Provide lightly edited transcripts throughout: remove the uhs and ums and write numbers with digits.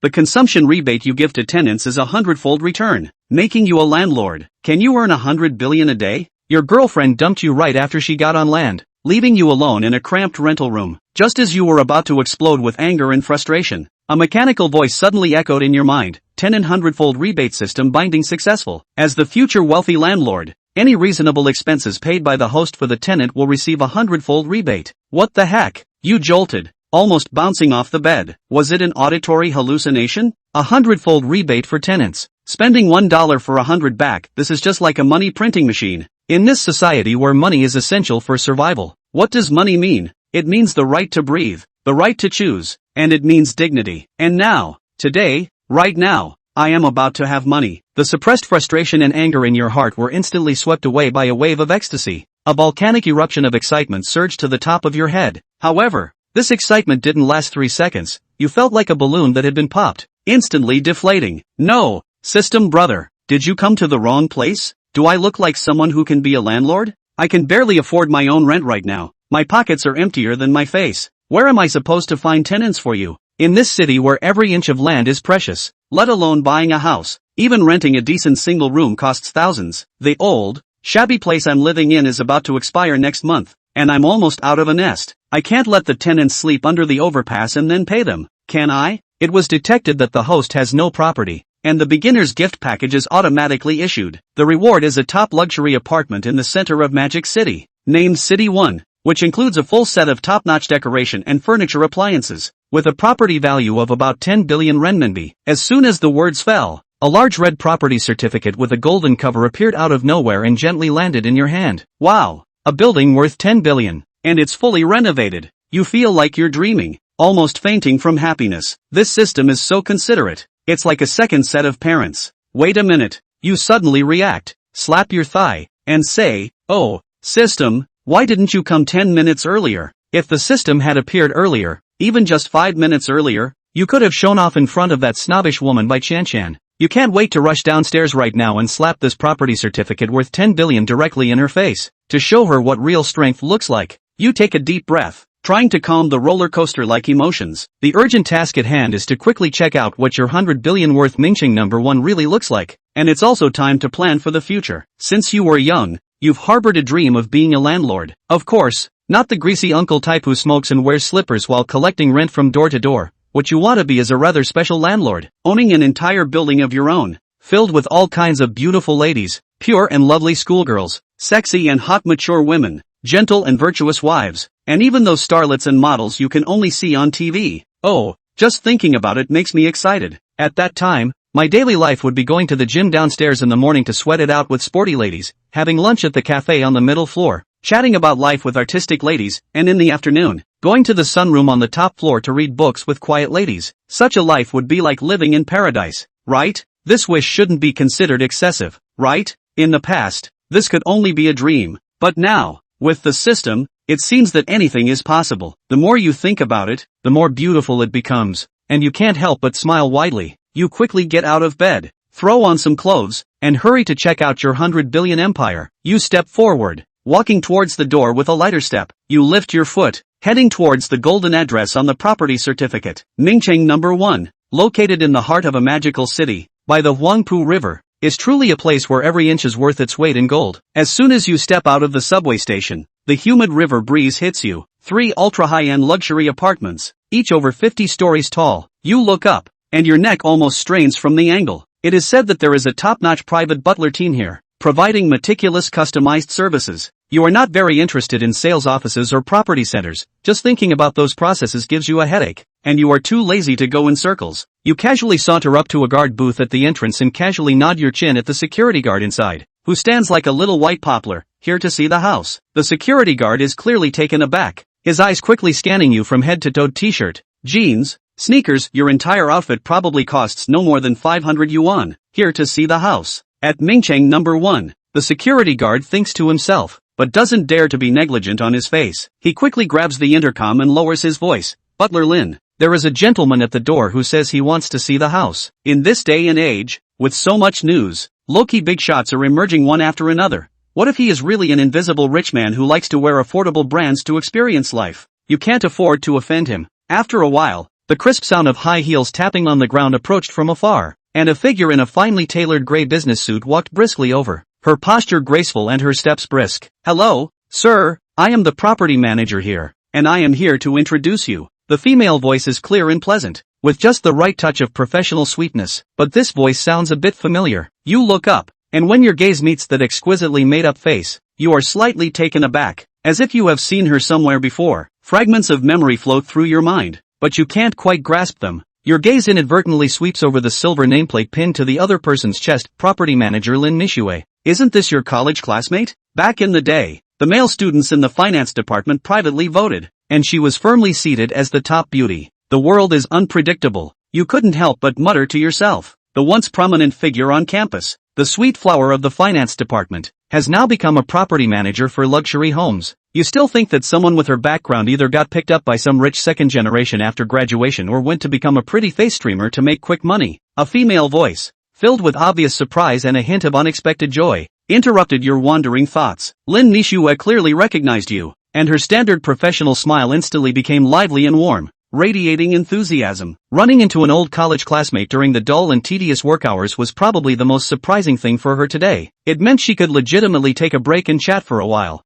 The consumption rebate you give to tenants is a 100-fold return, making you a landlord. Can you earn 100 billion a day? Your girlfriend dumped you right after she got on land, leaving you alone in a cramped rental room. Just as you were about to explode with anger and frustration, a mechanical voice suddenly echoed in your mind, tenant 100-fold rebate system binding successful. As the future wealthy landlord, any reasonable expenses paid by the host for the tenant will receive a 100-fold rebate. What the heck? You jolted, almost bouncing off the bed. Was it an auditory hallucination? A 100-fold rebate for tenants. Spending $1 for 100 back, this is just like a money printing machine. In this society where money is essential for survival, what does money mean? It means the right to breathe, the right to choose, and it means dignity. And now, today, right now, I am about to have money. The suppressed frustration and anger in your heart were instantly swept away by a wave of ecstasy. A volcanic eruption of excitement surged to the top of your head. However, this excitement didn't last 3 seconds. You felt like a balloon that had been popped, instantly deflating. No, system brother, did you come to the wrong place? Do I look like someone who can be a landlord? I can barely afford my own rent right now. My pockets are emptier than my face. Where am I supposed to find tenants for you? In this city where every inch of land is precious, let alone buying a house, even renting a decent single room costs thousands. The old, shabby place I'm living in is about to expire next month, and I'm almost out of a nest. I can't let the tenants sleep under the overpass and then pay them, can I? It was detected that the host has no property, and the beginner's gift package is automatically issued. The reward is a top luxury apartment in the center of Magic City, named City 1, which includes a full set of top-notch decoration and furniture appliances, with a property value of about 10 billion renminbi. As soon as the words fell, a large red property certificate with a golden cover appeared out of nowhere and gently landed in your hand. Wow! A building worth 10 billion, and it's fully renovated. You feel like you're dreaming, almost fainting from happiness. This system is so considerate. It's like a second set of parents. Wait a minute. You suddenly react, slap your thigh, and say, "Oh, system, why didn't you come 10 minutes earlier?" If the system had appeared earlier, even just 5 minutes earlier, you could have shown off in front of that snobbish woman by Chan. You can't wait to rush downstairs right now and slap this property certificate worth 10 billion directly in her face, to show her what real strength looks like. You take a deep breath, trying to calm the roller coaster-like emotions. The urgent task at hand is to quickly check out what your 100 billion worth Mingqing number 1 really looks like, and it's also time to plan for the future. Since you were young, you've harbored a dream of being a landlord. Of course, not the greasy uncle type who smokes and wears slippers while collecting rent from door to door. What you want to be is a rather special landlord, owning an entire building of your own, filled with all kinds of beautiful ladies, pure and lovely schoolgirls, sexy and hot mature women, gentle and virtuous wives, and even those starlets and models you can only see on TV. Oh, just thinking about it makes me excited. At that time, my daily life would be going to the gym downstairs in the morning to sweat it out with sporty ladies, having lunch at the cafe on the middle floor, chatting about life with artistic ladies, and in the afternoon, going to the sunroom on the top floor to read books with quiet ladies. Such a life would be like living in paradise, right? This wish shouldn't be considered excessive, right? In the past, this could only be a dream. But now, with the system, it seems that anything is possible. The more you think about it, the more beautiful it becomes, and you can't help but smile widely. You quickly get out of bed, throw on some clothes, and hurry to check out your 100 billion empire. You step forward, walking towards the door with a lighter step. You lift your foot, heading towards the golden address on the property certificate. Mingqing number 1, located in the heart of a magical city, by the Whampoa River, is truly a place where every inch is worth its weight in gold. As soon as you step out of the subway station, the humid river breeze hits you. 3 ultra-high-end luxury apartments, each over 50 stories tall. You look up, and your neck almost strains from the angle. It is said that there is a top-notch private butler team here, providing meticulous customized services. You are not very interested in sales offices or property centers. Just thinking about those processes gives you a headache, and you are too lazy to go in circles. You casually saunter up to a guard booth at the entrance and casually nod your chin at the security guard inside, who stands like a little white poplar, here to see the house. The security guard is clearly taken aback, his eyes quickly scanning you from head to toe. T-shirt, jeans, sneakers, your entire outfit probably costs no more than 500 yuan, here to see the house. At Mingqing number 1, the security guard thinks to himself, but doesn't dare to be negligent on his face. He quickly grabs the intercom and lowers his voice. Butler Lin, there is a gentleman at the door who says he wants to see the house. In this day and age, with so much news, low-key big shots are emerging one after another. What if he is really an invisible rich man who likes to wear affordable brands to experience life? You can't afford to offend him. After a while, The crisp sound of high heels tapping on the ground approached from afar, and a figure in a finely tailored gray business suit walked briskly over, her posture graceful and her steps brisk. "Hello, sir, I am the property manager here, and I am here to introduce you." The female voice is clear and pleasant, with just the right touch of professional sweetness, but this voice sounds a bit familiar. You look up, and when your gaze meets that exquisitely made-up face, you are slightly taken aback, as if you have seen her somewhere before. Fragments of memory float through your mind, but you can't quite grasp them. Your gaze inadvertently sweeps over the silver nameplate pinned to the other person's chest. Property manager Lin Mixue. Isn't this your college classmate? Back in the day, the male students in the finance department privately voted, and she was firmly seated as the top beauty. The world is unpredictable. You couldn't help but mutter to yourself. The once prominent figure on campus, the sweet flower of the finance department, has now become a property manager for luxury homes. You still think that someone with her background either got picked up by some rich second generation after graduation or went to become a pretty face streamer to make quick money. A female voice, filled with obvious surprise and a hint of unexpected joy, interrupted your wandering thoughts. Lin Mixue clearly recognized you, and her standard professional smile instantly became lively and warm, radiating enthusiasm. Running into an old college classmate during the dull and tedious work hours was probably the most surprising thing for her today. It meant she could legitimately take a break and chat for a while.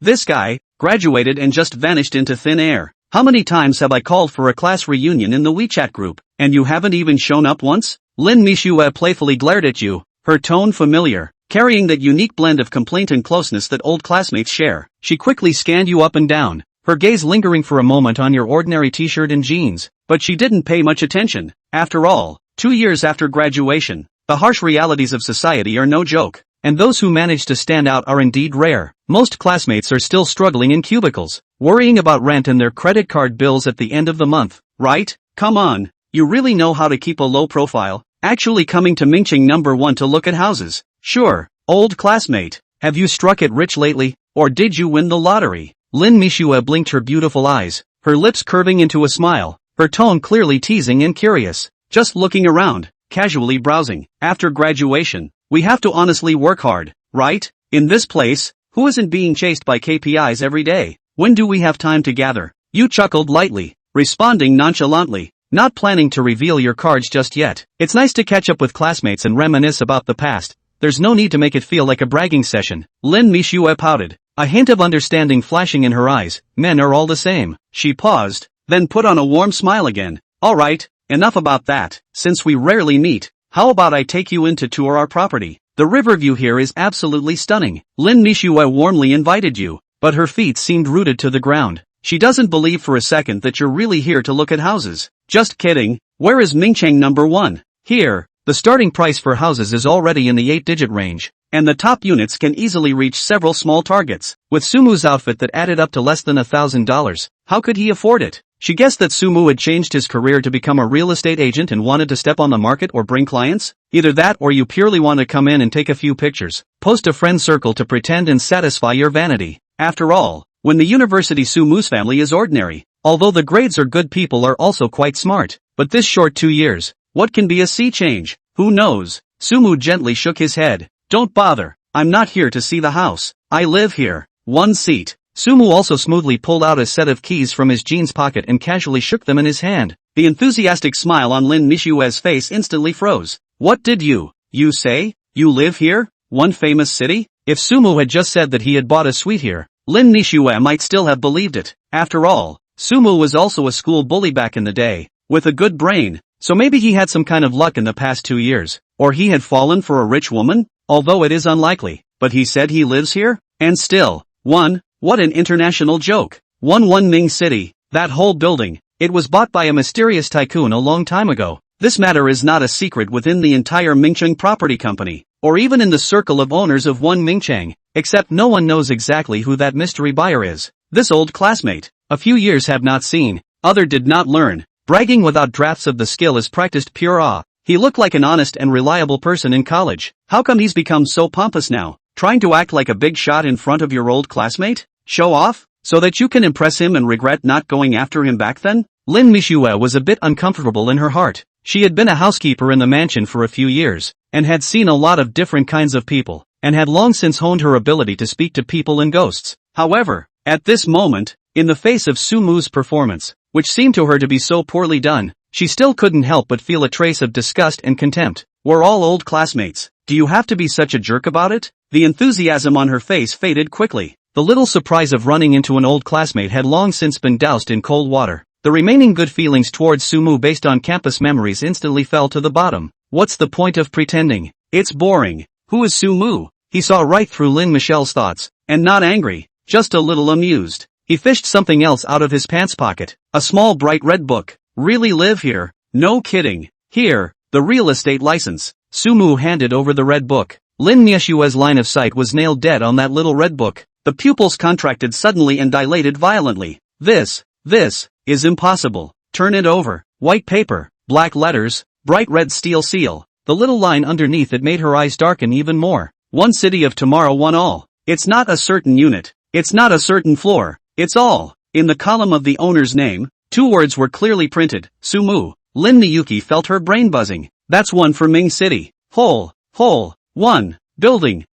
This guy, graduated and just vanished into thin air. How many times have I called for a class reunion in the WeChat group, and you haven't even shown up once? Lin Mixue playfully glared at you, her tone familiar, carrying that unique blend of complaint and closeness that old classmates share. She quickly scanned you up and down, her gaze lingering for a moment on your ordinary t-shirt and jeans, but she didn't pay much attention. After all, 2 years after graduation, the harsh realities of society are no joke, and those who manage to stand out are indeed rare. Most classmates are still struggling in cubicles, worrying about rent and their credit card bills at the end of the month, right? Come on, you really know how to keep a low profile, actually coming to Mingcheng number 1 to look at houses. Sure, old classmate, have you struck it rich lately, or did you win the lottery? Lin Mixue blinked her beautiful eyes, her lips curving into a smile, her tone clearly teasing and curious. Just looking around, casually browsing. After graduation, we have to honestly work hard, right? In this place, who isn't being chased by KPIs every day? When do we have time to gather? You chuckled lightly, responding nonchalantly, not planning to reveal your cards just yet. It's nice to catch up with classmates and reminisce about the past. There's no need to make it feel like a bragging session. Lin Mixue pouted, a hint of understanding flashing in her eyes. Men are all the same. She paused, then put on a warm smile again. All right, enough about that. Since we rarely meet, how about I take you in to tour our property? The river view here is absolutely stunning. Lin Mixue warmly invited you, but her feet seemed rooted to the ground. She doesn't believe for a second that you're really here to look at houses. Just kidding. Where is Mingcheng number 1? Here. The starting price for houses is already in the 8-digit range, and the top units can easily reach several small targets. With Sumu's outfit that added up to less than $1,000, how could he afford it? She guessed that Sumu had changed his career to become a real estate agent and wanted to step on the market or bring clients? Either that or you purely want to come in and take a few pictures, post a friend circle to pretend and satisfy your vanity. After all, when the university Sumu's family is ordinary, although the grades are good, people are also quite smart. But this short 2 years, what can be a sea change? Who knows? Sumu gently shook his head. Don't bother, I'm not here to see the house. I live here. 1 seat. Sumu also smoothly pulled out a set of keys from his jeans pocket and casually shook them in his hand. The enthusiastic smile on Lin Mixue's face instantly froze. What did you say? You live here? One famous city? If Sumu had just said that he had bought a suite here, Lin Mixue might still have believed it. After all, Sumu was also a school bully back in the day, with a good brain, so maybe he had some kind of luck in the past 2 years, or he had fallen for a rich woman, although it is unlikely, but he said he lives here? And still, what an international joke. One Ming City, that whole building, it was bought by a mysterious tycoon a long time ago. This matter is not a secret within the entire Mingcheng property company, or even in the circle of owners of One Mingcheng, except no one knows exactly who that mystery buyer is. This old classmate, a few years have not seen, other did not learn. Bragging without drafts of the skill is practiced pure awe. He looked like an honest and reliable person in college. How come he's become so pompous now? Trying to act like a big shot in front of your old classmate? Show off? So that you can impress him and regret not going after him back then? Lin Mixue was a bit uncomfortable in her heart. She had been a housekeeper in the mansion for a few years, and had seen a lot of different kinds of people, and had long since honed her ability to speak to people and ghosts. However, at this moment, in the face of Sumu's performance, which seemed to her to be so poorly done, she still couldn't help but feel a trace of disgust and contempt. We're all old classmates. Do you have to be such a jerk about it? The enthusiasm on her face faded quickly. The little surprise of running into an old classmate had long since been doused in cold water. The remaining good feelings towards Sumu based on campus memories instantly fell to the bottom. What's the point of pretending? It's boring. Who is Sumu? He saw right through Lin Mixue's thoughts, and not angry, just a little amused. He fished something else out of his pants pocket, a small bright red book. Really live here? No kidding. Here, the real estate license. Sumu handed over the red book. Lin Mixue's line of sight was nailed dead on that little red book. The pupils contracted suddenly and dilated violently. This is impossible. Turn it over. White paper, black letters, bright red steel seal. The little line underneath it made her eyes darken even more. One city of tomorrow, one all. It's not a certain unit. It's not a certain floor. It's all. In the column of the owner's name, 2 words were clearly printed. Sumu. Lin Mixue felt her brain buzzing. That's one for Ming City. Hole. 1. Building.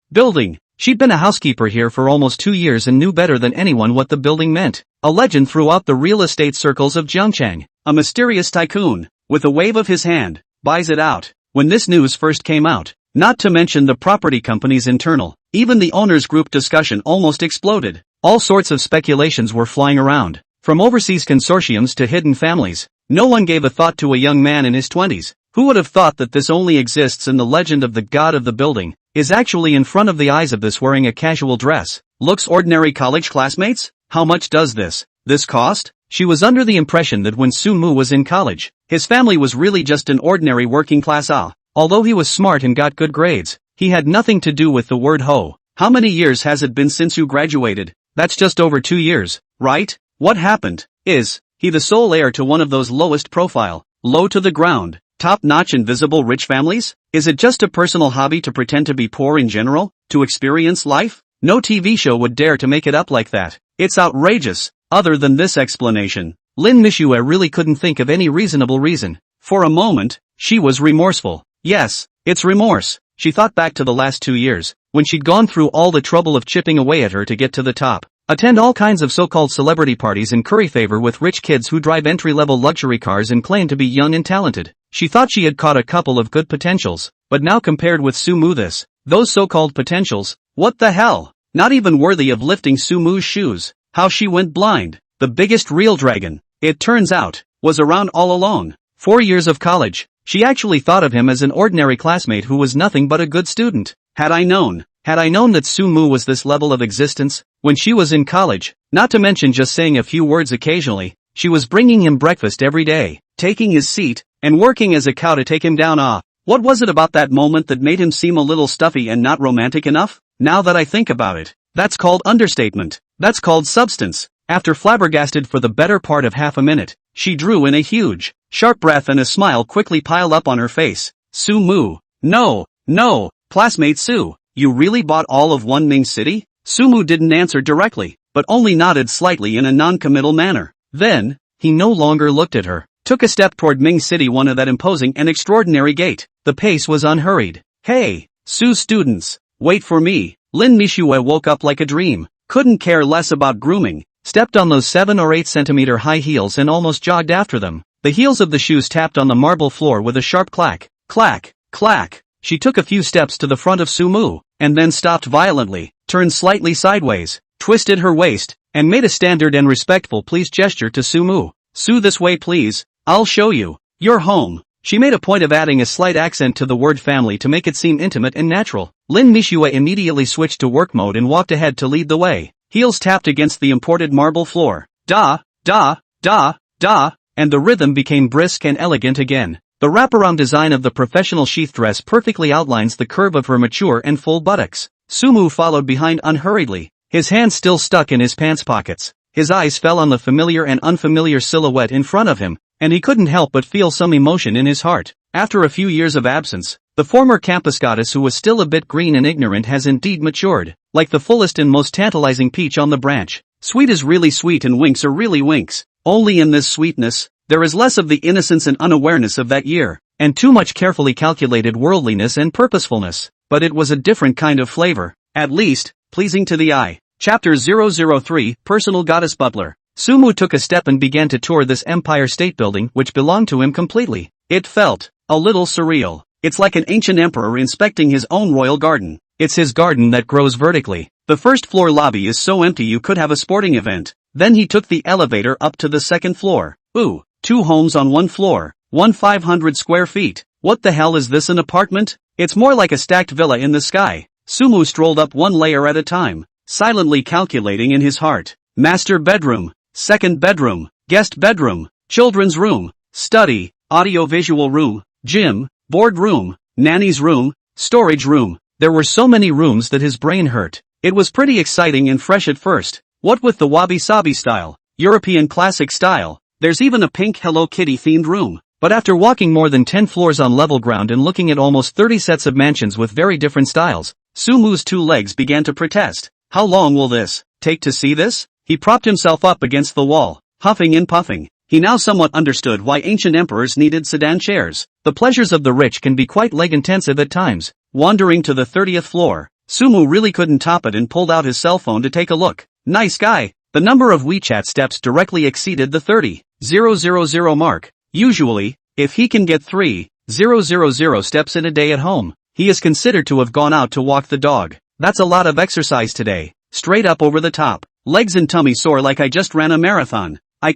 She'd been a housekeeper here for almost 2 years and knew better than anyone what the building meant. A legend throughout the real estate circles of Zhengcheng. A mysterious tycoon, with a wave of his hand, buys it out. When this news first came out, not to mention the property company's internal, even the owners group discussion almost exploded. All sorts of speculations were flying around, from overseas consortiums to hidden families. No one gave a thought to a young man in his 20s. Who would have thought that this only exists in the legend of the god of the building, is actually in front of the eyes of this wearing a casual dress. Looks ordinary college classmates? How much does this cost? She was under the impression that when Sumu was in college, his family was really just an ordinary working class Although he was smart and got good grades, he had nothing to do with the word ho. How many years has it been since you graduated? That's just over 2 years, right? What happened? Is he the sole heir to one of those lowest profile, low to the ground, top-notch invisible rich families? Is it just a personal hobby to pretend to be poor in general, to experience life? No TV show would dare to make it up like that. It's outrageous. Other than this explanation, Lin Mixue really couldn't think of any reasonable reason. For a moment, she was remorseful. Yes, it's remorse. She thought back to the last 2 years, when she'd gone through all the trouble of chipping away at her to get to the top. Attend all kinds of so-called celebrity parties and curry favor with rich kids who drive entry-level luxury cars and claim to be young and talented. She thought she had caught a couple of good potentials, but now compared with Sumu those so-called potentials, what the hell? Not even worthy of lifting Sumu's shoes. How she went blind. The biggest real dragon, it turns out, was around all along. 4 years of college. She actually thought of him as an ordinary classmate who was nothing but a good student. Had I known that Sumu was this level of existence, when she was in college, not to mention just saying a few words occasionally, she was bringing him breakfast every day, taking his seat, and working as a cow to take him down What was it about that moment that made him seem a little stuffy and not romantic enough? Now that I think about it, that's called understatement. That's called substance. After flabbergasted for the better part of half a minute, she drew in a huge, sharp breath and a smile quickly piled up on her face. Sumu. No, classmate Su, you really bought all of One Ming City? Sumu didn't answer directly, but only nodded slightly in a non-committal manner. Then, he no longer looked at her, took a step toward Ming City, one of that imposing and extraordinary gait. The pace was unhurried. Hey, Su students, wait for me. Lin Mixue woke up like a dream, couldn't care less about grooming, stepped on those 7 or 8 centimeter high heels and almost jogged after them. The heels of the shoes tapped on the marble floor with a sharp clack, clack, clack. She took a few steps to the front of Sumu, and then stopped violently, turned slightly sideways, twisted her waist, and made a standard and respectful please gesture to Sumu. Su, this way please, I'll show you. You're home. She made a point of adding a slight accent to the word family to make it seem intimate and natural. Lin Mixue immediately switched to work mode and walked ahead to lead the way. Heels tapped against the imported marble floor. Da, da, da, da, and the rhythm became brisk and elegant again. The wraparound design of the professional sheath dress perfectly outlines the curve of her mature and full buttocks. Sumu followed behind unhurriedly, his hands still stuck in his pants pockets. His eyes fell on the familiar and unfamiliar silhouette in front of him, and he couldn't help but feel some emotion in his heart. After a few years of absence, the former campus goddess who was still a bit green and ignorant has indeed matured, like the fullest and most tantalizing peach on the branch. Sweet is really sweet and winks are really winks. Only in this sweetness, there is less of the innocence and unawareness of that year, and too much carefully calculated worldliness and purposefulness. But it was a different kind of flavor, at least, pleasing to the eye. Chapter 003, Personal Goddess Butler. Sumu took a step and began to tour this Empire State Building which belonged to him completely. It felt a little surreal. It's like an ancient emperor inspecting his own royal garden. It's his garden that grows vertically. The first floor lobby is so empty you could have a sporting event. Then he took the elevator up to the second floor. Ooh, 2 homes on 1 floor, 500 square feet. What the hell is this, an apartment? It's more like a stacked villa in the sky. Sumu strolled up 1 layer at a time, silently calculating in his heart. Master bedroom, second bedroom, guest bedroom, children's room, study, audio-visual room, gym, board room, nanny's room, storage room. There were so many rooms that his brain hurt. It was pretty exciting and fresh at first. What with the wabi-sabi style, European classic style, there's even a pink Hello Kitty themed room. But after walking more than 10 floors on level ground and looking at almost 30 sets of mansions with very different styles, Sumu's 2 legs began to protest. How long will this take to see this? He propped himself up against the wall, huffing and puffing. He now somewhat understood why ancient emperors needed sedan chairs. The pleasures of the rich can be quite leg-intensive at times. Wandering to the 30th floor, Sumu really couldn't top it and pulled out his cell phone to take a look. Nice guy. The number of WeChat steps directly exceeded the 30,000 mark. Usually, if he can get 3,000 steps in a day at home, he is considered to have gone out to walk the dog. That's a lot of exercise today. Straight up over the top. Legs and tummy sore like I just ran a marathon. I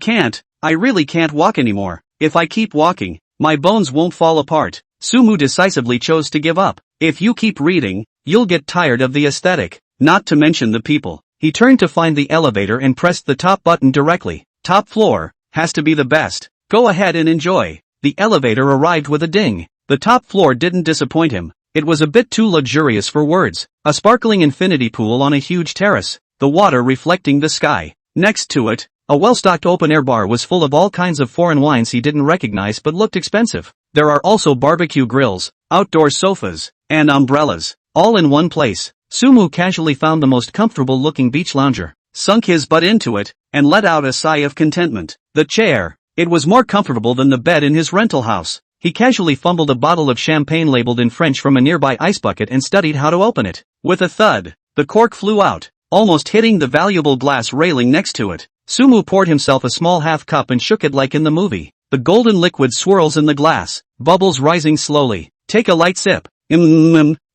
really can't walk anymore. If I keep walking, my bones won't fall apart. Sumu decisively chose to give up. If you keep reading, you'll get tired of the aesthetic, not to mention the people. He turned to find the elevator and pressed the top button directly. Top floor, has to be the best. Go ahead and enjoy. The elevator arrived with a ding. The top floor didn't disappoint him. It was a bit too luxurious for words. A sparkling infinity pool on a huge terrace, the water reflecting the sky. Next to it, a well-stocked open-air bar was full of all kinds of foreign wines he didn't recognize but looked expensive. There are also barbecue grills, outdoor sofas, and umbrellas, all in one place. Sumu casually found the most comfortable-looking beach lounger, sunk his butt into it, and let out a sigh of contentment. The chair. It was more comfortable than the bed in his rental house. He casually fumbled a bottle of champagne labeled in French from a nearby ice bucket and studied how to open it. With a thud, the cork flew out, almost hitting the valuable glass railing next to it. Sumu poured himself a small half cup and shook it like in the movie. The golden liquid swirls in the glass, bubbles rising slowly. Take a light sip.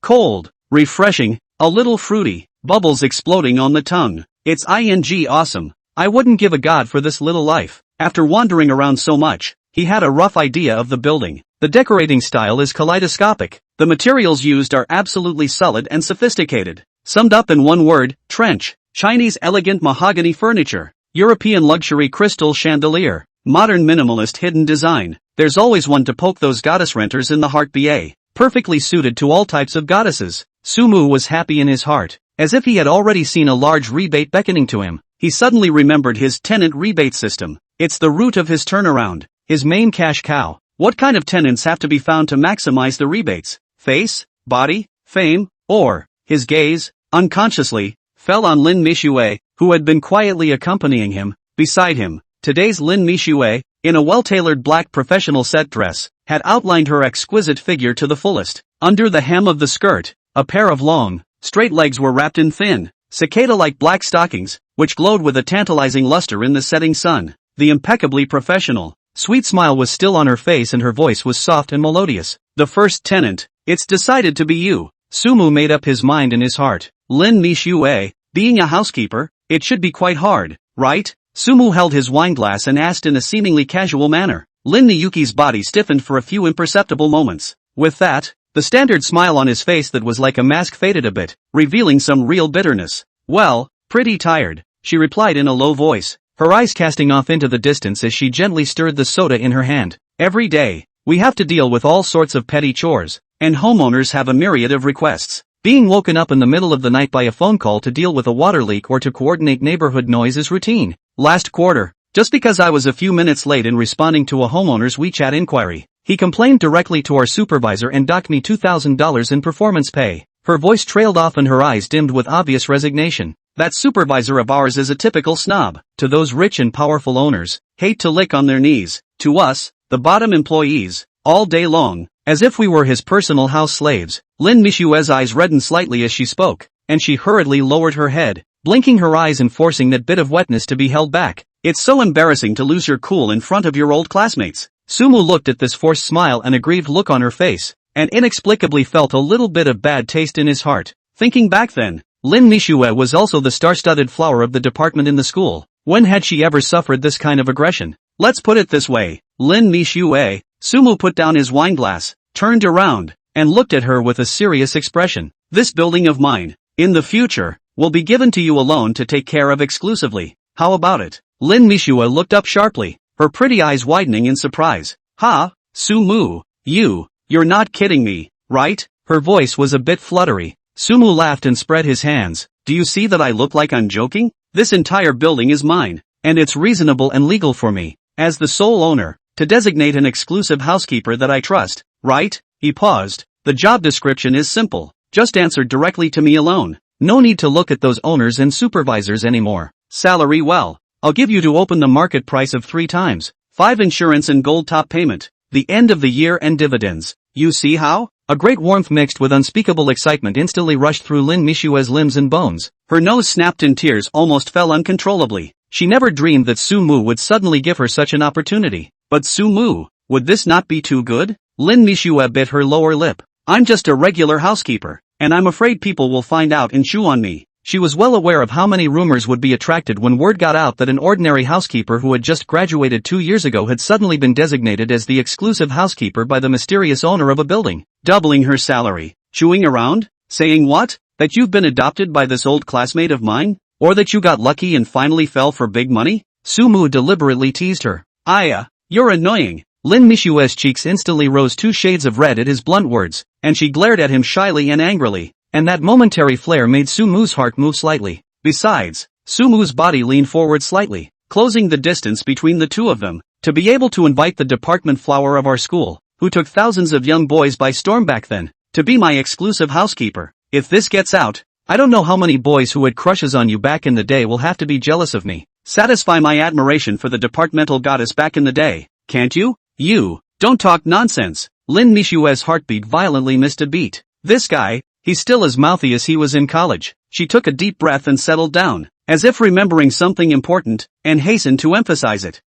Cold, refreshing, a little fruity, bubbles exploding on the tongue. It's awesome. I wouldn't give a god for this little life. After wandering around so much, he had a rough idea of the building. The decorating style is kaleidoscopic. The materials used are absolutely solid and sophisticated. Summed up in one word, trench. Chinese elegant mahogany furniture. European luxury crystal chandelier. Modern minimalist hidden design. There's always one to poke those goddess renters in the heart. Perfectly suited to all types of goddesses. Sumu was happy in his heart, as if he had already seen a large rebate beckoning to him. He suddenly remembered his tenant rebate system. It's the root of his turnaround, his main cash cow. What kind of tenants have to be found to maximize the rebates? Face, body, fame, or, his gaze, unconsciously, fell on Lin Mixue, who had been quietly accompanying him. Beside him, today's Lin Mixue, in a well-tailored black professional set dress, had outlined her exquisite figure to the fullest. Under the hem of the skirt, a pair of long, straight legs were wrapped in thin, cicada-like black stockings, which glowed with a tantalizing luster in the setting sun. The impeccably professional, sweet smile was still on her face and her voice was soft and melodious. The first tenant, it's decided to be you. Sumu made up his mind in his heart. Lin Mixue, being a housekeeper, it should be quite hard, right? Sumu held his wineglass and asked in a seemingly casual manner. Lin Mixue's body stiffened for a few imperceptible moments. With that, the standard smile on his face that was like a mask faded a bit, revealing some real bitterness. Well, pretty tired, she replied in a low voice, her eyes casting off into the distance as she gently stirred the soda in her hand. Every day, we have to deal with all sorts of petty chores, and homeowners have a myriad of requests. Being woken up in the middle of the night by a phone call to deal with a water leak or to coordinate neighborhood noise is routine. Last quarter, just because I was a few minutes late in responding to a homeowner's WeChat inquiry, he complained directly to our supervisor and docked me $2,000 in performance pay. Her voice trailed off and her eyes dimmed with obvious resignation. That supervisor of ours is a typical snob. To those rich and powerful owners, hate to lick on their knees. To us, the bottom employees, all day long, as if we were his personal house slaves. Lin Mixue's eyes reddened slightly as she spoke, and she hurriedly lowered her head, blinking her eyes and forcing that bit of wetness to be held back. It's so embarrassing to lose your cool in front of your old classmates. Sumu looked at this forced smile and a grieved look on her face, and inexplicably felt a little bit of bad taste in his heart. Thinking back then, Lin Mixue was also the star-studded flower of the department in the school. When had she ever suffered this kind of aggression? Let's put it this way, Lin Mixue. Sumu put down his wine glass, turned around, and looked at her with a serious expression. This building of mine, in the future, will be given to you alone to take care of exclusively. How about it? Lin Mixue looked up sharply, her pretty eyes widening in surprise. Ha, Sumu, you're not kidding me, right? Her voice was a bit fluttery. Sumu laughed and spread his hands. Do you see that I look like I'm joking? This entire building is mine, and it's reasonable and legal for me, as the sole owner, to designate an exclusive housekeeper that I trust, right? He paused. The job description is simple. Just answer directly to me alone. No need to look at those owners and supervisors anymore. Salary, well, I'll give you to open the market price of 3 times 5 insurance and gold top payment, the end of the year and dividends. You see how? A great warmth mixed with unspeakable excitement instantly rushed through Lin Mixue's limbs and bones. Her nose snapped and tears almost fell uncontrollably. She never dreamed that Sumu would suddenly give her such an opportunity. But Sumu, would this not be too good? Lin Mixue bit her lower lip. I'm just a regular housekeeper, and I'm afraid people will find out and chew on me. She was well aware of how many rumors would be attracted when word got out that an ordinary housekeeper who had just graduated 2 years ago had suddenly been designated as the exclusive housekeeper by the mysterious owner of a building, doubling her salary. Chewing around? Saying what? That you've been adopted by this old classmate of mine? Or that you got lucky and finally fell for big money? Sumu deliberately teased her. You're annoying. Lin Mixue's cheeks instantly rose 2 shades of red at his blunt words, and she glared at him shyly and angrily, and that momentary flare made Sumu's heart move slightly. Besides, Sumu's body leaned forward slightly, closing the distance between the two of them, to be able to invite the department flower of our school, who took thousands of young boys by storm back then, to be my exclusive housekeeper. If this gets out, I don't know how many boys who had crushes on you back in the day will have to be jealous of me. Satisfy my admiration for the departmental goddess back in the day, can't you? You, don't talk nonsense. Lin Mixue's heartbeat violently missed a beat. This guy, he's still as mouthy as he was in college. She took a deep breath and settled down, as if remembering something important, and hastened to emphasize it.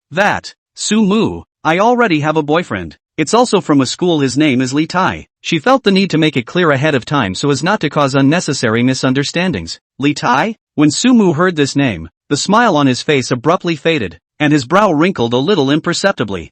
Sumu, I already have a boyfriend. It's also from a school, his name is Li Tai. She felt the need to make it clear ahead of time so as not to cause unnecessary misunderstandings. Li Tai? When Sumu heard this name, the smile on his face abruptly faded, and his brow wrinkled a little imperceptibly.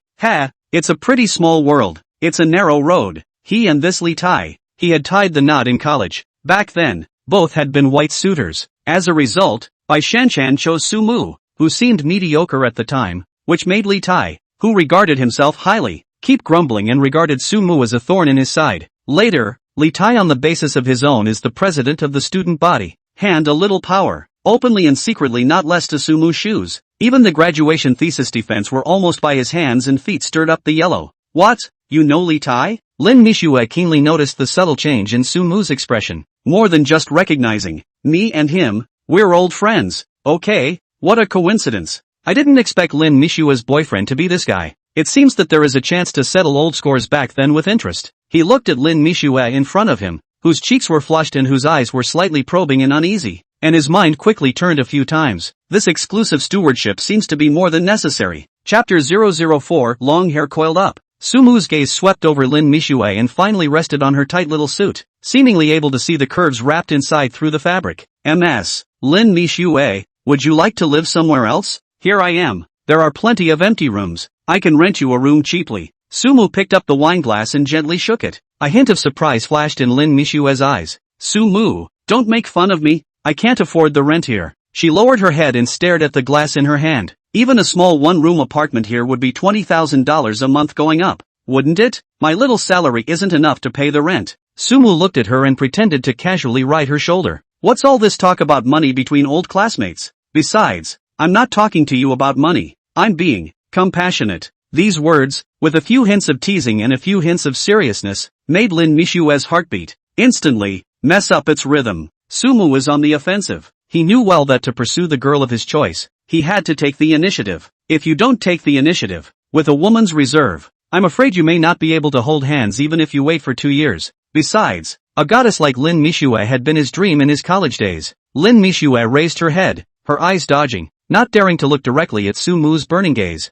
It's a pretty small world. It's a narrow road. He and this Li Tai, he had tied the knot in college. Back then, both had been white suitors. As a result, Bai Shanshan chose Sumu, who seemed mediocre at the time, which made Li Tai, who regarded himself highly, keep grumbling and regarded Sumu as a thorn in his side. Later, Li Tai on the basis of his own is the president of the student body. Hand a little power, openly and secretly, not less to Sumu's shoes. Even the graduation thesis defense were almost by his hands and feet stirred up the yellow. What? You know Li Tai? Lin Mixue keenly noticed the subtle change in Sumu's expression. More than just recognizing. Me and him, we're old friends. Okay, what a coincidence. I didn't expect Lin Mixue's boyfriend to be this guy. It seems that there is a chance to settle old scores back then with interest. He looked at Lin Mixue in front of him, whose cheeks were flushed and whose eyes were slightly probing and uneasy, and his mind quickly turned a few times. This exclusive stewardship seems to be more than necessary. Chapter 004, Long hair coiled up. Sumu's gaze swept over Lin Mixue and finally rested on her tight little suit, seemingly able to see the curves wrapped inside through the fabric. Ms. Lin Mixue, would you like to live somewhere else? Here I am. There are plenty of empty rooms. I can rent you a room cheaply. Sumu picked up the wine glass and gently shook it. A hint of surprise flashed in Lin Mixue's eyes. Sumu, don't make fun of me. I can't afford the rent here. She lowered her head and stared at the glass in her hand. Even a small one-room apartment here would be $20,000 a month going up, wouldn't it? My little salary isn't enough to pay the rent. Sumu looked at her and pretended to casually right her shoulder. What's all this talk about money between old classmates? Besides, I'm not talking to you about money. I'm being compassionate. These words, with a few hints of teasing and a few hints of seriousness, made Lin Mixue's heartbeat instantly mess up its rhythm. Sumu was on the offensive. He knew well that to pursue the girl of his choice, he had to take the initiative. If you don't take the initiative, with a woman's reserve, I'm afraid you may not be able to hold hands even if you wait for 2 years. Besides, a goddess like Lin Mixue had been his dream in his college days. Lin Mixue raised her head, her eyes dodging, not daring to look directly at Sumu's burning gaze.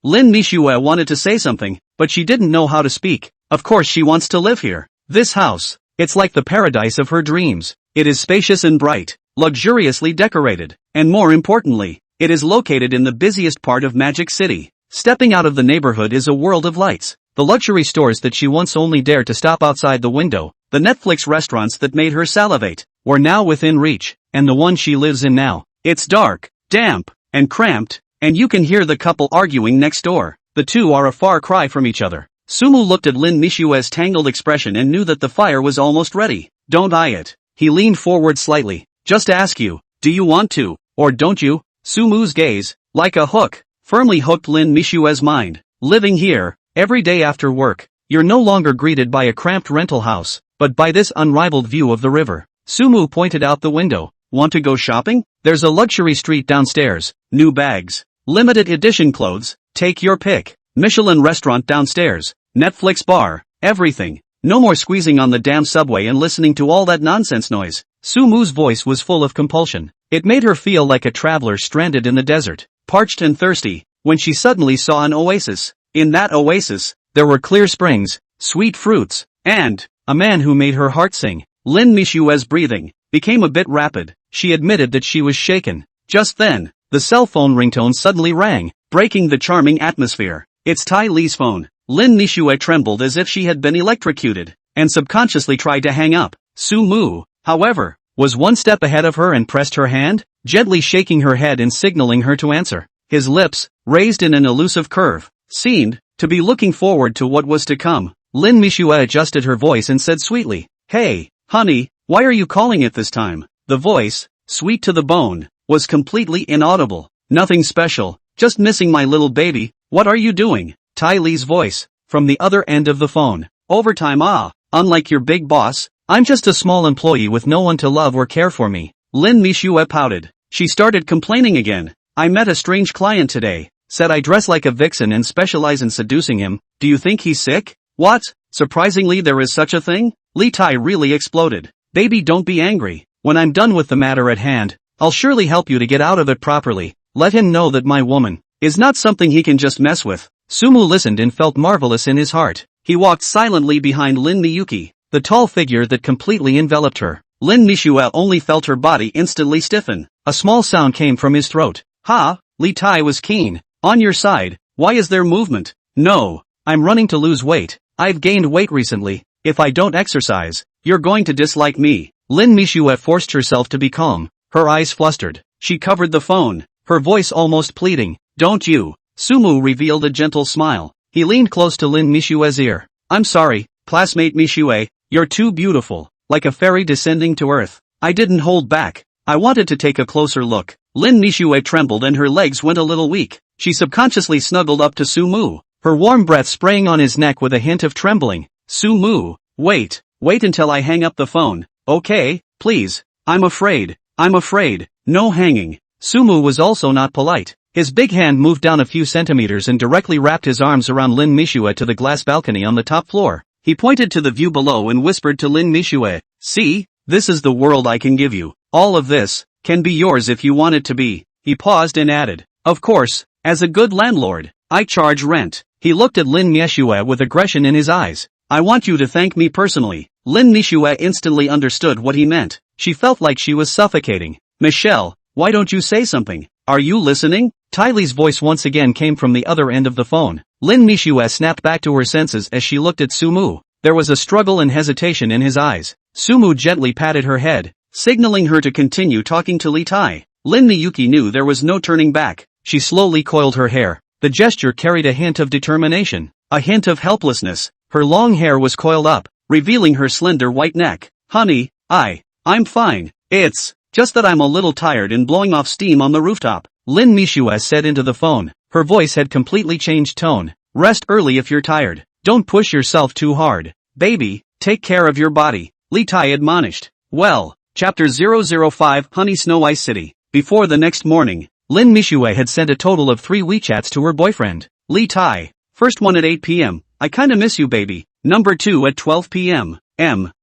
Lin Mixue wanted to say something, but she didn't know how to speak. Of course she wants to live here. This house. It's like the paradise of her dreams. It is spacious and bright, luxuriously decorated, and more importantly, it is located in the busiest part of Magic City. Stepping out of the neighborhood is a world of lights. The luxury stores that she once only dared to stop outside the window, the Netflix restaurants that made her salivate, were now within reach, and the one she lives in now. It's dark, damp, and cramped, and you can hear the couple arguing next door. The two are a far cry from each other. Sumu looked at Lin Mixue's tangled expression and knew that the fire was almost ready. Don't eye it. He leaned forward slightly. Just ask you, do you want to, or don't you? Sumu's gaze, like a hook, firmly hooked Lin Mixue's mind. Living here, every day after work, you're no longer greeted by a cramped rental house, but by this unrivaled view of the river. Sumu pointed out the window. Want to go shopping? There's a luxury street downstairs. New bags. Limited edition clothes. Take your pick. Michelin restaurant downstairs. Netflix bar. Everything. No more squeezing on the damn subway and listening to all that nonsense noise. Sumu's voice was full of compulsion. It made her feel like a traveler stranded in the desert, parched and thirsty, when she suddenly saw an oasis. In that oasis, there were clear springs, sweet fruits, and a man who made her heart sing. Lin Mixue's breathing became a bit rapid. She admitted that she was shaken. Just then, the cell phone ringtone suddenly rang, breaking the charming atmosphere. It's Tai Li's phone. Lin Mixue trembled as if she had been electrocuted, and subconsciously tried to hang up. Sumu, however, was one step ahead of her and pressed her hand, gently shaking her head and signaling her to answer. His lips, raised in an elusive curve, seemed to be looking forward to what was to come. Lin Mixue adjusted her voice and said sweetly, "Hey, honey, why are you calling it this time?" The voice, sweet to the bone, was completely inaudible. "Nothing special, just missing my little baby. What are you doing?" Tai Li's voice, from the other end of the phone. "Overtime unlike your big boss, I'm just a small employee with no one to love or care for me." Lin Mixue pouted. She started complaining again. "I met a strange client today, said I dress like a vixen and specialize in seducing him. Do you think he's sick?" "What? Surprisingly there is such a thing?" Li Tai really exploded. "Baby, don't be angry. When I'm done with the matter at hand, I'll surely help you to get out of it properly. Let him know that my woman is not something he can just mess with." Sumu listened and felt marvelous in his heart. He walked silently behind Lin Mixue, the tall figure that completely enveloped her. Lin Mixue only felt her body instantly stiffen. A small sound came from his throat. "Ha!" Li Tai was keen. "On your side, why is there movement?" "No, I'm running to lose weight. I've gained weight recently. If I don't exercise, you're going to dislike me." Lin Mixue forced herself to be calm. Her eyes flustered. She covered the phone, her voice almost pleading. "Don't you?" Sumu revealed a gentle smile. He leaned close to Lin Mixue's ear. "I'm sorry, classmate Mixue, you're too beautiful, like a fairy descending to earth." I didn't hold back. I wanted to take a closer look. Lin Mixue trembled and her legs went a little weak. She subconsciously snuggled up to Sumu, her warm breath spraying on his neck with a hint of trembling. "Sumu, wait until I hang up the phone, okay, please. I'm afraid. No hanging." Sumu was also not polite. His big hand moved down a few centimeters and directly wrapped his arms around Lin Mixue to the glass balcony on the top floor. He pointed to the view below and whispered to Lin Mixue, "See, this is the world I can give you. All of this can be yours if you want it to be." He paused and added, "Of course, as a good landlord, I charge rent." He looked at Lin Mixue with aggression in his eyes. "I want you to thank me personally." Lin Mixue instantly understood what he meant. She felt like she was suffocating. "Michelle, why don't you say something? Are you listening?" Tai Li's voice once again came from the other end of the phone. Lin Mixue snapped back to her senses as she looked at Sumu. There was a struggle and hesitation in his eyes. Sumu gently patted her head, signaling her to continue talking to Li Tai. Lin Mixue knew there was no turning back. She slowly coiled her hair. The gesture carried a hint of determination, a hint of helplessness. Her long hair was coiled up, revealing her slender white neck. "Honey, I'm fine. It's just that I'm a little tired and blowing off steam on the rooftop." Lin Mixue said into the phone. Her voice had completely changed tone. "Rest early if you're tired. Don't push yourself too hard. Baby, take care of your body," Li Tai admonished. Well, Chapter 005 Honey Snow Ice City. Before the next morning, Lin Mixue had sent a total of 3 WeChats to her boyfriend, Li Tai. First one at 8 p.m. "I kinda miss you, baby." Number 2 at 12 p.m.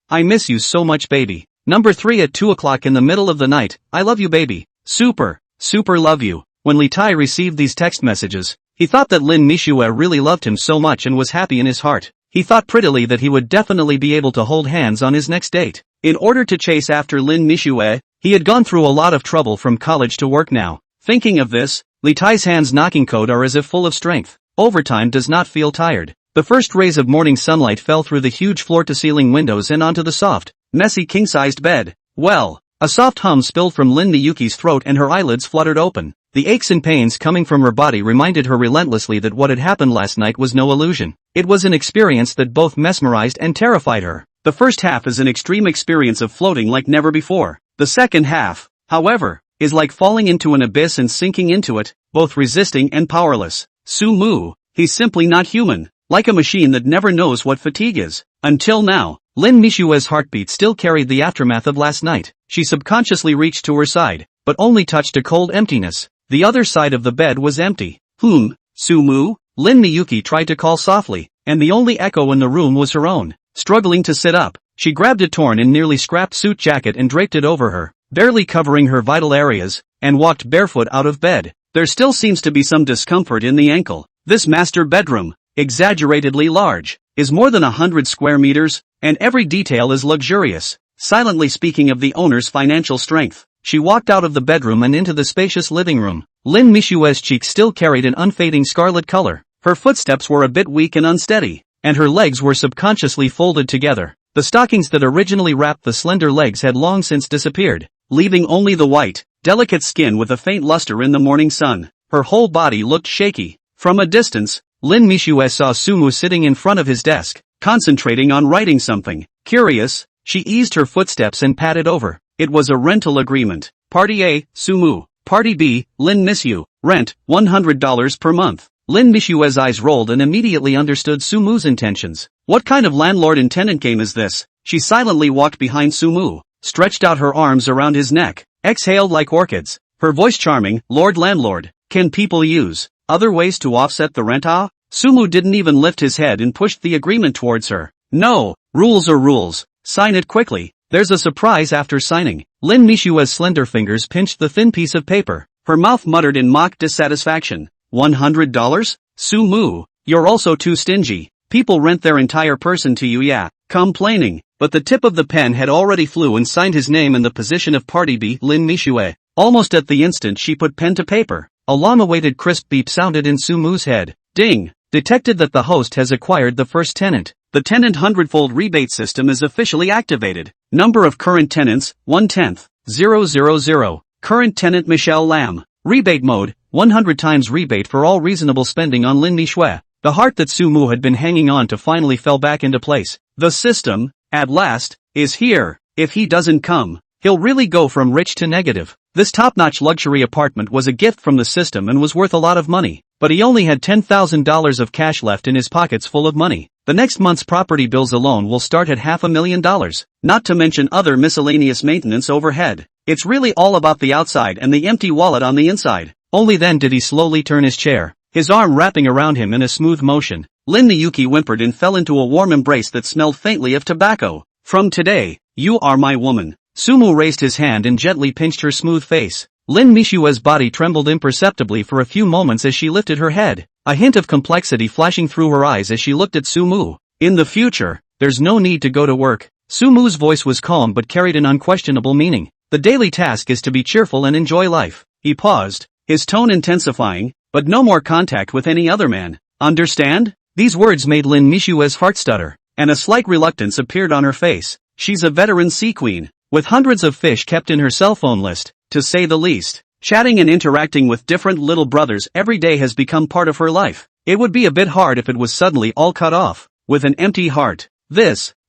"I miss you so much, baby." Number 3 at 2 o'clock in the middle of the night. "I love you, baby." Super. super love you. When Li Tai received these text messages, he thought that Lin Mixue really loved him so much and was happy in his heart. He thought prettily that he would definitely be able to hold hands on his next date. In order to chase after Lin Mixue, he had gone through a lot of trouble from college to work now. Thinking of this, Li Tai's hands knocking code are as if full of strength. Overtime does not feel tired. The first rays of morning sunlight fell through the huge floor-to-ceiling windows and onto the soft, messy king-sized bed. Well, a soft hum spilled from Lin Mixue's throat and her eyelids fluttered open. The aches and pains coming from her body reminded her relentlessly that what had happened last night was no illusion. It was an experience that both mesmerized and terrified her. The first half is an extreme experience of floating like never before. The second half, however, is like falling into an abyss and sinking into it, both resisting and powerless. Su-mu, he's simply not human, like a machine that never knows what fatigue is. Until now, Lin Mixue's heartbeat still carried the aftermath of last night. She subconsciously reached to her side, but only touched a cold emptiness. The other side of the bed was empty. Su-mu? Lin Mixue tried to call softly, and the only echo in the room was her own. Struggling to sit up, she grabbed a torn and nearly scrapped suit jacket and draped it over her, barely covering her vital areas, and walked barefoot out of bed. There still seems to be some discomfort in the ankle. This master bedroom, exaggeratedly large, is more than 100 square meters, and every detail is luxurious. Silently speaking of the owner's financial strength, she walked out of the bedroom and into the spacious living room. Lin Mixue's cheeks still carried an unfading scarlet color. Her footsteps were a bit weak and unsteady, and her legs were subconsciously folded together. The stockings that originally wrapped the slender legs had long since disappeared, leaving only the white, delicate skin with a faint luster in the morning sun. Her whole body looked shaky. From a distance, Lin Mixue saw Su-mu sitting in front of his desk, concentrating on writing something. Curious, she eased her footsteps and padded over. It was a rental agreement. Party A, Su-mu. Party B, Lin Mixue. Rent, $100 per month. Lin Mixue's eyes rolled and immediately understood Su-mu's intentions. What kind of landlord and tenant game is this? She silently walked behind Su-mu, stretched out her arms around his neck, exhaled like orchids. Her voice charming. Lord Landlord, can people use other ways to offset the rent? Su-mu didn't even lift his head and pushed the agreement towards her. No, rules are rules. Sign it quickly. There's a surprise after signing. Lin Mixue's slender fingers pinched the thin piece of paper. Her mouth muttered in mock dissatisfaction. $100? Su-mu, you're also too stingy. People rent their entire person to you, yeah. Complaining, but the tip of the pen had already flew and signed his name in the position of Party B, Lin Mixue. Almost at the instant she put pen to paper, a long-awaited crisp beep sounded in Su-mu's head. Ding! Detected that the host has acquired the first tenant. The tenant 100-fold rebate system is officially activated. Number of current tenants, 1/10, 000. Current tenant Michelle Lam. Rebate mode, 100 times rebate for all reasonable spending on Lin Mixue. The heart that Su-mu had been hanging on to finally fell back into place. The system, at last, is here. If he doesn't come, he'll really go from rich to negative. This top-notch luxury apartment was a gift from the system and was worth a lot of money, but he only had $10,000 of cash left in his pockets full of money. The next month's property bills alone will start at $500,000, not to mention other miscellaneous maintenance overhead. It's really all about the outside and the empty wallet on the inside. Only then did he slowly turn his chair, his arm wrapping around him in a smooth motion. Lin Mixue whimpered and fell into a warm embrace that smelled faintly of tobacco. From today, you are my woman. Su-mu raised his hand and gently pinched her smooth face. Lin Mixue's body trembled imperceptibly for a few moments as she lifted her head, a hint of complexity flashing through her eyes as she looked at Su-mu. In the future, there's no need to go to work. Su-mu's voice was calm but carried an unquestionable meaning. The daily task is to be cheerful and enjoy life. He paused, his tone intensifying, but no more contact with any other man. Understand? These words made Lin Mixue's heart stutter, and a slight reluctance appeared on her face. She's a veteran sea queen, with hundreds of fish kept in her cell phone list, to say the least. Chatting and interacting with different little brothers every day has become part of her life. It would be a bit hard if it was suddenly all cut off. With an empty heart.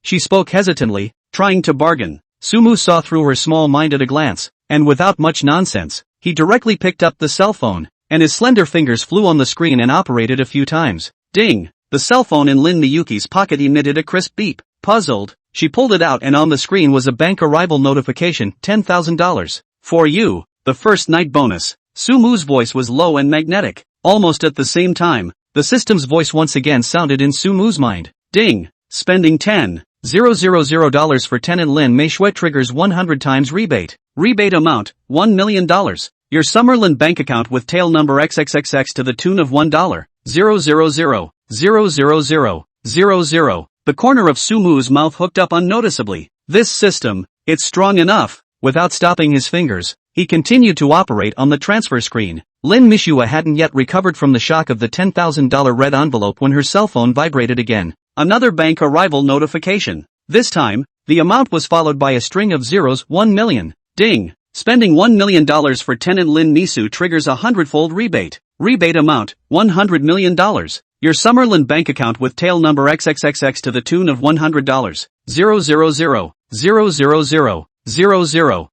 She spoke hesitantly, trying to bargain. Su-mu saw through her small mind at a glance, and without much nonsense, he directly picked up the cell phone, and his slender fingers flew on the screen and operated a few times. Ding! The cell phone in Lin Mixue's pocket emitted a crisp beep. Puzzled, she pulled it out and on the screen was a bank arrival notification, $10,000. For you, the first night bonus. Su-mu's voice was low and magnetic. Almost at the same time, the system's voice once again sounded in Su-mu's mind. Ding! Spending $10,000 for tenant Lin Mixue triggers 100 times rebate. Rebate amount, $1 million. Your Summerlin bank account with tail number XXXX to the tune of $1,000,000,000,000. The corner of Sumu's mouth hooked up unnoticeably. This system, it's strong enough. Without stopping his fingers, he continued to operate on the transfer screen. Lin Mixue hadn't yet recovered from the shock of the $10,000 red envelope when her cell phone vibrated again. Another bank arrival notification. This time, the amount was followed by a string of zeros. 1 million. Ding. Spending $1 million for tenant Lin Mixue triggers a 100-fold rebate. Rebate amount, $100 million. Your Summerlin bank account with tail number XXXX to the tune of $100. 000,000,000.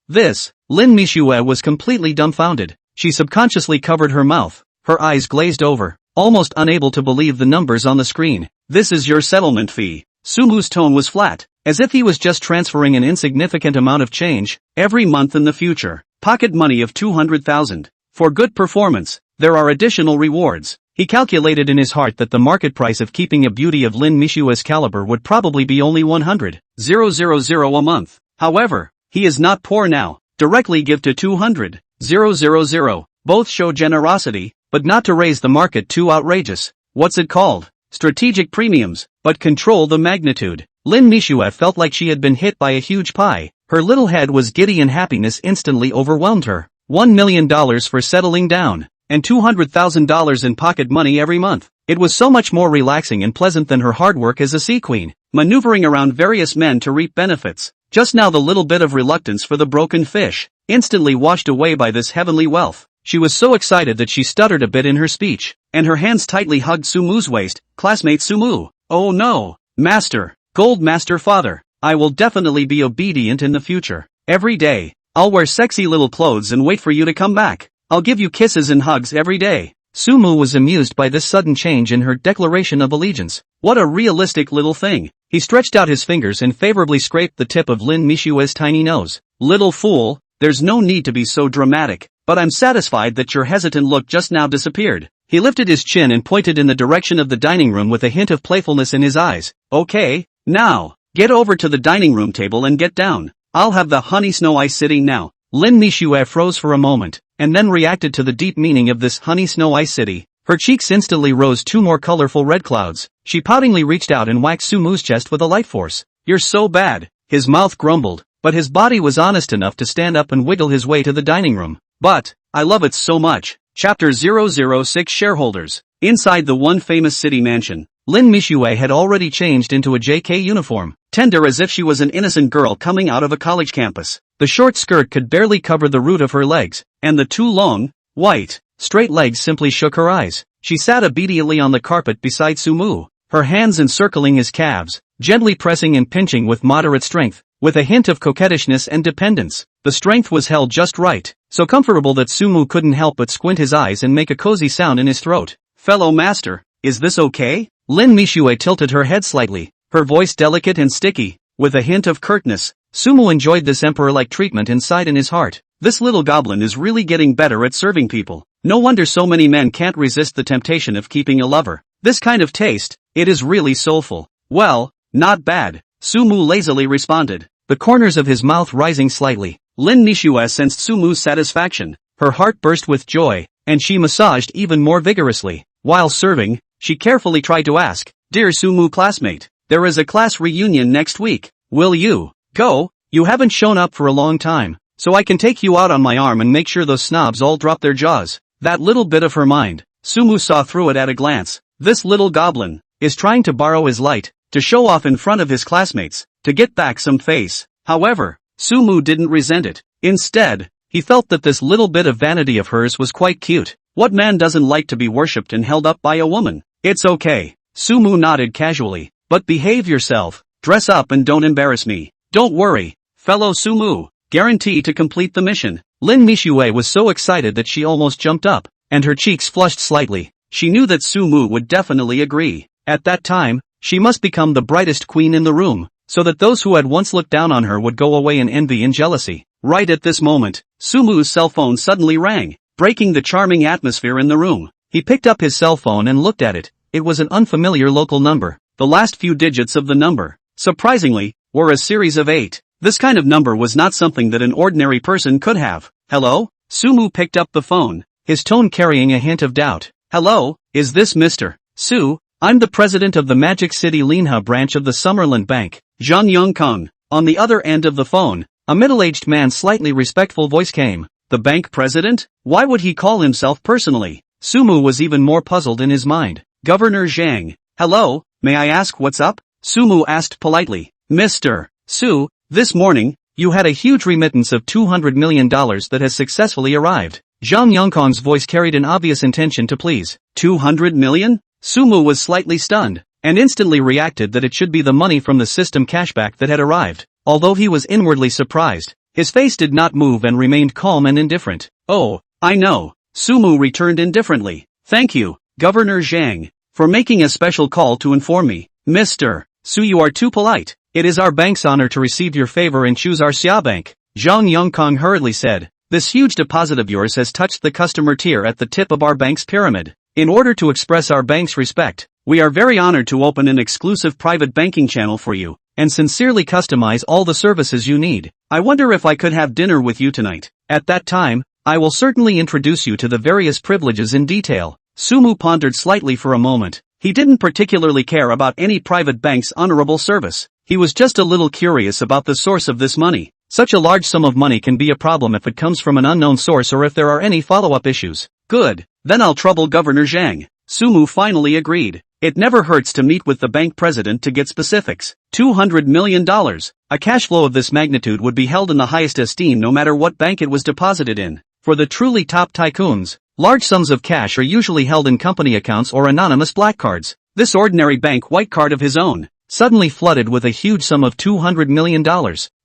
This. Lin Mixue was completely dumbfounded. She subconsciously covered her mouth. Her eyes glazed over, almost unable to believe the numbers on the screen. This is your settlement fee. Sumu's tone was flat, as if he was just transferring an insignificant amount of change every month in the future. Pocket money of 200,000. For good performance, there are additional rewards. He calculated in his heart that the market price of keeping a beauty of Lin Mixue's caliber would probably be only 100,000 a month. However, he is not poor now. Directly give to 200,000. Both show generosity, but not to raise the market too outrageous. What's it called? Strategic premiums, but control the magnitude. Lin Mixue felt like she had been hit by a huge pie. Her little head was giddy and happiness instantly overwhelmed her. $1 million for settling down, and $200,000 in pocket money every month. It was so much more relaxing and pleasant than her hard work as a sea queen, maneuvering around various men to reap benefits. Just now the little bit of reluctance for the broken fish, instantly washed away by this heavenly wealth. She was so excited that she stuttered a bit in her speech, and her hands tightly hugged Sumu's waist. Classmate Sumu. Oh no. Master. Gold Master Father. I will definitely be obedient in the future. Every day, I'll wear sexy little clothes and wait for you to come back. I'll give you kisses and hugs every day. Sumu was amused by this sudden change in her declaration of allegiance. What a realistic little thing. He stretched out his fingers and favorably scraped the tip of Lin Mixue's tiny nose. Little fool, there's no need to be so dramatic, but I'm satisfied that your hesitant look just now disappeared. He lifted his chin and pointed in the direction of the dining room with a hint of playfulness in his eyes. Okay, now, get over to the dining room table and get down. I'll have the honey snow ice sitting now. Lin Mixue froze for a moment, and then reacted to the deep meaning of this honey snow ice city. Her cheeks instantly rose 2 more colorful red clouds. She poutingly reached out and whacked Sumu's chest with a light force. You're so bad. His mouth grumbled, but his body was honest enough to stand up and wiggle his way to the dining room. But, I love it so much. Chapter 006 Shareholders. Inside the one famous city mansion, Lin Mixue had already changed into a JK uniform, tender as if she was an innocent girl coming out of a college campus. The short skirt could barely cover the root of her legs, and the 2 long, white, straight legs simply shook her eyes. She sat obediently on the carpet beside Sumu, her hands encircling his calves, gently pressing and pinching with moderate strength, with a hint of coquettishness and dependence. The strength was held just right, so comfortable that Sumu couldn't help but squint his eyes and make a cozy sound in his throat. Fellow master, is this okay? Lin Mixue tilted her head slightly, her voice delicate and sticky, with a hint of curtness. Sumu enjoyed this emperor-like treatment inside in his heart. This little goblin is really getting better at serving people. No wonder so many men can't resist the temptation of keeping a lover. This kind of taste, it is really soulful. Well, not bad, Sumu lazily responded, the corners of his mouth rising slightly. Lin Mixue sensed Sumu's satisfaction. Her heart burst with joy, and she massaged even more vigorously. While serving, she carefully tried to ask, Dear Sumu classmate, there is a class reunion next week. Will you go? You haven't shown up for a long time, so I can take you out on my arm and make sure those snobs all drop their jaws. That little bit of her mind, Sumu saw through it at a glance. This little goblin is trying to borrow his light, to show off in front of his classmates, to get back some face. However, Sumu didn't resent it. Instead, he felt that this little bit of vanity of hers was quite cute. What man doesn't like to be worshipped and held up by a woman? It's okay. Sumu nodded casually. But behave yourself, dress up and don't embarrass me. Don't worry, fellow Sumu. Guarantee to complete the mission. Lin Mixue was so excited that she almost jumped up, and her cheeks flushed slightly. She knew that Sumu would definitely agree. At that time, she must become the brightest queen in the room, so that those who had once looked down on her would go away in envy and jealousy. Right at this moment, Sumu's cell phone suddenly rang, breaking the charming atmosphere in the room. He picked up his cell phone and looked at it. It was an unfamiliar local number. The last few digits of the number, surprisingly, were a series of 8. This kind of number was not something that an ordinary person could have. Hello? Sumu picked up the phone, his tone carrying a hint of doubt. Hello, is this Mr. Su? I'm the president of the Magic City Linha branch of the Summerland Bank, Zhang Yongkong. On the other end of the phone, a middle-aged man's slightly respectful voice came. The bank president? Why would he call himself personally? Sumu was even more puzzled in his mind. Governor Zhang. Hello, may I ask what's up? Sumu asked politely. Mr. Su, this morning, you had a huge remittance of $200 million that has successfully arrived. Zhang Yongkong's voice carried an obvious intention to please. 200 million? Sumu was slightly stunned, and instantly reacted that it should be the money from the system cashback that had arrived. Although he was inwardly surprised, his face did not move and remained calm and indifferent. Oh, I know. Sumu returned indifferently. Thank you, Governor Zhang, for making a special call to inform me. Mr. Su, you are too polite. It is our bank's honor to receive your favor and choose our Xia Bank. Zhang Yongkong hurriedly said. This huge deposit of yours has touched the customer tier at the tip of our bank's pyramid. In order to express our bank's respect, we are very honored to open an exclusive private banking channel for you, and sincerely customize all the services you need. I wonder if I could have dinner with you tonight. At that time, I will certainly introduce you to the various privileges in detail. Sumu pondered slightly for a moment. He didn't particularly care about any private bank's honorable service. He was just a little curious about the source of this money. Such a large sum of money can be a problem if it comes from an unknown source or if there are any follow-up issues. Good, then I'll trouble Governor Zhang. Sumu finally agreed. It never hurts to meet with the bank president to get specifics. $200 million. A cash flow of this magnitude would be held in the highest esteem no matter what bank it was deposited in. For the truly top tycoons, large sums of cash are usually held in company accounts or anonymous black cards. This ordinary bank white card of his own, suddenly flooded with a huge sum of $200 million,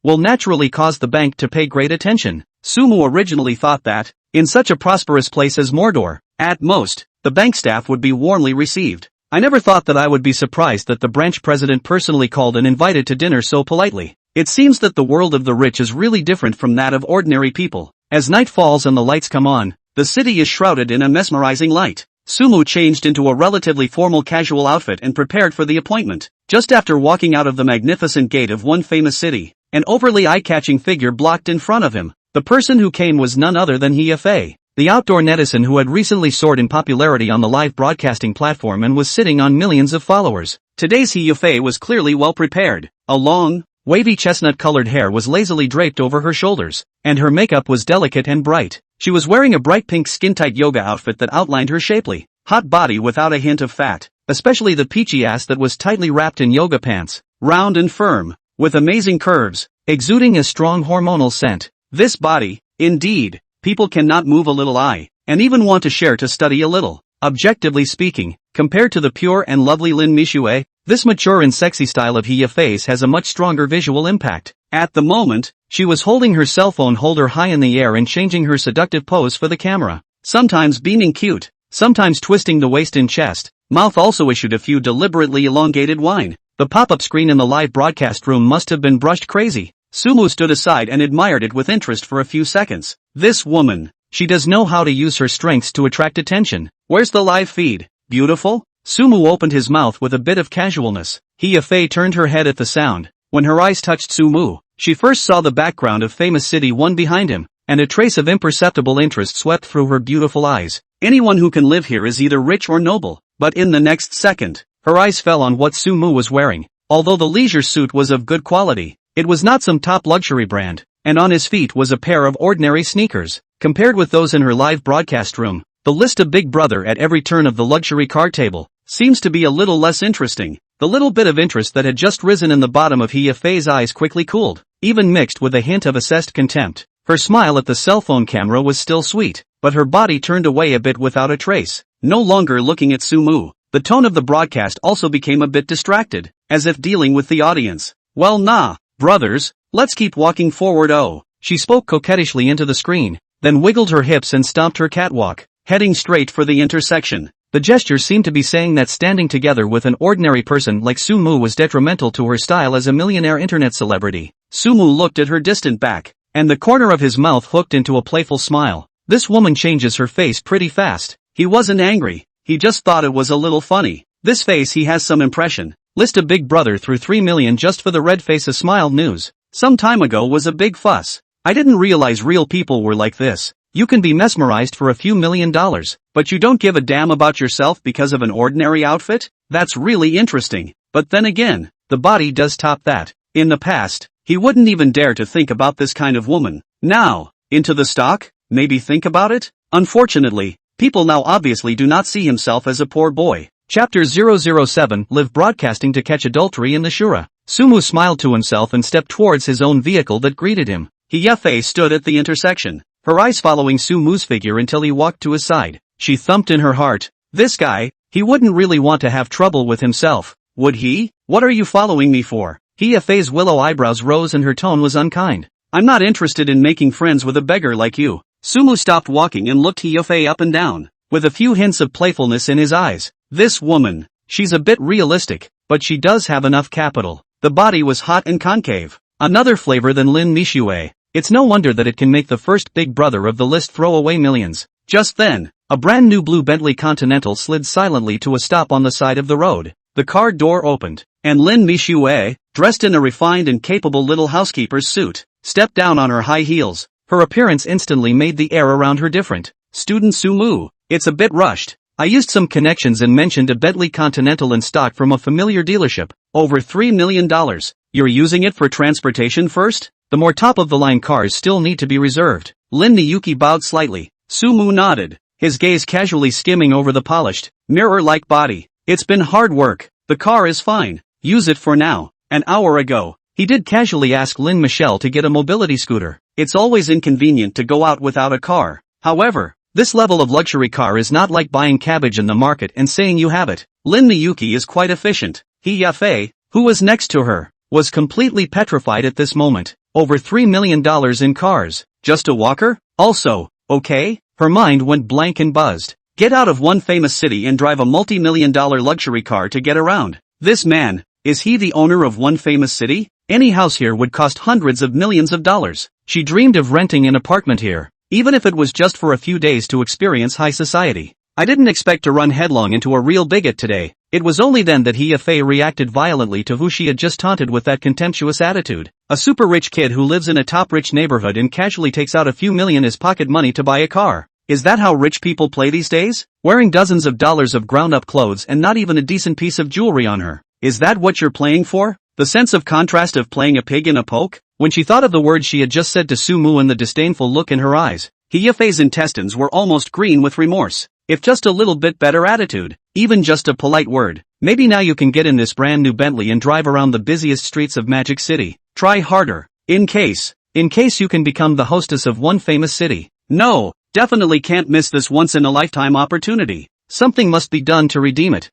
will naturally cause the bank to pay great attention. Sumu originally thought that, in such a prosperous place as Mordor, at most, the bank staff would be warmly received. I never thought that I would be surprised that the branch president personally called and invited to dinner so politely. It seems that the world of the rich is really different from that of ordinary people. As night falls and the lights come on, the city is shrouded in a mesmerizing light. Sumu changed into a relatively formal casual outfit and prepared for the appointment. Just after walking out of the magnificent gate of one famous city, an overly eye-catching figure blocked in front of him. The person who came was none other than He Yafei, the outdoor netizen who had recently soared in popularity on the live broadcasting platform and was sitting on millions of followers. Today's He Yafei was clearly well prepared. A long, wavy chestnut-colored hair was lazily draped over her shoulders, and her makeup was delicate and bright. She was wearing a bright pink skin-tight yoga outfit that outlined her shapely, hot body without a hint of fat, especially the peachy ass that was tightly wrapped in yoga pants, round and firm, with amazing curves, exuding a strong hormonal scent. This body, indeed, people cannot move a little eye, and even want to share to study a little. Objectively speaking, compared to the pure and lovely Lin Mixue, this mature and sexy style of He Yafei's has a much stronger visual impact. At the moment, she was holding her cell phone holder high in the air and changing her seductive pose for the camera, sometimes beaming cute, sometimes twisting the waist and chest. Mouth also issued a few deliberately elongated whine. The pop-up screen in the live broadcast room must have been brushed crazy. Sumu stood aside and admired it with interest for a few seconds. This woman, she does know how to use her strengths to attract attention. Where's the live feed? Beautiful? Sumu opened his mouth with a bit of casualness. He Yafei turned her head at the sound. When her eyes touched Sumu, she first saw the background of famous city one behind him, and a trace of imperceptible interest swept through her beautiful eyes. Anyone who can live here is either rich or noble. But in the next second, her eyes fell on what Sumu was wearing. Although the leisure suit was of good quality, it was not some top luxury brand, and on his feet was a pair of ordinary sneakers. Compared with those in her live broadcast room, the list of Big Brother at every turn of the luxury card table seems to be a little less interesting. The little bit of interest that had just risen in the bottom of He Yafei's eyes quickly cooled, even mixed with a hint of assessed contempt. Her smile at the cell phone camera was still sweet, but her body turned away a bit without a trace. No longer looking at Sumu, the tone of the broadcast also became a bit distracted, as if dealing with the audience. Well nah, brothers, let's keep walking forward. Oh, she spoke coquettishly into the screen, then wiggled her hips and stomped her catwalk, heading straight for the intersection. The gesture seemed to be saying that standing together with an ordinary person like Sumu was detrimental to her style as a millionaire internet celebrity. Sumu looked at her distant back, and the corner of his mouth hooked into a playful smile. This woman changes her face pretty fast. He wasn't angry, he just thought it was a little funny. This face he has some impression. List a Big Brother through 3 million just for the red face. A smile news. Some time ago was a big fuss. I didn't realize real people were like this. You can be mesmerized for a few $1,000,000, but you don't give a damn about yourself because of an ordinary outfit? That's really interesting. But then again, the body does top that. In the past, he wouldn't even dare to think about this kind of woman. Now, into the stock? Maybe think about it? Unfortunately, people now obviously do not see himself as a poor boy. Chapter 007 Live broadcasting to catch adultery in the Shura. Sumu smiled to himself and stepped towards his own vehicle that greeted him. He Yafei stood at the intersection, her eyes following Sumu's figure until he walked to his side. She thumped in her heart. This guy, he wouldn't really want to have trouble with himself, would he? What are you following me for? He Yafei's willow eyebrows rose and her tone was unkind. I'm not interested in making friends with a beggar like you. Sumu stopped walking and looked He Yafei up and down, with a few hints of playfulness in his eyes. This woman, she's a bit realistic, but she does have enough capital. The body was hot and concave. Another flavor than Lin Mixue. It's no wonder that it can make the first big brother of the list throw away millions. Just then, a brand new blue Bentley Continental slid silently to a stop on the side of the road. The car door opened, and Lin Mixue, dressed in a refined and capable little housekeeper's suit, stepped down on her high heels. Her appearance instantly made the air around her different. Student Sumu, it's a bit rushed. I used some connections and mentioned a Bentley Continental in stock from a familiar dealership. Over $3 million. You're using it for transportation first? The more top-of-the-line cars still need to be reserved. Lin Mixue bowed slightly. Sumu nodded, his gaze casually skimming over the polished, mirror-like body. It's been hard work. The car is fine. Use it for now. An hour ago, he did casually ask Lin Mixue to get a mobility scooter. It's always inconvenient to go out without a car. However, this level of luxury car is not like buying cabbage in the market and saying you have it. Lin Mixue is quite efficient. He Yafei, who was next to her, was completely petrified at this moment. Over $3 million in cars. Just a walker? Also, okay? Her mind went blank and buzzed. Get out of one famous city and drive a multi-million-dollar luxury car to get around. This man, is he the owner of one famous city? Any house here would cost hundreds of millions of dollars. She dreamed of renting an apartment here, even if it was just for a few days to experience high society. I didn't expect to run headlong into a real bigot today. It was only then that He Yafei reacted violently to who she had just taunted with that contemptuous attitude. A super rich kid who lives in a top rich neighborhood and casually takes out a few million as pocket money to buy a car. Is that how rich people play these days? Wearing dozens of dollars of ground-up clothes and not even a decent piece of jewelry on her. Is that what you're playing for? The sense of contrast of playing a pig in a poke? When she thought of the words she had just said to Sumu and the disdainful look in her eyes, He Yafei's intestines were almost green with remorse. If just a little bit better attitude, even just a polite word. Maybe now you can get in this brand new Bentley and drive around the busiest streets of Magic City. Try harder. In case you can become the hostess of one famous city. No, definitely can't miss this once-in-a-lifetime opportunity. Something must be done to redeem it.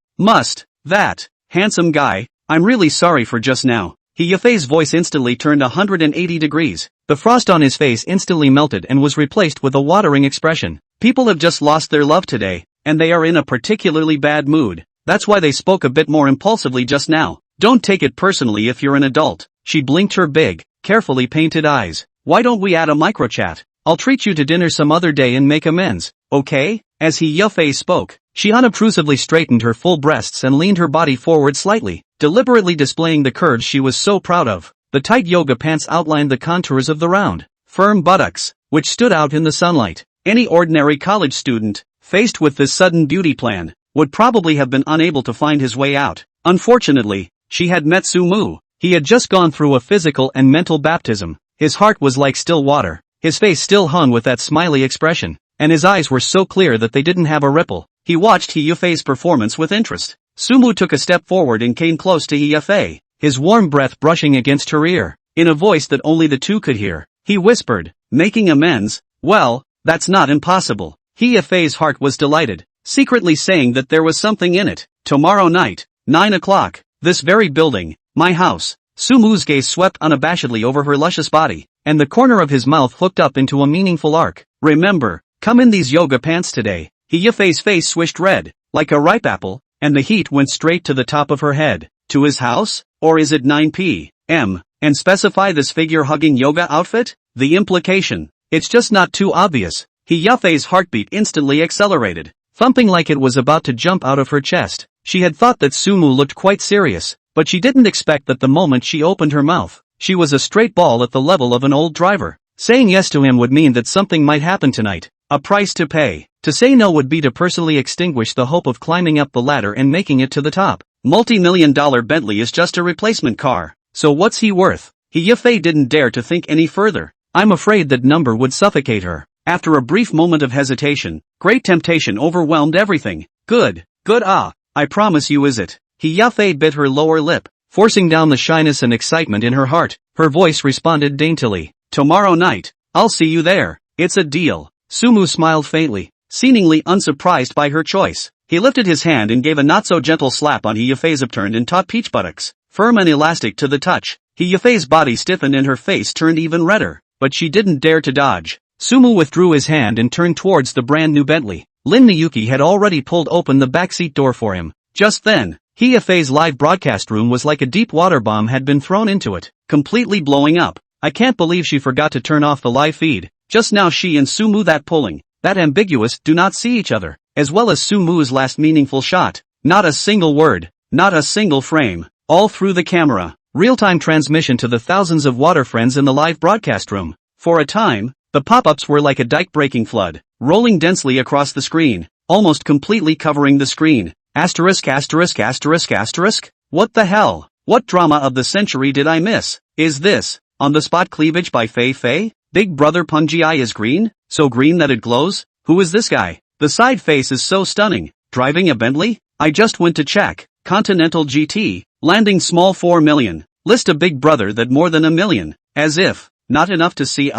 That, handsome guy, I'm really sorry for just now. He Yafei's voice instantly turned 180 degrees. The frost on his face instantly melted and was replaced with a watering expression. People have just lost their love today, and they are in a particularly bad mood. That's why they spoke a bit more impulsively just now. Don't take it personally if you're an adult. She blinked her big, carefully painted eyes. Why don't we add a microchat? I'll treat you to dinner some other day and make amends, okay? As He Yafei spoke, she unobtrusively straightened her full breasts and leaned her body forward slightly, deliberately displaying the curves she was so proud of. The tight yoga pants outlined the contours of the round, firm buttocks, which stood out in the sunlight. Any ordinary college student, faced with this sudden beauty plan, would probably have been unable to find his way out. Unfortunately, she had met Sumu. He had just gone through a physical and mental baptism. His heart was like still water. His face still hung with that smiley expression, and his eyes were so clear that they didn't have a ripple. He watched He Yafei's performance with interest. Sumu took a step forward and came close to He Yafei, his warm breath brushing against her ear. In a voice that only the two could hear, he whispered, making amends? Well, that's not impossible. He Yafei's heart was delighted, secretly saying that there was something in it. Tomorrow night, 9 o'clock, this very building, my house. Sumu's gaze swept unabashedly over her luscious body, and the corner of his mouth hooked up into a meaningful arc. Remember, come in these yoga pants today. He Yafei's face swished red, like a ripe apple, and the heat went straight to the top of her head. To his house? Or is it 9 p.m.? And specify this figure-hugging yoga outfit? The implication. It's just not too obvious. He Yafei's heartbeat instantly accelerated, thumping like it was about to jump out of her chest. She had thought that Sumu looked quite serious, but she didn't expect that the moment she opened her mouth, she was a straight ball at the level of an old driver. Saying yes to him would mean that something might happen tonight. A price to pay. To say no would be to personally extinguish the hope of climbing up the ladder and making it to the top. Multi-million-dollar Bentley is just a replacement car. So what's he worth? He Yafei didn't dare to think any further. I'm afraid that number would suffocate her. After a brief moment of hesitation, great temptation overwhelmed everything. Good. I promise you is it. He Yafei bit her lower lip, forcing down the shyness and excitement in her heart. Her voice responded daintily. Tomorrow night. I'll see you there. It's a deal. Sumu smiled faintly, seemingly unsurprised by her choice. He lifted his hand and gave a not-so-gentle slap on He Yafei's upturned and taut peach buttocks, firm and elastic to the touch. He Yafei's body stiffened and her face turned even redder, but she didn't dare to dodge. Sumu withdrew his hand and turned towards the brand-new Bentley. Lin Mixue had already pulled open the backseat door for him. Just then, He Yafei's live broadcast room was like a deep water bomb had been thrown into it, completely blowing up. I can't believe she forgot to turn off the live feed. Just now she and Sumu that ambiguous do not see each other, as well as Sumu's last meaningful shot. Not a single word, not a single frame, all through the camera. Real-time transmission to the thousands of water friends in the live broadcast room. For a time, the pop-ups were like a dike-breaking flood, rolling densely across the screen, almost completely covering the screen. Asterisk. What the hell? What drama of the century did I miss? Is this on-the-spot cleavage by Fei? Big brother Punji is green? So green that it glows? Who is this guy? The side face is so stunning. Driving a Bentley? I just went to check. Continental GT, landing small 4 million. List a big brother that more than a million. As if, not enough to see.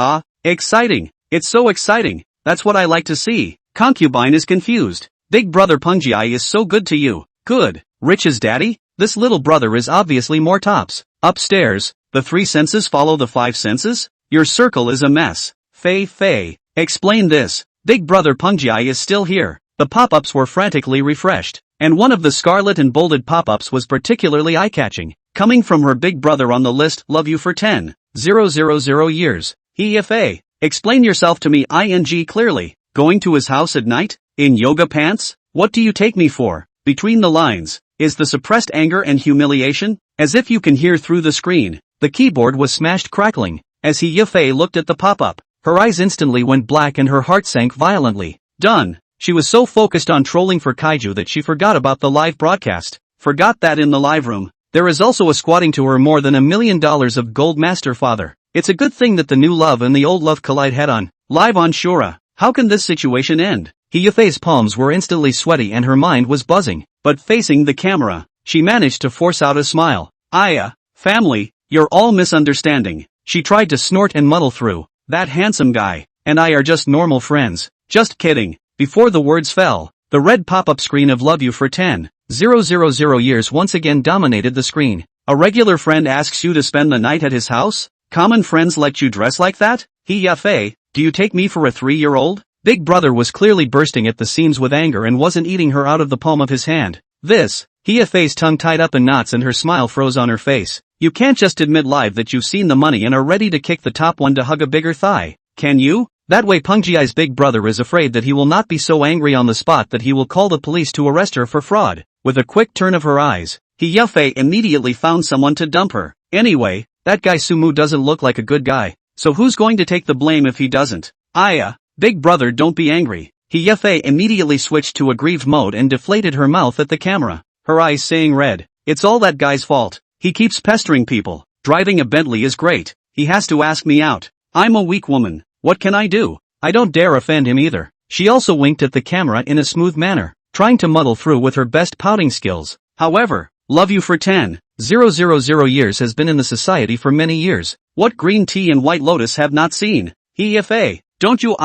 Exciting. It's so exciting. That's what I like to see. Concubine is confused. Big brother Punji is so good to you. Good. Rich as daddy? This little brother is obviously more tops. Upstairs, the 3 senses follow the 5 senses? Your circle is a mess. Fei. Explain this. Big brother Punji is still here. The pop-ups were frantically refreshed, and one of the scarlet and bolded pop-ups was particularly eye-catching. Coming from her big brother on the list, love you for 10,000 years. He Yafei. Explain yourself to me clearly. Going to his house at night? In yoga pants? What do you take me for? Between the lines, is the suppressed anger and humiliation? As if you can hear through the screen, the keyboard was smashed crackling. As He Yafei looked at the pop-up, her eyes instantly went black and her heart sank violently. Done. She was so focused on trolling for kaiju that she forgot about the live broadcast. Forgot that in the live room, there is also a squatting to her more than $1 million of gold master father. It's a good thing that the new love and the old love collide head-on. Live on Shura. How can this situation end? He Yafei's palms were instantly sweaty and her mind was buzzing. But facing the camera, she managed to force out a smile. Family, you're all misunderstanding. She tried to snort and muddle through. That handsome guy and I are just normal friends. Just kidding. Before the words fell, the red pop-up screen of love you for 10,000 years once again dominated the screen. A regular friend asks you to spend the night at his house? Common friends let you dress like that? He Yafei, do you take me for a 3-year-old? Big brother was clearly bursting at the seams with anger and wasn't eating her out of the palm of his hand. He Yafei's tongue tied up in knots and her smile froze on her face. You can't just admit live that you've seen the money and are ready to kick the top one to hug a bigger thigh, can you? That way Punji's big brother is afraid that he will not be so angry on the spot that he will call the police to arrest her for fraud. With a quick turn of her eyes, He Yafei immediately found someone to dump her. Anyway, that guy Sumu doesn't look like a good guy, so who's going to take the blame if he doesn't? Big brother, don't be angry. He Yafei immediately switched to aggrieved mode and deflated her mouth at the camera, her eyes saying red. It's all that guy's fault. He keeps pestering people. Driving a Bentley is great. He has to ask me out. I'm a weak woman. What can I do? I don't dare offend him either. She also winked at the camera in a smooth manner, trying to muddle through with her best pouting skills. However, love you for 10,000 years has been in the society for many years. What green tea and white lotus have not seen? He Yafei, don't you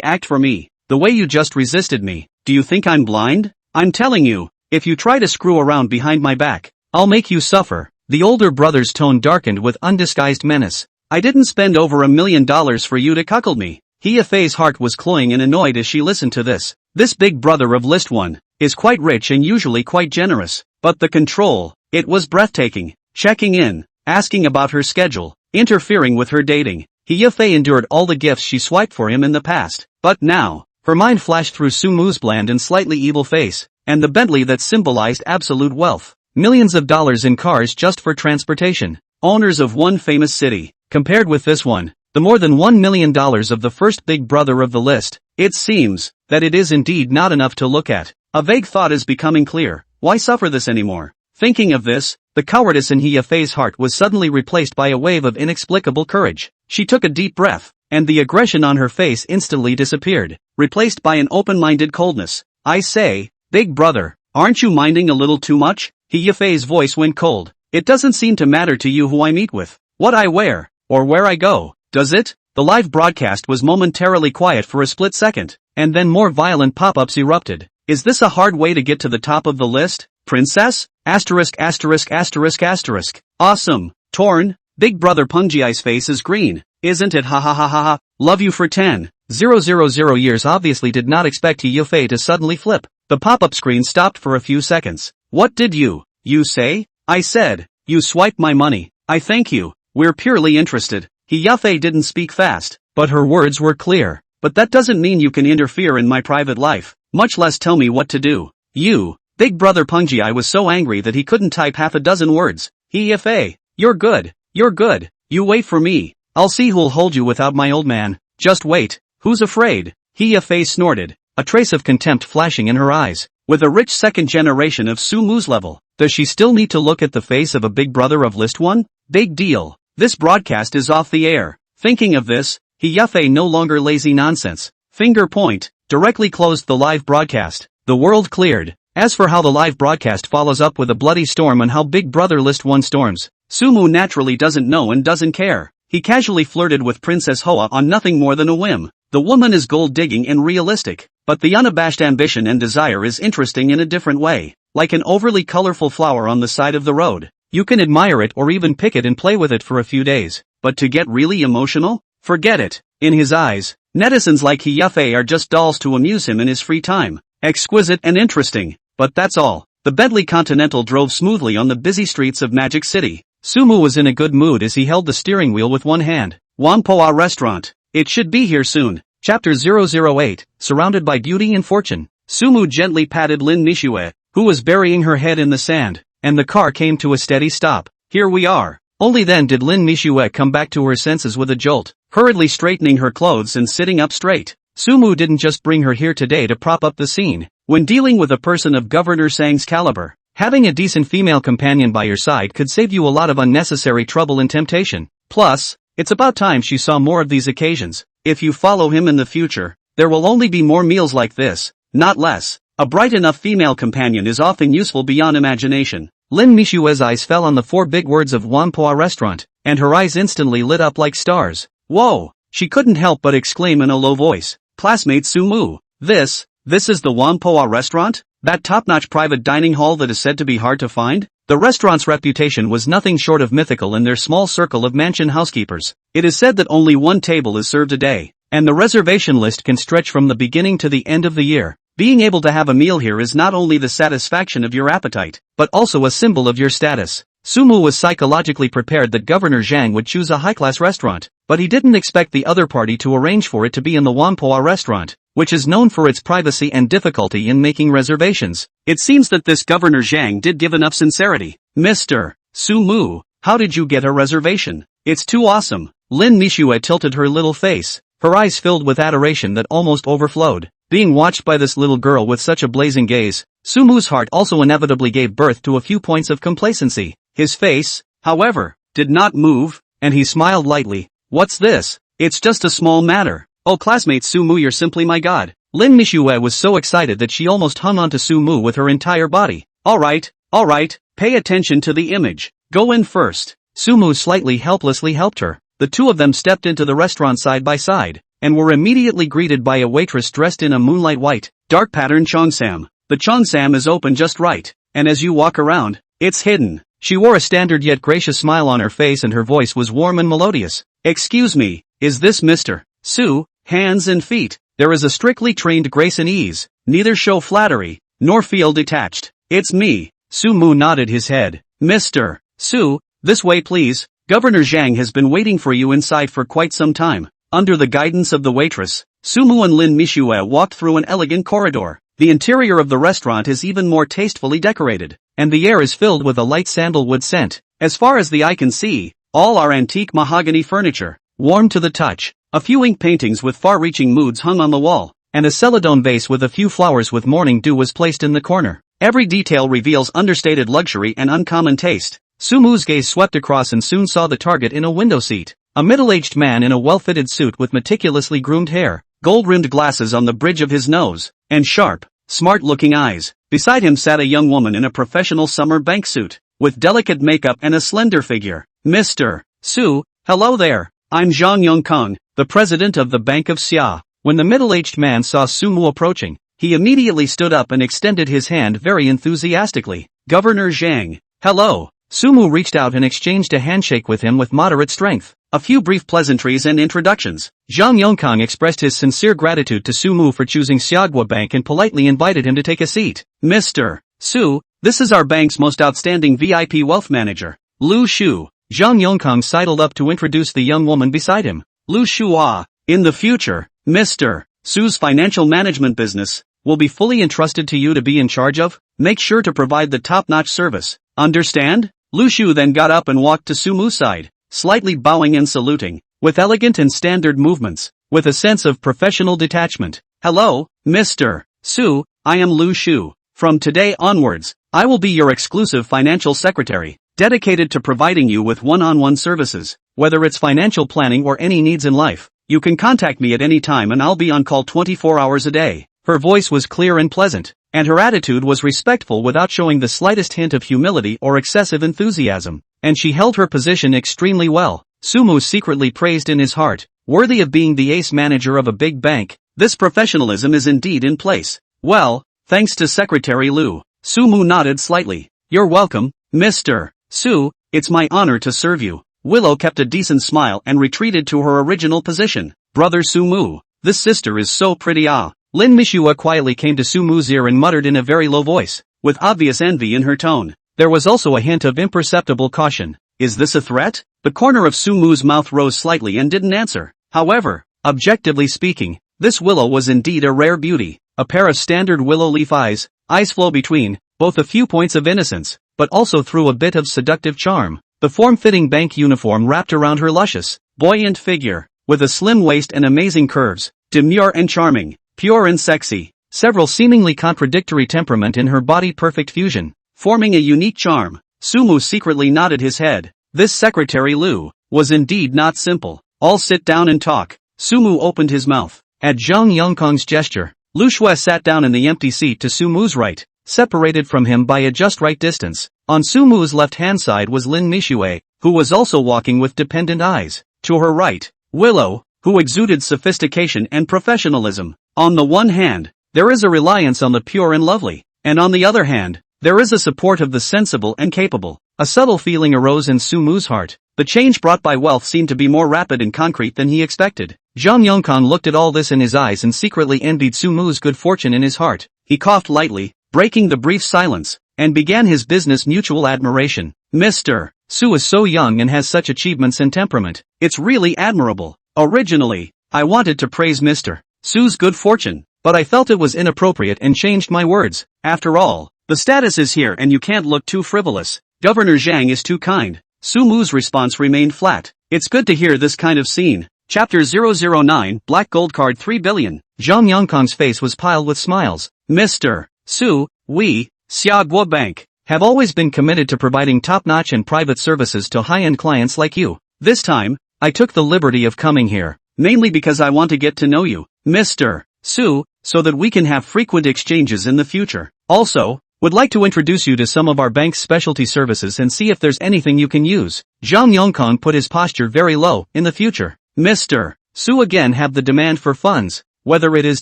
act for me, the way you just resisted me. Do you think I'm blind? I'm telling you, if you try to screw around behind my back, I'll make you suffer. The older brother's tone darkened with undisguised menace. I didn't spend over $1 million for you to cuckold me. He Yafei's heart was cloying and annoyed as she listened to this. This big brother of list 1 is quite rich and usually quite generous, but the control, it was breathtaking. Checking in, asking about her schedule, interfering with her dating. He Yafei endured all the gifts she swiped for him in the past, but now, her mind flashed through Sumu's bland and slightly evil face, and the Bentley that symbolized absolute wealth. Millions of dollars in cars just for transportation. Owners of one famous city. Compared with this one, the more than $1 million of the first big brother of the list. It seems that it is indeed not enough to look at. A vague thought is becoming clear. Why suffer this anymore? Thinking of this, the cowardice in He Yafei's heart was suddenly replaced by a wave of inexplicable courage. She took a deep breath, and the aggression on her face instantly disappeared, replaced by an open-minded coldness. I say, big brother, aren't you minding a little too much? He Yafei's voice went cold. It doesn't seem to matter to you who I meet with, what I wear, or where I go, does it? The live broadcast was momentarily quiet for a split second, and then more violent pop-ups erupted. Is this a hard way to get to the top of the list, princess? Asterisk asterisk asterisk asterisk. Awesome. Torn. Big brother Punji's face is green, isn't it? Ha ha ha ha ha. Love you for 10,000 years. Obviously did not expect He Yafei to suddenly flip. The pop-up screen stopped for a few seconds. What did you say? I said, you swiped my money. I thank you. We're purely interested. He Yafei didn't speak fast, but her words were clear. But that doesn't mean you can interfere in my private life, much less tell me what to do. You, big brother Punji was so angry that he couldn't type half a dozen words. He Yafei, you're good. You're good. You wait for me. I'll see who'll hold you without my old man. Just wait. Who's afraid? He Yafei snorted, a trace of contempt flashing in her eyes. With a rich second generation of Su Mu's level, does she still need to look at the face of a big brother of list 1? Big deal. This broadcast is off the air. Thinking of this, He Yafei no longer lazy nonsense. Finger point, directly closed the live broadcast. The world cleared. As for how the live broadcast follows up with a bloody storm on how Big Brother List 1 storms, Su Mu naturally doesn't know and doesn't care. He casually flirted with Princess Hoa on nothing more than a whim. The woman is gold-digging and realistic, but the unabashed ambition and desire is interesting in a different way. Like an overly colorful flower on the side of the road. You can admire it or even pick it and play with it for a few days. But to get really emotional? Forget it. In his eyes, netizens like He Yafei are just dolls to amuse him in his free time. Exquisite and interesting. But that's all. The Bentley Continental drove smoothly on the busy streets of Magic City. Su Mu was in a good mood as he held the steering wheel with one hand. Whampoa restaurant. It should be here soon. Chapter 008, surrounded by beauty and fortune. Su Mu gently patted Lin Mixue, who was burying her head in the sand, and the car came to a steady stop. Here we are. Only then did Lin Mixue come back to her senses with a jolt, hurriedly straightening her clothes and sitting up straight. Su Mu didn't just bring her here today to prop up the scene. When dealing with a person of Governor Sang's caliber, having a decent female companion by your side could save you a lot of unnecessary trouble and temptation. Plus, it's about time she saw more of these occasions. If you follow him in the future, there will only be more meals like this, not less. A bright enough female companion is often useful beyond imagination. Lin Mixue's eyes fell on the 4 big words of Whampoa restaurant, and her eyes instantly lit up like stars. Whoa! She couldn't help but exclaim in a low voice. Classmate Su Mu, this is the Whampoa restaurant? That top-notch private dining hall that is said to be hard to find? The restaurant's reputation was nothing short of mythical in their small circle of mansion housekeepers. It is said that only 1 table is served a day, and the reservation list can stretch from the beginning to the end of the year. Being able to have a meal here is not only the satisfaction of your appetite, but also a symbol of your status. Su Mu was psychologically prepared that Governor Zhang would choose a high-class restaurant, but he didn't expect the other party to arrange for it to be in the Whampoa restaurant, which is known for its privacy and difficulty in making reservations. It seems that this Governor Zhang did give enough sincerity. Mr. Su Mu, how did you get a reservation? It's too awesome. Lin Mixue tilted her little face, her eyes filled with adoration that almost overflowed. Being watched by this little girl with such a blazing gaze, Su Mu's heart also inevitably gave birth to a few points of complacency. His face, however, did not move, and he smiled lightly. What's this? It's just a small matter. Oh, classmate Su Mu, you're simply my god. Lin Mixue was so excited that she almost hung onto Su Mu with her entire body. Alright, pay attention to the image. Go in first. Su Mu slightly helplessly helped her. The two of them stepped into the restaurant side by side, and were immediately greeted by a waitress dressed in a moonlight white, dark pattern cheongsam. The cheongsam is open just right, and as you walk around, it's hidden. She wore a standard yet gracious smile on her face and her voice was warm and melodious. Excuse me, is this Mr. Su? Hands and feet. There is a strictly trained grace and ease, neither show flattery, nor feel detached. It's me. Su Mu nodded his head. Mr. Su, this way please. Governor Zhang has been waiting for you inside for quite some time. Under the guidance of the waitress, Su Mu and Lin Mixue walked through an elegant corridor. The interior of the restaurant is even more tastefully decorated, and the air is filled with a light sandalwood scent. As far as the eye can see, all are antique mahogany furniture. warm to the touch. A few ink paintings with far-reaching moods hung on the wall, and a celadon vase with a few flowers with morning dew was placed in the corner. Every detail reveals understated luxury and uncommon taste. Sumu's gaze swept across and soon saw the target in a window seat. A middle-aged man in a well-fitted suit with meticulously groomed hair, gold-rimmed glasses on the bridge of his nose, and sharp, smart-looking eyes. Beside him sat a young woman in a professional summer bank suit, with delicate makeup and a slender figure. Mr. Su, hello there. I'm Zhang Yongkong, the president of the Bank of Xia. When the middle-aged man saw Sumu approaching, he immediately stood up and extended his hand very enthusiastically. Governor Zhang. Hello. Sumu reached out and exchanged a handshake with him with moderate strength. A few brief pleasantries and introductions. Zhang Yongkong expressed his sincere gratitude to Sumu for choosing Xiagua Bank and politely invited him to take a seat. Mr. Su, this is our bank's most outstanding VIP wealth manager, Lu Shu. Zhang Yongkong sidled up to introduce the young woman beside him. Lu Shua. In the future, Mr. Su's financial management business will be fully entrusted to you to be in charge of. Make sure to provide the top-notch service. Understand? Lu Shu then got up and walked to Sumu's side, slightly bowing and saluting, with elegant and standard movements, with a sense of professional detachment. Hello, Mr. Su, I am Lu Shu. From today onwards, I will be your exclusive financial secretary, dedicated to providing you with one-on-one services, whether it's financial planning or any needs in life. You can contact me at any time and I'll be on call 24 hours a day. Her voice was clear and pleasant, and her attitude was respectful without showing the slightest hint of humility or excessive enthusiasm, and she held her position extremely well. Sumu secretly praised in his heart, worthy of being the ace manager of a big bank. This professionalism is indeed in place. Well, thanks to Secretary Lu. Sumu nodded slightly. You're welcome, Mr. Su, it's my honor to serve you. Willow kept a decent smile and retreated to her original position. Brother Sumu, this sister is so pretty. Lin Mixue quietly came to Sumu's ear and muttered in a very low voice, with obvious envy in her tone. There was also a hint of imperceptible caution. Is this a threat? The corner of Sumu's mouth rose slightly and didn't answer. However, objectively speaking, this Willow was indeed a rare beauty. A pair of standard willow leaf eyes flow between, both a few points of innocence, but also through a bit of seductive charm. The form-fitting bank uniform wrapped around her luscious, buoyant figure, with a slim waist and amazing curves, demure and charming, pure and sexy, several seemingly contradictory temperament in her body-perfect fusion, forming a unique charm. Sumu secretly nodded his head. This Secretary Lu was indeed not simple. All sit down and talk. Sumu opened his mouth. At Zhang Yongkong's gesture, Lu Shui sat down in the empty seat to Sumu's right, separated from him by a just right distance. On Sumu's left-hand side was Lin Mixue, who was also walking with dependent eyes. To her right, Willow, who exuded sophistication and professionalism. On the one hand, there is a reliance on the pure and lovely, and on the other hand, there is a support of the sensible and capable. A subtle feeling arose in Sumu's heart. The change brought by wealth seemed to be more rapid and concrete than he expected. Zhang Yongkong looked at all this in his eyes and secretly envied Sumu's good fortune in his heart. He coughed lightly, breaking the brief silence, and began his business mutual admiration. Mr. Su is so young and has such achievements and temperament. It's really admirable. Originally, I wanted to praise Mr. Su's good fortune, but I felt it was inappropriate and changed my words. After all, the status is here and you can't look too frivolous. Governor Zhang is too kind. Sumu's response remained flat. It's good to hear this kind of scene. Chapter 009, Black Gold Card 3 billion. Zhang Yongkong's face was piled with smiles. Mr. Su, we, Xiagua Bank, have always been committed to providing top-notch and private services to high-end clients like you. This time, I took the liberty of coming here, mainly because I want to get to know you, Mr. Su, so that we can have frequent exchanges in the future. Also, would like to introduce you to some of our bank's specialty services and see if there's anything you can use. Zhang Yongkong put his posture very low. In the future, Mr. Su again have the demand for funds, whether it is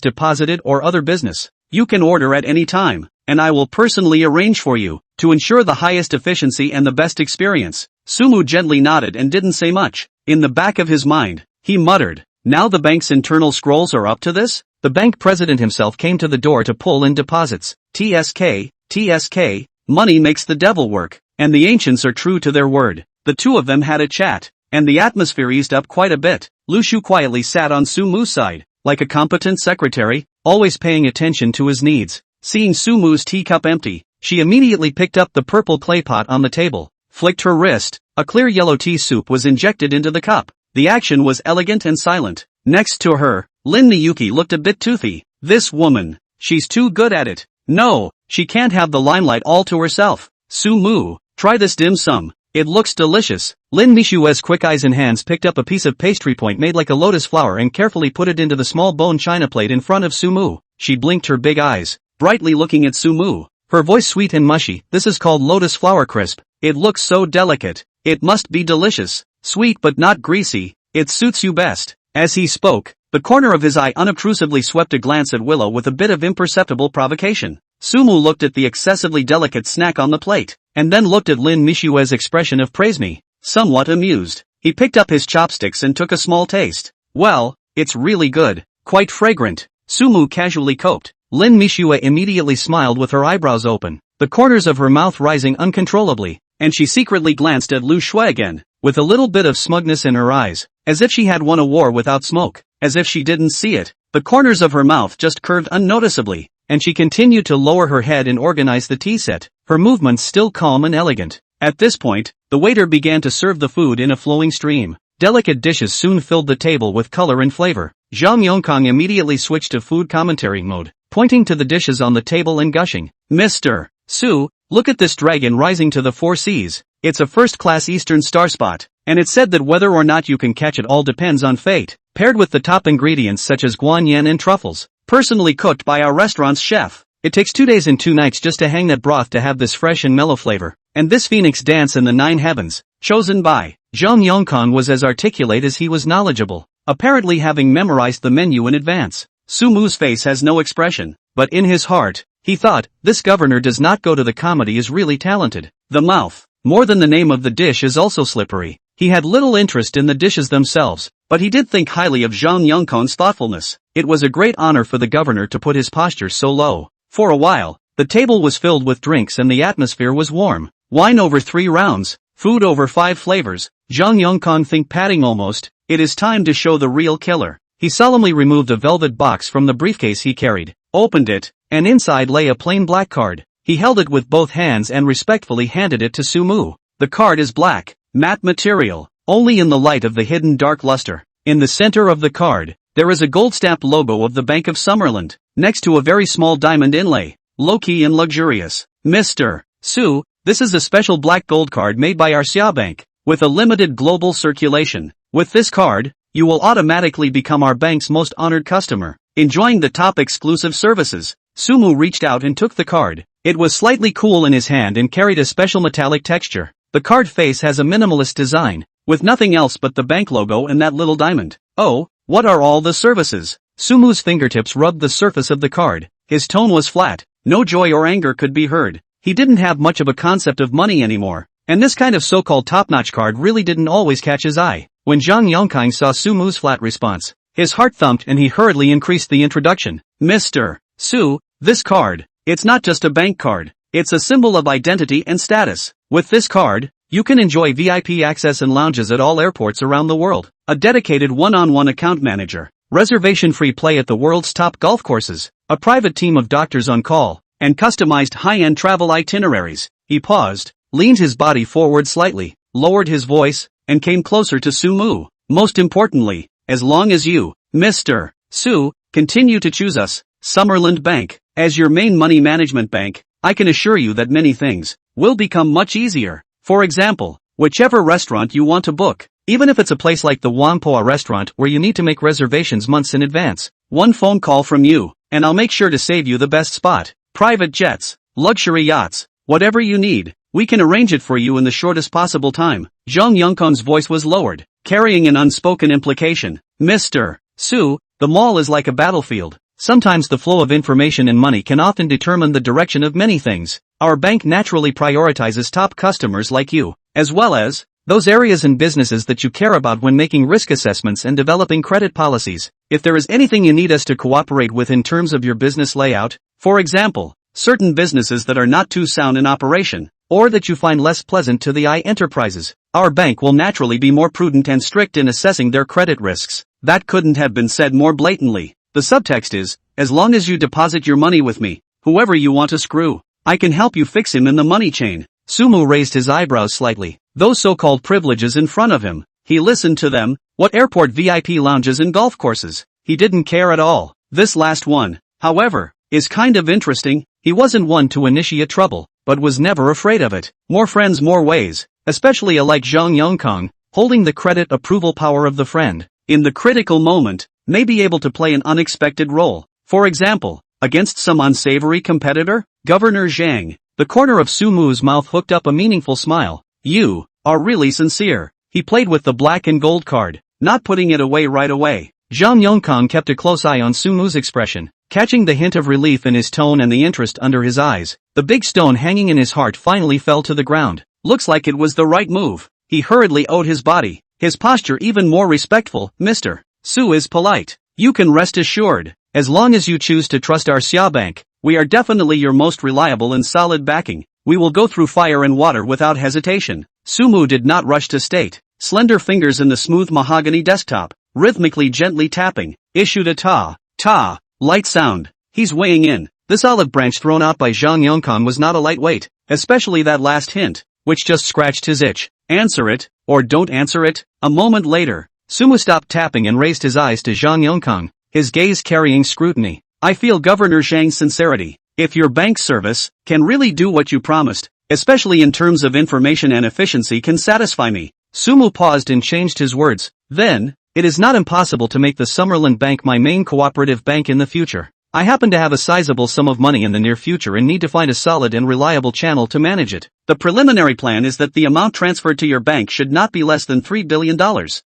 deposited or other business. You can order at any time, and I will personally arrange for you, to ensure the highest efficiency and the best experience. Sumu gently nodded and didn't say much. In the back of his mind, he muttered, now the bank's internal scrolls are up to this? The bank president himself came to the door to pull in deposits. TSK, money makes the devil work, and the ancients are true to their word. The two of them had a chat, and the atmosphere eased up quite a bit. Lu Shu quietly sat on Sumu's side, like a competent secretary, always paying attention to his needs. Seeing Sumu's teacup empty, she immediately picked up the purple clay pot on the table, flicked her wrist, a clear yellow tea soup was injected into the cup. The action was elegant and silent. Next to her, Lin Mixue looked a bit toothy. This woman, she's too good at it. No, she can't have the limelight all to herself. Su-mu, try this dim sum. It looks delicious. Lin Mixue's quick eyes and hands picked up a piece of pastry point made like a lotus flower and carefully put it into the small bone china plate in front of Su-mu. She blinked her big eyes, brightly looking at Su-mu. Her voice sweet and mushy. This is called lotus flower crisp. It looks so delicate. It must be delicious. Sweet but not greasy. It suits you best. As he spoke, the corner of his eye unobtrusively swept a glance at Willow with a bit of imperceptible provocation. Su-mu looked at the excessively delicate snack on the plate, and then looked at Lin Mixue's expression of praise me. Somewhat amused, he picked up his chopsticks and took a small taste. Well, it's really good. Quite fragrant. Su-mu casually coped. Lin Mixue immediately smiled with her eyebrows open, the corners of her mouth rising uncontrollably, and she secretly glanced at Lu Shui again, with a little bit of smugness in her eyes, as if she had won a war without smoke, as if she didn't see it. The corners of her mouth just curved unnoticeably, and she continued to lower her head and organize the tea set, her movements still calm and elegant. At this point, the waiter began to serve the food in a flowing stream. Delicate dishes soon filled the table with color and flavor. Zhang Yongkang immediately switched to food commentary mode, pointing to the dishes on the table and gushing. Mr. Su, look at this dragon rising to the 4 seas. It's a first-class eastern star spot, and it's said that whether or not you can catch it all depends on fate, paired with the top ingredients such as guanyan and truffles, personally cooked by our restaurant's chef. It takes 2 days and 2 nights just to hang that broth to have this fresh and mellow flavor, and this phoenix dance in the 9 heavens, chosen by Zhang Yongkang was as articulate as he was knowledgeable, apparently having memorized the menu in advance. Su-mu's face has no expression, but in his heart, he thought, this governor does not go to the comedy is really talented. The mouth, more than the name of the dish, is also slippery. He had little interest in the dishes themselves, but he did think highly of Zhang Yongkang's thoughtfulness. It was a great honor for the governor to put his posture so low. For a while, the table was filled with drinks and the atmosphere was warm. Wine over 3 rounds, food over 5 flavors. Zhang Yongkang think patting almost. It is time to show the real killer. He solemnly removed a velvet box from the briefcase he carried, opened it, and inside lay a plain black card. He held it with both hands and respectfully handed it to Su-mu. The card is black, matte material, only in the light of the hidden dark luster. In the center of the card, there is a gold-stamped logo of the Bank of Summerland, next to a very small diamond inlay, low-key and luxurious. Mr. Su, this is a special black gold card made by our Xia Bank, with a limited global circulation. With this card, you will automatically become our bank's most honored customer, enjoying the top exclusive services. Su-mu reached out and took the card. It was slightly cool in his hand and carried a special metallic texture. The card face has a minimalist design, with nothing else but the bank logo and that little diamond. Oh, what are all the services? Su-mu's fingertips rubbed the surface of the card. His tone was flat. No joy or anger could be heard. He didn't have much of a concept of money anymore, and this kind of so-called top-notch card really didn't always catch his eye. When Zhang Yongkang saw Su-mu's flat response, his heart thumped and he hurriedly increased the introduction. Mr. Su, this card, it's not just a bank card, it's a symbol of identity and status. With this card, you can enjoy VIP access and lounges at all airports around the world, a dedicated one-on-one account manager, reservation-free play at the world's top golf courses, a private team of doctors on call, and customized high-end travel itineraries. He paused, leaned his body forward slightly, lowered his voice, and came closer to Su-mu. Most importantly, as long as you, Mr. Su, continue to choose us, Summerland Bank, as your main money management bank, I can assure you that many things will become much easier. For example, whichever restaurant you want to book, even if it's a place like the Whampoa restaurant where you need to make reservations months in advance, one phone call from you, and I'll make sure to save you the best spot. Private jets, luxury yachts, whatever you need, we can arrange it for you in the shortest possible time. Zhang Yongkang's voice was lowered, carrying an unspoken implication. Mr. Su, the mall is like a battlefield. Sometimes the flow of information and money can often determine the direction of many things. Our bank naturally prioritizes top customers like you, as well as those areas and businesses that you care about when making risk assessments and developing credit policies. If there is anything you need us to cooperate with in terms of your business layout, for example, certain businesses that are not too sound in operation, or that you find less pleasant to the eye enterprises, our bank will naturally be more prudent and strict in assessing their credit risks. That couldn't have been said more blatantly. The subtext is, as long as you deposit your money with me, whoever you want to screw, I can help you fix him in the money chain. Su-mu raised his eyebrows slightly. Those so-called privileges in front of him, He listened to them. What airport VIP lounges and golf courses? He didn't care at all. This last one, however, is kind of interesting. He wasn't one to initiate trouble, but was never afraid of it. More friends, more ways, especially a like Zhang Yongkang, holding the credit approval power of the friend. In the critical moment, may be able to play an unexpected role. For example, against some unsavory competitor? Governor Zhang. The corner of Su Mu's mouth hooked up a meaningful smile. You are really sincere. He played with the black and gold card, not putting it away right away. Zhang Yongkang kept a close eye on Su Mu's expression, catching the hint of relief in his tone and the interest under his eyes. The big stone hanging in his heart finally fell to the ground. Looks like it was the right move. He hurriedly owed his body, his posture even more respectful. Mr. Su is polite. You can rest assured, as long as you choose to trust our Xia Bank, we are definitely your most reliable and solid backing. We will go through fire and water without hesitation. Su Mu did not rush to state. Slender fingers in the smooth mahogany desktop, rhythmically gently tapping, issued a ta, light sound. He's weighing in. This olive branch thrown out by Zhang Yongkang was not a lightweight, especially that last hint, which just scratched his itch. Answer it, or don't answer it. A moment later, Su Mu stopped tapping and raised his eyes to Zhang Yongkang, his gaze carrying scrutiny. I feel Governor Zhang's sincerity. If your bank service can really do what you promised, especially in terms of information and efficiency, can satisfy me. Su Mu paused and changed his words. Then, it is not impossible to make the Summerland Bank my main cooperative bank in the future. I happen to have a sizable sum of money in the near future and need to find a solid and reliable channel to manage it. The preliminary plan is that the amount transferred to your bank should not be less than $3 billion.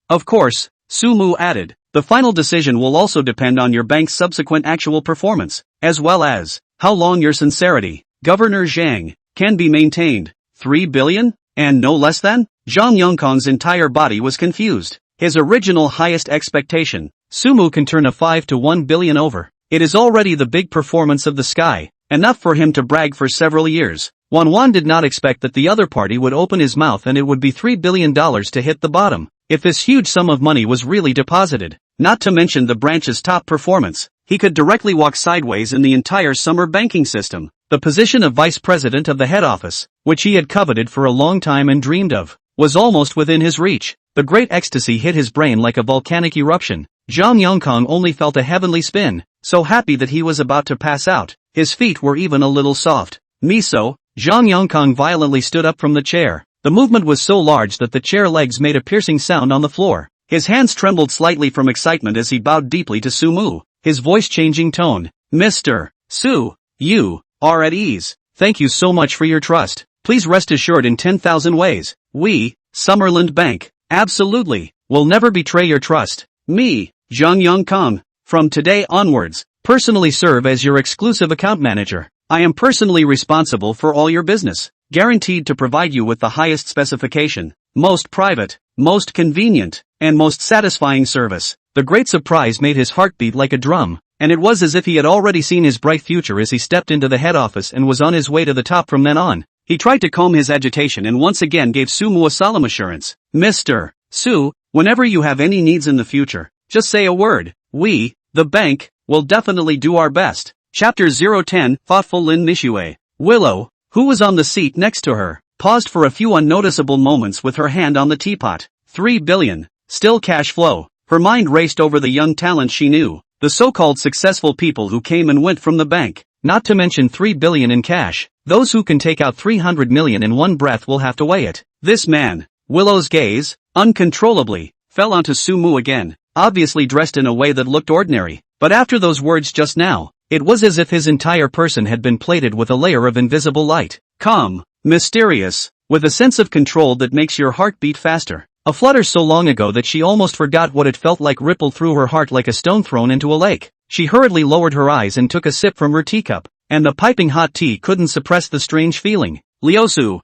Of course, Su Mu added, the final decision will also depend on your bank's subsequent actual performance, as well as how long your sincerity, Governor Zhang, can be maintained. 3 billion? And no less than? Zhang Yongkang's entire body was confused. His original highest expectation, Su Mu can turn a 5 to 1 billion over. It is already the big performance of the sky, enough for him to brag for several years. Wan did not expect that the other party would open his mouth and it would be $3 billion to hit the bottom. If this huge sum of money was really deposited, not to mention the branch's top performance, he could directly walk sideways in the entire summer banking system. The position of vice president of the head office, which he had coveted for a long time and dreamed of, was almost within his reach. The great ecstasy hit his brain like a volcanic eruption. Zhang Yongkang only felt a heavenly spin, so happy that he was about to pass out. His feet were even a little soft. Miso, Zhang Yongkang violently stood up from the chair. The movement was so large that the chair legs made a piercing sound on the floor. His hands trembled slightly from excitement as he bowed deeply to Su Mu, his voice changing tone. Mr. Su, you are at ease. Thank you so much for your trust. Please rest assured in 10,000 ways. We, Summerland Bank, absolutely, will never betray your trust. Me, Zhang Yongkang, from today onwards, personally serve as your exclusive account manager. I am personally responsible for all your business, guaranteed to provide you with the highest specification, most private, most convenient, and most satisfying service. The great surprise made his heart beat like a drum, and it was as if he had already seen his bright future as he stepped into the head office and was on his way to the top from then on. He tried to calm his agitation and once again gave Su Mu a solemn assurance. Mr. Su, whenever you have any needs in the future, just say a word. We, the bank, will definitely do our best. Chapter 010, Thoughtful Lin Mixue. Willow, who was on the seat next to her, paused for a few unnoticeable moments with her hand on the teapot. 3 billion. Still cash flow. Her mind raced over the young talent she knew, the so-called successful people who came and went from the bank. Not to mention 3 billion in cash. Those who can take out 300 million in one breath will have to weigh it. This man, Willow's gaze, uncontrollably, fell onto Su Mu again, obviously dressed in a way that looked ordinary. But after those words just now, it was as if his entire person had been plated with a layer of invisible light. Calm, mysterious, with a sense of control that makes your heart beat faster. A flutter so long ago that she almost forgot what it felt like rippled through her heart like a stone thrown into a lake. She hurriedly lowered her eyes and took a sip from her teacup, and the piping hot tea couldn't suppress the strange feeling. Liusu,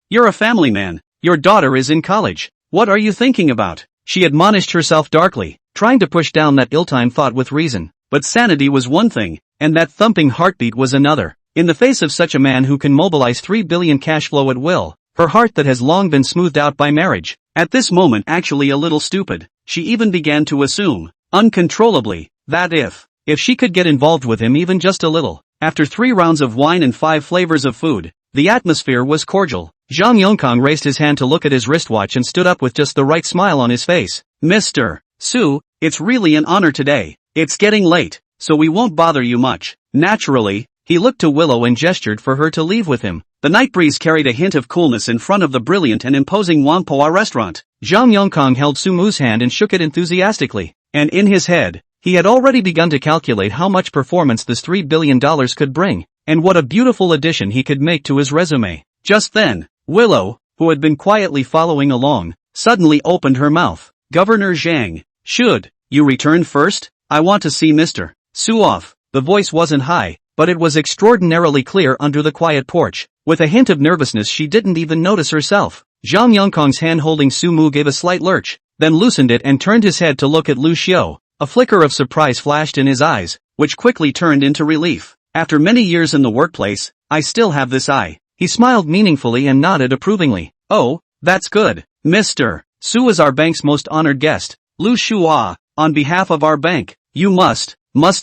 you're a family man. Your daughter is in college. What are you thinking about? She admonished herself darkly, trying to push down that ill-timed thought with reason. But sanity was one thing, and that thumping heartbeat was another. In the face of such a man who can mobilize 3 billion cash flow at will, her heart that has long been smoothed out by marriage, at this moment actually a little stupid, she even began to assume, uncontrollably, that if she could get involved with him even just a little, after 3 rounds of wine and 5 flavors of food, the atmosphere was cordial. Zhang Yongkang raised his hand to look at his wristwatch and stood up with just the right smile on his face. Mr. Su, it's really an honor today. It's getting late, so we won't bother you much. Naturally, he looked to Willow and gestured for her to leave with him. The night breeze carried a hint of coolness in front of the brilliant and imposing Whampoa restaurant. Zhang Yongkang held Sumu's hand and shook it enthusiastically. And in his head, he had already begun to calculate how much performance this $3 billion could bring, and what a beautiful addition he could make to his resume. Just then, Willow, who had been quietly following along, suddenly opened her mouth. Governor Zhang, should you return first? I want to see Mr. Su off. The voice wasn't high, but it was extraordinarily clear under the quiet porch. With a hint of nervousness she didn't even notice herself. Zhang Yongkang's hand holding Sumu gave a slight lurch, then loosened it and turned his head to look at Lu Xiu. A flicker of surprise flashed in his eyes, which quickly turned into relief. After many years in the workplace, I still have this eye. He smiled meaningfully and nodded approvingly. Oh, that's good. Mr. Su is our bank's most honored guest. Lu Shua, on behalf of our bank, you must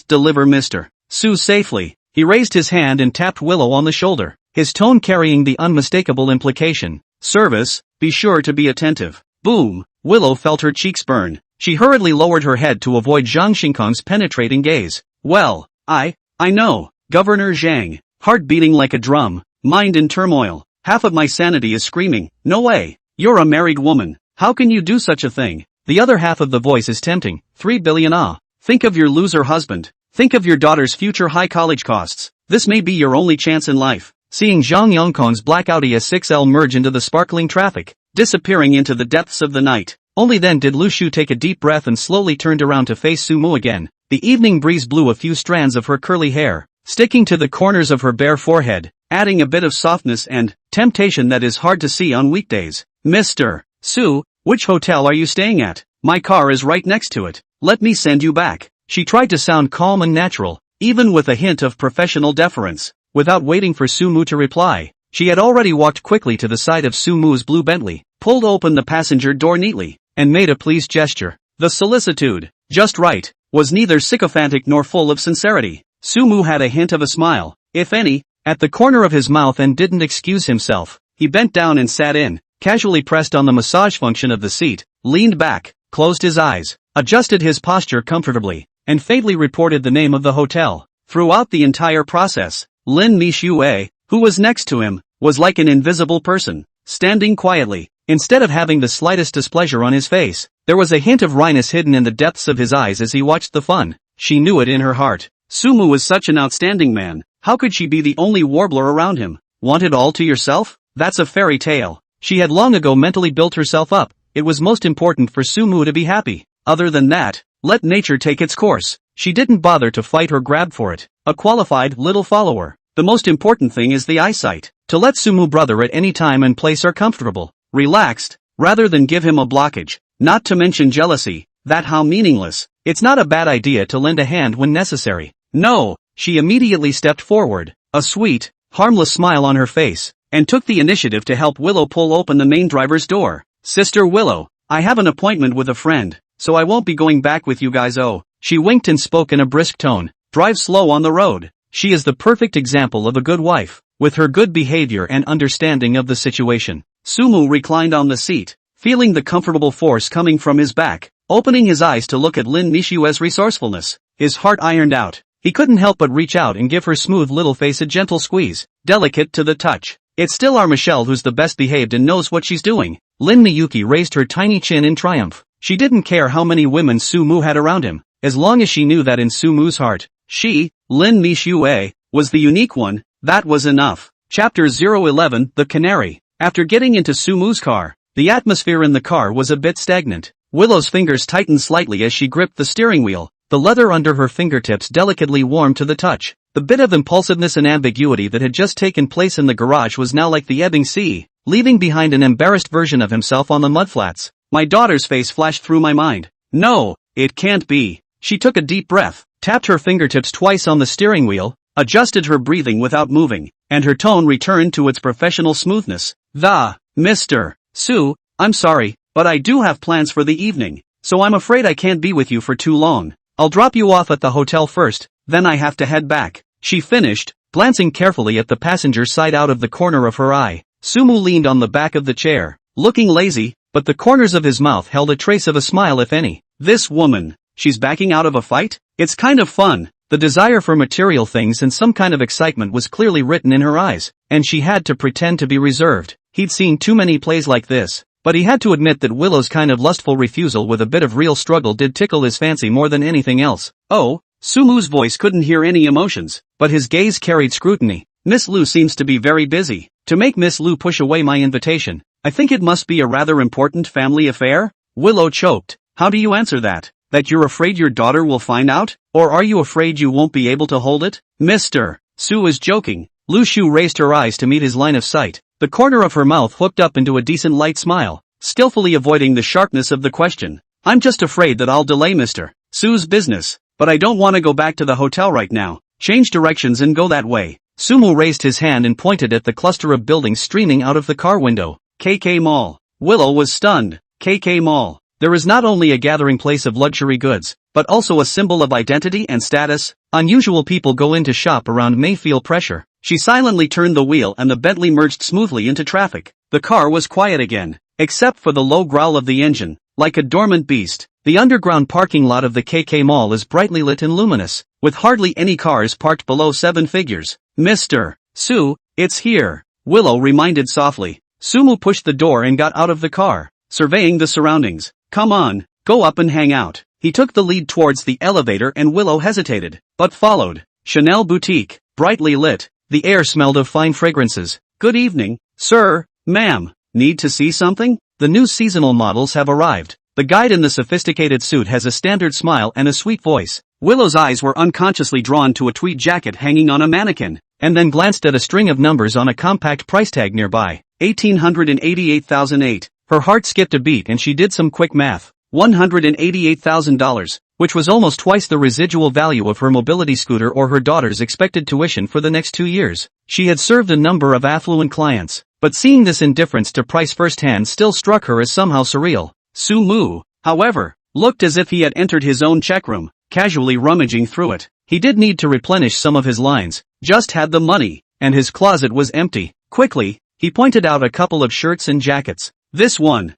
deliver Mr. Su safely. He raised his hand and tapped Willow on the shoulder, his tone carrying the unmistakable implication. Service, be sure to be attentive. Boom! Willow felt her cheeks burn. She hurriedly lowered her head to avoid Zhang Xinkang's penetrating gaze. Well, I know, Governor Zhang. Heart beating like a drum, mind in turmoil. Half of my sanity is screaming, no way. You're a married woman. How can you do such a thing? The other half of the voice is tempting. 3 billion ah. Think of your loser husband. Think of your daughter's future high college costs. This may be your only chance in life. Seeing Zhang Yongkang's black Audi S6L merge into the sparkling traffic, disappearing into the depths of the night. Only then did Lu Xiu take a deep breath and slowly turned around to face Sumu again. The evening breeze blew a few strands of her curly hair, sticking to the corners of her bare forehead, adding a bit of softness and temptation that is hard to see on weekdays. Mr. Su, which hotel are you staying at? My car is right next to it. Let me send you back. She tried to sound calm and natural, even with a hint of professional deference. Without waiting for Sumu to reply, she had already walked quickly to the side of Sumu's blue Bentley, pulled open the passenger door neatly, and made a pleased gesture. The solicitude, just right, was neither sycophantic nor full of sincerity. Sumu had a hint of a smile, if any, at the corner of his mouth and didn't excuse himself. He bent down and sat in, casually pressed on the massage function of the seat, leaned back, closed his eyes, adjusted his posture comfortably, and faintly reported the name of the hotel. Throughout the entire process, Lin Mixue, who was next to him, was like an invisible person, standing quietly. Instead of having the slightest displeasure on his face, there was a hint of wryness hidden in the depths of his eyes as he watched the fun. She knew it in her heart. Sumu was such an outstanding man. How could she be the only warbler around him? Want it all to yourself? That's a fairy tale. She had long ago mentally built herself up. It was most important for Sumu to be happy. Other than that, let nature take its course. She didn't bother to fight or grab for it. A qualified little follower. The most important thing is the eyesight. To let Sumu brother at any time and place are comfortable, relaxed, rather than give him a blockage. Not to mention jealousy, that how meaningless. It's not a bad idea to lend a hand when necessary. No, she immediately stepped forward, a sweet, harmless smile on her face, and took the initiative to help Willow pull open the main driver's door. Sister Willow, I have an appointment with a friend, so I won't be going back with you guys. Oh, she winked and spoke in a brisk tone. Drive slow on the road. She is the perfect example of a good wife, with her good behavior and understanding of the situation. Sumu reclined on the seat, feeling the comfortable force coming from his back, opening his eyes to look at Lin Mixue's resourcefulness. His heart ironed out. He couldn't help but reach out and give her smooth little face a gentle squeeze, delicate to the touch. It's still our Michelle who's the best behaved and knows what she's doing. Lin Miyuki raised her tiny chin in triumph. She didn't care how many women Sumu had around him, as long as she knew that in Sumu's heart, she, Lin Mixue, was the unique one. That was enough. Chapter 011, The Canary. After getting into Sumu's car, the atmosphere in the car was a bit stagnant. Willow's fingers tightened slightly as she gripped the steering wheel, the leather under her fingertips delicately warm to the touch. The bit of impulsiveness and ambiguity that had just taken place in the garage was now like the ebbing sea, leaving behind an embarrassed version of himself on the mudflats. My daughter's face flashed through my mind. No, it can't be. She took a deep breath, tapped her fingertips twice on the steering wheel, adjusted her breathing without moving, and her tone returned to its professional smoothness. Mr. Su, I'm sorry, but I do have plans for the evening, so I'm afraid I can't be with you for too long. I'll drop you off at the hotel first, then I have to head back. She finished, glancing carefully at the passenger side out of the corner of her eye. Sumu leaned on the back of the chair, looking lazy, but the corners of his mouth held a trace of a smile if any. This woman, she's backing out of a fight? It's kind of fun. The desire for material things and some kind of excitement was clearly written in her eyes, and she had to pretend to be reserved. He'd seen too many plays like this, but he had to admit that Willow's kind of lustful refusal with a bit of real struggle did tickle his fancy more than anything else. Oh, Sumu's voice couldn't hear any emotions, but his gaze carried scrutiny. Miss Lu seems to be very busy. To make Miss Lu push away my invitation, I think it must be a rather important family affair? Willow choked. How do you answer that? That you're afraid your daughter will find out? Or are you afraid you won't be able to hold it? Mr. Su is joking. Lu Shu raised her eyes to meet his line of sight. The corner of her mouth hooked up into a decent light smile, skillfully avoiding the sharpness of the question. I'm just afraid that I'll delay Mr. Su's business, but I don't want to go back to the hotel right now. Change directions and go that way. Sumu raised his hand and pointed at the cluster of buildings streaming out of the car window. KK Mall. Willow was stunned. KK Mall. There is not only a gathering place of luxury goods, but also a symbol of identity and status. Unusual people go in to shop around may feel pressure. She silently turned the wheel and the Bentley merged smoothly into traffic. The car was quiet again, except for the low growl of the engine, like a dormant beast. The underground parking lot of the KK Mall is brightly lit and luminous, with hardly any cars parked below 7 figures. Mr. Su, it's here, Willow reminded softly. Sumu pushed the door and got out of the car, surveying the surroundings. Come on, go up and hang out. He took the lead towards the elevator and Willow hesitated, but followed. Chanel boutique, brightly lit, the air smelled of fine fragrances. Good evening, sir, ma'am. Need to see something? The new seasonal models have arrived. The guide in the sophisticated suit has a standard smile and a sweet voice. Willow's eyes were unconsciously drawn to a tweed jacket hanging on a mannequin, and then glanced at a string of numbers on a compact price tag nearby. $1,888,008. Her heart skipped a beat and she did some quick math. $188,000, which was almost twice the residual value of her mobility scooter or her daughter's expected tuition for the next 2 years. She had served a number of affluent clients, but seeing this indifference to price firsthand still struck her as somehow surreal. Su Mu, however, looked as if he had entered his own checkroom, casually rummaging through it. He did need to replenish some of his lines, just had the money, and his closet was empty. Quickly, he pointed out a couple of shirts and jackets. This one,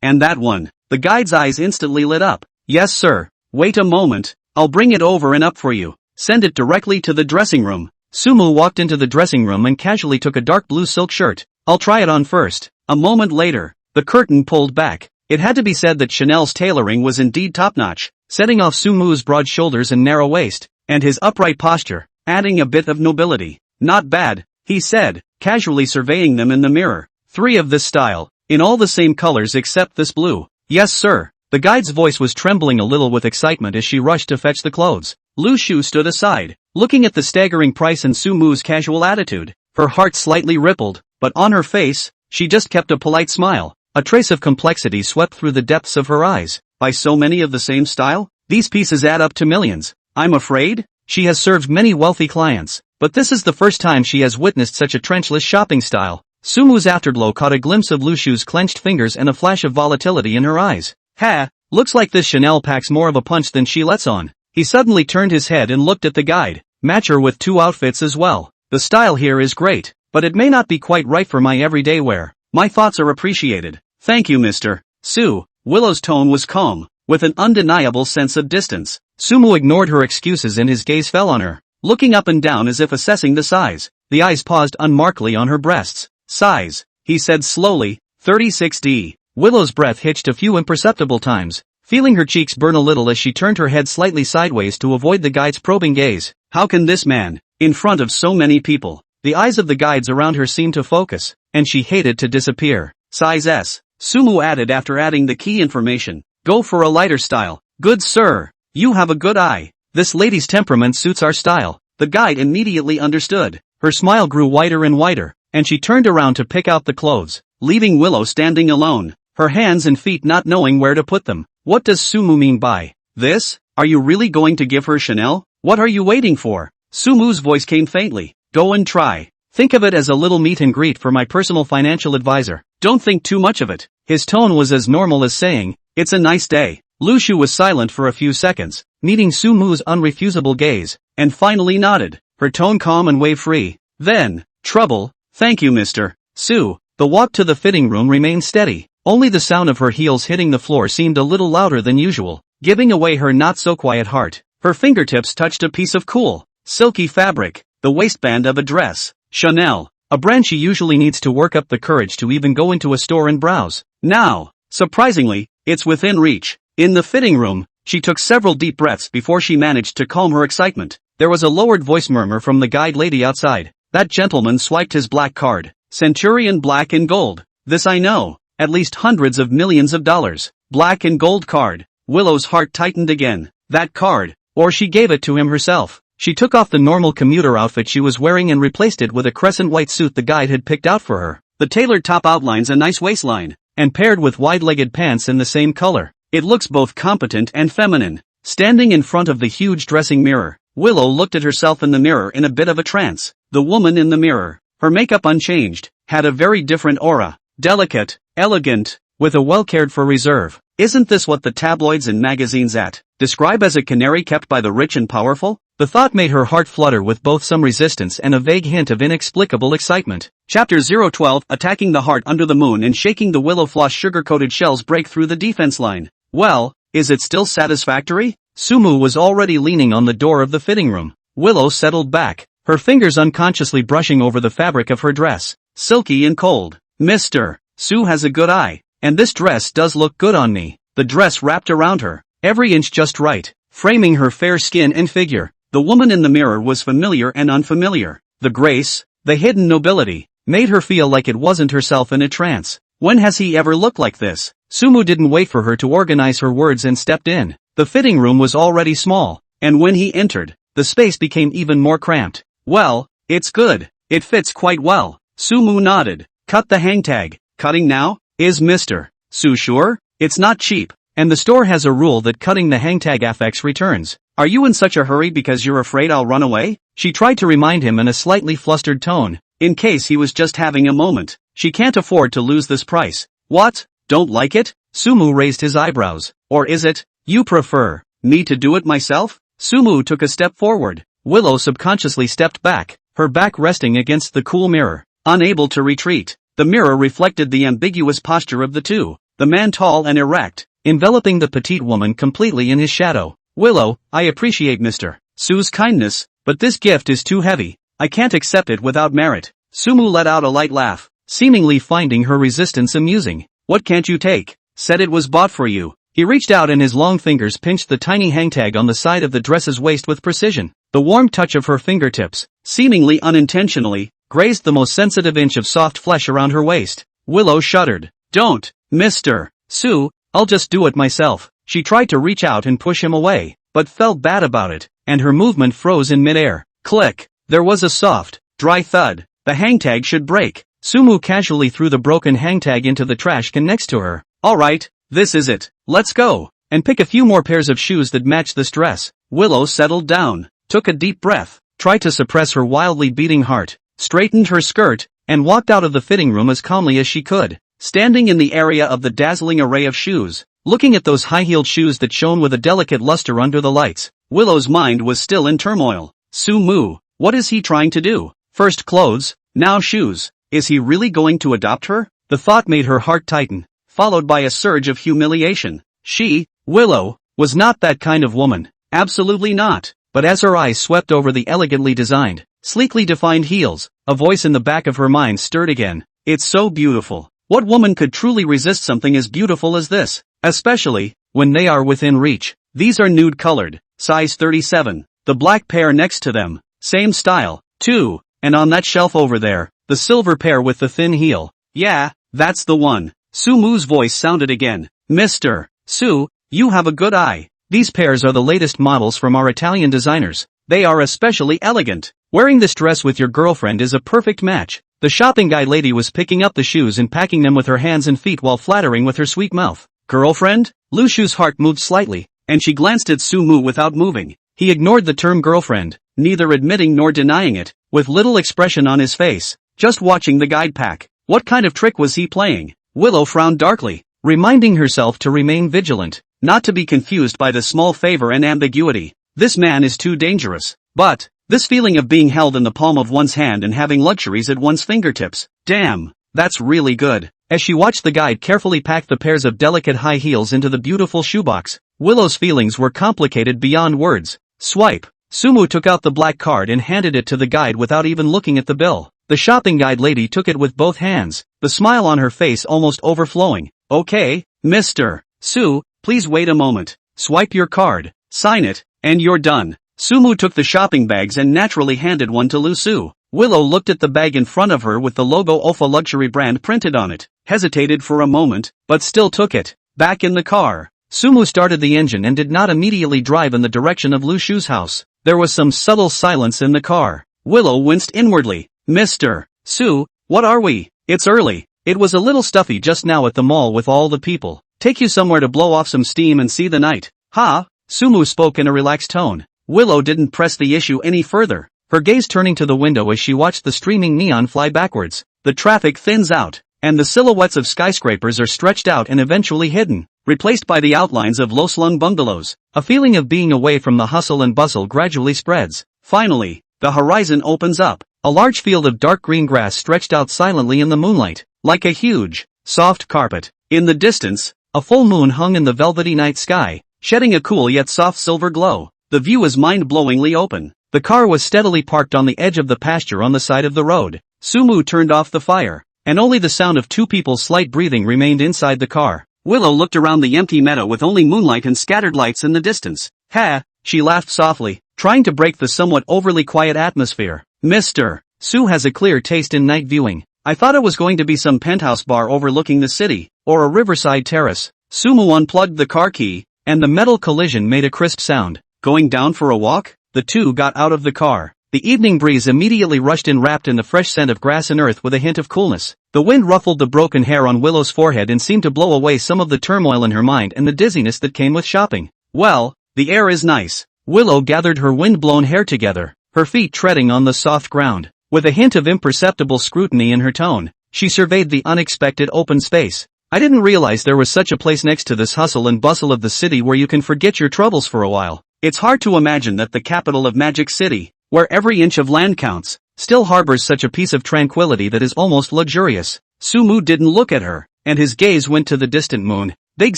and that one. The guide's eyes instantly lit up. Yes sir, wait a moment, I'll bring it over and up for you. Send it directly to the dressing room. Sumu walked into the dressing room and casually took a dark blue silk shirt. I'll try it on first. A moment later, the curtain pulled back. It had to be said that Chanel's tailoring was indeed top-notch, setting off Sumu's broad shoulders and narrow waist, and his upright posture, adding a bit of nobility. Not bad, he said, casually surveying them in the mirror. 3 of this style, in all the same colors except this blue. Yes sir. The guide's voice was trembling a little with excitement as she rushed to fetch the clothes. Lu Shu stood aside, looking at the staggering price and Sumu's casual attitude. Her heart slightly rippled, but on her face, she just kept a polite smile. A trace of complexity swept through the depths of her eyes. By so many of the same style? These pieces add up to millions. I'm afraid? She has served many wealthy clients, but this is the first time she has witnessed such a trenchless shopping style. Sumu's afterglow caught a glimpse of Lu Shu's clenched fingers and a flash of volatility in her eyes. Ha, looks like this Chanel packs more of a punch than she lets on. He suddenly turned his head and looked at the guide. Match her with 2 outfits as well. The style here is great, but it may not be quite right for my everyday wear. My thoughts are appreciated. Thank you Mr. Su. Willow's tone was calm, with an undeniable sense of distance. Sumu ignored her excuses and his gaze fell on her, looking up and down as if assessing the size. The eyes paused unmarkedly on her breasts. Size, he said slowly, 36D. Willow's breath hitched a few imperceptible times, feeling her cheeks burn a little as she turned her head slightly sideways to avoid the guide's probing gaze. How can this man, in front of so many people? The eyes of the guides around her seemed to focus, and she hated to disappear. Size S, Sumu added after adding the key information. Go for a lighter style. Good sir, you have a good eye. This lady's temperament suits our style. The guide immediately understood. Her smile grew wider and wider, and she turned around to pick out the clothes, leaving Willow standing alone, her hands and feet not knowing where to put them. What does Sumu mean by this? Are you really going to give her Chanel? What are you waiting for? Sumu's voice came faintly. Go and try. Think of it as a little meet and greet for my personal financial advisor. Don't think too much of it. His tone was as normal as saying, it's a nice day. Lu Shu was silent for a few seconds, meeting Sumu's unrefusable gaze, and finally nodded, her tone calm and wave-free. Then, trouble. Thank you Mr. Sue. The walk to the fitting room remained steady. Only the sound of her heels hitting the floor seemed a little louder than usual, giving away her not-so-quiet heart. Her fingertips touched a piece of cool, silky fabric, the waistband of a dress. Chanel, a brand she usually needs to work up the courage to even go into a store and browse. Now, surprisingly, it's within reach. In the fitting room, she took several deep breaths before she managed to calm her excitement. There was a lowered voice murmur from the guide lady outside. That gentleman swiped his black card. Centurion black and gold. This I know. At least hundreds of millions of dollars. Black and gold card. Willow's heart tightened again. That card. Or she gave it to him herself. She took off the normal commuter outfit she was wearing and replaced it with a crescent white suit the guide had picked out for her. The tailored top outlines a nice waistline, and paired with wide-legged pants in the same color. It looks both competent and feminine. Standing in front of the huge dressing mirror, Willow looked at herself in the mirror in a bit of a trance. The woman in the mirror, her makeup unchanged, had a very different aura. Delicate, elegant, with a well-cared-for reserve. Isn't this what the tabloids and magazines describe as a canary kept by the rich and powerful? The thought made her heart flutter with both some resistance and a vague hint of inexplicable excitement. Chapter 012 Attacking the heart under the moon and shaking the willow floss sugar-coated shells break through the defense line. Well, is it still satisfactory? Sumu was already leaning on the door of the fitting room. Willow settled back, her fingers unconsciously brushing over the fabric of her dress. Silky and cold. Mr. Sue has a good eye. And this dress does look good on me. The dress wrapped around her, every inch just right, framing her fair skin and figure. The woman in the mirror was familiar and unfamiliar. The grace, the hidden nobility, made her feel like it wasn't herself in a trance. When has he ever looked like this? Sumu didn't wait for her to organize her words and stepped in. The fitting room was already small, and when he entered, the space became even more cramped. Well, it's good. It fits quite well. Sumu nodded. Cut the hang tag. Cutting now? Is Mr. Sue sure? It's not cheap, and the store has a rule that cutting the hang tag affects returns. Are you in such a hurry because you're afraid I'll run away? She tried to remind him in a slightly flustered tone, in case he was just having a moment. She can't afford to lose this price. What? Don't like it? Sumu raised his eyebrows. Or is it, you prefer me to do it myself? Sumu took a step forward. Willow subconsciously stepped back, her back resting against the cool mirror, unable to retreat. The mirror reflected the ambiguous posture of the two, the man tall and erect, enveloping the petite woman completely in his shadow. Willow, I appreciate Mr. Sue's kindness, but this gift is too heavy. I can't accept it without merit. Sumu let out a light laugh, seemingly finding her resistance amusing. What can't you take? Said it was bought for you. He reached out and his long fingers pinched the tiny hang tag on the side of the dress's waist with precision. The warm touch of her fingertips, seemingly unintentionally, grazed the most sensitive inch of soft flesh around her waist. Willow shuddered. Don't, Mr. Sue, I'll just do it myself. She tried to reach out and push him away, but felt bad about it, and her movement froze in midair. Click. There was a soft, dry thud. The hang tag should break. Sumu casually threw the broken hang tag into the trash can next to her. Alright, this is it. Let's go. And pick a few more pairs of shoes that match this dress. Willow settled down, took a deep breath, tried to suppress her wildly beating heart, straightened her skirt, and walked out of the fitting room as calmly as she could. Standing in the area of the dazzling array of shoes, looking at those high-heeled shoes that shone with a delicate luster under the lights, Willow's mind was still in turmoil. Sumu, what is he trying to do? First clothes, now shoes. Is he really going to adopt her? The thought made her heart tighten, followed by a surge of humiliation. She, Willow, was not that kind of woman. Absolutely not. But as her eyes swept over the elegantly designed, sleekly defined heels, a voice in the back of her mind stirred again. It's so beautiful. What woman could truly resist something as beautiful as this? Especially, when they are within reach. These are nude-colored, size 37. The black pair next to them, same style, too, and on that shelf over there, the silver pair with the thin heel. Yeah, that's the one. Sumu's voice sounded again. Mr. Sue, you have a good eye. These pairs are the latest models from our Italian designers. They are especially elegant. Wearing this dress with your girlfriend is a perfect match. The shopping guide lady was picking up the shoes and packing them with her hands and feet while flattering with her sweet mouth. Girlfriend? Lu Shu's heart moved slightly, and she glanced at Sumu without moving. He ignored the term girlfriend, neither admitting nor denying it, with little expression on his face, just watching the guide pack. What kind of trick was he playing? Willow frowned darkly, reminding herself to remain vigilant, not to be confused by the small favor and ambiguity. This man is too dangerous. But, this feeling of being held in the palm of one's hand and having luxuries at one's fingertips. Damn. That's really good. As she watched the guide carefully pack the pairs of delicate high heels into the beautiful shoebox, Willow's feelings were complicated beyond words. Swipe. Sumu took out the black card and handed it to the guide without even looking at the bill. The shopping guide lady took it with both hands, the smile on her face almost overflowing. Okay, Mr. Su, please wait a moment. Swipe your card, sign it, and you're done. Sumu took the shopping bags and naturally handed one to Lu Su. Willow looked at the bag in front of her with the logo OFA luxury brand printed on it, hesitated for a moment, but still took it. Back in the car, Sumu started the engine and did not immediately drive in the direction of Lu Shu's house. There was some subtle silence in the car. Willow winced inwardly. Mr. Su, what are we? It's early. It was a little stuffy just now at the mall with all the people. Take you somewhere to blow off some steam and see the night. Ha? Sumu spoke in a relaxed tone. Willow didn't press the issue any further, her gaze turning to the window as she watched the streaming neon fly backwards. The traffic thins out, and the silhouettes of skyscrapers are stretched out and eventually hidden, replaced by the outlines of low-slung bungalows. A feeling of being away from the hustle and bustle gradually spreads. Finally, the horizon opens up. A large field of dark green grass stretched out silently in the moonlight, like a huge, soft carpet. In the distance, a full moon hung in the velvety night sky, shedding a cool yet soft silver glow. The view is mind-blowingly open. The car was steadily parked on the edge of the pasture on the side of the road. Sumu turned off the fire, and only the sound of two people's slight breathing remained inside the car. Willow looked around the empty meadow with only moonlight and scattered lights in the distance. Ha! She laughed softly, trying to break the somewhat overly quiet atmosphere. Mr. Su has a clear taste in night viewing. I thought it was going to be some penthouse bar overlooking the city, or a riverside terrace. Sumu unplugged the car key, and the metal collision made a crisp sound. Going down for a walk? The two got out of the car. The evening breeze immediately rushed in wrapped in the fresh scent of grass and earth with a hint of coolness. The wind ruffled the broken hair on Willow's forehead and seemed to blow away some of the turmoil in her mind and the dizziness that came with shopping. Well, the air is nice. Willow gathered her wind-blown hair together, her feet treading on the soft ground. With a hint of imperceptible scrutiny in her tone, she surveyed the unexpected open space. I didn't realize there was such a place next to this hustle and bustle of the city where you can forget your troubles for a while. It's hard to imagine that the capital of Magic City, where every inch of land counts, still harbors such a piece of tranquility that is almost luxurious. Sumu didn't look at her, and his gaze went to the distant moon. Big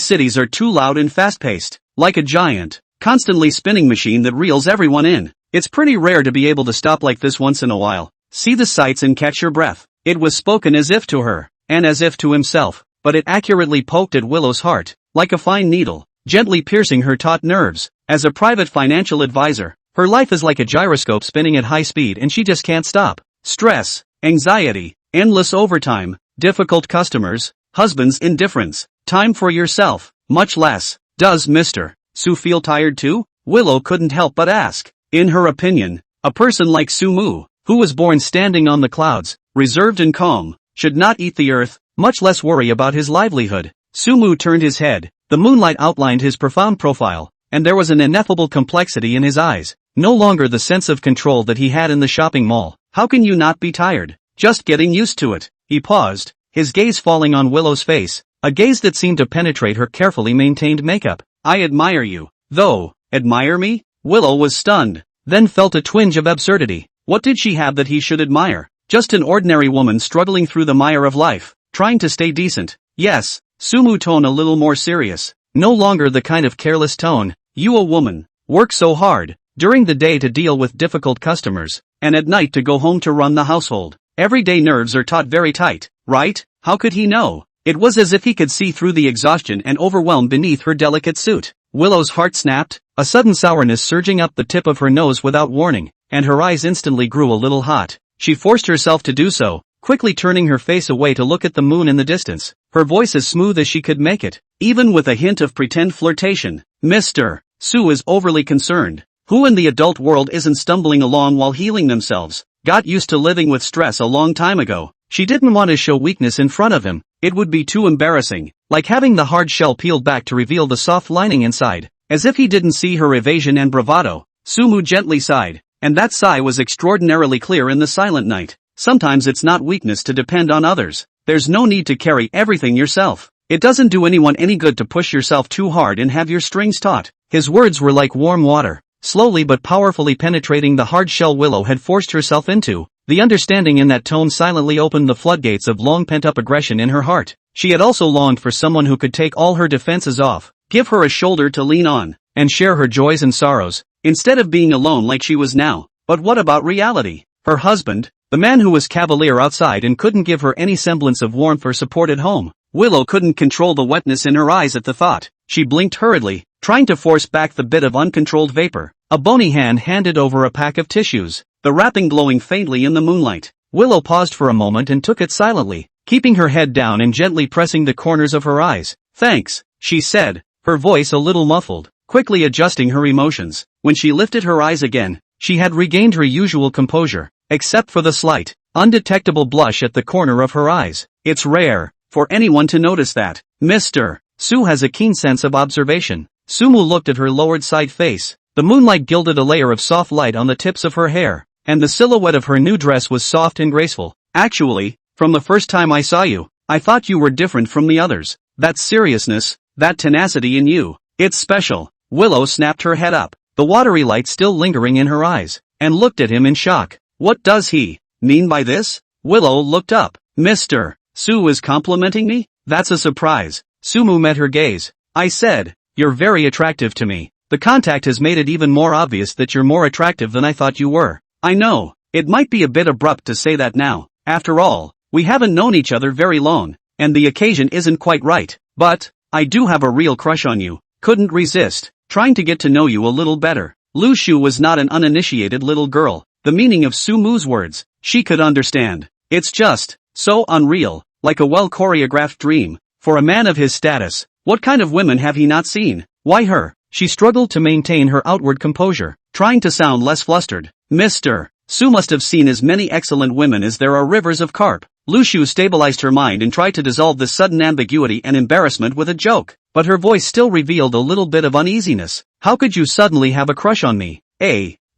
cities are too loud and fast-paced, like a giant, constantly spinning machine that reels everyone in. It's pretty rare to be able to stop like this once in a while, see the sights and catch your breath. It was spoken as if to her, and as if to himself, but it accurately poked at Willow's heart, like a fine needle, gently piercing her taut nerves. As a private financial advisor, her life is like a gyroscope spinning at high speed and she just can't stop. Stress, anxiety, endless overtime, difficult customers, husband's indifference, time for yourself, much less. Does Mr. Su feel tired too? Willow couldn't help but ask. In her opinion, a person like Sumu, who was born standing on the clouds, reserved and calm, should not eat the earth, much less worry about his livelihood. Sumu turned his head, the moonlight outlined his profound profile, and there was an ineffable complexity in his eyes, no longer the sense of control that he had in the shopping mall. How can you not be tired? Just getting used to it. He paused, his gaze falling on Willow's face, a gaze that seemed to penetrate her carefully maintained makeup. I admire you. Though, admire me? Willow was stunned, then felt a twinge of absurdity. What did she have that he should admire? Just an ordinary woman struggling through the mire of life, trying to stay decent. Yes, Sumu tone a little more serious, no longer the kind of careless tone. You a woman, work so hard, during the day to deal with difficult customers, and at night to go home to run the household. Everyday nerves are taut very tight, right? How could he know? It was as if he could see through the exhaustion and overwhelm beneath her delicate suit. Willow's heart snapped, a sudden sourness surging up the tip of her nose without warning, and her eyes instantly grew a little hot. She forced herself to do so, quickly turning her face away to look at the moon in the distance, her voice as smooth as she could make it, even with a hint of pretend flirtation. Mr. Su is overly concerned. Who in the adult world isn't stumbling along while healing themselves? Got used to living with stress a long time ago. She didn't want to show weakness in front of him. It would be too embarrassing, like having the hard shell peeled back to reveal the soft lining inside. As if he didn't see her evasion and bravado, Sumu gently sighed, and that sigh was extraordinarily clear in the silent night. Sometimes it's not weakness to depend on others. There's no need to carry everything yourself. It doesn't do anyone any good to push yourself too hard and have your strings taut. His words were like warm water, slowly but powerfully penetrating the hard shell Willow had forced herself into. The understanding in that tone silently opened the floodgates of long pent-up aggression in her heart. She had also longed for someone who could take all her defenses off, give her a shoulder to lean on, and share her joys and sorrows, instead of being alone like she was now. But what about reality? Her husband, the man who was cavalier outside and couldn't give her any semblance of warmth or support at home. Willow couldn't control the wetness in her eyes at the thought. She blinked hurriedly, trying to force back the bit of uncontrolled vapor. A bony hand handed over a pack of tissues, the wrapping glowing faintly in the moonlight. Willow paused for a moment and took it silently, keeping her head down and gently pressing the corners of her eyes. "Thanks," she said, her voice a little muffled, quickly adjusting her emotions. When she lifted her eyes again, she had regained her usual composure, except for the slight, undetectable blush at the corner of her eyes. It's rare for anyone to notice that. Mr. Sue has a keen sense of observation. Sumu looked at her lowered side face. The moonlight gilded a layer of soft light on the tips of her hair, and the silhouette of her new dress was soft and graceful. "Actually, from the first time I saw you, I thought you were different from the others. That seriousness, that tenacity in you, it's special." Willow snapped her head up, the watery light still lingering in her eyes, and looked at him in shock. What does he mean by this? Willow looked up. "Mr. Sue is complimenting me? That's a surprise." Sumu met her gaze. "I said, you're very attractive to me. The contact has made it even more obvious that you're more attractive than I thought you were." "I know, it might be a bit abrupt to say that now. After all, we haven't known each other very long, and the occasion isn't quite right. But, I do have a real crush on you. Couldn't resist trying to get to know you a little better." Lu Shu was not an uninitiated little girl. The meaning of Sumu's words, she could understand. It's just so unreal, like a well-choreographed dream. For a man of his status, what kind of women have he not seen? Why her? She struggled to maintain her outward composure, trying to sound less flustered. "Mr. Sue must have seen as many excellent women as there are rivers of carp." Lu Shu stabilized her mind and tried to dissolve this sudden ambiguity and embarrassment with a joke, but her voice still revealed a little bit of uneasiness. "How could you suddenly have a crush on me?"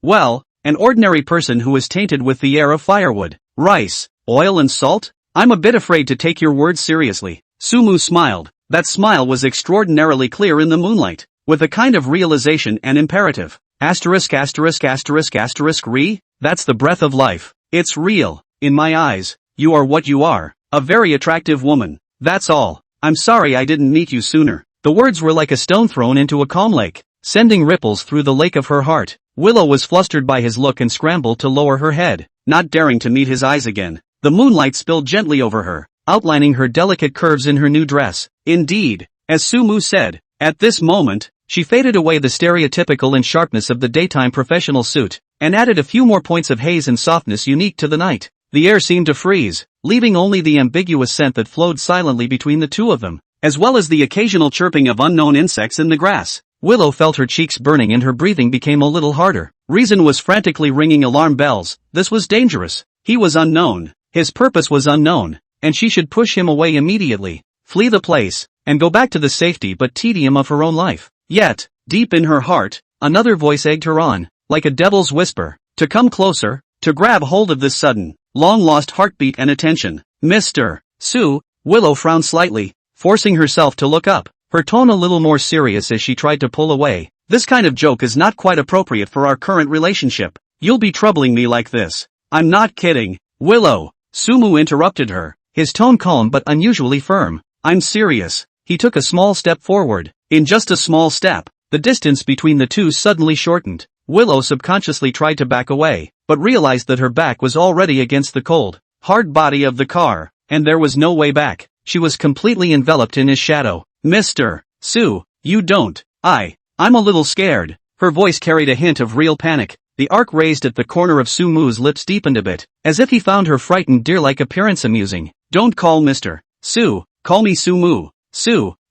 Well, an ordinary person who is tainted with the air of firewood, rice, oil and salt? I'm a bit afraid to take your words seriously." Sumu smiled. That smile was extraordinarily clear in the moonlight, with a kind of realization and imperative. Asterisk asterisk asterisk asterisk re? That's the breath of life. It's real. In my eyes, you are what you are, a very attractive woman. That's all. I'm sorry I didn't meet you sooner. The words were like a stone thrown into a calm lake, sending ripples through the lake of her heart. Willow was flustered by his look and scrambled to lower her head, not daring to meet his eyes again. The moonlight spilled gently over her, outlining her delicate curves in her new dress. Indeed, as Sumu said, at this moment, she faded away the stereotypical and sharpness of the daytime professional suit, and added a few more points of haze and softness unique to the night. The air seemed to freeze, leaving only the ambiguous scent that flowed silently between the two of them, as well as the occasional chirping of unknown insects in the grass. Willow felt her cheeks burning and her breathing became a little harder. Reason was frantically ringing alarm bells. This was dangerous. He was unknown. His purpose was unknown, and she should push him away immediately, flee the place, and go back to the safety but tedium of her own life. Yet, deep in her heart, another voice egged her on, like a devil's whisper, to come closer, to grab hold of this sudden, long-lost heartbeat and attention. "Mr. Sue." Willow frowned slightly, forcing herself to look up, her tone a little more serious as she tried to pull away. "This kind of joke is not quite appropriate for our current relationship. You'll be troubling me like this." "I'm not kidding, Willow." Sumu interrupted her, his tone calm but unusually firm. "I'm serious." He took a small step forward. In just a small step, the distance between the two suddenly shortened. Willow subconsciously tried to back away, but realized that her back was already against the cold, hard body of the car, and there was no way back. She was completely enveloped in his shadow. "Mr. Sue, you don't. I'm a little scared." Her voice carried a hint of real panic. The arc raised at the corner of Sumu's lips deepened a bit, as if he found her frightened deer-like appearance amusing. "Don't call Mr. Sue, call me Sumu."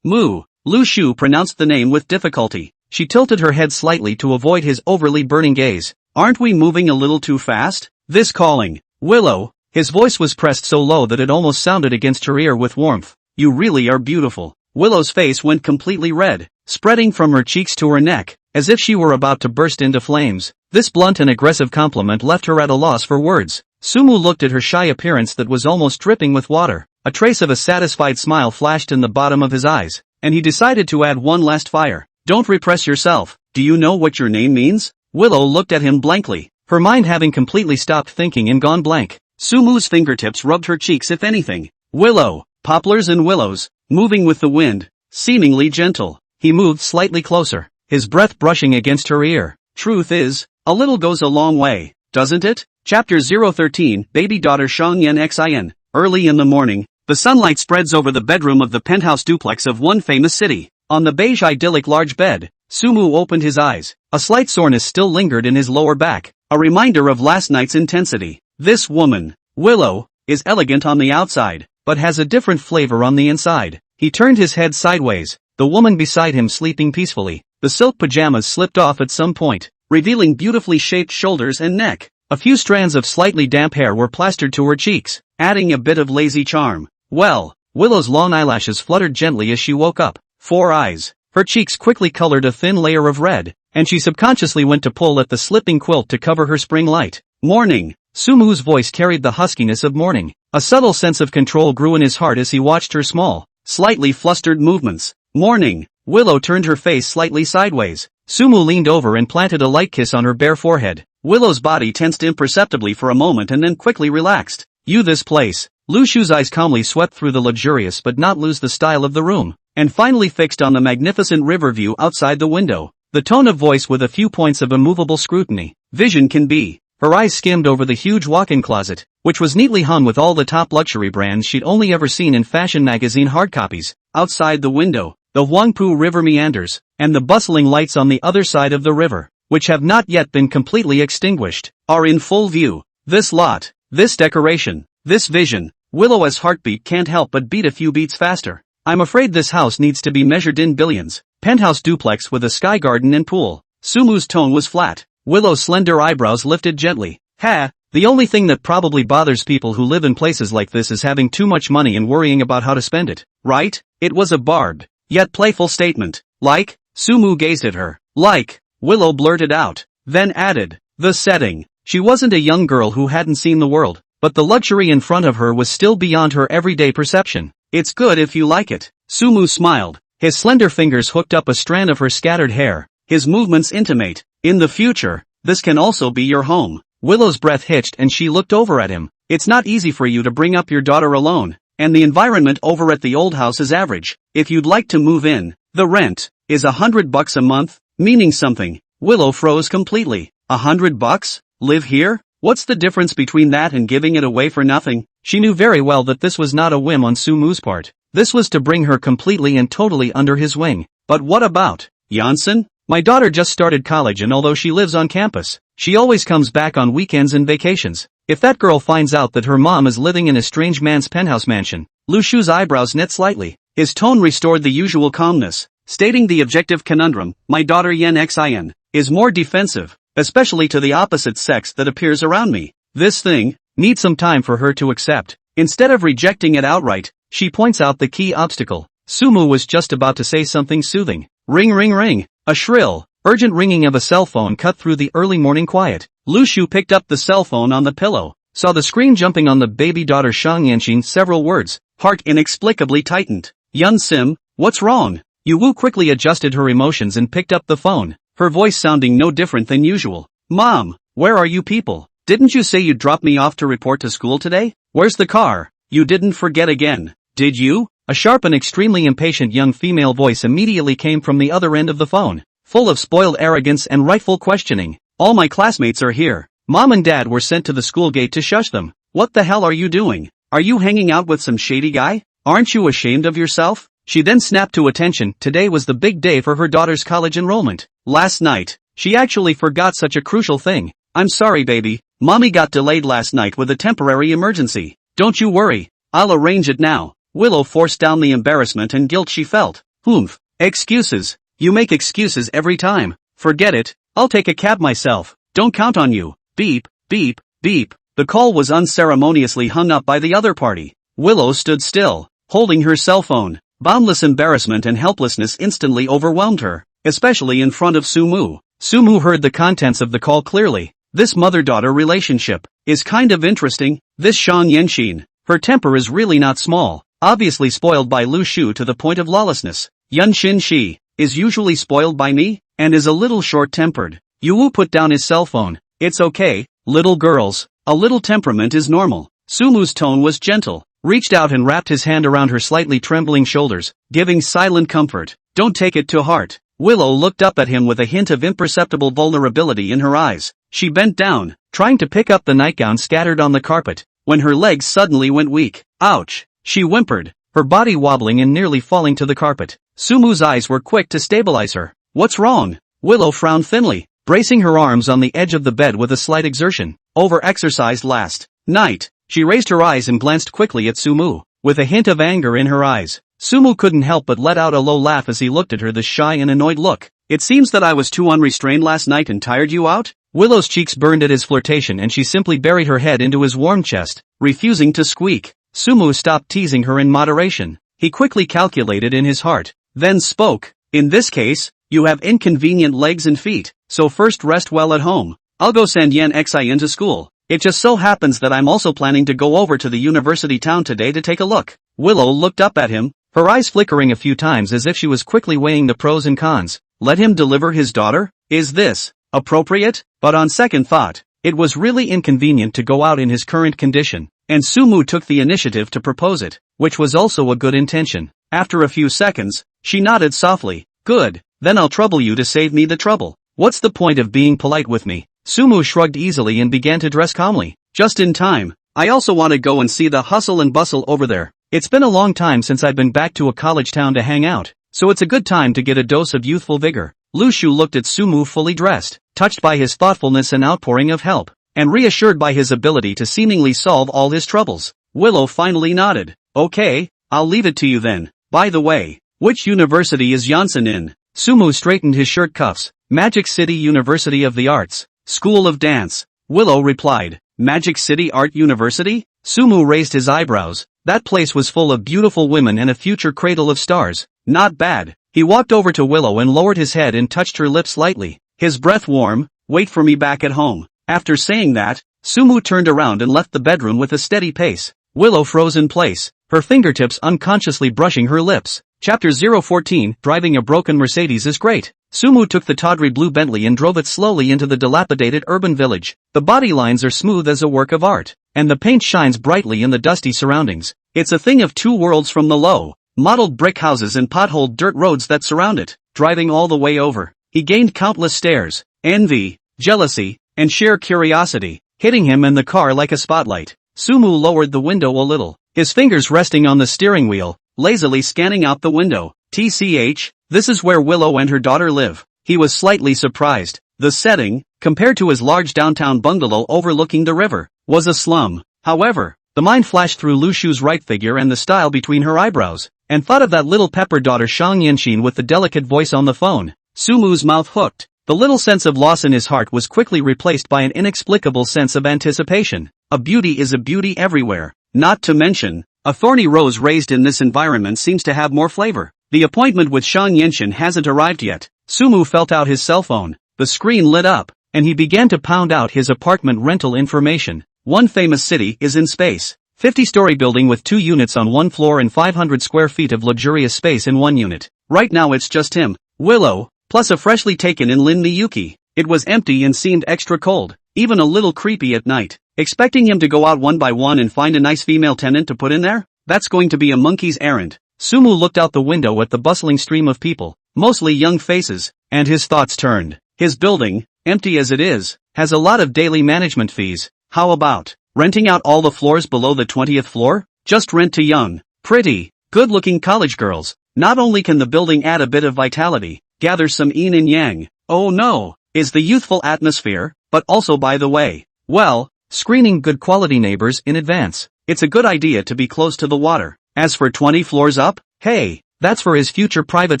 Mu. Lu Shu pronounced the name with difficulty. She tilted her head slightly to avoid his overly burning gaze. "Aren't we moving a little too fast? This calling, Willow." His voice was pressed so low that it almost sounded against her ear with warmth. "You really are beautiful." Willow's face went completely red, spreading from her cheeks to her neck, as if she were about to burst into flames. This blunt and aggressive compliment left her at a loss for words. Sumu looked at her shy appearance that was almost dripping with water. A trace of a satisfied smile flashed in the bottom of his eyes, and he decided to add one last fire. "Don't repress yourself. Do you know what your name means?" Willow looked at him blankly, her mind having completely stopped thinking and gone blank. Sumu's fingertips rubbed her cheeks if anything. Willow, poplars and willows, moving with the wind, seemingly gentle. He moved slightly closer, his breath brushing against her ear. Truth is, a little goes a long way, doesn't it? Chapter 013, Baby Daughter Shang Yen Xin. Early in the morning, the sunlight spreads over the bedroom of the penthouse duplex of one famous city. On the beige idyllic large bed, Sumu opened his eyes. A slight soreness still lingered in his lower back, a reminder of last night's intensity. This woman, Willow, is elegant on the outside, but has a different flavor on the inside. He turned his head sideways, the woman beside him sleeping peacefully. The silk pajamas slipped off at some point, revealing beautifully shaped shoulders and neck. A few strands of slightly damp hair were plastered to her cheeks, adding a bit of lazy charm. Well, Willow's long eyelashes fluttered gently as she woke up. 4 eyes. Her cheeks quickly colored a thin layer of red, and she subconsciously went to pull at the slipping quilt to cover her spring light. Morning. Sumu's voice carried the huskiness of morning. A subtle sense of control grew in his heart as he watched her small, slightly flustered movements. Morning. Willow turned her face slightly sideways. Sumu leaned over and planted a light kiss on her bare forehead. Willow's body tensed imperceptibly for a moment and then quickly relaxed. You this place. Lu Shu's eyes calmly swept through the luxurious but not lose the style of the room, and finally fixed on the magnificent river view outside the window. The tone of voice with a few points of immovable scrutiny. Vision can be. Her eyes skimmed over the huge walk-in closet, which was neatly hung with all the top luxury brands she'd only ever seen in fashion magazine hardcopies. Outside the window, the Whampoa River meanders, and the bustling lights on the other side of the river, which have not yet been completely extinguished, are in full view. This lot, this decoration, this vision. Willow's heartbeat can't help but beat a few beats faster. I'm afraid this house needs to be measured in billions. Penthouse duplex with a sky garden and pool. Sumu's tone was flat. Willow's slender eyebrows lifted gently. The only thing that probably bothers people who live in places like this is having too much money and worrying about how to spend it, right? It was a barbed, yet playful statement. Like? Sumu gazed at her. Like? Willow blurted out, then added, the setting. She wasn't a young girl who hadn't seen the world, but the luxury in front of her was still beyond her everyday perception. It's good if you like it. Sumu smiled. His slender fingers hooked up a strand of her scattered hair. His movements intimate. In the future, this can also be your home. Willow's breath hitched and she looked over at him. It's not easy for you to bring up your daughter alone, and the environment over at the old house is average. If you'd like to move in, the rent is $100 a month, meaning something. Willow froze completely. $100? Live here? What's the difference between that and giving it away for nothing? She knew very well that this was not a whim on Sumu's part. This was to bring her completely and totally under his wing. But what about Janssen? My daughter just started college, and although she lives on campus, she always comes back on weekends and vacations. If that girl finds out that her mom is living in a strange man's penthouse mansion, Lu Shu's eyebrows knit slightly. His tone restored the usual calmness, stating the objective conundrum. My daughter Yen Xin is more defensive, especially to the opposite sex that appears around me. This thing needs some time for her to accept. Instead of rejecting it outright, she points out the key obstacle. Sumu was just about to say something soothing. Ring ring ring. A shrill, urgent ringing of a cell phone cut through the early morning quiet. Lu Shu picked up the cell phone on the pillow, saw the screen jumping on the baby daughter Shang Yanxin. Several words. Heart inexplicably tightened. Yun Sim, what's wrong? Yu Wu quickly adjusted her emotions and picked up the phone, her voice sounding no different than usual. Mom, where are you people? Didn't you say you'd drop me off to report to school today? Where's the car? You didn't forget again, did you? A sharp and extremely impatient young female voice immediately came from the other end of the phone, full of spoiled arrogance and rightful questioning. All my classmates are here. Mom and Dad were sent to the school gate to shush them. What the hell are you doing? Are you hanging out with some shady guy? Aren't you ashamed of yourself? She then snapped to attention. Today was the big day for her daughter's college enrollment. Last night, she actually forgot such a crucial thing. I'm sorry, baby. Mommy got delayed last night with a temporary emergency. Don't you worry. I'll arrange it now. Willow forced down the embarrassment and guilt she felt. Humph. Excuses. You make excuses every time. Forget it. I'll take a cab myself. Don't count on you. Beep, beep, beep. The call was unceremoniously hung up by the other party. Willow stood still, holding her cell phone. Boundless embarrassment and helplessness instantly overwhelmed her, especially in front of Sumu. Sumu heard the contents of the call clearly. This mother-daughter relationship is kind of interesting. This Shang Yanxin, her temper is really not small. Obviously spoiled by Lu Shu to the point of lawlessness. Yun Xin Shi is usually spoiled by me, and is a little short-tempered. Yu Wu put down his cell phone. It's okay, little girls. A little temperament is normal. Sumu's tone was gentle, reached out and wrapped his hand around her slightly trembling shoulders, giving silent comfort. Don't take it to heart. Willow looked up at him with a hint of imperceptible vulnerability in her eyes. She bent down, trying to pick up the nightgown scattered on the carpet, when her legs suddenly went weak. Ouch! She whimpered, her body wobbling and nearly falling to the carpet. Sumu's eyes were quick to stabilize her. What's wrong? Willow frowned thinly, bracing her arms on the edge of the bed with a slight exertion. Over-exercised last night. She raised her eyes and glanced quickly at Sumu, with a hint of anger in her eyes. Sumu couldn't help but let out a low laugh as he looked at her, the shy and annoyed look. It seems that I was too unrestrained last night and tired you out? Willow's cheeks burned at his flirtation and she simply buried her head into his warm chest, refusing to squeak. Sumu stopped teasing her in moderation. He quickly calculated in his heart, then spoke. In this case, you have inconvenient legs and feet, so first rest well at home. I'll go send Yan Xi into school. It just so happens that I'm also planning to go over to the university town today to take a look. Willow looked up at him, her eyes flickering a few times as if she was quickly weighing the pros and cons. Let him deliver his daughter? Is this appropriate? But on second thought, it was really inconvenient to go out in his current condition, and Sumu took the initiative to propose it, which was also a good intention. After a few seconds, she nodded softly. Good, then I'll trouble you to save me the trouble. What's the point of being polite with me? Sumu shrugged easily and began to dress calmly. Just in time. I also want to go and see the hustle and bustle over there. It's been a long time since I've been back to a college town to hang out, so it's a good time to get a dose of youthful vigor. Lu Shu looked at Sumu fully dressed, touched by his thoughtfulness and outpouring of help, and reassured by his ability to seemingly solve all his troubles. Willow finally nodded. Okay, I'll leave it to you then. By the way, which university is Janssen in? Sumu straightened his shirt cuffs. Magic City University of the Arts, School of Dance. Willow replied. Magic City Art University? Sumu raised his eyebrows. That place was full of beautiful women and a future cradle of stars. Not bad. He walked over to Willow and lowered his head and touched her lips lightly. His breath warm. Wait for me back at home. After saying that, Sumu turned around and left the bedroom with a steady pace. Willow froze in place, her fingertips unconsciously brushing her lips. Chapter 014, Driving a broken Mercedes is great. Sumu took the tawdry blue Bentley and drove it slowly into the dilapidated urban village. The body lines are smooth as a work of art, and the paint shines brightly in the dusty surroundings. It's a thing of two worlds from the low, mottled brick houses and potholed dirt roads that surround it. Driving all the way over, he gained countless stares, envy, jealousy, and sheer curiosity, hitting him and the car like a spotlight. Sumu lowered the window a little, his fingers resting on the steering wheel, lazily scanning out the window. TCH, this is where Willow and her daughter live. He was slightly surprised. The setting, compared to his large downtown bungalow overlooking the river, was a slum. However, the mind flashed through Lu Shu's right figure and the style between her eyebrows, and thought of that little pepper daughter Shang Yinxin with the delicate voice on the phone. Sumu's mouth hooked. The little sense of loss in his heart was quickly replaced by an inexplicable sense of anticipation. A beauty is a beauty everywhere. Not to mention, a thorny rose raised in this environment seems to have more flavor. The appointment with Shang Yinxin hasn't arrived yet. Sumu felt out his cell phone. The screen lit up, and he began to pound out his apartment rental information. One famous city is in space. 50-story building with 2 units on 1 floor and 500 square feet of luxurious space in 1 unit. Right now it's just him, Willow, plus a freshly taken in Lin Mixue. It was empty and seemed extra cold, even a little creepy at night. Expecting him to go out one by one and find a nice female tenant to put in there? That's going to be a monkey's errand. Sumu looked out the window at the bustling stream of people, mostly young faces, and his thoughts turned. His building, empty as it is, has a lot of daily management fees. How about renting out all the floors below the 20th floor? Just rent to young, pretty, good-looking college girls. Not only can the building add a bit of vitality, gather some yin and yang, oh no, is the youthful atmosphere, but also by the way, well, screening good quality neighbors in advance. It's a good idea to be close to the water. As for 20 floors up, hey, that's for his future private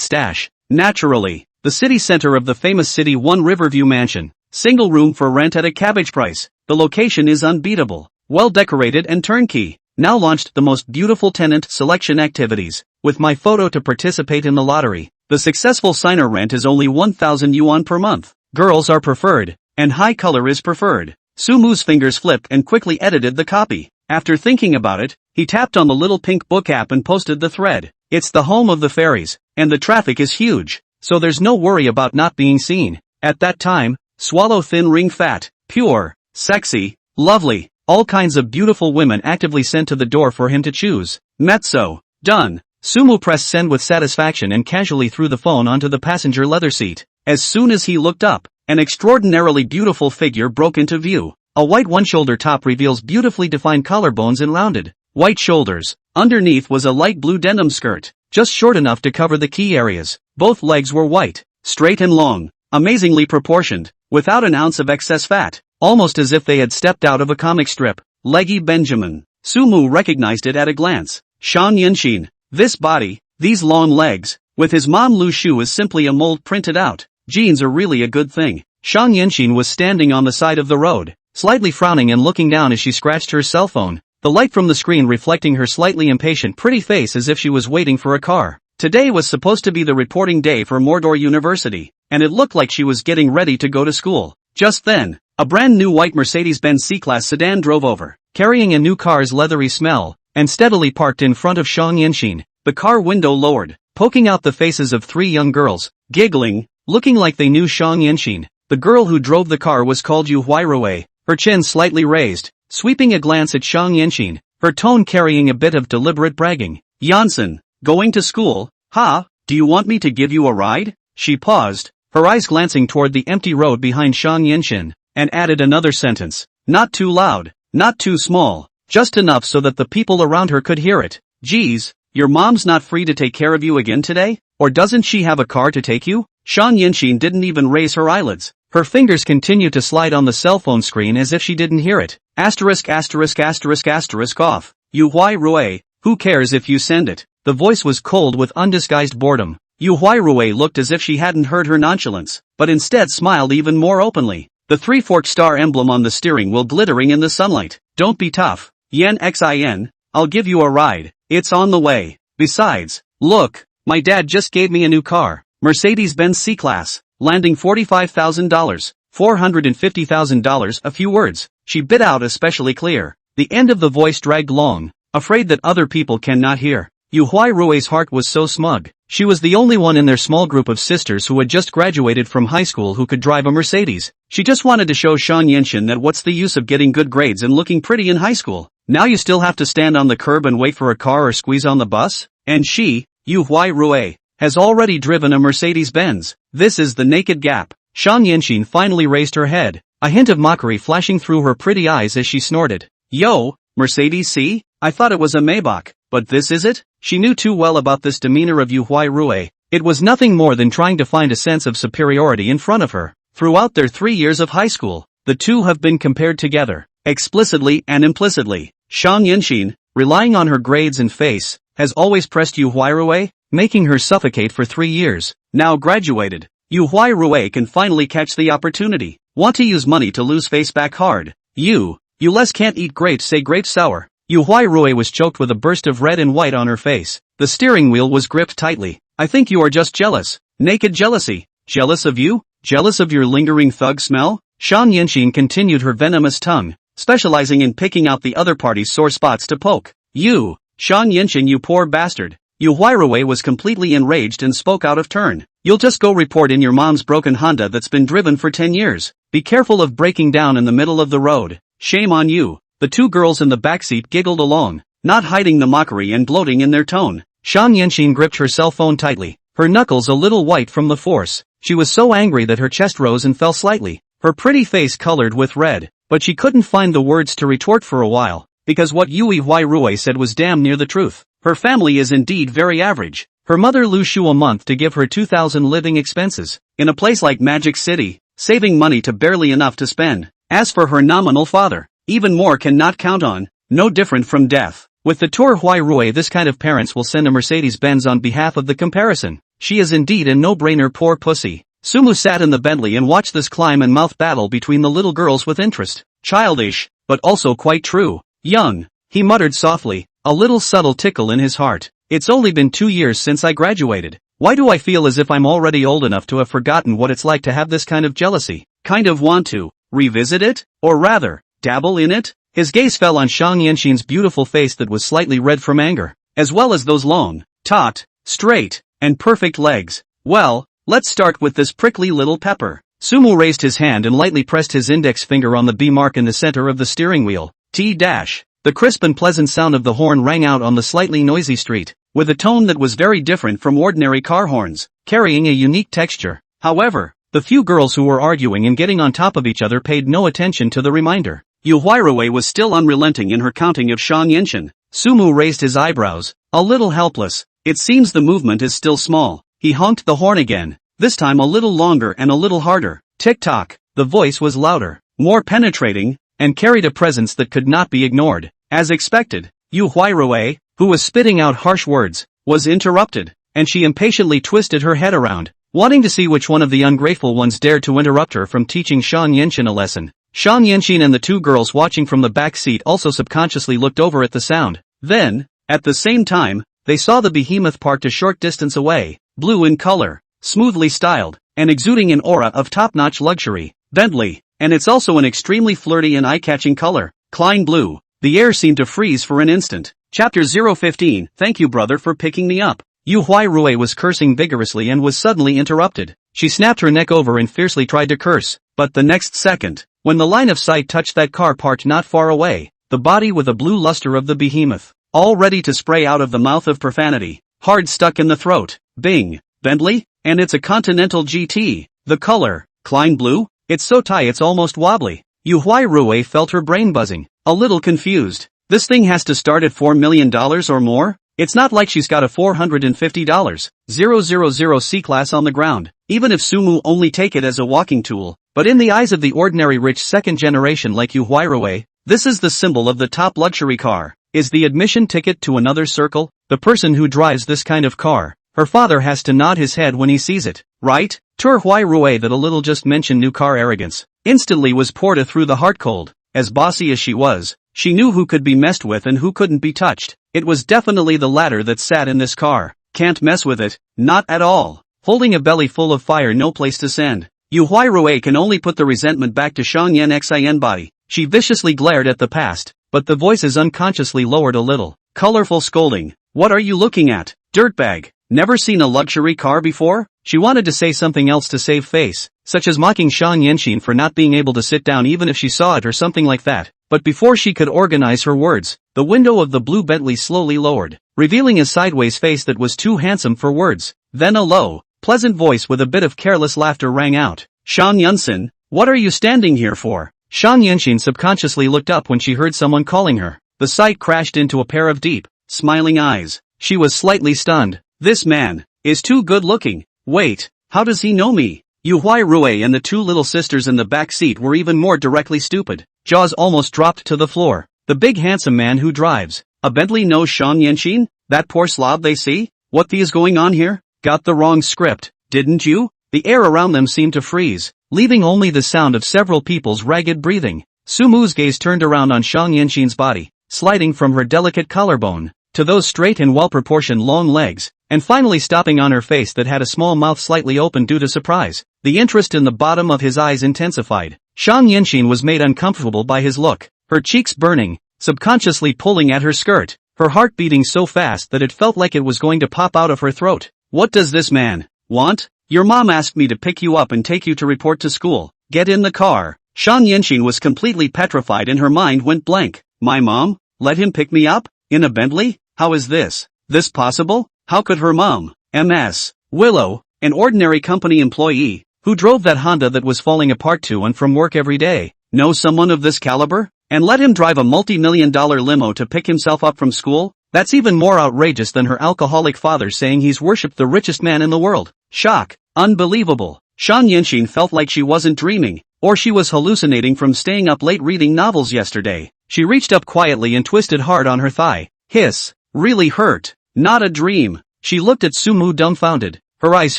stash. Naturally, the city center of the famous City 1 Riverview Mansion. Single room for rent at a cabbage price. The location is unbeatable, well decorated and turnkey. Now launched the most beautiful tenant selection activities, with my photo to participate in the lottery. The successful signer rent is only 1,000 yuan per month. Girls are preferred, and high color is preferred. Sumu's fingers flipped and quickly edited the copy. After thinking about it, he tapped on the little pink book app and posted the thread. It's the home of the fairies, and the traffic is huge, so there's no worry about not being seen. At that time, swallow thin ring fat. Pure, sexy, lovely, all kinds of beautiful women actively sent to the door for him to choose. Mezzo. Done. Sumu pressed send with satisfaction and casually threw the phone onto the passenger leather seat. As soon as he looked up, an extraordinarily beautiful figure broke into view. A white one-shoulder top reveals beautifully defined collarbones and rounded, white shoulders. Underneath was a light blue denim skirt, just short enough to cover the key areas. Both legs were white, straight and long, amazingly proportioned, without an ounce of excess fat, almost as if they had stepped out of a comic strip. Leggy Benjamin. Sumu recognized it at a glance. Shang Yinxin. This body, these long legs, with his mom Lu Shu is simply a mold printed out. Jeans are really a good thing. Shang Yinxin was standing on the side of the road, slightly frowning and looking down as she scratched her cell phone, the light from the screen reflecting her slightly impatient pretty face as if she was waiting for a car. Today was supposed to be the reporting day for Mordor University, and it looked like she was getting ready to go to school. Just then, a brand new white Mercedes-Benz C-Class sedan drove over, carrying a new car's leathery smell, and steadily parked in front of Shang Yinxin. The car window lowered, poking out the faces of three young girls, giggling, looking like they knew Shang Yinxin. The girl who drove the car was called Yu Huirui, her chin slightly raised, sweeping a glance at Shang Yinxin, her tone carrying a bit of deliberate bragging. Janssen, going to school? Ha, do you want me to give you a ride? She paused, her eyes glancing toward the empty road behind Shang Yinxin, and added another sentence. Not too loud, not too small, just enough so that the people around her could hear it. Geez, your mom's not free to take care of you again today? Or doesn't she have a car to take you? Shang Yinxin didn't even raise her eyelids. Her fingers continued to slide on the cell phone screen as if she didn't hear it. Asterisk asterisk asterisk asterisk off. Yu Huirui, who cares if you send it? The voice was cold with undisguised boredom. Yu Huirui looked as if she hadn't heard her nonchalance, but instead smiled even more openly. The three-forked star emblem on the steering wheel glittering in the sunlight. Don't be tough. Yen xin, I'll give you a ride. It's on the way. Besides, look, my dad just gave me a new car. Mercedes-Benz C-Class, landing $45,000, $450,000. A few words, she bit out especially clear. The end of the voice dragged long, afraid that other people cannot hear. Yu Huirui's heart was so smug. She was the only one in their small group of sisters who had just graduated from high school who could drive a Mercedes. She just wanted to show Shang Yinxin that what's the use of getting good grades and looking pretty in high school? Now you still have to stand on the curb and wait for a car or squeeze on the bus? And she, Yu Huirui, has already driven a Mercedes-Benz. This is the naked gap. Shang Yinxin finally raised her head, a hint of mockery flashing through her pretty eyes as she snorted. Yo, Mercedes C? I thought it was a Maybach, but this is it? She knew too well about this demeanor of Yu Huirui. It was nothing more than trying to find a sense of superiority in front of her. Throughout their 3 years of high school, the two have been compared together, explicitly and implicitly. Shang Yinxin, relying on her grades and face, has always pressed Yu Huirui, making her suffocate for 3 years. Now graduated, Yu Huirui can finally catch the opportunity. Want to use money to lose face back hard. You less can't eat grapes, say grapes sour. Yu Huirui was choked with a burst of red and white on her face. The steering wheel was gripped tightly. I think you are just jealous. Naked jealousy. Jealous of you? Jealous of your lingering thug smell? Shang Yinxin continued her venomous tongue, specializing in picking out the other party's sore spots to poke. You, Shang Yinxin, you poor bastard. Yu Huirui was completely enraged and spoke out of turn. You'll just go report in your mom's broken Honda that's been driven for 10 years. Be careful of breaking down in the middle of the road. Shame on you. The two girls in the backseat giggled along, not hiding the mockery and gloating in their tone. Shang Yinxin gripped her cell phone tightly, her knuckles a little white from the force. She was so angry that her chest rose and fell slightly, her pretty face colored with red, but she couldn't find the words to retort for a while, because what Yu Huirui said was damn near the truth. Her family is indeed very average. Her mother Lu Shu a month to give her 2,000 living expenses, in a place like Magic City, saving money to barely enough to spend. As for her nominal father, even more cannot count on, no different from death. With the Tour Huirui, this kind of parents will send a Mercedes-Benz on behalf of the comparison. She is indeed a no-brainer poor pussy. Sumu sat in the Bentley and watched this climb and mouth battle between the little girls with interest. Childish, but also quite true. Young, he muttered softly, a little subtle tickle in his heart. It's only been 2 years since I graduated. Why do I feel as if I'm already old enough to have forgotten what it's like to have this kind of jealousy? Kind of want to revisit it? Or rather, dabble in it? His gaze fell on Shang Yinxin's beautiful face that was slightly red from anger, as well as those long, taut, straight, and perfect legs. Well, let's start with this prickly little pepper. Sumu raised his hand and lightly pressed his index finger on the B mark in the center of the steering wheel. T-dash. The crisp and pleasant sound of the horn rang out on the slightly noisy street, with a tone that was very different from ordinary car horns, carrying a unique texture. However, the few girls who were arguing and getting on top of each other paid no attention to the reminder. Yu Huirui was still unrelenting in her counting of Shan Yenshin. Sumu raised his eyebrows, a little helpless. It seems the movement is still small. He honked the horn again, this time a little longer and a little harder. Tick-tock. The voice was louder, more penetrating, and carried a presence that could not be ignored. As expected, Yu Huirui, who was spitting out harsh words, was interrupted, and she impatiently twisted her head around, wanting to see which one of the ungrateful ones dared to interrupt her from teaching Shan Yenshin a lesson. Shan Yenshin and the two girls watching from the back seat also subconsciously looked over at the sound. Then, at the same time, they saw the behemoth parked a short distance away, blue in color, smoothly styled, and exuding an aura of top-notch luxury. Bentley, and it's also an extremely flirty and eye-catching color, Klein blue. The air seemed to freeze for an instant. Chapter 015, Thank you brother for picking me up. Yu Huirui was cursing vigorously and was suddenly interrupted. She snapped her neck over and fiercely tried to curse, but the next second, when the line of sight touched that car parked not far away, the body with a blue luster of the behemoth, all ready to spray out of the mouth of profanity, hard stuck in the throat. Bing. Bentley? And it's a Continental GT. The color, Klein blue? It's so tight it's almost wobbly. Yu Huirui felt her brain buzzing, a little confused. This thing has to start at $4 million or more? It's not like she's got a $450,000 C-class on the ground, even if Sumu only take it as a walking tool. But in the eyes of the ordinary rich second generation like Yu Huirui, this is the symbol of the top luxury car. Is the admission ticket to another circle? The person who drives this kind of car, her father has to nod his head when he sees it, right? Tur Huirui that a little just mentioned new car arrogance, instantly was poured through the heart cold. As bossy as she was, she knew who could be messed with and who couldn't be touched. It was definitely the latter that sat in this car. Can't mess with it, not at all. Holding a belly full of fire, no place to send. Yu Huirui can only put the resentment back to Shang Yen Xin body. She viciously glared at the past, but the voices unconsciously lowered a little. Colorful scolding. What are you looking at, dirtbag? Never seen a luxury car before? She wanted to say something else to save face, such as mocking Shan Yenshin for not being able to sit down even if she saw it or something like that. But before she could organize her words, the window of the blue Bentley slowly lowered, revealing a sideways face that was too handsome for words. Then a low, pleasant voice with a bit of careless laughter rang out. Shan Yenshin, what are you standing here for? Shan Yenshin subconsciously looked up when she heard someone calling her. The sight crashed into a pair of deep, smiling eyes. She was slightly stunned. This man is too good looking. Wait, how does he know me? Yu Huirui and the two little sisters in the back seat were even more directly stupid. Jaws almost dropped to the floor. The big handsome man who drives a Bentley knows Shan Yenshin? That poor slob they see? What the is going on here? Got the wrong script, didn't you? The air around them seemed to freeze, leaving only the sound of several people's ragged breathing. Sumu's gaze turned around on Shan Yenshin's body, sliding from her delicate collarbone to those straight and well-proportioned long legs, and finally stopping on her face that had a small mouth slightly open due to surprise. The interest in the bottom of his eyes intensified. Shan Yenshin was made uncomfortable by his look, her cheeks burning, subconsciously pulling at her skirt, her heart beating so fast that it felt like it was going to pop out of her throat. What does this man want? Your mom asked me to pick you up and take you to report to school. Get in the car. Shan Yenshin was completely petrified and her mind went blank. My mom? Let him pick me up? In a Bentley? How is this possible? How could her mom, Ms. Willow, an ordinary company employee, who drove that Honda that was falling apart to and from work every day, know someone of this caliber? And let him drive a multi-million-dollar limo to pick himself up from school? That's even more outrageous than her alcoholic father saying he's worshipped the richest man in the world. Shock. Unbelievable. Shan Yenshin felt like she wasn't dreaming, or she was hallucinating from staying up late reading novels yesterday. She reached up quietly and twisted hard on her thigh. Hiss. Really hurt. Not a dream. She looked at Sumu dumbfounded, her eyes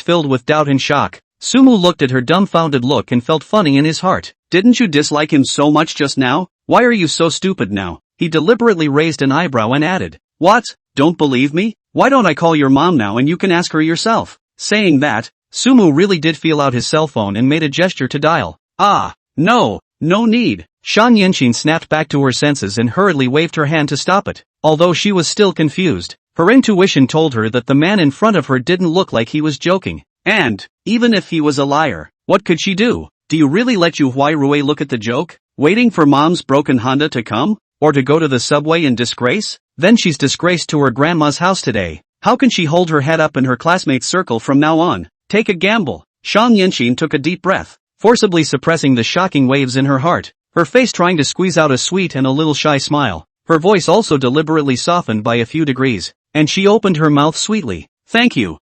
filled with doubt and shock. Sumu looked at her dumbfounded look and felt funny in his heart. Didn't you dislike him so much just now? Why are you so stupid now? He deliberately raised an eyebrow and added, What? Don't believe me? Why don't I call your mom now and you can ask her yourself? Saying that, Sumu really did feel out his cell phone and made a gesture to dial. No need. Shan Yenshin snapped back to her senses and hurriedly waved her hand to stop it. Although she was still confused, her intuition told her that the man in front of her didn't look like he was joking. And, even if he was a liar, what could she do? Do you really let Yu Huai look at the joke? Waiting for mom's broken Honda to come? Or to go to the subway in disgrace? Then she's disgraced to her grandma's house today. How can she hold her head up in her classmates' circle from now on? Take a gamble. Shang Yanxin took a deep breath, forcibly suppressing the shocking waves in her heart, her face trying to squeeze out a sweet and a little shy smile, her voice also deliberately softened by a few degrees, and she opened her mouth sweetly. Thank you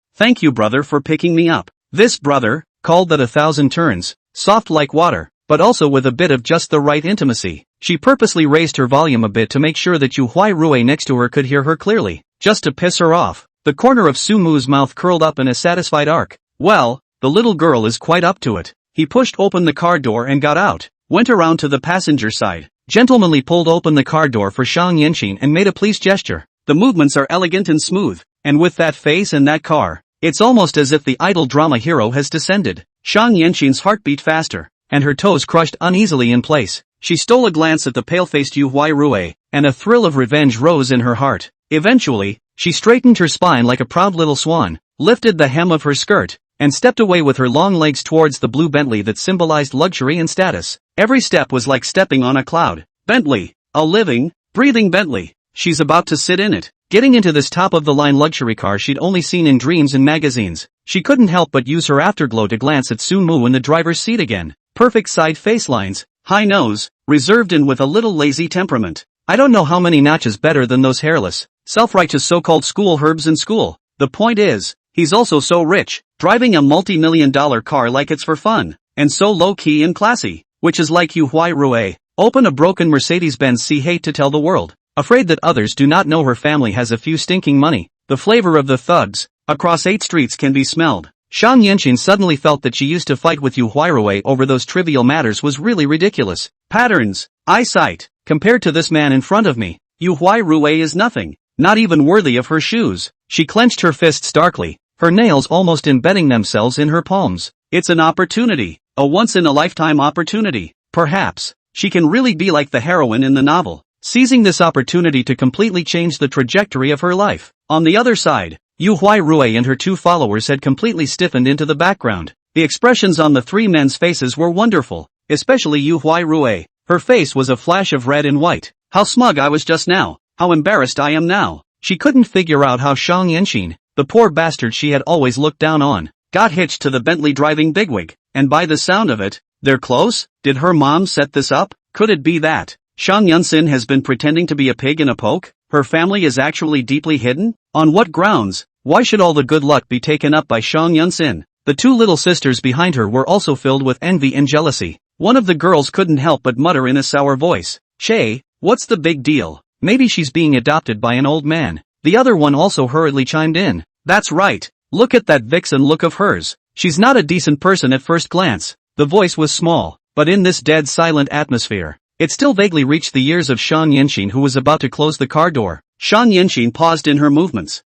brother for picking me up. This brother, called that 1,000 turns, soft like water, but also with a bit of just the right intimacy. She purposely raised her volume a bit to make sure that Yu Huai next to her could hear her clearly, just to piss her off. The corner of Su Mu's mouth curled up in a satisfied arc. Well, the little girl is quite up to it. He pushed open the car door and got out, went around to the passenger side, gentlemanly pulled open the car door for Shang Yanxin and made a please gesture. The movements are elegant and smooth, and with that face and that car, it's almost as if the idol drama hero has descended. Shang Yanxin's heart beat faster, and her toes crushed uneasily in place. She stole a glance at the pale-faced Yu Huai, and a thrill of revenge rose in her heart. Eventually, she straightened her spine like a proud little swan, lifted the hem of her skirt, and stepped away with her long legs towards the blue Bentley that symbolized luxury and status. Every step was like stepping on a cloud. Bentley, a living, breathing Bentley. She's about to sit in it. Getting into this top-of-the-line luxury car she'd only seen in dreams and magazines, she couldn't help but use her afterglow to glance at Su Mu in the driver's seat again. Perfect side face lines, high nose, reserved and with a little lazy temperament. I don't know how many notches better than those hairless, self-righteous so-called school herbs in school. The point is, he's also so rich, driving a multi-million-dollar car like it's for fun, and so low-key and classy, which is like Yu Huai. Open a broken Mercedes-Benz C hate to tell the world. Afraid that others do not know her family has a few stinking money. The flavor of the thugs, across 8 streets can be smelled. Shang Yanxin suddenly felt that she used to fight with Yu Huai over those trivial matters was really ridiculous. Patterns, eyesight, compared to this man in front of me, Yu Huai is nothing, not even worthy of her shoes. She clenched her fists darkly, her nails almost embedding themselves in her palms. It's an opportunity, a once-in-a-lifetime opportunity. Perhaps, she can really be like the heroine in the novel, seizing this opportunity to completely change the trajectory of her life. On the other side, Yu Huai and her 2 followers had completely stiffened into the background. The expressions on the 3 men's faces were wonderful, especially Yu Huai. Her face was a flash of red and white. How smug I was just now, how embarrassed I am now. She couldn't figure out how Shang Yanxin, the poor bastard she had always looked down on, got hitched to the Bentley driving bigwig, and by the sound of it, they're close? Did her mom set this up? Could it be that Shang Yanxin has been pretending to be a pig in a poke? Her family is actually deeply hidden? On what grounds? Why should all the good luck be taken up by Shang Yanxin? The 2 little sisters behind her were also filled with envy and jealousy. One of the girls couldn't help but mutter in a sour voice, "Che, what's the big deal? Maybe she's being adopted by an old man." The other one also hurriedly chimed in, "That's right, look at that vixen look of hers. She's not a decent person at first glance." The voice was small, but in this dead silent atmosphere, it still vaguely reached the ears of Shang Yanxin, who was about to close the car door. Shang Yanxin paused in her movements.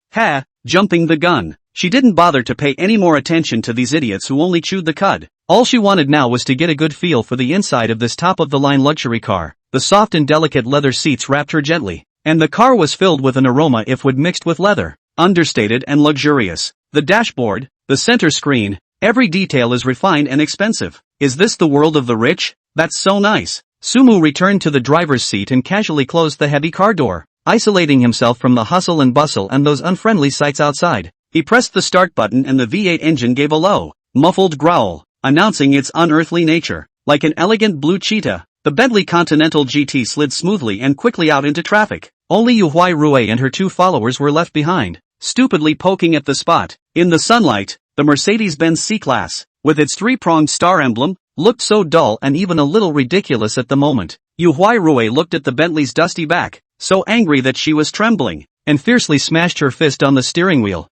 Jumping the gun. She didn't bother to pay any more attention to these idiots who only chewed the cud. All she wanted now was to get a good feel for the inside of this top-of-the-line luxury car. The soft and delicate leather seats wrapped her gently, and the car was filled with an aroma if wood mixed with leather, understated and luxurious. The dashboard, the center screen, every detail is refined and expensive. Is this the world of the rich? That's so nice. Su Mu returned to the driver's seat and casually closed the heavy car door, isolating himself from the hustle and bustle and those unfriendly sights outside. He pressed the start button and the V8 engine gave a low, muffled growl, announcing its unearthly nature. Like an elegant blue cheetah, the Bentley Continental GT slid smoothly and quickly out into traffic. Only Yu Huai and her 2 followers were left behind, stupidly poking at the spot. In the sunlight, the Mercedes-Benz C-Class, with its 3-pronged star emblem, looked so dull and even a little ridiculous at the moment. Yu Huai looked at the Bentley's dusty back, so angry that she was trembling, and fiercely smashed her fist on the steering wheel.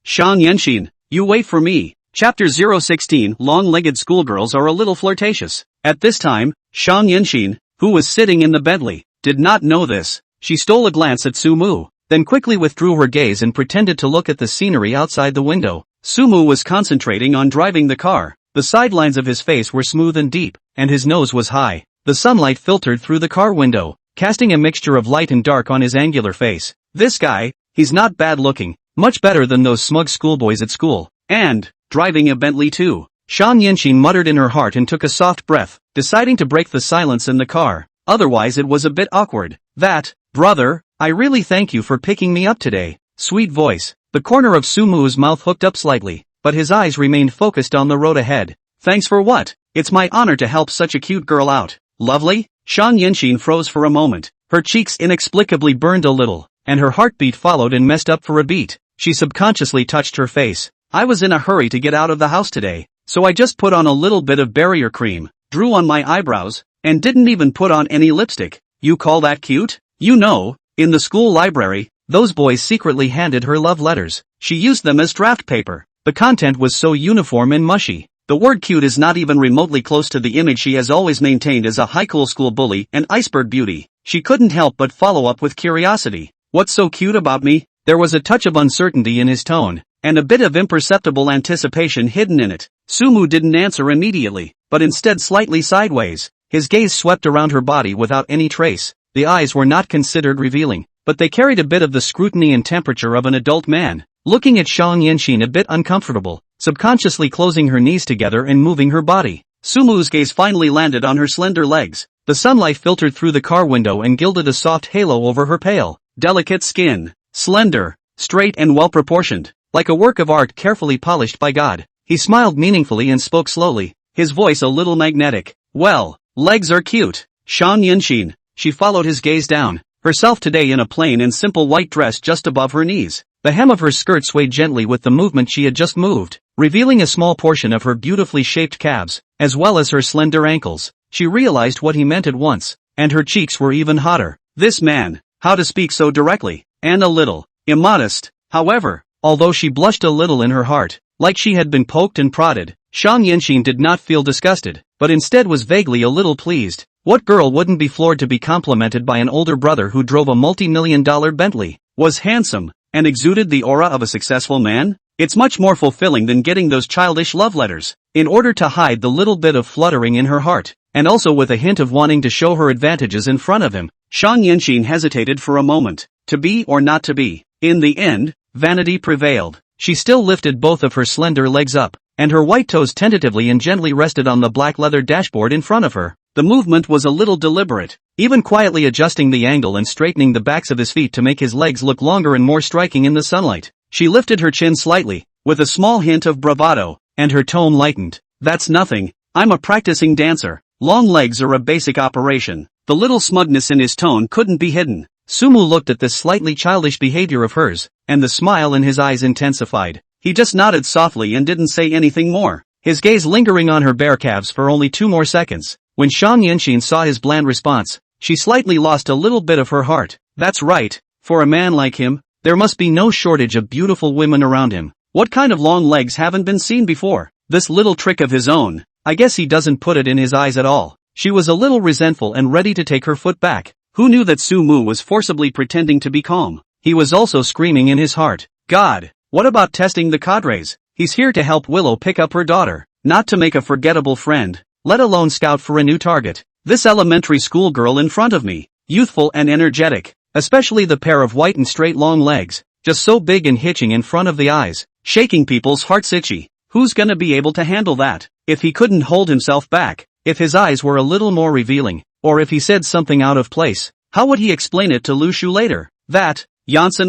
Shang Yanxin, you wait for me. Chapter 016. Long-legged schoolgirls are a little flirtatious. At this time, Shang Yanxin, who was sitting in the Bentley, did not know this. She stole a glance at Su Mu, then quickly withdrew her gaze and pretended to look at the scenery outside the window. Su Mu was concentrating on driving the car. The sidelines of his face were smooth and deep, and his nose was high. The sunlight filtered through the car window, casting a mixture of light and dark on his angular face. This guy, he's not bad looking, much better than those smug schoolboys at school. And, driving a Bentley too. Shang Yinxin muttered in her heart and took a soft breath, deciding to break the silence in the car. Otherwise it was a bit awkward. That, brother, I really thank you for picking me up today. Sweet voice. The corner of Sumu's mouth hooked up slightly, but his eyes remained focused on the road ahead. Thanks for what? It's my honor to help such a cute girl out. Lovely? Shang Yinxin froze for a moment. Her cheeks inexplicably burned a little, and her heartbeat followed and messed up for a beat. She subconsciously touched her face. I was in a hurry to get out of the house today, so I just put on a little bit of barrier cream, drew on my eyebrows, and didn't even put on any lipstick. You call that cute? You know, in the school library, those boys secretly handed her love letters. She used them as draft paper. The content was so uniform and mushy. The word cute is not even remotely close to the image she has always maintained as a high school bully and iceberg beauty. She couldn't help but follow up with curiosity. What's so cute about me? There was a touch of uncertainty in his tone, and a bit of imperceptible anticipation hidden in it. Sumu didn't answer immediately, but instead slightly sideways. His gaze swept around her body without any trace. The eyes were not considered revealing, but they carried a bit of the scrutiny and temperature of an adult man. Looking at Shang Yinxin a bit uncomfortable, subconsciously closing her knees together and moving her body. Sumu's gaze finally landed on her slender legs. The sunlight filtered through the car window and gilded a soft halo over her pale, delicate skin. Slender, straight and well-proportioned, like a work of art carefully polished by God. He smiled meaningfully and spoke slowly, his voice a little magnetic. Well, legs are cute. Shang Yinxin. She followed his gaze down, herself today in a plain and simple white dress just above her knees. The hem of her skirt swayed gently with the movement she had just moved, revealing a small portion of her beautifully shaped calves, as well as her slender ankles. She realized what he meant at once, and her cheeks were even hotter. This man, how to speak so directly, and a little immodest. However, although she blushed a little in her heart, like she had been poked and prodded, Shang Yinxin did not feel disgusted, but instead was vaguely a little pleased. What girl wouldn't be floored to be complimented by an older brother who drove a multi-million-dollar Bentley, was handsome, and exuded the aura of a successful man? It's much more fulfilling than getting those childish love letters. In order to hide the little bit of fluttering in her heart, and also with a hint of wanting to show her advantages in front of him, Shang Yinxin hesitated for a moment. To be or not to be? In the end, vanity prevailed. She still lifted both of her slender legs up, and her white toes tentatively and gently rested on the black leather dashboard in front of her. The movement was a little deliberate, even quietly adjusting the angle and straightening the backs of his feet to make his legs look longer and more striking in the sunlight. She lifted her chin slightly, with a small hint of bravado, and her tone lightened. That's nothing. I'm a practicing dancer. Long legs are a basic operation. The little smugness in his tone couldn't be hidden. Sumu looked at this slightly childish behavior of hers, and the smile in his eyes intensified. He just nodded softly and didn't say anything more, his gaze lingering on her bare calves for only 2 more seconds. When Shang Yinxin saw his bland response, she slightly lost a little bit of her heart. That's right, for a man like him, there must be no shortage of beautiful women around him. What kind of long legs haven't been seen before? This little trick of his own, I guess he doesn't put it in his eyes at all. She was a little resentful and ready to take her foot back. Who knew that Sumu was forcibly pretending to be calm? He was also screaming in his heart. God, what about testing the cadres? He's here to help Willow pick up her daughter, not to make a forgettable friend, let alone scout for a new target. This elementary school girl in front of me, youthful and energetic, especially the pair of white and straight long legs, just so big and hitching in front of the eyes, shaking people's hearts itchy. Who's gonna be able to handle that? If he couldn't hold himself back, if his eyes were a little more revealing, or if he said something out of place, how would he explain it to Lu Shu later? That, Janssen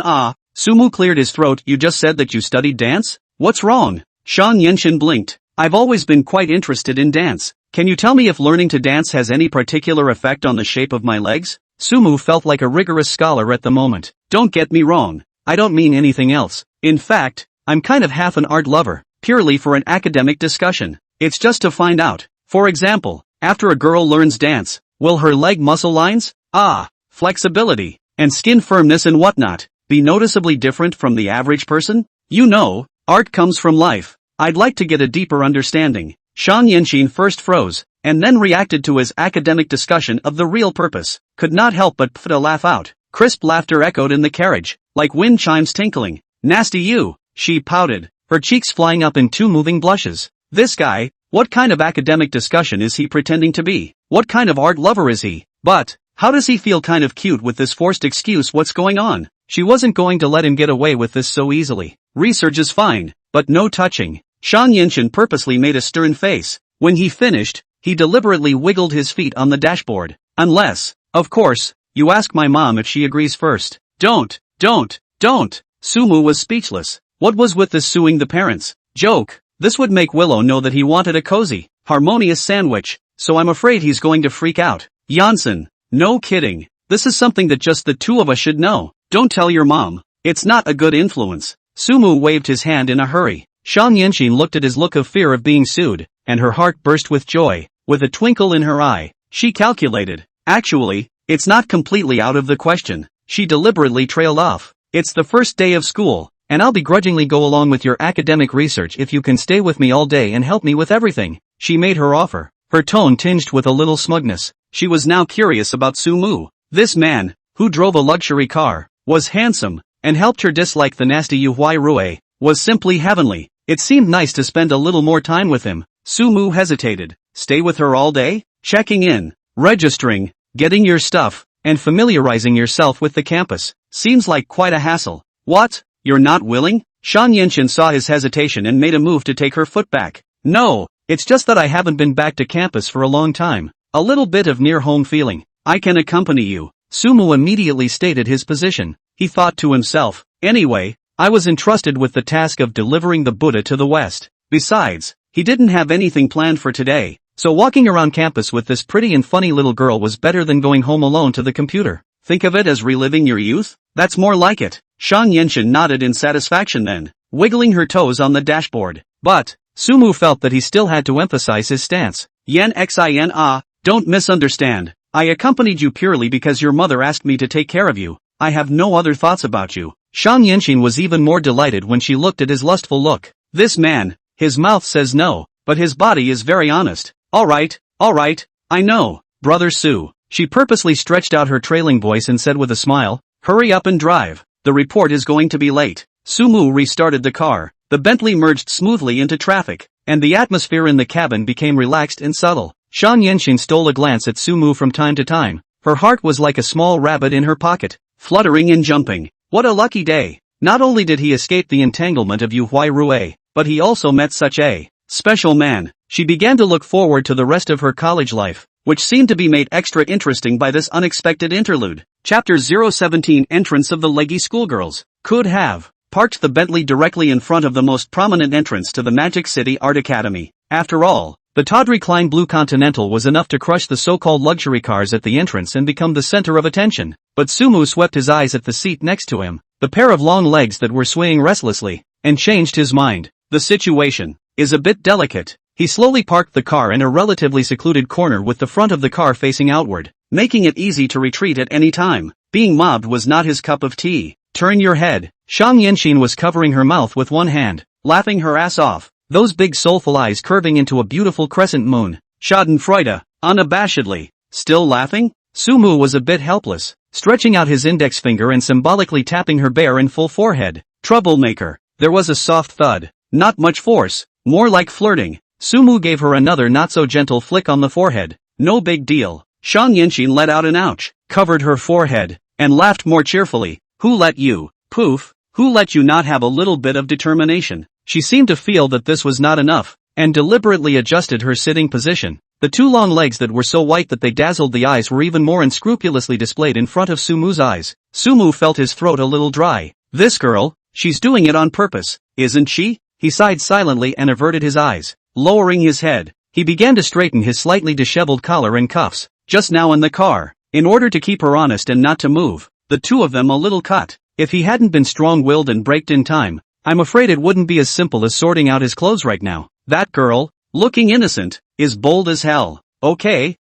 Sumu cleared his throat. You just said that you studied dance? What's wrong? Shang Yinxin blinked. I've always been quite interested in dance. Can you tell me if learning to dance has any particular effect on the shape of my legs? Sumu felt like a rigorous scholar at the moment. Don't get me wrong, I don't mean anything else. In fact, I'm kind of half an art lover, purely for an academic discussion. It's just to find out. For example, after a girl learns dance, will her leg muscle lines, flexibility, and skin firmness and whatnot, be noticeably different from the average person? You know, art comes from life. I'd like to get a deeper understanding. Shang Yinxin first froze, and then reacted to his academic discussion of the real purpose, could not help but put a laugh out. Crisp laughter echoed in the carriage, like wind chimes tinkling. Nasty you, she pouted, her cheeks flying up in 2 moving blushes. This guy, what kind of academic discussion is he pretending to be? What kind of art lover is he? But, how does he feel kind of cute with this forced excuse? What's going on? She wasn't going to let him get away with this so easily. Research is fine, but no touching. Shan Yinshin purposely made a stern face. When he finished, he deliberately wiggled his feet on the dashboard. Unless, of course, you ask my mom if she agrees first. Don't. Sumu was speechless. What was with this suing the parents joke? This would make Willow know that he wanted a cozy, harmonious sandwich, so I'm afraid he's going to freak out. Janssen, no kidding. This is something that just the two of us should know. Don't tell your mom. It's not a good influence. Sumu waved his hand in a hurry. Shan Yinshin looked at his look of fear of being sued, and her heart burst with joy. With a twinkle in her eye, she calculated. Actually, it's not completely out of the question. She deliberately trailed off. It's the first day of school, and I'll begrudgingly go along with your academic research if you can stay with me all day and help me with everything. She made her offer, her tone tinged with a little smugness. She was now curious about Sumu. This man, who drove a luxury car, was handsome, and helped her dislike the nasty Yu Huai Rue, was simply heavenly. It seemed nice to spend a little more time with him. Sumu hesitated. Stay with her all day? Checking in, registering, getting your stuff, and familiarizing yourself with the campus. Seems like quite a hassle. What? You're not willing? Shan Yinshin saw his hesitation and made a move to take her foot back. No, it's just that I haven't been back to campus for a long time. A little bit of near-home feeling. I can accompany you. Sumu immediately stated his position. He thought to himself, anyway, I was entrusted with the task of delivering the Buddha to the West. Besides, he didn't have anything planned for today. So walking around campus with this pretty and funny little girl was better than going home alone to the computer. Think of it as reliving your youth? That's more like it. Shan Yinshin nodded in satisfaction then, wiggling her toes on the dashboard. But, Sumu felt that he still had to emphasize his stance. Don't misunderstand. I accompanied you purely because your mother asked me to take care of you. I have no other thoughts about you. Shan Yinshin was even more delighted when she looked at his lustful look. This man, his mouth says no, but his body is very honest. Alright, I know, brother Su. She purposely stretched out her trailing voice and said with a smile, hurry up and drive. The report is going to be late. Sumu restarted the car. The Bentley merged smoothly into traffic, and the atmosphere in the cabin became relaxed and subtle. Shan Yinshin stole a glance at Sumu from time to time. Her heart was like a small rabbit in her pocket, fluttering and jumping. What a lucky day. Not only did he escape the entanglement of Yu Huai Rue, but he also met such a special man. She began to look forward to the rest of her college life, which seemed to be made extra interesting by this unexpected interlude. Chapter 017 Entrance of the Leggy Schoolgirls. Could have parked the Bentley directly in front of the most prominent entrance to the Magic City Art Academy. After all, the tawdry Klein Blue Continental was enough to crush the so-called luxury cars at the entrance and become the center of attention. But Sumu swept his eyes at the seat next to him, the pair of long legs that were swaying restlessly, and changed his mind. The situation is a bit delicate. He slowly parked the car in a relatively secluded corner with the front of the car facing outward, making it easy to retreat at any time. Being mobbed was not his cup of tea. Turn your head. Shan Yinshin was covering her mouth with one hand, laughing her ass off, those big soulful eyes curving into a beautiful crescent moon. Schadenfreude, unabashedly. Still laughing? Sumu was a bit helpless, stretching out his index finger and symbolically tapping her bare and full forehead. Troublemaker. There was a soft thud. Not much force, more like flirting. Sumu gave her another not-so-gentle flick on the forehead. No big deal. Shan Yinshin let out an ouch, covered her forehead, and laughed more cheerfully. Who let you? Poof. Who let you not have a little bit of determination? She seemed to feel that this was not enough, and deliberately adjusted her sitting position. The two long legs that were so white that they dazzled the eyes were even more unscrupulously displayed in front of Sumu's eyes. Sumu felt his throat a little dry. This girl, she's doing it on purpose, isn't she? He sighed silently and averted his eyes. Lowering his head, he began to straighten his slightly disheveled collar and cuffs. Just now in the car, in order to keep her honest and not to move, the two of them a little cut. If he hadn't been strong-willed and braked in time, I'm afraid it wouldn't be as simple as sorting out his clothes right now. That girl, looking innocent, is bold as hell. Okay,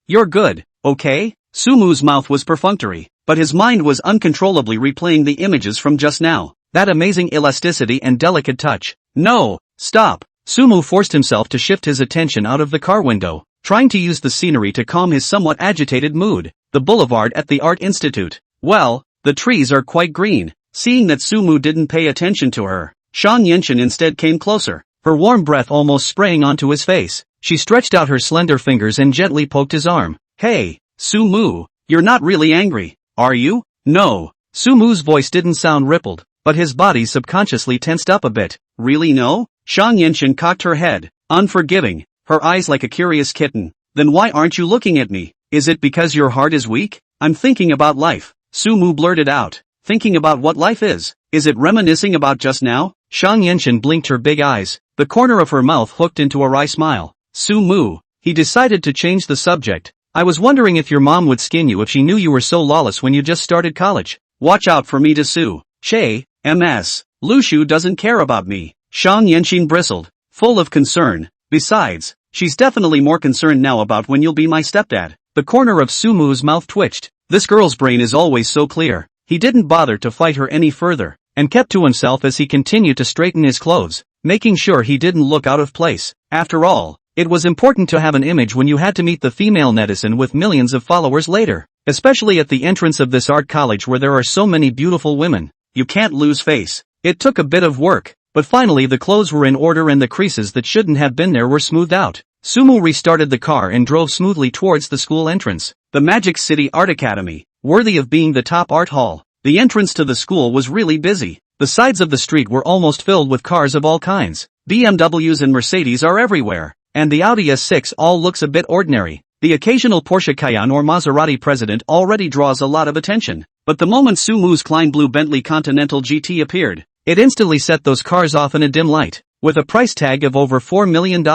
you're good, okay? Sumu's mouth was perfunctory, but his mind was uncontrollably replaying the images from just now. That amazing elasticity and delicate touch. No, stop. Sumu forced himself to shift his attention out of the car window, trying to use the scenery to calm his somewhat agitated mood. The boulevard at the Art Institute. Well, the trees are quite green. Seeing that Sumu didn't pay attention to her, Shan Yinshin instead came closer, her warm breath almost spraying onto his face. She stretched out her slender fingers and gently poked his arm. Hey, Sumu, you're not really angry, are you? No. Sumu's voice didn't sound rippled, but his body subconsciously tensed up a bit. Really no? Shang Yinchen cocked her head, unforgiving, her eyes like a curious kitten. Then why aren't you looking at me? Is it because your heart is weak? I'm thinking about life, Sumu blurted out. Thinking about what life is? Is it reminiscing about just now? Shang Yinchen blinked her big eyes, the corner of her mouth hooked into a wry smile. Sumu, he decided to change the subject. I was wondering if your mom would skin you if she knew you were so lawless when you just started college. Watch out for me to sue. Che, ms. Lushu doesn't care about me. Shang Yinchen bristled, full of concern. Besides, she's definitely more concerned now about when you'll be my stepdad. The corner of Sumu's mouth twitched. This girl's brain is always so clear. He didn't bother to fight her any further, and kept to himself as he continued to straighten his clothes, making sure he didn't look out of place. After all, it was important to have an image when you had to meet the female netizen with millions of followers later, especially at the entrance of this art college where there are so many beautiful women. You can't lose face. It took a bit of work, but finally the clothes were in order and the creases that shouldn't have been there were smoothed out. Sumu restarted the car and drove smoothly towards the school entrance. The Magic City Art Academy, worthy of being the top art hall. The entrance to the school was really busy. The sides of the street were almost filled with cars of all kinds. BMWs and Mercedes are everywhere, and the Audi S6 all looks a bit ordinary. The occasional Porsche Cayenne or Maserati President already draws a lot of attention, but the moment Sumu's Klein Blue Bentley Continental GT appeared, it instantly set those cars off in a dim light. With a price tag of over $4 million,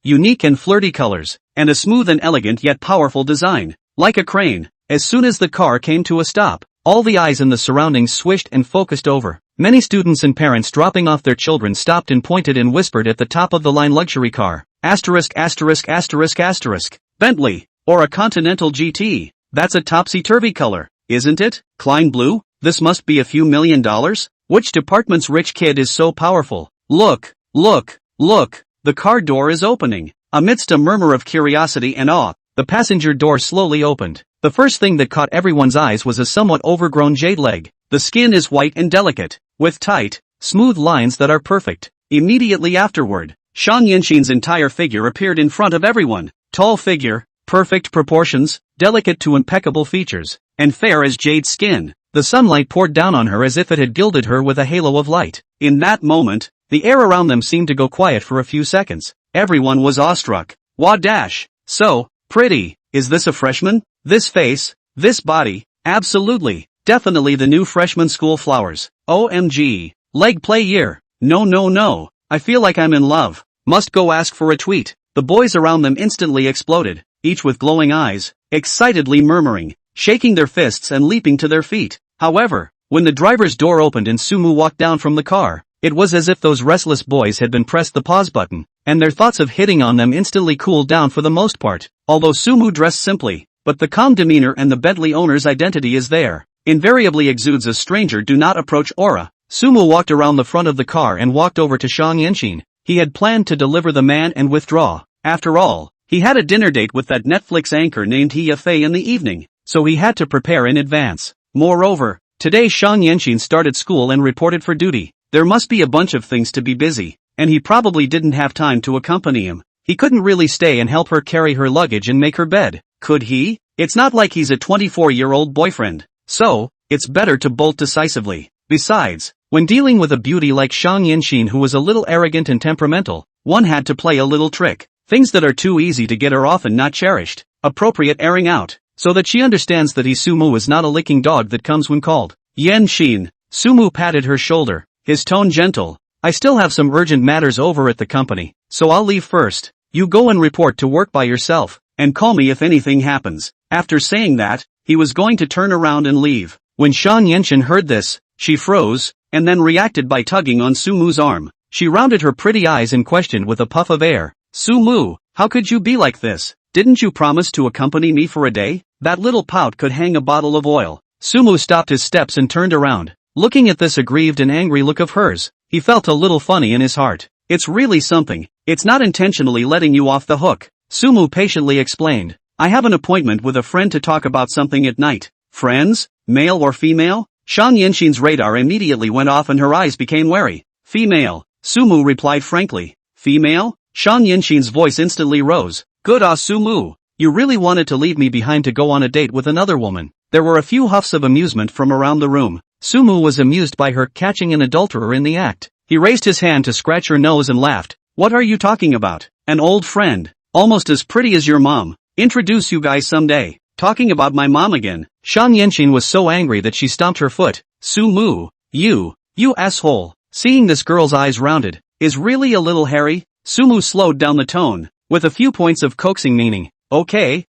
unique and flirty colors, and a smooth and elegant yet powerful design, like a crane, as soon as the car came to a stop, all the eyes in the surroundings swished and focused over. Many students and parents dropping off their children stopped and pointed and whispered at the top of the line luxury car. Asterisk asterisk asterisk asterisk. Bentley, or a Continental GT, that's a topsy-turvy color, isn't it? Klein Blue? This must be a few $1 million? Which department's rich kid is so powerful? Look, look, look, the car door is opening. Amidst a murmur of curiosity and awe, the passenger door slowly opened. The first thing that caught everyone's eyes was a somewhat overgrown jade leg. The skin is white and delicate, with tight, smooth lines that are perfect. Immediately afterward, Shang Yinchen's entire figure appeared in front of everyone. Tall figure, perfect proportions, delicate to impeccable features, and fair as jade skin. The sunlight poured down on her as if it had gilded her with a halo of light. In that moment, the air around them seemed to go quiet for a few seconds. Everyone was awestruck. Wah dash. So pretty. Is this a freshman? This face, this body, absolutely, definitely the new freshman school flowers. OMG. Leg play year. No. I feel like I'm in love. Must go ask for a tweet. The boys around them instantly exploded, each with glowing eyes, excitedly murmuring, shaking their fists and leaping to their feet. However, when the driver's door opened and Sumu walked down from the car, it was as if those restless boys had been pressed the pause button, and their thoughts of hitting on them instantly cooled down for the most part. Although Sumu dressed simply, but the calm demeanor and the Bentley owner's identity is there, invariably exudes a stranger do not approach aura. Sumu walked around the front of the car and walked over to Shang Yinchen. He had planned to deliver the man and withdraw. After all, he had a dinner date with that Netflix anchor named He Yafei in the evening, so he had to prepare in advance. Moreover, today Shang Yinchen started school and reported for duty. There must be a bunch of things to be busy, and he probably didn't have time to accompany him. He couldn't really stay and help her carry her luggage and make her bed, could he? It's not like he's a 24-year-old boyfriend. So, it's better to bolt decisively. Besides, when dealing with a beauty like Shang Yinchen who was a little arrogant and temperamental, one had to play a little trick. Things that are too easy to get are often not cherished. Appropriate airing out, so that she understands that Sumu is not a licking dog that comes when called. Yinchen. Sumu patted her shoulder, his tone gentle. I still have some urgent matters over at the company, so I'll leave first. You go and report to work by yourself, and call me if anything happens. After saying that, he was going to turn around and leave. When Shang Yinchen heard this, she froze, and then reacted by tugging on Sumu's arm. She rounded her pretty eyes and questioned with a puff of air. Sumu, how could you be like this? Didn't you promise to accompany me for a day? That little pout could hang a bottle of oil. Sumu stopped his steps and turned around. Looking at this aggrieved and angry look of hers, he felt a little funny in his heart. It's really something. It's not intentionally letting you off the hook. Sumu patiently explained. I have an appointment with a friend to talk about something at night. Friends? Male or female? Shang Yinchen's radar immediately went off and her eyes became wary. Female. Sumu replied frankly. Female? Shang Yinchen's voice instantly rose. Good Sumu. You really wanted to leave me behind to go on a date with another woman. There were a few huffs of amusement from around the room. Sumu was amused by her catching an adulterer in the act. He raised his hand to scratch her nose and laughed. What are you talking about? An old friend. Almost as pretty as your mom. Introduce you guys someday. Talking about my mom again. Shan Yenshin was so angry that she stomped her foot. Sumu. You asshole. Seeing this girl's eyes rounded. Is really a little hairy? Sumu slowed down the tone, with a few points of coaxing meaning. Okay.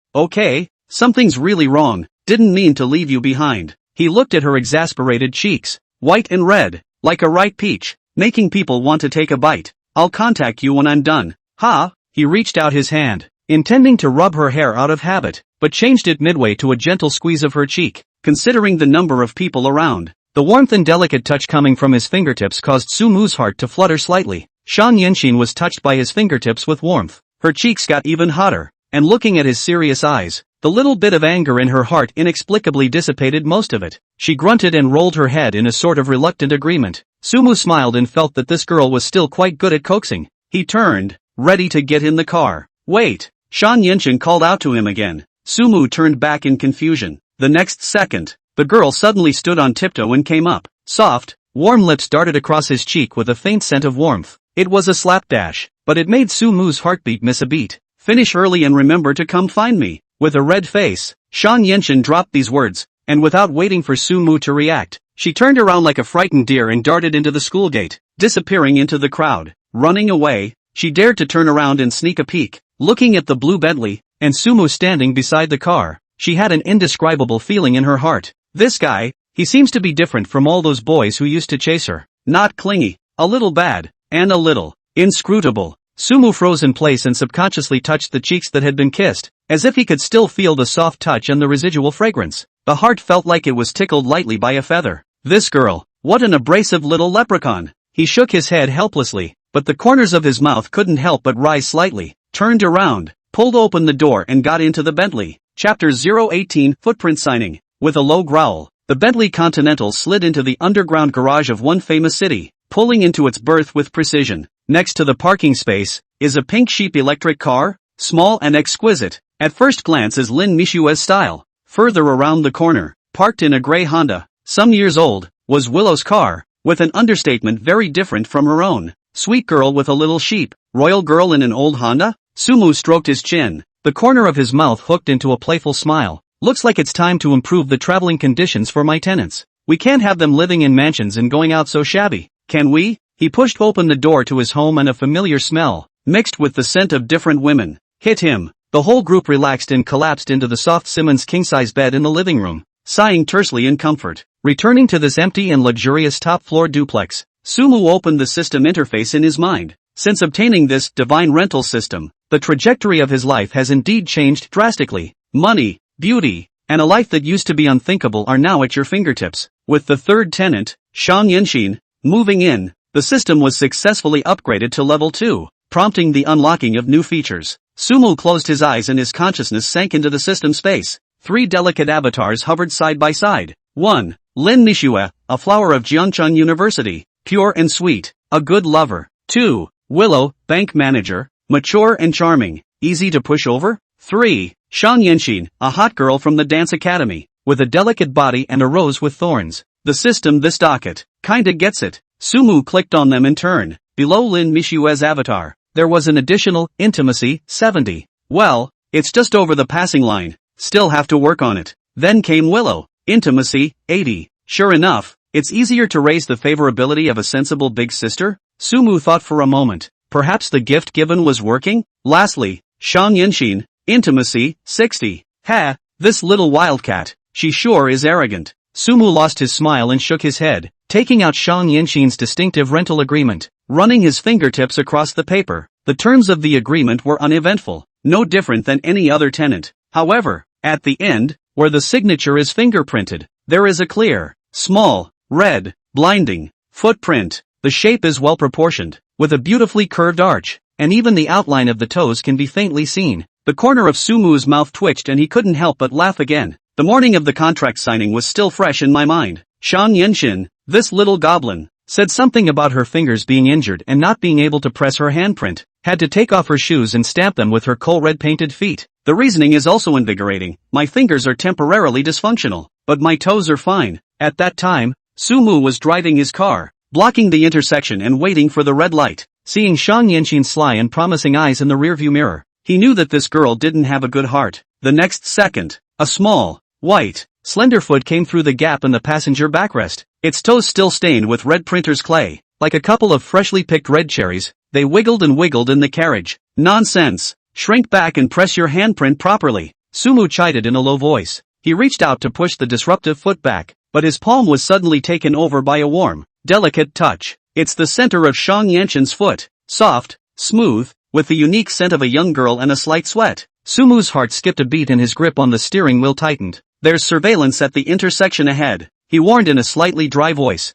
Something's really wrong. Didn't mean to leave you behind. He looked at her exasperated cheeks. White and red. Like a ripe peach. Making people want to take a bite. I'll contact you when I'm done. Ha! He reached out his hand, intending to rub her hair out of habit, but changed it midway to a gentle squeeze of her cheek. Considering the number of people around, the warmth and delicate touch coming from his fingertips caused Sumu's heart to flutter slightly. Shan Yenshin was touched by his fingertips with warmth. Her cheeks got even hotter, and looking at his serious eyes, the little bit of anger in her heart inexplicably dissipated most of it. She grunted and rolled her head in a sort of reluctant agreement. Sumu smiled and felt that this girl was still quite good at coaxing. He turned, ready to get in the car. Wait! Shan Yenshin called out to him again. Sumu turned back in confusion. The next second, the girl suddenly stood on tiptoe and came up. Soft, warm lips darted across his cheek with a faint scent of warmth. It was a slapdash, but it made Sumu's heartbeat miss a beat. Finish early and remember to come find me. With a red face, Shan Yenshin dropped these words, and without waiting for Sumu to react, she turned around like a frightened deer and darted into the school gate, disappearing into the crowd. Running away, she dared to turn around and sneak a peek, looking at the blue Bentley, and Sumu standing beside the car. She had an indescribable feeling in her heart. This guy, he seems to be different from all those boys who used to chase her. Not clingy, a little bad, and a little inscrutable. Sumu froze in place and subconsciously touched the cheeks that had been kissed, as if he could still feel the soft touch and the residual fragrance. The heart felt like it was tickled lightly by a feather. This girl, what an abrasive little leprechaun. He shook his head helplessly, but the corners of his mouth couldn't help but rise slightly. Turned around, pulled open the door and got into the Bentley. Chapter 018 Footprint Signing. With a low growl, the Bentley Continental slid into the underground garage of one famous city, pulling into its berth with precision. Next to the parking space, is a pink sheep electric car, small and exquisite, at first glance is Lin Mixue's style. Further around the corner, parked in a gray Honda, some years old, was Willow's car, with an understatement very different from her own. Sweet girl with a little sheep, royal girl in an old Honda? Sumu stroked his chin, the corner of his mouth hooked into a playful smile. Looks like it's time to improve the traveling conditions for my tenants. We can't have them living in mansions and going out so shabby, can we? He pushed open the door to his home and a familiar smell, mixed with the scent of different women, hit him. The whole group relaxed and collapsed into the soft Simmons king-size bed in the living room, sighing tersely in comfort. Returning to this empty and luxurious top-floor duplex, Sumu opened the system interface in his mind. Since obtaining this divine rental system, the trajectory of his life has indeed changed drastically. Money, beauty, and a life that used to be unthinkable are now at your fingertips. With the third tenant, Shan Yenshin, moving in, the system was successfully upgraded to level 2, prompting the unlocking of new features. Sumu closed his eyes and his consciousness sank into the system space. 3 delicate avatars hovered side by side. 1. Lin Mixue, a flower of Jiangcheng University, pure and sweet, a good lover. 2. Willow, bank manager, mature and charming, easy to push over. 3. Shan Yenshin, a hot girl from the dance academy, with a delicate body and a rose with thorns. The system this docket, kinda gets it. Sumu clicked on them in turn. Below Lin Mixue's avatar, there was an additional, intimacy, 70. Well, it's just over the passing line, still have to work on it. Then came Willow, intimacy, 80. Sure enough, it's easier to raise the favorability of a sensible big sister? Sumu thought for a moment. Perhaps the gift given was working? Lastly, Shan Yenshin, intimacy, 60. Ha, this little wildcat, she sure is arrogant. Sumu lost his smile and shook his head, taking out Shan Yenshin's distinctive rental agreement, running his fingertips across the paper. The terms of the agreement were uneventful, no different than any other tenant. However, at the end, where the signature is fingerprinted, there is a clear, small, red, blinding footprint. The shape is well proportioned, with a beautifully curved arch, and even the outline of the toes can be faintly seen. The corner of Sumu's mouth twitched and he couldn't help but laugh again. The morning of the contract signing was still fresh in my mind. Shan Yenshin, this little goblin, said something about her fingers being injured and not being able to press her handprint, had to take off her shoes and stamp them with her coal red painted feet. The reasoning is also invigorating. My fingers are temporarily dysfunctional, but my toes are fine. At that time, Sumu was driving his car, blocking the intersection and waiting for the red light. Seeing Shang Yanqin's sly and promising eyes in the rearview mirror, he knew that this girl didn't have a good heart. The next second, a small, white, slender foot came through the gap in the passenger backrest, its toes still stained with red printer's clay. Like a couple of freshly picked red cherries, they wiggled and wiggled in the carriage. Nonsense! Shrink back and press your handprint properly, Sumu chided in a low voice. He reached out to push the disruptive foot back, but his palm was suddenly taken over by a warm, delicate touch. It's the center of Shang Yanqin's foot, soft, smooth, with the unique scent of a young girl and a slight sweat. Sumu's heart skipped a beat and his grip on the steering wheel tightened. There's surveillance at the intersection ahead, he warned in a slightly dry voice.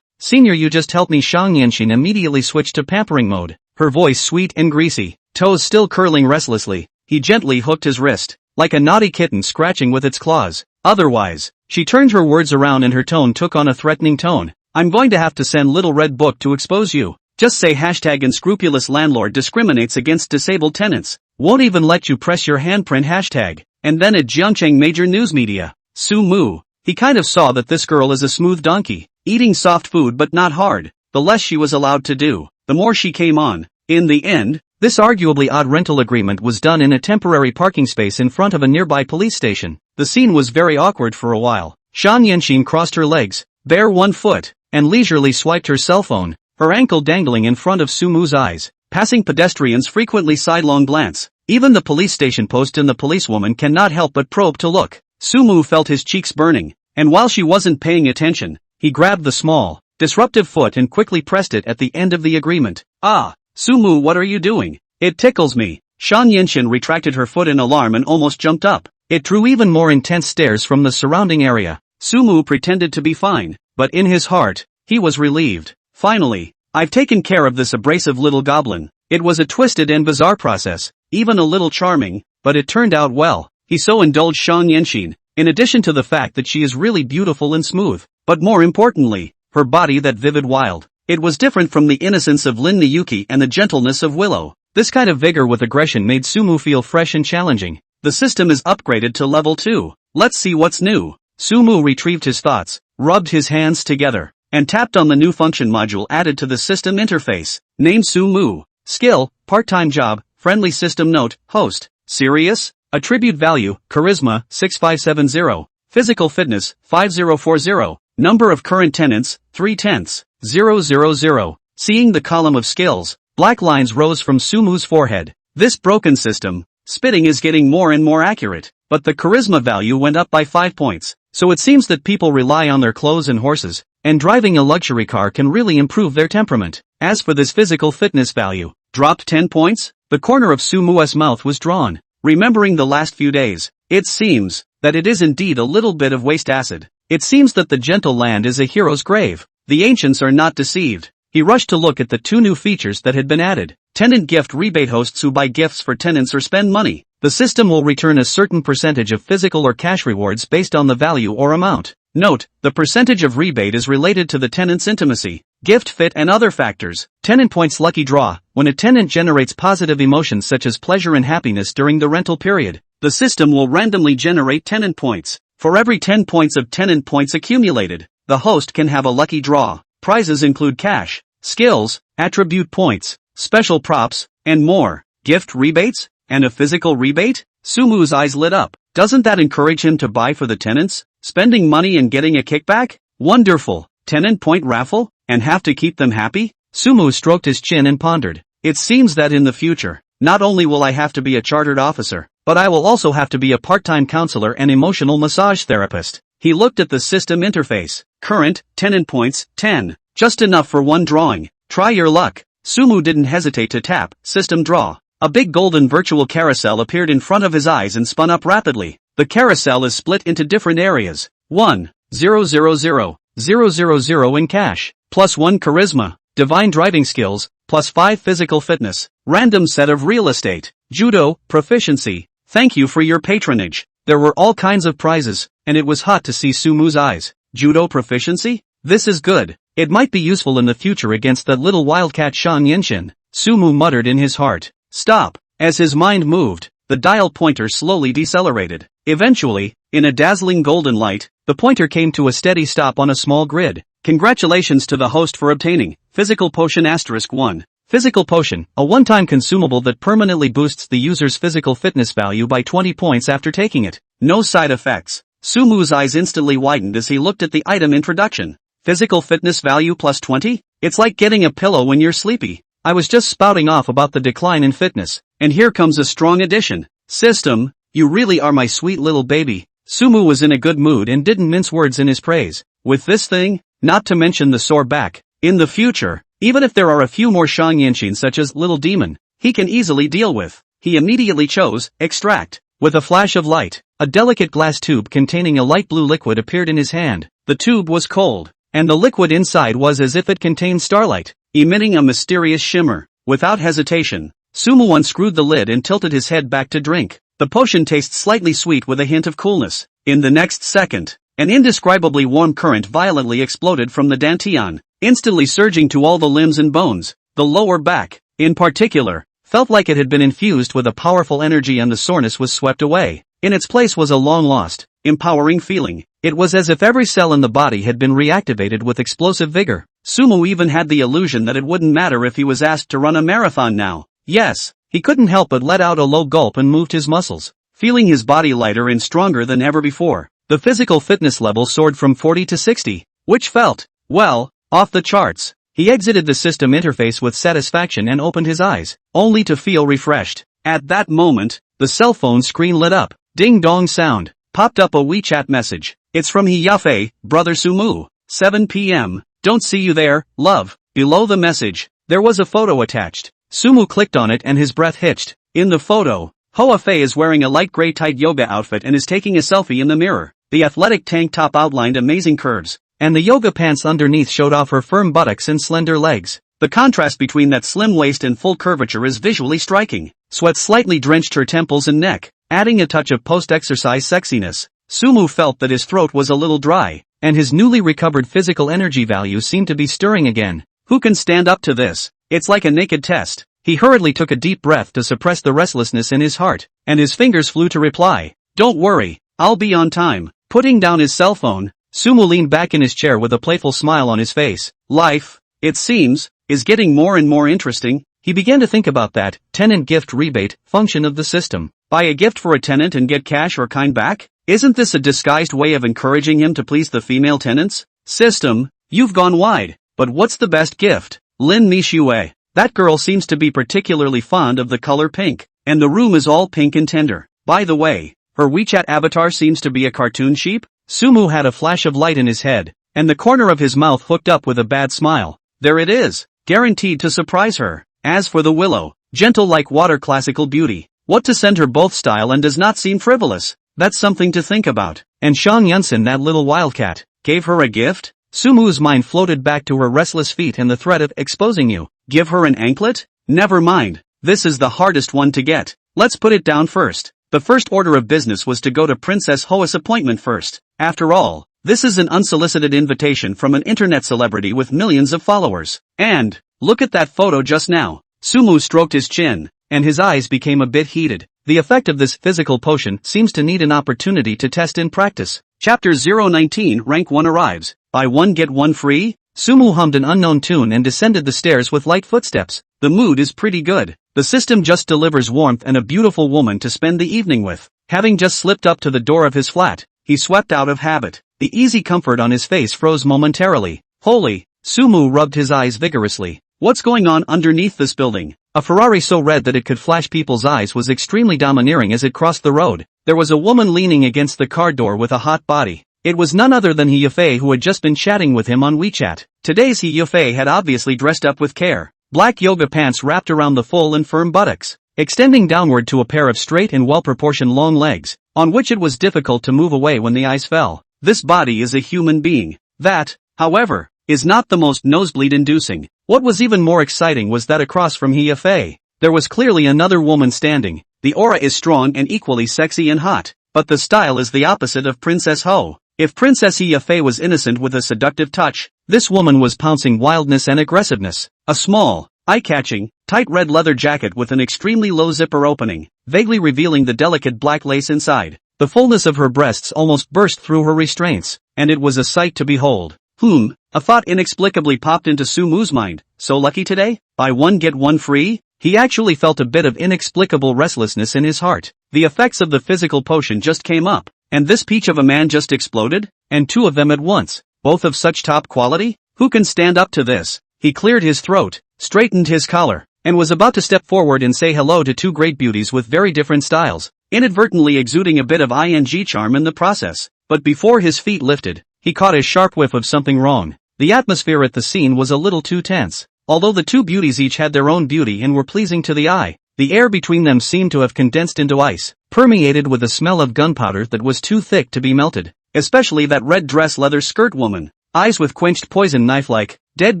Senior, you just helped me. Shang Yanqin immediately switched to pampering mode, her voice sweet and greasy, toes still curling restlessly. He gently hooked his wrist, like a naughty kitten scratching with its claws. Otherwise, she turned her words around and her tone took on a threatening tone. I'm going to have to send Little Red Book to expose you. Just say hashtag unscrupulous landlord discriminates against disabled tenants. Won't even let you press your handprint hashtag. And then at Jiangcheng major news media. Sumu. He kind of saw that this girl is a smooth donkey, eating soft food but not hard. The less she was allowed to do, the more she came on. In the end, this arguably odd rental agreement was done in a temporary parking space in front of a nearby police station. The scene was very awkward for a while. Shang Yanqin crossed her legs, bare one foot, and leisurely swiped her cell phone, her ankle dangling in front of Sumu's eyes. Passing pedestrians frequently sidelong glance. Even the police station post and the policewoman cannot help but probe to look. Sumu felt his cheeks burning, and while she wasn't paying attention, he grabbed the small, disruptive foot and quickly pressed it at the end of the agreement. Sumu, what are you doing? It tickles me. Shang Yanqin retracted her foot in alarm and almost jumped up. It drew even more intense stares from the surrounding area. Sumu pretended to be fine, but in his heart, he was relieved. Finally, I've taken care of this abrasive little goblin. It was a twisted and bizarre process, even a little charming, but it turned out well. He so indulged Shang Yanqin, in addition to the fact that she is really beautiful and smooth, but more importantly, her body that vivid wild. It was different from the innocence of Lin Mixue and the gentleness of Willow. This kind of vigor with aggression made Sumu feel fresh and challenging. The system is upgraded to level 2. Let's see what's new. Sumu retrieved his thoughts, rubbed his hands together, and tapped on the new function module added to the system interface. Name Sumu. Skill, part-time job, friendly system note, host. Serious? Attribute value, charisma, 6570. Physical fitness, 5040. Number of current tenants, 0.3. Seeing the column of skills, black lines rose from Sumu's forehead. This broken system, spitting is getting more and more accurate, but the charisma value went up by 5 points. So it seems that people rely on their clothes and horses, and driving a luxury car can really improve their temperament. As for this physical fitness value, dropped 10 points? The corner of Sumu's mouth was drawn. Remembering the last few days, it seems that it is indeed a little bit of waste acid. It seems that the gentle land is a hero's grave. The ancients are not deceived. He rushed to look at the 2 new features that had been added. Tenant gift rebate. Hosts who buy gifts for tenants or spend money. The system will return a certain percentage of physical or cash rewards based on the value or amount. Note, the percentage of rebate is related to the tenant's intimacy, gift fit and other factors. Tenant points. Lucky draw. When a tenant generates positive emotions such as pleasure and happiness during the rental period, the system will randomly generate tenant points. For every 10 points of tenant points accumulated, the host can have a lucky draw. Prizes include cash, skills, attribute points, special props, and more. Gift rebates? And a physical rebate? Sumu's eyes lit up. Doesn't that encourage him to buy for the tenants? Spending money and getting a kickback? Wonderful. Tenant point raffle? And have to keep them happy? Sumu stroked his chin and pondered. It seems that in the future, not only will I have to be a chartered officer, but I will also have to be a part-time counselor and emotional massage therapist. He looked at the system interface. Current, tenant points, 10. Just enough for one drawing. Try your luck. Sumu didn't hesitate to tap, system draw. A big golden virtual carousel appeared in front of his eyes and spun up rapidly. The carousel is split into different areas. 1, 000, 000 in cash, +1 charisma, divine driving skills, +5 physical fitness, random set of real estate, judo, proficiency. Thank you for your patronage. There were all kinds of prizes, and it was hot to see Sumu's eyes. Judo proficiency? This is good. It might be useful in the future against that little wildcat Shang Yanqin. Sumu muttered in his heart. Stop. As his mind moved, the dial pointer slowly decelerated. Eventually, in a dazzling golden light, the pointer came to a steady stop on a small grid. Congratulations to the host for obtaining Physical Potion *1. Physical Potion, a one-time consumable that permanently boosts the user's physical fitness value by 20 points after taking it. No side effects. Sumu's eyes instantly widened as he looked at the item introduction. Physical fitness value plus 20? It's like getting a pillow when you're sleepy. I was just spouting off about the decline in fitness, and here comes a strong addition. System, you really are my sweet little baby. Sumu was in a good mood and didn't mince words in his praise. With this thing, not to mention the sore back, in the future, even if there are a few more Shangyanshin such as Little Demon, he can easily deal with. He immediately chose Extract. With a flash of light, a delicate glass tube containing a light blue liquid appeared in his hand. The tube was cold, and the liquid inside was as if it contained starlight, emitting a mysterious shimmer. Without hesitation, Sumu unscrewed the lid and tilted his head back to drink. The potion tastes slightly sweet with a hint of coolness. In the next second, an indescribably warm current violently exploded from the dantian, instantly surging to all the limbs and bones. The lower back, in particular, felt like it had been infused with a powerful energy and the soreness was swept away. In its place was a long-lost, empowering feeling. It was as if every cell in the body had been reactivated with explosive vigor. Sumu even had the illusion that it wouldn't matter if he was asked to run a marathon now. Yes, he couldn't help but let out a low gulp and moved his muscles, feeling his body lighter and stronger than ever before. The physical fitness level soared from 40 to 60, which felt, well, off the charts. He exited the system interface with satisfaction and opened his eyes, only to feel refreshed. At that moment, the cell phone screen lit up. Ding-dong sound. Popped up a WeChat message. It's from He Yafei, brother Sumu. 7 p.m. Don't see you there, love. Below the message, there was a photo attached. Sumu clicked on it and his breath hitched. In the photo, He Yafei is wearing a light gray tight yoga outfit and is taking a selfie in the mirror. The athletic tank top outlined amazing curves, and the yoga pants underneath showed off her firm buttocks and slender legs. The contrast between that slim waist and full curvature is visually striking. Sweat slightly drenched her temples and neck, adding a touch of post-exercise sexiness. Sumu felt that his throat was a little dry, and his newly recovered physical energy value seemed to be stirring again. Who can stand up to this? It's like a naked test. He hurriedly took a deep breath to suppress the restlessness in his heart, and his fingers flew to reply. Don't worry, I'll be on time. Putting down his cell phone, Sumu leaned back in his chair with a playful smile on his face. Life, it seems, is getting more and more interesting. He began to think about that tenant gift rebate function of the system. Buy a gift for a tenant and get cash or kind back? Isn't this a disguised way of encouraging him to please the female tenants? System, you've gone wide. But what's the best gift? Lin Mixue. That girl seems to be particularly fond of the color pink, and the room is all pink and tender. By the way, her WeChat avatar seems to be a cartoon sheep? Sumu had a flash of light in his head, and the corner of his mouth hooked up with a bad smile. There it is, guaranteed to surprise her. As for the willow, gentle like water classical beauty. What to send her both style and does not seem frivolous. That's something to think about. And Shang Yunsen, that little wildcat, gave her a gift? Sumu's mind floated back to her restless feet and the threat of exposing you. Give her an anklet? Never mind. This is the hardest one to get. Let's put it down first. The first order of business was to go to Princess Hoa's appointment first. After all, this is an unsolicited invitation from an internet celebrity with millions of followers. And, look at that photo just now. Sumu stroked his chin, and his eyes became a bit heated. The effect of this physical potion seems to need an opportunity to test in practice. Chapter 019 Rank 1 arrives. Buy one get one free? Sumu hummed an unknown tune and descended the stairs with light footsteps. The mood is pretty good. The system just delivers warmth and a beautiful woman to spend the evening with. Having just slipped up to the door of his flat, he swept out of habit. The easy comfort on his face froze momentarily. Holy! Sumu rubbed his eyes vigorously. What's going on underneath this building? A Ferrari so red that it could flash people's eyes was extremely domineering as it crossed the road. There was a woman leaning against the car door with a hot body. It was none other than He Yafei, who had just been chatting with him on WeChat. Today's He Yafei had obviously dressed up with care. Black yoga pants wrapped around the full and firm buttocks, extending downward to a pair of straight and well-proportioned long legs, on which it was difficult to move away when the eyes fell. This body is a human being. That, however, is not the most nosebleed-inducing. What was even more exciting was that across from He Yafei, there was clearly another woman standing. The aura is strong and equally sexy and hot, but the style is the opposite of Princess Ho. If Princess He Yafei was innocent with a seductive touch, this woman was pouncing wildness and aggressiveness. A small, eye-catching, tight red leather jacket with an extremely low zipper opening, vaguely revealing the delicate black lace inside. The fullness of her breasts almost burst through her restraints, and it was a sight to behold. A thought inexplicably popped into Sumu's mind. So lucky today? Buy one get one free? He actually felt a bit of inexplicable restlessness in his heart. The effects of the physical potion just came up, and this peach of a man just exploded, and two of them at once, both of such top quality? Who can stand up to this? He cleared his throat, straightened his collar, and was about to step forward and say hello to two great beauties with very different styles, inadvertently exuding a bit of ing charm in the process. But before his feet lifted, he caught a sharp whiff of something wrong. The atmosphere at the scene was a little too tense. Although the two beauties each had their own beauty and were pleasing to the eye, the air between them seemed to have condensed into ice, permeated with a smell of gunpowder that was too thick to be melted. Especially that red dress leather skirt woman, eyes with quenched poison knife-like, dead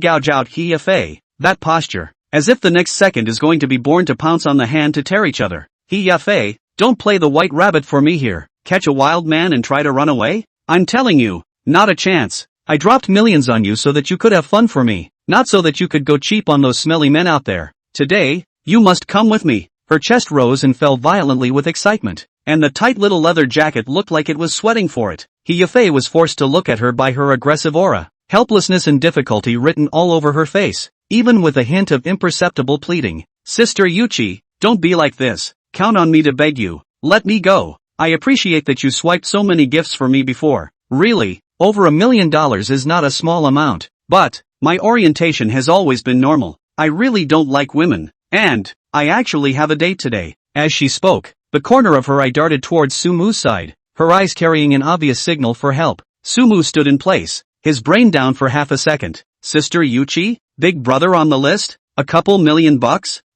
gouge out He Yafei, that posture, as if the next second is going to be born to pounce on the hand to tear each other. He Yafei, don't play the white rabbit for me here. Catch a wild man and try to run away? I'm telling you, not a chance. I dropped millions on you so that you could have fun for me, not so that you could go cheap on those smelly men out there. Today, you must come with me. Her chest rose and fell violently with excitement, and the tight little leather jacket looked like it was sweating for it. He Yafei was forced to look at her by her aggressive aura, helplessness and difficulty written all over her face, even with a hint of imperceptible pleading. Sister Yuchi, don't be like this. Count on me to beg you. Let me go. I appreciate that you swiped so many gifts for me before. Really, over $1 million is not a small amount. But, my orientation has always been normal. I really don't like women. And, I actually have a date today. As she spoke, the corner of her eye darted towards Sumu's side, her eyes carrying an obvious signal for help. Sumu stood in place, his brain down for half a second. Sister Yuchi? Big brother on the list? A couple $1 million?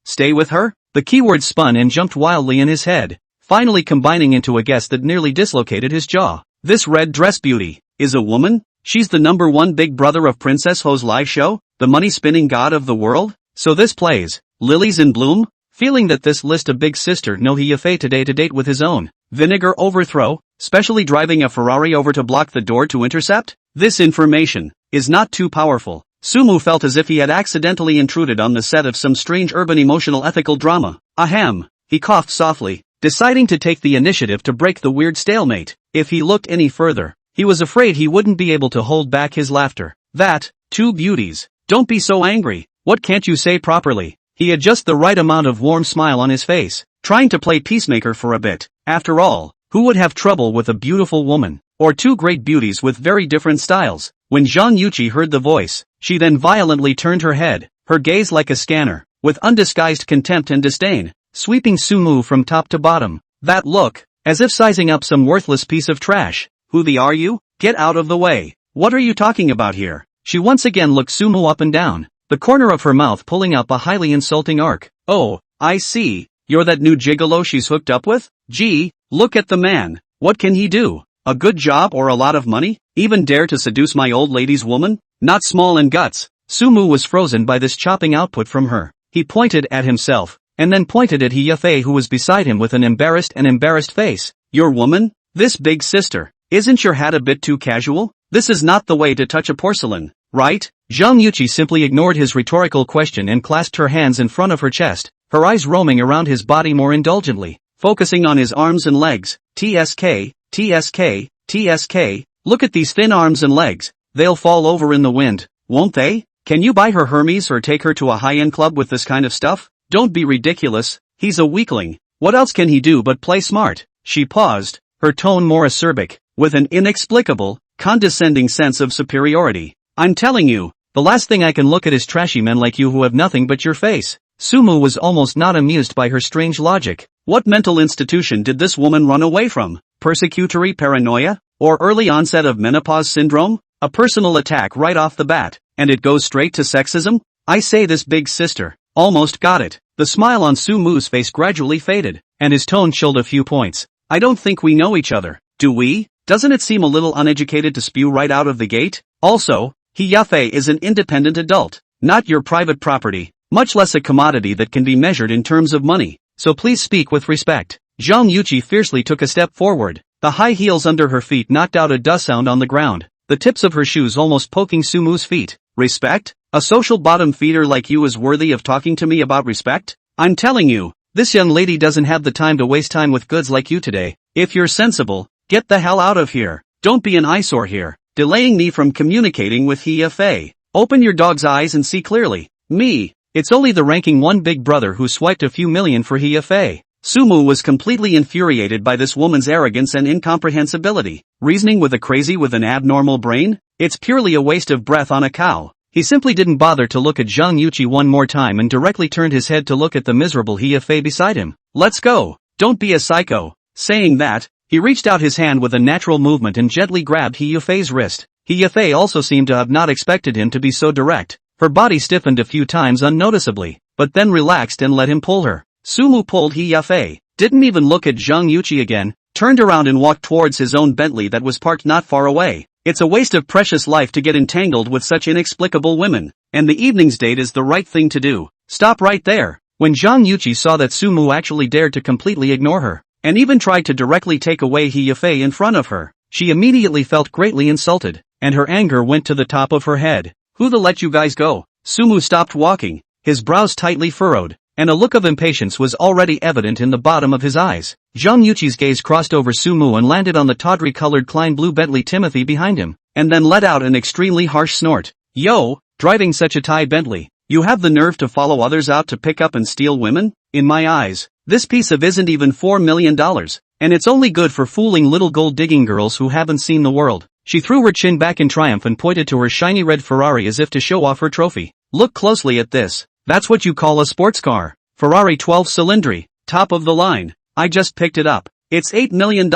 Stay with her? The keyword spun and jumped wildly in his head, finally combining into a guess that nearly dislocated his jaw. This red dress beauty is a woman? She's the #1 big brother of Princess Ho's live show? The money-spinning god of the world? So this plays Lilies in Bloom? Feeling that this list of big sister no He Yafei today to date with his own vinegar overthrow, specially driving a Ferrari over to block the door to intercept? This information is not too powerful. Sumu felt as if he had accidentally intruded on the set of some strange urban emotional ethical drama. Ahem. He coughed softly, deciding to take the initiative to break the weird stalemate. If he looked any further, he was afraid he wouldn't be able to hold back his laughter. That, two beauties. Don't be so angry. What can't you say properly? He had just the right amount of warm smile on his face, trying to play peacemaker for a bit. After all, who would have trouble with a beautiful woman, or two great beauties with very different styles? When Zhang Yuqi heard the voice, she then violently turned her head, her gaze like a scanner, with undisguised contempt and disdain, sweeping Sumu from top to bottom. That look, as if sizing up some worthless piece of trash. Who the are you? Get out of the way. What are you talking about here? She once again looked Sumu up and down, the corner of her mouth pulling up a highly insulting arc. Oh, I see. You're that new gigolo she's hooked up with? Gee, look at the man. What can he do? A good job or a lot of money? Even dare to seduce my old lady's woman? Not small in guts. Sumu was frozen by this chopping output from her. He pointed at himself, and then pointed at He Yafei who was beside him with an embarrassed face. Your woman? This big sister. Isn't your hat a bit too casual? This is not the way to touch a porcelain, right? Zhang Yuqi simply ignored his rhetorical question and clasped her hands in front of her chest, her eyes roaming around his body more indulgently, focusing on his arms and legs. TSK, TSK, TSK, look at these thin arms and legs. They'll fall over in the wind, won't they? Can you buy her Hermes or take her to a high-end club with this kind of stuff? Don't be ridiculous. He's a weakling. What else can he do but play smart? She paused, her tone more acerbic, with an inexplicable, condescending sense of superiority. I'm telling you, the last thing I can look at is trashy men like you who have nothing but your face. Sumu was almost not amused by her strange logic. What mental institution did this woman run away from? Persecutory paranoia? Or early onset of menopause syndrome? A personal attack right off the bat, and it goes straight to sexism? I say this big sister almost got it. The smile on Sumu's face gradually faded, and his tone chilled a few points. I don't think we know each other, do we? Doesn't it seem a little uneducated to spew right out of the gate? Also, He Yafei is an independent adult, not your private property, much less a commodity that can be measured in terms of money, so please speak with respect. Zhang Yuqi fiercely took a step forward, the high heels under her feet knocked out a dust sound on the ground, the tips of her shoes almost poking Sumu's feet. Respect? A social bottom feeder like you is worthy of talking to me about respect? I'm telling you, this young lady doesn't have the time to waste time with goods like you today. If you're sensible, get the hell out of here. Don't be an eyesore here. delaying me from communicating with He Yafei. Open your dog's eyes and see clearly. Me. It's only the ranking 1 big brother who swiped a few million for He Yafei. Sumu was completely infuriated by this woman's arrogance and incomprehensibility. Reasoning with a crazy with an abnormal brain? It's purely a waste of breath on a cow. He simply didn't bother to look at Zhang Yuqi one more time and directly turned his head to look at the miserable He Yafei beside him. Let's go. Don't be a psycho. Saying that, he reached out his hand with a natural movement and gently grabbed He Yafei's wrist. He Yafei also seemed to have not expected him to be so direct. Her body stiffened a few times unnoticeably, but then relaxed and let him pull her. Sumu pulled He Yafei, didn't even look at Zhang Yuqi again, turned around and walked towards his own Bentley that was parked not far away. It's a waste of precious life to get entangled with such inexplicable women, and the evening's date is the right thing to do. Stop right there. When Zhang Yuqi saw that Sumu actually dared to completely ignore her, and even tried to directly take away He Yafei in front of her, she immediately felt greatly insulted, and her anger went to the top of her head. Who the let you guys go? Sumu stopped walking, his brows tightly furrowed, and a look of impatience was already evident in the bottom of his eyes. Zhang Yuqi's gaze crossed over Sumu and landed on the tawdry-colored Klein blue Bentley Timothy behind him, and then let out an extremely harsh snort. Yo, driving such a Thai Bentley, you have the nerve to follow others out to pick up and steal women? In my eyes, this piece of isn't even $4 million, and it's only good for fooling little gold-digging girls who haven't seen the world. She threw her chin back in triumph and pointed to her shiny red Ferrari as if to show off her trophy. Look closely at this. That's what you call a sports car. Ferrari 12 Cylindri, top of the line. I just picked it up. It's $8 million.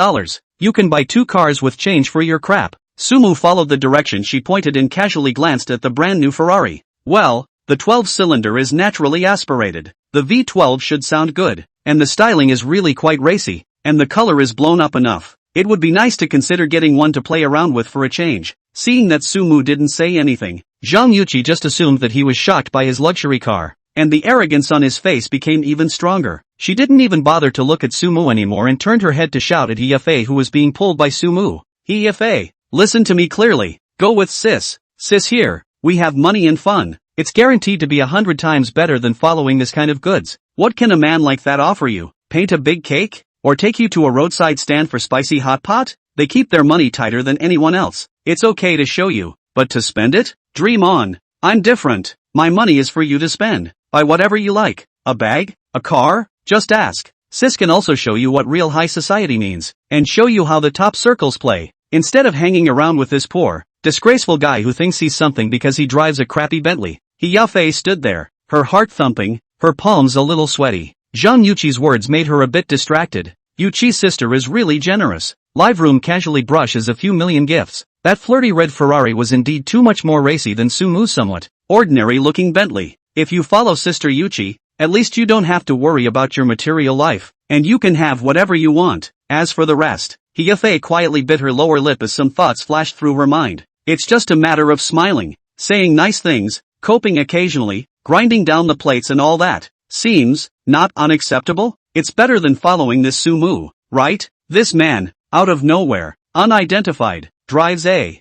You can buy 2 cars with change for your crap. Sumu followed the direction she pointed and casually glanced at the brand new Ferrari. Well, the 12-cylinder is naturally aspirated. The V12 should sound good, and the styling is really quite racy, and the color is blown up enough. It would be nice to consider getting one to play around with for a change. Seeing that Sumu didn't say anything, Zhang Yuqi just assumed that he was shocked by his luxury car, and the arrogance on his face became even stronger. She didn't even bother to look at Sumu anymore and turned her head to shout at He Yafei, who was being pulled by Sumu. He Yafei, listen to me clearly. Go with sis. Sis here. We have money and fun. It's guaranteed to be 100 times better than following this kind of goods. What can a man like that offer you? Paint a big cake? Or take you to a roadside stand for spicy hot pot? They keep their money tighter than anyone else. It's okay to show you, but to spend it? Dream on. I'm different. My money is for you to spend. Buy whatever you like. A bag? A car? Just ask. Sis can also show you what real high society means, and show you how the top circles play. Instead of hanging around with this poor, disgraceful guy who thinks he's something because he drives a crappy Bentley. He Yafei stood there, her heart thumping, her palms a little sweaty. Zhang Yuqi's words made her a bit distracted. Yuqi's sister is really generous. Live Room casually brushes a few million gifts. That flirty red Ferrari was indeed too much more racy than Sumu's somewhat ordinary-looking Bentley. If you follow Sister Yuqi, at least you don't have to worry about your material life, and you can have whatever you want. As for the rest, He Yafei quietly bit her lower lip as some thoughts flashed through her mind. It's just a matter of smiling, saying nice things, coping occasionally, grinding down the plates and all that. Seems not unacceptable. It's better than following this Sumu, right? This man, out of nowhere, unidentified, drives a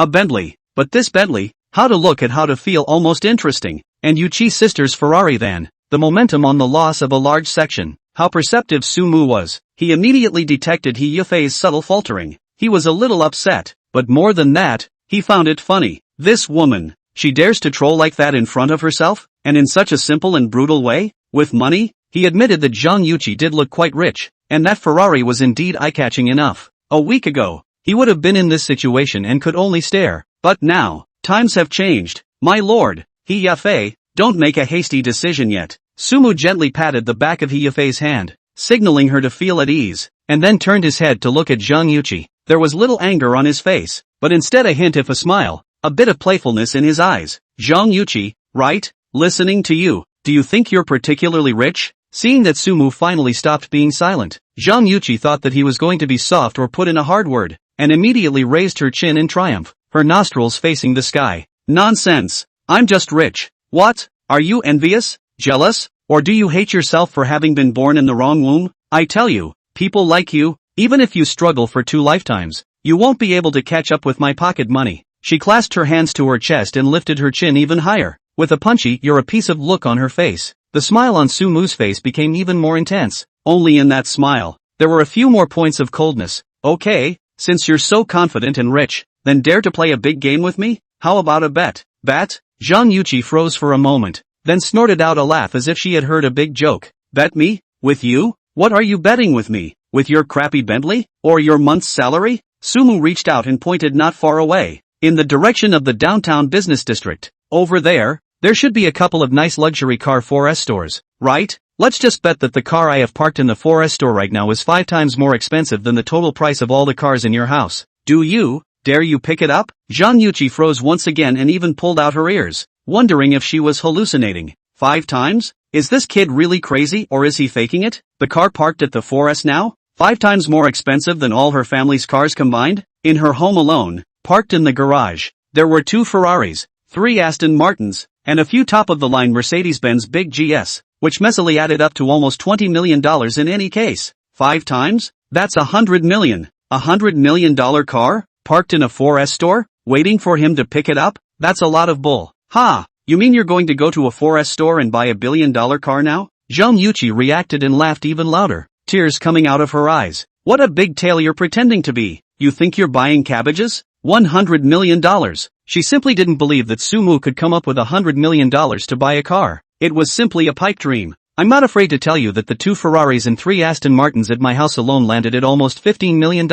Bentley. But this Bentley, how to look at how to feel almost interesting. And Yuqi's sister's Ferrari then, the momentum on the loss of a large section. How perceptive Sumu was. He immediately detected He Yafei's subtle faltering. He was a little upset, but more than that, he found it funny. This woman, she dares to troll like that in front of herself, and in such a simple and brutal way? With money? He admitted that Zhang Yuqi did look quite rich, and that Ferrari was indeed eye-catching enough. A week ago, he would have been in this situation and could only stare. But now, times have changed. My lord, He Yafei, don't make a hasty decision yet. Sumu gently patted the back of He Yafei's hand, signaling her to feel at ease, and then turned his head to look at Zhang Yuqi. There was little anger on his face, but instead a hint of a smile, a bit of playfulness in his eyes. Zhang Yuqi, right? Listening to you, do you think you're particularly rich? Seeing that Sumu finally stopped being silent, Zhang Yuqi thought that he was going to be soft or put in a hard word, and immediately raised her chin in triumph, her nostrils facing the sky. Nonsense. I'm just rich. What? Are you envious? Jealous? Or do you hate yourself for having been born in the wrong womb? I tell you, people like you, even if you struggle for 2 lifetimes, you won't be able to catch up with my pocket money. She clasped her hands to her chest and lifted her chin even higher, with a punchy, you're a piece of look on her face. The smile on Sumu's face became even more intense. Only in that smile, there were a few more points of coldness. Okay, since you're so confident and rich, then dare to play a big game with me? How about a bet? Bet? Zhang Yuqi froze for a moment, then snorted out a laugh as if she had heard a big joke. Bet me? With you? What are you betting with me? With your crappy Bentley? Or your month's salary? Sumu reached out and pointed not far away, in the direction of the downtown business district. Over there should be a couple of nice luxury car 4S stores, right? Let's just bet that the car I have parked in the 4S store right now is 5 times more expensive than the total price of all the cars in your house. Dare you pick it up? Zhang Yuqi froze once again and even pulled out her ears, wondering if she was hallucinating. 5 times? Is this kid really crazy or is he faking it? The car parked at the 4S now? 5 times more expensive than all her family's cars combined? In her home alone, parked in the garage, there were 2 Ferraris, 3 Aston Martins, and a few top-of-the-line Mercedes-Benz Big GS, which messily added up to almost $20 million in any case. 5 times? That's $100 million. $100 million car? Parked in a 4S store? Waiting for him to pick it up? That's a lot of bull. Ha! You mean you're going to go to a 4S store and buy $1 billion car now? Zhang Yuqi reacted and laughed even louder, tears coming out of her eyes. What a big tale you're pretending to be. You think you're buying cabbages? $100 million. She simply didn't believe that Sumu could come up with $100 million to buy a car. It was simply a pipe dream. I'm not afraid to tell you that the 2 Ferraris and 3 Aston Martins at my house alone landed at almost $15 million,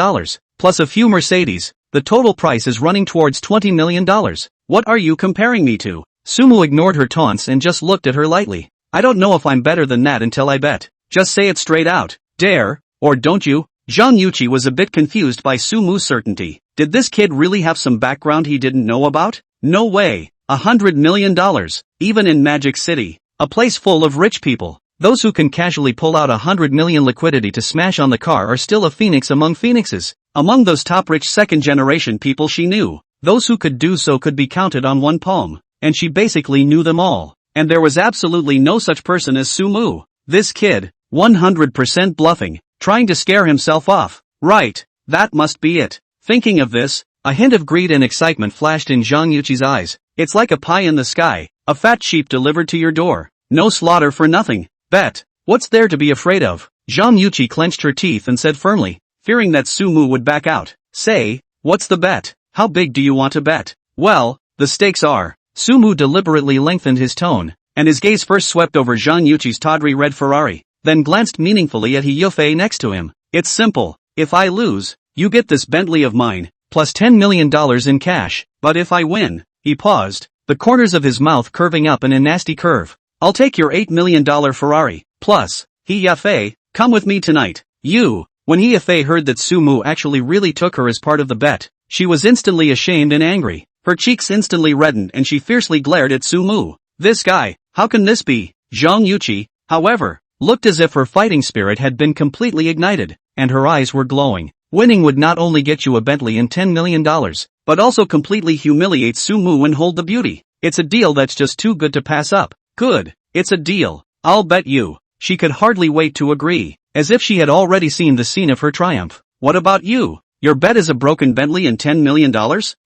plus a few Mercedes. The total price is running towards $20 million. What are you comparing me to? Sumu ignored her taunts and just looked at her lightly. I don't know if I'm better than that until I bet. Just say it straight out. Dare, or don't you? Zhang Yuqi was a bit confused by Sumu's certainty. Did this kid really have some background he didn't know about? No way. $100 million. Even in Magic City, a place full of rich people, those who can casually pull out $100 million liquidity to smash on the car are still a phoenix among phoenixes. Among those top rich second-generation people she knew, those who could do so could be counted on one palm, and she basically knew them all. And there was absolutely no such person as Sumu. This kid, 100% bluffing, trying to scare himself off. Right, that must be it. Thinking of this, a hint of greed and excitement flashed in Zhang Yuqi's eyes. It's like a pie in the sky, a fat sheep delivered to your door. No slaughter for nothing. Bet. What's there to be afraid of? Zhang Yuqi clenched her teeth and said firmly, fearing that Sumu would back out. Say, what's the bet? How big do you want to bet? Well, the stakes are. Sumu deliberately lengthened his tone, and his gaze first swept over Zhang Yuqi's tawdry red Ferrari, then glanced meaningfully at He Yafei next to him. It's simple. If I lose, you get this Bentley of mine, plus $10 million in cash. But if I win, he paused, the corners of his mouth curving up in a nasty curve. I'll take your $8 million Ferrari, plus, He Yafei, come with me tonight. When He Yafei heard that Sumu actually really took her as part of the bet, she was instantly ashamed and angry. Her cheeks instantly reddened and she fiercely glared at Sumu. This guy, how can this be? Zhang Yuqi, however, looked as if her fighting spirit had been completely ignited, and her eyes were glowing. Winning would not only get you a Bentley and $10 million, but also completely humiliate Sumu and hold the beauty. It's a deal that's just too good to pass up. Good, it's a deal. I'll bet you. She could hardly wait to agree, as if she had already seen the scene of her triumph. What about you? Your bet is a broken Bentley and $10 million?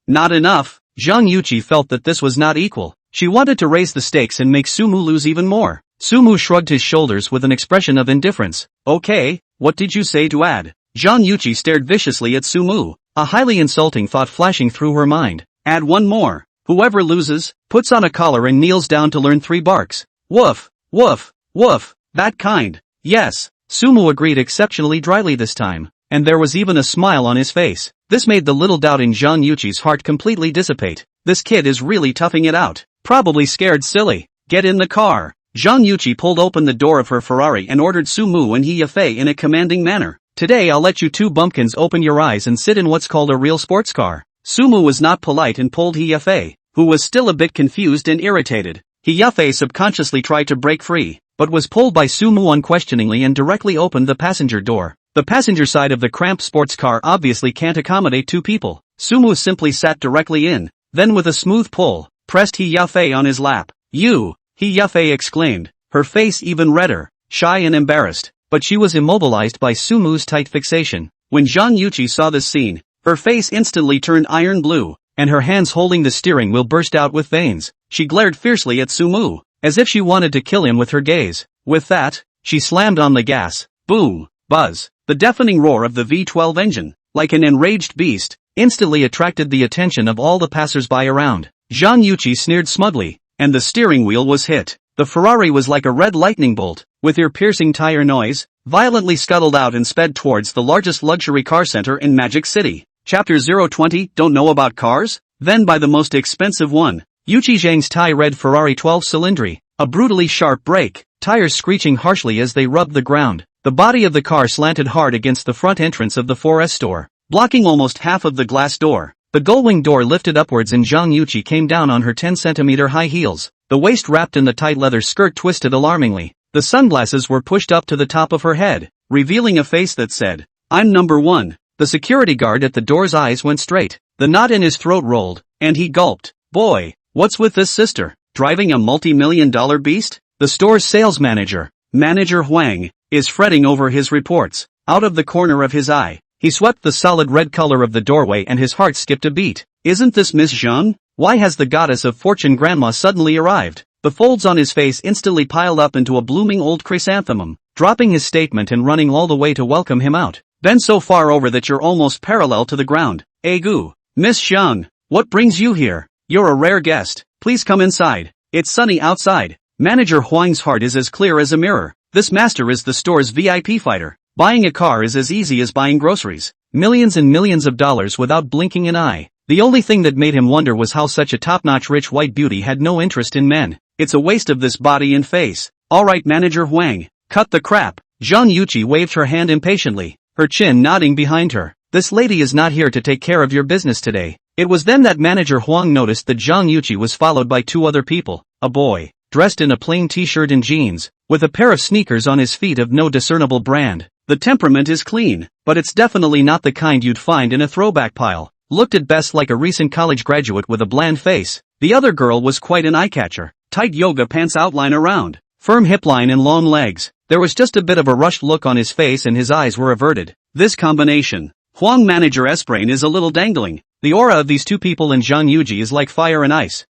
Not enough. Zhang Yuqi felt that this was not equal. She wanted to raise the stakes and make Sumu lose even more. Sumu shrugged his shoulders with an expression of indifference. Okay, what did you say to add? Zhang Yuqi stared viciously at Sumu, a highly insulting thought flashing through her mind. Add one more. Whoever loses, puts on a collar and kneels down to learn 3 barks. Woof, woof, woof, that kind. Yes, Sumu agreed exceptionally dryly this time, and there was even a smile on his face. This made the little doubt in Zhang Yuqi's heart completely dissipate. This kid is really toughing it out. Probably scared silly. Get in the car. Zhang Yuqi pulled open the door of her Ferrari and ordered Sumu and He Yafei in a commanding manner. Today I'll let you 2 bumpkins open your eyes and sit in what's called a real sports car. Sumu was not polite and pulled He Yafei, who was still a bit confused and irritated. He Yafei subconsciously tried to break free, but was pulled by Sumu unquestioningly and directly opened the passenger door. The passenger side of the cramped sports car obviously can't accommodate 2 people. Sumu simply sat directly in, then with a smooth pull, pressed He Yafei on his lap. You! He Yafei exclaimed, her face even redder, shy and embarrassed, but she was immobilized by Sumu's tight fixation. When Zhang Yuqi saw this scene, her face instantly turned iron blue, and her hands holding the steering wheel burst out with veins. She glared fiercely at Sumu, as if she wanted to kill him with her gaze. With that, she slammed on the gas. Boom! Buzz! The deafening roar of the V12 engine. like an enraged beast, instantly attracted the attention of all the passers-by around. Zhang Yuqi sneered smugly, and the steering wheel was hit. The Ferrari was like a red lightning bolt, with ear-piercing tire noise, violently scuttled out and sped towards the largest luxury car center in Magic City. Chapter 020, Don't know about cars? Then buy the most expensive one. Yuqi Zhang's tie-red Ferrari 12-cylindry, a brutally sharp brake, tires screeching harshly as they rubbed the ground. The body of the car slanted hard against the front entrance of the 4S store, blocking almost half of the glass door. The gullwing door lifted upwards and Zhang Yuqi came down on her 10-centimeter high heels. The waist wrapped in the tight leather skirt twisted alarmingly. The sunglasses were pushed up to the top of her head, revealing a face that said, "I'm number one." The security guard at the door's eyes went straight. The knot in his throat rolled, and he gulped. "Boy, what's with this sister? Driving a multi-million-dollar beast?" The store's sales manager, Manager Huang, is fretting over his reports. Out of the corner of his eye, he swept the solid red color of the doorway and his heart skipped a beat. "Isn't this Miss Zhang? Why has the goddess of fortune grandma suddenly arrived?" The folds on his face instantly piled up into a blooming old chrysanthemum, dropping his statement and running all the way to welcome him out. "Bend so far over that you're almost parallel to the ground. Egu. Miss Zhang, what brings you here? You're a rare guest. Please come inside. It's sunny outside." Manager Huang's heart is as clear as a mirror. This master is the store's VIP fighter. Buying a car is as easy as buying groceries. Millions and millions of dollars without blinking an eye. The only thing that made him wonder was how such a top-notch rich white beauty had no interest in men. "It's a waste of this body and face." "Alright Manager Huang, cut the crap." Zhang Yuqi waved her hand impatiently, her chin nodding behind her. "This lady is not here to take care of your business today." It was then that Manager Huang noticed that Zhang Yuqi was followed by two other people. A boy, dressed in a plain t-shirt and jeans, with a pair of sneakers on his feet of no discernible brand. The temperament is clean, but it's definitely not the kind you'd find in a throwback pile. Looked at best like a recent college graduate with a bland face. The other girl was quite an eye-catcher. Tight yoga pants outline around, firm hip line and long legs. There was just a bit of a rushed look on his face and his eyes were averted. This combination, Huang Manager's brain is a little dangling. The aura of these two people in Zhang Yuqi is like fire and ice.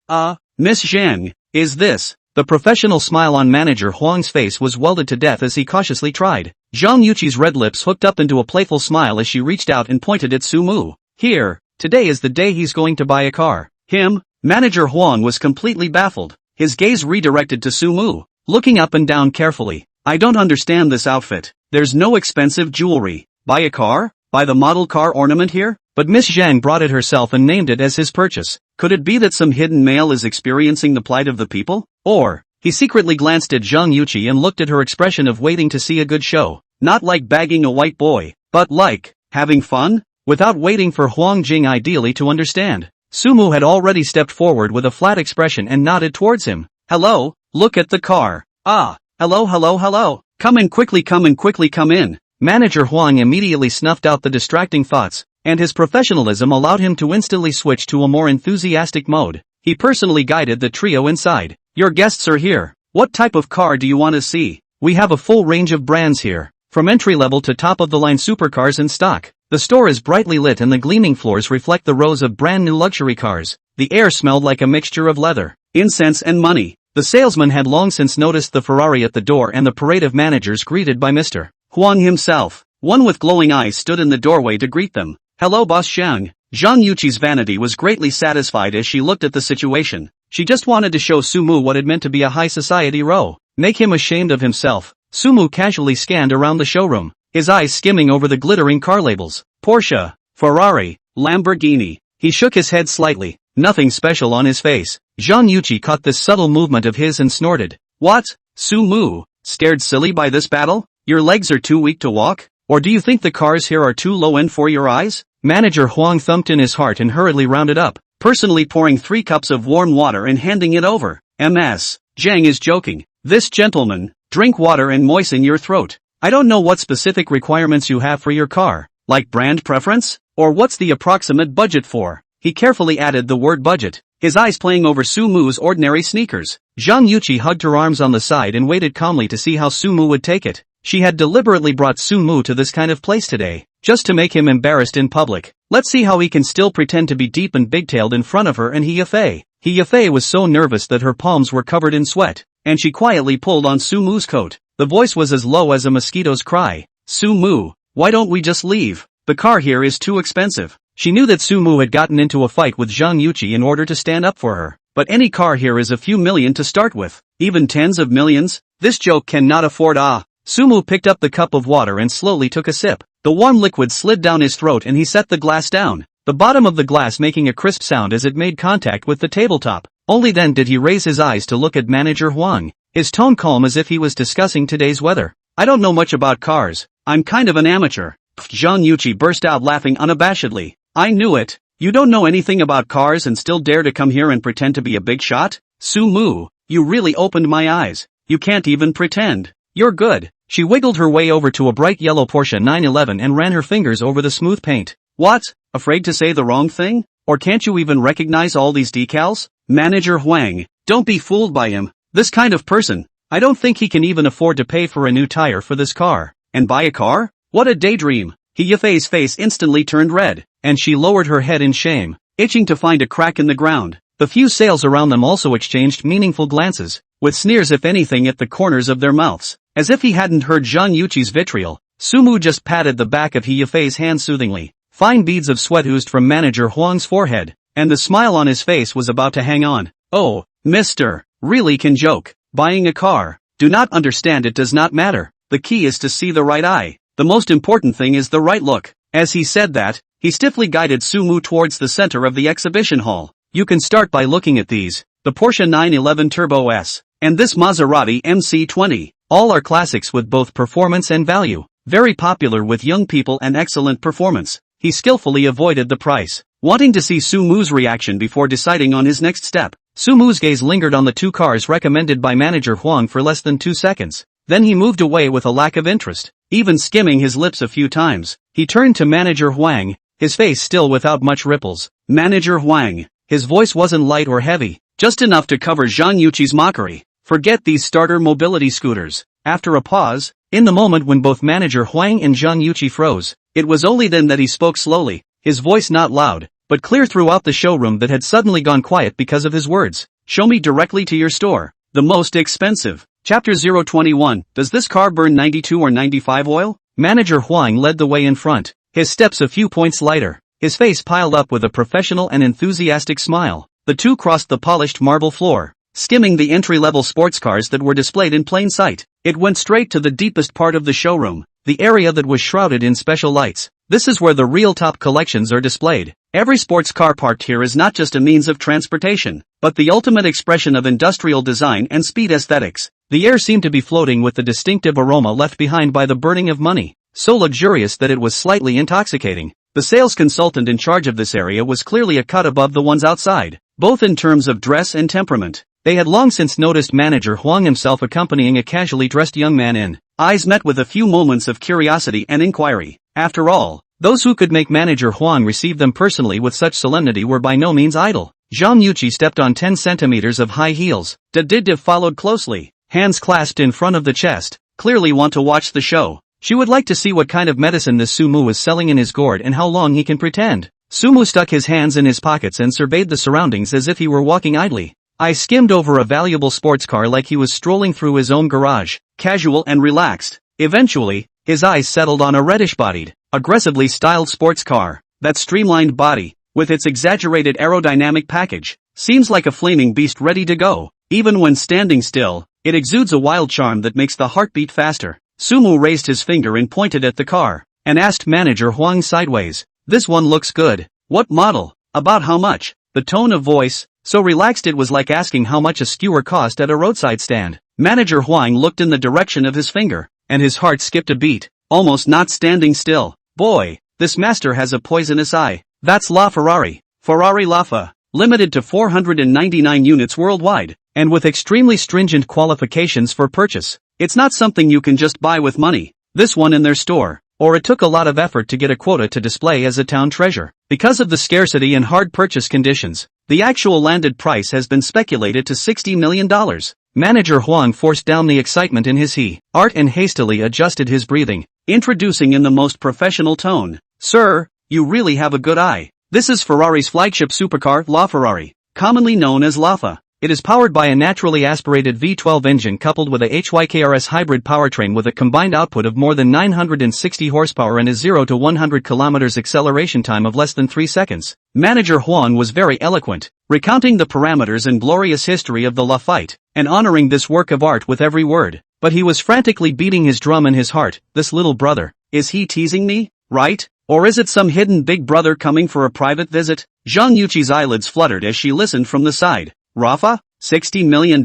Miss Zhang, is this? The professional smile on Manager Huang's face was welded to death as he cautiously tried. Zhang Yuqi's red lips hooked up into a playful smile as she reached out and pointed at Sumu. "Here, today is the day he's going to buy a car." "Him?" Manager Huang was completely baffled. His gaze redirected to Sumu, looking up and down carefully. "I don't understand this outfit. There's no expensive jewelry. Buy a car? Buy the model car ornament here?" But Miss Zhang brought it herself and named it as his purchase. Could it be that some hidden male is experiencing the plight of the people? Or, he secretly glanced at Zhang Yuqi and looked at her expression of waiting to see a good show. Not like bagging a white boy, but like, having fun? Without waiting for Huang Jing ideally to understand, Sumu had already stepped forward with a flat expression and nodded towards him. "Hello, look at the car." Hello. Come in quickly, come in. Manager Huang immediately snuffed out the distracting thoughts, and his professionalism allowed him to instantly switch to a more enthusiastic mode. He personally guided the trio inside. "Your guests are here. What type of car do you want to see? We have a full range of brands here, from entry-level to top-of-the-line supercars in stock." The store is brightly lit and the gleaming floors reflect the rows of brand-new luxury cars. The air smelled like a mixture of leather, incense and money. The salesman had long since noticed the Ferrari at the door and the parade of managers greeted by Mr. Huang himself. One with glowing eyes stood in the doorway to greet them. "Hello Boss Zhang." Zhang Yuqi's vanity was greatly satisfied as she looked at the situation. She just wanted to show Sumu what it meant to be a high society row. Make him ashamed of himself. Sumu casually scanned around the showroom, his eyes skimming over the glittering car labels. Porsche, Ferrari, Lamborghini. He shook his head slightly, nothing special on his face. Zhang Yuqi caught this subtle movement of his and snorted. "What? Sumu, scared silly by this battle? Your legs are too weak to walk? Or do you think the cars here are too low-end for your eyes?" Manager Huang thumped in his heart and hurriedly rounded up, personally pouring 3 cups of warm water and handing it over. "Ms. Zhang is joking. This gentleman, drink water and moisten your throat. I don't know what specific requirements you have for your car, like brand preference? Or what's the approximate budget for?" He carefully added the word budget, his eyes playing over Sumu's ordinary sneakers. Zhang Yuqi hugged her arms on the side and waited calmly to see how Sumu would take it. She had deliberately brought Sumu to this kind of place today, just to make him embarrassed in public. Let's see how he can still pretend to be deep and big-tailed in front of her and He Yafei. He Yafei was so nervous that her palms were covered in sweat, and she quietly pulled on Sumu's coat. The voice was as low as a mosquito's cry. "Sumu, why don't we just leave? The car here is too expensive. She knew that Sumu had gotten into a fight with Zhang Yuqi in order to stand up for her. But any car here is a few million to start with. Even tens of millions? This joke cannot afford. Sumu picked up the cup of water and slowly took a sip. The warm liquid slid down his throat and he set the glass down, the bottom of the glass making a crisp sound as it made contact with the tabletop. Only then did he raise his eyes to look at Manager Huang, his tone calm as if he was discussing today's weather. I don't know much about cars. I'm kind of an amateur. Zhang Yuqi burst out laughing unabashedly. I knew it. You don't know anything about cars and still dare to come here and pretend to be a big shot? Sumu, you really opened my eyes. You can't even pretend. You're good. She wiggled her way over to a bright yellow Porsche 911 and ran her fingers over the smooth paint. What? Afraid to say the wrong thing? Or can't you even recognize all these decals? Manager Huang, don't be fooled by him. This kind of person. I don't think he can even afford to pay for a new tire for this car. And buy a car? What a daydream. He Yafei's face instantly turned red, and she lowered her head in shame, itching to find a crack in the ground. The few sales around them also exchanged meaningful glances, with sneers if anything at the corners of their mouths. As if he hadn't heard Zhang Yuqi's vitriol, Sumu just patted the back of He Yafei's hand soothingly. Fine beads of sweat oozed from Manager Huang's forehead, and the smile on his face was about to hang on. Oh, mister, really can joke. Buying a car. Do not understand, it does not matter. The key is to see the right eye. The most important thing is the right look. As he said that, he stiffly guided Sumu towards the center of the exhibition hall. You can start by looking at these. The Porsche 911 Turbo S, and this Maserati MC20. All are classics with both performance and value. Very popular with young people and excellent performance. He skillfully avoided the price, wanting to see Sumu's reaction before deciding on his next step. Sumu's gaze lingered on the two cars recommended by Manager Huang for less than 2 seconds. Then he moved away with a lack of interest, even skimming his lips a few times. He turned to Manager Huang, his face still without much ripples. Manager Huang. His voice wasn't light or heavy, just enough to cover Zhang Yuqi's mockery. Forget these starter mobility scooters. After a pause, in the moment when both Manager Huang and Zhang Yuqi froze, it was only then that he spoke slowly, his voice not loud, but clear throughout the showroom that had suddenly gone quiet because of his words. Show me directly to your store. The most expensive. Chapter 021. Does this car burn 92 or 95 oil? Manager Huang led the way in front, his steps a few points lighter, his face piled up with a professional and enthusiastic smile. The two crossed the polished marble floor, skimming the entry-level sports cars that were displayed in plain sight. It went straight to the deepest part of the showroom, the area that was shrouded in special lights. This is where the real top collections are displayed. Every sports car parked here is not just a means of transportation, but the ultimate expression of industrial design and speed aesthetics. The air seemed to be floating with the distinctive aroma left behind by the burning of money, so luxurious that it was slightly intoxicating. The sales consultant in charge of this area was clearly a cut above the ones outside, both in terms of dress and temperament. They had long since noticed Manager Huang himself accompanying a casually dressed young man in. Eyes met with a few moments of curiosity and inquiry. After all, those who could make Manager Huang receive them personally with such solemnity were by no means idle. Zhang Yuqi stepped on 10 centimeters of high heels. Div followed closely, hands clasped in front of the chest, clearly want to watch the show. She would like to see what kind of medicine this Sumu is selling in his gourd and how long he can pretend. Sumu stuck his hands in his pockets and surveyed the surroundings as if he were walking idly. I skimmed over a valuable sports car like he was strolling through his own garage, casual and relaxed. Eventually, his eyes settled on a reddish-bodied, aggressively styled sports car. That streamlined body, with its exaggerated aerodynamic package, seems like a flaming beast ready to go. Even when standing still, it exudes a wild charm that makes the heart beat faster. Sumu raised his finger and pointed at the car, and asked Manager Huang sideways, "This one looks good. What model? About how much?" The tone of voice, so relaxed it was like asking how much a skewer cost at a roadside stand. Manager Huang looked in the direction of his finger, and his heart skipped a beat, almost not standing still. Boy, this master has a poisonous eye. That's La Ferrari. Ferrari Lafa, limited to 499 units worldwide, and with extremely stringent qualifications for purchase. It's not something you can just buy with money. This one in their store, or it took a lot of effort to get a quota to display as a town treasure. Because of the scarcity and hard purchase conditions, the actual landed price has been speculated to $60 million. Manager Huang forced down the excitement in his heart and hastily adjusted his breathing, introducing in the most professional tone, "Sir, you really have a good eye. This is Ferrari's flagship supercar, La Ferrari, commonly known as Lafa. It is powered by a naturally aspirated V12 engine coupled with a HYKRS hybrid powertrain with a combined output of more than 960 horsepower and a 0 to 100 km acceleration time of less than 3 seconds. Manager Huang was very eloquent, recounting the parameters and glorious history of the Lafite, and honoring this work of art with every word. But he was frantically beating his drum in his heart. This little brother, is he teasing me, right? Or is it some hidden big brother coming for a private visit? Zhang Yuqi's eyelids fluttered as she listened from the side. Rafa? $60 million?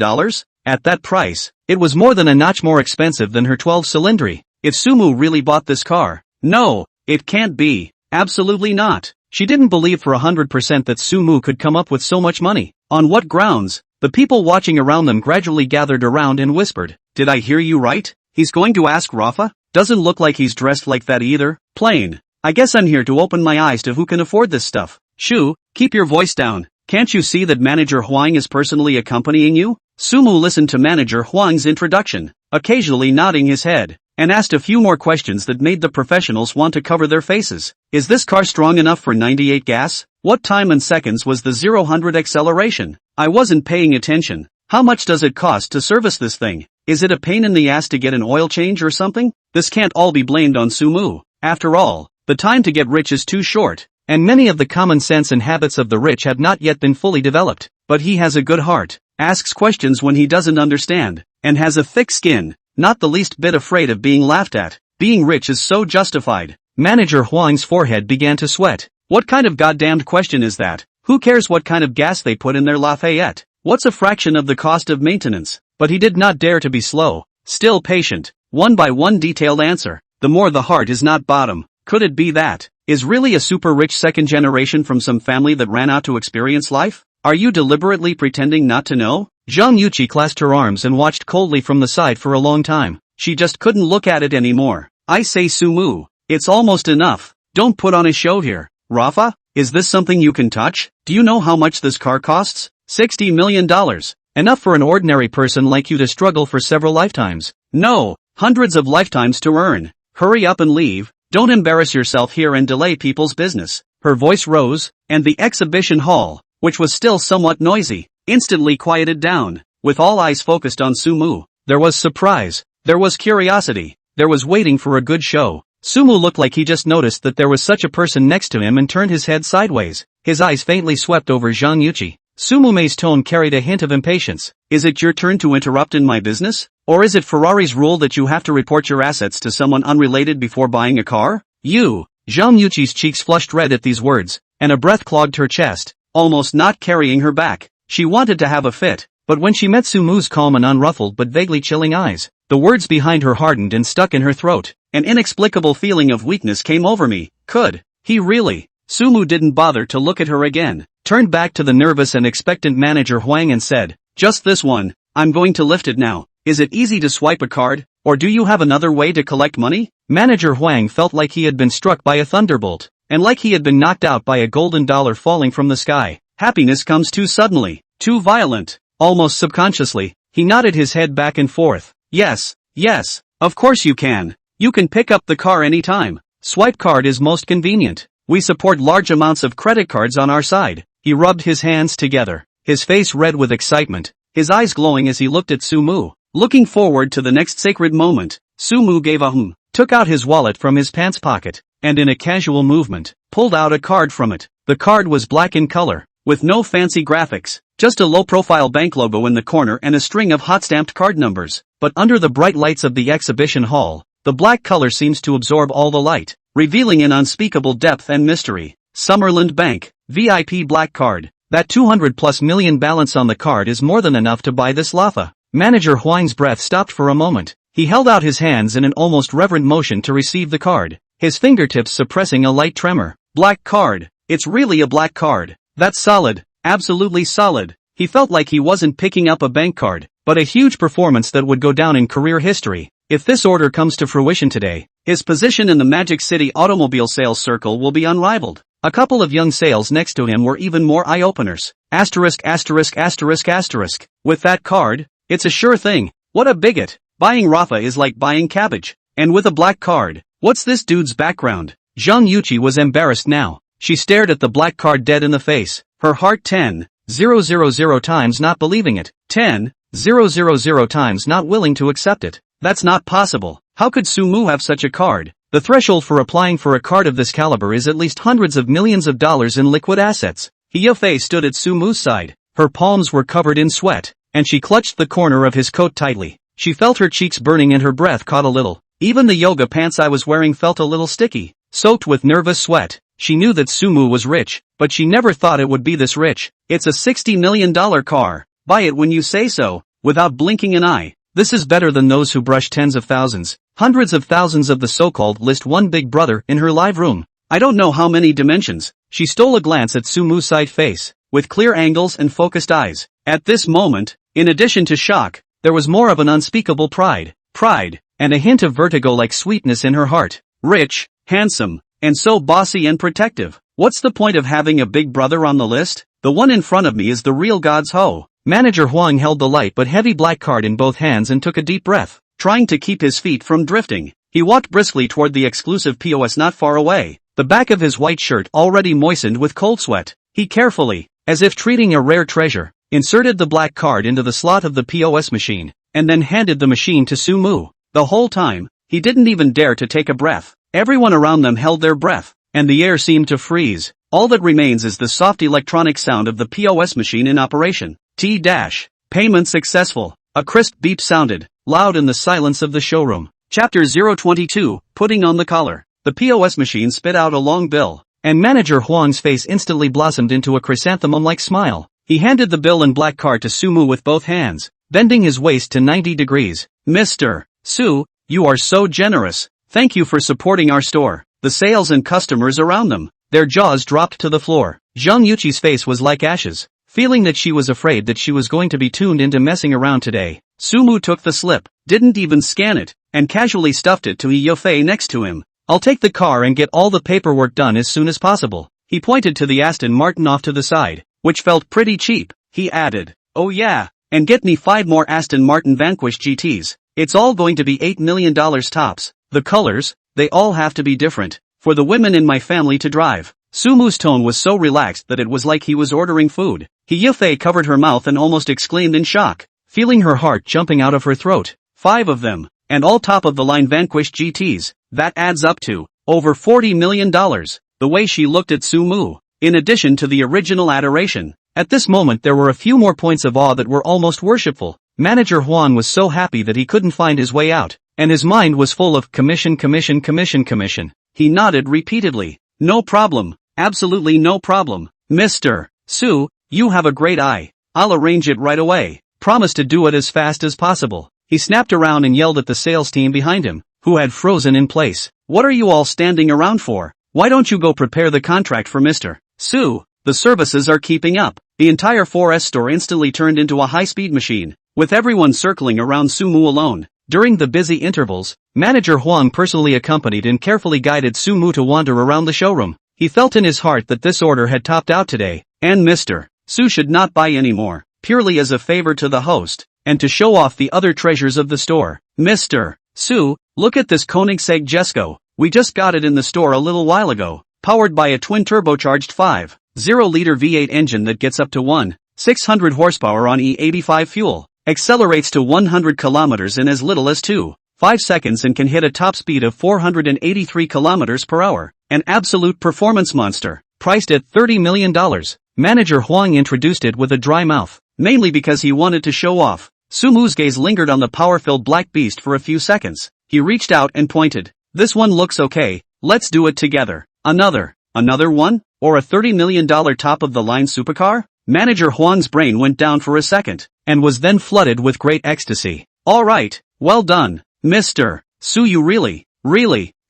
At that price, it was more than a notch more expensive than her 12-cylindry. If Sumu really bought this car, no, it can't be. Absolutely not. She didn't believe for 100% that Sumu could come up with so much money. On what grounds? The people watching around them gradually gathered around and whispered, "Did I hear you right? He's going to ask Rafa? Doesn't look like he's dressed like that either. Plain. I guess I'm here to open my eyes to who can afford this stuff." "Shu, keep your voice down. Can't you see that Manager Huang is personally accompanying you?" Sumu listened to Manager Huang's introduction, occasionally nodding his head, and asked a few more questions that made the professionals want to cover their faces. "Is this car strong enough for 98 gas? What time and seconds was the 0-100 acceleration? I wasn't paying attention. How much does it cost to service this thing? Is it a pain in the ass to get an oil change or something?" This can't all be blamed on Sumu. After all, the time to get rich is too short, and many of the common sense and habits of the rich have not yet been fully developed. But he has a good heart, asks questions when he doesn't understand, and has a thick skin, not the least bit afraid of being laughed at. Being rich is so justified. Manager Huang's forehead began to sweat. What kind of goddamned question is that? Who cares what kind of gas they put in their Lafayette? What's a fraction of the cost of maintenance? But he did not dare to be slow, still patient. One by one detailed answer. The more the heart is not bottom. Could it be that? Is really a super rich second generation from some family that ran out to experience life? Are you deliberately pretending not to know? Zhang Yuqi clasped her arms and watched coldly from the side for a long time. She just couldn't look at it anymore. "I say Sumu, it's almost enough. Don't put on a show here. Rafa, is this something you can touch? Do you know how much this car costs? $60 million. Enough for an ordinary person like you to struggle for several lifetimes. No, hundreds of lifetimes to earn. Hurry up and leave. Don't embarrass yourself here and delay people's business." Her voice rose, and the exhibition hall, which was still somewhat noisy, instantly quieted down, with all eyes focused on Sumu. There was surprise, there was curiosity, there was waiting for a good show. Sumu looked like he just noticed that there was such a person next to him and turned his head sideways. His eyes faintly swept over Zhang Yuqi. Sumume's tone carried a hint of impatience. "Is it your turn to interrupt in my business? Or is it Ferrari's rule that you have to report your assets to someone unrelated before buying a car? You?" Zhang Yuqi's cheeks flushed red at these words, and a breath clogged her chest, almost not carrying her back. She wanted to have a fit, but when she met Sumu's calm and unruffled but vaguely chilling eyes, the words behind her hardened and stuck in her throat. An inexplicable feeling of weakness came over me. Could he really? Sumu didn't bother to look at her again, turned back to the nervous and expectant Manager Huang and said, "Just this one. I'm going to lift it now. Is it easy to swipe a card, or do you have another way to collect money?" Manager Huang felt like he had been struck by a thunderbolt, and like he had been knocked out by a golden dollar falling from the sky. Happiness comes too suddenly, too violent. Almost subconsciously, he nodded his head back and forth. Yes, of course you can. You can pick up the car anytime. Swipe card is most convenient. We support large amounts of credit cards on our side. He rubbed his hands together, his face red with excitement, his eyes glowing as he looked at Sumu. Looking forward to the next sacred moment, Sumu gave a took out his wallet from his pants pocket, and in a casual movement, pulled out a card from it. The card was black in color, with no fancy graphics, just a low-profile bank logo in the corner and a string of hot-stamped card numbers. But under the bright lights of the exhibition hall, the black color seems to absorb all the light, revealing an unspeakable depth and mystery. Summerland Bank, VIP black card. That 200+ million balance on the card is more than enough to buy this Lafa. Manager Huang's breath stopped for a moment. He held out his hands in an almost reverent motion to receive the card, his fingertips suppressing a light tremor. Black card. It's really a black card. That's solid, absolutely solid. He felt like he wasn't picking up a bank card, but a huge performance that would go down in career history. If this order comes to fruition today, his position in the Magic City automobile sales circle will be unrivaled. A couple of young sales next to him were even more eye-openers. Asterisk. With that card, it's a sure thing. What a bigot. Buying Rafa is like buying cabbage. And with a black card, what's this dude's background? Zhang Yuqi was embarrassed now. She stared at the black card dead in the face, her heart 10, 000 times not believing it, 10,000 times not willing to accept it. That's not possible. How could Sumu have such a card? The threshold for applying for a card of this caliber is at least hundreds of millions of dollars in liquid assets. He Yafei stood at Sumu's side. Her palms were covered in sweat, and she clutched the corner of his coat tightly. She felt her cheeks burning and her breath caught a little. Even the yoga pants I was wearing felt a little sticky, soaked with nervous sweat. She knew that Sumu was rich, but she never thought it would be this rich. It's a $60 million car. Buy it when you say so, without blinking an eye. This is better than those who brush tens of thousands, hundreds of thousands of the so-called list one big brother in her live room. I don't know how many dimensions. She stole a glance at Sumu's side face, with clear angles and focused eyes. At this moment, in addition to shock, there was more of an unspeakable pride, and a hint of vertigo-like sweetness in her heart. Rich, handsome, and so bossy and protective. What's the point of having a big brother on the list? The one in front of me is the real God's hoe. Manager Huang held the light but heavy black card in both hands and took a deep breath, trying to keep his feet from drifting. He walked briskly toward the exclusive POS not far away, the back of his white shirt already moistened with cold sweat. He carefully, as if treating a rare treasure, inserted the black card into the slot of the POS machine, and then handed the machine to Sumu. The whole time, he didn't even dare to take a breath. Everyone around them held their breath, and the air seemed to freeze. All that remains is the soft electronic sound of the POS machine in operation. Payment successful. A crisp beep sounded, loud in the silence of the showroom. Chapter 022, Putting on the Collar. The POS machine spit out a long bill, and Manager Huang's face instantly blossomed into a chrysanthemum-like smile. He handed the bill and black card to Sumu with both hands, bending his waist to 90 degrees. Mr. Su, you are so generous. Thank you for supporting our store. The sales and customers around them, their jaws dropped to the floor. Zhang Yuqi's face was like ashes. Feeling that she was afraid that she was going to be tuned into messing around today, Sumu took the slip, didn't even scan it, and casually stuffed it to He Yafei next to him. I'll take the car and get all the paperwork done as soon as possible. He pointed to the Aston Martin off to the side, which felt pretty cheap. He added, oh yeah, and get me 5 more Aston Martin Vanquish GTs. It's all going to be $8 million tops. The colors, they all have to be different, for the women in my family to drive. Sumu's tone was so relaxed that it was like he was ordering food. He Yafei covered her mouth and almost exclaimed in shock, feeling her heart jumping out of her throat. 5 of them, and all top-of-the-line Vanquish GTs, that adds up to over $40 million. The way she looked at Sumu, in addition to the original adoration. At this moment there were a few more points of awe that were almost worshipful. Manager Huang was so happy that he couldn't find his way out, and his mind was full of commission. He nodded repeatedly. No problem, absolutely no problem. Mr. Su, you have a great eye. I'll arrange it right away. Promise to do it as fast as possible. He snapped around and yelled at the sales team behind him, who had frozen in place. What are you all standing around for? Why don't you go prepare the contract for Mr. Su? The services are keeping up. The entire 4S store instantly turned into a high-speed machine, with everyone circling around Sumu alone. During the busy intervals, Manager Huang personally accompanied and carefully guided Sumu to wander around the showroom. He felt in his heart that this order had topped out today, and Mr. Su should not buy any more, purely as a favor to the host, and to show off the other treasures of the store. Mr. Su, look at this Koenigsegg Jesko. We just got it in the store a little while ago, powered by a twin-turbocharged 5.0-liter V8 engine that gets up to 1,600 horsepower on E85 fuel, accelerates to 100 kilometers in as little as 2.5 seconds and can hit a top speed of 483 kilometers per hour. An absolute performance monster, priced at $30 million. Manager Huang introduced it with a dry mouth, mainly because he wanted to show off. Sumu's gaze lingered on the power-filled black beast for a few seconds. He reached out and pointed. This one looks okay, let's do it together. Another one? Or a $30 million top-of-the-line supercar? Manager Huang's brain went down for a second, and was then flooded with great ecstasy. Alright, well done, Mr. Su, you really.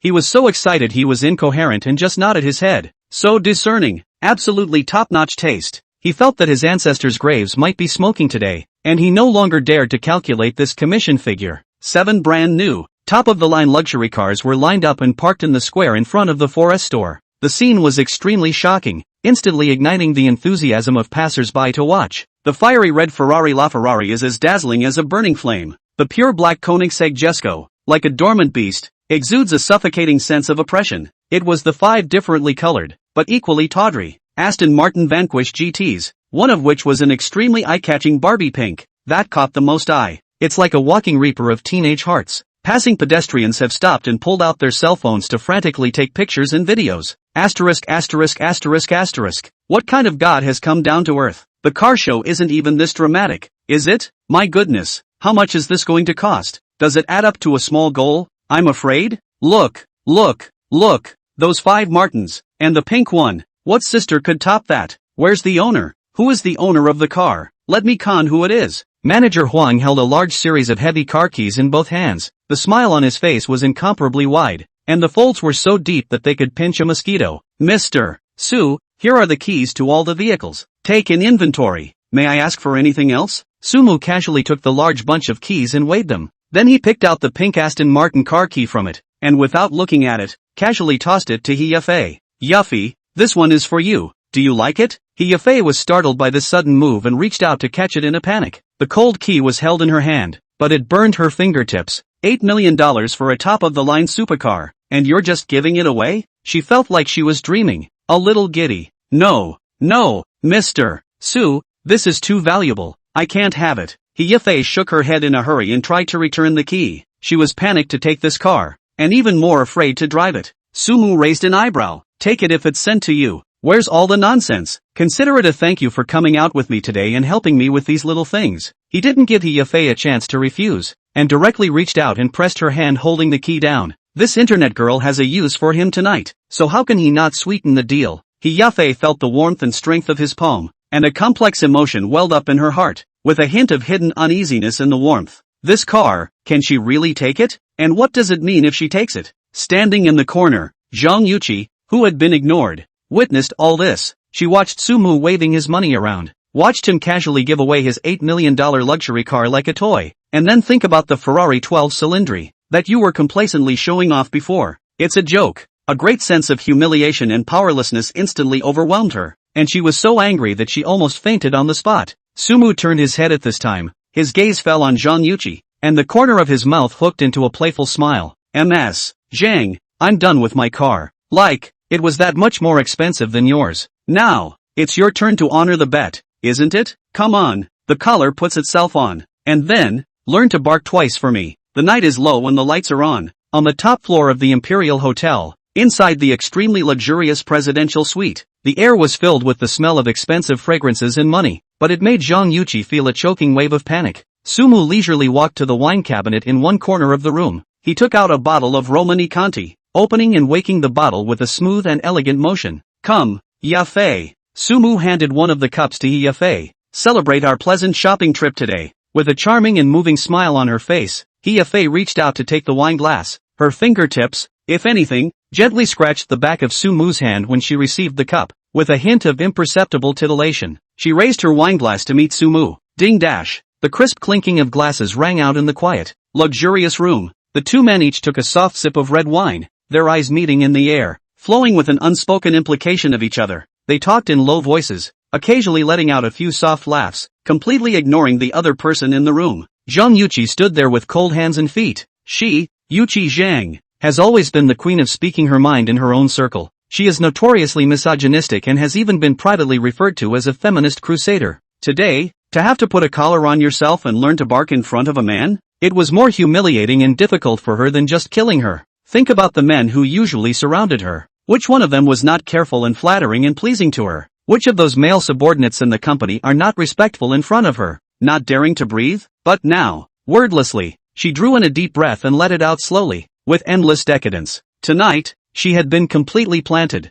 He was so excited he was incoherent and just nodded his head. So discerning, absolutely top-notch taste. He felt that his ancestors' graves might be smoking today, and he no longer dared to calculate this commission figure. 7 brand new, top-of-the-line luxury cars were lined up and parked in the square in front of the 4S store. The scene was extremely shocking, instantly igniting the enthusiasm of passers-by to watch. The fiery red Ferrari LaFerrari is as dazzling as a burning flame. The pure black Koenigsegg Jesko, like a dormant beast, exudes a suffocating sense of oppression. It was the 5 differently colored, but equally tawdry, Aston Martin Vanquish GTs, one of which was an extremely eye-catching Barbie pink. That caught the most eye. It's like a walking reaper of teenage hearts. Passing pedestrians have stopped and pulled out their cell phones to frantically take pictures and videos. Asterisk asterisk asterisk asterisk. What kind of god has come down to earth? The car show isn't even this dramatic, is it? My goodness, how much is this going to cost? Does it add up to a small goal? I'm afraid? Look, look, look, those 5 Martins, and the pink one. What sister could top that? Where's the owner? Who is the owner of the car? Let me con who it is. Manager Huang held a large series of heavy car keys in both hands. The smile on his face was incomparably wide, and the folds were so deep that they could pinch a mosquito. Mr. Su, here are the keys to all the vehicles. Take an inventory. May I ask for anything else? Sumu casually took the large bunch of keys and weighed them. Then he picked out the pink Aston Martin car key from it, and without looking at it, casually tossed it to He Yafei. Yafei, this one is for you. Do you like it? He Yafei was startled by this sudden move and reached out to catch it in a panic. The cold key was held in her hand, but it burned her fingertips. $8 million for a top-of-the-line supercar, and you're just giving it away? She felt like she was dreaming, a little giddy. No, no, Mr. Su, this is too valuable. I can't have it. He Yafei shook her head in a hurry and tried to return the key. She was panicked to take this car, and even more afraid to drive it. Sumu raised an eyebrow. Take it if it's sent to you. Where's all the nonsense? Consider it a thank you for coming out with me today and helping me with these little things. He didn't give He Yafei a chance to refuse, and directly reached out and pressed her hand holding the key down. This internet girl has a use for him tonight, so how can he not sweeten the deal? He Yafei felt the warmth and strength of his palm, and a complex emotion welled up in her heart, with a hint of hidden uneasiness in the warmth. This car, can she really take it? And what does it mean if she takes it? Standing in the corner, Zhang Yuqi, who had been ignored, witnessed all this. She watched Sumu waving his money around, watched him casually give away his $8 million luxury car like a toy, and then think about the Ferrari 12 Cilindri that you were complacently showing off before. It's a joke. A great sense of humiliation and powerlessness instantly overwhelmed her, and she was so angry that she almost fainted on the spot. Sumu turned his head at this time. His gaze fell on Zhang Yuqi, and the corner of his mouth hooked into a playful smile. Ms. Zhang, I'm done with my car. Like, it was that much more expensive than yours. Now, it's your turn to honor the bet, isn't it? Come on. The collar puts itself on. And then, learn to bark twice for me. The night is low when the lights are on. On the top floor of the Imperial Hotel, inside the extremely luxurious presidential suite, the air was filled with the smell of expensive fragrances and money, but it made Zhang Yuqi feel a choking wave of panic. Sumu leisurely walked to the wine cabinet in one corner of the room. He took out a bottle of Romani Conti, opening and waking the bottle with a smooth and elegant motion. Come, Yafei. Sumu handed one of the cups to He Yafei. Celebrate our pleasant shopping trip today. With a charming and moving smile on her face, He Yafei reached out to take the wine glass. Her fingertips, if anything, gently scratched the back of Sumu's hand when she received the cup. With a hint of imperceptible titillation, she raised her wineglass to meet Sumu. Ding dash. The crisp clinking of glasses rang out in the quiet, luxurious room. The two men each took a soft sip of red wine, their eyes meeting in the air, flowing with an unspoken implication of each other. They talked in low voices, occasionally letting out a few soft laughs, completely ignoring the other person in the room. Zhang Yuqi stood there with cold hands and feet. She, Yuqi Zhang, has always been the queen of speaking her mind in her own circle. She is notoriously misogynistic and has even been privately referred to as a feminist crusader. Today, to have to put a collar on yourself and learn to bark in front of a man? It was more humiliating and difficult for her than just killing her. Think about the men who usually surrounded her. Which one of them was not careful and flattering and pleasing to her? Which of those male subordinates in the company are not respectful in front of her, not daring to breathe? But now, wordlessly, she drew in a deep breath and let it out slowly, with endless decadence. Tonight, she had been completely planted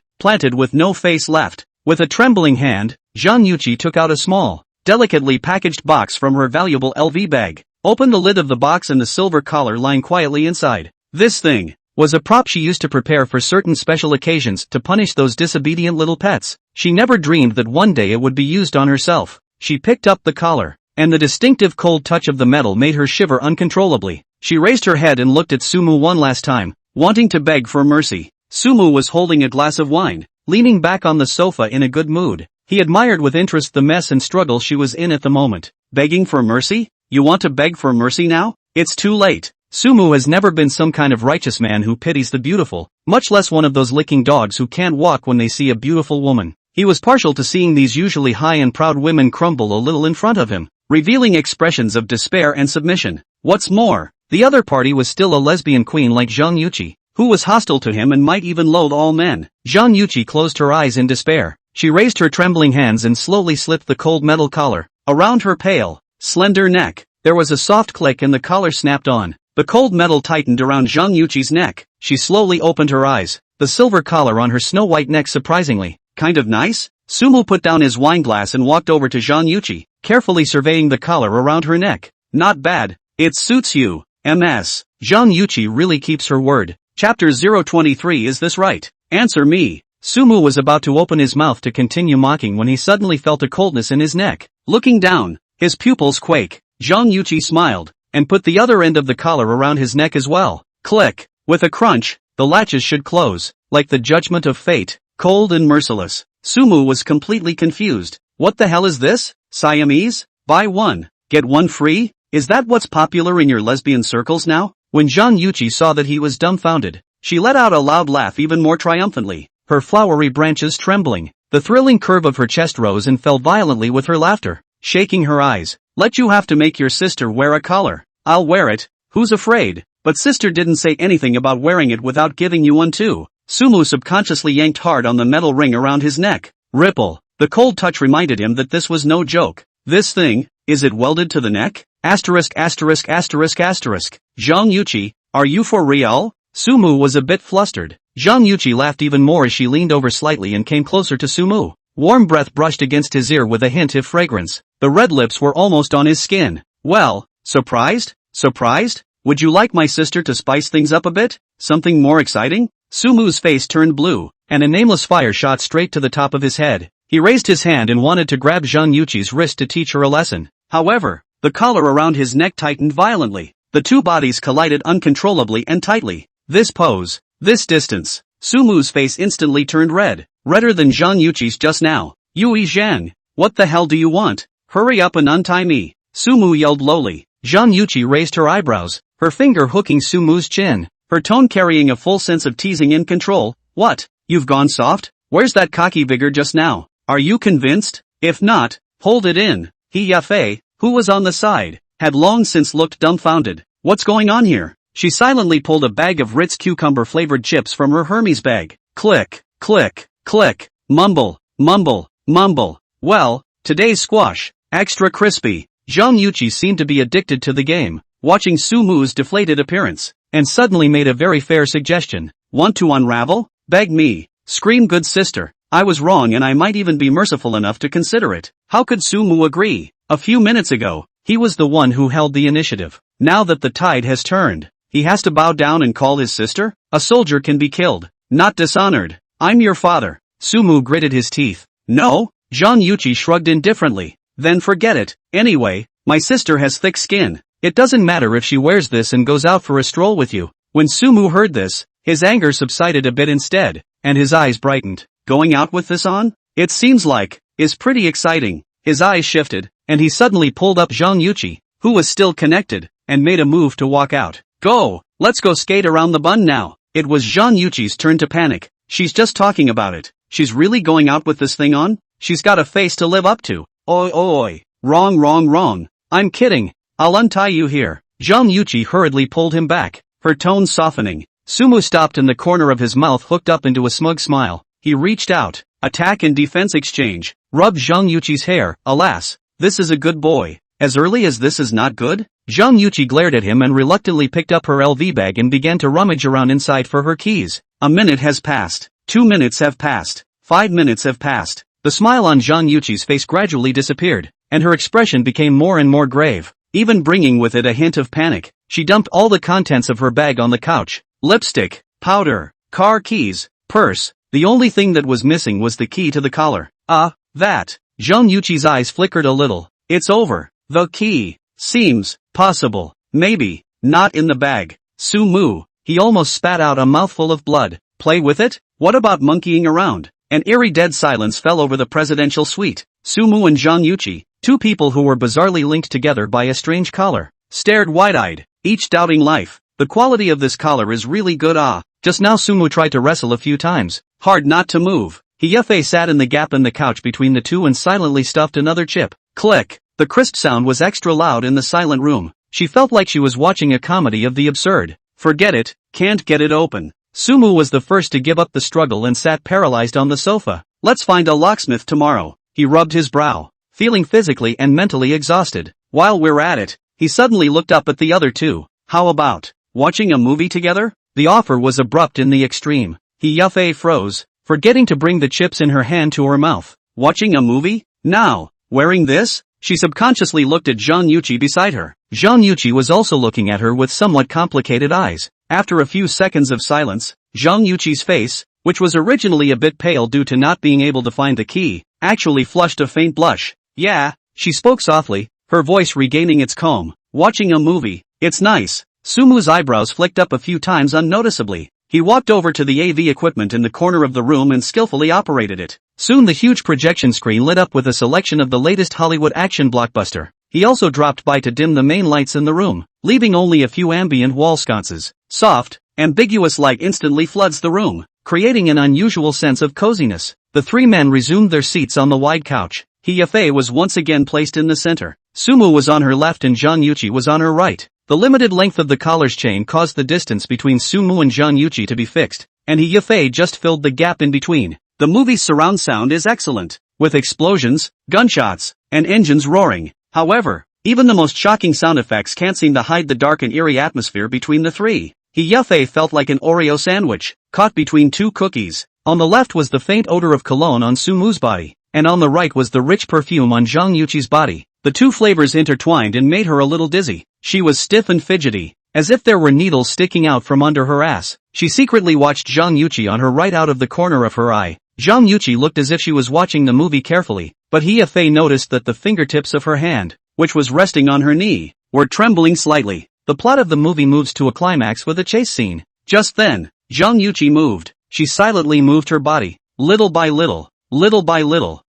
with no face left. With a trembling hand, Zhang Yuqi took out a small, delicately packaged box from her valuable LV bag, opened the lid of the box and the silver collar lying quietly inside. This thing was a prop she used to prepare for certain special occasions to punish those disobedient little pets. She never dreamed that one day it would be used on herself. She picked up the collar, and the distinctive cold touch of the metal made her shiver uncontrollably. She raised her head and looked at Sumu one last time, wanting to beg for mercy. Sumu was holding a glass of wine, leaning back on the sofa in a good mood. He admired with interest the mess and struggle she was in at the moment. Begging for mercy? You want to beg for mercy now? It's too late. Sumu has never been some kind of righteous man who pities the beautiful, much less one of those licking dogs who can't walk when they see a beautiful woman. He was partial to seeing these usually high and proud women crumble a little in front of him, revealing expressions of despair and submission. What's more, the other party was still a lesbian queen like Zhang Yuqi, who was hostile to him and might even loathe all men. Zhang Yuqi closed her eyes in despair. She raised her trembling hands and slowly slipped the cold metal collar around her pale, slender neck. There was a soft click and the collar snapped on. The cold metal tightened around Zhang Yuqi's neck. She slowly opened her eyes. The silver collar on her snow-white neck surprisingly. Kind of nice? Sumu put down his wineglass and walked over to Zhang Yuqi, carefully surveying the collar around her neck. Not bad. It suits you. MS. Zhang Yuqi really keeps her word. Chapter 023. Is this right? Answer me. Sumu was about to open his mouth to continue mocking when he suddenly felt a coldness in his neck. Looking down, his pupils quake. Zhang Yuqi smiled, and put the other end of the collar around his neck as well. Click. With a crunch, the latches should close, like the judgment of fate, cold and merciless. Sumu was completely confused. What the hell is this? Siamese? Buy one, get one free? Is that what's popular in your lesbian circles now? When Zhang Yuqi saw that he was dumbfounded, she let out a loud laugh even more triumphantly, her flowery branches trembling. The thrilling curve of her chest rose and fell violently with her laughter, shaking her eyes. Let you have to make your sister wear a collar. I'll wear it. Who's afraid? But sister didn't say anything about wearing it without giving you one too. Sumu subconsciously yanked hard on the metal ring around his neck. Ripple. The cold touch reminded him that this was no joke. This thing, is it welded to the neck? Asterisk asterisk asterisk asterisk. Zhang Yuqi, are you for real? Sumu was a bit flustered. Zhang Yuqi laughed even more as she leaned over slightly and came closer to Sumu. Warm breath brushed against his ear with a hint of fragrance. The red lips were almost on his skin. Well, surprised? Surprised? Would you like my sister to spice things up a bit? Something more exciting? Sumu's face turned blue, and a nameless fire shot straight to the top of his head. He raised his hand and wanted to grab Zhang Yuqi's wrist to teach her a lesson. However, the collar around his neck tightened violently. The two bodies collided uncontrollably and tightly. This pose, this distance. Sumu's face instantly turned red, redder than Zhang Yuqi's just now. Yui Zhang, what the hell do you want? Hurry up and untie me. Sumu yelled lowly. Zhang Yuqi raised her eyebrows, her finger hooking Sumu's chin, her tone carrying a full sense of teasing and control. What? You've gone soft? Where's that cocky vigor just now? Are you convinced? If not, hold it in. He Yafei, who was on the side, had long since looked dumbfounded. What's going on here? She silently pulled a bag of Ritz cucumber-flavored chips from her Hermes bag. Click, click, click, mumble, mumble, mumble. Well, today's squash, extra crispy. Zhang Yuqi seemed to be addicted to the game, watching Sumu's deflated appearance, and suddenly made a very fair suggestion. Want to unravel? Beg me. Scream good sister. I was wrong and I might even be merciful enough to consider it. How could Sumu agree? A few minutes ago, he was the one who held the initiative. Now that the tide has turned, he has to bow down and call his sister? A soldier can be killed, not dishonored. I'm your father. Sumu gritted his teeth. No? Zhang Yuqi shrugged indifferently. Then forget it. Anyway, my sister has thick skin. It doesn't matter if she wears this and goes out for a stroll with you. When Sumu heard this, his anger subsided a bit instead, and his eyes brightened. Going out with this on? It seems like, is pretty exciting. His eyes shifted, and he suddenly pulled up Zhang Yuqi, who was still connected, and made a move to walk out. Go! Let's go skate around the bund now. It was Zhang Yuqi's turn to panic. She's just talking about it. She's really going out with this thing on? She's got a face to live up to. Oi oi. Wrong wrong wrong. I'm kidding. I'll untie you here. Zhang Yuqi hurriedly pulled him back, her tone softening. Sumu stopped and the corner of his mouth hooked up into a smug smile. He reached out. Attack and defense exchange. Rubbed Zhang Yuqi's hair. Alas, this is a good boy. As early as this is not good? Zhang Yuqi glared at him and reluctantly picked up her LV bag and began to rummage around inside for her keys. A minute has passed. 2 minutes have passed. 5 minutes have passed. The smile on Zhang Yuqi's face gradually disappeared, and her expression became more and more grave, even bringing with it a hint of panic. She dumped all the contents of her bag on the couch. Lipstick, powder, car keys, purse. The only thing that was missing was the key to the collar. That. Zhang Yuqi's eyes flickered a little. It's over. The key. Seems possible. Maybe. Not in the bag. Sumu. He almost spat out a mouthful of blood. Play with it? What about monkeying around? An eerie dead silence fell over the presidential suite. Sumu and Zhang Yuqi, two people who were bizarrely linked together by a strange collar, stared wide-eyed, each doubting life. The quality of this collar is really good. Just now Sumu tried to wrestle a few times. Hard not to move. He Yafei sat in the gap in the couch between the two and silently stuffed another chip. Click! The crisp sound was extra loud in the silent room. She felt like she was watching a comedy of the absurd. Forget it, can't get it open. Sumu was the first to give up the struggle and sat paralyzed on the sofa. Let's find a locksmith tomorrow. He rubbed his brow, feeling physically and mentally exhausted. While we're at it, he suddenly looked up at the other two. How about watching a movie together? The offer was abrupt in the extreme. He Yafei froze, forgetting to bring the chips in her hand to her mouth. Watching a movie? Now, wearing this? She subconsciously looked at Zhang Yuqi beside her. Zhang Yuqi was also looking at her with somewhat complicated eyes. After a few seconds of silence, Zhang Yuqi's face, which was originally a bit pale due to not being able to find the key, actually flushed a faint blush. Yeah, she spoke softly, her voice regaining its calm. Watching a movie, it's nice. Sumu's eyebrows flicked up a few times unnoticeably. He walked over to the AV equipment in the corner of the room and skillfully operated it. Soon the huge projection screen lit up with a selection of the latest Hollywood action blockbuster. He also dropped by to dim the main lights in the room, leaving only a few ambient wall sconces. Soft, ambiguous light instantly floods the room, creating an unusual sense of coziness. The three men resumed their seats on the wide couch. He Yafei was once again placed in the center. Sumu was on her left and Zhang Yuqi was on her right. The limited length of the collar's chain caused the distance between Sumu and Zhang Yuqi to be fixed, and He Yafei just filled the gap in between. The movie's surround sound is excellent, with explosions, gunshots, and engines roaring. However, even the most shocking sound effects can't seem to hide the dark and eerie atmosphere between the three. He Yafei felt like an Oreo sandwich, caught between two cookies. On the left was the faint odor of cologne on Sumu's body, and on the right was the rich perfume on Zhang Yuqi's body. The two flavors intertwined and made her a little dizzy. She was stiff and fidgety, as if there were needles sticking out from under her ass. She secretly watched Zhang Yuqi on her right out of the corner of her eye. Zhang Yuqi looked as if she was watching the movie carefully, but He Yafei noticed that the fingertips of her hand, which was resting on her knee, were trembling slightly. The plot of the movie moves to a climax with a chase scene. Just then, Zhang Yuqi moved. She silently moved her body, little by little,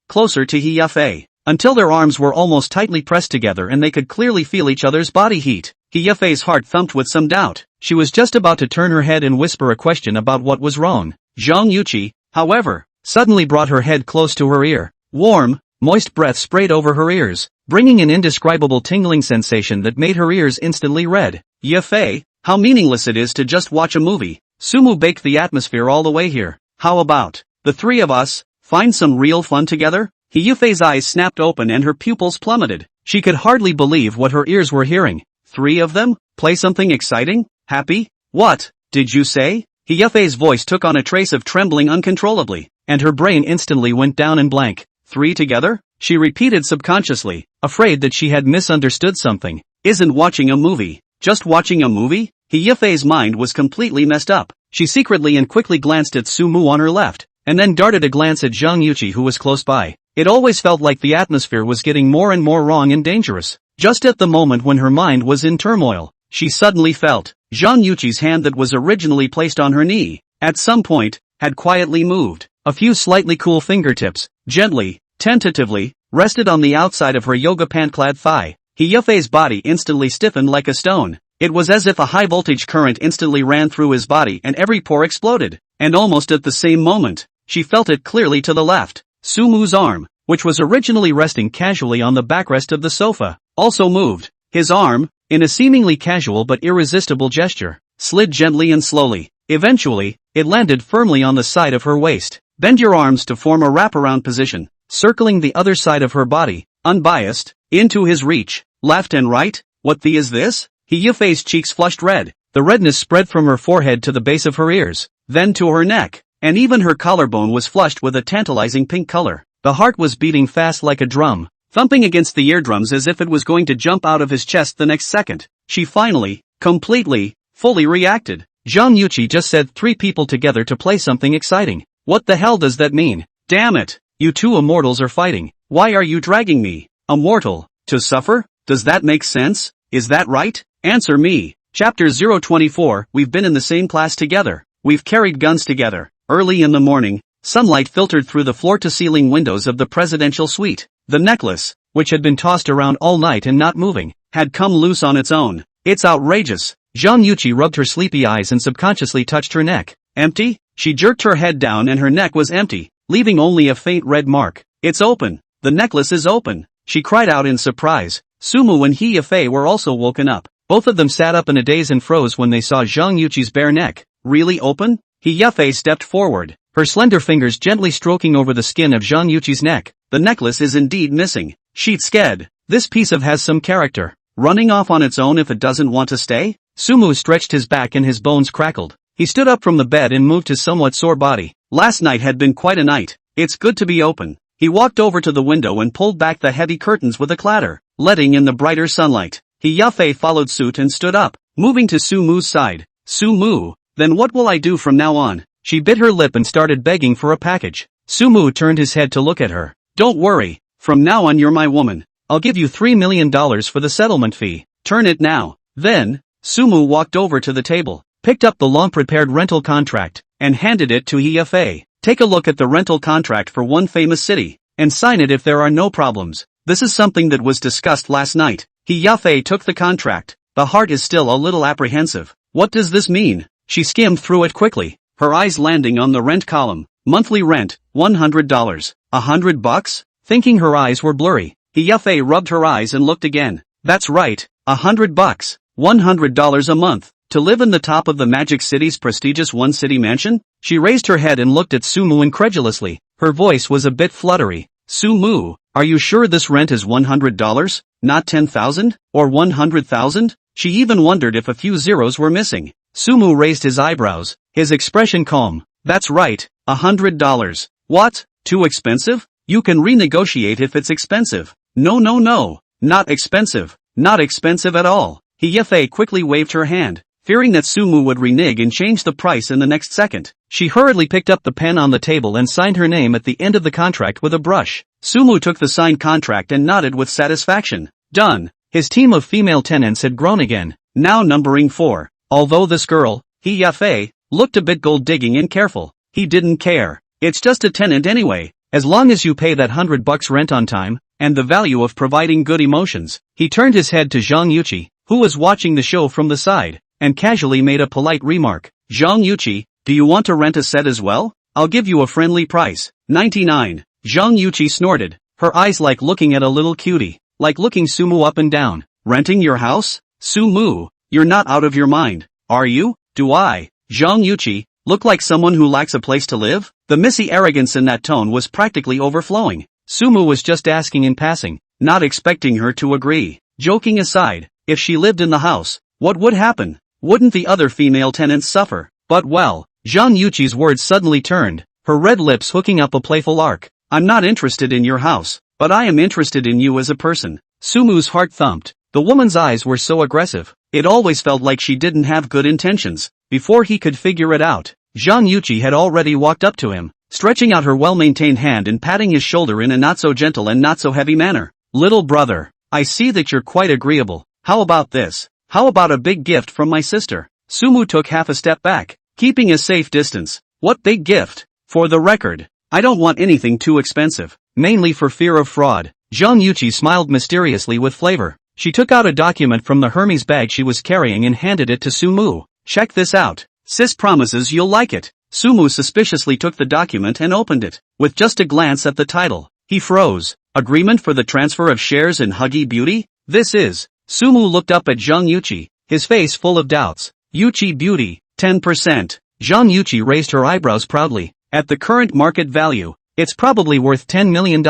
closer to He Yafei, until their arms were almost tightly pressed together and they could clearly feel each other's body heat. He Yafei's heart thumped with some doubt. She was just about to turn her head and whisper a question about what was wrong. Zhang Yuqi, however, suddenly brought her head close to her ear. Warm, moist breath sprayed over her ears, bringing an indescribable tingling sensation that made her ears instantly red. Yafei, how meaningless it is to just watch a movie. Sumu baked the atmosphere all the way here. How about the three of us find some real fun together? He Yafei's eyes snapped open and her pupils plummeted. She could hardly believe what her ears were hearing. Three of them? Play something exciting? Happy? What did you say? He Yafei's voice took on a trace of trembling uncontrollably, and her brain instantly went down in blank. Three together? She repeated subconsciously, afraid that she had misunderstood something. Isn't watching a movie just watching a movie? He Yafei's mind was completely messed up. She secretly and quickly glanced at Sumu on her left, and then darted a glance at Zhang Yuqi who was close by. It always felt like the atmosphere was getting more and more wrong and dangerous. Just at the moment when her mind was in turmoil, she suddenly felt Zhang Yuqi's hand that was originally placed on her knee, at some point, had quietly moved. A few slightly cool fingertips, gently, tentatively, rested on the outside of her yoga pant-clad thigh. He Yafei's body instantly stiffened like a stone. It was as if a high-voltage current instantly ran through his body and every pore exploded. And almost at the same moment, she felt it clearly to the left. Sumu's arm, which was originally resting casually on the backrest of the sofa, also moved. His arm, in a seemingly casual but irresistible gesture, slid gently and slowly. Eventually, it landed firmly on the side of her waist. Bend your arms to form a wraparound position, circling the other side of her body, unbiased, into his reach, left and right. What the is this? He Yafei's cheeks flushed red. The redness spread from her forehead to the base of her ears, then to her neck, and even her collarbone was flushed with a tantalizing pink color. The heart was beating fast like a drum, thumping against the eardrums as if it was going to jump out of his chest the next second. She finally, completely, fully reacted. Zhang Yuqi just said three people together to play something exciting. What the hell does that mean? Damn it! You two immortals are fighting. Why are you dragging me, a mortal, to suffer? Does that make sense? Is that right? Answer me. Chapter 024. We've been in the same class together. We've carried guns together. Early in the morning, sunlight filtered through the floor-to-ceiling windows of the presidential suite. The necklace, which had been tossed around all night and not moving, had come loose on its own. It's outrageous. Zhang Yuqi rubbed her sleepy eyes and subconsciously touched her neck. Empty? She jerked her head down and her neck was empty. leaving only a faint red mark. It's open. The necklace is open, she cried out in surprise. Sumu and He Yafei were also woken up. Both of them sat up in a daze and froze when they saw Zhang Yuqi's bare neck. Really open? He Yafei stepped forward, her slender fingers gently stroking over the skin of Zhang Yuqi's neck. The necklace is indeed missing. She's scared. This piece of has some character. Running off on its own if it doesn't want to stay? Sumu stretched his back and his bones crackled. He stood up from the bed and moved his somewhat sore body. Last night had been quite a night. It's good to be open. He walked over to the window and pulled back the heavy curtains with a clatter, letting in the brighter sunlight. He Yafei followed suit and stood up, moving to Sumu's side. Sumu, then what will I do from now on? She bit her lip and started begging for a package. Sumu turned his head to look at her. Don't worry, from now on you're my woman. I'll give you $3 million for the settlement fee. Turn it now. Then, Sumu walked over to the table, picked up the long-prepared rental contract, and handed it to He Yafei. Take a look at the rental contract for one famous city, and sign it if there are no problems. This is something that was discussed last night. He Yafei took the contract. The heart is still a little apprehensive. What does this mean? She skimmed through it quickly, her eyes landing on the rent column. Monthly rent, $100. $100? Thinking her eyes were blurry, He Yafei rubbed her eyes and looked again. That's right, $100. $100 a month. To live in the top of the Magic City's prestigious one-city mansion? She raised her head and looked at Sumu incredulously. Her voice was a bit fluttery. Sumu, are you sure this rent is $100? Not $10,000? Or $100,000? She even wondered if a few zeros were missing. Sumu raised his eyebrows, his expression calm. That's right, $100. What? Too expensive? You can renegotiate if it's expensive. No, not expensive. Not expensive at all. He Yafei quickly waved her hand, fearing that Sumu would renege and change the price in the next second. She hurriedly picked up the pen on the table and signed her name at the end of the contract with a brush. Sumu took the signed contract and nodded with satisfaction. Done. His team of female tenants had grown again, now numbering 4. Although this girl, He Yafei, looked a bit gold-digging and careful, he didn't care. It's just a tenant anyway, as long as you pay that $100 rent on time, and the value of providing good emotions. He turned his head to Zhang Yuqi, who was watching the show from the side, and casually made a polite remark. Zhang Yuqi, do you want to rent a set as well? I'll give you a friendly price. $99. Zhang Yuqi snorted, her eyes like looking at a little cutie, like looking Sumu up and down. Renting your house? Sumu, you're not out of your mind, are you? Do I, Zhang Yuqi, look like someone who lacks a place to live? The missy arrogance in that tone was practically overflowing. Sumu was just asking in passing, not expecting her to agree. Joking aside, if she lived in the house, what would happen? Wouldn't the other female tenants suffer? But well, Zhang Yuqi's words suddenly turned, her red lips hooking up a playful arc. I'm not interested in your house, but I am interested in you as a person. Sumu's heart thumped. The woman's eyes were so aggressive, it always felt like she didn't have good intentions. Before he could figure it out, Zhang Yuqi had already walked up to him, stretching out her well-maintained hand and patting his shoulder in a not-so-gentle and not-so-heavy manner. Little brother, I see that you're quite agreeable. How about this? How about a big gift from my sister? Sumu took half a step back, keeping a safe distance. What big gift? For the record, I don't want anything too expensive, mainly for fear of fraud. Zhang Yuqi smiled mysteriously with flavor. She took out a document from the Hermes bag she was carrying and handed it to Sumu. Check this out. Sis promises you'll like it. Sumu suspiciously took the document and opened it. With just a glance at the title, he froze. Agreement for the transfer of shares in Huggy Beauty? This is. Sumu looked up at Zhang Yuqi, his face full of doubts. Yuqi Beauty, 10%. Zhang Yuqi raised her eyebrows proudly. At the current market value, it's probably worth $10 million.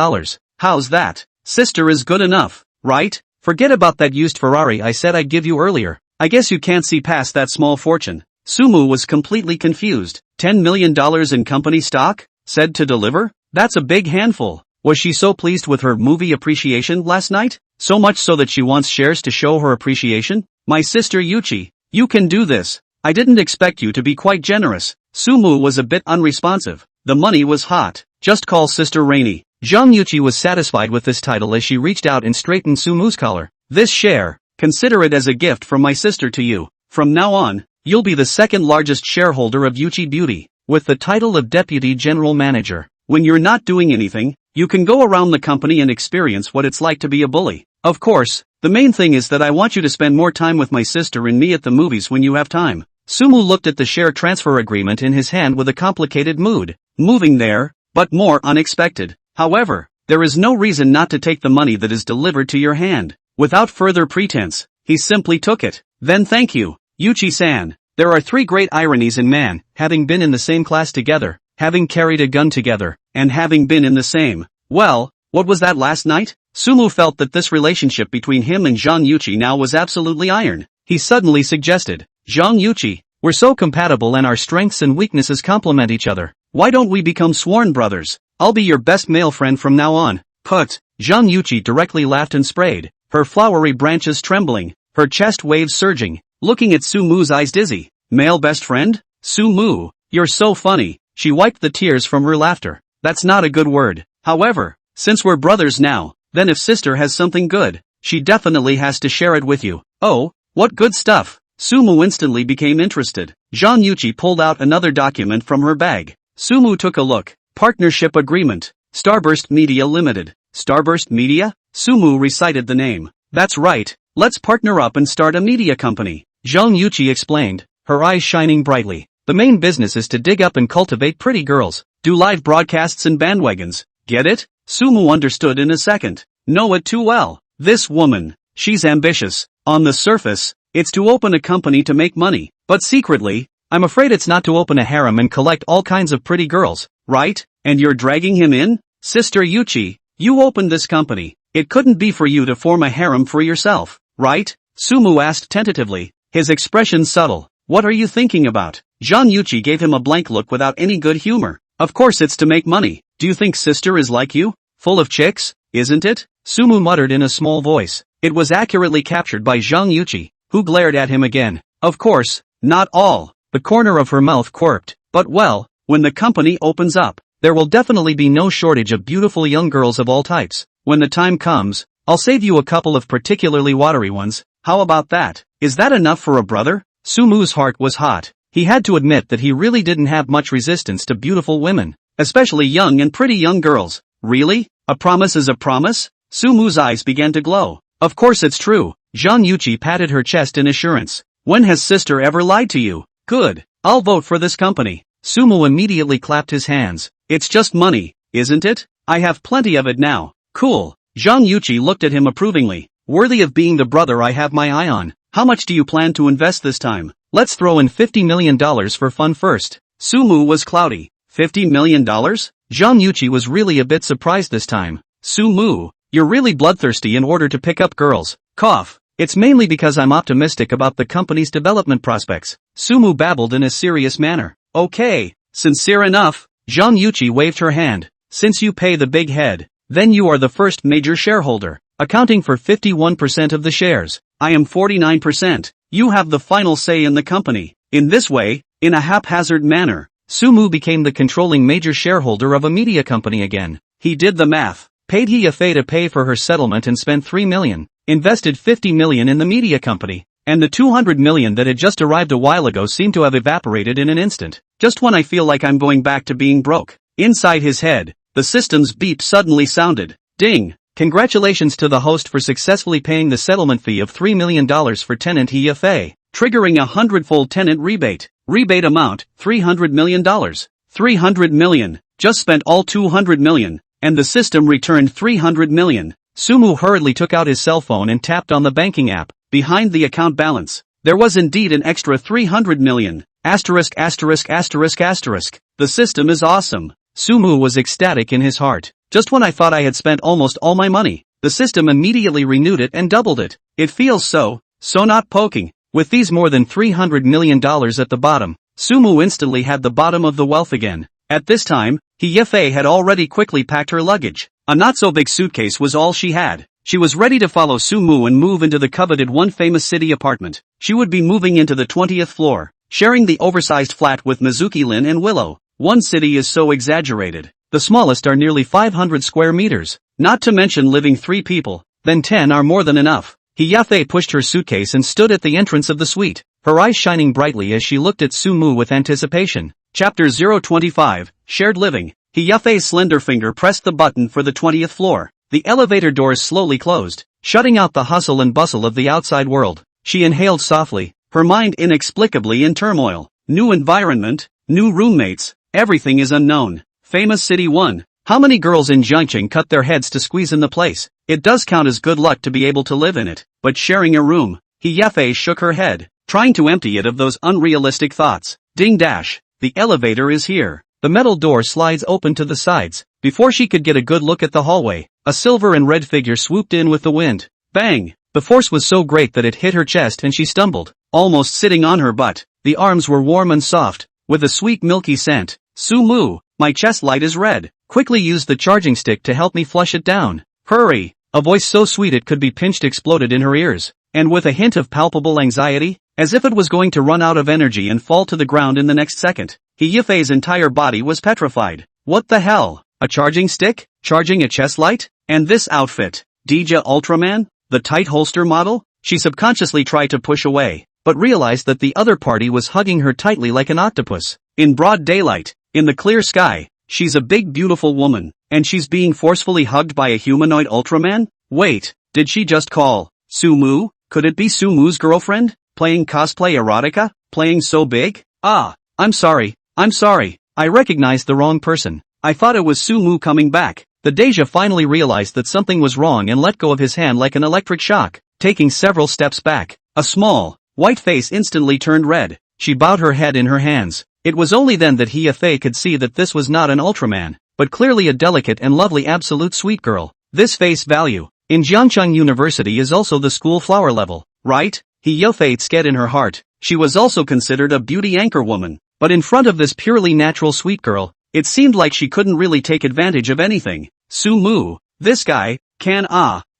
How's that? Sister is good enough, right? Forget about that used Ferrari I said I'd give you earlier. I guess you can't see past that small fortune. Sumu was completely confused. $10 million in company stock? Said to deliver? That's a big handful. Was she so pleased with her movie appreciation last night? So much so that she wants shares to show her appreciation? My sister Yuqi, you can do this. I didn't expect you to be quite generous. Sumu was a bit unresponsive. The money was hot. Just call Sister Rainy. Zhang Yuqi was satisfied with this title as she reached out and straightened Sumu's collar. This share, consider it as a gift from my sister to you. From now on, you'll be the second largest shareholder of Yuqi Beauty, with the title of Deputy General Manager. When you're not doing anything, you can go around the company and experience what it's like to be a bully. Of course, the main thing is that I want you to spend more time with my sister and me at the movies when you have time. Sumu looked at the share transfer agreement in his hand with a complicated mood. Moving there, but more unexpected. However, there is no reason not to take the money that is delivered to your hand. Without further pretense, he simply took it. Then thank you, Yuchi-san. There are 3 great ironies in man: having been in the same class together, having carried a gun together, and having been in the same. Well, what was that last night? Sumu felt that this relationship between him and Zhang Yuchi now was absolutely iron. He suddenly suggested, Zhang Yuchi, we're so compatible and our strengths and weaknesses complement each other. Why don't we become sworn brothers? I'll be your best male friend from now on. Put. Zhang Yuchi directly laughed and sprayed, her flowery branches trembling, her chest waves surging, looking at Sumu's eyes dizzy. Male best friend? Sumu, you're so funny. She wiped the tears from her laughter. That's not a good word. However, since we're brothers now, then if sister has something good, she definitely has to share it with you. Oh, what good stuff. Sumu instantly became interested. Zhang Yuchi pulled out another document from her bag. Sumu took a look. Partnership agreement. Starburst Media Limited. Starburst Media? Sumu recited the name. That's right, let's partner up and start a media company. Zhang Yuchi explained, her eyes shining brightly. The main business is to dig up and cultivate pretty girls, do live broadcasts and bandwagons. Get it? Sumu understood in a second. Know it too well. This woman, she's ambitious. On the surface, it's to open a company to make money, but secretly, I'm afraid it's not to open a harem and collect all kinds of pretty girls, right? And you're dragging him in? Sister Yuchi, you opened this company. It couldn't be for you to form a harem for yourself, right? Sumu asked tentatively, his expression subtle. What are you thinking about? Zhang Yuchi gave him a blank look without any good humor. Of course it's to make money. Do you think sister is like you? Full of chicks, isn't it? Sumu muttered in a small voice. It was accurately captured by Zhang Yuchi, who glared at him again. Of course, not all. The corner of her mouth quirked. But well, when the company opens up, there will definitely be no shortage of beautiful young girls of all types. When the time comes, I'll save you a couple of particularly watery ones. How about that? Is that enough for a brother? Sumu's heart was hot. He had to admit that he really didn't have much resistance to beautiful women, especially young and pretty young girls. Really? A promise is a promise? Sumu's eyes began to glow. Of course it's true. Zhang Yuchi patted her chest in assurance. When has sister ever lied to you? Good. I'll vote for this company. Sumu immediately clapped his hands. It's just money, isn't it? I have plenty of it now. Cool. Zhang Yuchi looked at him approvingly. Worthy of being the brother I have my eye on. How much do you plan to invest this time? Let's throw in $50 million for fun first. Sumu was cloudy. $50 million? Zhang Yuchi was really a bit surprised this time. Sumu, you're really bloodthirsty in order to pick up girls. Cough. It's mainly because I'm optimistic about the company's development prospects. Sumu babbled in a serious manner. Okay, sincere enough. Zhang Yuchi waved her hand. Since you pay the big head, then you are the first major shareholder, accounting for 51% of the shares. I am 49%. You have the final say in the company. In this way, in a haphazard manner, Sumu became the controlling major shareholder of a media company again. He did the math, paid He Yafei to pay for her settlement and spent $3 million, invested $50 million in the media company, and the $200 million that had just arrived a while ago seemed to have evaporated in an instant. Just when I feel like I'm going back to being broke. Inside his head, the system's beep suddenly sounded. Ding! Congratulations to the host for successfully paying the settlement fee of $3 million for tenant He Yafei, triggering a 100-fold tenant rebate. Rebate amount, $300 million. $300 million. Just spent all $200 million, and the system returned $300 million. Sumu hurriedly took out his cell phone and tapped on the banking app. Behind the account balance, there was indeed an extra $300 million. Asterisk asterisk asterisk asterisk. The system is awesome. Sumu was ecstatic in his heart. Just when I thought I had spent almost all my money, the system immediately renewed it and doubled it. It feels so not poking. With these more than $300 million at the bottom, Sumu instantly had the bottom of the wealth again. At this time, He Yafei had already quickly packed her luggage. A not-so-big suitcase was all she had. She was ready to follow Sumu and move into the coveted One Famous City apartment. She would be moving into the 20th floor, sharing the oversized flat with Mizuki Lin and Willow. One city is so exaggerated. The smallest are nearly 500 square meters. Not to mention living 3 people, then 10 are more than enough. He Yafei pushed her suitcase and stood at the entrance of the suite, her eyes shining brightly as she looked at Sumu with anticipation. Chapter 025, Shared Living. He Yafei's slender finger pressed the button for the 20th floor. The elevator doors slowly closed, shutting out the hustle and bustle of the outside world. She inhaled softly, her mind inexplicably in turmoil. New environment, new roommates, everything is unknown. Famous City 1. How many girls in Jiangqing cut their heads to squeeze in the place? It does count as good luck to be able to live in it, but sharing a room. He Yafei shook her head, trying to empty it of those unrealistic thoughts. Ding dash. The elevator is here. The metal door slides open to the sides. Before she could get a good look at the hallway, a silver and red figure swooped in with the wind. Bang! The force was so great that it hit her chest and she stumbled, almost sitting on her butt. The arms were warm and soft, with a sweet milky scent. Sumu, my chest light is red. Quickly use the charging stick to help me flush it down. Hurry! A voice so sweet it could be pinched exploded in her ears, and with a hint of palpable anxiety, as if it was going to run out of energy and fall to the ground in the next second. He Yafei's entire body was petrified. What the hell? A charging stick? Charging a chest light? And this outfit? Deja Ultraman? The tight holster model? She subconsciously tried to push away, but realized that the other party was hugging her tightly like an octopus. In broad daylight, in the clear sky, she's a big beautiful woman, and she's being forcefully hugged by a humanoid Ultraman? Wait, did she just call Sumu? Could it be Sumu's girlfriend? Playing cosplay erotica? Playing so big? I'm sorry, I recognized the wrong person. I thought it was Sumu coming back. The Deja finally realized that something was wrong and let go of his hand like an electric shock. Taking several steps back, a small, white face instantly turned red. She bowed her head in her hands. It was only then that He Yafei could see that this was not an Ultraman, but clearly a delicate and lovely absolute sweet girl. This face value, in Jiangcheng University is also the school flower level, right? He Yafei sked in her heart. She was also considered a beauty anchor woman, but in front of this purely natural sweet girl, it seemed like she couldn't really take advantage of anything. Sumu, this guy,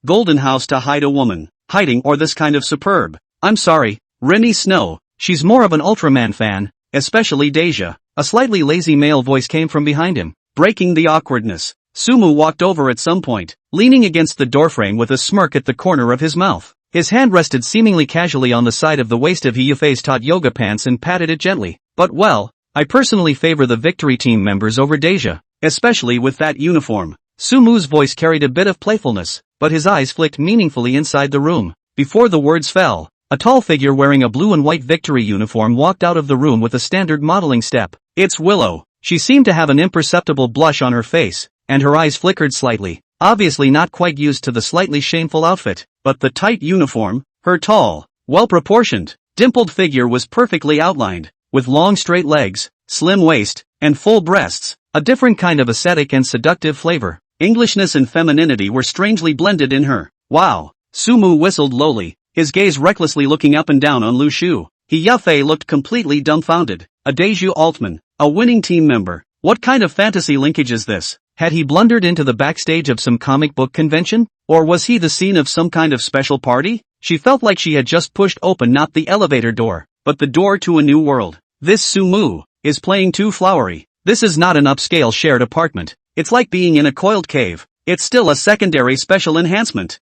golden house to hide a woman, hiding or this kind of superb. I'm sorry, Remy Snow, she's more of an Ultraman fan, especially Deja. A slightly lazy male voice came from behind him, breaking the awkwardness. Sumu walked over at some point, leaning against the doorframe with a smirk at the corner of his mouth. His hand rested seemingly casually on the side of the waist of He Yafei's taut yoga pants and patted it gently. But well, I personally favor the victory team members over Deja, especially with that uniform. Sumu's voice carried a bit of playfulness, but his eyes flicked meaningfully inside the room. Before the words fell, a tall figure wearing a blue and white victory uniform walked out of the room with a standard modeling step. It's Willow. She seemed to have an imperceptible blush on her face, and her eyes flickered slightly, obviously not quite used to the slightly shameful outfit, but the tight uniform, her tall, well-proportioned, dimpled figure was perfectly outlined, with long straight legs, slim waist, and full breasts, a different kind of ascetic and seductive flavor. Englishness and femininity were strangely blended in her. Wow! Sumu whistled lowly, his gaze recklessly looking up and down on Lu Shu. He Yafei looked completely dumbfounded. A Deju Altman, a winning team member. What kind of fantasy linkage is this? Had he blundered into the backstage of some comic book convention? Or was he the scene of some kind of special party? She felt like she had just pushed open not the elevator door, but the door to a new world. This Sumu is playing too flowery. This is not an upscale shared apartment. It's like being in a coiled cave. It's still a secondary special enhancement.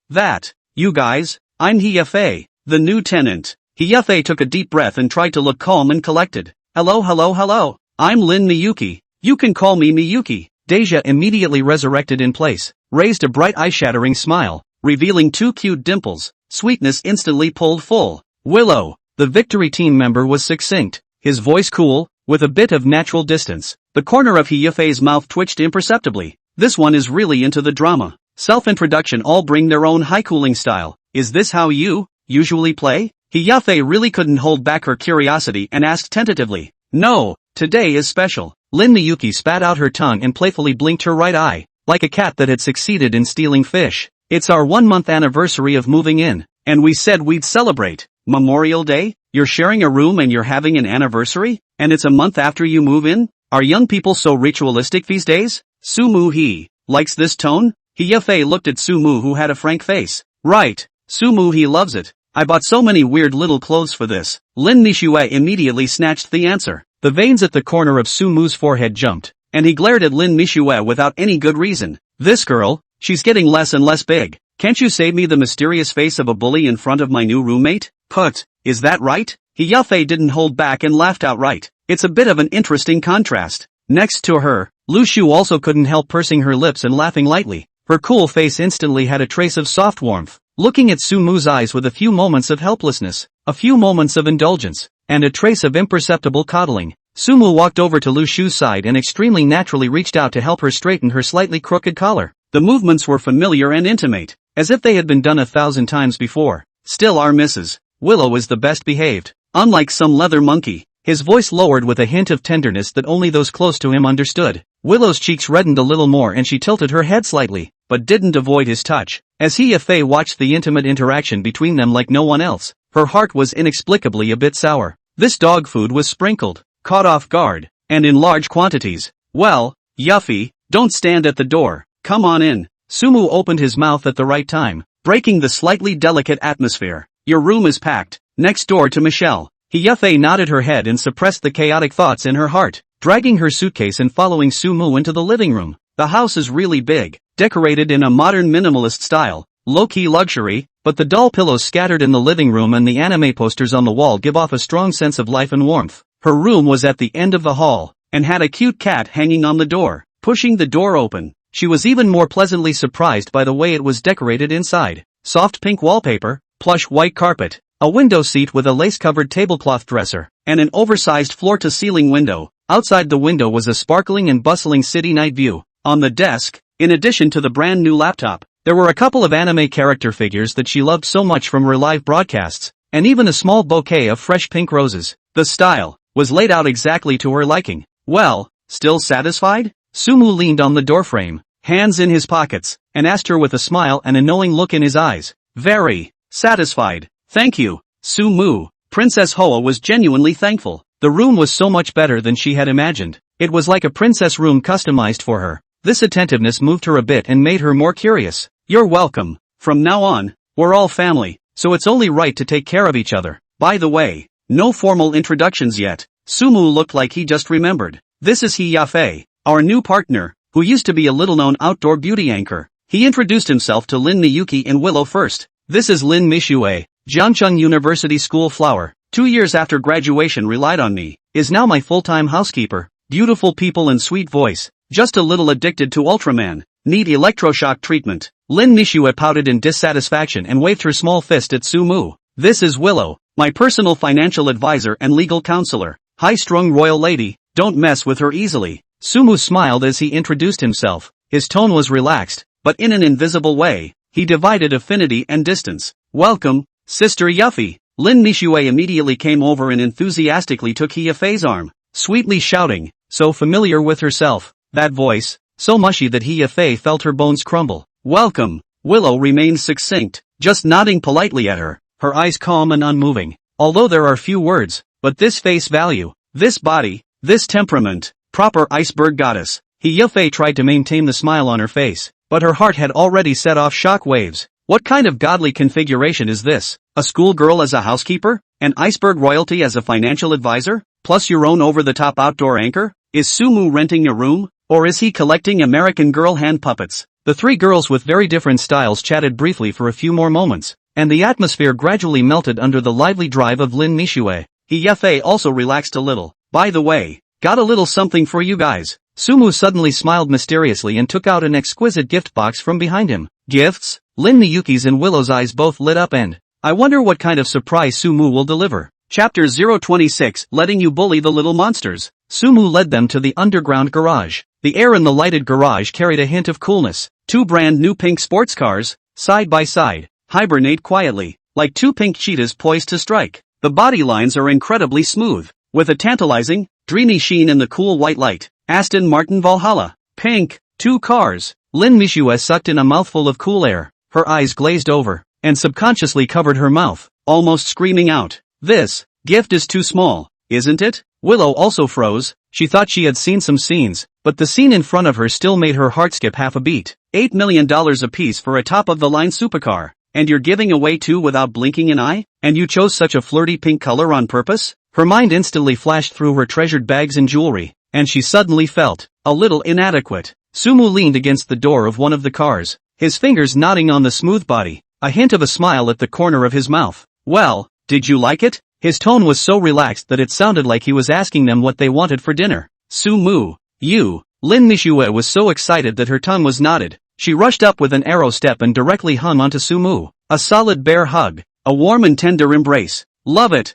You guys, I'm He Yafei, the new tenant. He Yafei took a deep breath and tried to look calm and collected. Hello. I'm Lin Mixue. You can call me Miyuki. Deja immediately resurrected in place, raised a bright eye-shattering smile, revealing two cute dimples. Sweetness instantly pulled full. Willow, the victory team member was succinct, his voice cool, with a bit of natural distance. The corner of He Yafei's mouth twitched imperceptibly. This one is really into the drama. Self-introduction all bring their own high-cooling style. Is this how you usually play? He Yafei really couldn't hold back her curiosity and asked tentatively. No, today is special. Lin Mixue spat out her tongue and playfully blinked her right eye, like a cat that had succeeded in stealing fish. It's our 1-month anniversary of moving in, and we said we'd celebrate. Memorial Day? You're sharing a room and you're having an anniversary? And it's a month after you move in? Are young people so ritualistic these days? Sumu he likes this tone? He Yafei looked at Sumu who had a frank face. Right, Sumu he loves it. I bought so many weird little clothes for this. Lin Mixue immediately snatched the answer. The veins at the corner of Sumu's forehead jumped, and he glared at Lin Mixue without any good reason. This girl, she's getting less and less big. Can't you save me the mysterious face of a bully in front of my new roommate? Put, is that right? He Yafei didn't hold back and laughed outright. It's a bit of an interesting contrast. Next to her, Lu Shu also couldn't help pursing her lips and laughing lightly. Her cool face instantly had a trace of soft warmth, looking at Sumu's eyes with a few moments of helplessness, a few moments of indulgence, and a trace of imperceptible coddling. Sumu walked over to Lu Shu's side and extremely naturally reached out to help her straighten her slightly crooked collar. The movements were familiar and intimate, as if they had been done 1,000 times before. Still our Mrs. Willow is the best behaved. Unlike some leather monkey, his voice lowered with a hint of tenderness that only those close to him understood. Willow's cheeks reddened a little more and she tilted her head slightly, but didn't avoid his touch. As He Yafei watched the intimate interaction between them like no one else, her heart was inexplicably a bit sour. This dog food was sprinkled, caught off guard, and in large quantities. Well, Yafei, don't stand at the door, come on in. Sumu opened his mouth at the right time, breaking the slightly delicate atmosphere. Your room is packed, next door to Michelle. He Yafei nodded her head and suppressed the chaotic thoughts in her heart, dragging her suitcase and following Sumu into the living room. The house is really big, decorated in a modern minimalist style, low-key luxury, but the doll pillows scattered in the living room and the anime posters on the wall give off a strong sense of life and warmth. Her room was at the end of the hall, and had a cute cat hanging on the door. Pushing the door open, she was even more pleasantly surprised by the way it was decorated inside. Soft pink wallpaper, plush white carpet, a window seat with a lace-covered tablecloth dresser, and an oversized floor-to-ceiling window. Outside the window was a sparkling and bustling city night view. On the desk, in addition to the brand new laptop, there were a couple of anime character figures that she loved so much from her live broadcasts, and even a small bouquet of fresh pink roses. The style was laid out exactly to her liking. Well, still satisfied? Sumu leaned on the doorframe, hands in his pockets, and asked her with a smile and a knowing look in his eyes. Very satisfied. Thank you, Sumu. Princess Hoa was genuinely thankful. The room was so much better than she had imagined. It was like a princess room customized for her. This attentiveness moved her a bit and made her more curious. You're welcome. From now on, we're all family, so it's only right to take care of each other. By the way, no formal introductions yet. Sumu looked like he just remembered. This is He Yafei, our new partner, who used to be a little-known outdoor beauty anchor. He introduced himself to Lin Mixue and Willow first. This is Lin Mixue, Jiangcheng University school flower. 2 years after graduation relied on me, is now my full-time housekeeper. Beautiful people and sweet voice, just a little addicted to Ultraman, need electroshock treatment. Lin Mixue pouted in dissatisfaction and waved her small fist at Sumu. This is Willow, my personal financial advisor and legal counselor. High-strung royal lady, don't mess with her easily. Sumu smiled as he introduced himself. His tone was relaxed, but in an invisible way, he divided affinity and distance. Welcome, Sister Yafei. Lin Mixue immediately came over and enthusiastically took He Yafei's arm, sweetly shouting, so familiar with herself, that voice, so mushy that He Yafei felt her bones crumble. Welcome. Willow remained succinct, just nodding politely at her, her eyes calm and unmoving. Although there are few words, but this face value, this body, this temperament, proper iceberg goddess. He Yafei tried to maintain the smile on her face, but her heart had already set off shock waves. What kind of godly configuration is this? A schoolgirl as a housekeeper? An iceberg royalty as a financial advisor? Plus your own over-the-top outdoor anchor? Is Sumu renting a room? Or is he collecting American Girl hand puppets? The three girls with very different styles chatted briefly for a few more moments, and the atmosphere gradually melted under the lively drive of Lin Mixue. He Yafei also relaxed a little. By the way, got a little something for you guys. Sumu suddenly smiled mysteriously and took out an exquisite gift box from behind him. Gifts? Lin Mixue's and Willow's eyes both lit up and, I wonder what kind of surprise Sumu will deliver. Chapter 026, Letting You Bully the Little Monsters. Sumu led them to the underground garage. The air in the lighted garage carried a hint of coolness. Two brand new pink sports cars, side by side, hibernate quietly, like two pink cheetahs poised to strike. The body lines are incredibly smooth, with a tantalizing, dreamy sheen in the cool white light. Aston Martin Valhalla. Pink. Two cars. Lin Mixue sucked in a mouthful of cool air. Her eyes glazed over, and subconsciously covered her mouth, almost screaming out. This gift is too small, isn't it? Willow also froze. She thought she had seen some scenes, but the scene in front of her still made her heart skip half a beat. $8 million apiece for a top-of-the-line supercar. And you're giving away two without blinking an eye? And you chose such a flirty pink color on purpose? Her mind instantly flashed through her treasured bags and jewelry, and she suddenly felt a little inadequate. Sumu leaned against the door of one of the cars, his fingers nodding on the smooth body, a hint of a smile at the corner of his mouth. Well, did you like it? His tone was so relaxed that it sounded like he was asking them what they wanted for dinner. Sumu, you. Lin Mixue was so excited that her tongue was knotted. She rushed up with an arrow step and directly hung onto Sumu. A solid bear hug, a warm and tender embrace. Love it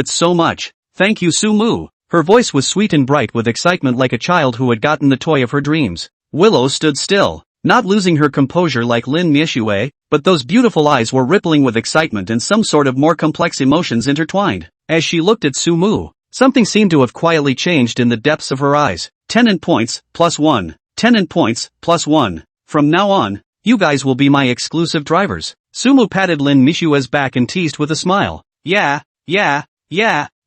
so much. Thank you Sumu. Her voice was sweet and bright with excitement like a child who had gotten the toy of her dreams. Willow stood still, not losing her composure like Lin Mixue, but those beautiful eyes were rippling with excitement and some sort of more complex emotions intertwined. As she looked at Sumu, something seemed to have quietly changed in the depths of her eyes. Tenant points, +1. Tenant points, +1. From now on, you guys will be my exclusive drivers. Sumu patted Lin Mixue's back and teased with a smile. Yeah,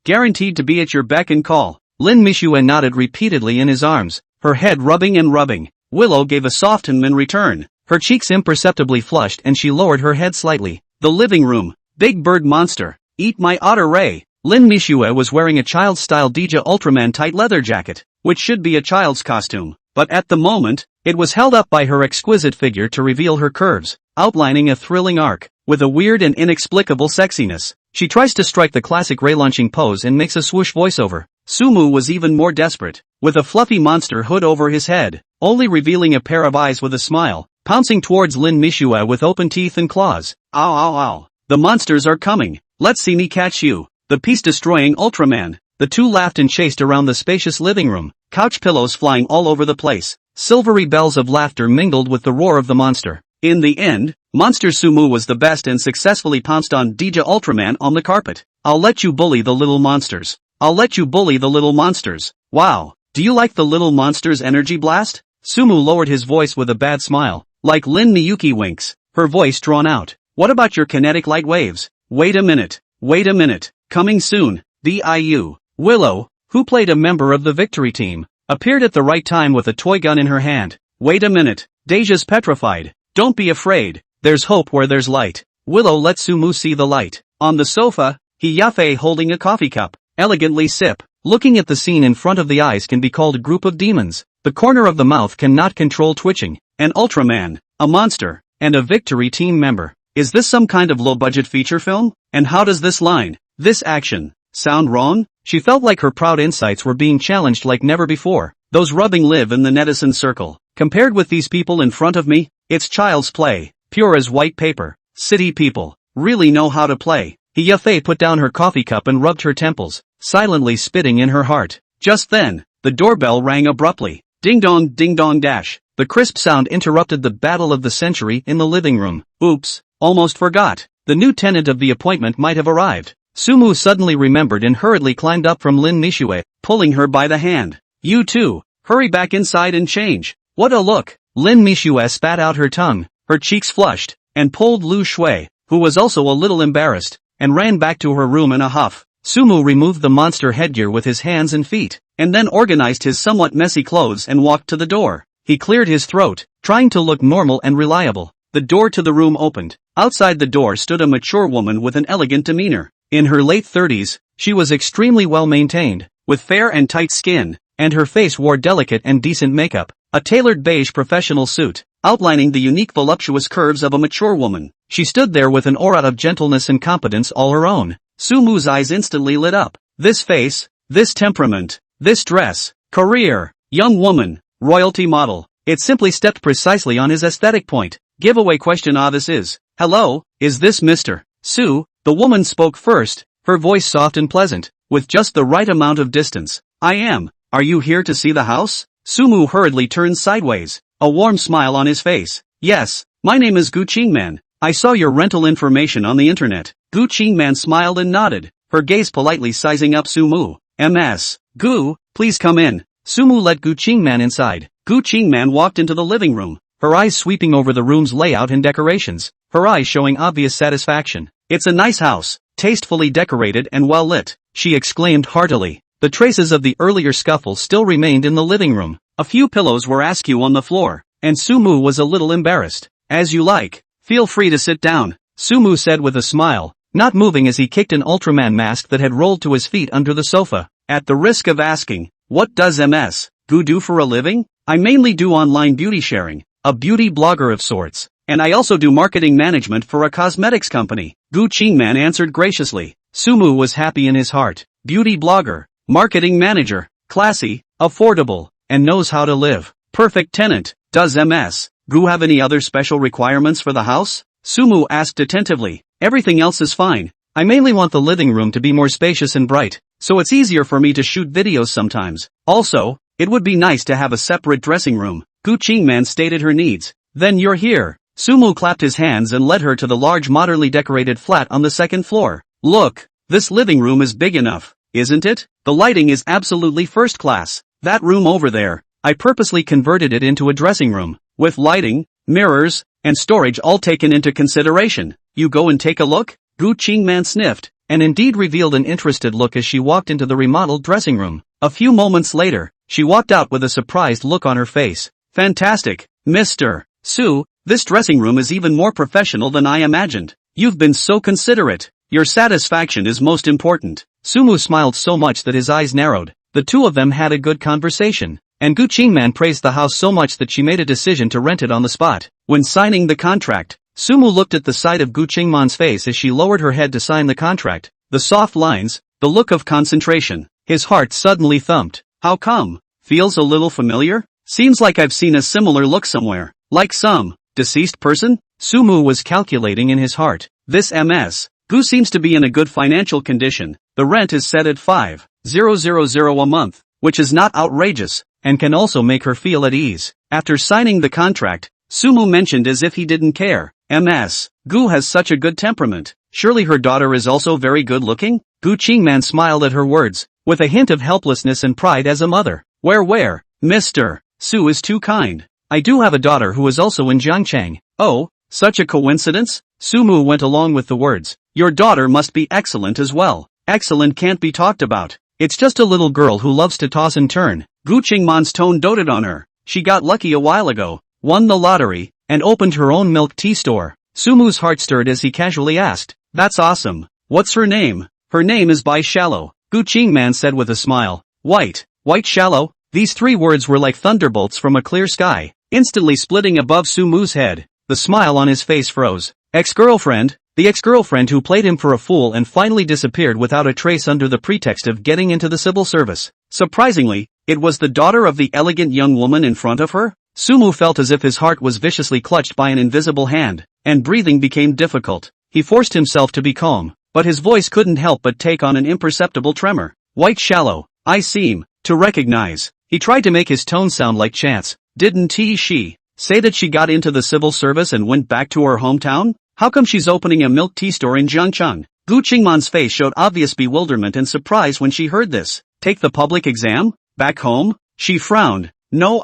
guaranteed to be at your beck and call. Lin Mixue nodded repeatedly in his arms, her head rubbing and rubbing. Willow gave a soft hum in return. Her cheeks imperceptibly flushed and she lowered her head slightly. The living room. Big bird monster. Eat my otter ray. Lin Mixue was wearing a child-style Dija Ultraman tight leather jacket, which should be a child's costume. But at the moment, it was held up by her exquisite figure to reveal her curves, outlining a thrilling arc. With a weird and inexplicable sexiness, she tries to strike the classic ray-launching pose and makes a swoosh voiceover. Sumu was even more desperate, with a fluffy monster hood over his head, only revealing a pair of eyes with a smile, pouncing towards Lin Mixue with open teeth and claws. Ow ow ow. The monsters are coming. Let's see me catch you. The peace-destroying Ultraman. The two laughed and chased around the spacious living room, couch pillows flying all over the place. Silvery bells of laughter mingled with the roar of the monster. In the end, Monster Sumu was the best and successfully pounced on Dija Ultraman on the carpet. I'll let you bully the little monsters. I'll let you bully the little monsters. Wow, do you like the little monsters' energy blast? Sumu lowered his voice with a bad smile, like Lin Miyuki winks, her voice drawn out. What about your kinetic light waves? Wait a minute. Coming soon. DIU. Willow, who played a member of the victory team, appeared at the right time with a toy gun in her hand. Wait a minute. Deja's petrified. Don't be afraid. There's hope where there's light. Willow let Sumu see the light. On the sofa, He Yafei holding a coffee cup, elegantly sip. Looking at the scene in front of the eyes can be called a group of demons. The corner of the mouth cannot control twitching. An Ultraman, a monster, and a victory team member. Is this some kind of low-budget feature film? And how does this line, this action, sound wrong? She felt like her proud insights were being challenged like never before. Those rubbing live in the netizen circle. Compared with these people in front of me, it's child's play, pure as white paper. City people really know how to play. He Yafei put down her coffee cup and rubbed her temples, silently spitting in her heart. Just then, the doorbell rang abruptly. Ding dong dash. The crisp sound interrupted the battle of the century in the living room. Oops, almost forgot. The new tenant of the appointment might have arrived. Sumu suddenly remembered and hurriedly climbed up from Lin Mixue, pulling her by the hand. You too, hurry back inside and change. What a look. Lin Mixue spat out her tongue, her cheeks flushed, and pulled Lu Shui, who was also a little embarrassed, and ran back to her room in a huff. Sumu removed the monster headgear with his hands and feet, and then organized his somewhat messy clothes and walked to the door. He cleared his throat, trying to look normal and reliable. The door to the room opened. Outside the door stood a mature woman with an elegant demeanor. In her late 30s, she was extremely well maintained, with fair and tight skin, and her face wore delicate and decent makeup. A tailored beige professional suit, outlining the unique voluptuous curves of a mature woman. She stood there with an aura of gentleness and competence all her own. Sumu's eyes instantly lit up. This face, this temperament, this dress, career, young woman, royalty model. It simply stepped precisely on his aesthetic point. Giveaway question. This is. Hello, is this Mr. Su? The woman spoke first, her voice soft and pleasant, with just the right amount of distance. I am. Are you here to see the house? Sumu hurriedly turned sideways, a warm smile on his face. Yes, my name is Gu Qingman. I saw your rental information on the internet. Gu Qingman smiled and nodded, her gaze politely sizing up Sumu. Ms. Gu, please come in. Sumu let Gu Qingman inside. Gu Qingman walked into the living room, her eyes sweeping over the room's layout and decorations, her eyes showing obvious satisfaction. It's a nice house, tastefully decorated and well lit, she exclaimed heartily. The traces of the earlier scuffle still remained in the living room. A few pillows were askew on the floor, and Sumu was a little embarrassed. As you like, feel free to sit down, Sumu said with a smile, not moving as he kicked an Ultraman mask that had rolled to his feet under the sofa. At the risk of asking, what does Ms. Gu do for a living? I mainly do online beauty sharing, a beauty blogger of sorts, and I also do marketing management for a cosmetics company. Gu Qingman answered graciously. Sumu was happy in his heart. Beauty blogger, marketing manager, classy, affordable, and knows how to live. Perfect tenant. Does Ms. Gu have any other special requirements for the house? Sumu asked attentively. Everything else is fine. I mainly want the living room to be more spacious and bright, so it's easier for me to shoot videos sometimes. Also, it would be nice to have a separate dressing room. Gu Qingman stated her needs. Then you're here. Sumu clapped his hands and led her to the large modernly decorated flat on the second floor. Look, this living room is big enough, isn't it? The lighting is absolutely first class. That room over there, I purposely converted it into a dressing room, with lighting, mirrors, and storage all taken into consideration. You go and take a look? Gu Qingman sniffed, and indeed revealed an interested look as she walked into the remodeled dressing room. A few moments later, she walked out with a surprised look on her face. Fantastic, Mr. Su, this dressing room is even more professional than I imagined. You've been so considerate. Your satisfaction is most important. Sumu smiled so much that his eyes narrowed. The two of them had a good conversation, and Gu Qingman praised the house so much that she made a decision to rent it on the spot. When signing the contract, Sumu looked at the side of Gu Qingman's face as she lowered her head to sign the contract. The soft lines, the look of concentration. His heart suddenly thumped. How come? Feels a little familiar? Seems like I've seen a similar look somewhere. Like some deceased person? Sumu was calculating in his heart. This Ms. Gu seems to be in a good financial condition. The rent is set at 5,000 a month, which is not outrageous, and can also make her feel at ease. After signing the contract, Sumu mentioned as if he didn't care. Ms. Gu has such a good temperament. Surely her daughter is also very good looking? Gu Qingman smiled at her words, with a hint of helplessness and pride as a mother. Where, Mr. Su is too kind. I do have a daughter who is also in Jiangchang. Oh, such a coincidence? Sumu went along with the words. Your daughter must be excellent as well. Excellent can't be talked about. It's just a little girl who loves to toss and turn. Gu Qingman's tone doted on her. She got lucky a while ago, won the lottery, and opened her own milk tea store. Sumu's heart stirred as he casually asked. That's awesome. What's her name? Her name is Bai Shallow, Gu Qingman said with a smile. White Shallow? These three words were like thunderbolts from a clear sky, instantly splitting above Sumu's head. The smile on his face froze. Ex-girlfriend? The ex-girlfriend who played him for a fool and finally disappeared without a trace under the pretext of getting into the civil service. Surprisingly, it was the daughter of the elegant young woman in front of her? Sumu felt as if his heart was viciously clutched by an invisible hand, and breathing became difficult. He forced himself to be calm, but his voice couldn't help but take on an imperceptible tremor. White Shallow, I seem to recognize. He tried to make his tone sound like chance. Didn't she say that she got into the civil service and went back to her hometown? How come she's opening a milk tea store in Jiangcheng? Gu Qingman's face showed obvious bewilderment and surprise when she heard this. Take the public exam? Back home? She frowned. No,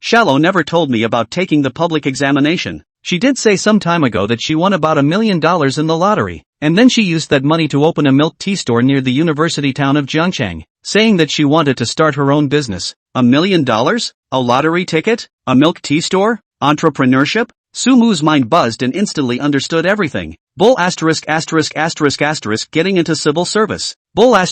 Shallow never told me about taking the public examination. She did say some time ago that she won about $1 million in the lottery, and then she used that money to open a milk tea store near the university town of Jiangcheng, saying that she wanted to start her own business. $1 million? A lottery ticket? A milk tea store? Entrepreneurship? Sumu's mind buzzed and instantly understood everything. Bull **** getting into civil service. Bull ****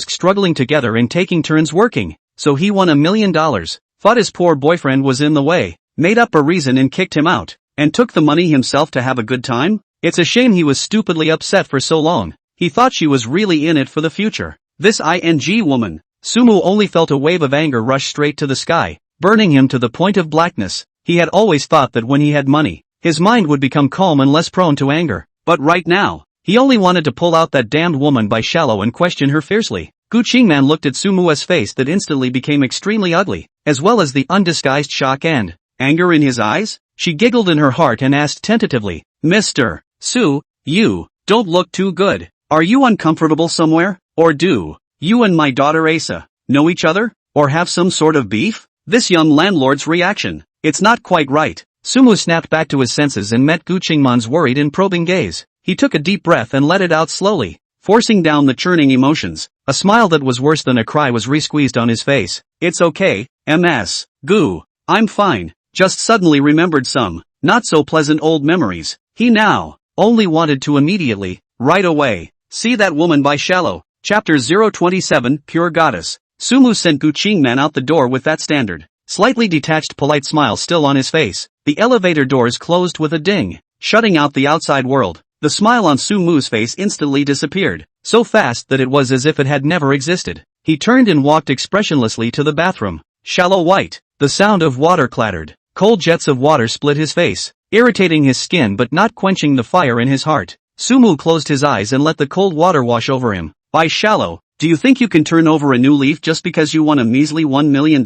struggling together and taking turns working. So he won $1 million, thought his poor boyfriend was in the way, made up a reason and kicked him out, and took the money himself to have a good time? It's a shame he was stupidly upset for so long. He thought she was really in it for the future. This woman. Sumu only felt a wave of anger rush straight to the sky, burning him to the point of blackness. He had always thought that when he had money, his mind would become calm and less prone to anger. But right now, he only wanted to pull out that damned woman by Shallow and question her fiercely. Gu Qingman looked at Sumu's face that instantly became extremely ugly, as well as the undisguised shock and anger in his eyes. She giggled in her heart and asked tentatively, Mr. Su, you don't look too good. Are you uncomfortable somewhere? Or do you and my daughter Asa know each other? Or have some sort of beef? This young landlord's reaction. It's not quite right. Sumu snapped back to his senses and met Gu Qingman's worried and probing gaze. He took a deep breath and let it out slowly, forcing down the churning emotions. A smile that was worse than a cry was re-squeezed on his face. It's okay, Ms. Gu. I'm fine. Just suddenly remembered some not so pleasant old memories. He now only wanted to immediately, right away, see that woman by Shallow. Chapter 027, Pure Goddess. Sumu sent Gu Qingman out the door with that standard, slightly detached polite smile still on his face. The elevator doors closed with a ding, shutting out the outside world. The smile on Sumu's face instantly disappeared, so fast that it was as if it had never existed. He turned and walked expressionlessly to the bathroom. Shallow white. The sound of water clattered. Cold jets of water split his face, irritating his skin but not quenching the fire in his heart. Sumu closed his eyes and let the cold water wash over him. By shallow, do you think you can turn over a new leaf just because you won a measly $1 million?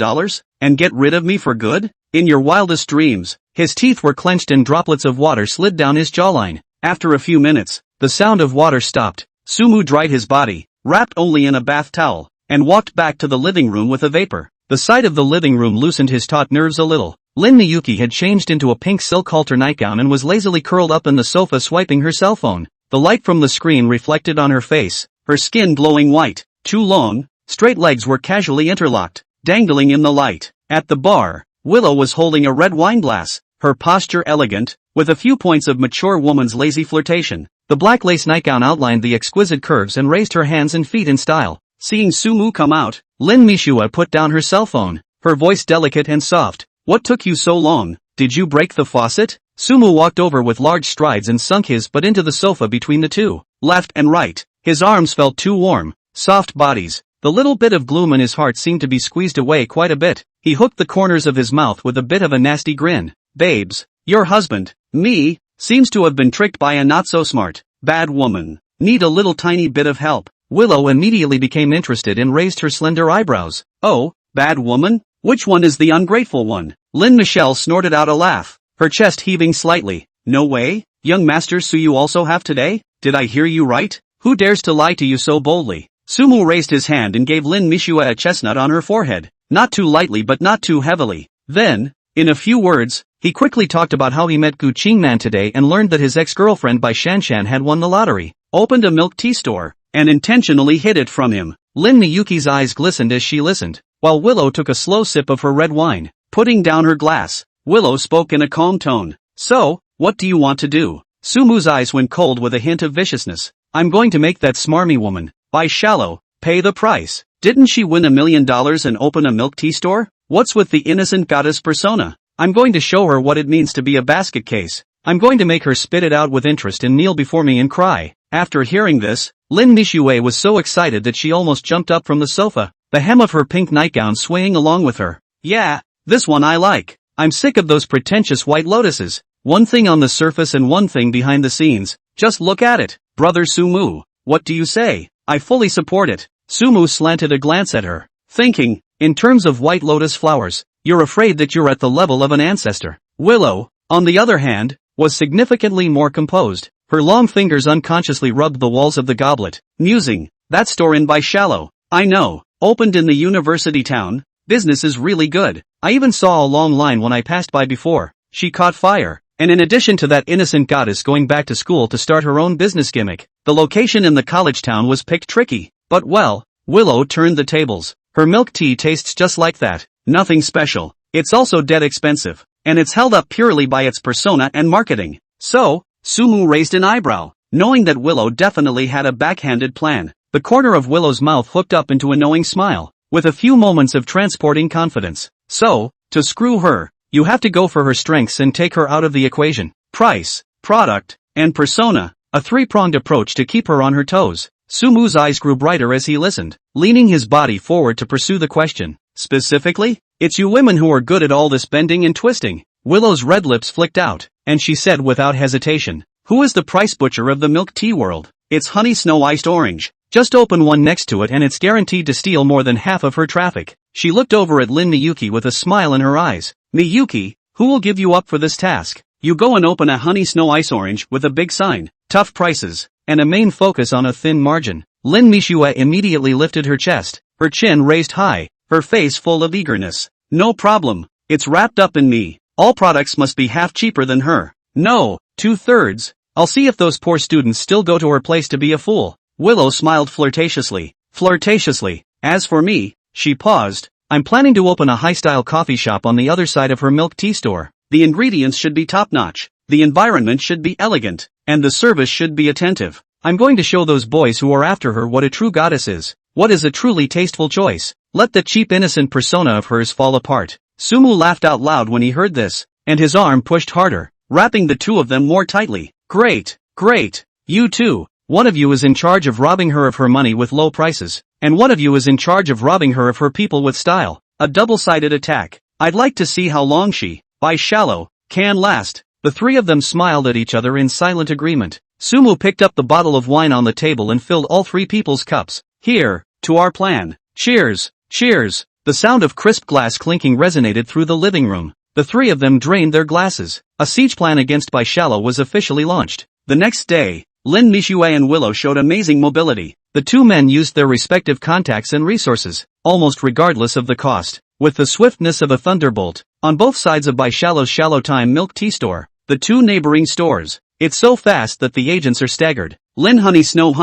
And get rid of me for good? In your wildest dreams. His teeth were clenched and droplets of water slid down his jawline. After a few minutes, the sound of water stopped. Sumu dried his body, wrapped only in a bath towel, and walked back to the living room with a vapor. The sight of the living room loosened his taut nerves a little. Lin Mixue had changed into a pink silk halter nightgown and was lazily curled up in the sofa swiping her cell phone. The light from the screen reflected on her face, her skin glowing white. Two long, straight legs were casually interlocked, dangling in the light. At the bar, Willow was holding a red wine glass, her posture elegant, with a few points of mature woman's lazy flirtation. The black lace nightgown outlined the exquisite curves and raised her hands and feet in style. Seeing Sumu come out, Lin Mixue put down her cell phone, her voice delicate and soft. What took you so long? Did you break the faucet? Sumu walked over with large strides and sunk his butt into the sofa between the two, left and right. His arms felt too warm, soft bodies. The little bit of gloom in his heart seemed to be squeezed away quite a bit. He hooked the corners of his mouth with a bit of a nasty grin. Babes, your husband, me, seems to have been tricked by a not-so-smart, bad woman. Need a little tiny bit of help. Willow immediately became interested and raised her slender eyebrows. Oh, bad woman? Which one is the ungrateful one? Lin Mixue snorted out a laugh, her chest heaving slightly. No way? Young master, so you also have today? Did I hear you right? Who dares to lie to you so boldly? Sumu raised his hand and gave Lin Mixue a chestnut on her forehead, not too lightly but not too heavily. Then, in a few words, he quickly talked about how he met Gu Qingman today and learned that his ex-girlfriend Bai Shanshan had won the lottery, opened a milk tea store, and intentionally hid it from him. Lin Mixue's eyes glistened as she listened, while Willow took a slow sip of her red wine. Putting down her glass, Willow spoke in a calm tone. So, what do you want to do? Sumu's eyes went cold with a hint of viciousness. I'm going to make that smarmy woman, Bai Shallow, pay the price. Didn't she win $1 million and open a milk tea store? What's with the innocent goddess persona? I'm going to show her what it means to be a basket case. I'm going to make her spit it out with interest and kneel before me and cry. After hearing this, Lin Mixue was so excited that she almost jumped up from the sofa, the hem of her pink nightgown swaying along with her. Yeah, this one I like. I'm sick of those pretentious white lotuses. One thing on the surface and one thing behind the scenes. Just look at it. Brother Sumu, what do you say? I fully support it. Sumu slanted a glance at her, thinking, in terms of white lotus flowers, you're afraid that you're at the level of an ancestor. Willow, on the other hand, was significantly more composed. Her long fingers unconsciously rubbed the walls of the goblet, musing, that store in Bai Shallow, I know, opened in the university town, business is really good. I even saw a long line when I passed by before. She caught fire, and in addition to that innocent goddess going back to school to start her own business gimmick, the location in the college town was picked tricky. But well, Willow turned the tables. Her milk tea tastes just like that, nothing special. It's also dead expensive, and it's held up purely by its persona and marketing. So, Sumu raised an eyebrow, knowing that Willow definitely had a backhanded plan. The corner of Willow's mouth hooked up into a knowing smile, with a few moments of transporting confidence. So, to screw her, you have to go for her strengths and take her out of the equation. Price, product, and persona, a three-pronged approach to keep her on her toes. Sumu's eyes grew brighter as he listened, leaning his body forward to pursue the question. Specifically, it's you women who are good at all this bending and twisting. Willow's red lips flicked out, and she said without hesitation, who is the price butcher of the milk tea world? It's Honey Snow Iced Orange. Just open one next to it and it's guaranteed to steal more than half of her traffic. She looked over at Lin Mixue with a smile in her eyes. Miyuki, who will give you up for this task? You go and open a Honey Snow Ice Orange with a big sign, tough prices, and a main focus on a thin margin. Lin Mixue immediately lifted her chest, her chin raised high, her face full of eagerness. No problem, it's wrapped up in me. All products must be half cheaper than her. No, 2/3. I'll see if those poor students still go to her place to be a fool. Willow smiled flirtatiously. As for me, she paused, I'm planning to open a high-style coffee shop on the other side of her milk tea store. The ingredients should be top-notch, the environment should be elegant, and the service should be attentive. I'm going to show those boys who are after her what a true goddess is. What is a truly tasteful choice? Let the cheap innocent persona of hers fall apart. Sumu laughed out loud when he heard this, and his arm pushed harder, wrapping the two of them more tightly. Great. You two. One of you is in charge of robbing her of her money with low prices, and one of you is in charge of robbing her of her people with style. A double-sided attack. I'd like to see how long she, Bai Shallow, can last. The three of them smiled at each other in silent agreement. Sumu picked up the bottle of wine on the table and filled all three people's cups. Here, to our plan. Cheers, cheers. The sound of crisp glass clinking resonated through the living room. The three of them drained their glasses. A siege plan against Bai Shallow was officially launched. The next day, Lin Mixue and Willow showed amazing mobility. The two men used their respective contacts and resources, almost regardless of the cost, with the swiftness of a thunderbolt. On both sides of Bai Shallow's Shallow Time milk tea store, the two neighboring stores. It's so fast that the agents are staggered. Lin Honey Snow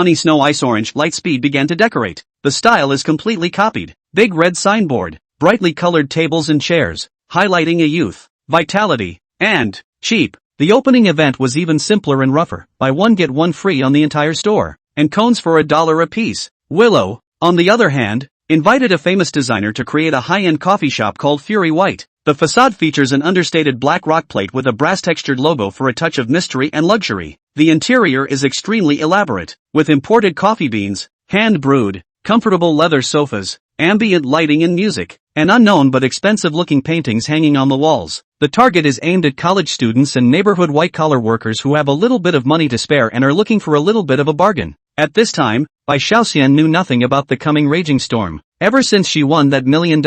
Ice Orange Lightspeed began to decorate. The style is completely copied. Big red signboard, brightly colored tables and chairs, highlighting a youth, vitality, and cheap. The opening event was even simpler and rougher. Buy one get one free on the entire store, and cones for $1 a piece. Willow, on the other hand, invited a famous designer to create a high-end coffee shop called Fury White. The facade features an understated black rock plate with a brass-textured logo for a touch of mystery and luxury. The interior is extremely elaborate, with imported coffee beans, hand-brewed, comfortable leather sofas, ambient lighting and music, and unknown but expensive-looking paintings hanging on the walls. The target is aimed at college students and neighborhood white-collar workers who have a little bit of money to spare and are looking for a little bit of a bargain. At this time, Bai Xiaoxian knew nothing about the coming raging storm. Ever since she won that $1 million,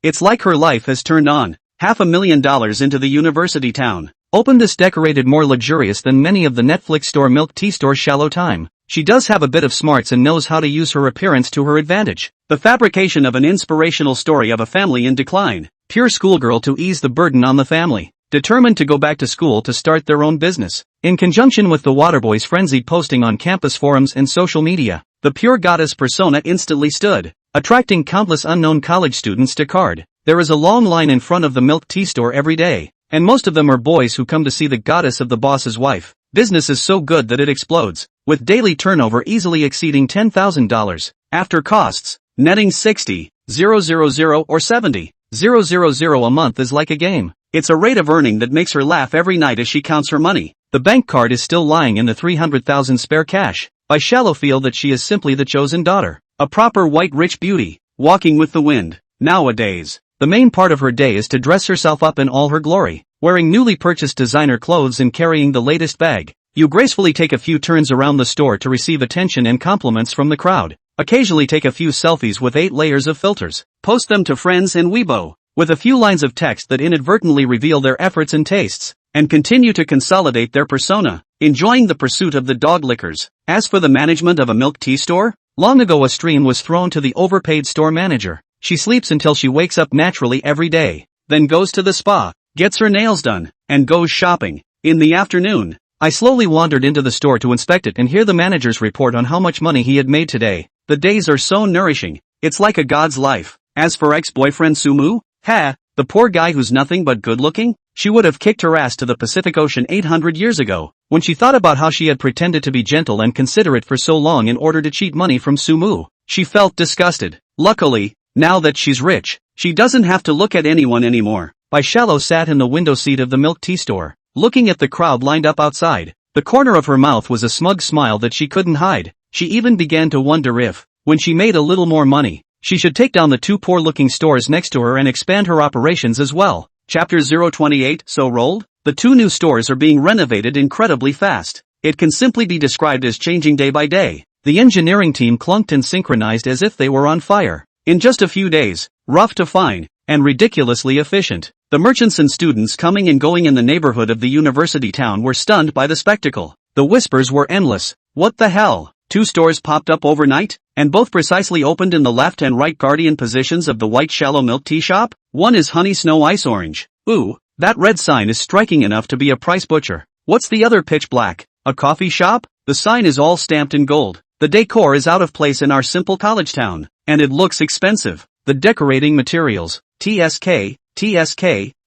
it's like her life has turned on. $500,000 into the university town. Opened this decorated more luxurious than many of the Netflix store milk tea store Shallow Time. She does have a bit of smarts and knows how to use her appearance to her advantage. The fabrication of an inspirational story of a family in decline. Pure schoolgirl to ease the burden on the family. Determined to go back to school to start their own business. In conjunction with the Waterboys' frenzied posting on campus forums and social media, the pure goddess persona instantly stood, attracting countless unknown college students to card. There is a long line in front of the milk tea store every day, and most of them are boys who come to see the goddess of the boss's wife. Business is so good that it explodes, with daily turnover easily exceeding $10,000, after costs, netting 60,000 or 70,000 a month is like a game. It's a rate of earning that makes her laugh every night as she counts her money. The bank card is still lying in the 300,000 spare cash. Bai Shallow feel that she is simply the chosen daughter, a proper white rich beauty, walking with the wind. Nowadays, the main part of her day is to dress herself up in all her glory, wearing newly purchased designer clothes and carrying the latest bag. You gracefully take a few turns around the store to receive attention and compliments from the crowd. Occasionally take a few selfies with 8 layers of filters. Post them to friends and Weibo, with a few lines of text that inadvertently reveal their efforts and tastes, and continue to consolidate their persona, enjoying the pursuit of the dog lickers. As for the management of a milk tea store, long ago a stream was thrown to the overpaid store manager. She sleeps until she wakes up naturally every day, then goes to the spa, gets her nails done, and goes shopping. In the afternoon, I slowly wandered into the store to inspect it and hear the manager's report on how much money he had made today. The days are so nourishing, it's like a god's life. As for ex-boyfriend Sumu, the poor guy who's nothing but good-looking, she would have kicked her ass to the Pacific Ocean 800 years ago. When she thought about how she had pretended to be gentle and considerate for so long in order to cheat money from Sumu, she felt disgusted. Luckily, now that she's rich, she doesn't have to look at anyone anymore. Bai Shallow sat in the window seat of the milk tea store, looking at the crowd lined up outside. The corner of her mouth was a smug smile that she couldn't hide. She even began to wonder if, when she made a little more money, she should take down the 2 poor-looking stores next to her and expand her operations as well. Chapter 028, So rolled? The 2 new stores are being renovated incredibly fast. It can simply be described as changing day by day. The engineering team clunked and synchronized as if they were on fire. In just a few days, rough to fine, and ridiculously efficient. The merchants and students coming and going in the neighborhood of the university town were stunned by the spectacle. The whispers were endless. What the hell? 2 stores popped up overnight, and both precisely opened in the left and right guardian positions of the white shallow milk tea shop? One is Honey Snow Ice Orange. Ooh, that red sign is striking enough to be a price butcher. What's the other pitch black? A coffee shop? The sign is all stamped in gold. The decor is out of place in our simple college town, and it looks expensive. The decorating materials. TSK,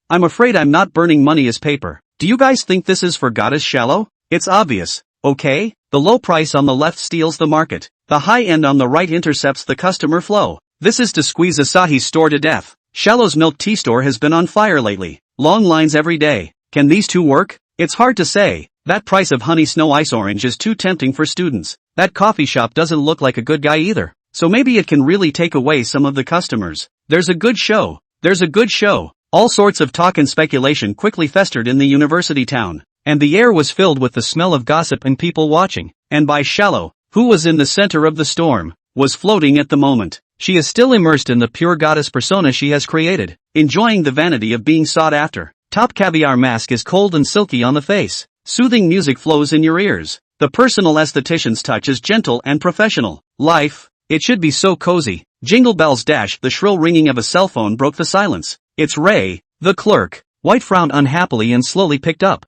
I'm afraid I'm not burning money as paper. Do you guys think this is for Goddess Shallow? It's obvious, okay? The low price on the left steals the market. The high end on the right intercepts the customer flow. This is to squeeze Asahi's store to death. Shallow's milk tea store has been on fire lately. Long lines every day. Can these 2 work? It's hard to say. That price of Honey Snow Ice Orange is too tempting for students. That coffee shop doesn't look like a good guy either. So maybe it can really take away some of the customers. There's a good show. All sorts of talk and speculation quickly festered in the university town. and the air was filled with the smell of gossip and people watching, and Bai Shallow, who was in the center of the storm, was floating at the moment. She is still immersed in the pure goddess persona she has created, enjoying the vanity of being sought after. Top caviar mask is cold and silky on the face. Soothing music flows in your ears. The personal esthetician's touch is gentle and professional. Life, it should be so cozy. Jingle bells dash. The shrill ringing of a cell phone broke the silence. It's Ray, the clerk. White frowned unhappily and slowly picked up.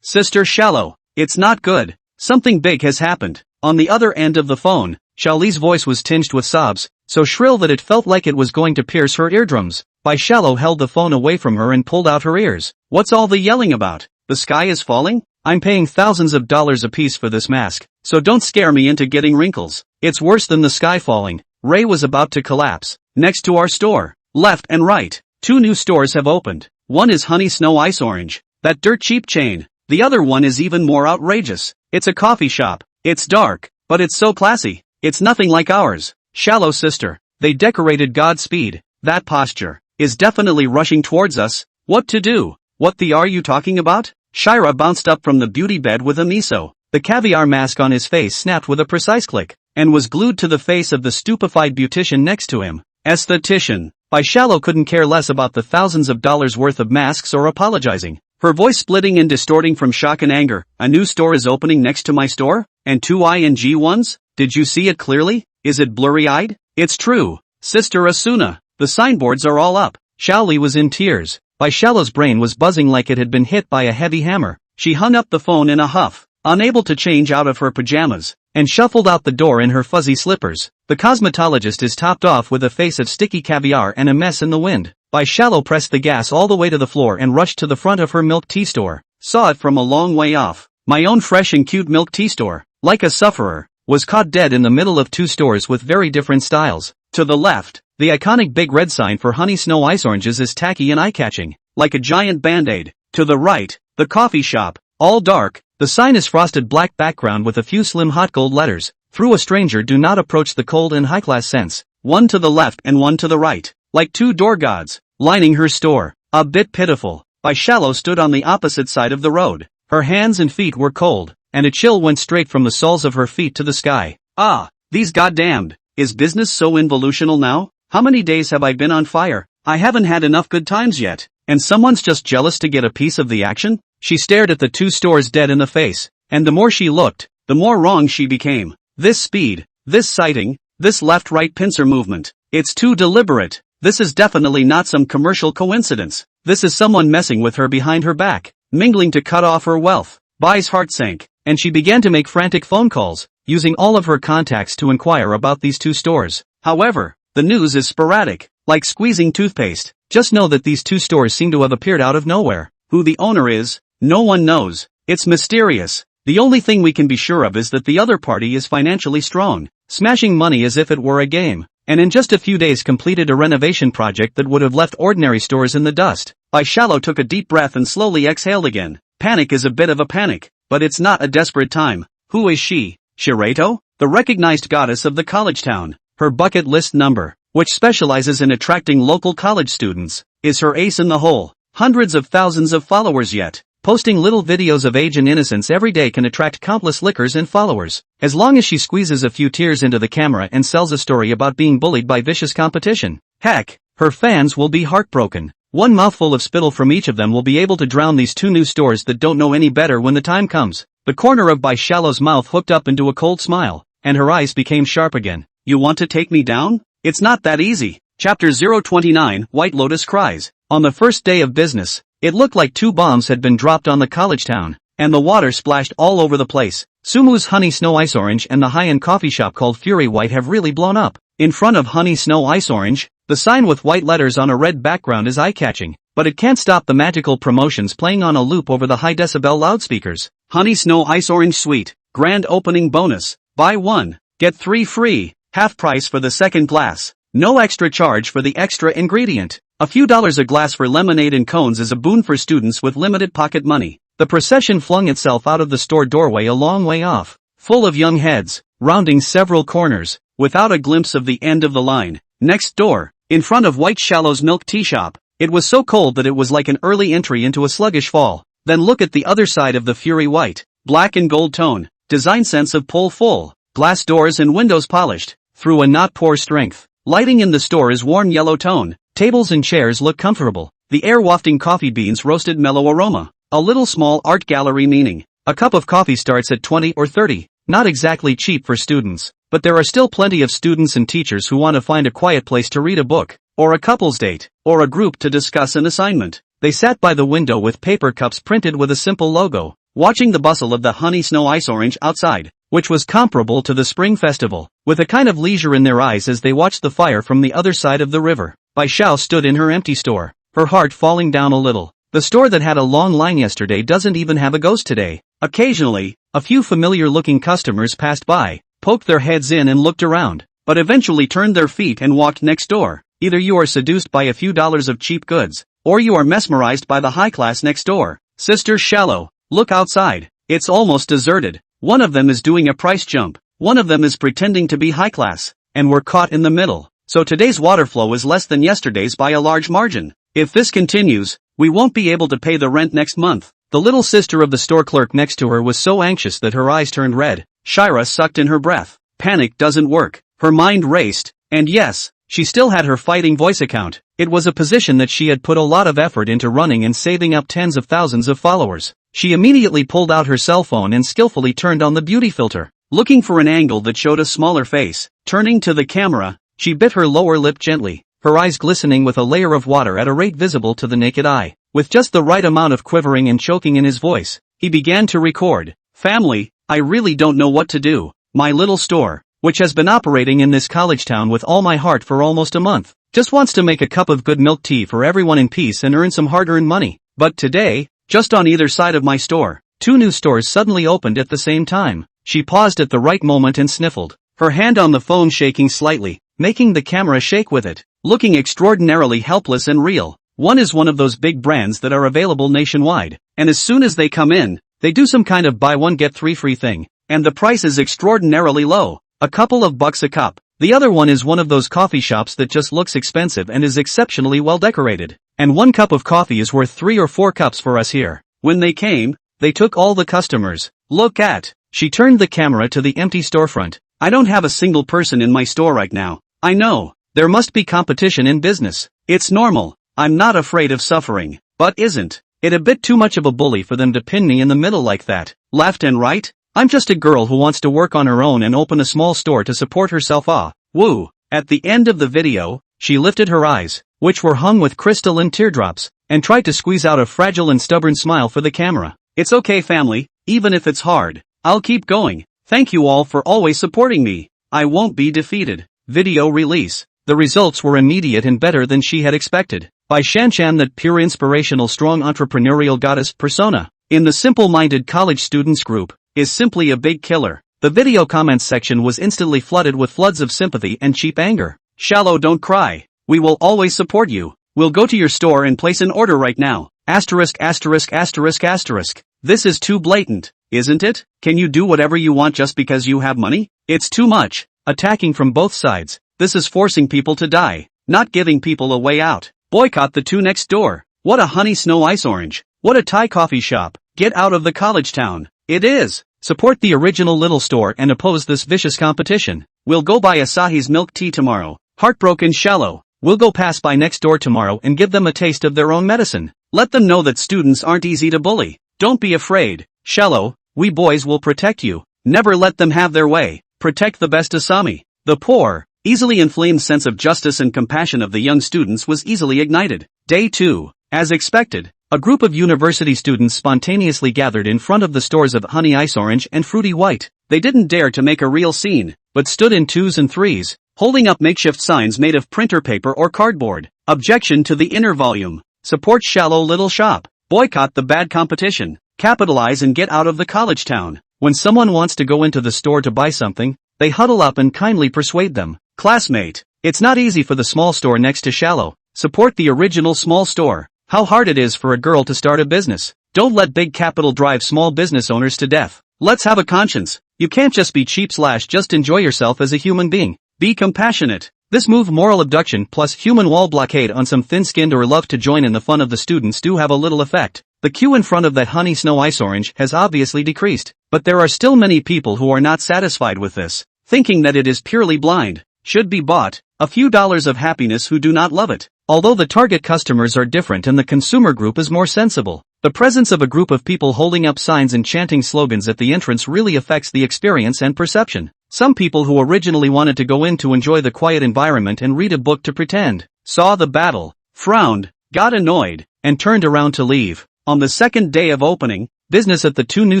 Sister Shallow. It's not good. Something big has happened. On the other end of the phone, Xiaoli's voice was tinged with sobs, so shrill that it felt like it was going to pierce her eardrums. Bai Shallow held the phone away from her and pulled out her ears. What's all the yelling about? The sky is falling? I'm paying thousands of dollars apiece for this mask, so don't scare me into getting wrinkles. It's worse than the sky falling. Ray was about to collapse. Next to our store, left and right, 2 new stores have opened. One is Honey Snow Ice Orange, that dirt cheap chain. The other one is even more outrageous. It's a coffee shop. It's dark, but it's so classy. It's nothing like ours. Shallow sister. They decorated Godspeed. That posture is definitely rushing towards us. What to do? What the are you talking about? Shira bounced up from the beauty bed with a miso. The caviar mask on his face snapped with a precise click, and was glued to the face of the stupefied beautician next to him. Esthetician. Bai Shallow couldn't care less about the thousands of dollars worth of masks or apologizing. Her voice splitting and distorting from shock and anger. A new store is opening next to my store? And 2 ING ones? Did you see it clearly? Is it blurry-eyed? It's true. Sister Asuna. The signboards are all up. Xiaoli was in tears. Bai Shallow's brain was buzzing like it had been hit by a heavy hammer. She hung up the phone in a huff, unable to change out of her pajamas, and shuffled out the door in her fuzzy slippers. The cosmetologist is topped off with a face of sticky caviar and a mess in the wind. Bai Shallow pressed the gas all the way to the floor and rushed to the front of her milk tea store. Saw it from a long way off. My own fresh and cute milk tea store, like a sufferer, was caught dead in the middle of 2 stores with very different styles. To the left, the iconic big red sign for Honey Snow Ice Oranges is tacky and eye-catching, like a giant band-aid. To the right, the coffee shop, all dark, the sign is frosted black background with a few slim hot gold letters. Through a stranger do not approach the cold and high-class scents. One to the left and one to the right, like 2 door gods, lining her store. A bit pitiful. Bai Shallow stood on the opposite side of the road. Her hands and feet were cold, and a chill went straight from the soles of her feet to the sky. Ah, these goddamned. Is business so involutional now? How many days have I been on fire? I haven't had enough good times yet, and someone's just jealous to get a piece of the action? She stared at the 2 stores dead in the face, and the more she looked, the more wrong she became. This speed, this sighting, this left-right pincer movement, it's too deliberate. This is definitely not some commercial coincidence. This is someone messing with her behind her back, mingling to cut off her wealth. Bai's heart sank, and she began to make frantic phone calls, using all of her contacts to inquire about these 2 stores. However, the news is sporadic, like squeezing toothpaste. Just know that these 2 stores seem to have appeared out of nowhere. Who the owner is, no one knows. It's mysterious. The only thing we can be sure of is that the other party is financially strong, smashing money as if it were a game, and in just a few days completed a renovation project that would have left ordinary stores in the dust. Bai Shallow took a deep breath and slowly exhaled again. Panic is a bit of a panic, but it's not a desperate time. Who is she? Shirato? The recognized goddess of the college town. Her bucket list number, which specializes in attracting local college students, is her ace in the hole. Hundreds of thousands of followers yet. Posting little videos of age and innocence every day can attract countless lickers and followers. As long as she squeezes a few tears into the camera and sells a story about being bullied by vicious competition. Heck, her fans will be heartbroken. One mouthful of spittle from each of them will be able to drown these 2 new stores that don't know any better when the time comes. The corner of Bai Shallow's mouth hooked up into a cold smile, and her eyes became sharp again. You want to take me down? It's not that easy. Chapter 029, White Lotus Cries. On the first day of business, it looked like 2 bombs had been dropped on the college town, and the water splashed all over the place. Sumu's Honey Snow Ice Orange and the high-end coffee shop called Fury White have really blown up. In front of Honey Snow Ice Orange, the sign with white letters on a red background is eye-catching, but it can't stop the magical promotions playing on a loop over the high-decibel loudspeakers. Honey Snow Ice Orange Sweet, grand opening bonus, buy 1, get 3 free, half price for the second glass, no extra charge for the extra ingredient. A few dollars a glass for lemonade and cones is a boon for students with limited pocket money. The procession flung itself out of the store doorway a long way off, full of young heads, rounding several corners, without a glimpse of the end of the line. Next door, in front of White Shallow's milk tea shop, it was so cold that it was like an early entry into a sluggish fall. Then look at the other side of the fury white, black and gold tone, design sense of pull full, glass doors and windows polished, through a not poor strength. Lighting in the store is warm yellow tone, tables and chairs look comfortable, the air wafting coffee beans roasted mellow aroma, a little small art gallery meaning. A cup of coffee starts at 20 or 30, not exactly cheap for students, but there are still plenty of students and teachers who want to find a quiet place to read a book, or a couple's date, or a group to discuss an assignment. They sat by the window with paper cups printed with a simple logo, watching the bustle of the honey snow ice orange outside, which was comparable to the spring festival, with a kind of leisure in their eyes as they watched the fire from the other side of the river. Bai Xiao stood in her empty store, her heart falling down a little. The store that had a long line yesterday doesn't even have a ghost today. Occasionally, a few familiar-looking customers passed by, poked their heads in and looked around, but eventually turned their feet and walked next door. Either you are seduced by a few dollars of cheap goods, or you are mesmerized by the high class next door. Sister Shallow, look outside. It's almost deserted. One of them is doing a price jump, one of them is pretending to be high class, and we're caught in the middle. So today's water flow is less than yesterday's by a large margin. If this continues, we won't be able to pay the rent next month. The little sister of the store clerk next to her was so anxious that her eyes turned red. Shira sucked in her breath. Panic doesn't work. Her mind raced. And yes, she still had her fighting voice account. It was a position that she had put a lot of effort into running and saving up tens of thousands of followers. She immediately pulled out her cell phone and skillfully turned on the beauty filter, looking for an angle that showed a smaller face. Turning to the camera, she bit her lower lip gently, her eyes glistening with a layer of water at a rate visible to the naked eye. With just the right amount of quivering and choking in his voice, he began to record. Family, I really don't know what to do. My little store, which has been operating in this college town with all my heart for almost a month, just wants to make a cup of good milk tea for everyone in peace and earn some hard-earned money. But today, just on either side of my store, two new stores suddenly opened at the same time. She paused at the right moment and sniffled, her hand on the phone shaking slightly, making the camera shake with it, looking extraordinarily helpless and real. One is one of those big brands that are available nationwide, and as soon as they come in, they do some kind of buy one get three free thing, and the price is extraordinarily low, a couple of bucks a cup. The other one is one of those coffee shops that just looks expensive and is exceptionally well decorated, and one cup of coffee is worth 3 or 4 cups for us here. When they came, they took all the customers. Look at. She turned the camera to the empty storefront. I don't have a single person in my store right now. I know, there must be competition in business. It's normal. I'm not afraid of suffering, but isn't it a bit too much of a bully for them to pin me in the middle like that, left and right? I'm just a girl who wants to work on her own and open a small store to support herself. Woo. At the end of the video, she lifted her eyes, which were hung with crystalline teardrops, and tried to squeeze out a fragile and stubborn smile for the camera. It's okay, family, even if it's hard, I'll keep going. Thank you all for always supporting me. I won't be defeated. Video release. The results were immediate and better than she had expected. By Shanshan, that pure inspirational strong entrepreneurial goddess persona, in the simple-minded college students group, is simply a big killer. The video comments section was instantly flooded with floods of sympathy and cheap anger. Shallow, don't cry. We will always support you. We'll go to your store and place an order right now. Asterisk asterisk asterisk asterisk. This is too blatant, isn't it? Can you do whatever you want just because you have money? It's too much. Attacking from both sides. This is forcing people to die, not giving people a way out. Boycott the two next door. What a honey snow ice orange. What a Thai coffee shop. Get out of the college town. It is. Support the original little store and oppose this vicious competition. We'll go buy Asahi's milk tea tomorrow. Heartbroken Shallow. We'll go pass by next door tomorrow and give them a taste of their own medicine. Let them know that students aren't easy to bully. Don't be afraid. Shallow, we boys will protect you. Never let them have their way. Protect the best Asami. The poor, easily inflamed sense of justice and compassion of the young students was easily ignited. Day 2. As expected, a group of university students spontaneously gathered in front of the stores of Honey Ice Orange and Fruity White. They didn't dare to make a real scene, but stood in 2s and 3s, holding up makeshift signs made of printer paper or cardboard. Objection to the inner volume. Support shallow little shop. Boycott the bad competition. Capitalize and get out of the college town. When someone wants to go into the store to buy something, they huddle up and kindly persuade them. Classmate, it's not easy for the small store next to shallow. Support the original small store. How hard it is for a girl to start a business. Don't let big capital drive small business owners to death. Let's have a conscience. You can't just be cheap / just enjoy yourself as a human being. Be compassionate. This move, moral abduction plus human wall blockade on some thin-skinned or love to join in the fun of the students do have a little effect. The The queue in front of that honey snow ice orange has obviously decreased, but there are still many people who are not satisfied with this, thinking that it is purely blind, should be bought, a few dollars of happiness who do not love it. Although the target customers are different and the consumer group is more sensible, the presence of a group of people holding up signs and chanting slogans at the entrance really affects the experience and perception. Some people who originally wanted to go in to enjoy the quiet environment and read a book to pretend, saw the battle, frowned, got annoyed, and turned around to leave. On the second day of opening, business at the two new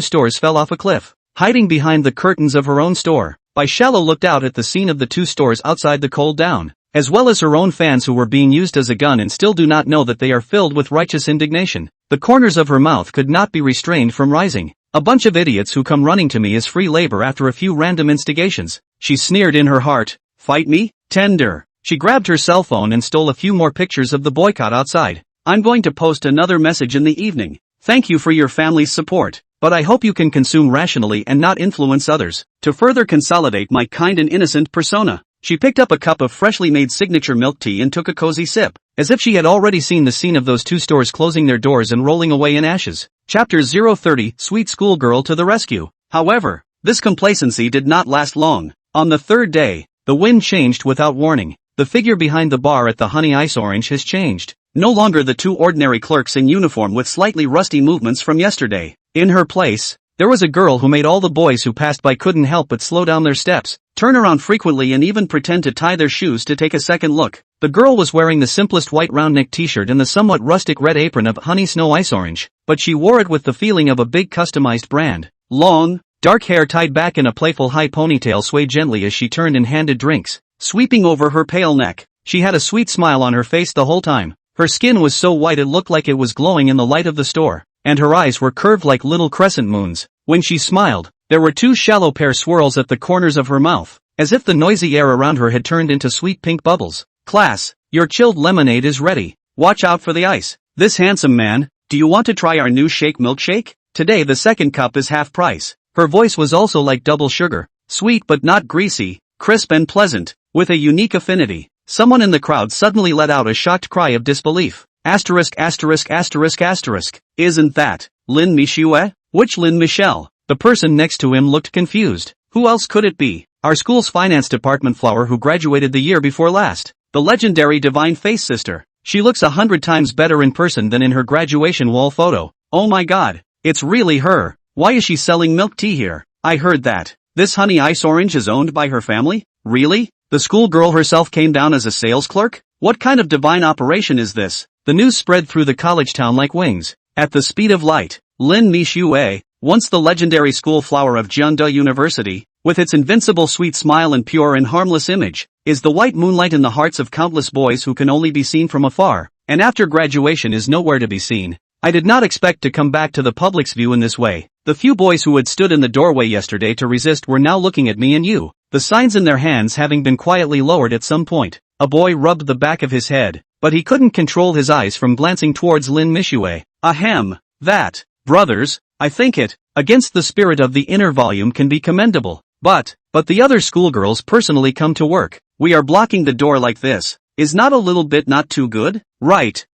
stores fell off a cliff. Hiding behind the curtains of her own store, Baishala looked out at the scene of the two stores outside the cold down, as well as her own fans who were being used as a gun and still do not know that they are filled with righteous indignation. The corners of her mouth could not be restrained from rising. A bunch of idiots who come running to me as free labor after a few random instigations. She sneered in her heart. Fight me? Tender. She grabbed her cell phone and stole a few more pictures of the boycott outside. I'm going to post another message in the evening. Thank you for your family's support, but I hope you can consume rationally and not influence others. To further consolidate my kind and innocent persona, she picked up a cup of freshly made signature milk tea and took a cozy sip, as if she had already seen the scene of those two stores closing their doors and rolling away in ashes. Chapter 030, Sweet Schoolgirl to the Rescue. However, this complacency did not last long. On the third day, the wind changed without warning. The figure behind the bar at the Honey Ice Orange has changed. No longer the two ordinary clerks in uniform with slightly rusty movements from yesterday. In her place, there was a girl who made all the boys who passed by couldn't help but slow down their steps, turn around frequently and even pretend to tie their shoes to take a second look. The girl was wearing the simplest white round-neck t-shirt and the somewhat rustic red apron of Honey Snow Ice Orange, but she wore it with the feeling of a big customized brand. Long, dark hair tied back in a playful high ponytail swayed gently as she turned and handed drinks, sweeping over her pale neck. She had a sweet smile on her face the whole time. Her skin was so white it looked like it was glowing in the light of the store, and her eyes were curved like little crescent moons. When she smiled, there were two shallow pear swirls at the corners of her mouth, as if the noisy air around her had turned into sweet pink bubbles. Class, your chilled lemonade is ready. Watch out for the ice. This handsome man, do you want to try our new shake milkshake? Today the second cup is half price. Her voice was also like double sugar, sweet but not greasy, crisp and pleasant, with a unique affinity. Someone in the crowd suddenly let out a shocked cry of disbelief. Asterisk. Isn't that Lin Mixue? Which Lin Michelle? The person next to him looked confused. Who else could it be? Our school's finance department flower who graduated the year before last. The legendary Divine Face sister. She looks 100 times better in person than in her graduation wall photo. Oh my god, it's really her. Why is she selling milk tea here? I heard that this Honey Ice Orange is owned by her family? Really? The schoolgirl herself came down as a sales clerk? What kind of divine operation is this? The news spread through the college town like wings. At the speed of light, Lin Mixue, once the legendary school flower of Jianda University, with its invincible sweet smile and pure and harmless image, is the white moonlight in the hearts of countless boys who can only be seen from afar, and after graduation is nowhere to be seen. I did not expect to come back to the public's view in this way. The few boys who had stood in the doorway yesterday to resist were now looking at me and you, the signs in their hands having been quietly lowered at some point. A boy rubbed the back of his head, but he couldn't control his eyes from glancing towards Lin Mixue. Ahem, that, brothers, I think it, against the spirit of the inner volume can be commendable. But the other schoolgirls personally come to work. We are blocking the door like this. Is not a little bit not too good? Right.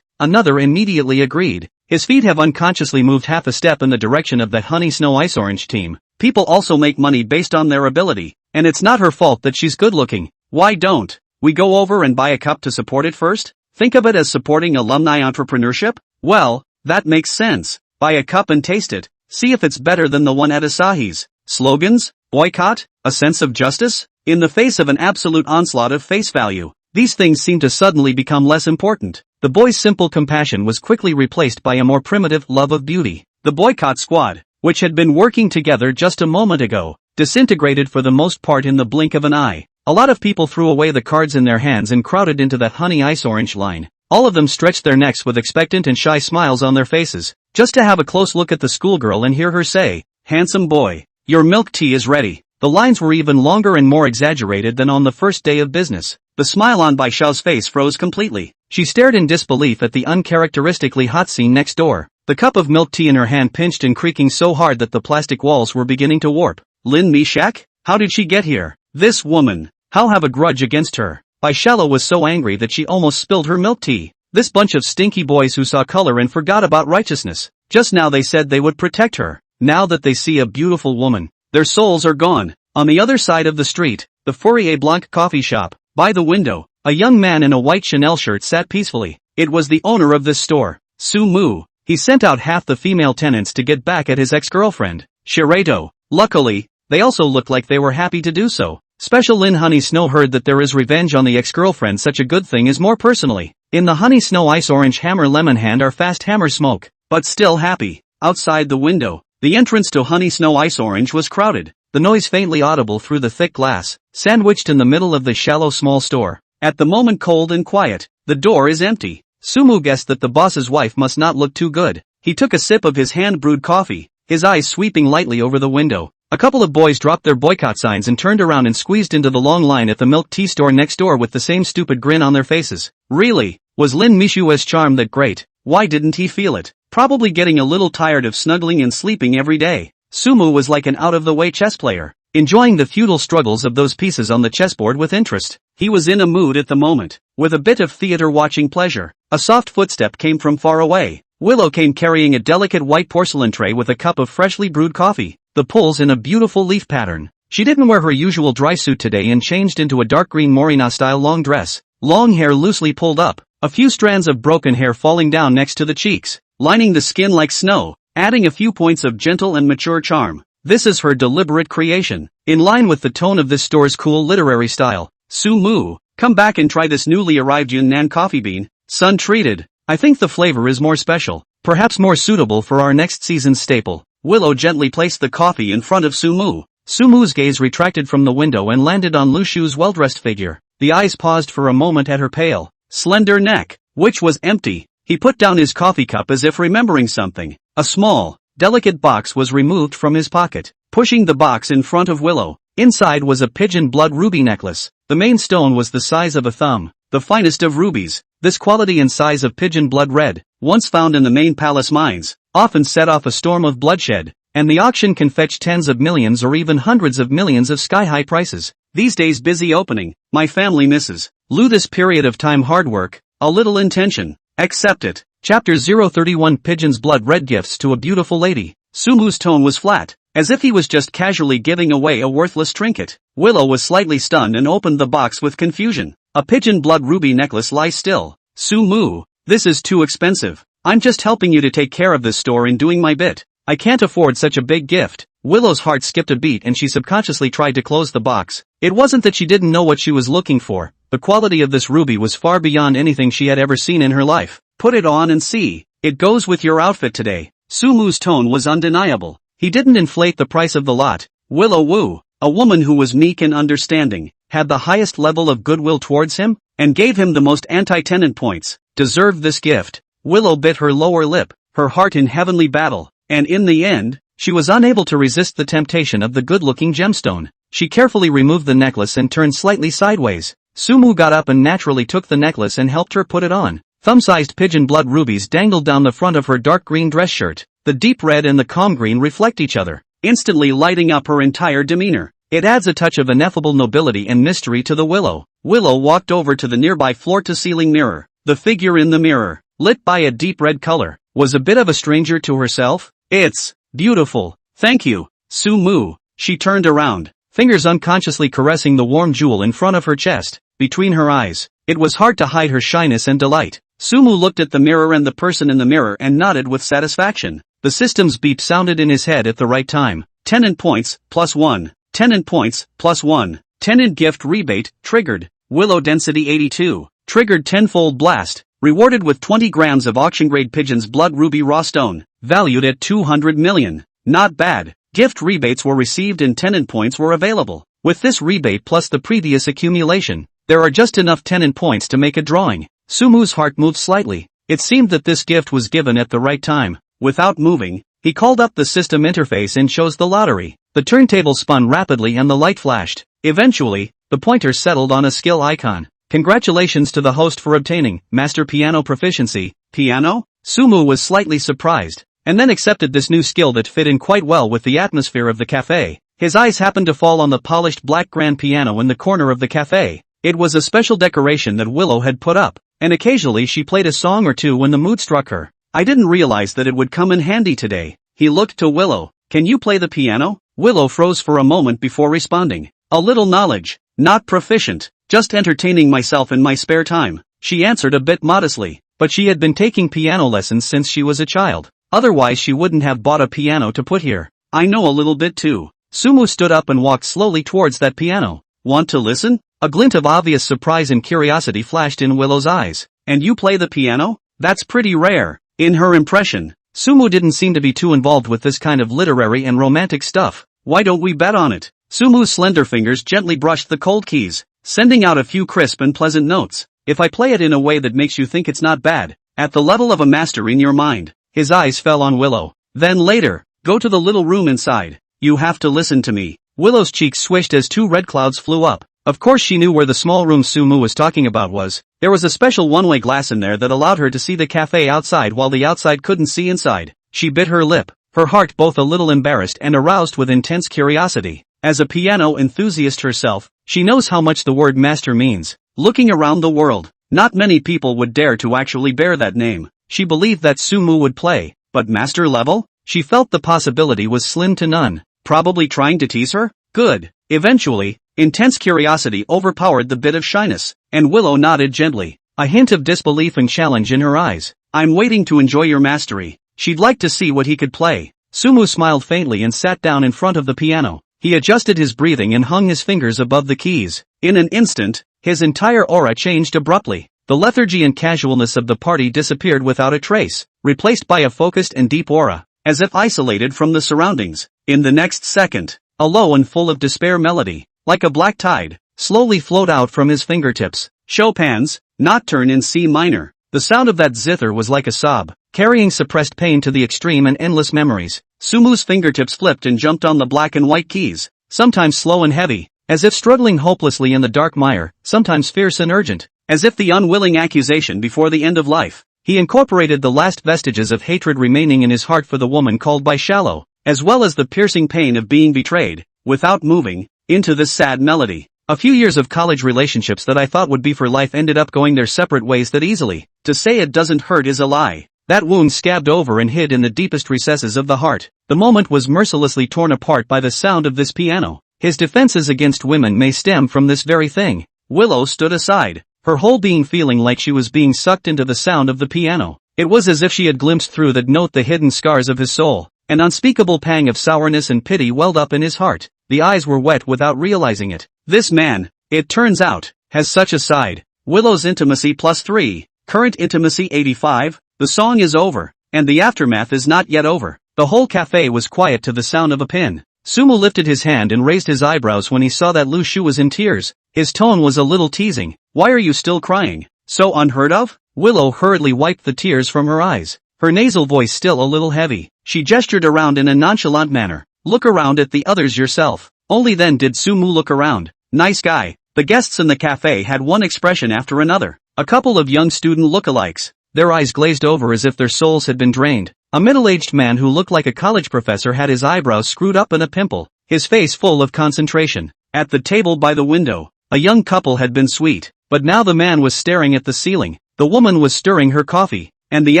Another immediately agreed. His feet have unconsciously moved half a step in the direction of the Honey Snow Ice Orange team. People also make money based on their ability, and it's not her fault that she's good looking. Why don't we go over and buy a cup to support it first? Think of it as supporting alumni entrepreneurship? Well, that makes sense. Buy a cup and taste it. See if it's better than the one at Asahi's. Slogans? Boycott? A sense of justice? In the face of an absolute onslaught of face value, these things seem to suddenly become less important. The boy's simple compassion was quickly replaced by a more primitive love of beauty. The boycott squad, which had been working together just a moment ago, disintegrated for the most part in the blink of an eye. A lot of people threw away the cards in their hands and crowded into that Honey Ice Orange line. All of them stretched their necks with expectant and shy smiles on their faces, just to have a close look at the schoolgirl and hear her say, "Handsome boy, your milk tea is ready." The lines were even longer and more exaggerated than on the first day of business. The smile on Bai Xiao's face froze completely. She stared in disbelief at the uncharacteristically hot scene next door. The cup of milk tea in her hand pinched and creaking so hard that the plastic walls were beginning to warp. Lin Mixue? How did she get here? This woman. How have a grudge against her? Bai Xiao was so angry that she almost spilled her milk tea. This bunch of stinky boys who saw color and forgot about righteousness. Just now they said they would protect her. Now that they see a beautiful woman, their souls are gone. On the other side of the street, the Fourier Blanc coffee shop. By the window, a young man in a white Chanel shirt sat peacefully. It was the owner of this store, Su Mu. He sent out half the female tenants to get back at his ex-girlfriend, Shireto. Luckily, they also looked like they were happy to do so. Special Lin Honey Snow heard that there is revenge on the ex-girlfriend. Such a good thing is more personally. In the Honey Snow Ice Orange Hammer Lemon Hand are Fast Hammer Smoke, but still happy. Outside the window, the entrance to Honey Snow Ice Orange was crowded. The noise faintly audible through the thick glass, sandwiched in the middle of the shallow small store. At the moment cold and quiet, the door is empty. Sumu guessed that the boss's wife must not look too good. He took a sip of his hand-brewed coffee, his eyes sweeping lightly over the window. A couple of boys dropped their boycott signs and turned around and squeezed into the long line at the milk tea store next door with the same stupid grin on their faces. Really? Was Lin Mixue's charm that great? Why didn't he feel it? Probably getting a little tired of snuggling and sleeping every day. Sumu was like an out-of-the-way chess player, enjoying the futile struggles of those pieces on the chessboard with interest. He was in a mood at the moment, with a bit of theater-watching pleasure. A soft footstep came from far away. Willow came carrying a delicate white porcelain tray with a cup of freshly brewed coffee, the pulls in a beautiful leaf pattern. She didn't wear her usual dry suit today and changed into a dark green Morina-style long dress, long hair loosely pulled up, a few strands of broken hair falling down next to the cheeks, lining the skin like snow, adding a few points of gentle and mature charm. This is her deliberate creation, in line with the tone of this store's cool literary style. Su Mu, come back and try this newly arrived Yunnan coffee bean, Sun treated. I think the flavor is more special, perhaps more suitable for our next season's staple. Willow gently placed the coffee in front of Su Mu. Su Mu's gaze retracted from the window and landed on Lu Shu's well-dressed figure. The eyes paused for a moment at her pale, slender neck, which was empty. He put down his coffee cup as if remembering something. A small, delicate box was removed from his pocket, pushing the box in front of Willow. Inside was a pigeon blood ruby necklace. The main stone was the size of a thumb, the finest of rubies. This quality and size of pigeon blood red, once found in the main palace mines, often set off a storm of bloodshed, and the auction can fetch tens of millions or even hundreds of millions of sky-high prices. These days busy opening, my family misses. Lu this period of time hard work, a little intention. Accept it. Chapter 031 Pigeon's Blood Red Gifts to a Beautiful Lady. Sumu's tone was flat, as if he was just casually giving away a worthless trinket. Willow was slightly stunned and opened the box with confusion. A pigeon blood ruby necklace lies still. Su Mu, this is too expensive. I'm just helping you to take care of this store and doing my bit. I can't afford such a big gift. Willow's heart skipped a beat and she subconsciously tried to close the box. It wasn't that she didn't know what she was looking for. The quality of this ruby was far beyond anything she had ever seen in her life. Put it on and see. It goes with your outfit today. Su Mu's tone was undeniable. He didn't inflate the price of the lot. Willow Wu, a woman who was meek and understanding, had the highest level of goodwill towards him, and gave him the most anti-tenant points, deserved this gift. Willow bit her lower lip, her heart in heavenly battle, and in the end, she was unable to resist the temptation of the good-looking gemstone. She carefully removed the necklace and turned slightly sideways. Sumu got up and naturally took the necklace and helped her put it on. Thumb-sized pigeon blood rubies dangled down the front of her dark green dress shirt. The deep red and the calm green reflect each other, instantly lighting up her entire demeanor. It adds a touch of ineffable nobility and mystery to the Willow. Willow walked over to the nearby floor-to-ceiling mirror. The figure in the mirror, lit by a deep red color, was a bit of a stranger to herself. It's beautiful. Thank you, Su Mu. She turned around, fingers unconsciously caressing the warm jewel in front of her chest, between her eyes. It was hard to hide her shyness and delight. Sumu looked at the mirror and the person in the mirror and nodded with satisfaction. The system's beep sounded in his head at the right time. Tenant points, +1. Tenant points, +1. Tenant gift rebate, triggered. Willow density 82. Triggered tenfold blast. Rewarded with 20 grams of auction-grade pigeon's blood ruby raw stone. Valued at 200 million. Not bad. Gift rebates were received and tenant points were available. With this rebate plus the previous accumulation, there are just enough tenant points to make a drawing. Sumu's heart moved slightly. It seemed that this gift was given at the right time. Without moving, he called up the system interface and chose the lottery. The turntable spun rapidly and the light flashed. Eventually, the pointer settled on a skill icon. Congratulations to the host for obtaining Master Piano Proficiency. Piano? Sumu was slightly surprised, and then accepted this new skill that fit in quite well with the atmosphere of the cafe. His eyes happened to fall on the polished black grand piano in the corner of the cafe. It was a special decoration that Willow had put up. and occasionally she played a song or two when the mood struck her. I didn't realize that it would come in handy today. He looked to Willow. Can you play the piano? Willow froze for a moment before responding. A little knowledge. Not proficient. Just entertaining myself in my spare time. She answered a bit modestly, but she had been taking piano lessons since she was a child. Otherwise she wouldn't have bought a piano to put here. I know a little bit too. Sumu stood up and walked slowly towards that piano. Want to listen? A glint of obvious surprise and curiosity flashed in Willow's eyes. And you play the piano? That's pretty rare. In her impression, Sumu didn't seem to be too involved with this kind of literary and romantic stuff. Why don't we bet on it? Sumu's slender fingers gently brushed the cold keys, sending out a few crisp and pleasant notes. If I play it in a way that makes you think it's not bad, at the level of a master in your mind. His eyes fell on Willow. Then later, go to the little room inside. You have to listen to me. Willow's cheeks swished as two red clouds flew up. Of course she knew where the small room Sumu was talking about was. There was a special one-way glass in there that allowed her to see the cafe outside while the outside couldn't see inside. She bit her lip, her heart both a little embarrassed and aroused with intense curiosity. As a piano enthusiast herself, she knows how much the word master means. Looking around the world, not many people would dare to actually bear that name. She believed that Sumu would play, but master level? She felt the possibility was slim to none. Probably trying to tease her? Good. Eventually, intense curiosity overpowered the bit of shyness, and Willow nodded gently, a hint of disbelief and challenge in her eyes. I'm waiting to enjoy your mastery. She'd like to see what he could play. Sumu smiled faintly and sat down in front of the piano. He adjusted his breathing and hung his fingers above the keys. In an instant, his entire aura changed abruptly. The lethargy and casualness of the party disappeared without a trace, replaced by a focused and deep aura, as if isolated from the surroundings. In the next second, a low and full of despair melody, like a black tide, slowly flowed out from his fingertips. Chopin's Nocturne in C minor. The sound of that zither was like a sob, carrying suppressed pain to the extreme and endless memories. Sumu's fingertips flipped and jumped on the black and white keys, sometimes slow and heavy, as if struggling hopelessly in the dark mire, sometimes fierce and urgent, as if the unwilling accusation before the end of life. He incorporated the last vestiges of hatred remaining in his heart for the woman called by shallow, as well as the piercing pain of being betrayed, without moving, into this sad melody. A few years of college relationships that I thought would be for life ended up going their separate ways that easily. To say it doesn't hurt is a lie. That wound scabbed over and hid in the deepest recesses of the heart. The moment was mercilessly torn apart by the sound of this piano. His defenses against women may stem from this very thing. Willow stood aside, her whole being feeling like she was being sucked into the sound of the piano. It was as if she had glimpsed through that note the hidden scars of his soul. An unspeakable pang of sourness and pity welled up in his heart. The eyes were wet without realizing it. This man, it turns out, has such a side. Willow's intimacy +3, current intimacy 85, the song is over, and the aftermath is not yet over. The whole cafe was quiet to the sound of a pin. Sumu lifted his hand and raised his eyebrows when he saw that Lu Shu was in tears. His tone was a little teasing. Why are you still crying? So unheard of? Willow hurriedly wiped the tears from her eyes, her nasal voice still a little heavy. She gestured around in a nonchalant manner. Look around at the others yourself. Only then did Sumu look around. Nice guy. The guests in the cafe had one expression after another. A couple of young student lookalikes, their eyes glazed over as if their souls had been drained. A middle-aged man who looked like a college professor had his eyebrows screwed up in a pimple, his face full of concentration. At the table by the window, a young couple had been sweet, but now the man was staring at the ceiling. The woman was stirring her coffee, and the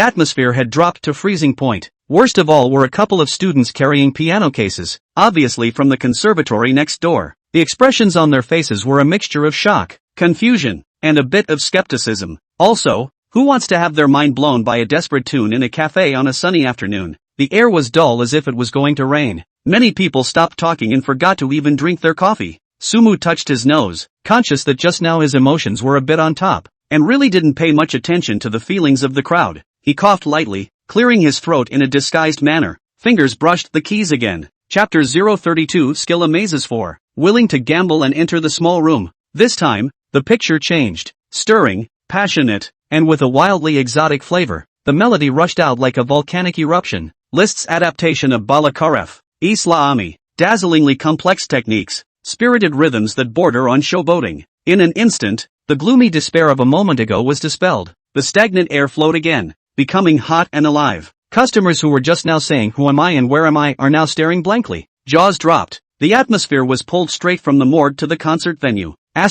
atmosphere had dropped to freezing point. Worst of all were a couple of students carrying piano cases, obviously from the conservatory next door. The expressions on their faces were a mixture of shock, confusion, and a bit of skepticism. Also, who wants to have their mind blown by a desperate tune in a cafe on a sunny afternoon? The air was dull as if it was going to rain. Many people stopped talking and forgot to even drink their coffee. Sumu touched his nose, conscious that just now his emotions were a bit on top, and really didn't pay much attention to the feelings of the crowd. He coughed lightly, clearing his throat in a disguised manner. Fingers brushed the keys again. Chapter 032 Skill Amazes 4. Willing to gamble and enter the small room. This time, the picture changed. Stirring, passionate, and with a wildly exotic flavor. The melody rushed out like a volcanic eruption. Liszt's adaptation of Balakarev. Islami. Dazzlingly complex techniques. Spirited rhythms that border on showboating. In an instant, the gloomy despair of a moment ago was dispelled. The stagnant air flowed again, becoming hot and alive. Customers who were just now saying who am I and where am I are now staring blankly. Jaws dropped. The atmosphere was pulled straight from the morgue to the concert venue. ********.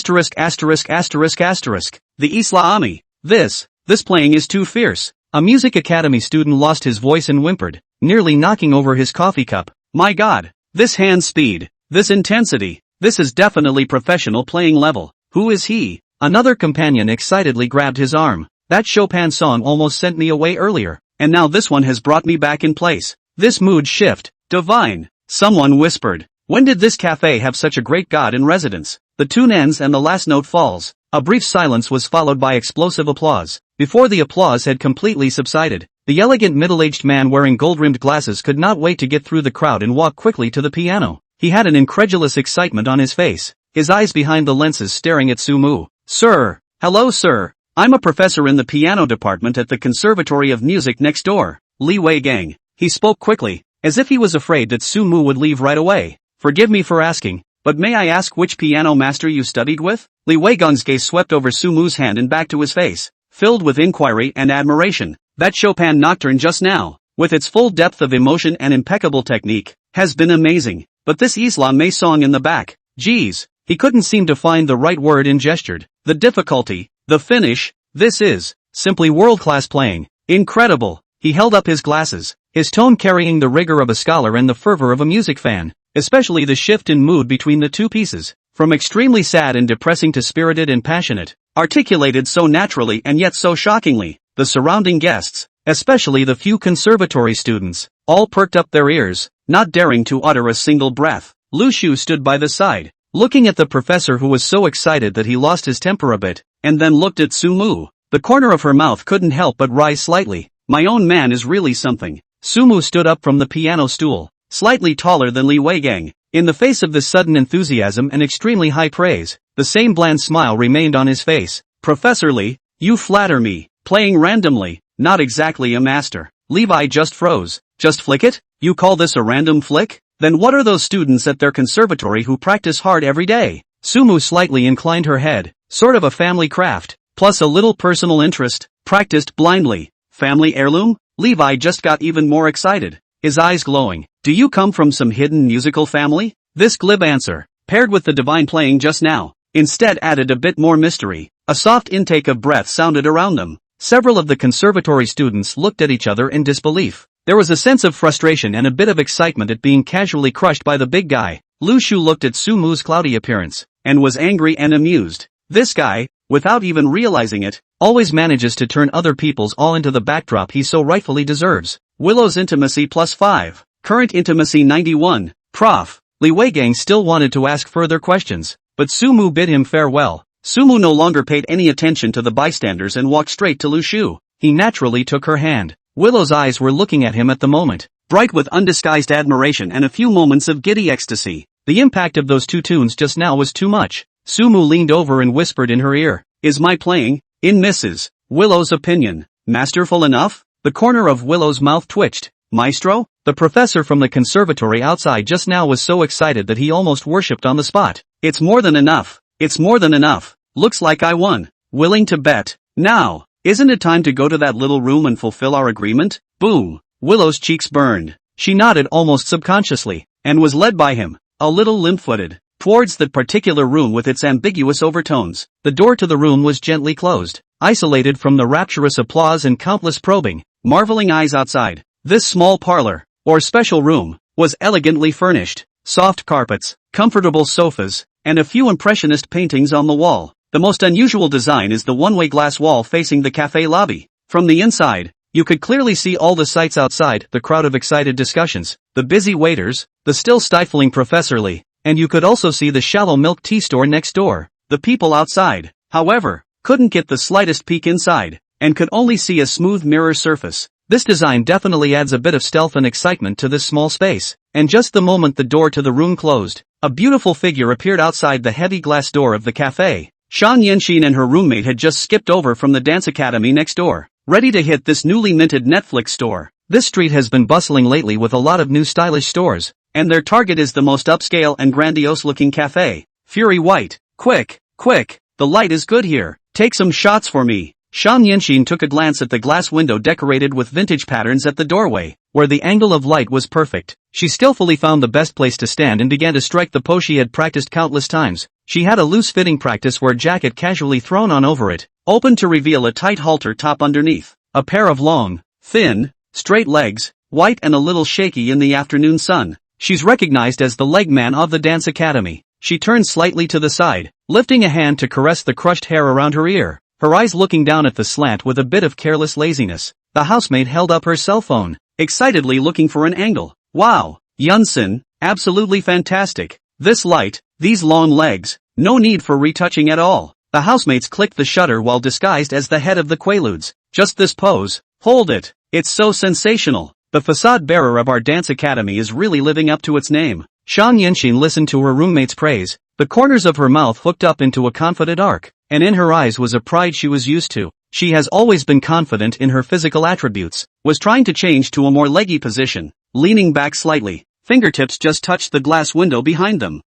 The Islami. This playing is too fierce. A music academy student lost his voice and whimpered, nearly knocking over his coffee cup. My God, this hand speed, this intensity, this is definitely professional playing level. Who is he? Another companion excitedly grabbed his arm. That Chopin song almost sent me away earlier, and now this one has brought me back in place. This mood shift, divine. Someone whispered. When did this cafe have such a great god in residence? The tune ends and the last note falls. A brief silence was followed by explosive applause. Before the applause had completely subsided, the elegant middle-aged man wearing gold-rimmed glasses could not wait to get through the crowd and walk quickly to the piano. He had an incredulous excitement on his face, his eyes behind the lenses staring at Sumu. Sir. Hello sir. I'm a professor in the piano department at the Conservatory of Music next door. Li Wei. He spoke quickly, as if he was afraid that Sumu would leave right away. Forgive me for asking, but may I ask which piano master you studied with? Li Weigong's gaze swept over Sumu's hand and back to his face, filled with inquiry and admiration. That Chopin nocturne just now, with its full depth of emotion and impeccable technique, has been amazing. But this Isla May song in the back, geez, he couldn't seem to find the right word and gestured. The difficulty, the finish, this is simply world-class playing. Incredible. He held up his glasses, his tone carrying the rigor of a scholar and the fervor of a music fan, especially the shift in mood between the two pieces, from extremely sad and depressing to spirited and passionate, articulated so naturally and yet so shockingly. The surrounding guests, especially the few conservatory students, all perked up their ears, not daring to utter a single breath. Lu Shu stood by the side, looking at the professor who was so excited that he lost his temper a bit, and then looked at Sumu. The corner of her mouth couldn't help but rise slightly. My own man is really something. Sumu stood up from the piano stool, slightly taller than Li Weigang. In the face of this sudden enthusiasm and extremely high praise, the same bland smile remained on his face. Professor Li, you flatter me. Playing randomly, not exactly a master. Levi just froze. Just flick it? You call this a random flick? Then what are those students at their conservatory who practice hard every day? Sumu slightly inclined her head. Sort of a family craft, plus a little personal interest, practiced blindly. Family heirloom? Levi just got even more excited, his eyes glowing. Do you come from some hidden musical family? This glib answer, paired with the divine playing just now, instead added a bit more mystery. A soft intake of breath sounded around them. Several of the conservatory students looked at each other in disbelief. There was a sense of frustration and a bit of excitement at being casually crushed by the big guy. Lu Shu looked at Sumu's cloudy appearance, and was angry and amused. This guy, without even realizing it, always manages to turn other people's all into the backdrop he so rightfully deserves. Willow's intimacy +5. Current intimacy 91. Prof. Li Weigang still wanted to ask further questions, but Sumu bid him farewell. Sumu no longer paid any attention to the bystanders and walked straight to Lu Shu. He naturally took her hand. Willow's eyes were looking at him at the moment, bright with undisguised admiration and a few moments of giddy ecstasy. The impact of those two tunes just now was too much. Sumu leaned over and whispered in her ear, "Is my playing, in Mrs. Willow's opinion, masterful enough?" The corner of Willow's mouth twitched. Maestro? The professor from the conservatory outside just now was so excited that he almost worshipped on the spot. It's more than enough. It's more than enough. Looks like I won. Willing to bet. Now, isn't it time to go to that little room and fulfill our agreement? Boom. Willow's cheeks burned. She nodded almost subconsciously, and was led by him, a little limp-footed, towards that particular room with its ambiguous overtones. The door to the room was gently closed, isolated from the rapturous applause and countless probing, marveling eyes outside. This small parlor, or special room, was elegantly furnished. Soft carpets, comfortable sofas, and a few impressionist paintings on the wall. The most unusual design is the one-way glass wall facing the cafe lobby. From the inside, you could clearly see all the sights outside, the crowd of excited discussions, the busy waiters, the still stifling Professor Lee, and you could also see the shallow milk tea store next door. The people outside, however, couldn't get the slightest peek inside, and could only see a smooth mirror surface. This design definitely adds a bit of stealth and excitement to this small space, and just the moment the door to the room closed, a beautiful figure appeared outside the heavy glass door of the cafe. Shan Yenxin and her roommate had just skipped over from the dance academy next door, ready to hit this newly minted Netflix store. This street has been bustling lately with a lot of new stylish stores, and their target is the most upscale and grandiose looking cafe. Fury White. Quick, quick, the light is good here. Take some shots for me. Shan Yenxin took a glance at the glass window decorated with vintage patterns at the doorway, where the angle of light was perfect. She skillfully found the best place to stand and began to strike the pose she had practiced countless times. She had a loose-fitting practice wear jacket casually thrown on over it, open to reveal a tight halter top underneath. A pair of long, thin, straight legs, white and a little shaky in the afternoon sun. She's recognized as the leg man of the dance academy. She turned slightly to the side, lifting a hand to caress the crushed hair around her ear, her eyes looking down at the slant with a bit of careless laziness. The housemaid held up her cell phone, excitedly looking for an angle. Wow, Yunsun, absolutely fantastic. This light, these long legs, no need for retouching at all. The housemates clicked the shutter while disguised as the head of the Quaaludes. Just this pose, hold it, it's so sensational. The facade bearer of our dance academy is really living up to its name. Shan Yinxin listened to her roommate's praise, the corners of her mouth hooked up into a confident arc, and in her eyes was a pride she was used to. She has always been confident in her physical attributes, was trying to change to a more leggy position, leaning back slightly, fingertips just touched the glass window behind them.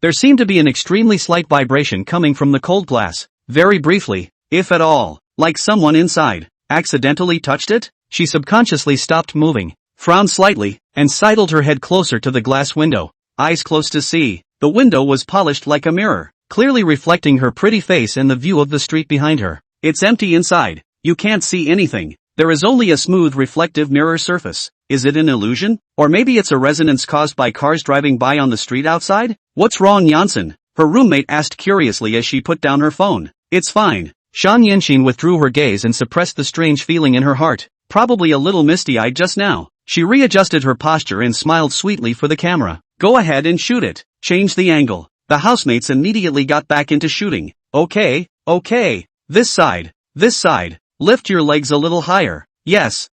There seemed to be an extremely slight vibration coming from the cold glass, very briefly, if at all, like someone inside accidentally touched it. She subconsciously stopped moving, frowned slightly, and sidled her head closer to the glass window, eyes close to see. The window was polished like a mirror, clearly reflecting her pretty face and the view of the street behind her. It's empty inside, you can't see anything, there is only a smooth reflective mirror surface. Is it an illusion? Or maybe it's a resonance caused by cars driving by on the street outside? What's wrong, Yunsun? Her roommate asked curiously as she put down her phone. It's fine. Shan Yinxin withdrew her gaze and suppressed the strange feeling in her heart. Probably a little misty-eyed just now. She readjusted her posture and smiled sweetly for the camera. Go ahead and shoot it. Change the angle. The housemates immediately got back into shooting. Okay. This side. Lift your legs a little higher. Yes.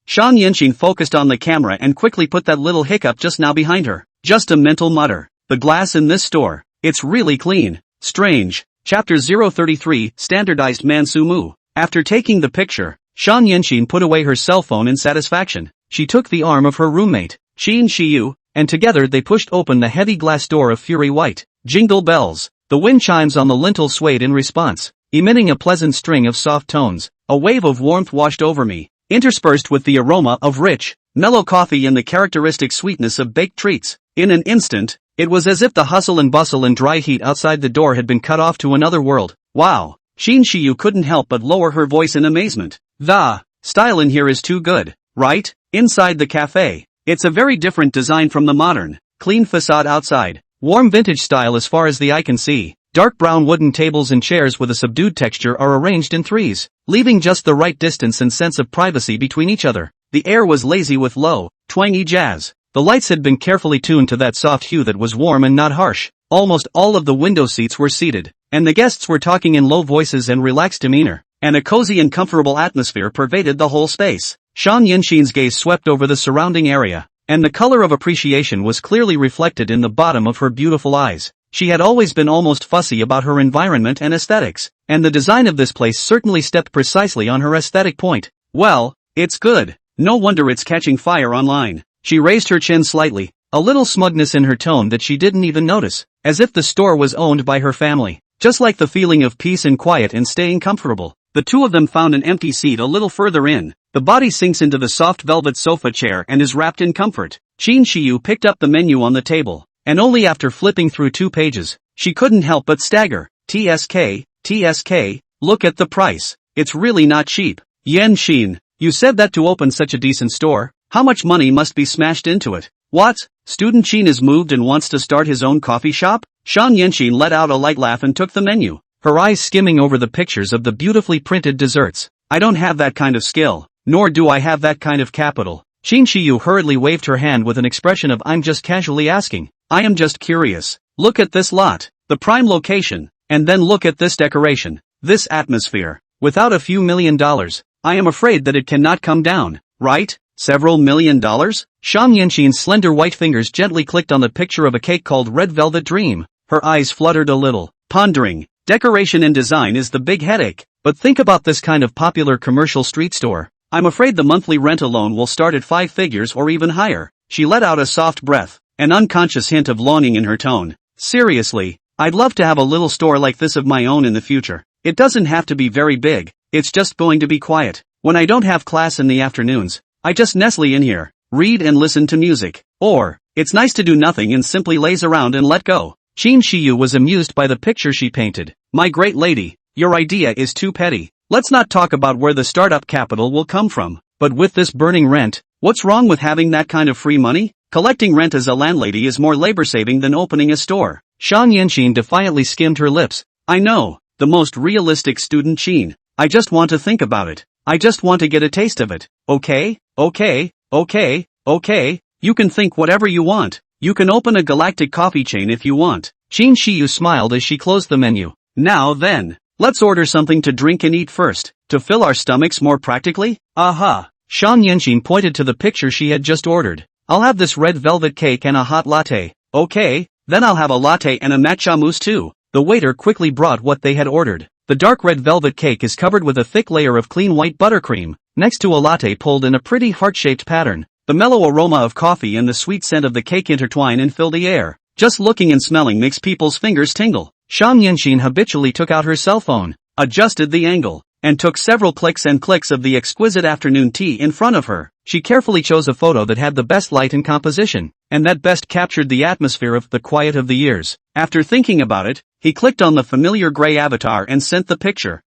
Shan Yinxin focused on the camera and quickly put that little hiccup just now behind her. Just a mental mutter. The glass in this store. It's really clean. Strange. Chapter 033, Standardized Mansumu. After taking the picture, Shan Yinxin put away her cell phone in satisfaction. She took the arm of her roommate, Qin Shiyu, and together they pushed open the heavy glass door of Fury White. Jingle bells. The wind chimes on the lintel swayed in response, emitting a pleasant string of soft tones. A wave of warmth washed over me, interspersed with the aroma of rich, mellow coffee and the characteristic sweetness of baked treats. In an instant, it was as if the hustle and bustle and dry heat outside the door had been cut off to another world. Wow! Qin Shiyu couldn't help but lower her voice in amazement. The style in here is too good, right? Inside the cafe, it's a very different design from the modern, clean facade outside. Warm vintage style as far as the eye can see. Dark brown wooden tables and chairs with a subdued texture are arranged in threes, leaving just the right distance and sense of privacy between each other. The air was lazy with low, twangy jazz. The lights had been carefully tuned to that soft hue that was warm and not harsh. Almost all of the window seats were seated, and the guests were talking in low voices and relaxed demeanor, and a cozy and comfortable atmosphere pervaded the whole space. Shan Yinxin's gaze swept over the surrounding area, and the color of appreciation was clearly reflected in the bottom of her beautiful eyes. She had always been almost fussy about her environment and aesthetics, and the design of this place certainly stepped precisely on her aesthetic point. Well, it's good. No wonder it's catching fire online. She raised her chin slightly, a little smugness in her tone that she didn't even notice, as if the store was owned by her family. Just like the feeling of peace and quiet and staying comfortable. The two of them found an empty seat a little further in. The body sinks into the soft velvet sofa chair and is wrapped in comfort. Qin Shiyu picked up the menu on the table, and only after flipping through 2 pages, she couldn't help but stagger. TSK, look at the price. It's really not cheap. Yinxin, you said that to open such a decent store? How much money must be smashed into it? What? Student Qin is moved and wants to start his own coffee shop? Shan Yinxin let out a light laugh and took the menu, her eyes skimming over the pictures of the beautifully printed desserts. I don't have that kind of skill, nor do I have that kind of capital. Qin Shiyu hurriedly waved her hand with an expression of I'm just casually asking. I am just curious. Look at this lot, the prime location, and then look at this decoration, this atmosphere. Without a few $1,000,000, I am afraid that it cannot come down, right? Several $1,000,000? Shan Yinxin's slender white fingers gently clicked on the picture of a cake called Red Velvet Dream. Her eyes fluttered a little, pondering. Decoration and design is the big headache. But think about this kind of popular commercial street store. I'm afraid the monthly rent alone will start at 5 figures or even higher. She let out a soft breath, an unconscious hint of longing in her tone. Seriously, I'd love to have a little store like this of my own in the future. It doesn't have to be very big, it's just going to be quiet. When I don't have class in the afternoons, I just nestle in here. read and listen to music. Or, it's nice to do nothing and simply laze around and let go. Qin Shiyu was amused by the picture she painted. My great lady, your idea is too petty. Let's not talk about where the startup capital will come from. But with this burning rent, what's wrong with having that kind of free money? Collecting rent as a landlady is more labor-saving than opening a store. Shan Yanxin defiantly skimmed her lips. I know, the most realistic student Qin. I just want to think about it. I just want to get a taste of it. Okay, okay, okay, okay. You can think whatever you want. You can open a galactic coffee chain if you want. Qin Shiyu smiled as she closed the menu. Now then, let's order something to drink and eat first, to fill our stomachs more practically. Aha! Shan Yanxin pointed to the picture she had just ordered. I'll have this red velvet cake and a hot latte. Okay, then I'll have a latte and a matcha mousse too. The waiter quickly brought what they had ordered. The dark red velvet cake is covered with a thick layer of clean white buttercream, next to a latte pulled in a pretty heart-shaped pattern. The mellow aroma of coffee and the sweet scent of the cake intertwine and fill the air. Just looking and smelling makes people's fingers tingle. Shan Yanxin habitually took out her cell phone, adjusted the angle, and took several clicks of the exquisite afternoon tea in front of her. She carefully chose a photo that had the best light and composition, and that best captured the atmosphere of the quiet of the years. After thinking about it, he clicked on the familiar gray avatar and sent the picture.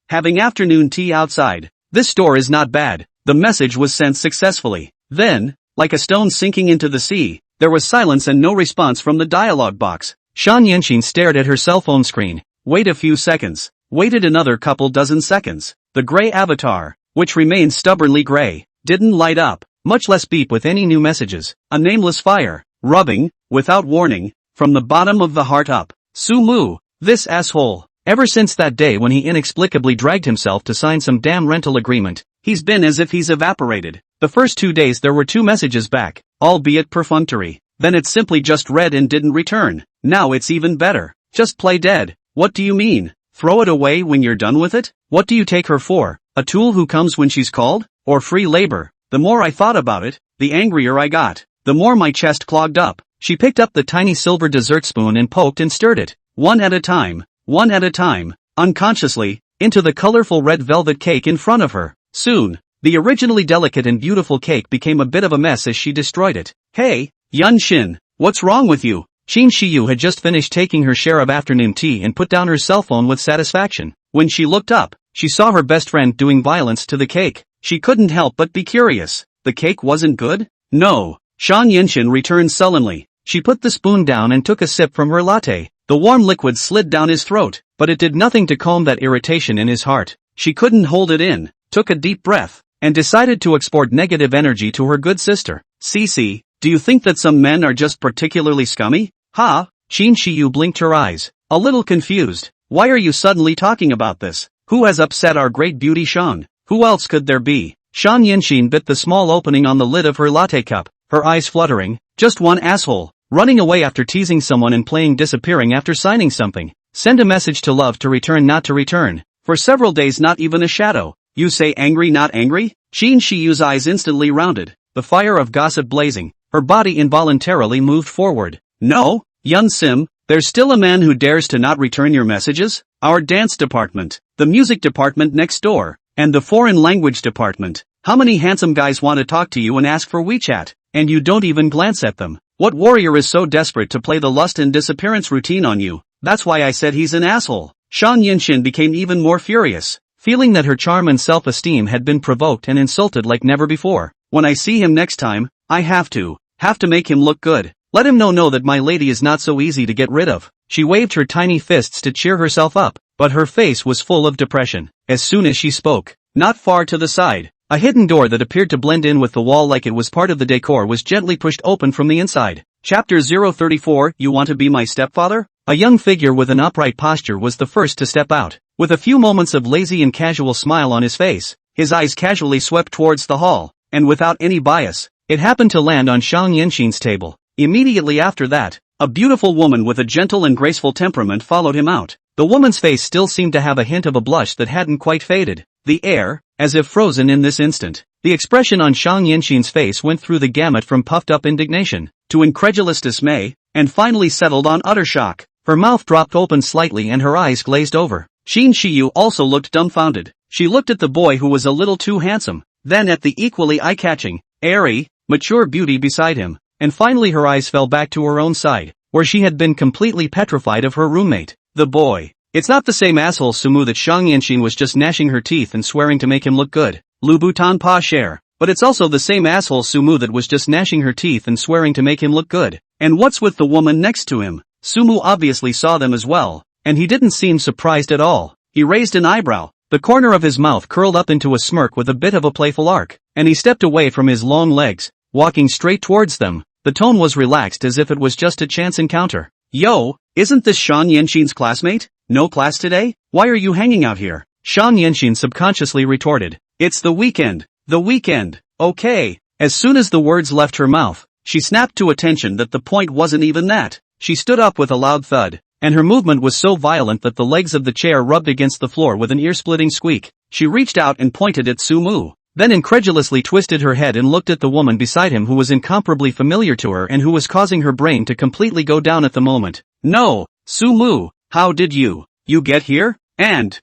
Having afternoon tea outside. This store is not bad. The message was sent successfully. Then, like a stone sinking into the sea, there was silence and no response from the dialogue box. Shan Yanxin stared at her cell phone screen. Wait a few seconds. Waited another couple dozen seconds. The gray avatar, which remained stubbornly gray, didn't light up, much less beep with any new messages. A nameless fire, rubbing, without warning, from the bottom of the heart up. Sumu, this asshole. Ever since that day when he inexplicably dragged himself to sign some damn rental agreement, he's been as if he's evaporated. The first 2 days there were 2 messages back, albeit perfunctory. Then it simply just read and didn't return. Now it's even better. Just play dead. What do you mean? Throw it away when you're done with it? What do you take her for? A tool who comes when she's called? Or free labor? The more I thought about it, the angrier I got. The more my chest clogged up. She picked up the tiny silver dessert spoon and poked and stirred it, one at a time, unconsciously, into the colorful red velvet cake in front of her. Soon, the originally delicate and beautiful cake became a bit of a mess as she destroyed it. Hey, Yun Shin, what's wrong with you? Qin Shiyu had just finished taking her share of afternoon tea and put down her cell phone with satisfaction. When she looked up, she saw her best friend doing violence to the cake. She couldn't help but be curious. The cake wasn't good? No. Shan Yanxin returned sullenly. She put the spoon down and took a sip from her latte. The warm liquid slid down his throat, but it did nothing to calm that irritation in his heart. She couldn't hold it in, took a deep breath, and decided to export negative energy to her good sister. Cece, do you think that some men are just particularly scummy? Ha? Qin Shiyu blinked her eyes, a little confused. Why are you suddenly talking about this? Who has upset our great beauty Shan? Who else could there be? Shan Yanxin bit the small opening on the lid of her latte cup, her eyes fluttering. Just one asshole, running away after teasing someone and playing disappearing after signing something. Send a message to love to return not to return. For several days not even a shadow. You say angry not angry? Qin Shiyu's eyes instantly rounded, the fire of gossip blazing. Her body involuntarily moved forward. No, Yun Sim, there's still a man who dares to not return your messages? Our dance department, the music department next door, and the foreign language department. How many handsome guys want to talk to you and ask for WeChat, and you don't even glance at them? What warrior is so desperate to play the lust and disappearance routine on you? That's why I said he's an asshole. Shan Yanxin became even more furious, feeling that her charm and self-esteem had been provoked and insulted like never before. When I see him next time, I have to make him look good. Let him know that my lady is not so easy to get rid of. She waved her tiny fists to cheer herself up, but her face was full of depression. As soon as she spoke, not far to the side, a hidden door that appeared to blend in with the wall like it was part of the decor was gently pushed open from the inside. Chapter 034, You Want to Be My Stepfather? A young figure with an upright posture was the first to step out. With a few moments of lazy and casual smile on his face, his eyes casually swept towards the hall, and without any bias, it happened to land on Shan Yanxin's table. Immediately after that, a beautiful woman with a gentle and graceful temperament followed him out. The woman's face still seemed to have a hint of a blush that hadn't quite faded. The air, as if frozen in this instant. The expression on Shan Yanxin's face went through the gamut from puffed-up indignation, to incredulous dismay, and finally settled on utter shock. Her mouth dropped open slightly and her eyes glazed over. Qin Shiyu also looked dumbfounded. She looked at the boy who was a little too handsome, then at the equally eye-catching, airy, mature beauty beside him, and finally her eyes fell back to her own side, where she had been completely petrified of her roommate, the boy. It's not the same asshole Sumu that Shang Yanxin was just gnashing her teeth and swearing to make him look good, Lu Butan Pa share. But it's also the same asshole Sumu that was just gnashing her teeth and swearing to make him look good. And what's with the woman next to him? Sumu obviously saw them as well, and he didn't seem surprised at all. He raised an eyebrow. The corner of his mouth curled up into a smirk with a bit of a playful arc, and he stepped away from his long legs, walking straight towards them. The tone was relaxed as if it was just a chance encounter. Yo, isn't this Shan Yanxin's classmate? No class today? Why are you hanging out here? Shan Yanxin subconsciously retorted. It's the weekend. The weekend. Okay. As soon as the words left her mouth, she snapped to attention that the point wasn't even that. She stood up with a loud thud, and her movement was so violent that the legs of the chair rubbed against the floor with an ear-splitting squeak. She reached out and pointed at Sumu, then incredulously twisted her head and looked at the woman beside him who was incomparably familiar to her and who was causing her brain to completely go down at the moment. No, Sumu, how did you get here? And,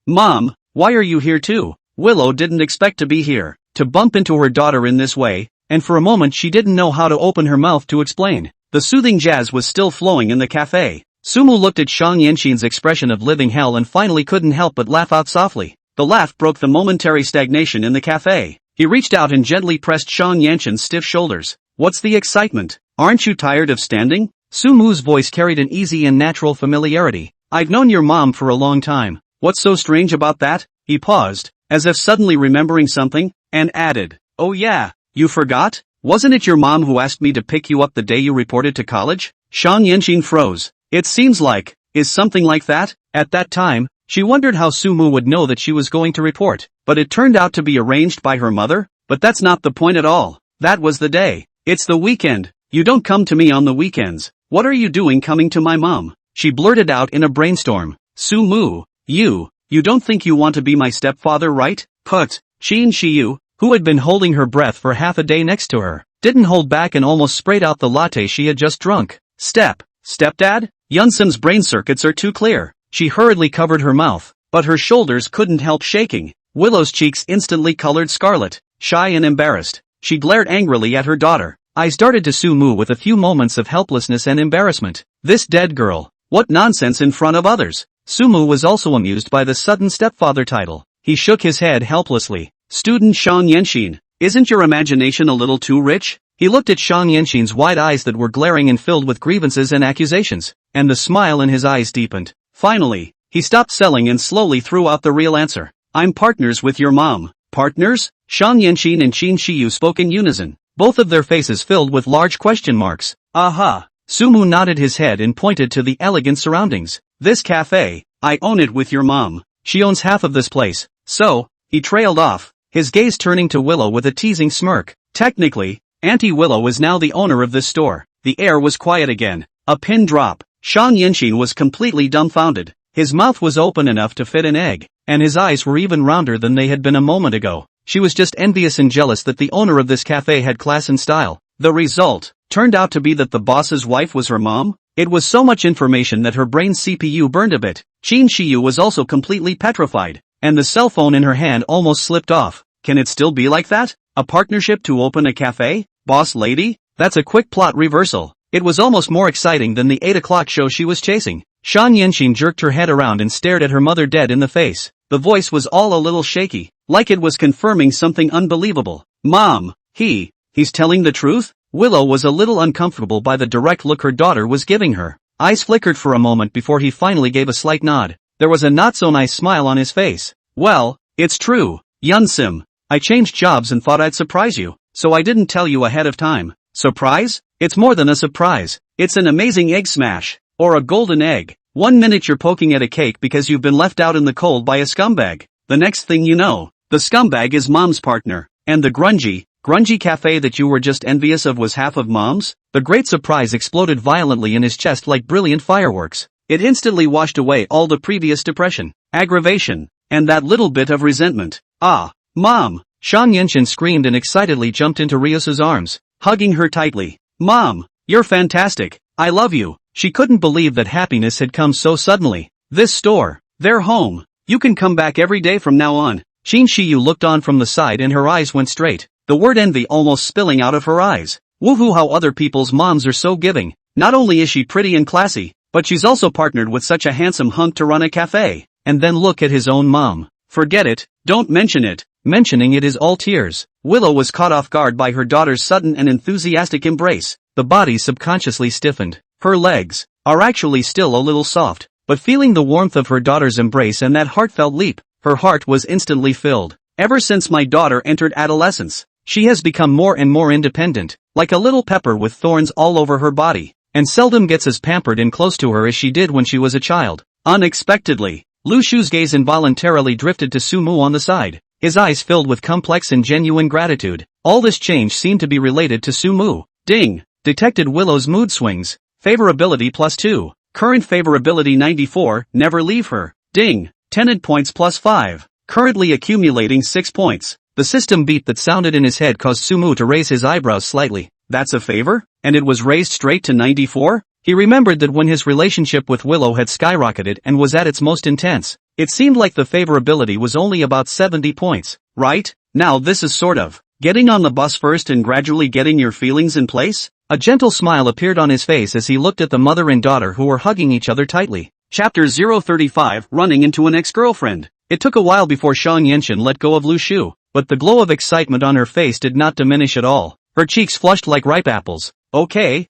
Mom, why are you here too? Willow didn't expect to be here, to bump into her daughter in this way, and for a moment she didn't know how to open her mouth to explain. The soothing jazz was still flowing in the cafe. Sumu looked at Shang Yanxin's expression of living hell and finally couldn't help but laugh out softly. The laugh broke the momentary stagnation in the cafe. He reached out and gently pressed Shang Yanxin's stiff shoulders. What's the excitement? Aren't you tired of standing? Sumu's voice carried an easy and natural familiarity. I've known your mom for a long time. What's so strange about that? He paused, as if suddenly remembering something, and added, oh yeah, you forgot? Wasn't it your mom who asked me to pick you up the day you reported to college? Shang Yanxin froze. It seems like, is something like that? At that time, she wondered how Sumu would know that she was going to report, but it turned out to be arranged by her mother? But that's not the point at all. That was the day. It's the weekend. You don't come to me on the weekends. What are you doing coming to my mom? She blurted out in a brainstorm. Sumu, you don't think you want to be my stepfather, right? Put. Qin Shiyu, who had been holding her breath for half a day next to her, didn't hold back and almost sprayed out the latte she had just drunk. Stepdad? Yunsim's brain circuits are too clear. She hurriedly covered her mouth, but her shoulders couldn't help shaking. Willow's cheeks instantly colored scarlet, shy and embarrassed. She glared angrily at her daughter. Eyes darted to Sumu with a few moments of helplessness and embarrassment. This dead girl. What nonsense in front of others. Sumu was also amused by the sudden stepfather title. He shook his head helplessly. Student Shang Yanxin, isn't your imagination a little too rich? He looked at Shang Yanxin's wide eyes that were glaring and filled with grievances and accusations, and the smile in his eyes deepened. Finally, he stopped selling and slowly threw out the real answer. I'm partners with your mom. Partners? Shang Yanxin and Qin Shiyu spoke in unison, both of their faces filled with large question marks. Aha! Sumu nodded his head and pointed to the elegant surroundings. This cafe, I own it with your mom. She owns half of this place. So, he trailed off, his gaze turning to Willow with a teasing smirk. Technically, Auntie Willow is now the owner of this store. The air was quiet again. A pin drop. Shang Yanxin was completely dumbfounded. His mouth was open enough to fit an egg, and his eyes were even rounder than they had been a moment ago. She was just envious and jealous that the owner of this cafe had class and style. The result turned out to be that the boss's wife was her mom? It was so much information that her brain's CPU burned a bit. Qin Shiyu was also completely petrified, and the cell phone in her hand almost slipped off. Can it still be like that? A partnership to open a cafe? Boss lady? That's a quick plot reversal. It was almost more exciting than the 8 o'clock show she was chasing. Shang Yanxin jerked her head around and stared at her mother dead in the face. The voice was all a little shaky, like it was confirming something unbelievable. Mom, he's telling the truth? Willow was a little uncomfortable by the direct look her daughter was giving her. Eyes flickered for a moment before he finally gave a slight nod. There was a not-so-nice smile on his face. Well, it's true, Yunsim. I changed jobs and thought I'd surprise you, so I didn't tell you ahead of time. Surprise? It's more than a surprise. It's an amazing egg smash. Or a golden egg. 1 minute you're poking at a cake because you've been left out in the cold by a scumbag. The next thing you know, the scumbag is mom's partner. And the grungy cafe that you were just envious of was half of mom's? The great surprise exploded violently in his chest like brilliant fireworks. It instantly washed away all the previous depression, aggravation, and that little bit of resentment. Ah, Mom! Shang Yanxin screamed and excitedly jumped into Ryusu's arms, hugging her tightly. Mom, you're fantastic. I love you. She couldn't believe that happiness had come so suddenly. This store, their home. You can come back every day from now on. Qin Shiyu looked on from the side and her eyes went straight. the word envy almost spilling out of her eyes. Woohoo, how other people's moms are so giving. Not only is she pretty and classy, but she's also partnered with such a handsome hunk to run a cafe. And then look at his own mom. Forget it, don't mention it. Mentioning it is all tears. Willow was caught off guard by her daughter's sudden and enthusiastic embrace. The body subconsciously stiffened. Her legs are actually still a little soft, but feeling the warmth of her daughter's embrace and that heartfelt leap, her heart was instantly filled. Ever since my daughter entered adolescence, she has become more and more independent, like a little pepper with thorns all over her body, and seldom gets as pampered and close to her as she did when she was a child. Unexpectedly, Lu Shu's gaze involuntarily drifted to Sumu on the side, his eyes filled with complex and genuine gratitude. All this change seemed to be related to Sumu. Ding! Detected Willow's mood swings. Favorability +2. Current favorability 94, never leave her. Ding! Tenant points +5. Currently accumulating 6 points. The system beep that sounded in his head caused Sumu to raise his eyebrows slightly. That's a favor? And it was raised straight to 94? He remembered that when his relationship with Willow had skyrocketed and was at its most intense, it seemed like the favorability was only about 70 points, right? Now this is sort of getting on the bus first and gradually getting your feelings in place? A gentle smile appeared on his face as he looked at the mother and daughter who were hugging each other tightly. Chapter 035, Running into an Ex-Girlfriend. It took a while before Shang Yenshin let go of Lu Shu, but the glow of excitement on her face did not diminish at all. Her cheeks flushed like ripe apples. Okay,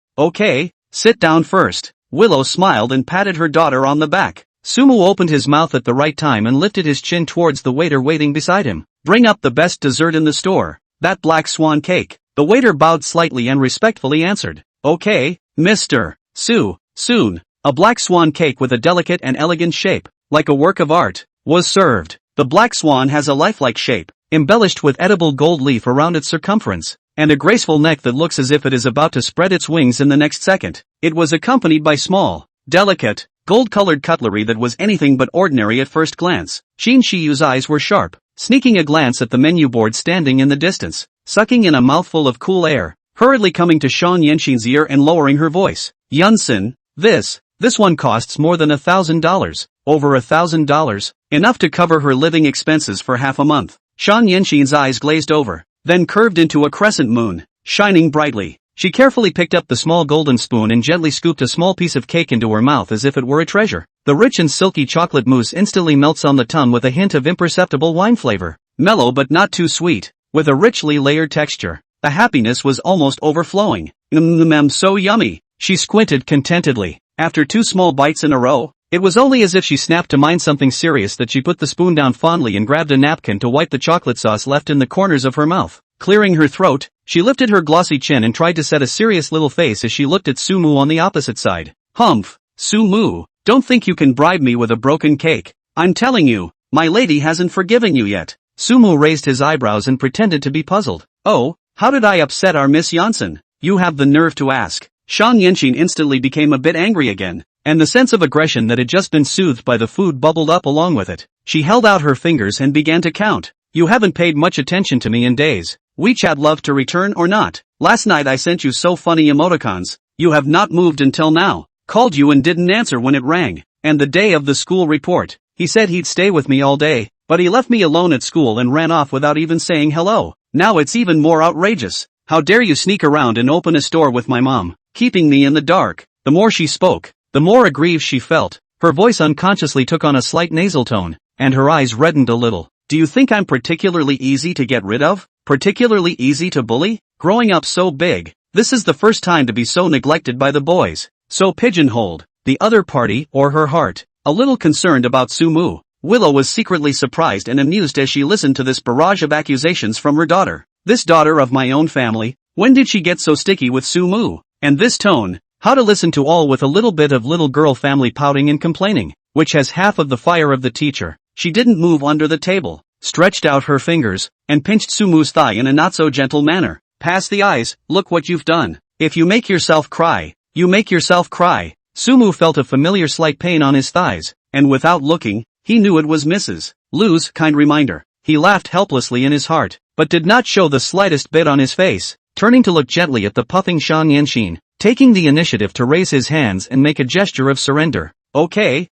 sit down first. Willow smiled and patted her daughter on the back. Sumu opened his mouth at the right time and lifted his chin towards the waiter waiting beside him. Bring up the best dessert in the store. That black swan cake. The waiter bowed slightly and respectfully answered. Okay, Mr. Soon. A black swan cake with a delicate and elegant shape, like a work of art, was served. The black swan has a lifelike shape, embellished with edible gold leaf around its circumference, and a graceful neck that looks as if it is about to spread its wings in the next second. It was accompanied by small, delicate, gold-colored cutlery that was anything but ordinary at first glance. Shin Shiyu's eyes were sharp, sneaking a glance at the menu board standing in the distance, sucking in a mouthful of cool air, hurriedly coming to Shang Yenshin's ear and lowering her voice. Yunsen, this one costs more than $1,000, over $1,000, enough to cover her living expenses for half a month. Shang Yenshin's eyes glazed over, then curved into a crescent moon, shining brightly. She carefully picked up the small golden spoon and gently scooped a small piece of cake into her mouth as if it were a treasure. The rich and silky chocolate mousse instantly melts on the tongue with a hint of imperceptible wine flavor. Mellow but not too sweet, with a richly layered texture. The happiness was almost overflowing. So yummy. She squinted contentedly. After 2 small bites in a row, it was only as if she snapped to mind something serious that she put the spoon down fondly and grabbed a napkin to wipe the chocolate sauce left in the corners of her mouth. Clearing her throat, she lifted her glossy chin and tried to set a serious little face as she looked at Sumu on the opposite side. Humph, Sumu, don't think you can bribe me with a broken cake. I'm telling you, my lady hasn't forgiven you yet. Sumu raised his eyebrows and pretended to be puzzled. Oh, how did I upset our Miss Janssen? You have the nerve to ask. Shang Yenshin instantly became a bit angry again, and the sense of aggression that had just been soothed by the food bubbled up along with it. She held out her fingers and began to count. You haven't paid much attention to me in days. WeChat love to return or not? Last night I sent you so funny emoticons. You have not moved until now. Called you and didn't answer when it rang. And the day of the school report. He said he'd stay with me all day, but he left me alone at school and ran off without even saying hello. Now it's even more outrageous. How dare you sneak around and open a store with my mom, keeping me in the dark. The more she spoke, the more aggrieved she felt. Her voice unconsciously took on a slight nasal tone, and her eyes reddened a little. Do you think I'm particularly easy to get rid of? Particularly easy to bully? Growing up so big, this is the first time to be so neglected by the boys. So pigeonholed. The other party, or her heart. A little concerned about Sumu, Willow was secretly surprised and amused as she listened to this barrage of accusations from her daughter. This daughter of my own family? When did she get so sticky with Sumu? And this tone? How to listen to all with a little bit of little girl family pouting and complaining, which has half of the fire of the teacher. She didn't move under the table, stretched out her fingers, and pinched Sumu's thigh in a not-so-gentle manner. Pass the eyes, look what you've done. If you make yourself cry, you make yourself cry. Sumu felt a familiar slight pain on his thighs, and without looking, he knew it was Mrs. Lu's kind reminder. He laughed helplessly in his heart, but did not show the slightest bit on his face, turning to look gently at the puffing Shang Yenshin, taking the initiative to raise his hands and make a gesture of surrender. Okay,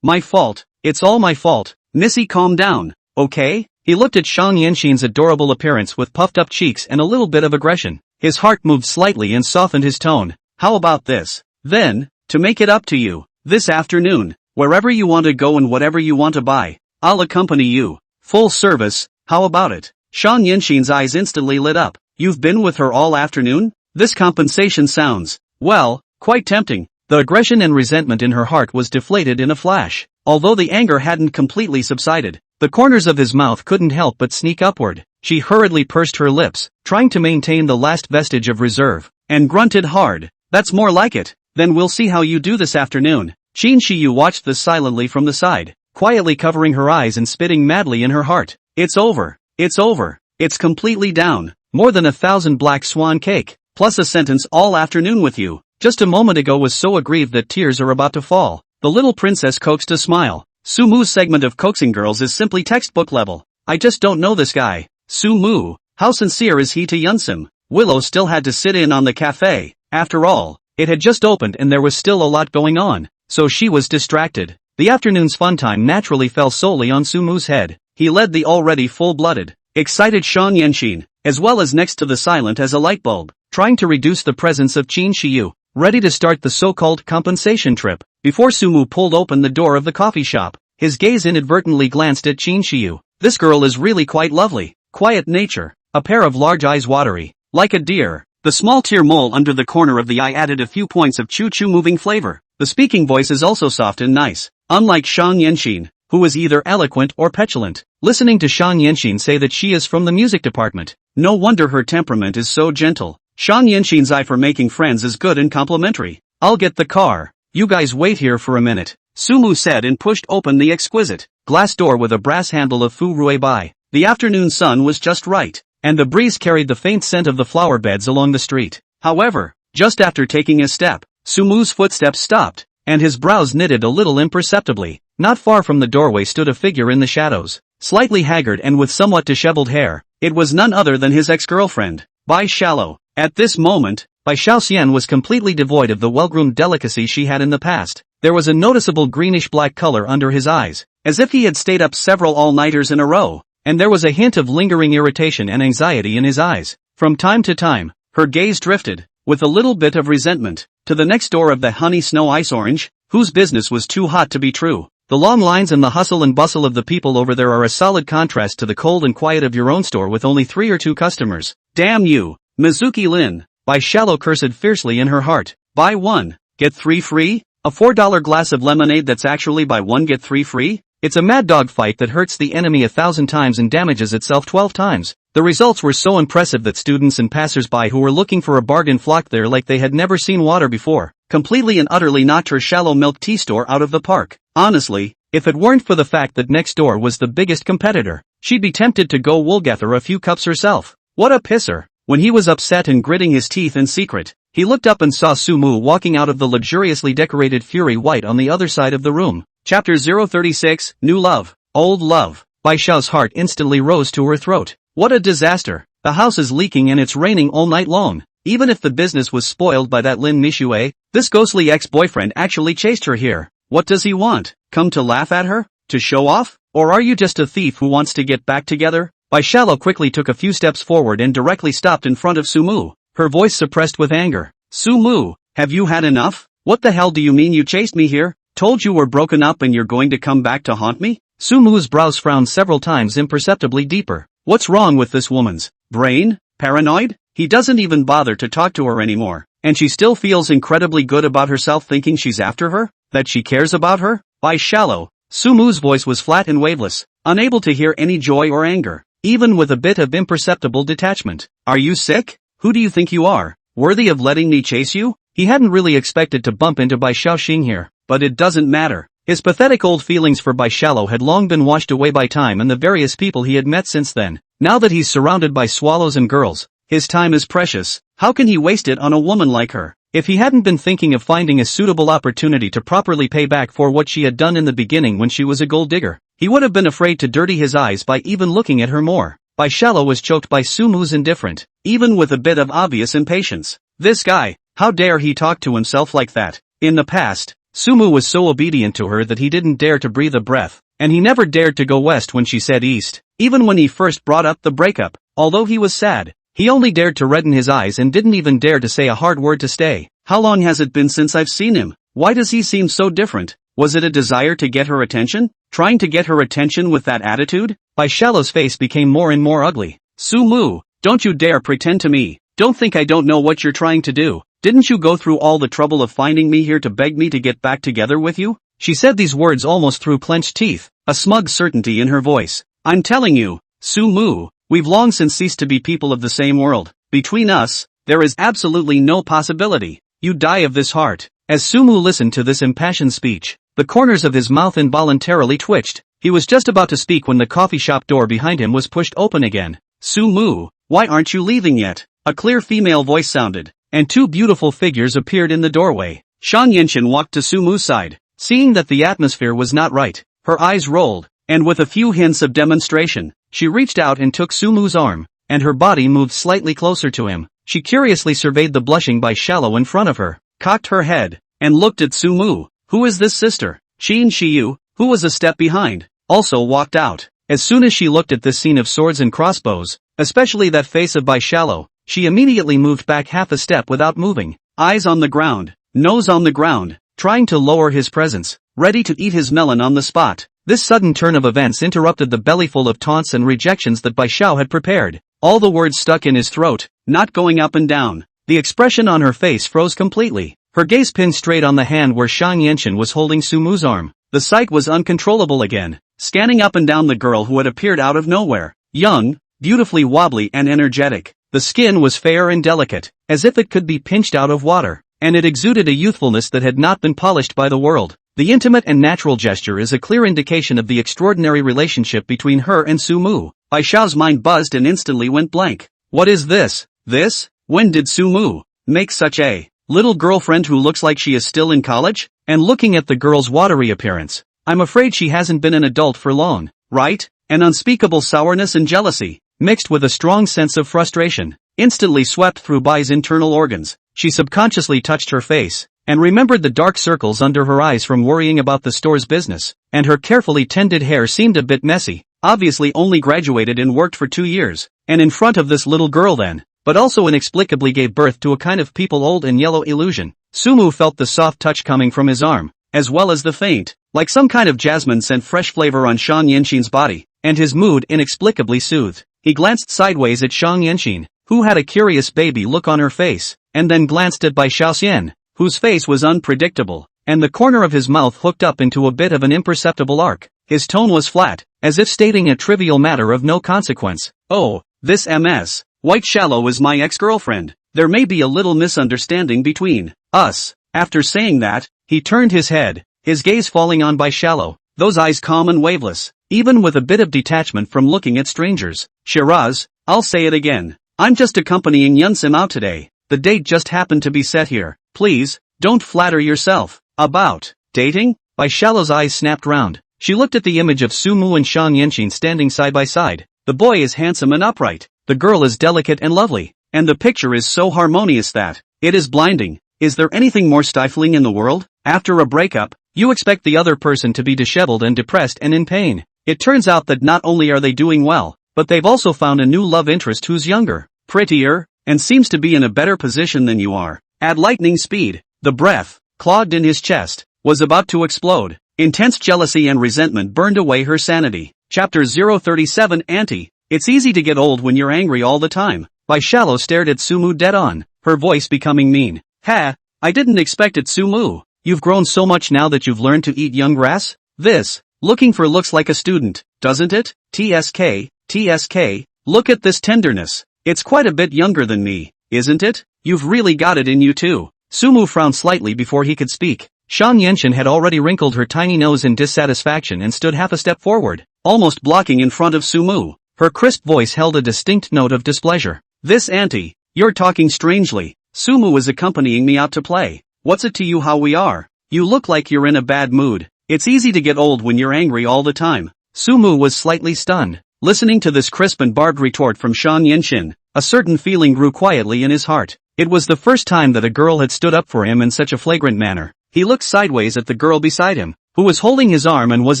my fault, it's all my fault. Missy, calm down, okay? He looked at Shang Yenshin's adorable appearance with puffed-up cheeks and a little bit of aggression. His heart moved slightly and softened his tone. How about this? Then, to make it up to you, this afternoon, wherever you want to go and whatever you want to buy, I'll accompany you. Full service, how about it? Shang Yenshin's eyes instantly lit up. You've been with her all afternoon? This compensation sounds, well, quite tempting. The aggression and resentment in her heart was deflated in a flash. Although the anger hadn't completely subsided, the corners of his mouth couldn't help but sneak upward. She hurriedly pursed her lips, trying to maintain the last vestige of reserve, and grunted hard. That's more like it. Then we'll see how you do this afternoon. Qin Shiyu watched this silently from the side, quietly covering her eyes and spitting madly in her heart. It's over. It's over. It's completely down. More than 1,000 black swan cake, plus a sentence all afternoon with you. Just a moment ago was so aggrieved that tears are about to fall. The little princess coaxed a smile. Sumu's segment of coaxing girls is simply textbook level. I just don't know this guy. Sumu, how sincere is he to Yunsim? Willow still had to sit in on the cafe. After all, it had just opened and there was still a lot going on, so she was distracted. The afternoon's fun time naturally fell solely on Sumu's head. He led the already full-blooded, excited Shang Yenshin, as well as next to the silent as a light bulb, trying to reduce the presence of Qin Shiyu, ready to start the so-called compensation trip. Before Sumu pulled open the door of the coffee shop, his gaze inadvertently glanced at Qin Shiyu. This girl is really quite lovely. Quiet nature, a pair of large eyes watery, like a deer. The small tear mole under the corner of the eye added a few points of choo-choo moving flavor. The speaking voice is also soft and nice, unlike Shang Yenshin, who is either eloquent or petulant. Listening to Shang Yenshin say that she is from the music department, no wonder her temperament is so gentle. Shang Yenshin's eye for making friends is good and complimentary. I'll get the car. You guys wait here for a minute, Sumu said and pushed open the exquisite glass door with a brass handle of Fu Rui Bai. The afternoon sun was just right, and the breeze carried the faint scent of the flower beds along the street. However, just after taking a step, Sumu's footsteps stopped, and his brows knitted a little imperceptibly. Not far from the doorway stood a figure in the shadows, slightly haggard and with somewhat disheveled hair. It was none other than his ex-girlfriend, Bai Shallow. At this moment, Bai Xiaoxian was completely devoid of the well-groomed delicacy she had in the past. There was a noticeable greenish-black color under his eyes, as if he had stayed up several all-nighters in a row, and there was a hint of lingering irritation and anxiety in his eyes. From time to time, her gaze drifted, with a little bit of resentment, to the next door of the Honey Snow Ice Orange, whose business was too hot to be true. The long lines and the hustle and bustle of the people over there are a solid contrast to the cold and quiet of your own store with only 3 or 2 customers. Damn you, Mizuki Lin, Bai Shallow cursed fiercely in her heart. Buy 1, get 3 free? A $4 glass of lemonade that's actually buy 1 get 3 free? It's a mad dog fight that hurts the enemy 1,000 times and damages itself 12 times. The results were so impressive that students and passers-by who were looking for a bargain flocked there like they had never seen water before, completely and utterly knocked her shallow milk tea store out of the park. Honestly, if it weren't for the fact that next door was the biggest competitor, she'd be tempted to go woolgather a few cups herself. What a pisser. When he was upset and gritting his teeth in secret, he looked up and saw Sumu walking out of the luxuriously decorated Fury White on the other side of the room. Chapter 036, New Love, Old Love. Bai Xiao's heart instantly rose to her throat. What a disaster. The house is leaking and it's raining all night long. Even if the business was spoiled by that Lin Mixue, this ghostly ex-boyfriend actually chased her here. What does he want? Come to laugh at her? To show off? Or are you just a thief who wants to get back together? Bai Xiao quickly took a few steps forward and directly stopped in front of Sumu, her voice suppressed with anger. Sumu, have you had enough? What the hell do you mean you chased me here? Told you we're broken up and you're going to come back to haunt me? Sumu's brows frowned several times imperceptibly deeper. What's wrong with this woman's brain? Paranoid? He doesn't even bother to talk to her anymore, and she still feels incredibly good about herself thinking she's after her? That she cares about her? Bai Shallow. Sumu's voice was flat and waveless, unable to hear any joy or anger, even with a bit of imperceptible detachment. Are you sick? Who do you think you are? Worthy of letting me chase you? He hadn't really expected to bump into Bai Xiaoxing here, but it doesn't matter. His pathetic old feelings for Bai Shallow had long been washed away by time and the various people he had met since then. Now that he's surrounded by swallows and girls, his time is precious. How can he waste it on a woman like her? If he hadn't been thinking of finding a suitable opportunity to properly pay back for what she had done in the beginning when she was a gold digger, he would have been afraid to dirty his eyes by even looking at her more. Bai Shallow was choked by Sumu's indifferent, even with a bit of obvious impatience. This guy, how dare he talk to himself like that? In the past, Sumu was so obedient to her that he didn't dare to breathe a breath, and he never dared to go west when she said east. Even when he first brought up the breakup, although he was sad, he only dared to redden his eyes and didn't even dare to say a hard word to stay. How long has it been since I've seen him? Why does he seem so different? Was it a desire to get her attention? Trying to get her attention with that attitude? Bai Xiao's face became more and more ugly. Sumu, don't you dare pretend to me. Don't think I don't know what you're trying to do. Didn't you go through all the trouble of finding me here to beg me to get back together with you? She said these words almost through clenched teeth, a smug certainty in her voice. I'm telling you, Sumu, we've long since ceased to be people of the same world. Between us, there is absolutely no possibility. You die of this heart. As Sumu listened to this impassioned speech, the corners of his mouth involuntarily twitched. He was just about to speak when the coffee shop door behind him was pushed open again. Sumu, why aren't you leaving yet? A clear female voice sounded, and two beautiful figures appeared in the doorway. Shan Yenshin walked to Sumu's side, seeing that the atmosphere was not right. Her eyes rolled, and with a few hints of demonstration, she reached out and took Sumu's arm, and her body moved slightly closer to him. She curiously surveyed the blushing Bai Xiao in front of her, cocked her head, and looked at Sumu. Who is this sister? Qin Shiyu, who was a step behind, also walked out. As soon as she looked at this scene of swords and crossbows, especially that face of Bai Xiao, she immediately moved back half a step without moving, eyes on the ground, nose on the ground, trying to lower his presence, ready to eat his melon on the spot. This sudden turn of events interrupted the bellyful of taunts and rejections that Bai Xiao had prepared. All the words stuck in his throat, not going up and down. The expression on her face froze completely. Her gaze pinned straight on the hand where Shan Yenshin was holding Sumu's arm. The sight was uncontrollable again, scanning up and down the girl who had appeared out of nowhere. Young, beautifully wobbly and energetic. The skin was fair and delicate, as if it could be pinched out of water, and it exuded a youthfulness that had not been polished by the world. The intimate and natural gesture is a clear indication of the extraordinary relationship between her and Sumu. Bai Xiao's mind buzzed and instantly went blank. What is this? This? When did Sumu make such a little girlfriend who looks like she is still in college? And looking at the girl's watery appearance, I'm afraid she hasn't been an adult for long, right? An unspeakable sourness and jealousy, mixed with a strong sense of frustration, instantly swept through Bai's internal organs. She subconsciously touched her face, and remembered the dark circles under her eyes from worrying about the store's business, and her carefully tended hair seemed a bit messy, obviously only graduated and worked for 2 years, and in front of this little girl then, but also inexplicably gave birth to a kind of people old and yellow illusion. Sumu felt the soft touch coming from his arm, as well as the faint, like some kind of jasmine scent fresh flavor on Shan Yenshin's body, and his mood inexplicably soothed. He glanced sideways at Shan Yenshin, who had a curious baby look on her face, and then glanced at Bai Xiaoxian, whose face was unpredictable, and the corner of his mouth hooked up into a bit of an imperceptible arc. His tone was flat, as if stating a trivial matter of no consequence. Oh, this MS. White Shallow is my ex-girlfriend. There may be a little misunderstanding between us. After saying that, he turned his head, his gaze falling on Bai Xiao, those eyes calm and waveless, even with a bit of detachment from looking at strangers. Shiraz, I'll say it again. I'm just accompanying Yunsim out today. The date just happened to be set here. Please, don't flatter yourself. About dating? Bai Xiao's eyes snapped round. She looked at the image of Sumu and Shan Yenshin standing side by side. The boy is handsome and upright. The girl is delicate and lovely. And the picture is so harmonious that it is blinding. Is there anything more stifling in the world? After a breakup, you expect the other person to be disheveled and depressed and in pain. It turns out that not only are they doing well, but they've also found a new love interest who's younger, prettier, and seems to be in a better position than you are. At lightning speed, the breath, clogged in his chest, was about to explode. Intense jealousy and resentment burned away her sanity. Chapter 037 Auntie. It's easy to get old when you're angry all the time. Bai Xiao stared at Sumu dead on, her voice becoming mean. Ha, I didn't expect it, Sumu. You've grown so much now that you've learned to eat young grass? This, looking for looks like a student, doesn't it? TSK, look at this tenderness. It's quite a bit younger than me, isn't it? You've really got it in you too. Sumu frowned slightly before he could speak. Shan Yenshin had already wrinkled her tiny nose in dissatisfaction and stood half a step forward, almost blocking in front of Sumu. Her crisp voice held a distinct note of displeasure. This auntie, you're talking strangely. Sumu is accompanying me out to play. What's it to you how we are? You look like you're in a bad mood. It's easy to get old when you're angry all the time. Sumu was slightly stunned. Listening to this crisp and barbed retort from Shan Yenshin, a certain feeling grew quietly in his heart. It was the first time that a girl had stood up for him in such a flagrant manner. He looked sideways at the girl beside him, who was holding his arm and was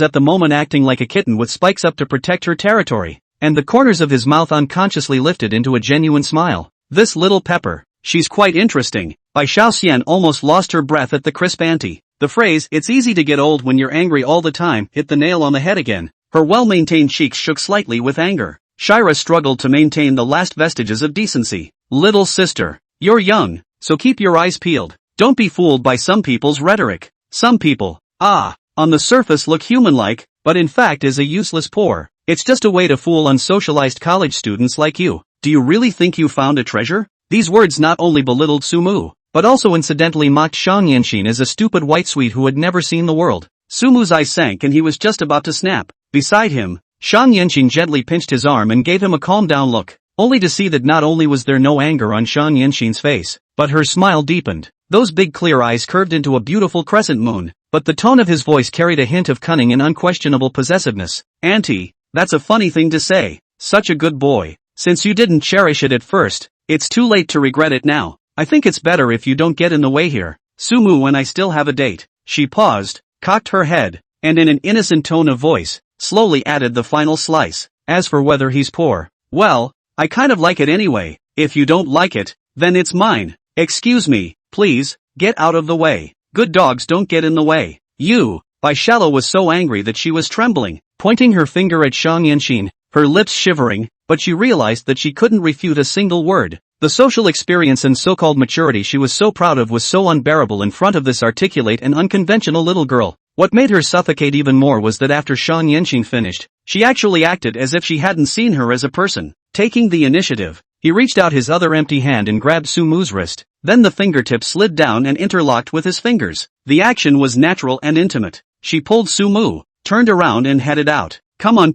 at the moment acting like a kitten with spikes up to protect her territory, and the corners of his mouth unconsciously lifted into a genuine smile. This little pepper, she's quite interesting. Bai Xiaoxian almost lost her breath at the crisp ante. The phrase, "it's easy to get old when you're angry all the time," hit the nail on the head again. Her well-maintained cheeks shook slightly with anger. Shira struggled to maintain the last vestiges of decency. "Little sister, you're young, so keep your eyes peeled. Don't be fooled by some people's rhetoric. Some people, on the surface look human-like, but in fact is a useless poor. It's just a way to fool unsocialized college students like you. Do you really think you found a treasure?" These words not only belittled Sumu, but also incidentally mocked Shang Yanxin as a stupid white sweet who had never seen the world. Sumu's eyes sank and he was just about to snap. Beside him, Shang Yanxin gently pinched his arm and gave him a calm-down look, only to see that not only was there no anger on Shang Yanxin's face, but her smile deepened. Those big clear eyes curved into a beautiful crescent moon, but the tone of his voice carried a hint of cunning and unquestionable possessiveness. "Auntie, that's a funny thing to say. Such a good boy. Since you didn't cherish it at first, it's too late to regret it now. I think it's better if you don't get in the way here. Sumu, when I still have a date." She paused, cocked her head, and in an innocent tone of voice, slowly added the final slice. "As for whether he's poor, well, I kind of like it anyway. If you don't like it, then it's mine. Excuse me, please, get out of the way. Good dogs don't get in the way." "You." Bai Shallow was so angry that she was trembling, pointing her finger at Shang Yanxin, her lips shivering, but she realized that she couldn't refute a single word. The social experience and so-called maturity she was so proud of was so unbearable in front of this articulate and unconventional little girl. What made her suffocate even more was that after Shang Yanxin finished, she actually acted as if she hadn't seen her as a person. Taking the initiative, he reached out his other empty hand and grabbed Sumu's wrist, then the fingertip slid down and interlocked with his fingers. The action was natural and intimate. She pulled Sumu, turned around and headed out. Come on,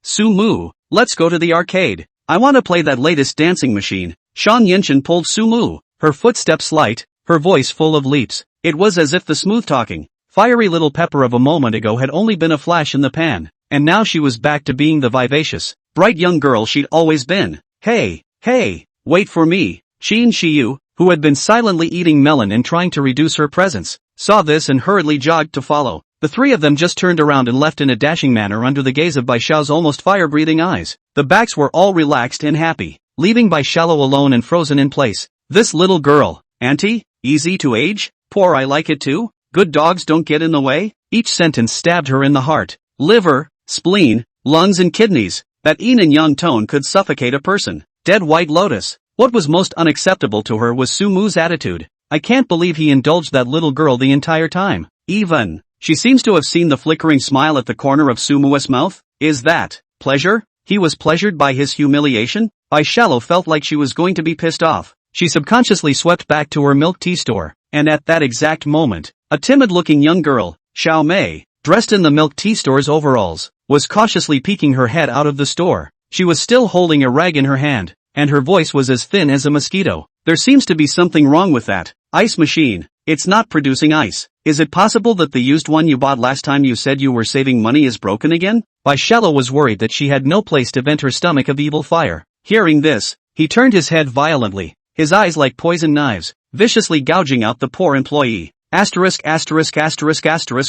Sumu, let's go to the arcade. I want to play that latest dancing machine." Shang Yanxin pulled Sumu, her footsteps light, her voice full of leaps. It was as if the smooth-talking, fiery little pepper of a moment ago had only been a flash in the pan, and now she was back to being the vivacious, bright young girl she'd always been. Hey, wait for me." Qin Shiyu, who had been silently eating melon and trying to reduce her presence, saw this and hurriedly jogged to follow. The three of them just turned around and left in a dashing manner under the gaze of Bai Xiao's almost fire-breathing eyes. The backs were all relaxed and happy, leaving Bai Xiao alone and frozen in place. "This little girl, auntie, easy to age, poor I like it too, good dogs don't get in the way." Each sentence stabbed her in the heart. Liver, spleen, lungs and kidneys, that yin and yang tone could suffocate a person. Dead white lotus. What was most unacceptable to her was Sumu's attitude. I can't believe he indulged that little girl the entire time. Even, she seems to have seen the flickering smile at the corner of Sumu's mouth. Is that pleasure? He was pleasured by his humiliation? Bai Shallow felt like she was going to be pissed off. She subconsciously swept back to her milk tea store, and at that exact moment, a timid-looking young girl, Xiao Mei, dressed in the milk tea store's overalls, was cautiously peeking her head out of the store. She was still holding a rag in her hand, and her voice was as thin as a mosquito. There seems to be something wrong with that ice machine. It's not producing ice. Is it possible that the used one you bought last time you said you were saving money is broken again? Bai Shallow was worried that she had no place to vent her stomach of evil fire. Hearing this, he turned his head violently, his eyes like poison knives, viciously gouging out the poor employee. Asterisk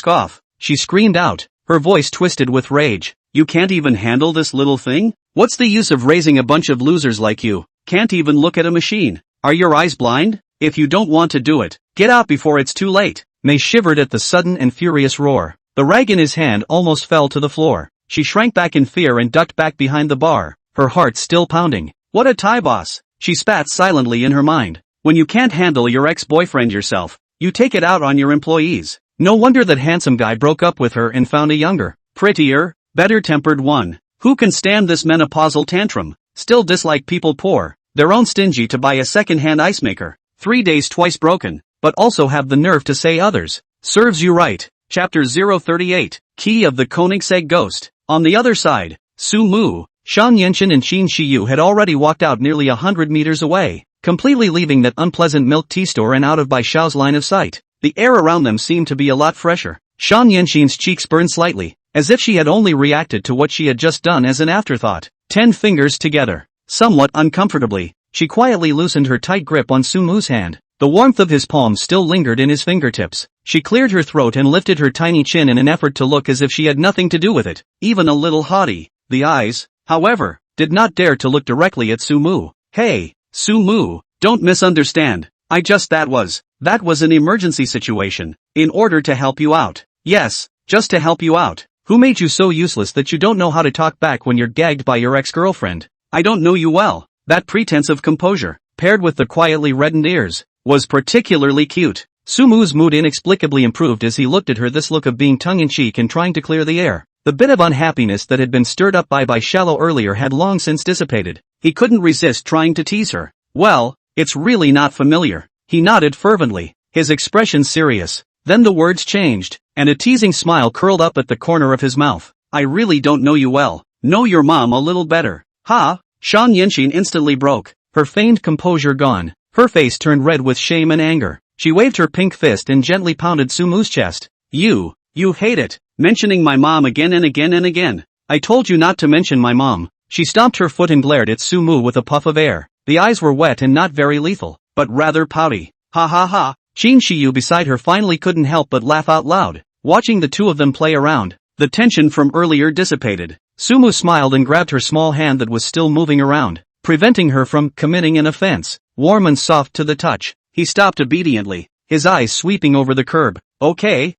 off. She screamed out, her voice twisted with rage. You can't even handle this little thing? What's the use of raising a bunch of losers like you? Can't even look at a machine. Are your eyes blind? If you don't want to do it, get out before it's too late. Mei shivered at the sudden and furious roar. The rag in his hand almost fell to the floor. She shrank back in fear and ducked back behind the bar, her heart still pounding. What a Thai boss! She spat silently in her mind. When you can't handle your ex-boyfriend yourself, you take it out on your employees. No wonder that handsome guy broke up with her and found a younger, prettier, better-tempered one. Who can stand this menopausal tantrum? Still dislike people poor, their own stingy to buy a second-hand ice maker, 3 days twice broken, but also have the nerve to say others. Serves you right. Chapter 038, Key of the Koenigsegg Ghost. On the other side, Su Mu, Shang Yanxin and Qin Shiyu had already walked out nearly 100 meters away, completely leaving that unpleasant milk tea store and out of Bai Xiao's line of sight. The air around them seemed to be a lot fresher. Shang Yanxin's cheeks burned slightly, as if she had only reacted to what she had just done as an afterthought. 10 fingers together. Somewhat uncomfortably, she quietly loosened her tight grip on Su Mu's hand. The warmth of his palms still lingered in his fingertips. She cleared her throat and lifted her tiny chin in an effort to look as if she had nothing to do with it, even a little haughty. The eyes, however, did not dare to look directly at Sumu. Hey, Sumu, don't misunderstand. That was an emergency situation. In order to help you out. Yes, just to help you out. Who made you so useless that you don't know how to talk back when you're gagged by your ex-girlfriend? I don't know you well. That pretense of composure, paired with the quietly reddened ears, was particularly cute. Sumu's mood inexplicably improved as he looked at her, this look of being tongue-in-cheek and trying to clear the air. The bit of unhappiness that had been stirred up by Shallow earlier had long since dissipated. He couldn't resist trying to tease her. Well, it's really not familiar. He nodded fervently, his expression serious. Then the words changed, and a teasing smile curled up at the corner of his mouth. I really don't know you well. Know your mom a little better. Ha! Shan Yinxin instantly broke, her feigned composure gone. Her face turned red with shame and anger. She waved her pink fist and gently pounded Sumu's chest. You hate it, mentioning my mom again and again and again. I told you not to mention my mom. She stomped her foot and glared at Sumu with a puff of air. The eyes were wet and not very lethal, but rather pouty. Ha ha ha. Qin Shiyu beside her finally couldn't help but laugh out loud. Watching the two of them play around, the tension from earlier dissipated. Sumu smiled and grabbed her small hand that was still moving around, preventing her from committing an offense. Warm and soft to the touch, he stopped obediently, his eyes sweeping over the curb. Okay,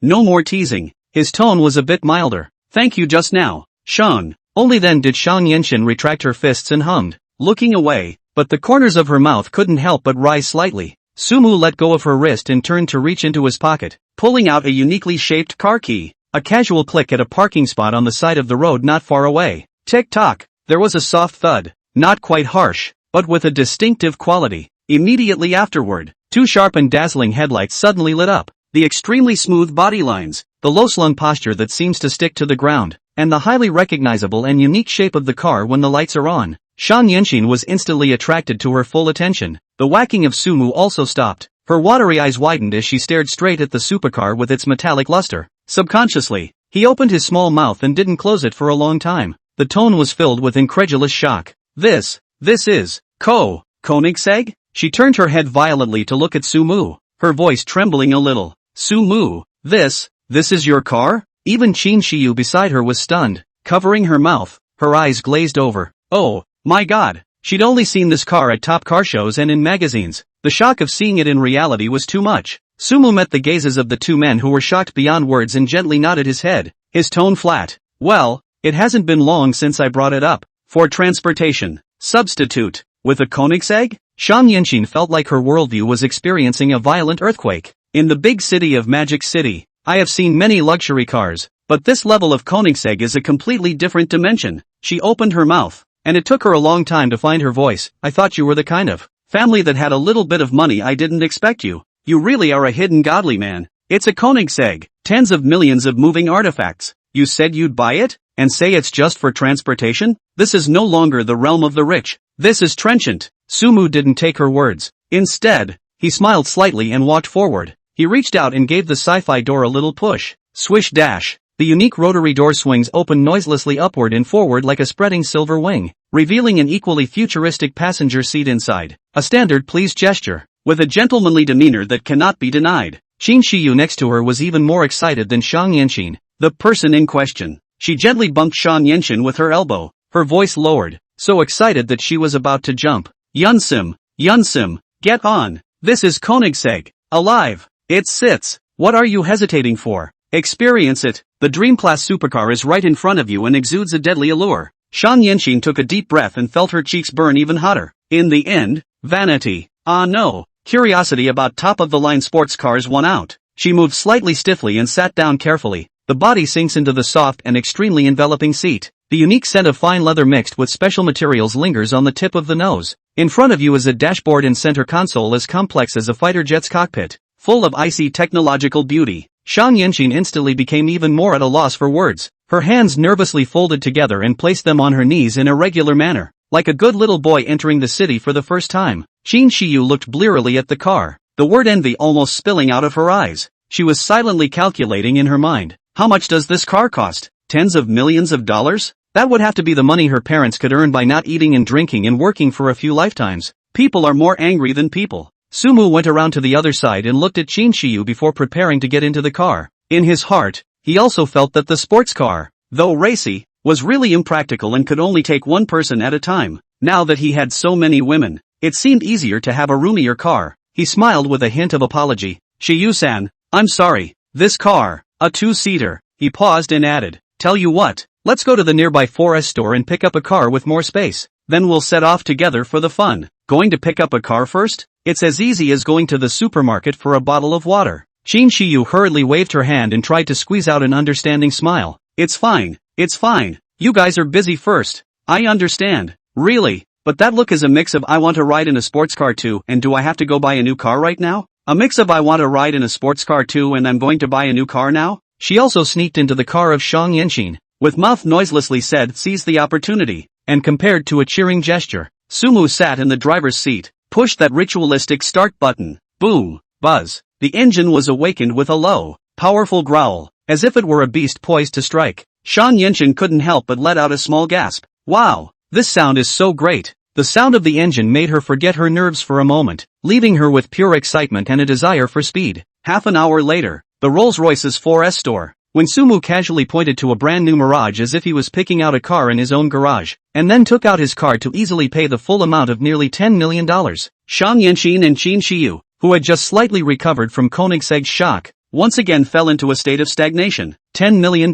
no more teasing. His tone was a bit milder. Thank you just now, Sean. Only then did Shang Yinxin retract her fists and hummed, looking away, but the corners of her mouth couldn't help but rise slightly. Sumu let go of her wrist and turned to reach into his pocket, pulling out a uniquely shaped car key. A casual click at a parking spot on the side of the road not far away. Tick-tock. There was a soft thud, not quite harsh, but with a distinctive quality. Immediately afterward, two sharp and dazzling headlights suddenly lit up. The extremely smooth body lines, the low-slung posture that seems to stick to the ground, and the highly recognizable and unique shape of the car when the lights are on. Shan Yinxin was instantly attracted to her full attention. The whacking of Sumu also stopped. Her watery eyes widened as she stared straight at the supercar with its metallic luster. Subconsciously, he opened his small mouth and didn't close it for a long time. The tone was filled with incredulous shock. This is Koenigsegg? She turned her head violently to look at Sumu, her voice trembling a little. Sumu, this is your car? Even Qin Shiyu beside her was stunned, covering her mouth, her eyes glazed over. Oh, my God. She'd only seen this car at top car shows and in magazines. The shock of seeing it in reality was too much. Sumu met the gazes of the two men who were shocked beyond words and gently nodded his head, his tone flat. Well, it hasn't been long since I brought it up. For transportation. Substitute. With a Koenigsegg? Shan Yinxin felt like her worldview was experiencing a violent earthquake. In the big city of Magic City, I have seen many luxury cars, but this level of Koenigsegg is a completely different dimension. She opened her mouth, and it took her a long time to find her voice. I thought you were the kind of family that had a little bit of money. I didn't expect you. You really are a hidden godly man. It's a Koenigsegg, tens of millions of moving artifacts. You said you'd buy it, and say it's just for transportation? This is no longer the realm of the rich. This is trenchant. Sumu didn't take her words. Instead, he smiled slightly and walked forward. He reached out and gave the sci-fi door a little push. Swish dash. The unique rotary door swings open noiselessly upward and forward like a spreading silver wing, revealing an equally futuristic passenger seat inside. A standard please gesture, with a gentlemanly demeanor that cannot be denied. Qin Shiyu next to her was even more excited than Shang Yinxin, the person in question. She gently bumped Shan Yinxin with her elbow, her voice lowered, so excited that she was about to jump. Yunsim, get on. This is Koenigsegg, alive. It sits. What are you hesitating for? Experience it. The dream-class supercar is right in front of you and exudes a deadly allure. Shan Yinxin took a deep breath and felt her cheeks burn even hotter. In the end, vanity. Ah no, curiosity about top-of-the-line sports cars won out. She moved slightly stiffly and sat down carefully. The body sinks into the soft and extremely enveloping seat. The unique scent of fine leather mixed with special materials lingers on the tip of the nose. In front of you is a dashboard and center console as complex as a fighter jet's cockpit, full of icy technological beauty. Shan Yinxin instantly became even more at a loss for words. Her hands nervously folded together and placed them on her knees in a regular manner, like a good little boy entering the city for the first time. Qin Shiyu looked blearily at the car, the word envy almost spilling out of her eyes. She was silently calculating in her mind. How much does this car cost? Tens of millions of dollars? That would have to be the money her parents could earn by not eating and drinking and working for a few lifetimes. People are more angry than people. Sumu went around to the other side and looked at Lin Mixue before preparing to get into the car. In his heart, he also felt that the sports car, though racy, was really impractical and could only take one person at a time. Now that he had so many women, it seemed easier to have a roomier car. He smiled with a hint of apology. Shiyu-san, I'm sorry, this car, a two-seater. He paused and added, tell you what, let's go to the nearby 4S store and pick up a car with more space. Then we'll set off together for the fun. Going to pick up a car first? It's as easy as going to the supermarket for a bottle of water. Lin Mixue hurriedly waved her hand and tried to squeeze out an understanding smile. It's fine. You guys are busy first. I understand. Really? But that look is a mix of I want to ride in a sports car too and do I have to go buy a new car right now? A mix of I want to ride in a sports car too and I'm going to buy a new car now? She also sneaked into the car of Shang Yinxin, with mouth noiselessly said seize the opportunity, and compared to a cheering gesture, Sumu sat in the driver's seat, pushed that ritualistic start button, boom, buzz. The engine was awakened with a low, powerful growl, as if it were a beast poised to strike. Shang Yinxin couldn't help but let out a small gasp. Wow, this sound is so great. The sound of the engine made her forget her nerves for a moment, leaving her with pure excitement and a desire for speed. Half an hour later, the Rolls-Royce's 4S store, when Sumu casually pointed to a brand new Mirage as if he was picking out a car in his own garage, and then took out his card to easily pay the full amount of nearly $10 million. Shang Yinxin and Lin Mixue, who had just slightly recovered from Koenigsegg's shock, once again fell into a state of stagnation. $10 million.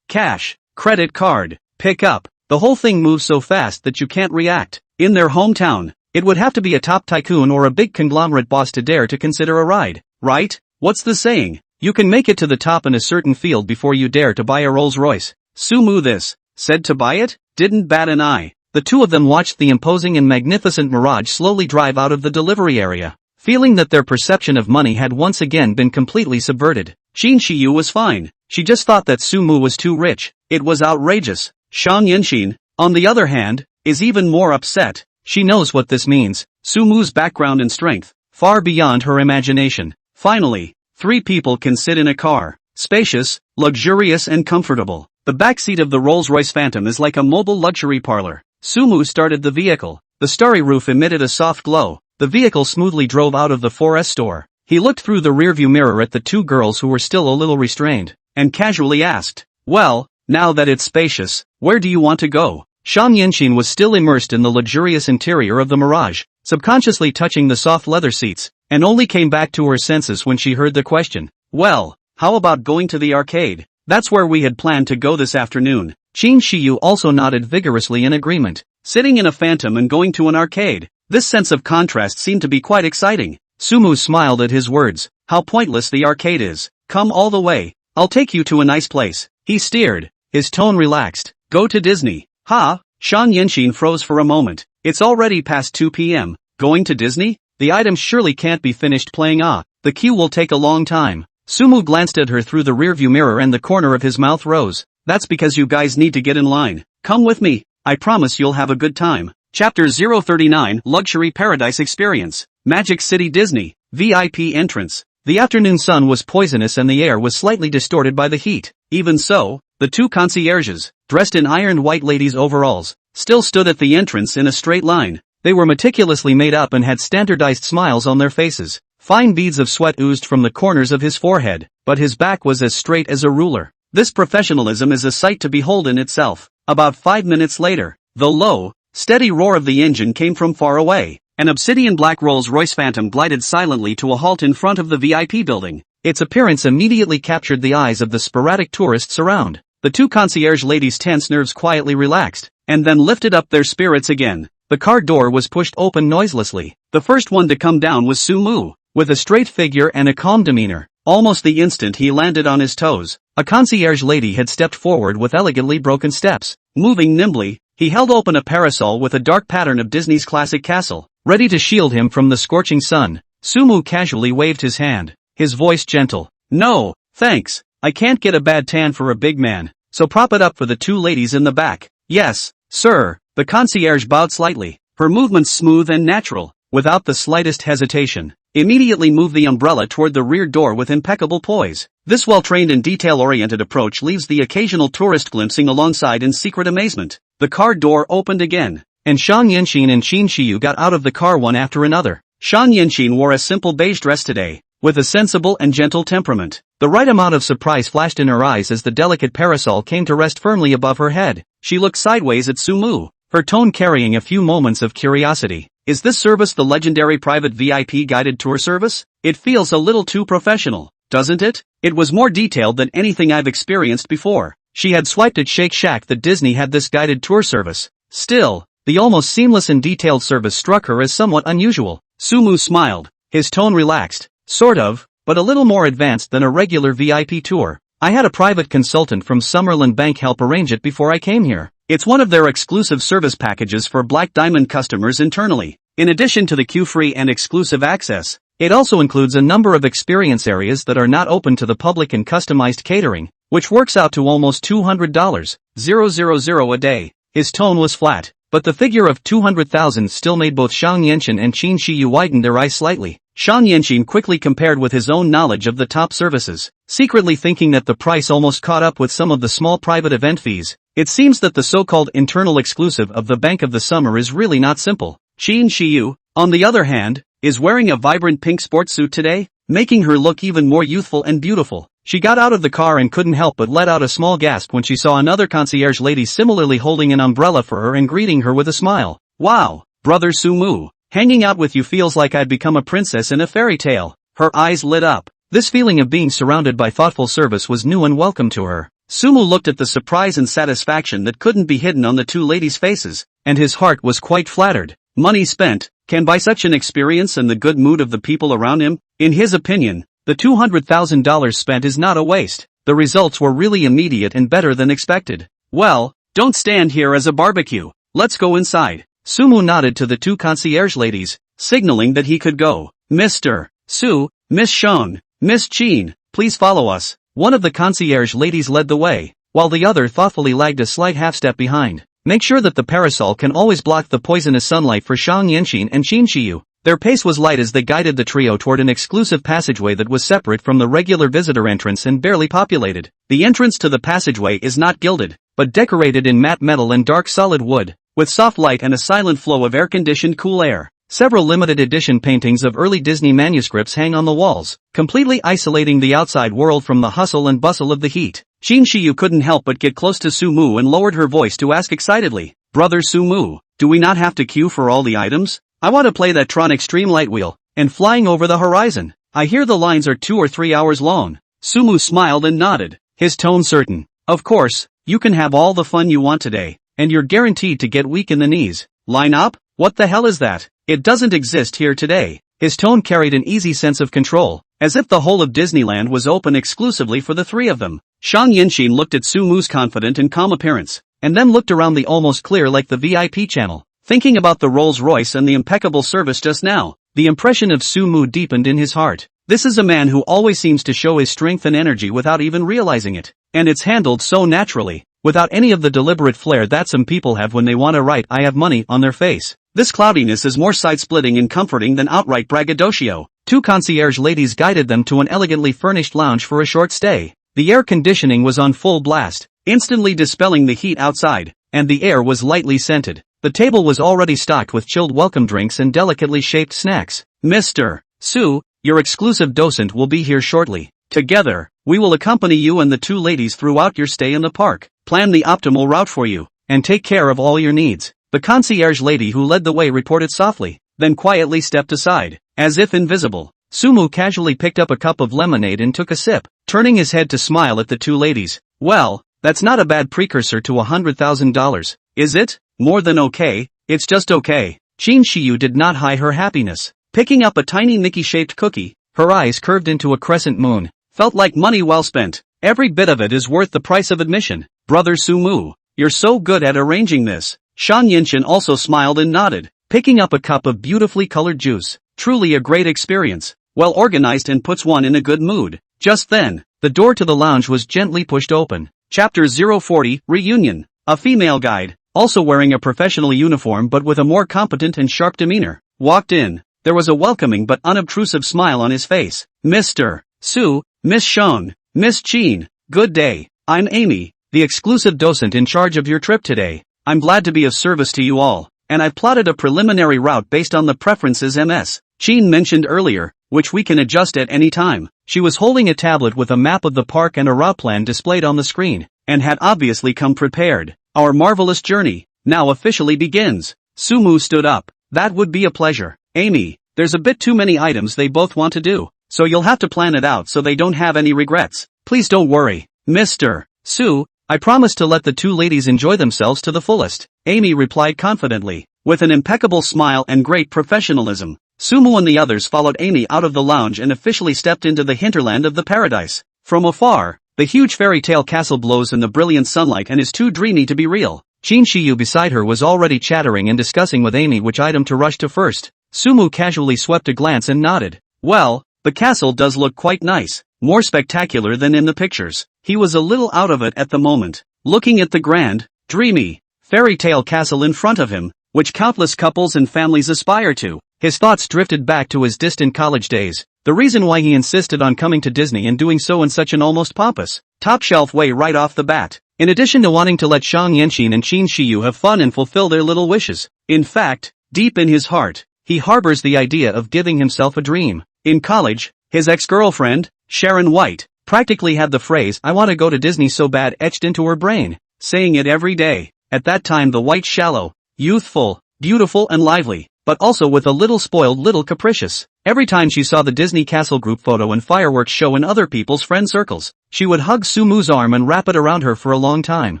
Cash. Credit card. Pick up. The whole thing moves so fast that you can't react. In their hometown, it would have to be a top tycoon or a big conglomerate boss to dare to consider a ride, right? What's the saying? You can make it to the top in a certain field before you dare to buy a Rolls-Royce. Sumu said to buy it, didn't bat an eye. The two of them watched the imposing and magnificent Mirage slowly drive out of the delivery area, feeling that their perception of money had once again been completely subverted. Lin Mixue was fine. She just thought that Sumu was too rich. It was outrageous. Shang Yinxin, on the other hand, is even more upset. She knows what this means. Sumu's background and strength, far beyond her imagination. Finally, 3 people can sit in a car. Spacious, luxurious and comfortable. The backseat of the Rolls-Royce Phantom is like a mobile luxury parlor. Sumu started the vehicle. The starry roof emitted a soft glow. The vehicle smoothly drove out of the 4S store. He looked through the rearview mirror at the 2 girls who were still a little restrained, and casually asked, well, now that it's spacious, where do you want to go? Shang Yinxin was still immersed in the luxurious interior of the Mirage, subconsciously touching the soft leather seats, and only came back to her senses when she heard the question. Well, how about going to the arcade? That's where we had planned to go this afternoon. Lin Mixue also nodded vigorously in agreement. Sitting in a Phantom and going to an arcade. This sense of contrast seemed to be quite exciting. Sumu smiled at his words. How pointless the arcade is. Come all the way. I'll take you to a nice place. He steered. His tone relaxed. Go to Disney. Ha! Shang Yinxin froze for a moment. It's already past 2 p.m. Going to Disney? The item surely can't be finished playing. The queue will take a long time. Sumu glanced at her through the rearview mirror and the corner of his mouth rose. That's because you guys need to get in line. Come with me. I promise you'll have a good time. Chapter 039 Luxury Paradise Experience. Magic City Disney. VIP entrance. The afternoon sun was poisonous and the air was slightly distorted by the heat. Even so, the 2 concierges, dressed in ironed white ladies' overalls, still stood at the entrance in a straight line. They were meticulously made up and had standardized smiles on their faces. Fine beads of sweat oozed from the corners of his forehead, but his back was as straight as a ruler. This professionalism is a sight to behold in itself. About 5 minutes later, the low, steady roar of the engine came from far away. An obsidian black Rolls-Royce Phantom glided silently to a halt in front of the VIP building. Its appearance immediately captured the eyes of the sporadic tourists around. The 2 concierge ladies' tense nerves quietly relaxed, and then lifted up their spirits again. The car door was pushed open noiselessly. The first one to come down was Sumu, with a straight figure and a calm demeanor. Almost the instant he landed on his toes, a concierge lady had stepped forward with elegantly broken steps. Moving nimbly, he held open a parasol with a dark pattern of Disney's classic castle, ready to shield him from the scorching sun. Sumu casually waved his hand, his voice gentle. No, thanks. I can't get a bad tan for a big man, so prop it up for the 2 ladies in the back. Yes, sir. The concierge bowed slightly, her movements smooth and natural, without the slightest hesitation. Immediately moved the umbrella toward the rear door with impeccable poise. This well-trained and detail-oriented approach leaves the occasional tourist glimpsing alongside in secret amazement. The car door opened again, and Shang Yinxin and Lin Mixue got out of the car one after another. Shan Yinxin wore a simple beige dress today, with a sensible and gentle temperament. The right amount of surprise flashed in her eyes as the delicate parasol came to rest firmly above her head. She looked sideways at Sumu, her tone carrying a few moments of curiosity. Is this service the legendary private VIP guided tour service? It feels a little too professional, doesn't it? It was more detailed than anything I've experienced before. She had swiped at Shake Shack that Disney had this guided tour service. Still, the almost seamless and detailed service struck her as somewhat unusual. Sumu smiled, his tone relaxed. Sort of, but a little more advanced than a regular VIP tour. I had a private consultant from Summerlin Bank help arrange it before I came here. It's one of their exclusive service packages for Black Diamond customers internally. In addition to the queue-free and exclusive access, it also includes a number of experience areas that are not open to the public and customized catering, which works out to almost $200,000 a day. His tone was flat, but the figure of 200,000 still made both Shang Yinxin and Qin Shiyu widen their eyes slightly. Shang Yinxin quickly compared with his own knowledge of the top services, secretly thinking that the price almost caught up with some of the small private event fees. It seems that the so-called internal exclusive of the Bank of the Summer is really not simple. Qin Shiyu, on the other hand, is wearing a vibrant pink sports suit today, making her look even more youthful and beautiful. She got out of the car and couldn't help but let out a small gasp when she saw another concierge lady similarly holding an umbrella for her and greeting her with a smile. Wow, brother Sumu. Hanging out with you feels like I'd become a princess in a fairy tale. Her eyes lit up. This feeling of being surrounded by thoughtful service was new and welcome to her. Sumu looked at the surprise and satisfaction that couldn't be hidden on the two ladies' faces, and his heart was quite flattered. Money spent can buy such an experience and the good mood of the people around him. In his opinion, the $200,000 spent is not a waste. The results were really immediate and better than expected. Well, don't stand here as a barbecue. Let's go inside. Sumu nodded to the two concierge ladies, signaling that he could go. Mr. Su, Miss Shang, Miss Qin, please follow us. One of the concierge ladies led the way, while the other thoughtfully lagged a slight half-step behind. Make sure that the parasol can always block the poisonous sunlight for Shang Yinxin and Qin Shiyu. Their pace was light as they guided the trio toward an exclusive passageway that was separate from the regular visitor entrance and barely populated. The entrance to the passageway is not gilded, but decorated in matte metal and dark solid wood, with soft light and a silent flow of air-conditioned cool air. Several limited edition paintings of early Disney manuscripts hang on the walls, completely isolating the outside world from the hustle and bustle of the heat. Qin Shiyu couldn't help but get close to Sumu and lowered her voice to ask excitedly, Brother Sumu, do we not have to queue for all the items? I want to play that Tron Extreme Light Wheel, and flying over the horizon. I hear the lines are 2 or 3 hours long. Sumu smiled and nodded, his tone certain. Of course, you can have all the fun you want today, and you're guaranteed to get weak in the knees. Line up? What the hell is that? It doesn't exist here today. His tone carried an easy sense of control, as if the whole of Disneyland was open exclusively for the three of them. Shang Yinxin looked at Sumu's confident and calm appearance, and then looked around the almost clear like the VIP channel. Thinking about the Rolls-Royce and the impeccable service just now, the impression of Sumu deepened in his heart. This is a man who always seems to show his strength and energy without even realizing it, and it's handled so naturally, without any of the deliberate flair that some people have when they want to write "I have money" on their face. This cloudiness is more side-splitting and comforting than outright braggadocio. Two concierge ladies guided them to an elegantly furnished lounge for a short stay. The air conditioning was on full blast, instantly dispelling the heat outside, and the air was lightly scented. The table was already stocked with chilled welcome drinks and delicately shaped snacks. Mr. Su, your exclusive docent will be here shortly. Together, we will accompany you and the two ladies throughout your stay in the park, plan the optimal route for you, and take care of all your needs. The concierge lady who led the way reported softly, then quietly stepped aside, as if invisible. Sumu casually picked up a cup of lemonade and took a sip, turning his head to smile at the two ladies. Well, that's not a bad precursor to $100,000, is it? More than okay, it's just okay. Qin Shiyu did not hide her happiness. Picking up a tiny Mickey-shaped cookie, her eyes curved into a crescent moon. Felt like money well spent. Every bit of it is worth the price of admission. Brother Sumu, you're so good at arranging this. Shang Yinxin also smiled and nodded, picking up a cup of beautifully colored juice. Truly a great experience, well organized and puts one in a good mood. Just then, the door to the lounge was gently pushed open. Chapter 040, Reunion. A female guide, also wearing a professional uniform but with a more competent and sharp demeanor, walked in. There was a welcoming but unobtrusive smile on his face. Mr. Su, Miss Shang, Miss Qin, good day. I'm Amy, the exclusive docent in charge of your trip today. I'm glad to be of service to you all, and I've plotted a preliminary route based on the preferences Ms. Chin mentioned earlier, which we can adjust at any time. She was holding a tablet with a map of the park and a route plan displayed on the screen, and had obviously come prepared. Our marvelous journey now officially begins. Sumu stood up. That would be a pleasure. Amy, there's a bit too many items they both want to do, so you'll have to plan it out so they don't have any regrets. Please don't worry, Mr. Su, I promise to let the two ladies enjoy themselves to the fullest, Amy replied confidently. With an impeccable smile and great professionalism, Sumu and the others followed Amy out of the lounge and officially stepped into the hinterland of the paradise. From afar, the huge fairy tale castle glows in the brilliant sunlight and is too dreamy to be real. Chin Shiyu beside her was already chattering and discussing with Amy which item to rush to first. Sumu casually swept a glance and nodded. Well, the castle does look quite nice, more spectacular than in the pictures. He was a little out of it at the moment, looking at the grand, dreamy, fairy tale castle in front of him, which countless couples and families aspire to. His thoughts drifted back to his distant college days, the reason why he insisted on coming to Disney and doing so in such an almost pompous, top-shelf way right off the bat. In addition to wanting to let Shang Yanqin and Chin Shiyu have fun and fulfill their little wishes. In fact, deep in his heart, he harbors the idea of giving himself a dream. In college, his ex-girlfriend, Sharon White, practically had the phrase "I want to go to Disney so bad" etched into her brain, saying it every day. At that time the White shallow, youthful, beautiful and lively, but also with a little spoiled, little capricious. Every time she saw the Disney Castle group photo and fireworks show in other people's friend circles, she would hug Sumu's arm and wrap it around her for a long time.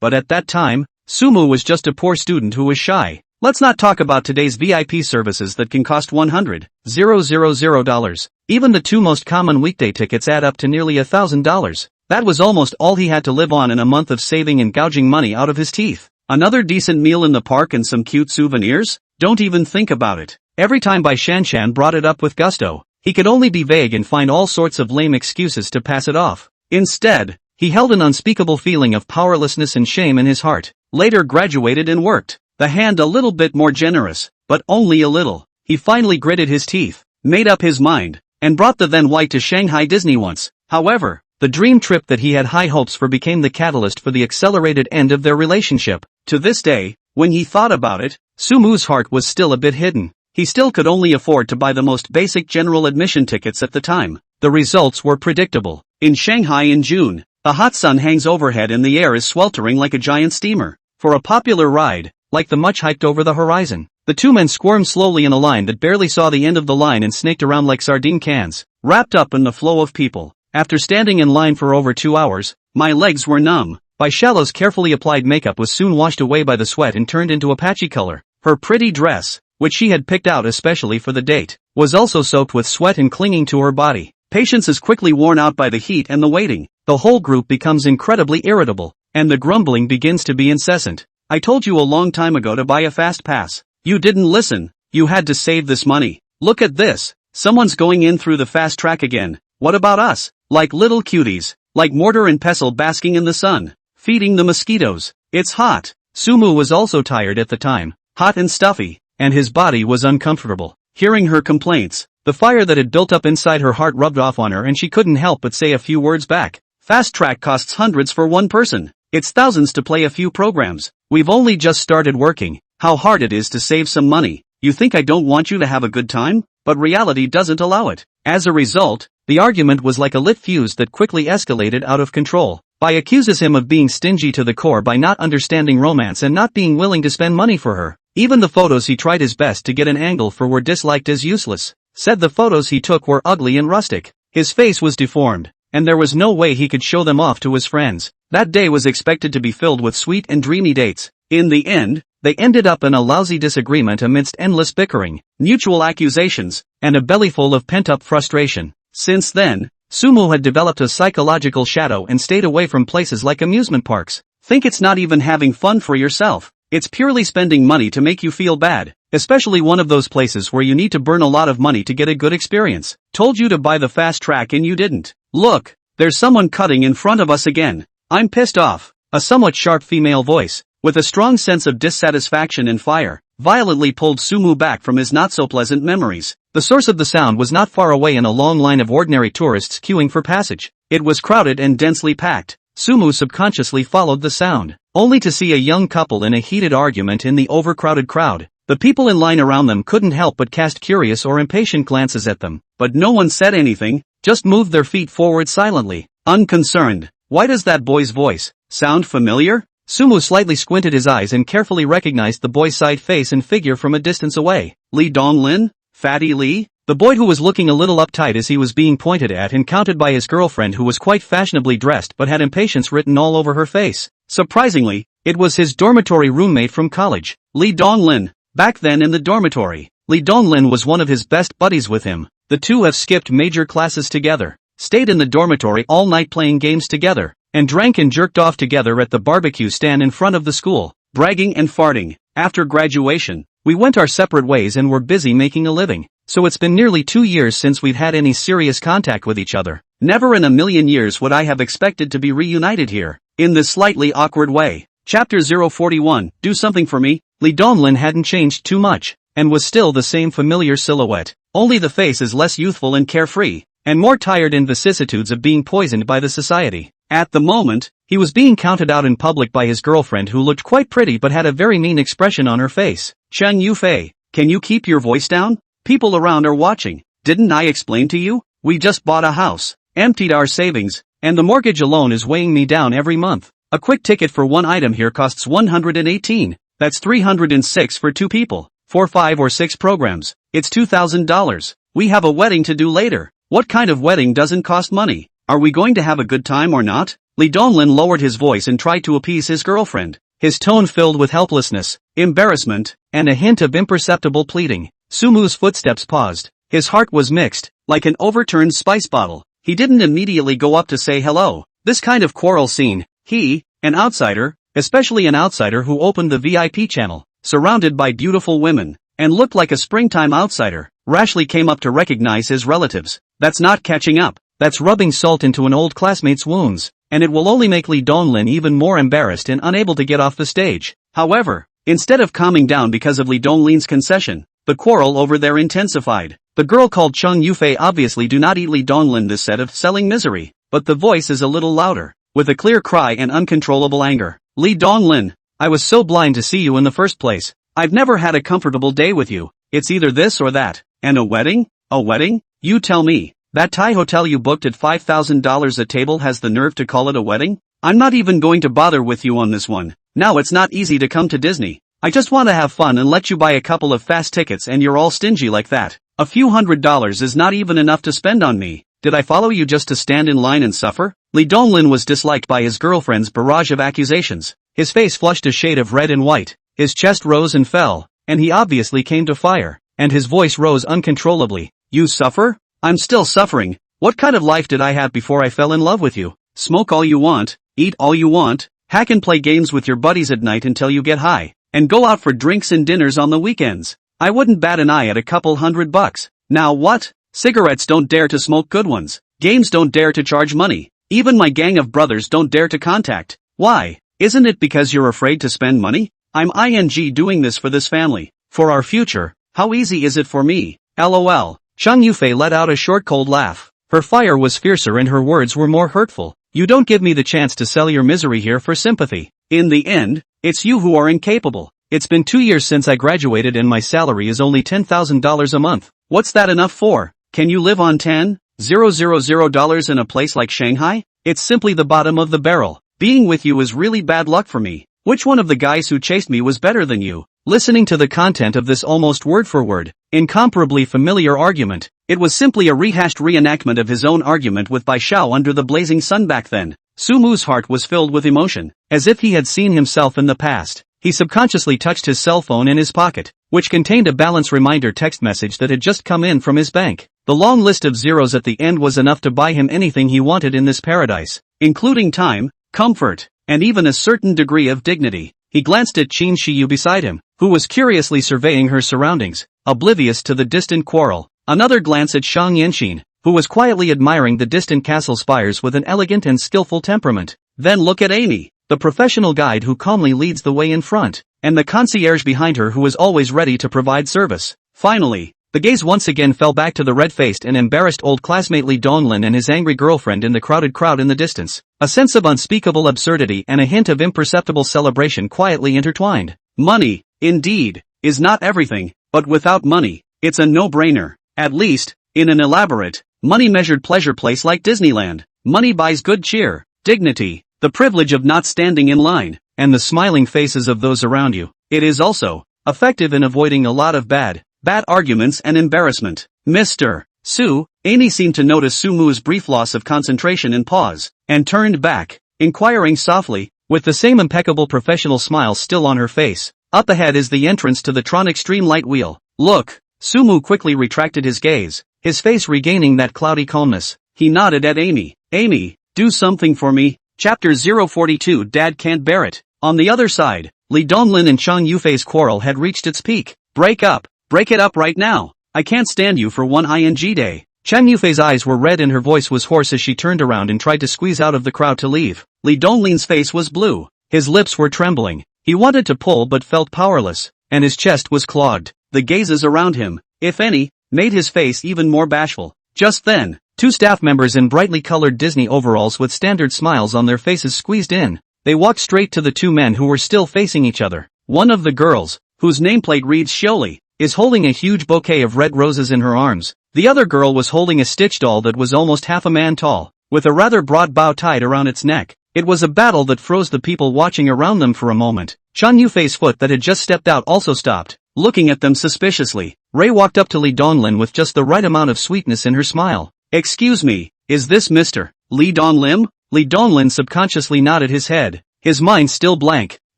But at that time, Sumu was just a poor student who was shy. Let's not talk about today's VIP services that can cost $100,000. Even the two most common weekday tickets add up to nearly $1,000. That was almost all he had to live on in a month of saving and gouging money out of his teeth. Another decent meal in the park and some cute souvenirs? Don't even think about it. Every time Bai Shanshan brought it up with gusto, he could only be vague and find all sorts of lame excuses to pass it off. Instead, he held an unspeakable feeling of powerlessness and shame in his heart. Later graduated and worked the hand a little bit more generous, but only a little. He finally gritted his teeth, made up his mind, and brought the then White to Shanghai Disney once. However, the dream trip that he had high hopes for became the catalyst for the accelerated end of their relationship. To this day, when he thought about it, Sumu's heart was still a bit hidden. He still could only afford to buy the most basic general admission tickets at the time. The results were predictable. In Shanghai in June, the hot sun hangs overhead and the air is sweltering like a giant steamer. For a popular ride, like the much hyped Over the Horizon, the two men squirmed slowly in a line that barely saw the end of the line and snaked around like sardine cans, wrapped up in the flow of people. After standing in line for over 2 hours, my legs were numb. Bai Shallow's carefully applied makeup was soon washed away by the sweat and turned into a patchy color. Her pretty dress, which she had picked out especially for the date, was also soaked with sweat and clinging to her body. Patience is quickly worn out by the heat and the waiting. The whole group becomes incredibly irritable, and the grumbling begins to be incessant. I told you a long time ago to buy a fast pass. You didn't listen. You had to save this money. Look at this. Someone's going in through the fast track again. What about us? Like little cuties, like mortar and pestle basking in the sun, feeding the mosquitoes. It's hot. Sumu was also tired at the time, hot and stuffy, and his body was uncomfortable. Hearing her complaints, the fire that had built up inside her heart rubbed off on her and she couldn't help but say a few words back. Fast track costs hundreds for one person. It's thousands to play a few programs. We've only just started working. How hard it is to save some money. You think I don't want you to have a good time? But reality doesn't allow it. As a result, the argument was like a lit fuse that quickly escalated out of control. Bai accuses him of being stingy to the core by not understanding romance and not being willing to spend money for her. Even the photos he tried his best to get an angle for were disliked as useless. Said the photos he took were ugly and rustic. His face was deformed, and there was no way he could show them off to his friends. That day was expected to be filled with sweet and dreamy dates. In the end, they ended up in a lousy disagreement amidst endless bickering, mutual accusations, and a bellyful of pent-up frustration. Since then, Sumu had developed a psychological shadow and stayed away from places like amusement parks. Think it's not even having fun for yourself. It's purely spending money to make you feel bad, especially one of those places where you need to burn a lot of money to get a good experience. Told you to buy the fast track and you didn't. Look, there's someone cutting in front of us again. I'm pissed off. A somewhat sharp female voice, with a strong sense of dissatisfaction and fire, violently pulled Sumu back from his not-so-pleasant memories. The source of the sound was not far away in a long line of ordinary tourists queuing for passage. It was crowded and densely packed. Sumu subconsciously followed the sound, only to see a young couple in a heated argument in the overcrowded crowd. The people in line around them couldn't help but cast curious or impatient glances at them, but no one said anything, just moved their feet forward silently, unconcerned. Why does that boy's voice sound familiar? Sumu slightly squinted his eyes and carefully recognized the boy's side face and figure from a distance away. Lee Donglin? Fatty Lee? The boy who was looking a little uptight as he was being pointed at and counted by his girlfriend who was quite fashionably dressed but had impatience written all over her face. Surprisingly, it was his dormitory roommate from college, Lee Donglin. Back then in the dormitory, Lee Donglin was one of his best buddies with him. The two have skipped major classes together, stayed in the dormitory all night playing games together, and drank and jerked off together at the barbecue stand in front of the school, bragging and farting. After graduation, we went our separate ways and were busy making a living. So it's been nearly 2 years since we've had any serious contact with each other. Never in a million years would I have expected to be reunited here, in this slightly awkward way. Chapter 041, Do Something For Me. Lee Donglin hadn't changed too much, and was still the same familiar silhouette. Only the face is less youthful and carefree, and more tired in vicissitudes of being poisoned by the society. At the moment, he was being counted out in public by his girlfriend who looked quite pretty but had a very mean expression on her face. He Yafei, can you keep your voice down? People around are watching. Didn't I explain to you? We just bought a house, emptied our savings, and the mortgage alone is weighing me down every month. A quick ticket for one item here costs 118. That's 306 for 2 people. For 5 or 6 programs, it's $2,000. We have a wedding to do later. What kind of wedding doesn't cost money? Are we going to have a good time or not? Lee Donglin lowered his voice and tried to appease his girlfriend, his tone filled with helplessness, embarrassment, and a hint of imperceptible pleading. Sumu's footsteps paused. His heart was mixed, like an overturned spice bottle. He didn't immediately go up to say hello. This kind of quarrel scene, he, an outsider, especially an outsider who opened the VIP channel, surrounded by beautiful women, and looked like a springtime outsider, rashly came up to recognize his relatives. That's not catching up. That's rubbing salt into an old classmate's wounds, and it will only make Lee Donglin even more embarrassed and unable to get off the stage. However, instead of calming down because of Lee Donglin's concession, the quarrel over there intensified. The girl called He Yafei obviously do not eat Lee Donglin this set of selling misery, but the voice is a little louder, with a clear cry and uncontrollable anger. Lee Donglin, I was so blind to see you in the first place. I've never had a comfortable day with you. It's either this or that. And a wedding? A wedding? You tell me. That Thai hotel you booked at $5,000 a table has the nerve to call it a wedding? I'm not even going to bother with you on this one. Now it's not easy to come to Disney. I just want to have fun and let you buy a couple of fast tickets and you're all stingy like that. A few $100s is not even enough to spend on me. Did I follow you just to stand in line and suffer? Lee Donglin was disliked by his girlfriend's barrage of accusations. His face flushed a shade of red and white, his chest rose and fell, and he obviously came to fire, and his voice rose uncontrollably. You suffer? I'm still suffering. What kind of life did I have before I fell in love with you? Smoke all you want, eat all you want, hack and play games with your buddies at night until you get high, and go out for drinks and dinners on the weekends. I wouldn't bat an eye at a couple $100. Now what? Cigarettes don't dare to smoke good ones. Games don't dare to charge money. Even my gang of brothers don't dare to contact. Why? Isn't it because you're afraid to spend money? I'm doing this for this family. For our future. How easy is it for me? LOL. He Yafei let out a short cold laugh. Her fire was fiercer and her words were more hurtful. You don't give me the chance to sell your misery here for sympathy. In the end, it's you who are incapable. It's been 2 years since I graduated and my salary is only $10,000 a month. What's that enough for? Can you live on $10,000 in a place like Shanghai? It's simply the bottom of the barrel. Being with you is really bad luck for me. Which one of the guys who chased me was better than you? Listening to the content of this almost word-for-word, incomparably familiar argument, it was simply a rehashed reenactment of his own argument with Bai Xiao under the blazing sun back then. Sumu's heart was filled with emotion, as if he had seen himself in the past. He subconsciously touched his cell phone in his pocket, which contained a balance reminder text message that had just come in from his bank. The long list of zeros at the end was enough to buy him anything he wanted in this paradise, including time, comfort, and even a certain degree of dignity. He glanced at Qin Shiyu beside him, who was curiously surveying her surroundings, oblivious to the distant quarrel. Another glance at Shang Yanxin, who was quietly admiring the distant castle spires with an elegant and skillful temperament. Then look at Amy, the professional guide who calmly leads the way in front, and the concierge behind her who is always ready to provide service. Finally, the gaze once again fell back to the red-faced and embarrassed old classmate Lee Donglin and his angry girlfriend in the crowded crowd in the distance. A sense of unspeakable absurdity and a hint of imperceptible celebration quietly intertwined. Money, indeed. is not everything, but without money, it's a no-brainer. At least, in an elaborate, money-measured pleasure place like Disneyland, money buys good cheer, dignity, the privilege of not standing in line, and the smiling faces of those around you. It is also effective in avoiding a lot of bad arguments and embarrassment. Mr. Su, Amy seemed to notice Sumu's brief loss of concentration and pause, and turned back, inquiring softly, with the same impeccable professional smile still on her face. Up ahead is the entrance to the Tron Extreme Light Wheel. Look. Sumu quickly retracted his gaze, his face regaining that cloudy calmness. He nodded at Amy. Amy, do something for me. Chapter 042 Dad Can't Bear It. On the other side, Li Donglin and Chang Yufei's quarrel had reached its peak. Break up. Break it up right now. I can't stand you for one ing day. Chang Yufei's eyes were red and her voice was hoarse as she turned around and tried to squeeze out of the crowd to leave. Li Donglin's face was blue. His lips were trembling. He wanted to pull but felt powerless, and his chest was clogged. The gazes around him, if any, made his face even more bashful. Just then, two staff members in brightly colored Disney overalls with standard smiles on their faces squeezed in. They walked straight to the two men who were still facing each other. One of the girls, whose nameplate reads Shioli, is holding a huge bouquet of red roses in her arms. The other girl was holding a Stitch doll that was almost half a man tall, with a rather broad bow tied around its neck. It was a battle that froze the people watching around them for a moment. Chang Yufei's foot that had just stepped out also stopped, looking at them suspiciously. Ray walked up to Li Donglin with just the right amount of sweetness in her smile. Excuse me, is this Mr. Li Donglin? Li Donglin subconsciously nodded his head, his mind still blank,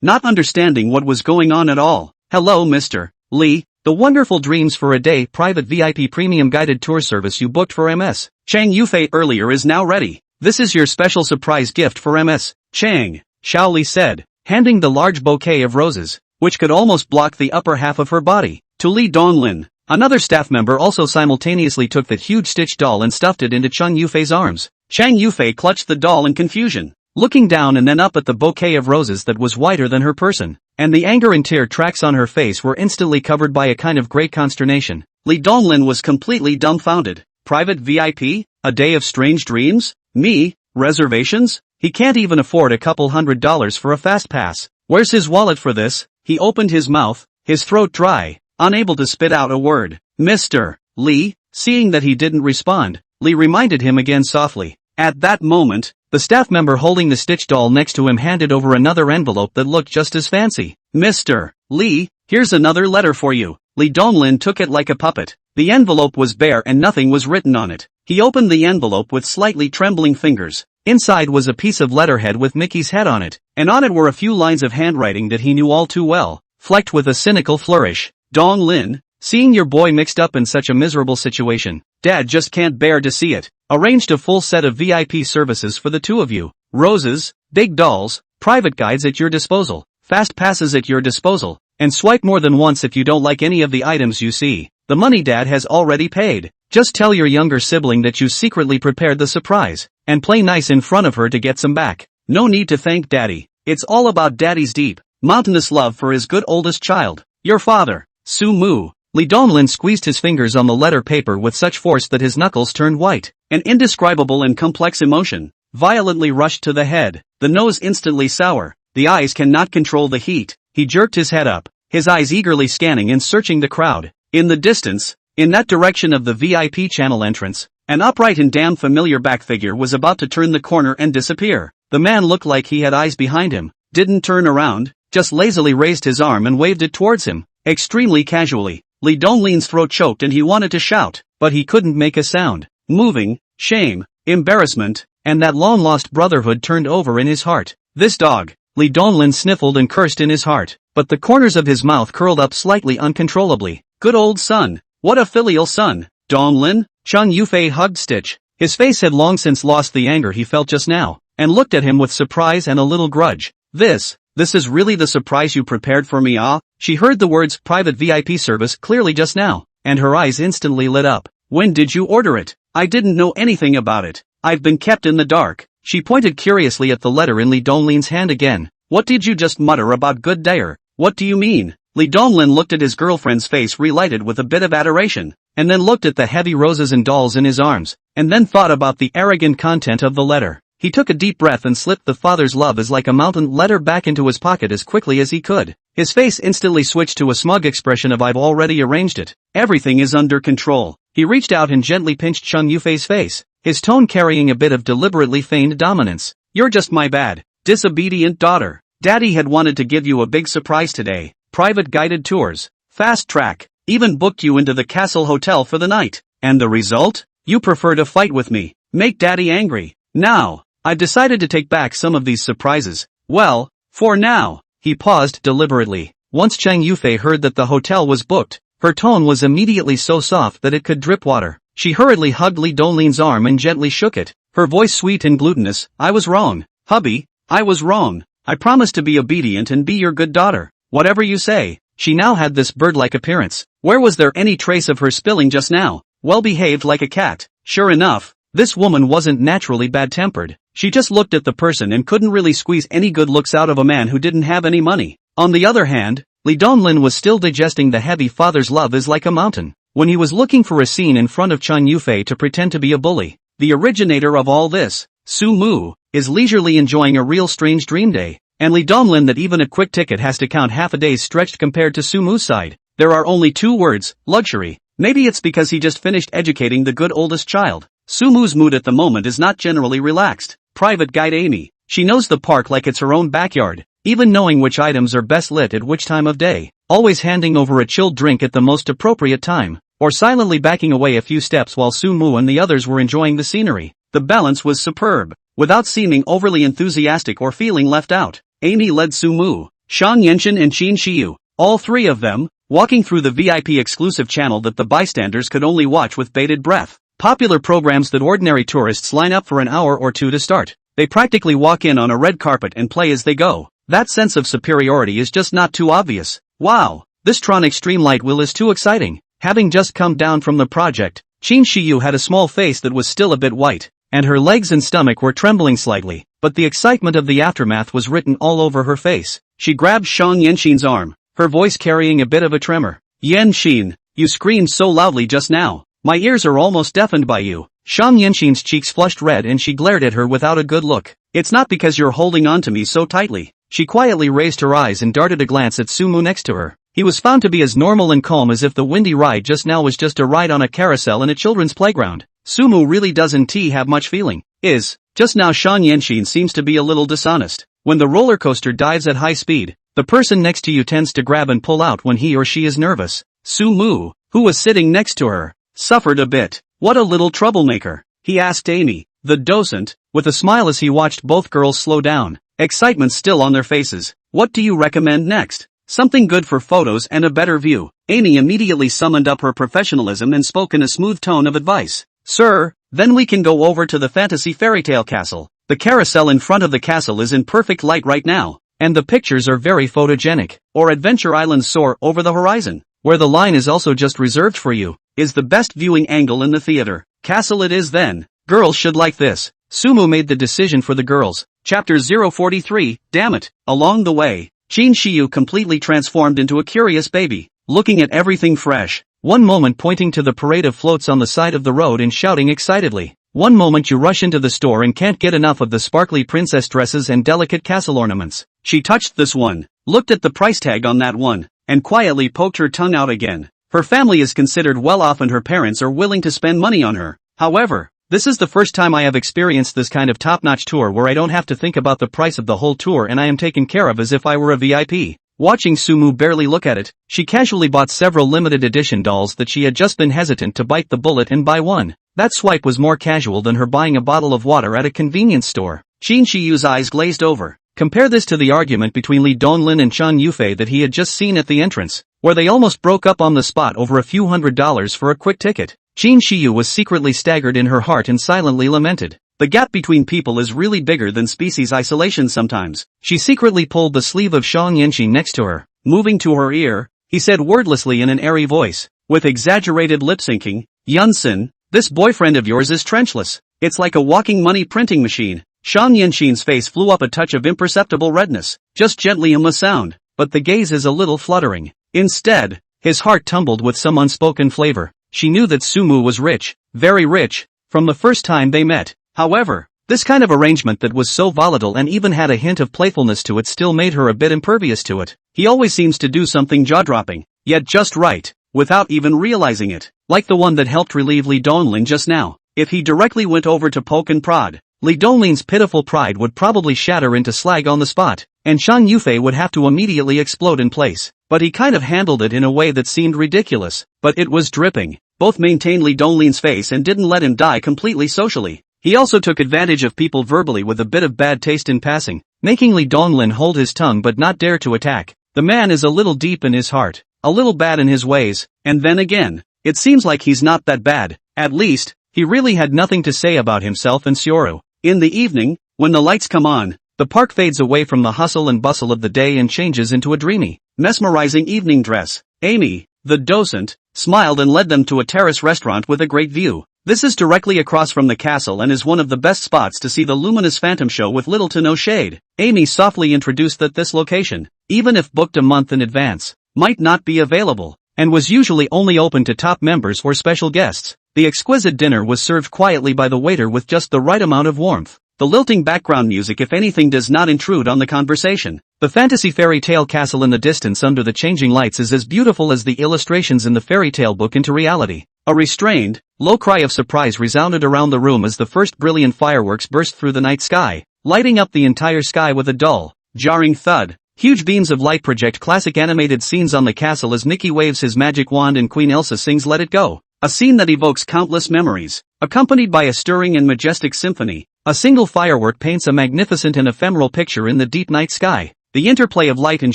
not understanding what was going on at all. Hello Mr. Li, the wonderful Dreams for a Day private VIP premium guided tour service you booked for MS Chang Yufei earlier is now ready. This is your special surprise gift for MS Chang, Shaoli said, handing the large bouquet of roses, which could almost block the upper half of her body, to Li Donglin. Another staff member also simultaneously took that huge Stitch doll and stuffed it into Chang Yufei's arms. Chang Yufei clutched the doll in confusion, looking down and then up at the bouquet of roses that was wider than her person, and the anger and tear tracks on her face were instantly covered by a kind of great consternation. Li Donglin was completely dumbfounded. Private VIP? A day of strange dreams? Me? Reservations? He can't even afford a couple $100 for a fast pass. Where's his wallet for this? He opened his mouth, his throat dry, unable to spit out a word. Mr. Li, seeing that he didn't respond, Li reminded him again softly. At that moment, the staff member holding the Stitch doll next to him handed over another envelope that looked just as fancy. Mr. Li, here's another letter for you. Li Donglin took it like a puppet. The envelope was bare and nothing was written on it. He opened the envelope with slightly trembling fingers. Inside was a piece of letterhead with Mickey's head on it, and on it were a few lines of handwriting that he knew all too well, flecked with a cynical flourish. Donglin, seeing your boy mixed up in such a miserable situation, Dad just can't bear to see it. Arranged a full set of VIP services for the two of you. Roses, big dolls, private guides at your disposal, fast passes at your disposal, and swipe more than once if you don't like any of the items you see. The money Dad has already paid. Just tell your younger sibling that you secretly prepared the surprise, and play nice in front of her to get some back. No need to thank Daddy. It's all about Daddy's deep, mountainous love for his good oldest child, your father, Su Mu. Li Donglin squeezed his fingers on the letter paper with such force that his knuckles turned white. An indescribable and complex emotion violently rushed to the head, the nose instantly sour, the eyes cannot control the heat. He jerked his head up, his eyes eagerly scanning and searching the crowd. In the distance, in that direction of the VIP channel entrance, an upright and damn familiar back figure was about to turn the corner and disappear. The man looked like he had eyes behind him, didn't turn around, just lazily raised his arm and waved it towards him, extremely casually. Li Donglin's throat choked and he wanted to shout, but he couldn't make a sound. Moving, shame, embarrassment, and that long-lost brotherhood turned over in his heart. This dog. Li Donglin sniffled and cursed in his heart, but the corners of his mouth curled up slightly uncontrollably. Good old son. What a filial son. Donglin? Chang Yufei hugged Stitch. His face had long since lost the anger he felt just now, and looked at him with surprise and a little grudge. This is really the surprise you prepared for me, ah? She heard the words private VIP service clearly just now, and her eyes instantly lit up. When did you order it? I didn't know anything about it. I've been kept in the dark. She pointed curiously at the letter in Li Donglin's hand again. What did you just mutter about good dare? What do you mean? Li Donglin looked at his girlfriend's face relighted with a bit of adoration, and then looked at the heavy roses and dolls in his arms, and then thought about the arrogant content of the letter. He took a deep breath and slipped the father's love is like a mountain letter back into his pocket as quickly as he could. His face instantly switched to a smug expression of I've already arranged it. Everything is under control. He reached out and gently pinched Chang Yufei's face, his tone carrying a bit of deliberately feigned dominance. You're just my bad, disobedient daughter. Daddy had wanted to give you a big surprise today. Private guided tours, fast track, even booked you into the castle hotel for the night. And the result? You prefer to fight with me, make daddy angry. Now, I've decided to take back some of these surprises. Well, for now. He paused deliberately. Once Chang Yufei heard that the hotel was booked, her tone was immediately so soft that it could drip water. She hurriedly hugged Li Donlin's arm and gently shook it, her voice sweet and glutinous. I was wrong, hubby, I was wrong. I promised to be obedient and be your good daughter. Whatever you say. She now had this bird-like appearance. Where was there any trace of her spilling just now? Well behaved like a cat. Sure enough, this woman wasn't naturally bad-tempered. She just looked at the person and couldn't really squeeze any good looks out of a man who didn't have any money. On the other hand, Li Donlin was still digesting the heavy father's love is like a mountain, when he was looking for a scene in front of Chang Yufei to pretend to be a bully. The originator of all this, Su Mu, is leisurely enjoying a real strange dream day, and Li Donlin that even a quick ticket has to count half a day's stretched compared to Su Mu's side. There are only two words, luxury. Maybe it's because he just finished educating the good oldest child. Su Mu's mood at the moment is not generally relaxed. Private guide Amy. She knows the park like it's her own backyard, even knowing which items are best lit at which time of day, always handing over a chilled drink at the most appropriate time, or silently backing away a few steps while Su Mu and the others were enjoying the scenery. The balance was superb. Without seeming overly enthusiastic or feeling left out, Amy led Su Mu, Shang Yenshin and Qin Shiyu, all three of them, walking through the VIP exclusive channel that the bystanders could only watch with bated breath. Popular programs that ordinary tourists line up for an hour or two to start. They practically walk in on a red carpet and play as they go. That sense of superiority is just not too obvious. Wow, this Tron Extreme Light Wheel is too exciting. Having just come down from the project, Qin Shiyu had a small face that was still a bit white, and her legs and stomach were trembling slightly, but the excitement of the aftermath was written all over her face. She grabbed Shang Yenshin's arm, her voice carrying a bit of a tremor. Yenshin, you screamed so loudly just now. My ears are almost deafened by you. Shang Yenshin's cheeks flushed red and she glared at her without a good look. It's not because you're holding on to me so tightly. She quietly raised her eyes and darted a glance at Su Mu next to her. He was found to be as normal and calm as if the windy ride just now was just a ride on a carousel in a children's playground. Su Mu really doesn't have much feeling. Just now Shang Yenshin seems to be a little dishonest. When the roller coaster dives at high speed, the person next to you tends to grab and pull out when he or she is nervous. Su Mu, who was sitting next to her, suffered a bit. What a little troublemaker, he asked Amy, the docent, with a smile as he watched both girls slow down, excitement still on their faces. What do you recommend next? Something good for photos and a better view. Amy immediately summoned up her professionalism and spoke in a smooth tone of advice. Sir, then we can go over to the fantasy fairytale castle. The carousel in front of the castle is in perfect light right now, and the pictures are very photogenic. Or Adventure Island soar over the horizon, where the line is also just reserved for you, is the best viewing angle in the theater. Castle it is then. Girls should like this. Su Mu made the decision for the girls. Chapter 043, damn it. Along the way, Qin Shiyu completely transformed into a curious baby, looking at everything fresh. One moment pointing to the parade of floats on the side of the road and shouting excitedly. One moment you rush into the store and can't get enough of the sparkly princess dresses and delicate castle ornaments. She touched this one, looked at the price tag on that one, and quietly poked her tongue out again. Her family is considered well off and her parents are willing to spend money on her. However, this is the first time I have experienced this kind of top-notch tour where I don't have to think about the price of the whole tour and I am taken care of as if I were a VIP. Watching Su Mu barely look at it, she casually bought several limited edition dolls that she had just been hesitant to bite the bullet and buy one. That swipe was more casual than her buying a bottle of water at a convenience store. Qin Shiyu's eyes glazed over. Compare this to the argument between Li Donlin and Chang Yufei that he had just seen at the entrance, where they almost broke up on the spot over a few $100s for a quick ticket. Qin Shiyu was secretly staggered in her heart and silently lamented. The gap between people is really bigger than species isolation sometimes. She secretly pulled the sleeve of Shang Yenshin next to her. Moving to her ear, he said wordlessly in an airy voice, with exaggerated lip-syncing, Yunsen, this boyfriend of yours is trenchless. It's like a walking money printing machine. Shang Yenshin's face flew up a touch of imperceptible redness, just gently a sound, but the gaze is a little fluttering. Instead, his heart tumbled with some unspoken flavor. She knew that Su Mu was rich, very rich, from the first time they met. However, This kind of arrangement that was so volatile and even had a hint of playfulness to it still made her a bit impervious to it. He always seems to do something jaw-dropping, yet just right, without even realizing it. Like the one that helped relieve Lee Donglin just now. If he directly went over to poke and prod, Lee Donglin's pitiful pride would probably shatter into slag on the spot, and He Yafei would have to immediately explode in place. But he kind of handled it in a way that seemed ridiculous, but it was dripping. Both maintained Lee Donglin's face and didn't let him die completely socially. He also took advantage of people verbally with a bit of bad taste in passing, making Lee Donglin hold his tongue but not dare to attack. The man is a little deep in his heart, a little bad in his ways, and then again, it seems like he's not that bad. At least, he really had nothing to say about himself and Sioru. In the evening, when the lights come on, the park fades away from the hustle and bustle of the day and changes into a dreamy, mesmerizing evening dress. Amy, the docent, smiled and led them to a terrace restaurant with a great view. This is directly across from the castle and is one of the best spots to see the luminous phantom show with little to no shade. Amy softly introduced that this location, even if booked a month in advance, might not be available, and was usually only open to top members or special guests. The exquisite dinner was served quietly by the waiter with just the right amount of warmth. The lilting background music if anything does not intrude on the conversation. The fantasy fairy tale castle in the distance under the changing lights is as beautiful as the illustrations in the fairy tale book into reality. A restrained, low cry of surprise resounded around the room as the first brilliant fireworks burst through the night sky, lighting up the entire sky with a dull, jarring thud. Huge beams of light project classic animated scenes on the castle as Mickey waves his magic wand and Queen Elsa sings Let It Go. A scene that evokes countless memories, accompanied by a stirring and majestic symphony. A single firework paints a magnificent and ephemeral picture in the deep night sky. The interplay of light and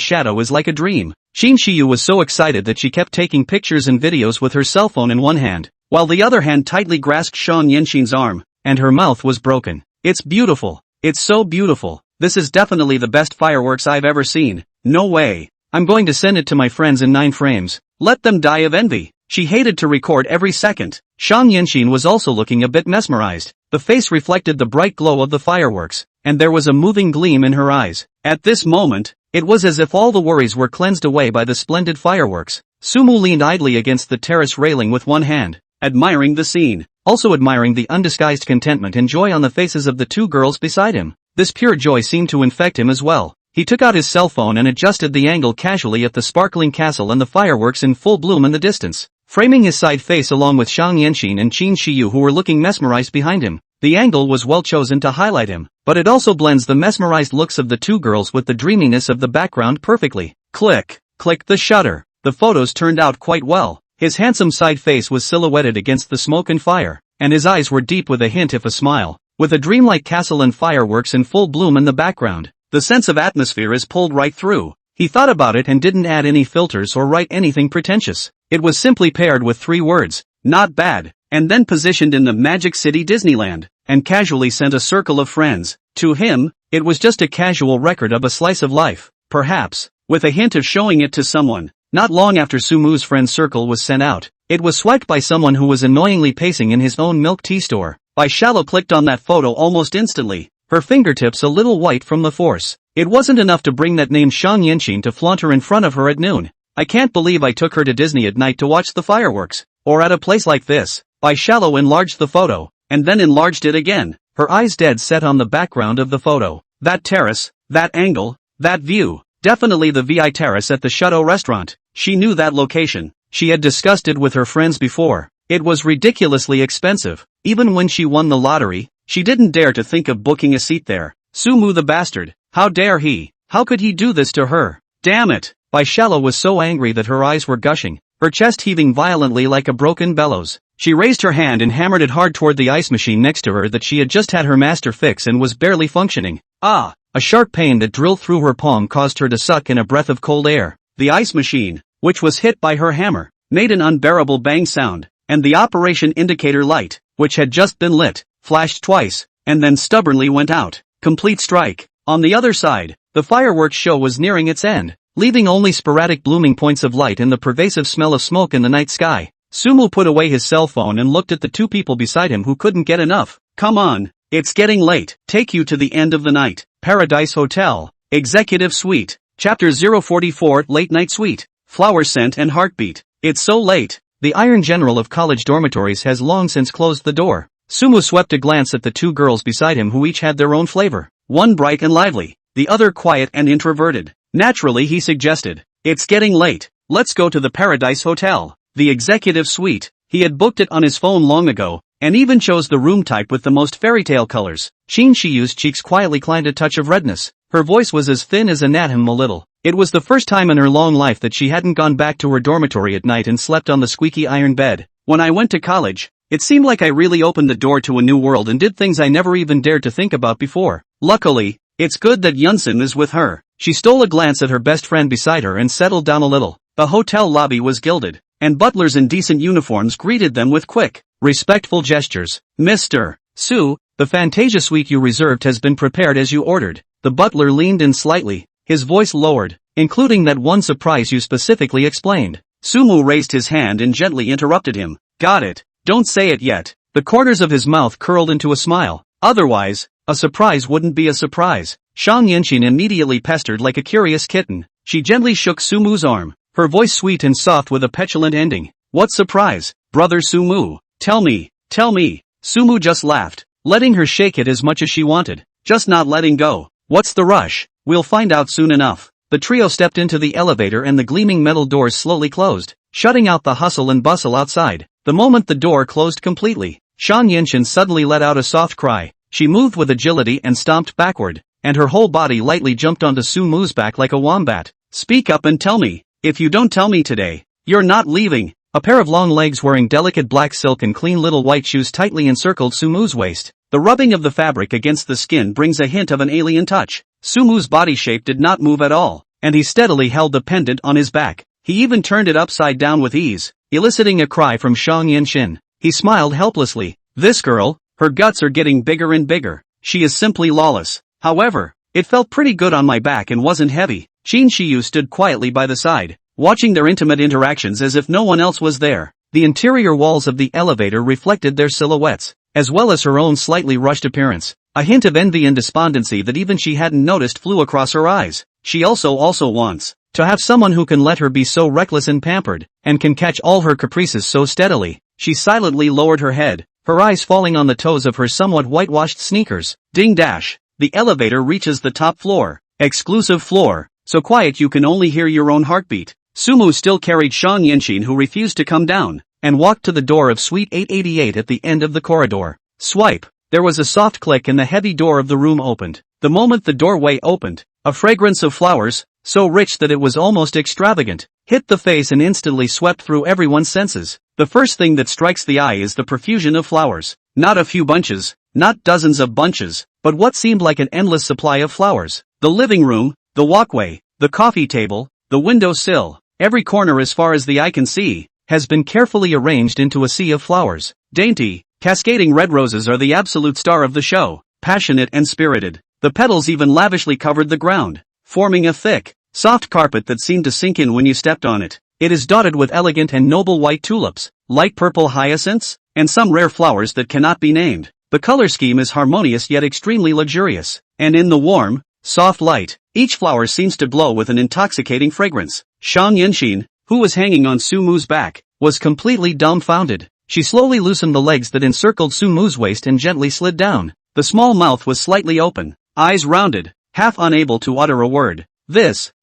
shadow is like a dream. Shin Shiyu was so excited that she kept taking pictures and videos with her cell phone in one hand, while the other hand tightly grasped Sean Yenshin's arm, and her mouth was broken. It's beautiful. It's so beautiful. This is definitely the best fireworks I've ever seen. No way. I'm going to send it to my friends in 9 frames. Let them die of envy. She hated to record every second. Sean Yenshin was also looking a bit mesmerized. The face reflected the bright glow of the fireworks, and there was a moving gleam in her eyes. At this moment, it was as if all the worries were cleansed away by the splendid fireworks. Sumu leaned idly against the terrace railing with one hand, admiring the scene, also admiring the undisguised contentment and joy on the faces of the 2 girls beside him. This pure joy seemed to infect him as well. He took out his cell phone and adjusted the angle casually at the sparkling castle and the fireworks in full bloom in the distance, framing his side face along with Shang Yenshin and Qin Shiyu who were looking mesmerized behind him. The angle was well chosen to highlight him, but it also blends the mesmerized looks of the 2 girls with the dreaminess of the background perfectly. Click, click the shutter. The photos turned out quite well. His handsome side face was silhouetted against the smoke and fire, and his eyes were deep with a hint of a smile, with a dreamlike castle and fireworks in full bloom in the background. The sense of atmosphere is pulled right through. He thought about it and didn't add any filters or write anything pretentious. It was simply paired with 3 words, not bad, and then positioned in the Magic City Disneyland, and casually sent a circle of friends. To him, it was just a casual record of a slice of life, perhaps, with a hint of showing it to someone. Not long after Sumu's friend circle was sent out, it was swiped by someone who was annoyingly pacing in his own milk tea store. Bai Shallow clicked on that photo almost instantly, her fingertips a little white from the force. It wasn't enough to bring that name Shang Yenshin to flaunt her in front of her at noon. I can't believe I took her to Disney at night to watch the fireworks, or at a place like this. Bai Shallow enlarged the photo, and then enlarged it again, her eyes dead set on the background of the photo. That terrace, that angle, that view, definitely the VI terrace at the Chateau restaurant. She knew that location. She had discussed it with her friends before. It was ridiculously expensive. Even when she won the lottery, she didn't dare to think of booking a seat there. Sumu the bastard. How dare he? How could he do this to her? Damn it! Bai Shallow was so angry that her eyes were gushing, her chest heaving violently like a broken bellows. She raised her hand and hammered it hard toward the ice machine next to her that she had just had her master fix and was barely functioning. Ah! A sharp pain that drilled through her palm caused her to suck in a breath of cold air. The ice machine, which was hit by her hammer, made an unbearable bang sound, and the operation indicator light, which had just been lit, flashed twice, and then stubbornly went out. Complete strike. On the other side, the fireworks show was nearing its end, leaving only sporadic blooming points of light and the pervasive smell of smoke in the night sky. Sumu put away his cell phone and looked at the 2 people beside him who couldn't get enough. Come on, it's getting late. Take you to the end of the night. Paradise Hotel, Executive Suite, Chapter 044, Late Night Suite, Flower Scent and Heartbeat. It's so late. The Iron General of college dormitories has long since closed the door. Sumu swept a glance at the two girls beside him who each had their own flavor. One bright and lively, the other quiet and introverted. Naturally he suggested, "It's getting late, let's go to the Paradise Hotel." The executive suite, he had booked it on his phone long ago, and even chose the room type with the most fairytale colors. Shin Shiyu's cheeks quietly climbed a touch of redness. Her voice was as thin as a gnat a little. It was the first time in her long life that she hadn't gone back to her dormitory at night and slept on the squeaky iron bed. "When I went to college, it seemed like I really opened the door to a new world and did things I never even dared to think about before. Luckily, it's good that Yunsen is with her." She stole a glance at her best friend beside her and settled down a little. The hotel lobby was gilded, and butlers in decent uniforms greeted them with quick, respectful gestures. "Mr. Su, the Fantasia suite you reserved has been prepared as you ordered." The butler leaned in slightly, his voice lowered, "Including that one surprise you specifically explained." Sumu raised his hand and gently interrupted him. "Got it. Don't say it yet." The corners of his mouth curled into a smile. "Otherwise, a surprise wouldn't be a surprise." Shang Yinxin immediately pestered like a curious kitten. She gently shook Sumu's arm, her voice sweet and soft with a petulant ending. "What surprise, brother Sumu? Tell me, tell me." Sumu just laughed, letting her shake it as much as she wanted, just not letting go. "What's the rush? We'll find out soon enough." The trio stepped into the elevator and the gleaming metal doors slowly closed, shutting out the hustle and bustle outside. The moment the door closed completely, Shang Yinxin suddenly let out a soft cry. She moved with agility and stomped backward, and her whole body lightly jumped onto Sumu's back like a wombat. "Speak up and tell me. If you don't tell me today, you're not leaving." A pair of long legs wearing delicate black silk and clean little white shoes tightly encircled Sumu's waist. The rubbing of the fabric against the skin brings a hint of an alien touch. Sumu's body shape did not move at all, and he steadily held the pendant on his back. He even turned it upside down with ease, eliciting a cry from Shang Yinxin. He smiled helplessly. "This girl, her guts are getting bigger and bigger. She is simply lawless." However, it felt pretty good on my back and wasn't heavy. Shin Shiyu stood quietly by the side, watching their intimate interactions as if no one else was there. The interior walls of the elevator reflected their silhouettes, as well as her own slightly rushed appearance. A hint of envy and despondency that even she hadn't noticed flew across her eyes. She also wants to have someone who can let her be so reckless and pampered, and can catch all her caprices so steadily. She silently lowered her head, her eyes falling on the toes of her somewhat whitewashed sneakers. Ding dash. The elevator reaches the top floor. Exclusive floor, so quiet you can only hear your own heartbeat. Sumu still carried Shang Yinxin, who refused to come down, and walked to the door of Suite 888 at the end of the corridor. Swipe. There was a soft click and the heavy door of the room opened. The moment the doorway opened, a fragrance of flowers, so rich that it was almost extravagant, hit the face and instantly swept through everyone's senses. The first thing that strikes the eye is the profusion of flowers. Not a few bunches, not dozens of bunches, but what seemed like an endless supply of flowers. The living room, the walkway, the coffee table, the window sill, every corner as far as the eye can see, has been carefully arranged into a sea of flowers. Dainty, cascading red roses are the absolute star of the show, passionate and spirited. The petals even lavishly covered the ground, forming a thick, soft carpet that seemed to sink in when you stepped on it. It is dotted with elegant and noble white tulips, light purple hyacinths, and some rare flowers that cannot be named. The color scheme is harmonious yet extremely luxurious, and in the warm, soft light, each flower seems to glow with an intoxicating fragrance. Shang Yinxin, who was hanging on Sumu's back, was completely dumbfounded. She slowly loosened the legs that encircled Sumu's waist and gently slid down. The small mouth was slightly open, eyes rounded, half unable to utter a word.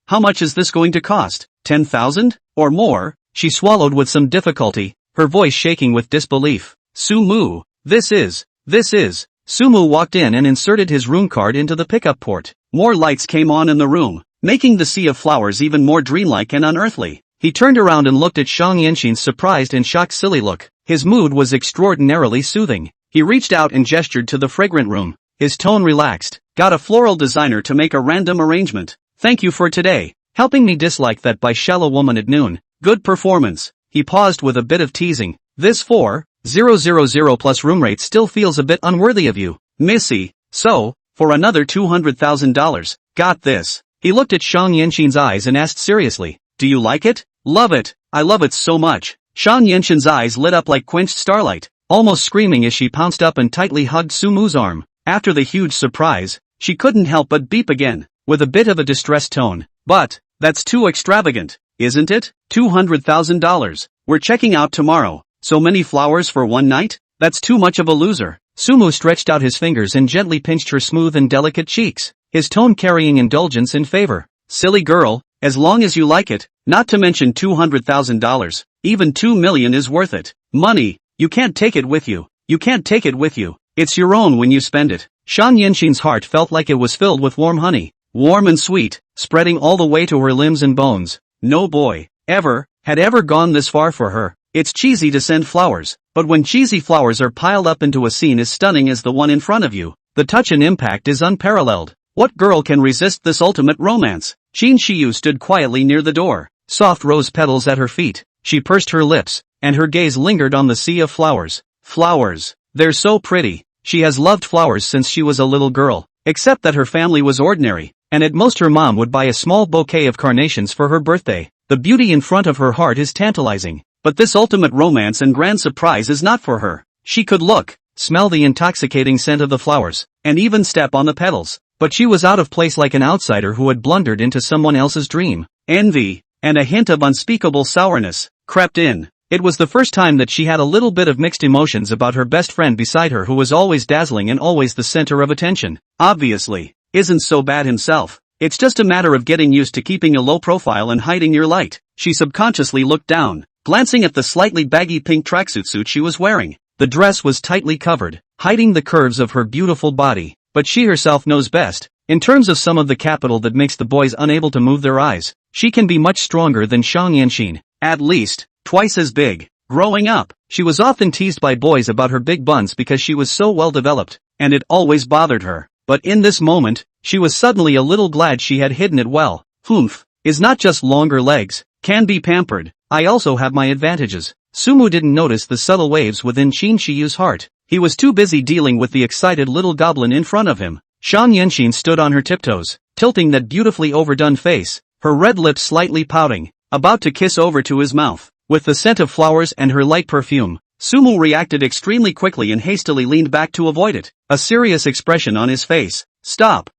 How much is this going to cost? 10,000? Or more? She swallowed with some difficulty, her voice shaking with disbelief. Sumu, this is. Sumu walked in and inserted his room card into the pickup port. More lights came on in the room, making the sea of flowers even more dreamlike and unearthly. He turned around and looked at Shang Yinxin's surprised and shocked silly look. His mood was extraordinarily soothing. He reached out and gestured to the fragrant room. His tone relaxed. Got a floral designer to make a random arrangement. Thank you for today, helping me dislike that by shallow woman at noon. Good performance. He paused with a bit of teasing. This 4,000 plus room rate still feels a bit unworthy of you, Missy. So, for another $200,000, got this. He looked at Shang Yinxin's eyes and asked seriously, do you like it? Love it. I love it so much. Shang Yinxin's eyes lit up like quenched starlight, almost screaming as she pounced up and tightly hugged Sumu's arm. After the huge surprise, she couldn't help but beep again, with a bit of a distressed tone. But, that's too extravagant, isn't it? $200,000. We're checking out tomorrow. So many flowers for one night? That's too much of a loser. Sumu stretched out his fingers and gently pinched her smooth and delicate cheeks, his tone carrying indulgence in favor. Silly girl, as long as you like it, not to mention $200,000, even $2 million is worth it. Money, you can't take it with you. You can't take it with you. It's your own when you spend it. Shan Yenshin's heart felt like it was filled with warm honey, warm and sweet, spreading all the way to her limbs and bones. No boy, had ever gone this far for her. It's cheesy to send flowers, but when cheesy flowers are piled up into a scene as stunning as the one in front of you, the touch and impact is unparalleled. What girl can resist this ultimate romance? Qin Shiyu stood quietly near the door, soft rose petals at her feet. She pursed her lips, and her gaze lingered on the sea of flowers. Flowers. They're so pretty. She has loved flowers since she was a little girl, except that her family was ordinary, and at most her mom would buy a small bouquet of carnations for her birthday. The beauty in front of her heart is tantalizing, but this ultimate romance and grand surprise is not for her. She could look, smell the intoxicating scent of the flowers, and even step on the petals, but she was out of place like an outsider who had blundered into someone else's dream. Envy, and a hint of unspeakable sourness, crept in. It was the first time that she had a little bit of mixed emotions about her best friend beside her who was always dazzling and always the center of attention. Obviously, isn't so bad himself. It's just a matter of getting used to keeping a low profile and hiding your light. She subconsciously looked down, glancing at the slightly baggy pink tracksuit suit she was wearing. The dress was tightly covered, hiding the curves of her beautiful body, but she herself knows best. In terms of some of the capital that makes the boys unable to move their eyes, she can be much stronger than Shang Yanshin. At least, twice as big. Growing up, she was often teased by boys about her big buns because she was so well developed, and it always bothered her. But in this moment, she was suddenly a little glad she had hidden it well. Humph, is not just longer legs, can be pampered. I also have my advantages. Sumu didn't notice the subtle waves within Qin Shiyu's heart. He was too busy dealing with the excited little goblin in front of him. Shang Yenshin stood on her tiptoes, tilting that beautifully overdone face, her red lips slightly pouting, about to kiss over to his mouth. With the scent of flowers and her light perfume, Sumu reacted extremely quickly and hastily leaned back to avoid it, a serious expression on his face. Stop,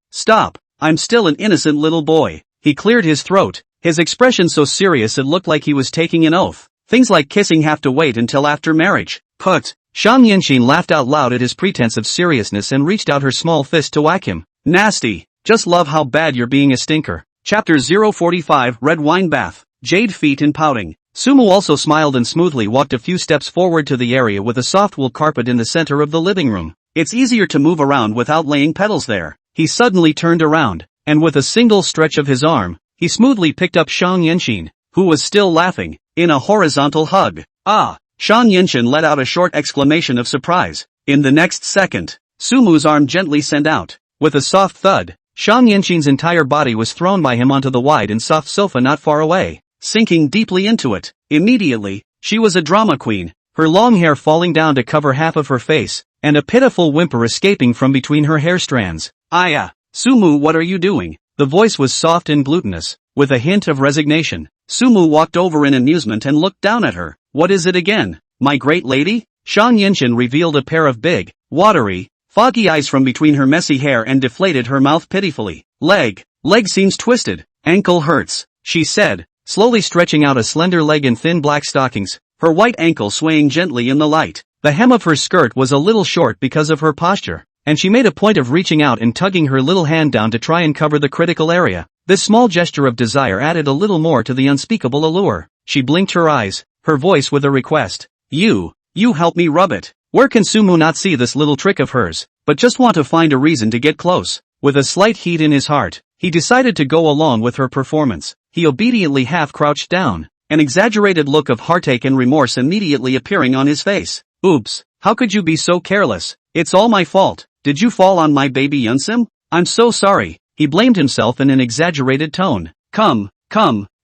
I'm still an innocent little boy. He cleared his throat, his expression so serious it looked like he was taking an oath. Things like kissing have to wait until after marriage. Put. Shang Yenshin laughed out loud at his pretense of seriousness and reached out her small fist to whack him. Nasty. Just love how bad you're being a stinker. Chapter 045 Red Wine Bath. Jade feet and pouting. Sumu also smiled and smoothly walked a few steps forward to the area with a soft wool carpet in the center of the living room. It's easier to move around without laying petals there. He suddenly turned around, and with a single stretch of his arm, he smoothly picked up Shang Yenshin, who was still laughing, in a horizontal hug. Ah! Shang Yenshin let out a short exclamation of surprise. In the next second, Sumu's arm gently sent out. With a soft thud, Shang Yenshin's entire body was thrown by him onto the wide and soft sofa not far away, sinking deeply into it. Immediately, she was a drama queen, her long hair falling down to cover half of her face, and a pitiful whimper escaping from between her hair strands. Aya! Sumu, what are you doing? The voice was soft and glutinous, with a hint of resignation. Sumu walked over in amusement and looked down at her. What is it again? My great lady? Shang Yenshin revealed a pair of big, watery, foggy eyes from between her messy hair and deflated her mouth pitifully. Leg seems twisted. Ankle hurts, she said, slowly stretching out a slender leg in thin black stockings, her white ankle swaying gently in the light. The hem of her skirt was a little short because of her posture, and she made a point of reaching out and tugging her little hand down to try and cover the critical area. This small gesture of desire added a little more to the unspeakable allure. She blinked her eyes, her voice with a request. You help me rub it. Where can Sumu not see this little trick of hers, but just want to find a reason to get close? With a slight heat in his heart, he decided to go along with her performance. He obediently half-crouched down, an exaggerated look of heartache and remorse immediately appearing on his face. Oops, how could you be so careless? It's all my fault. Did you fall on my baby Yunsim? I'm so sorry. He blamed himself in an exaggerated tone. Come,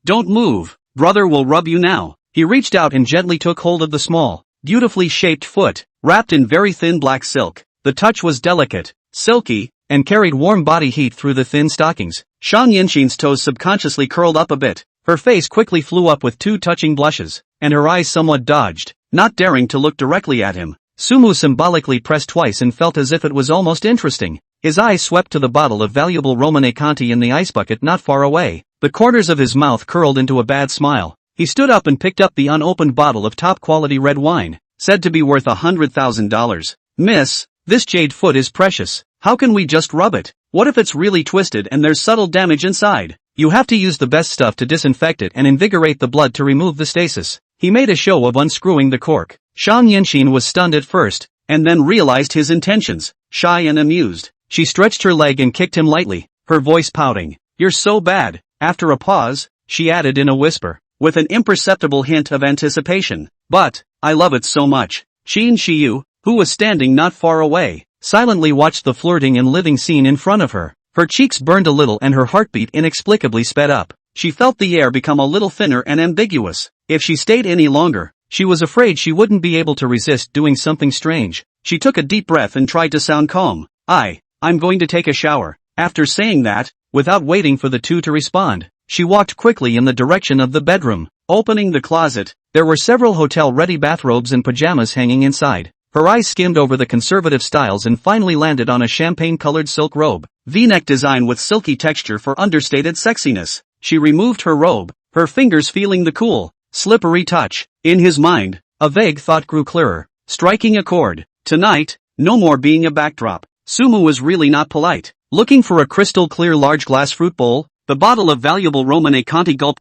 don't move. Brother will rub you now. He reached out and gently took hold of the small, beautifully shaped foot, wrapped in very thin black silk. The touch was delicate, silky, and carried warm body heat through the thin stockings. Shang Yenshin's toes subconsciously curled up a bit. Her face quickly flew up with two touching blushes, and her eyes somewhat dodged, not daring to look directly at him. Sumu symbolically pressed twice and felt as if it was almost interesting. His eyes swept to the bottle of valuable Romane Conti in the ice bucket not far away. The corners of his mouth curled into a bad smile. He stood up and picked up the unopened bottle of top-quality red wine, said to be worth $100,000. Miss, this jade foot is precious. How can we just rub it? What if it's really twisted and there's subtle damage inside? You have to use the best stuff to disinfect it and invigorate the blood to remove the stasis. He made a show of unscrewing the cork. Shang Yinxin was stunned at first, and then realized his intentions. Shy and amused, she stretched her leg and kicked him lightly, her voice pouting. You're so bad. After a pause, she added in a whisper, with an imperceptible hint of anticipation. But, I love it so much. Qin Shiyu, who was standing not far away, silently watched the flirting and living scene in front of her. Her cheeks burned a little and her heartbeat inexplicably sped up. She felt the air become a little thinner and ambiguous. If she stayed any longer, she was afraid she wouldn't be able to resist doing something strange. She took a deep breath and tried to sound calm. I'm going to take a shower. After saying that, without waiting for the two to respond, she walked quickly in the direction of the bedroom. Opening the closet, there were several hotel-ready bathrobes and pajamas hanging inside. Her eyes skimmed over the conservative styles and finally landed on a champagne-colored silk robe. V-neck design with silky texture for understated sexiness. She removed her robe, her fingers feeling the cool, slippery touch. In his mind, a vague thought grew clearer, striking a chord. Tonight, no more being a backdrop. Sumu was really not polite. Looking for a crystal-clear large glass fruit bowl, the bottle of valuable Romane Conti gulp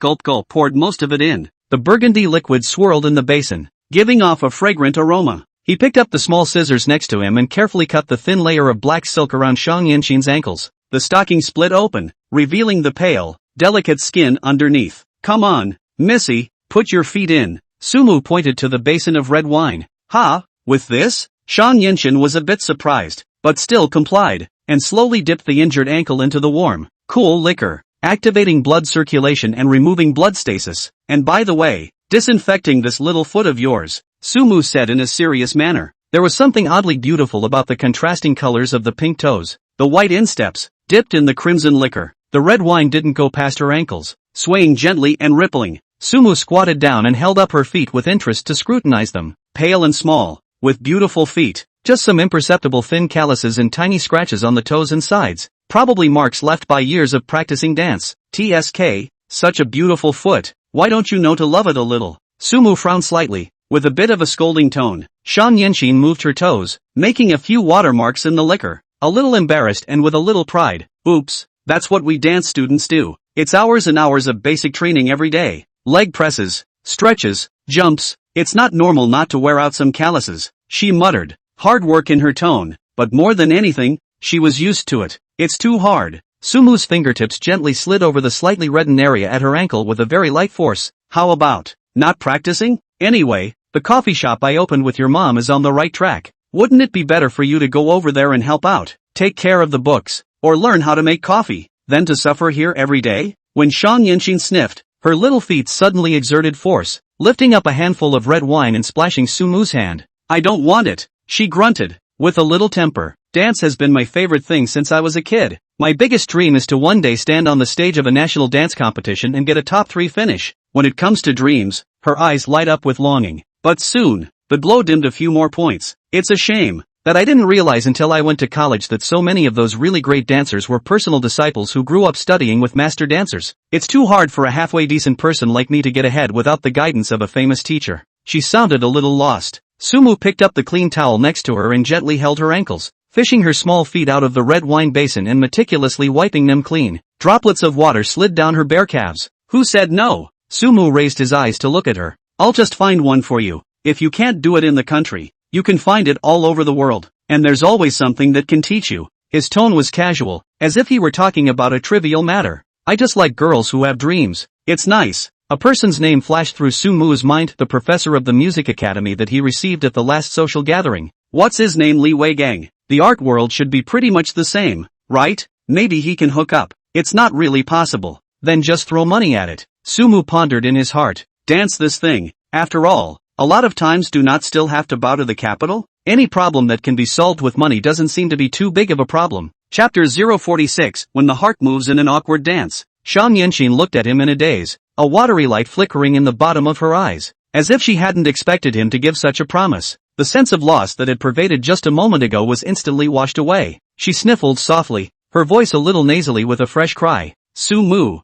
poured most of it in. The burgundy liquid swirled in the basin, giving off a fragrant aroma. He picked up the small scissors next to him and carefully cut the thin layer of black silk around Shang Yinxin's ankles. The stocking split open, revealing the pale, delicate skin underneath. Come on, Missy, put your feet in. Sumu pointed to the basin of red wine. With this? Shang Yinxin was a bit surprised, but still complied, and slowly dipped the injured ankle into the warm, cool liquor, activating blood circulation and removing blood stasis. And by the way, disinfecting this little foot of yours, Sumu said in a serious manner. There was something oddly beautiful about the contrasting colors of the pink toes, the white insteps, dipped in the crimson liquor. The red wine didn't go past her ankles, swaying gently and rippling. Sumu squatted down and held up her feet with interest to scrutinize them. Pale and small, with beautiful feet, just some imperceptible thin calluses and tiny scratches on the toes and sides, probably marks left by years of practicing dance. TSK, such a beautiful foot, why don't you know to love it a little? Sumu frowned slightly, with a bit of a scolding tone. Shang Yinxin moved her toes, making a few watermarks in the liquor, a little embarrassed and with a little pride. Oops, that's what we dance students do. It's hours and hours of basic training every day. Leg presses, stretches, jumps. It's not normal not to wear out some calluses, she muttered. Hard work in her tone, but more than anything, she was used to it. It's too hard. Sumu's fingertips gently slid over the slightly reddened area at her ankle with a very light force. How about not practicing? Anyway, the coffee shop I opened with your mom is on the right track. Wouldn't it be better for you to go over there and help out, take care of the books, or learn how to make coffee, than to suffer here every day? When Shang Yinxin sniffed, her little feet suddenly exerted force, lifting up a handful of red wine and splashing Sumu's hand. I don't want it, she grunted, with a little temper. Dance has been my favorite thing since I was a kid. My biggest dream is to one day stand on the stage of a national dance competition and get a top 3 finish. When it comes to dreams, her eyes light up with longing. But soon, the glow dimmed a few more points. It's a shame that I didn't realize until I went to college that so many of those really great dancers were personal disciples who grew up studying with master dancers. It's too hard for a halfway decent person like me to get ahead without the guidance of a famous teacher. She sounded a little lost. Sumu picked up the clean towel next to her and gently held her ankles, fishing her small feet out of the red wine basin and meticulously wiping them clean. Droplets of water slid down her bare calves. Who said no? Sumu raised his eyes to look at her. I'll just find one for you. If you can't do it in the country, you can find it all over the world, and there's always something that can teach you. His tone was casual, as if he were talking about a trivial matter. I just like girls who have dreams. It's nice. A person's name flashed through Sumu's mind, the professor of the music academy that he received at the last social gathering. What's his name? Li Weigang. The art world should be pretty much the same, right? Maybe he can hook up. It's not really possible. Then just throw money at it. Sumu pondered in his heart. Dance this thing. After all, a lot of times do not still have to bow to the capital? Any problem that can be solved with money doesn't seem to be too big of a problem. Chapter 046, When the Heart Moves in an Awkward Dance. Shang Yinxin looked at him in a daze, a watery light flickering in the bottom of her eyes, as if she hadn't expected him to give such a promise. The sense of loss that had pervaded just a moment ago was instantly washed away. She sniffled softly, her voice a little nasally with a fresh cry. Sumu.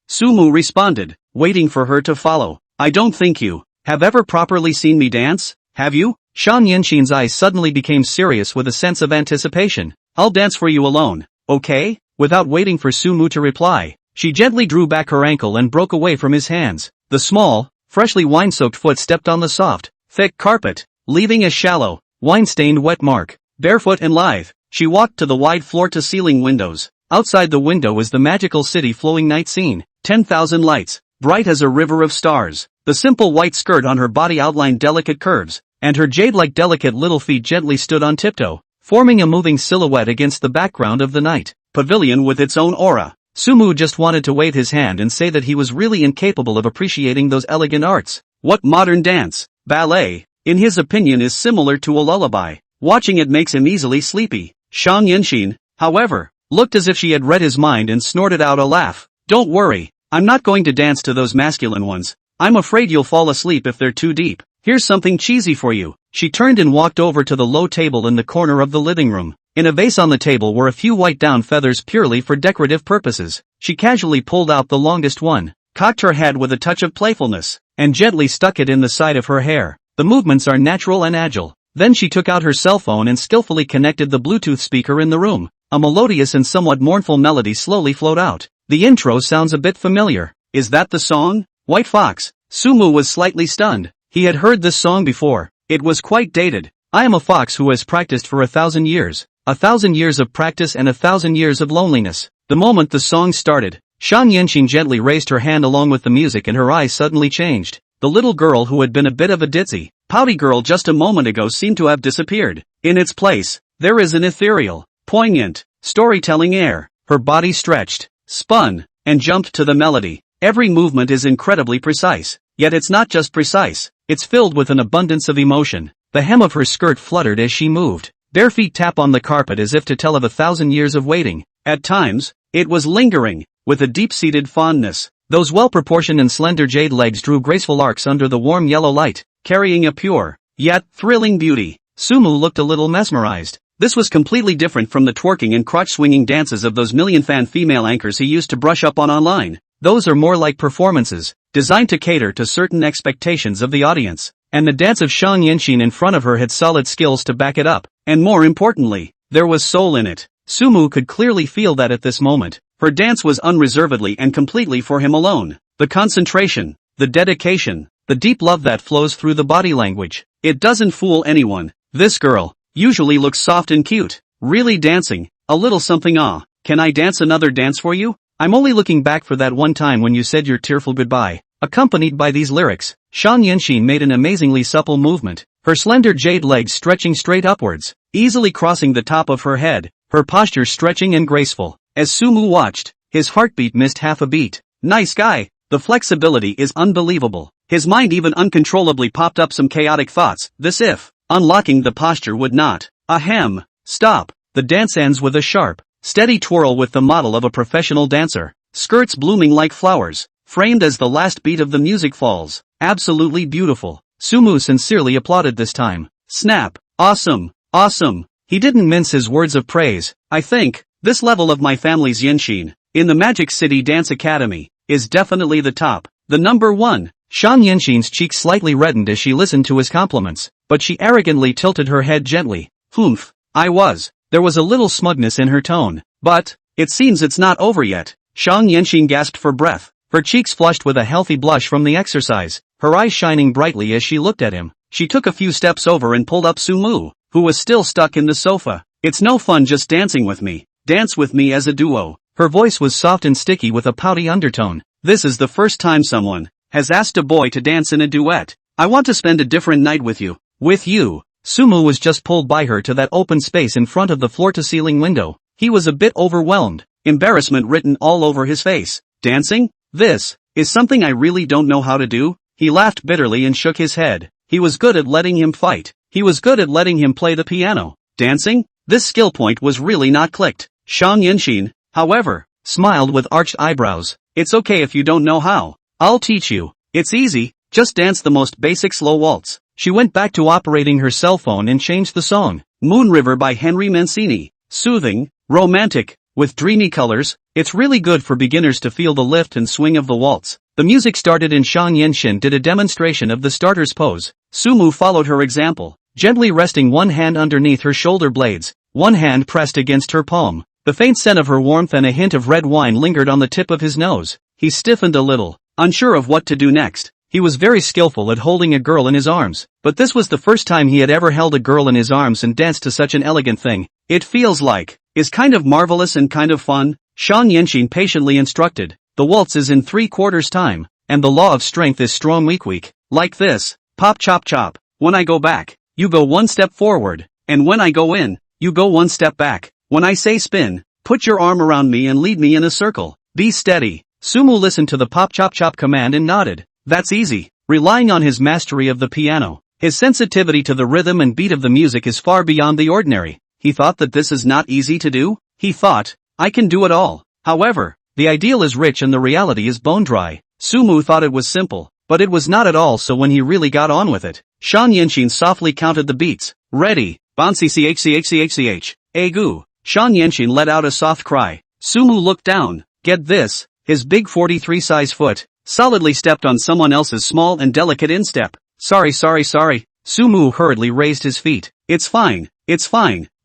Sumu responded, waiting for her to follow. I don't think you have ever properly seen me dance? have you? Shang Yinxin's eyes suddenly became serious with a sense of anticipation. I'll dance for you alone, okay? Without waiting for Sumu to reply, she gently drew back her ankle and broke away from his hands. The small, freshly wine-soaked foot stepped on the soft, thick carpet, leaving a shallow, wine-stained wet mark. Barefoot and lithe, she walked to the wide floor-to-ceiling windows. Outside the window was the magical city-flowing night scene. 10,000 lights, bright as a river of stars. The simple white skirt on her body outlined delicate curves, and her jade-like delicate little feet gently stood on tiptoe, forming a moving silhouette against the background of the night pavilion with its own aura. Sumu just wanted to wave his hand and say that he was really incapable of appreciating those elegant arts. What modern dance, ballet, in his opinion is similar to a lullaby. Watching it makes him easily sleepy. Shang Yinxin, however, looked as if she had read his mind and snorted out a laugh. Don't worry, I'm not going to dance to those masculine ones. I'm afraid you'll fall asleep if they're too deep. Here's something cheesy for you. She turned and walked over to the low table in the corner of the living room. In a vase on the table were a few white down feathers purely for decorative purposes. She casually pulled out the longest one, cocked her head with a touch of playfulness, and gently stuck it in the side of her hair. The movements are natural and agile. Then she took out her cell phone and skillfully connected the Bluetooth speaker in the room. A melodious and somewhat mournful melody slowly flowed out. The intro sounds a bit familiar. Is that the song? White Fox. Sumu was slightly stunned. He had heard this song before. It was quite dated. I am a fox who has practiced for 1,000 years. 1,000 years of practice and 1,000 years of loneliness. The moment the song started, Shang Yinxin gently raised her hand along with the music and her eyes suddenly changed. The little girl who had been a bit of a ditzy, pouty girl just a moment ago seemed to have disappeared. In its place, there is an ethereal, poignant, storytelling air. Her body stretched, spun, and jumped to the melody. Every movement is incredibly precise. Yet it's not just precise, it's filled with an abundance of emotion. The hem of her skirt fluttered as she moved. Bare feet tap on the carpet as if to tell of 1,000 years of waiting. At times, it was lingering, with a deep-seated fondness. Those well-proportioned and slender jade legs drew graceful arcs under the warm yellow light, carrying a pure, yet thrilling beauty. Sumu looked a little mesmerized. This was completely different from the twerking and crotch-swinging dances of those million-fan female anchors he used to brush up on online. Those are more like performances, designed to cater to certain expectations of the audience. And the dance of Shang Yinxin in front of her had solid skills to back it up. And more importantly, there was soul in it. Sumu could clearly feel that at this moment. Her dance was unreservedly and completely for him alone. The concentration, the dedication, the deep love that flows through the body language. It doesn't fool anyone. This girl usually looks soft and cute. Really dancing, a little something. Can I dance another dance for you? I'm only looking back for that one time when you said your tearful goodbye. Accompanied by these lyrics, Shang Yinxin made an amazingly supple movement, her slender jade legs stretching straight upwards, easily crossing the top of her head, her posture stretching and graceful. As Sumu watched, his heartbeat missed half a beat. Nice guy. The flexibility is unbelievable. His mind even uncontrollably popped up some chaotic thoughts. This if unlocking the posture would not. Ahem. Stop. The dance ends with a sharp, steady twirl with the model of a professional dancer. Skirts blooming like flowers, framed as the last beat of the music falls. Absolutely beautiful. Sumu sincerely applauded this time. Snap. Awesome. Awesome. He didn't mince his words of praise. I think this level of my family's Yinxin, in the Magic City Dance Academy, is definitely the top. The number one. Shang Yinxin's cheeks slightly reddened as she listened to his compliments, but she arrogantly tilted her head gently. Humph. I was. There was a little smugness in her tone. But, it seems it's not over yet. Shang Yinxin gasped for breath, her cheeks flushed with a healthy blush from the exercise, her eyes shining brightly as she looked at him. She took a few steps over and pulled up Sumu, who was still stuck in the sofa. It's no fun just dancing with me. Dance with me as a duo. Her voice was soft and sticky with a pouty undertone. This is the first time someone has asked a boy to dance in a duet. I want to spend a different night with you. With you. Sumu was just pulled by her to that open space in front of the floor-to-ceiling window. He was a bit overwhelmed, embarrassment written all over his face. Dancing? This is something I really don't know how to do. He laughed bitterly and shook his head. He was good at letting him fight. He was good at letting him play the piano. Dancing? This skill point was really not clicked. Shang Yinxin, however, smiled with arched eyebrows. It's okay if you don't know how. I'll teach you. It's easy, just dance the most basic slow waltz. She went back to operating her cell phone and changed the song. Moon River by Henry Mancini. Soothing, romantic, with dreamy colors. It's really good for beginners to feel the lift and swing of the waltz. The music started and Shang Yenshin did a demonstration of the starter's pose. Sumu followed her example, gently resting one hand underneath her shoulder blades, one hand pressed against her palm. The faint scent of her warmth and a hint of red wine lingered on the tip of his nose. He stiffened a little, unsure of what to do next. He was very skillful at holding a girl in his arms, but this was the first time he had ever held a girl in his arms and danced to such an elegant thing. It feels like, is kind of marvelous and kind of fun, Shang Yenshin patiently instructed. The waltz is in 3/4 time, and the law of strength is strong weak. Like this, pop chop chop. When I go back, you go one step forward, and when I go in, you go one step back. When I say spin, put your arm around me and lead me in a circle. Be steady. Sumu listened to the pop chop chop command and nodded. That's easy. Relying on his mastery of the piano, his sensitivity to the rhythm and beat of the music is far beyond the ordinary. He thought that this is not easy to do? He thought, I can do it all. However, the ideal is rich and the reality is bone dry. Sumu thought it was simple, but it was not at all. So when he really got on with it, Shang Yenshin softly counted the beats. Ready, bouncy chchchchch, egu. Shang Yenshin let out a soft cry. Sumu looked down. Get this, his big 43 size foot solidly stepped on someone else's small and delicate instep. Sorry. Sumu hurriedly raised his feet. It's fine.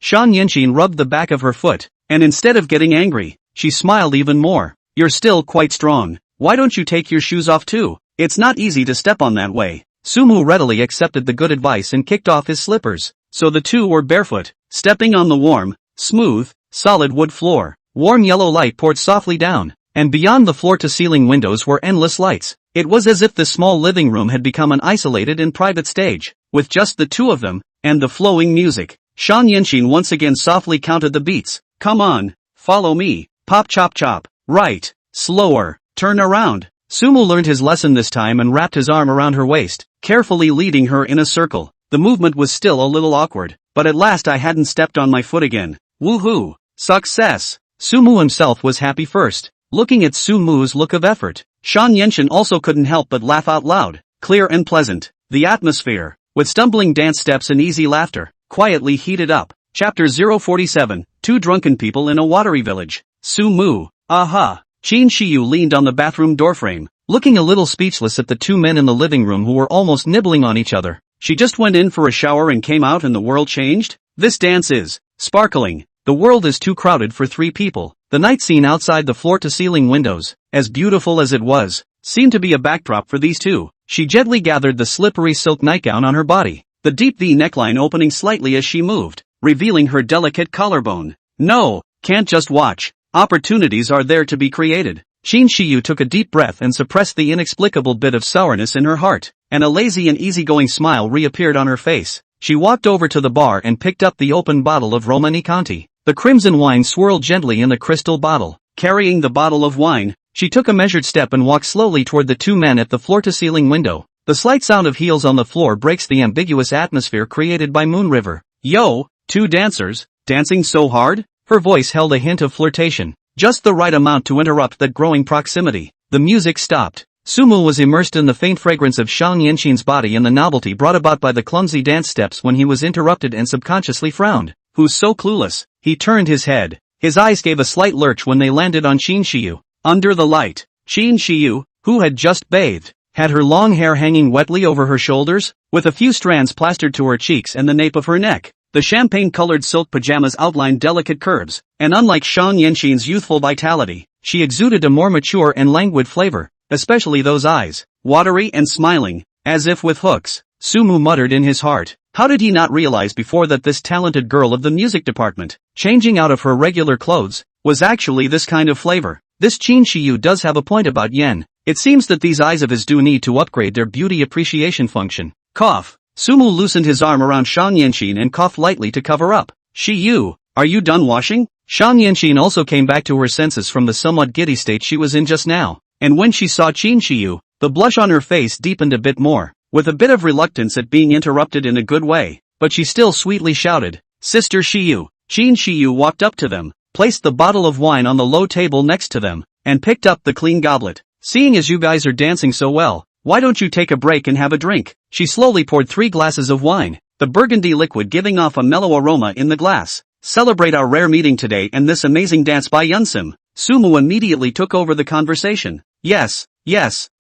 Shang Yenshin rubbed the back of her foot, and instead of getting angry, she smiled even more. You're still quite strong. Why don't you take your shoes off too? It's not easy to step on that way. Sumu readily accepted the good advice and kicked off his slippers. So the two were barefoot, stepping on the warm, smooth, solid wood floor. Warm yellow light poured softly down, and beyond the floor-to-ceiling windows were endless lights. It was as if the small living room had become an isolated and private stage, with just the two of them, and the flowing music. Shang Yenshin once again softly counted the beats. Come on, follow me. Pop chop chop. Right. Slower. Turn around. Sumu learned his lesson this time and wrapped his arm around her waist, carefully leading her in a circle. The movement was still a little awkward, but at last I hadn't stepped on my foot again. Woohoo! Success! Sumu himself was happy first, looking at Sumu's look of effort. Shang Yenshin also couldn't help but laugh out loud. Clear and pleasant. The atmosphere, with stumbling dance steps and easy laughter, quietly heated up. Chapter 047, Two Drunken People in a Watery Village. Sumu. Aha! Qin Shiyu leaned on the bathroom doorframe, looking a little speechless at the two men in the living room who were almost nibbling on each other. She just went in for a shower and came out and the world changed? This dance is sparkling. The world is too crowded for three people. The night scene outside the floor-to-ceiling windows, as beautiful as it was, seemed to be a backdrop for these two. She gently gathered the slippery silk nightgown on her body, the deep V neckline opening slightly as she moved, revealing her delicate collarbone. No, can't just watch. Opportunities are there to be created. Qin Shiyu took a deep breath and suppressed the inexplicable bit of sourness in her heart, and a lazy and easygoing smile reappeared on her face. She walked over to the bar and picked up the open bottle of Romanicanti. The crimson wine swirled gently in the crystal bottle. Carrying the bottle of wine, she took a measured step and walked slowly toward the two men at the floor-to-ceiling window. The slight sound of heels on the floor breaks the ambiguous atmosphere created by Moon River. Yo, two dancers, dancing so hard? Her voice held a hint of flirtation, just the right amount to interrupt that growing proximity. The music stopped. Sumu was immersed in the faint fragrance of Shang Yenshin's body and the novelty brought about by the clumsy dance steps when he was interrupted and subconsciously frowned. Who's so clueless? He turned his head. His eyes gave a slight lurch when they landed on Qin Shiyu. Under the light, Qin Shiyu, who had just bathed, had her long hair hanging wetly over her shoulders, with a few strands plastered to her cheeks and the nape of her neck. The champagne-colored silk pajamas outlined delicate curves, and unlike Shang Yenshin's youthful vitality, she exuded a more mature and languid flavor, especially those eyes, watery and smiling, as if with hooks. Sumu muttered in his heart. How did he not realize before that this talented girl of the music department, changing out of her regular clothes, was actually this kind of flavor? This Qin Shiyu does have a point about Yen. It seems that these eyes of his do need to upgrade their beauty appreciation function. Cough. Sumu loosened his arm around Shang Yenshin and coughed lightly to cover up. Shiyu, are you done washing? Shang Yenshin also came back to her senses from the somewhat giddy state she was in just now, and when she saw Qin Shiyu, the blush on her face deepened a bit more, with a bit of reluctance at being interrupted in a good way, but she still sweetly shouted, Sister Shiyu. Qin Shiyu walked up to them, placed the bottle of wine on the low table next to them, and picked up the clean goblet. Seeing as you guys are dancing so well, why don't you take a break and have a drink? She slowly poured 3 glasses of wine, the burgundy liquid giving off a mellow aroma in the glass. Celebrate our rare meeting today and this amazing dance by Yunsim. Sumu immediately took over the conversation. Yes,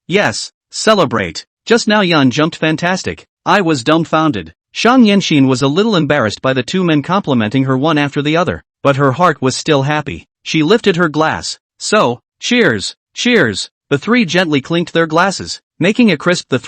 Yes, celebrate. Just now Yan jumped fantastic. I was dumbfounded. Shang Yinxin was a little embarrassed by the two men complimenting her one after the other, but her heart was still happy. She lifted her glass. So, cheers, cheers. The three gently clinked their glasses. Making a crisp sound.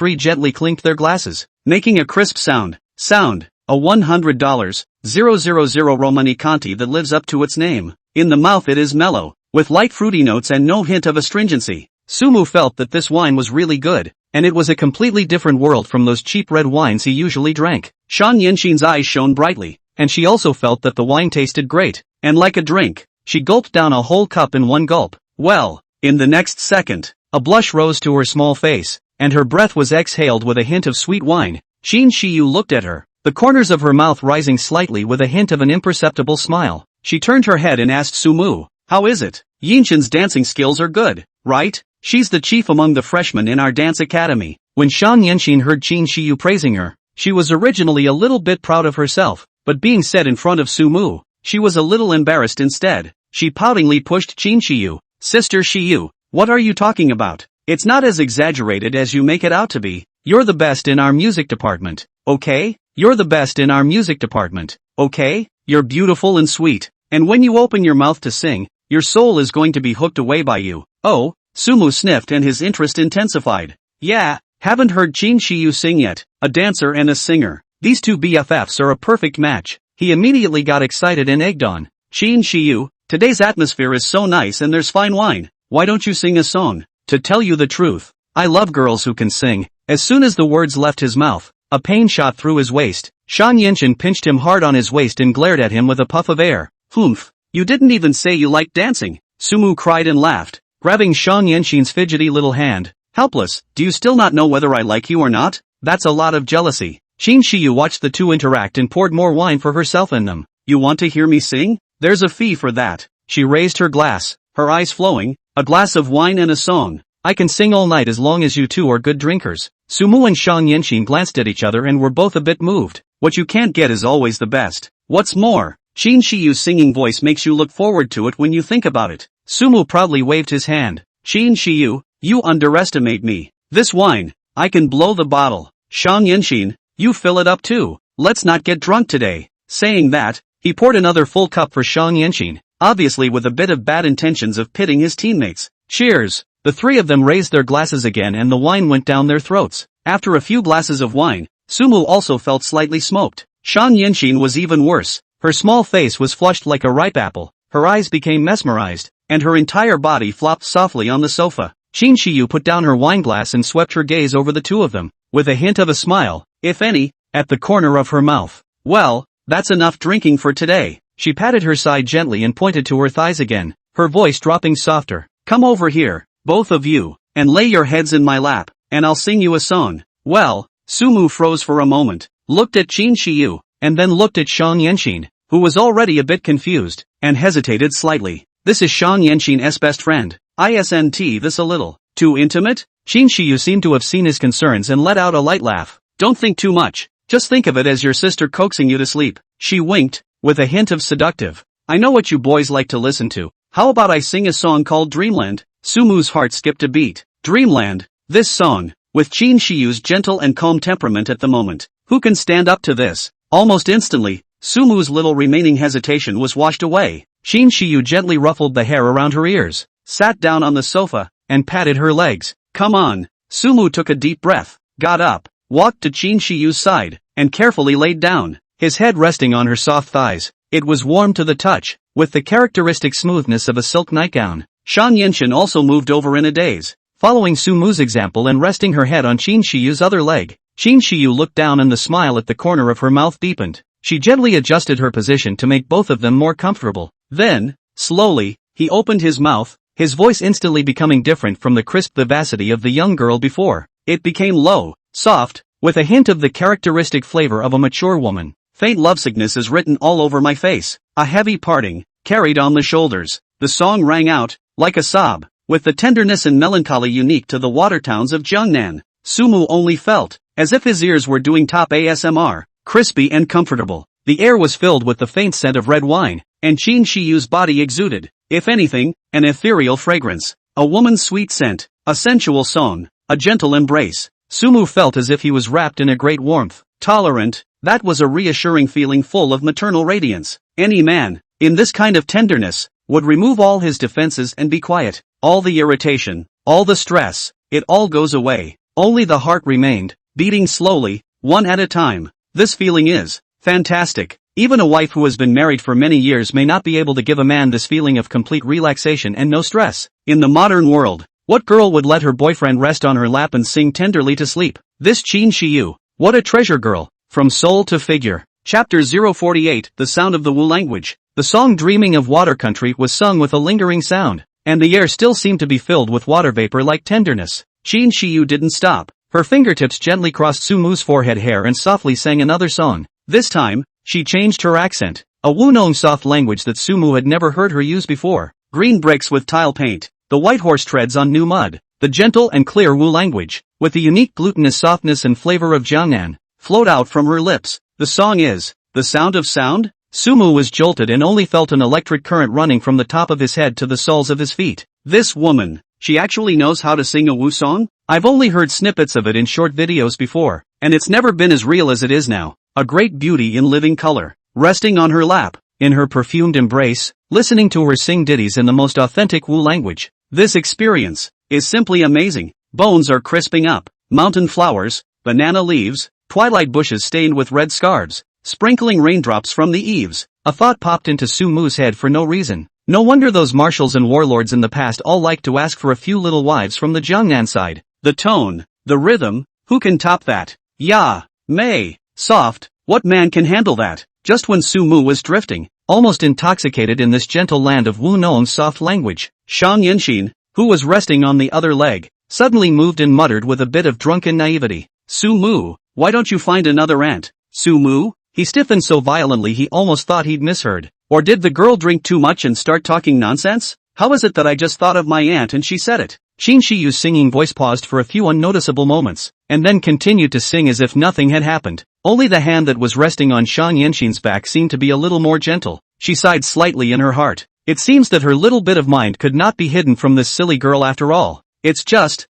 A $100, 000 Romani Conti that lives up to its name. In the mouth it is mellow, with light fruity notes and no hint of astringency. Sumu felt that this wine was really good, and it was a completely different world from those cheap red wines he usually drank. Shang Yinxin's eyes shone brightly, and she also felt that the wine tasted great, and like a drink, she gulped down a whole cup in one gulp. Well, in the next second, a blush rose to her small face, and her breath was exhaled with a hint of sweet wine. Qin Shiyu looked at her, the corners of her mouth rising slightly with a hint of an imperceptible smile. She turned her head and asked Sumu, "How is it? Yinxin's dancing skills are good, right? She's the chief among the freshmen in our dance academy." When Shang Yinxin heard Qin Shiyu praising her, she was originally a little bit proud of herself, but being said in front of Sumu, she was a little embarrassed instead. She poutingly pushed Qin Shiyu. "Sister Shiyu, what are you talking about? It's not as exaggerated as you make it out to be. You're the best in our music department, okay? You're the best in our music department, okay? You're beautiful and sweet, and when you open your mouth to sing, your soul is going to be hooked away by you." "Oh," Sumu sniffed and his interest intensified. "Yeah, haven't heard Qin Shiyu sing yet, a dancer and a singer. These two BFFs are a perfect match." He immediately got excited and egged on. "Qin Shiyu, today's atmosphere is so nice and there's fine wine. Why don't you sing a song? To tell you the truth, I love girls who can sing." As soon as the words left his mouth, a pain shot through his waist. Shang Yinxin pinched him hard on his waist and glared at him with a puff of air. "Humph, you didn't even say you liked dancing." Sumu cried and laughed, grabbing Shang Yinxin's fidgety little hand. "Helpless, do you still not know whether I like you or not? That's a lot of jealousy." Qin Shiyu watched the two interact and poured more wine for herself and them. "You want to hear me sing? There's a fee for that." She raised her glass, her eyes flowing. "A glass of wine and a song. I can sing all night as long as you two are good drinkers." Sumu and Shang Yinxin glanced at each other and were both a bit moved. What you can't get is always the best. What's more, Qin Shiyu's singing voice makes you look forward to it when you think about it. Sumu proudly waved his hand. "Qin Shiyu, you underestimate me. This wine, I can blow the bottle. Shang Yinxin, you fill it up too. Let's not get drunk today." Saying that, he poured another full cup for Shang Yinxin, obviously with a bit of bad intentions of pitting his teammates. "Cheers." The three of them raised their glasses again and the wine went down their throats. After a few glasses of wine, Sumu also felt slightly smoked. Shang Yinxin was even worse. Her small face was flushed like a ripe apple, her eyes became mesmerized, and her entire body flopped softly on the sofa. Qin Shiyu put down her wineglass and swept her gaze over the two of them, with a hint of a smile, if any, at the corner of her mouth. "Well, that's enough drinking for today." She patted her side gently and pointed to her thighs again, her voice dropping softer. "Come over here, both of you, and lay your heads in my lap, and I'll sing you a song." Well, Sumu froze for a moment, looked at Qin Shiyu, and then looked at Shang Yinxin, who was already a bit confused, and hesitated slightly. "This is Shang Yinxin's best friend. Isn't this a little too intimate?" Qin Shiyu seemed to have seen his concerns and let out a light laugh. "Don't think too much, just think of it as your sister coaxing you to sleep." She winked, with a hint of seductive. "I know what you boys like to listen to. How about I sing a song called Dreamland?" Sumu's heart skipped a beat. Dreamland, this song, with Qin Shiyu's gentle and calm temperament at the moment. Who can stand up to this? Almost instantly, Sumu's little remaining hesitation was washed away. Qin Shiyu gently ruffled the hair around her ears, sat down on the sofa, and patted her legs. "Come on." Sumu took a deep breath, got up, walked to Qin Shiyu's side, and carefully laid down, his head resting on her soft thighs. It was warm to the touch, with the characteristic smoothness of a silk nightgown. Shang Yinxin also moved over in a daze, following Sumu's example and resting her head on Qin Shiyu's other leg. Qin Shiyu looked down and the smile at the corner of her mouth deepened. She gently adjusted her position to make both of them more comfortable. Then, slowly, he opened his mouth, his voice instantly becoming different from the crisp vivacity of the young girl before. It became low, soft, with a hint of the characteristic flavor of a mature woman. "Faint lovesickness is written all over my face. A heavy parting, carried on the shoulders." The song rang out, like a sob, with the tenderness and melancholy unique to the water towns of Jiangnan. Sumu only felt as if his ears were doing top ASMR, crispy and comfortable. The air was filled with the faint scent of red wine, and Qin Shiyu's body exuded, if anything, an ethereal fragrance. A woman's sweet scent, a sensual song. a gentle embrace. Sumu felt as if he was wrapped in a great warmth. Tolerant, that was a reassuring feeling full of maternal radiance. Any man, in this kind of tenderness, would remove all his defenses and be quiet. All the irritation, all the stress, it all goes away. Only the heart remained, beating slowly, one at a time. This feeling is fantastic. Even a wife who has been married for many years may not be able to give a man this feeling of complete relaxation and no stress. In the modern world, what girl would let her boyfriend rest on her lap and sing tenderly to sleep? This Qin Shiyu, what a treasure girl, from soul to figure. Chapter 048, The Sound of the Wu Language. The song Dreaming of Water Country was sung with a lingering sound, and the air still seemed to be filled with water vapor like tenderness. Qin Shiyu didn't stop. Her fingertips gently crossed Sumu's forehead hair and softly sang another song. This time, she changed her accent, a Wunong soft language that Sumu had never heard her use before. Green bricks with tile paint, the white horse treads on new mud, the gentle and clear Wu language, with the unique glutinous softness and flavor of Jiangnan, flowed out from her lips. The song is, The Sound of Sound? Sumu was jolted and only felt an electric current running from the top of his head to the soles of his feet. This woman, she actually knows how to sing a Wu song? I've only heard snippets of it in short videos before, and it's never been as real as it is now. A great beauty in living color, resting on her lap, in her perfumed embrace, listening to her sing ditties in the most authentic Wu language. This experience is simply amazing. Bones are crisping up, mountain flowers, banana leaves, twilight bushes stained with red scarves, sprinkling raindrops from the eaves. A thought popped into Sumu's head for no reason. No wonder those marshals and warlords in the past all liked to ask for a few little wives from the Jiangnan side. The tone, the rhythm, who can top that? Ya, Mei. Soft, what man can handle that? Just when Sumu was drifting, almost intoxicated in this gentle land of Wu Nong's soft language, Shang Yinxin, who was resting on the other leg, suddenly moved and muttered with a bit of drunken naivety. Sumu, why don't you find another aunt? Sumu? He stiffened so violently he almost thought he'd misheard. Or did the girl drink too much and start talking nonsense? How is it that I just thought of my aunt and she said it? Qin Shiyu's singing voice paused for a few unnoticeable moments, and then continued to sing as if nothing had happened. Only the hand that was resting on Shang Yinxin's back seemed to be a little more gentle. She sighed slightly in her heart. It seems that her little bit of mind could not be hidden from this silly girl after all. It's just,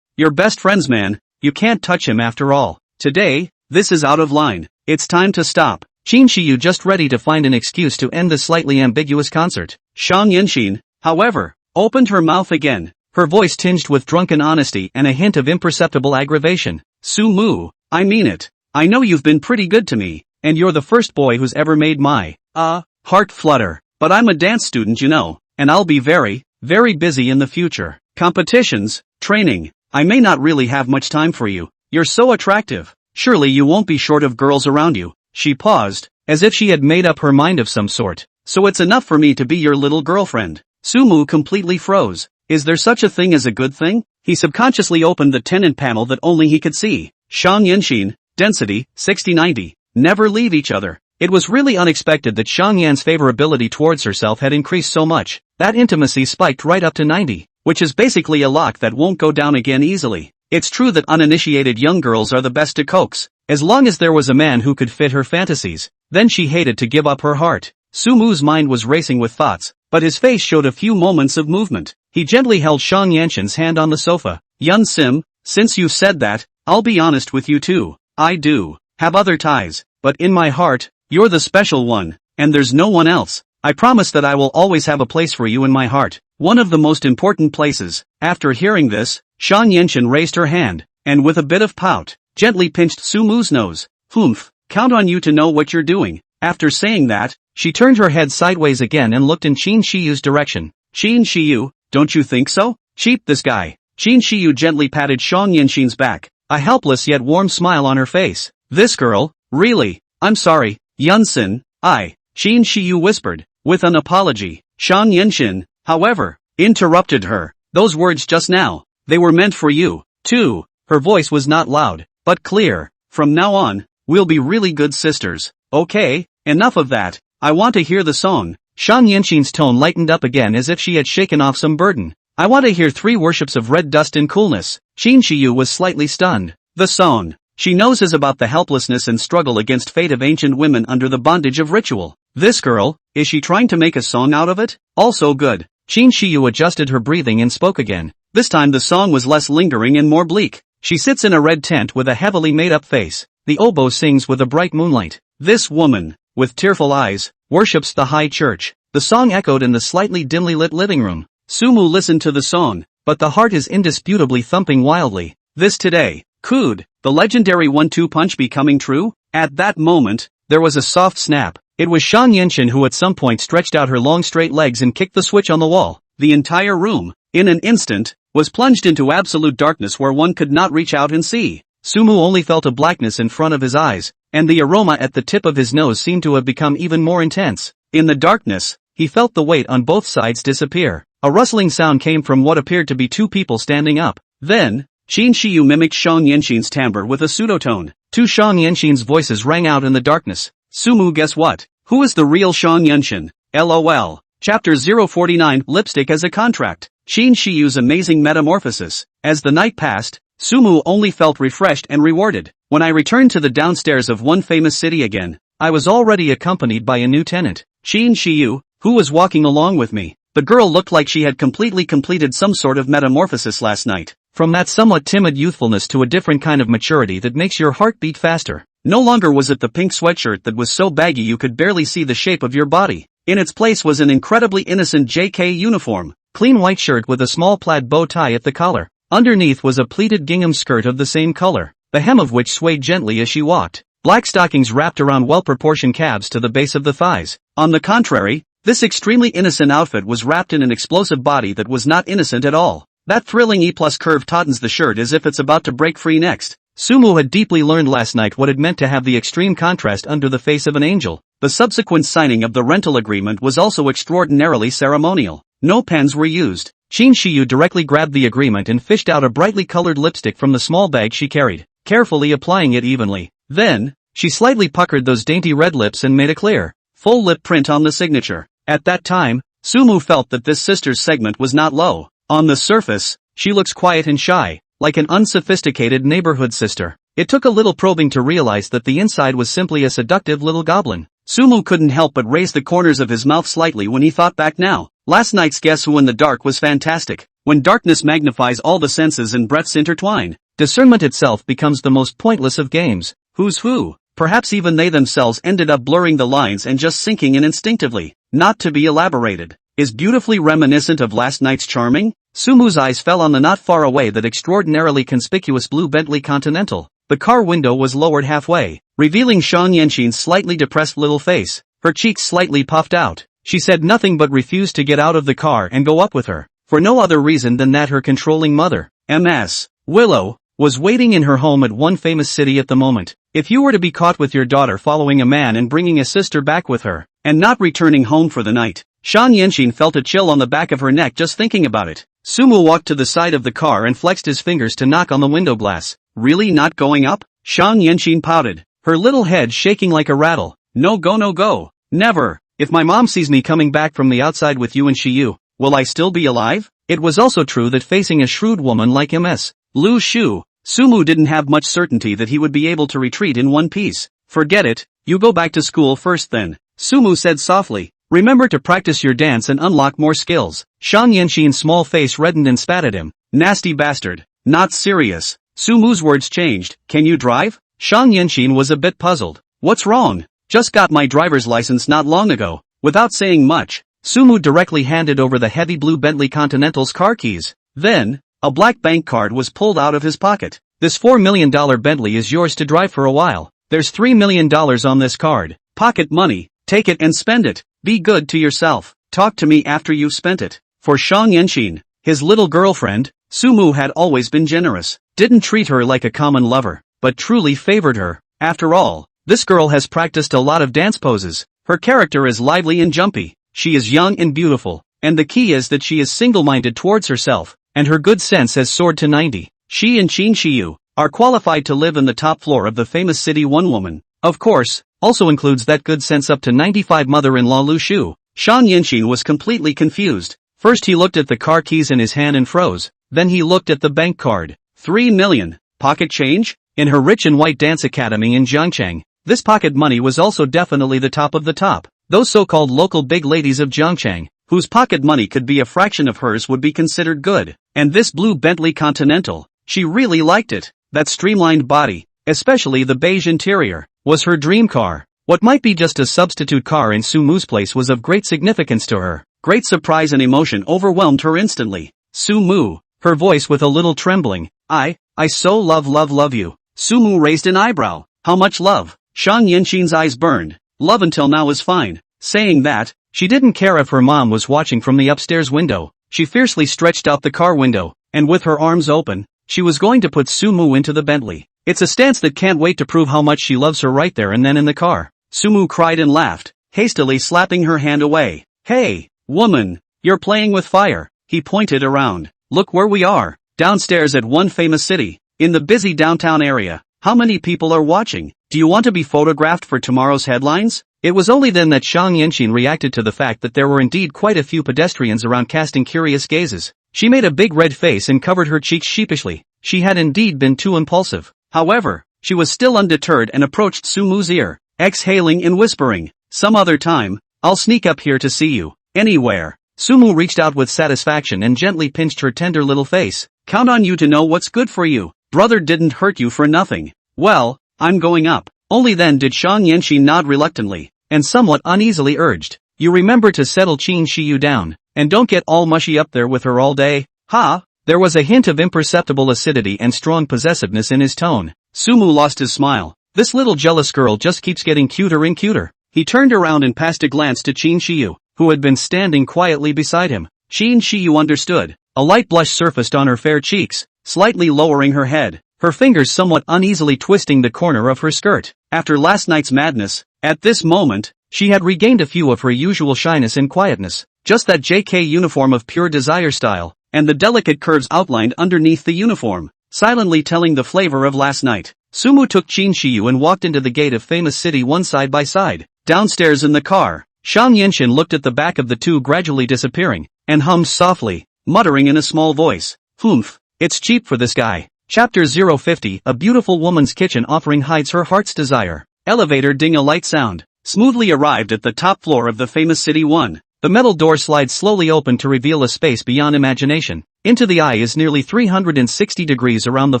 your best friend's man, you can't touch him after all. Today, this is out of line. It's time to stop. Qin Shiyu just ready to find an excuse to end this slightly ambiguous concert. Shang Yinxin, however, opened her mouth again, her voice tinged with drunken honesty and a hint of imperceptible aggravation. Sumu, I mean it. I know you've been pretty good to me, and you're the first boy who's ever made my, heart flutter. But I'm a dance student, you know, and I'll be very, very busy in the future. Competitions, training, I may not really have much time for you. You're so attractive. Surely you won't be short of girls around you. She paused, as if she had made up her mind of some sort. So it's enough for me to be your little girlfriend. Sumu completely froze. Is there such a thing as a good thing? He subconsciously opened the tenant panel that only he could see. Shang Yinxin, density, 60-90. Never leave each other. It was really unexpected that Shang Yan's favorability towards herself had increased so much. That intimacy spiked right up to 90, which is basically a lock that won't go down again easily. It's true that uninitiated young girls are the best to coax, as long as there was a man who could fit her fantasies. Then she hated to give up her heart. Sumu's mind was racing with thoughts, but his face showed a few moments of movement. He gently held Shang Yanxin's hand on the sofa. Yun Sim, since you said that, I'll be honest with you too. I do have other ties, but in my heart, you're the special one, and there's no one else. I promise that I will always have a place for you in my heart. One of the most important places. After hearing this, Shang Yinxin raised her hand, and with a bit of pout, gently pinched Sumu's nose. Humph, count on you to know what you're doing. After saying that, she turned her head sideways again and looked in Qin Shiyu's direction. Qin Shiyu, don't you think so? Cheap this guy. Qin Shiyu gently patted Shang Yinxin's back, a helpless yet warm smile on her face. This girl, really? I'm sorry, Yunsin, Qin Shiyu whispered, with an apology. Shang Yinxin, however, interrupted her. Those words just now, they were meant for you, too. Her voice was not loud, but clear. From now on, we'll be really good sisters. Okay, enough of that. I want to hear the song. Shang Yinxin's tone lightened up again as if she had shaken off some burden. I want to hear 3 worships of red dust in coolness. Qin Shiyu was slightly stunned. The song, she knows, is about the helplessness and struggle against fate of ancient women under the bondage of ritual. This girl, is she trying to make a song out of it? Also good. Qin Shiyu adjusted her breathing and spoke again. This time the song was less lingering and more bleak. She sits in a red tent with a heavily made-up face. The oboe sings with a bright moonlight. This woman, with tearful eyes, worships the high church. The song echoed in the slightly dimly lit living room. Sumu listened to the song, but the heart is indisputably thumping wildly. This today. Could the legendary 1-2 punch be coming true? At that moment, there was a soft snap. It was Shan Yenshin who at some point stretched out her long straight legs and kicked the switch on the wall. The entire room, in an instant, was plunged into absolute darkness where one could not reach out and see. Sumu only felt a blackness in front of his eyes, and the aroma at the tip of his nose seemed to have become even more intense. In the darkness, he felt the weight on both sides disappear. A rustling sound came from what appeared to be two people standing up. Then, Shin Shiyu mimicked Shang Yenshin's timbre with a pseudotone. Two Shang Yenshin's voices rang out in the darkness. Sumu, guess what? Who is the real Shang Yenshin? LOL. Chapter 049, Lipstick as a Contract. Shin Shiyu's amazing metamorphosis. As the night passed, Sumu only felt refreshed and rewarded. When I returned to the downstairs of one famous city again, I was already accompanied by a new tenant, Shin Shiyu, who was walking along with me. The girl looked like she had completely completed some sort of metamorphosis last night. From that somewhat timid youthfulness to a different kind of maturity that makes your heart beat faster. No longer was it the pink sweatshirt that was so baggy you could barely see the shape of your body. In its place was an incredibly innocent JK uniform. Clean white shirt with a small plaid bow tie at the collar. Underneath was a pleated gingham skirt of the same color, the hem of which swayed gently as she walked. Black stockings wrapped around well-proportioned calves to the base of the thighs. On the contrary, this extremely innocent outfit was wrapped in an explosive body that was not innocent at all. That thrilling E-plus curve tautens the shirt as if it's about to break free next. Sumu had deeply learned last night what it meant to have the extreme contrast under the face of an angel. The subsequent signing of the rental agreement was also extraordinarily ceremonial. No pens were used. Shin Shiyu directly grabbed the agreement and fished out a brightly colored lipstick from the small bag she carried, carefully applying it evenly. Then, she slightly puckered those dainty red lips and made a clear, full lip print on the signature. At that time, Sumu felt that this sister's segment was not low. On the surface, she looks quiet and shy, like an unsophisticated neighborhood sister. It took a little probing to realize that the inside was simply a seductive little goblin. Sumu couldn't help but raise the corners of his mouth slightly when he thought back now. Last night's Guess Who in the Dark was fantastic. When darkness magnifies all the senses and breaths intertwine, discernment itself becomes the most pointless of games. Who's who? Perhaps even they themselves ended up blurring the lines and just sinking in instinctively. Not to be elaborated. Is beautifully reminiscent of last night's Charming? Sumu's eyes fell on the not far away that extraordinarily conspicuous blue Bentley Continental. The car window was lowered halfway, revealing Shang Yenshin's slightly depressed little face. Her cheeks slightly puffed out. She said nothing but refused to get out of the car and go up with her, for no other reason than that her controlling mother, Ms. Willow, was waiting in her home at one famous city at the moment. If you were to be caught with your daughter following a man and bringing a sister back with her, and not returning home for the night, Shang Yenshin felt a chill on the back of her neck just thinking about it. Sumu walked to the side of the car and flexed his fingers to knock on the window glass. Really not going up? Shang Yenshin pouted, her little head shaking like a rattle. No go no go. Never. If my mom sees me coming back from the outside with you and Shiyu, will I still be alive? It was also true that facing a shrewd woman like Ms. Lu Shu, Sumu didn't have much certainty that he would be able to retreat in one piece. Forget it, you go back to school first then, Sumu said softly. Remember to practice your dance and unlock more skills. Shang Yenshin's small face reddened and spat at him. Nasty bastard. Not serious. Sumu's words changed. Can you drive? Shang Yenshin was a bit puzzled. What's wrong? Just got my driver's license not long ago. Without saying much, Sumu directly handed over the heavy blue Bentley Continental's car keys. Then, a black bank card was pulled out of his pocket. This $4 million Bentley is yours to drive for a while. There's $3 million on this card. Pocket money. Take it and spend it. Be good to yourself. Talk to me after you've spent it. For Shang Yenshin, his little girlfriend, Sumu had always been generous. Didn't treat her like a common lover, but truly favored her. After all, this girl has practiced a lot of dance poses. Her character is lively and jumpy. She is young and beautiful, and the key is that she is single-minded towards herself, and her good sense has soared to 90. She and Shin Shiyu are qualified to live in the top floor of the famous city one woman. Of course, also includes that good sense up to 95 mother-in-law Lu Shu. Shang Yenshin was completely confused. First he looked at the car keys in his hand and froze. Then he looked at the bank card. 3 million. Pocket change? In her rich and white dance academy in Jiangchang, this pocket money was also definitely the top of the top. Those so-called local big ladies of Jiangchang, whose pocket money could be a fraction of hers would be considered good. And this blue Bentley Continental, she really liked it. That streamlined body, especially the beige interior, was her dream car. What might be just a substitute car in Sumu's place was of great significance to her. Great surprise and emotion overwhelmed her instantly. Sumu, her voice with a little trembling. I so love you. Sumu raised an eyebrow. How much love? Shang Yinxin's eyes burned. Love until now is fine. Saying that, she didn't care if her mom was watching from the upstairs window. She fiercely stretched out the car window, and with her arms open, she was going to put Sumu into the Bentley. It's a stance that can't wait to prove how much she loves her right there and then in the car. Sumu cried and laughed, hastily slapping her hand away. Hey, woman, you're playing with fire. He pointed around. Look where we are, downstairs at one famous city, in the busy downtown area. How many people are watching? Do you want to be photographed for tomorrow's headlines? It was only then that Shang Yinxin reacted to the fact that there were indeed quite a few pedestrians around casting curious gazes. She made a big red face and covered her cheeks sheepishly. She had indeed been too impulsive. However, she was still undeterred and approached Sumu's ear, exhaling and whispering, some other time, I'll sneak up here to see you. Anywhere. Sumu reached out with satisfaction and gently pinched her tender little face. Count on you to know what's good for you. Brother didn't hurt you for nothing. Well, I'm going up. Only then did Shang Yinxin nod reluctantly, and somewhat uneasily urged, you remember to settle Qin Shiyu down, and don't get all mushy up there with her all day. Ha! There was a hint of imperceptible acidity and strong possessiveness in his tone. Sumu lost his smile. This little jealous girl just keeps getting cuter and cuter. He turned around and passed a glance to Qin Shiyu, who had been standing quietly beside him. Qin Shiyu understood. A light blush surfaced on her fair cheeks, slightly lowering her head, her fingers somewhat uneasily twisting the corner of her skirt. After last night's madness, at this moment, she had regained a few of her usual shyness and quietness. Just that JK uniform of pure desire style, and the delicate curves outlined underneath the uniform, silently telling the flavor of last night. Sumu took Qin Shiyu and walked into the gate of famous city one side by side. Downstairs in the car, Shang Yinxin looked at the back of the two gradually disappearing, and hummed softly, muttering in a small voice, Humph, it's cheap for this guy. Chapter 050, a beautiful woman's kitchen offering hides her heart's desire. Elevator ding, a light sound. Smoothly arrived at the top floor of the famous city 1. The metal door slides slowly open to reveal a space beyond imagination. Into the eye is nearly 360 degrees around the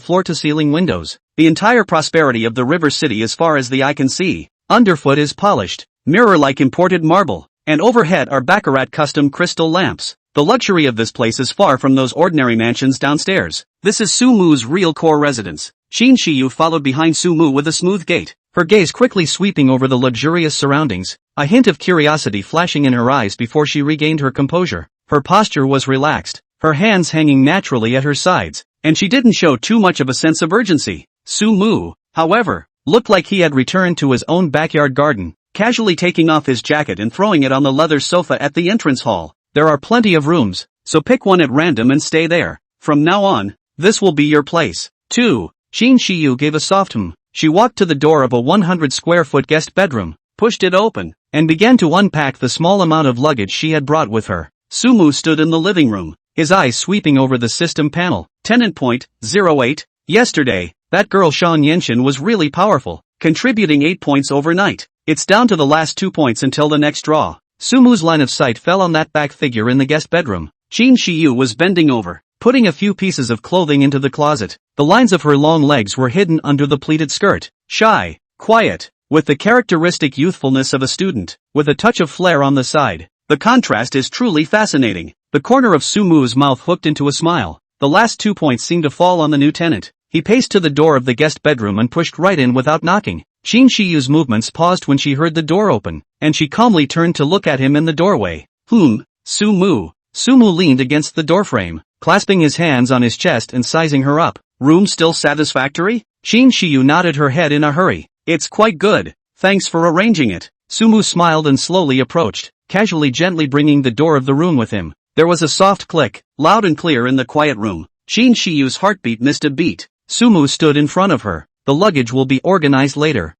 floor-to-ceiling windows. The entire prosperity of the river city as far as the eye can see. Underfoot is polished, mirror-like imported marble, and overhead are baccarat custom crystal lamps. The luxury of this place is far from those ordinary mansions downstairs. This is Sumu's real core residence. Qin Shiyu followed behind Sumu with a smooth gait, her gaze quickly sweeping over the luxurious surroundings, a hint of curiosity flashing in her eyes before she regained her composure. Her posture was relaxed, her hands hanging naturally at her sides, and she didn't show too much of a sense of urgency. Sumu, however, looked like he had returned to his own backyard garden, casually taking off his jacket and throwing it on the leather sofa at the entrance hall. There are plenty of rooms, so pick one at random and stay there. From now on, this will be your place. 2. Qin Shiyu gave a soft hum. She walked to the door of a 100-square-foot guest bedroom, pushed it open, and began to unpack the small amount of luggage she had brought with her. Sumu stood in the living room, his eyes sweeping over the system panel. Tenant point, 08. Yesterday, that girl Shang Yinxin was really powerful, contributing 8 points overnight. It's down to the last 2 points until the next draw. Sumu's line of sight fell on that back figure in the guest bedroom. Qin Shiyu was bending over, putting a few pieces of clothing into the closet. The lines of her long legs were hidden under the pleated skirt. Shy, quiet, with the characteristic youthfulness of a student, with a touch of flair on the side. The contrast is truly fascinating. The corner of Sumu's mouth hooked into a smile. The last 2 points seemed to fall on the new tenant. He paced to the door of the guest bedroom and pushed right in without knocking. Qin Shiyu's movements paused when she heard the door open, and she calmly turned to look at him in the doorway. Sumu. Sumu leaned against the doorframe, clasping his hands on his chest and sizing her up. Room still satisfactory? Qin Shiyu nodded her head in a hurry. It's quite good, thanks for arranging it. Sumu smiled and slowly approached, casually gently bringing the door of the room with him. There was a soft click, loud and clear in the quiet room. Qin Shiyu's heartbeat missed a beat. Sumu stood in front of her. The luggage will be organized later.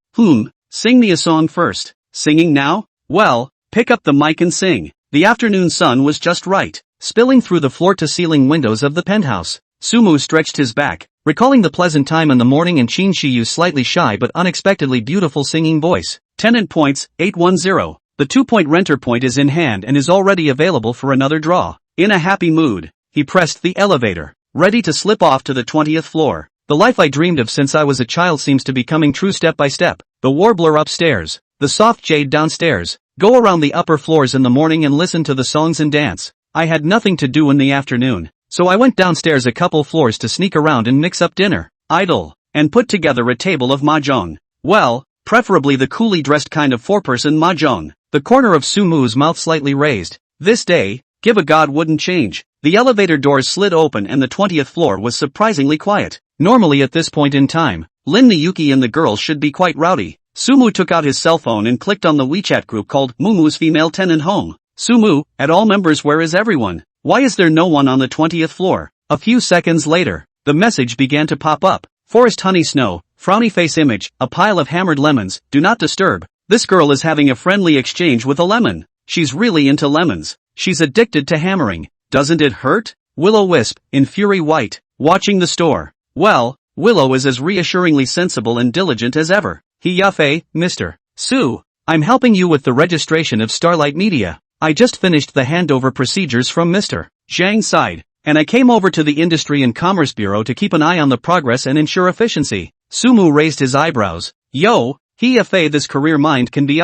Sing me a song first. Singing now? Well, pick up the mic and sing. The afternoon sun was just right, spilling through the floor-to-ceiling windows of the penthouse. Sumu stretched his back, recalling the pleasant time in the morning and Qin Shiyu's slightly shy but unexpectedly beautiful singing voice. Tenant points, 810. The 2-point renter point is in hand and is already available for another draw. In a happy mood, he pressed the elevator, ready to slip off to the 20th floor. The life I dreamed of since I was a child seems to be coming true step by step. The warbler upstairs, the soft jade downstairs. Go around the upper floors in the morning and listen to the songs and dance. I had nothing to do in the afternoon, so I went downstairs a couple floors to sneak around and mix up dinner, idle, and put together a table of mahjong. Well, preferably the coolly dressed kind of four-person mahjong. The corner of Sumu's mouth slightly raised. This day, give a god wouldn't change. The elevator doors slid open and the 20th floor was surprisingly quiet. Normally at this point in time, Lin Mixue and the girls should be quite rowdy. Sumu took out his cell phone and clicked on the WeChat group called Mumu's Female Tenant Home. Sumu, at all members, where is everyone? Why is there no one on the 20th floor? A few seconds later, the message began to pop up. Forest honey snow, frowny face image, a pile of hammered lemons, do not disturb. This girl is having a friendly exchange with a lemon. She's really into lemons. She's addicted to hammering. Doesn't it hurt? Will-O-Wisp, in fury white, watching the store. Well, Willow is as reassuringly sensible and diligent as ever. He Yafei, Mr. Su. I'm helping you with the registration of Starlight Media. I just finished the handover procedures from Mr. Zhang's side, and I came over to the Industry and Commerce Bureau to keep an eye on the progress and ensure efficiency. Sumu raised his eyebrows. Yo, He Yafei, this career mind can be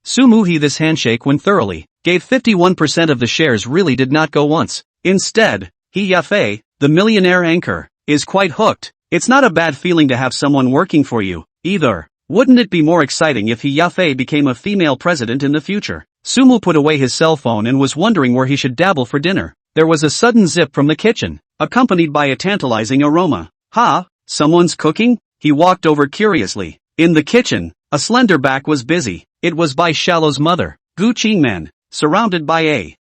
Sumu he this handshake went thoroughly. Gave 51% of the shares really did not go once. Instead, He Yafei, the millionaire anchor, is quite hooked. It's not a bad feeling to have someone working for you, either. Wouldn't it be more exciting if He Yafei became a female president in the future? Sumu put away his cell phone and was wondering where he should dabble for dinner. There was a sudden zip from the kitchen, accompanied by a tantalizing aroma. Ha, someone's cooking? He walked over curiously. In the kitchen, a slender back was busy. It was Bai Shallow's mother, Gu Qingman, surrounded by a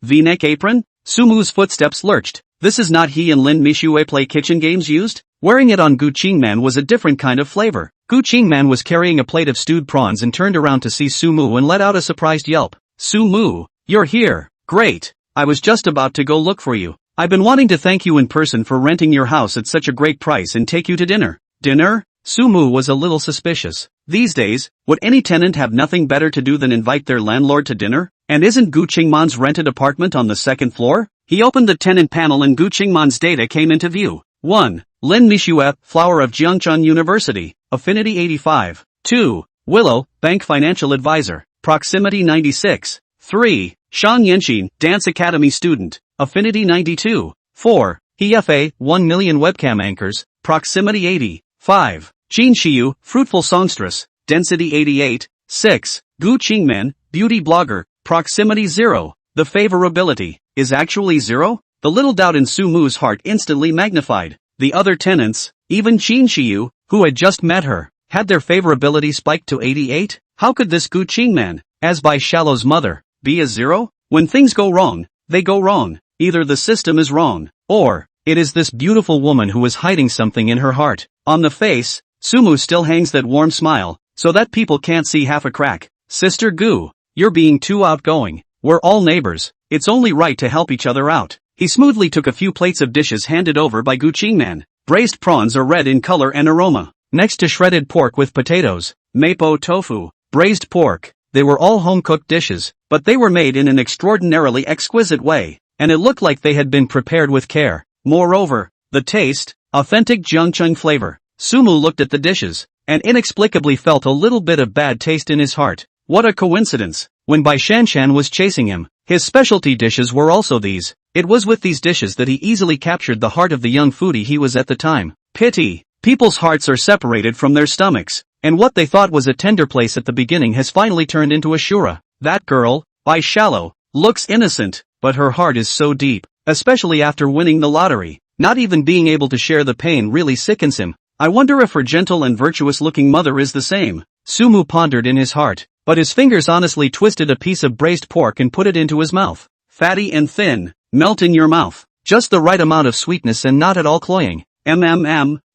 V-neck apron. Sumu's footsteps lurched. This is not he and Lin Mixue play kitchen games used? Wearing it on Gu Qingman was a different kind of flavor. Gu Qingman was carrying a plate of stewed prawns and turned around to see Sumu and let out a surprised yelp. Sumu, you're here. Great. I was just about to go look for you. I've been wanting to thank you in person for renting your house at such a great price and take you to dinner. Dinner? Sumu was a little suspicious. These days, would any tenant have nothing better to do than invite their landlord to dinner? And isn't Gu Qingman's rented apartment on the second floor? He opened the tenant panel and Gu Qingman's data came into view. 1. Lin Mixue, flower of Jiangchun University, affinity 85. 2. Willow, bank financial advisor, proximity 96. 3. Shang Yanxin, dance academy student, affinity 92. 4. He Yafei, 1 million webcam anchors, proximity 80. 5. Jin Xiyu, fruitful songstress, density 88. 6. Gu Qingman, beauty blogger, proximity 0. The favorability is actually 0? The little doubt in Sumu's heart instantly magnified. The other tenants, even Jin Xiyu, who had just met her, had their favorability spiked to 88? How could this Gu Qingman, as Bai Shallow's mother, be a 0? When things go wrong, they go wrong. Either the system is wrong, or it is this beautiful woman who is hiding something in her heart. On the face, Sumu still hangs that warm smile, so that people can't see half a crack. Sister Gu, you're being too outgoing. We're all neighbors. It's only right to help each other out. He smoothly took a few plates of dishes handed over by Gu Qingman. Braised prawns are red in color and aroma. Next to shredded pork with potatoes, mapo tofu, braised pork. They were all home-cooked dishes, but they were made in an extraordinarily exquisite way, and it looked like they had been prepared with care. Moreover, the taste, authentic Jiangchun flavor. Sumu looked at the dishes, and inexplicably felt a little bit of bad taste in his heart. What a coincidence! When Bai Shanshan was chasing him, his specialty dishes were also these. It was with these dishes that he easily captured the heart of the young foodie he was at the time. Pity. People's hearts are separated from their stomachs, and what they thought was a tender place at the beginning has finally turned into a shura. That girl, Bai Shallow, looks innocent, but her heart is so deep, especially after winning the lottery. Not even being able to share the pain really sickens him. I wonder if her gentle and virtuous-looking mother is the same. Sumu pondered in his heart, but his fingers honestly twisted a piece of braised pork and put it into his mouth. Fatty and thin, melt in your mouth. Just the right amount of sweetness and not at all cloying.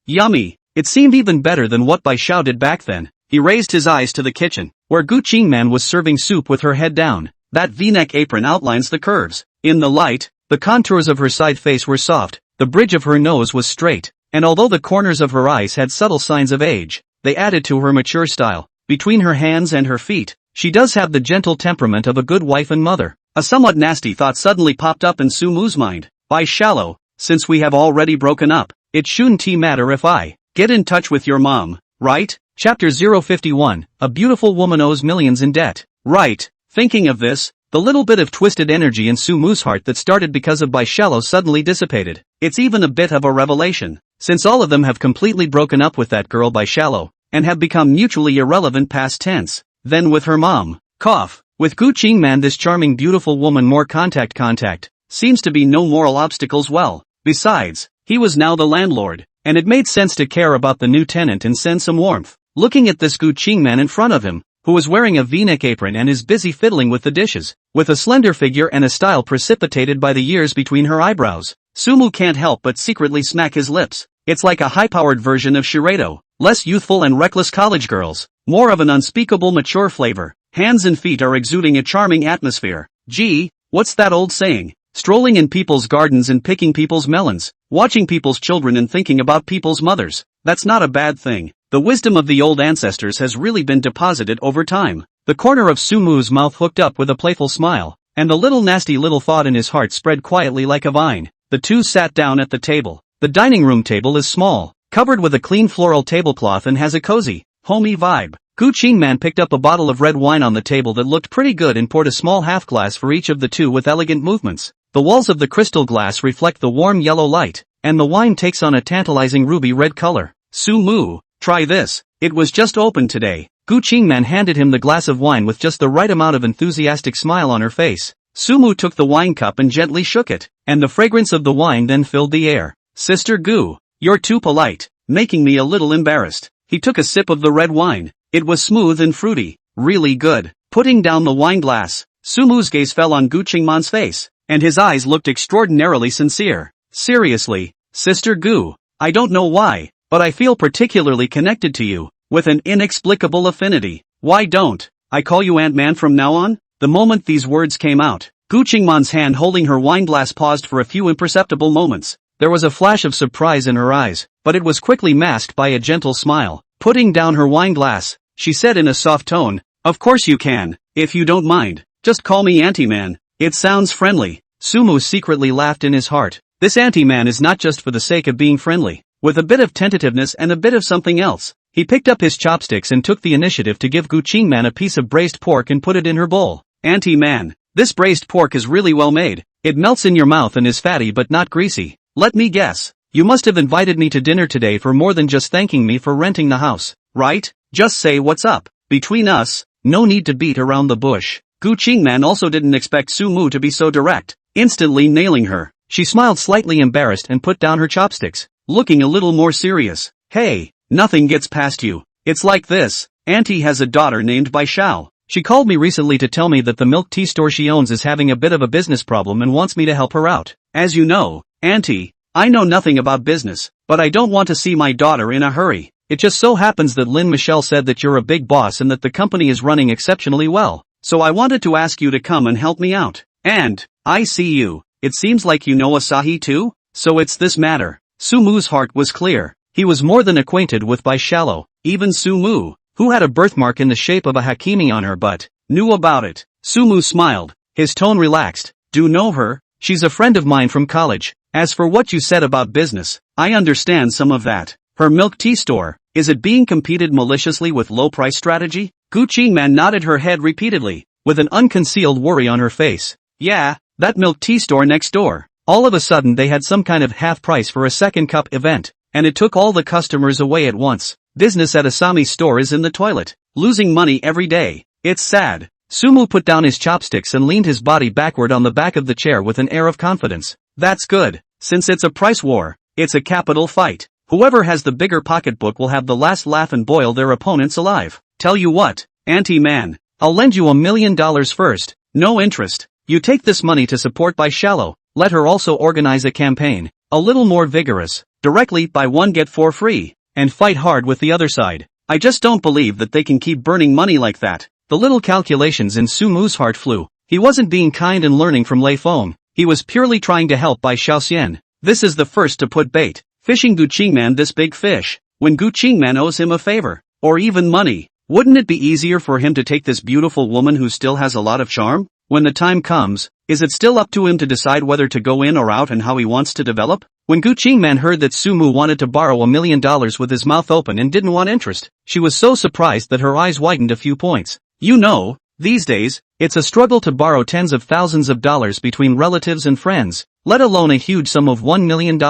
Yummy. It seemed even better than what Bai Shao did back then. He raised his eyes to the kitchen, where Gu Qingman was serving soup with her head down. That V-neck apron outlines the curves. In the light, the contours of her side face were soft, the bridge of her nose was straight, and although the corners of her eyes had subtle signs of age, they added to her mature style. Between her hands and her feet, she does have the gentle temperament of a good wife and mother. A somewhat nasty thought suddenly popped up in Sumu's mind. By shallow, since we have already broken up, it shouldn't matter if I get in touch with your mom, right? Chapter 051, a beautiful woman owes millions in debt. Right, thinking of this, the little bit of twisted energy in Sumu's heart that started because of By Shallow suddenly dissipated. It's even a bit of a revelation, since all of them have completely broken up with that girl By Shallow, and have become mutually irrelevant past tense. Then with her mom, cough, with Gu Qingman this charming beautiful woman more contact, seems to be no moral obstacles well. Besides, he was now the landlord, and it made sense to care about the new tenant and send some warmth. Looking at this Gu Qingman in front of him, who was wearing a V-neck apron and is busy fiddling with the dishes, with a slender figure and a style precipitated by the years between her eyebrows, Sumu can't help but secretly smack his lips. It's like a high-powered version of Shirado, less youthful and reckless college girls, more of an unspeakable mature flavor. Hands and feet are exuding a charming atmosphere. Gee, what's that old saying? Strolling in people's gardens and picking people's melons, watching people's children and thinking about people's mothers. That's not a bad thing. The wisdom of the old ancestors has really been deposited over time. The corner of Sumu's mouth hooked up with a playful smile, and the little nasty little thought in his heart spread quietly like a vine. The two sat down at the table. The dining room table is small, covered with a clean floral tablecloth and has a cozy, homey vibe. Gu Qingman picked up a bottle of red wine on the table that looked pretty good and poured a small half glass for each of the two with elegant movements. The walls of the crystal glass reflect the warm yellow light, and the wine takes on a tantalizing ruby red color. Sumu, try this. It was just opened today. Gu Qingman handed him the glass of wine with just the right amount of enthusiastic smile on her face. Sumu took the wine cup and gently shook it, and the fragrance of the wine then filled the air. Sister Gu, you're too polite, making me a little embarrassed. He took a sip of the red wine. It was smooth and fruity, really good. Putting down the wine glass, Sumu's gaze fell on Gu Qingman's face, and his eyes looked extraordinarily sincere. Seriously, Sister Gu, I don't know why, but I feel particularly connected to you, with an inexplicable affinity. Why don't I call you Ant-Man from now on? The moment these words came out, Gu Qingman's hand holding her wine glass paused for a few imperceptible moments. There was a flash of surprise in her eyes, but it was quickly masked by a gentle smile. Putting down her wine glass, she said in a soft tone, "Of course you can, if you don't mind. Just call me Auntie-man. It sounds friendly." Sumu secretly laughed in his heart. This Auntie-man is not just for the sake of being friendly. With a bit of tentativeness and a bit of something else, he picked up his chopsticks and took the initiative to give Gu Qingman a piece of braised pork and put it in her bowl. "Auntie-man, this braised pork is really well made. It melts in your mouth and is fatty but not greasy. Let me guess. You must have invited me to dinner today for more than just thanking me for renting the house, right? Just say what's up. Between us, no need to beat around the bush." Gu Qingman also didn't expect Sumu to be so direct, instantly nailing her. She smiled slightly embarrassed and put down her chopsticks, looking a little more serious. "Hey, nothing gets past you. It's like this. Auntie has a daughter named Bai Shao. She called me recently to tell me that the milk tea store she owns is having a bit of a business problem and wants me to help her out. As you know, Auntie, I know nothing about business, but I don't want to see my daughter in a hurry. It just so happens that Lin Mixue said that you're a big boss and that the company is running exceptionally well. So I wanted to ask you to come and help me out. And, I see you. It seems like you know Asahi too? So it's this matter." Sumu's heart was clear. He was more than acquainted with Bai Shallow. Even Sumu, who had a birthmark in the shape of a hakimi on her butt, knew about it. Sumu smiled, his tone relaxed. "Do know her? She's a friend of mine from college. As for what you said about business, I understand some of that. Her milk tea store, is it being competed maliciously with low price strategy?" Gu Qingman nodded her head repeatedly, with an unconcealed worry on her face. "Yeah, that milk tea store next door. All of a sudden they had some kind of half price for a second cup event, and it took all the customers away at once. Business at Asami's store is in the toilet, losing money every day. It's sad." Sumu put down his chopsticks and leaned his body backward on the back of the chair with an air of confidence. "That's good. Since it's a price war, it's a capital fight. Whoever has the bigger pocketbook will have the last laugh and boil their opponents alive. Tell you what, Auntie-man, I'll lend you $1 million first, no interest. You take this money to support Bai Shallow. Let her also organize a campaign, a little more vigorous, directly buy one get four free, and fight hard with the other side. I just don't believe that they can keep burning money like that." The little calculations in Sumu's heart flew. He wasn't being kind and learning from Lei Feng. He was purely trying to help Bai Shaoxian. This is the first to put bait, fishing Gu Qingman this big fish, when Gu Qingman owes him a favor, or even money. Wouldn't it be easier for him to take this beautiful woman who still has a lot of charm? When the time comes, Is it still up to him to decide whether to go in or out and how he wants to develop? When Gu Qingman heard that Sumu wanted to borrow $1 million with his mouth open and didn't want interest, she was so surprised that her eyes widened a few points. You know, these days, it's a struggle to borrow tens of thousands of dollars between relatives and friends, let alone a huge sum of $1 million.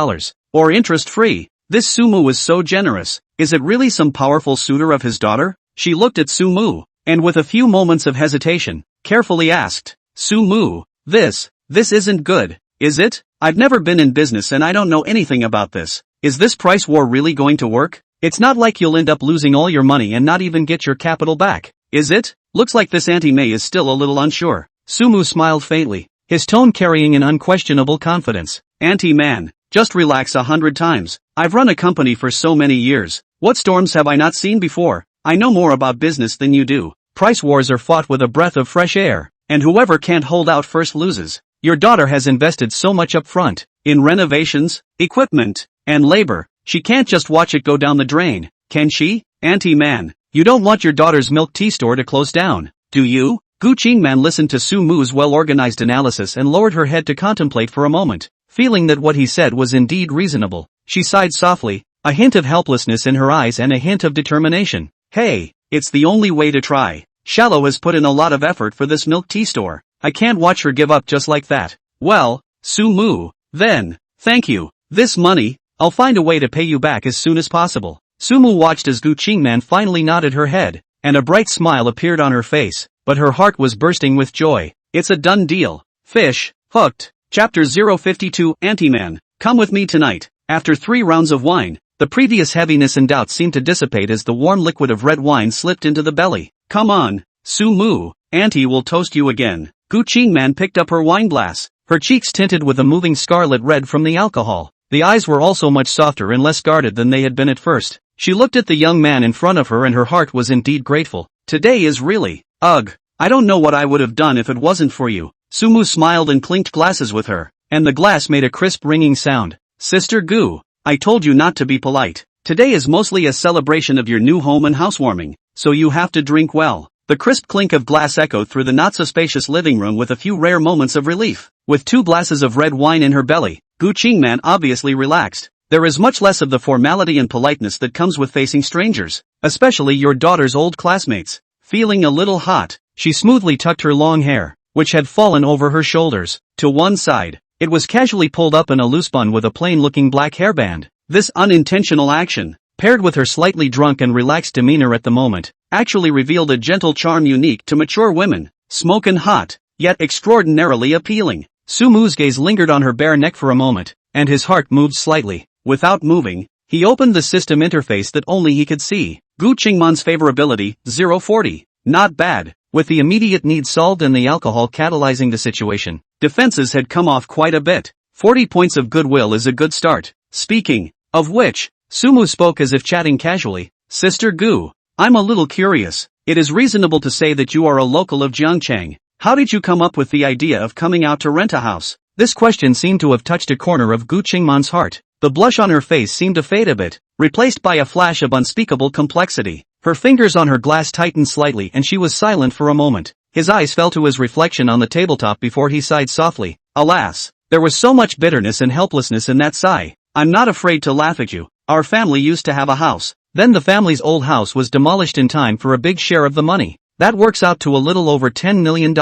Or interest-free. This Sumu was so generous. Is it really some powerful suitor of his daughter? She looked at Sumu, and with a few moments of hesitation, carefully asked, Sumu, this isn't good, is it? I've never been in business and I don't know anything about this. Is this price war really going to work? It's not like you'll end up losing all your money and not even get your capital back, is it? Looks like this Auntie May is still a little unsure. Sumu smiled faintly, his tone carrying an unquestionable confidence. Auntie man, just relax 100 times. I've run a company for so many years. What storms have I not seen before? I know more about business than you do. Price wars are fought with a breath of fresh air, and whoever can't hold out first loses. Your daughter has invested so much up front, in renovations, equipment, and labor. She can't just watch it go down the drain, can she? Auntie man, you don't want your daughter's milk tea store to close down, do you? Gu Qingman listened to Sumu's well-organized analysis and lowered her head to contemplate for a moment, feeling that what he said was indeed reasonable. She sighed softly, a hint of helplessness in her eyes and a hint of determination. Hey, it's the only way to try. Shallow has put in a lot of effort for this milk tea store. I can't watch her give up just like that. Well, Sumu, then, thank you. This money, I'll find a way to pay you back as soon as possible. Sumu watched as Gu Qingman finally nodded her head, and a bright smile appeared on her face, but her heart was bursting with joy. It's a done deal. Fish, hooked. Chapter 052, Auntie-man, come with me tonight. After 3 rounds of wine, the previous heaviness and doubt seemed to dissipate as the warm liquid of red wine slipped into the belly. Come on, Sumu, Auntie will toast you again. Gu Qingman picked up her wine glass, her cheeks tinted with a moving scarlet red from the alcohol. The eyes were also much softer and less guarded than they had been at first. She looked at the young man in front of her and her heart was indeed grateful. Today is really, ugh, I don't know what I would have done if it wasn't for you. Sumu smiled and clinked glasses with her, and the glass made a crisp ringing sound. Sister Gu, I told you not to be polite. Today is mostly a celebration of your new home and housewarming, so you have to drink well. The crisp clink of glass echoed through the not-so-spacious living room with a few rare moments of relief. With 2 glasses of red wine in her belly, Gu Qingman obviously relaxed. There is much less of the formality and politeness that comes with facing strangers, especially your daughter's old classmates. Feeling a little hot, she smoothly tucked her long hair, which had fallen over her shoulders, to one side. It was casually pulled up in a loose bun with a plain-looking black hairband. This unintentional action, paired with her slightly drunk and relaxed demeanor at the moment, actually revealed a gentle charm unique to mature women, smokin' hot, yet extraordinarily appealing. Sumu's gaze lingered on her bare neck for a moment, and his heart moved slightly. Without moving, he opened the system interface that only he could see. Gu Qingman's favorability, 040. Not bad. With the immediate need solved and the alcohol catalyzing the situation, defenses had come off quite a bit. 40 points of goodwill is a good start. Speaking of which, Sumu spoke as if chatting casually. Sister Gu, I'm a little curious. It is reasonable to say that you are a local of Jiangchang. How did you come up with the idea of coming out to rent a house? This question seemed to have touched a corner of Gu Qingman's heart. The blush on her face seemed to fade a bit, replaced by a flash of unspeakable complexity. Her fingers on her glass tightened slightly and she was silent for a moment. His eyes fell to his reflection on the tabletop before he sighed softly. Alas, there was so much bitterness and helplessness in that sigh. I'm not afraid to laugh at you. Our family used to have a house. Then the family's old house was demolished in time for a big share of the money. That works out to a little over $10 million.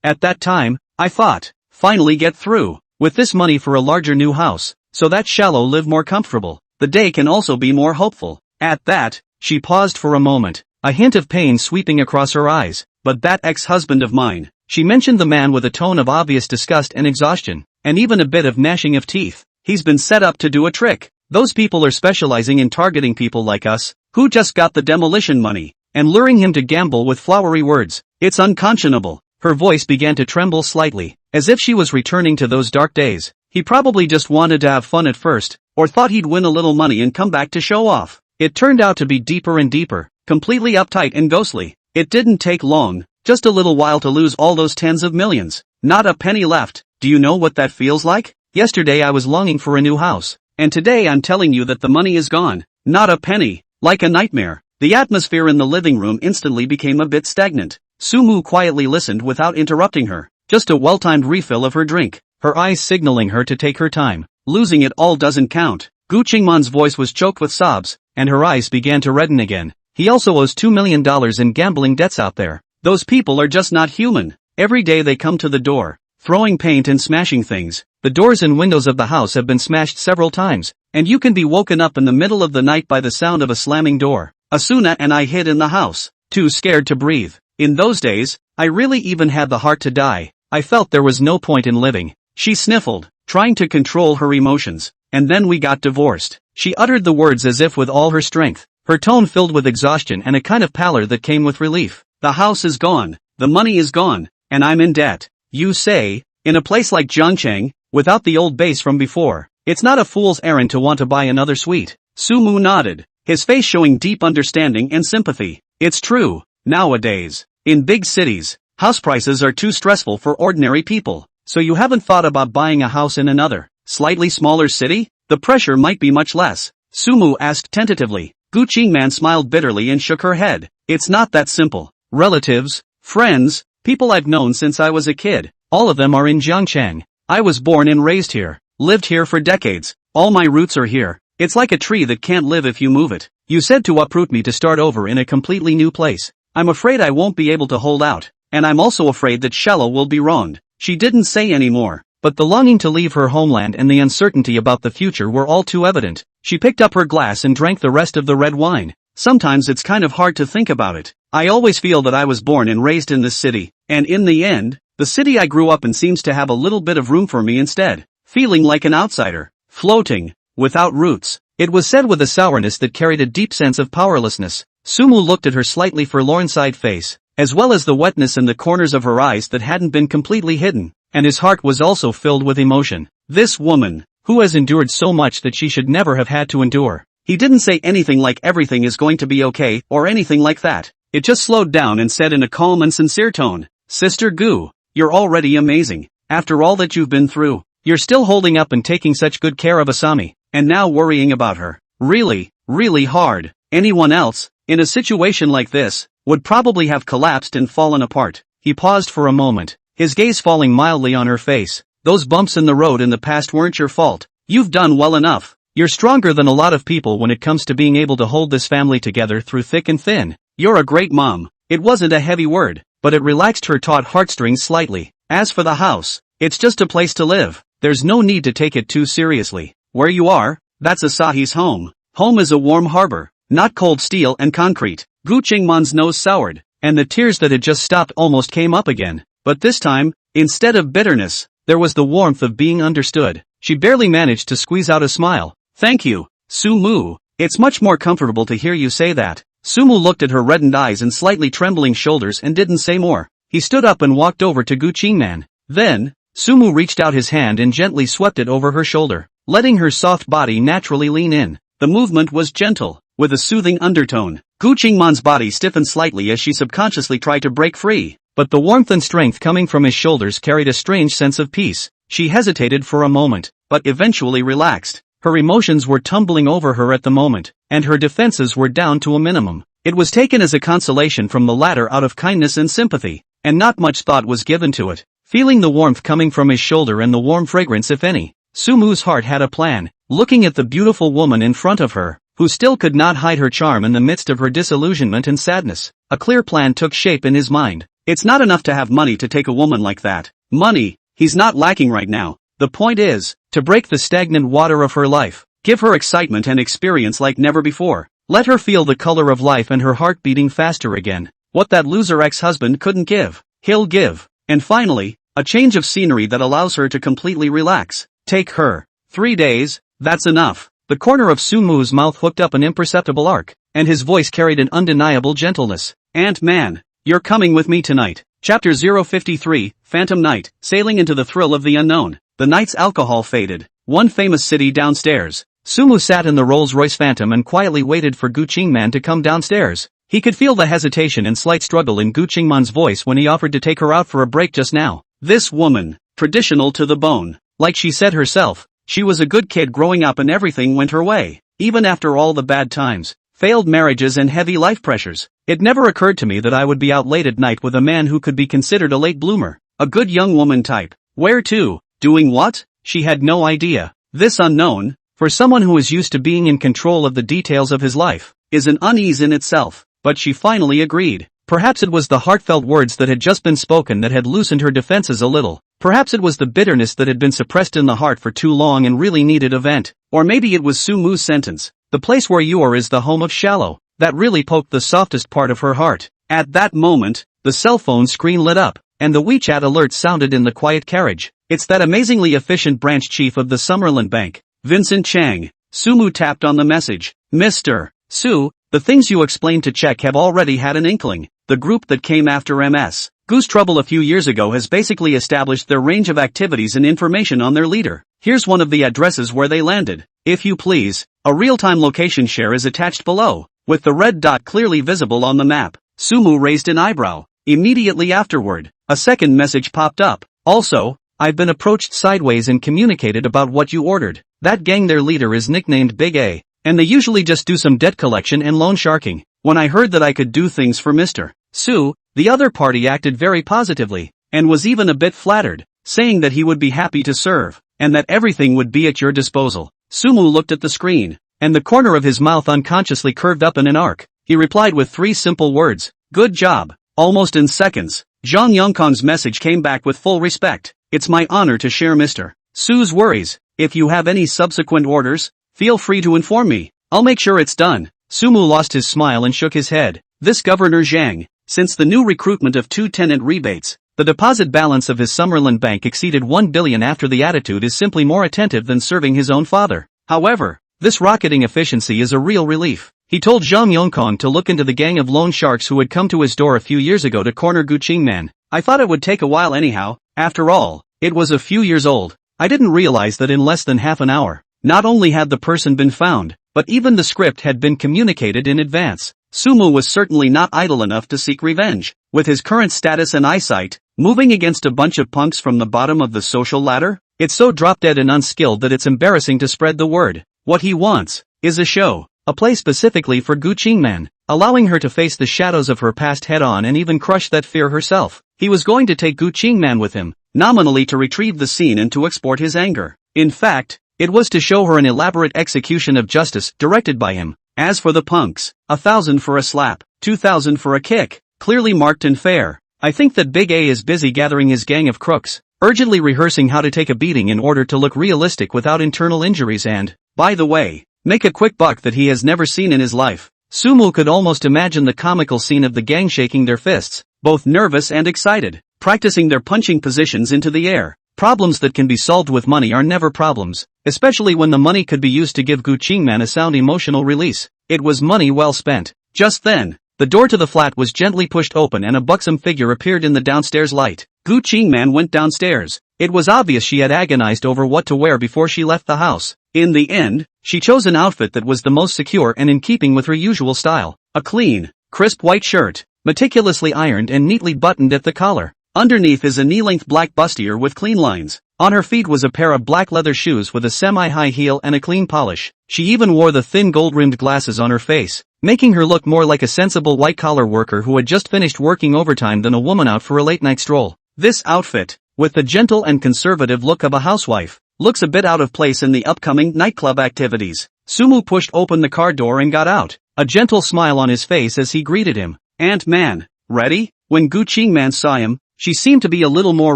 At that time, I thought, finally get through with this money for a larger new house, so that Shallow live more comfortable. The day can also be more hopeful. At that, she paused for a moment, a hint of pain sweeping across her eyes. But that ex-husband of mine, she mentioned the man with a tone of obvious disgust and exhaustion, and even a bit of gnashing of teeth. He's been set up to do a trick. Those people are specializing in targeting people like us, who just got the demolition money, and luring him to gamble with flowery words. It's unconscionable. Her voice began to tremble slightly, as if she was returning to those dark days. He probably just wanted to have fun at first, or thought he'd win a little money and come back to show off. It turned out to be deeper and deeper, completely uptight and ghostly. It didn't take long, just a little while to lose all those tens of millions. Not a penny left. Do you know what that feels like? Yesterday I was longing for a new house, and today I'm telling you that the money is gone. Not a penny. Like a nightmare. The atmosphere in the living room instantly became a bit stagnant. Sumu quietly listened without interrupting her. just a well-timed refill of her drink, her eyes signaling her to take her time. Losing it all doesn't count. Gu Qingman's voice was choked with sobs, and her eyes began to redden again. He also owes $2 million in gambling debts out there. Those people are just not human. Every day they come to the door, throwing paint and smashing things. The doors and windows of the house have been smashed several times, and you can be woken up in the middle of the night by the sound of a slamming door. Asuna and I hid in the house, too scared to breathe. In those days, I really even had the heart to die. I felt there was no point in living. She sniffled, trying to control her emotions. And then we got divorced. She uttered the words as if with all her strength, her tone filled with exhaustion and a kind of pallor that came with relief. The house is gone, the money is gone, and I'm in debt. You say, in a place like Zhangcheng, without the old base from before, it's not a fool's errand to want to buy another suite. Sumu nodded, his face showing deep understanding and sympathy. It's true, nowadays, in big cities, house prices are too stressful for ordinary people. So you haven't thought about buying a house in another, slightly smaller city? The pressure might be much less. Sumu asked tentatively. Gu Qingman smiled bitterly and shook her head. It's not that simple. Relatives, friends, people I've known since I was a kid, all of them are in Zhangcheng. I was born and raised here, lived here for decades. All my roots are here. It's like a tree that can't live if you move it. You said to uproot me to start over in a completely new place. I'm afraid I won't be able to hold out, and I'm also afraid that Shella will be wronged. She didn't say any more, but the longing to leave her homeland and the uncertainty about the future were all too evident. She picked up her glass and drank the rest of the red wine. Sometimes it's kind of hard to think about it. I always feel that I was born and raised in this city, and in the end, the city I grew up in seems to have a little bit of room for me instead. Feeling like an outsider, floating, without roots. It was said with a sourness that carried a deep sense of powerlessness. Sumu looked at her slightly forlorn-side face, as well as the wetness in the corners of her eyes that hadn't been completely hidden, and his heart was also filled with emotion. This woman, who has endured so much that she should never have had to endure. He didn't say anything like everything is going to be okay, or anything like that. It just slowed down and said in a calm and sincere tone, Sister Gu, you're already amazing. After all that you've been through, you're still holding up and taking such good care of Asami, and now worrying about her. Really, really hard. Anyone else, in a situation like this, would probably have collapsed and fallen apart. He paused for a moment, his gaze falling mildly on her face. Those bumps in the road in the past weren't your fault. You've done well enough. You're stronger than a lot of people when it comes to being able to hold this family together through thick and thin. You're a great mom. It wasn't a heavy word, but it relaxed her taut heartstrings slightly. As for the house, it's just a place to live. There's no need to take it too seriously. Where you are, that's Asahi's home. Home is a warm harbor, not cold steel and concrete. Gu Qingman's nose soured, and the tears that had just stopped almost came up again. But this time, instead of bitterness, there was the warmth of being understood. She barely managed to squeeze out a smile. Thank you, Sumu. It's much more comfortable to hear you say that. Sumu looked at her reddened eyes and slightly trembling shoulders and didn't say more. He stood up and walked over to Gu Qingman. Then, Sumu reached out his hand and gently swept it over her shoulder, letting her soft body naturally lean in. The movement was gentle, with a soothing undertone. Gu Qingman's body stiffened slightly as she subconsciously tried to break free, but the warmth and strength coming from his shoulders carried a strange sense of peace. She hesitated for a moment, but eventually relaxed. Her emotions were tumbling over her at the moment, and her defenses were down to a minimum. It was taken as a consolation from the latter out of kindness and sympathy, and not much thought was given to it. Feeling the warmth coming from his shoulder and the warm fragrance if any, Sumu's heart had a plan. Looking at the beautiful woman in front of her, who still could not hide her charm in the midst of her disillusionment and sadness, a clear plan took shape in his mind. It's not enough to have money to take a woman like that. Money, he's not lacking right now. The point is, to break the stagnant water of her life, give her excitement and experience like never before. Let her feel the color of life and her heart beating faster again. What that loser ex-husband couldn't give, he'll give. And finally, a change of scenery that allows her to completely relax. Take her. 3 days, that's enough. The corner of Sumu's mouth hooked up an imperceptible arc, and his voice carried an undeniable gentleness. Ant-Man, you're coming with me tonight. Chapter 053, Phantom Night, sailing into the thrill of the unknown. The night's alcohol faded. One famous city downstairs. Sumu sat in the Rolls-Royce Phantom and quietly waited for Gu Qingman to come downstairs. He could feel the hesitation and slight struggle in Gu Qingman's voice when he offered to take her out for a break just now. This woman, traditional to the bone. Like she said herself, she was a good kid growing up and everything went her way. Even after all the bad times, failed marriages and heavy life pressures. It never occurred to me that I would be out late at night with a man who could be considered a late bloomer. A good young woman type. Where to? Doing what? She had no idea. This unknown, for someone who is used to being in control of the details of his life, is an unease in itself. But she finally agreed. Perhaps it was the heartfelt words that had just been spoken that had loosened her defenses a little. Perhaps it was the bitterness that had been suppressed in the heart for too long and really needed a vent. Or maybe it was Sumu's sentence, "The place where you are is the home of shallow," that really poked the softest part of her heart. At that moment, the cell phone screen lit up, and the WeChat alert sounded in the quiet carriage. It's that amazingly efficient branch chief of the Summerlin Bank, Vincent Chang. Sumu tapped on the message. Mr. Su, the things you explained to check have already had an inkling. The group that came after MS Goose Trouble a few years ago has basically established their range of activities and information on their leader. Here's one of the addresses where they landed. If you please, a real-time location share is attached below, with the red dot clearly visible on the map. Sumu raised an eyebrow. Immediately afterward, a second message popped up. Also, I've been approached sideways and communicated about what you ordered. That gang, their leader is nicknamed Big A, and they usually just do some debt collection and loan sharking. When I heard that I could do things for Mr. Su, the other party acted very positively, and was even a bit flattered, saying that he would be happy to serve, and that everything would be at your disposal. Sumu looked at the screen, and the corner of his mouth unconsciously curved up in an arc. He replied with 3 simple words, "Good job." Almost in seconds, Zhang Yongkong's message came back with full respect. It's my honor to share Mr. Su's worries. If you have any subsequent orders, feel free to inform me. I'll make sure it's done. Sumu lost his smile and shook his head. This Governor Zhang, since the new recruitment of 2 tenant rebates, the deposit balance of his Summerlin Bank exceeded 1 billion after the attitude is simply more attentive than serving his own father. However, this rocketing efficiency is a real relief. He told Zhang Yongkong to look into the gang of loan sharks who had come to his door a few years ago to corner Gu Qingman. I thought it would take a while anyhow. After all, it was a few years old. I didn't realize that in less than half an hour, not only had the person been found, but even the script had been communicated in advance. Sumu was certainly not idle enough to seek revenge. With his current status and eyesight, moving against a bunch of punks from the bottom of the social ladder, it's so drop-dead and unskilled that it's embarrassing to spread the word. What he wants is a show, a play specifically for Gu Qingman, allowing her to face the shadows of her past head-on and even crush that fear herself. He was going to take Gu Qingman with him, nominally to retrieve the scene and to export his anger. In fact, it was to show her an elaborate execution of justice directed by him. As for the punks, 1,000 for a slap, 2,000 for a kick, clearly marked and fair. I think that Big A is busy gathering his gang of crooks, urgently rehearsing how to take a beating in order to look realistic without internal injuries and, by the way, make a quick buck that he has never seen in his life. Sumu could almost imagine the comical scene of the gang shaking their fists, both nervous and excited, practicing their punching positions into the air. Problems that can be solved with money are never problems, especially when the money could be used to give Gu Qingman a sound emotional release. It was money well spent. Just then, the door to the flat was gently pushed open and a buxom figure appeared in the downstairs light. Gu Qingman went downstairs. It was obvious she had agonized over what to wear before she left the house. In the end, she chose an outfit that was the most secure and in keeping with her usual style. A clean, crisp white shirt, meticulously ironed and neatly buttoned at the collar. Underneath is a knee-length black bustier with clean lines. On her feet was a pair of black leather shoes with a semi-high heel and a clean polish. She even wore the thin gold-rimmed glasses on her face, making her look more like a sensible white-collar worker who had just finished working overtime than a woman out for a late-night stroll. This outfit, with the gentle and conservative look of a housewife, looks a bit out of place in the upcoming nightclub activities. Sumu pushed open the car door and got out, a gentle smile on his face as he greeted him. "Ant-Man, ready?" When Gu Qingman saw him, she seemed to be a little more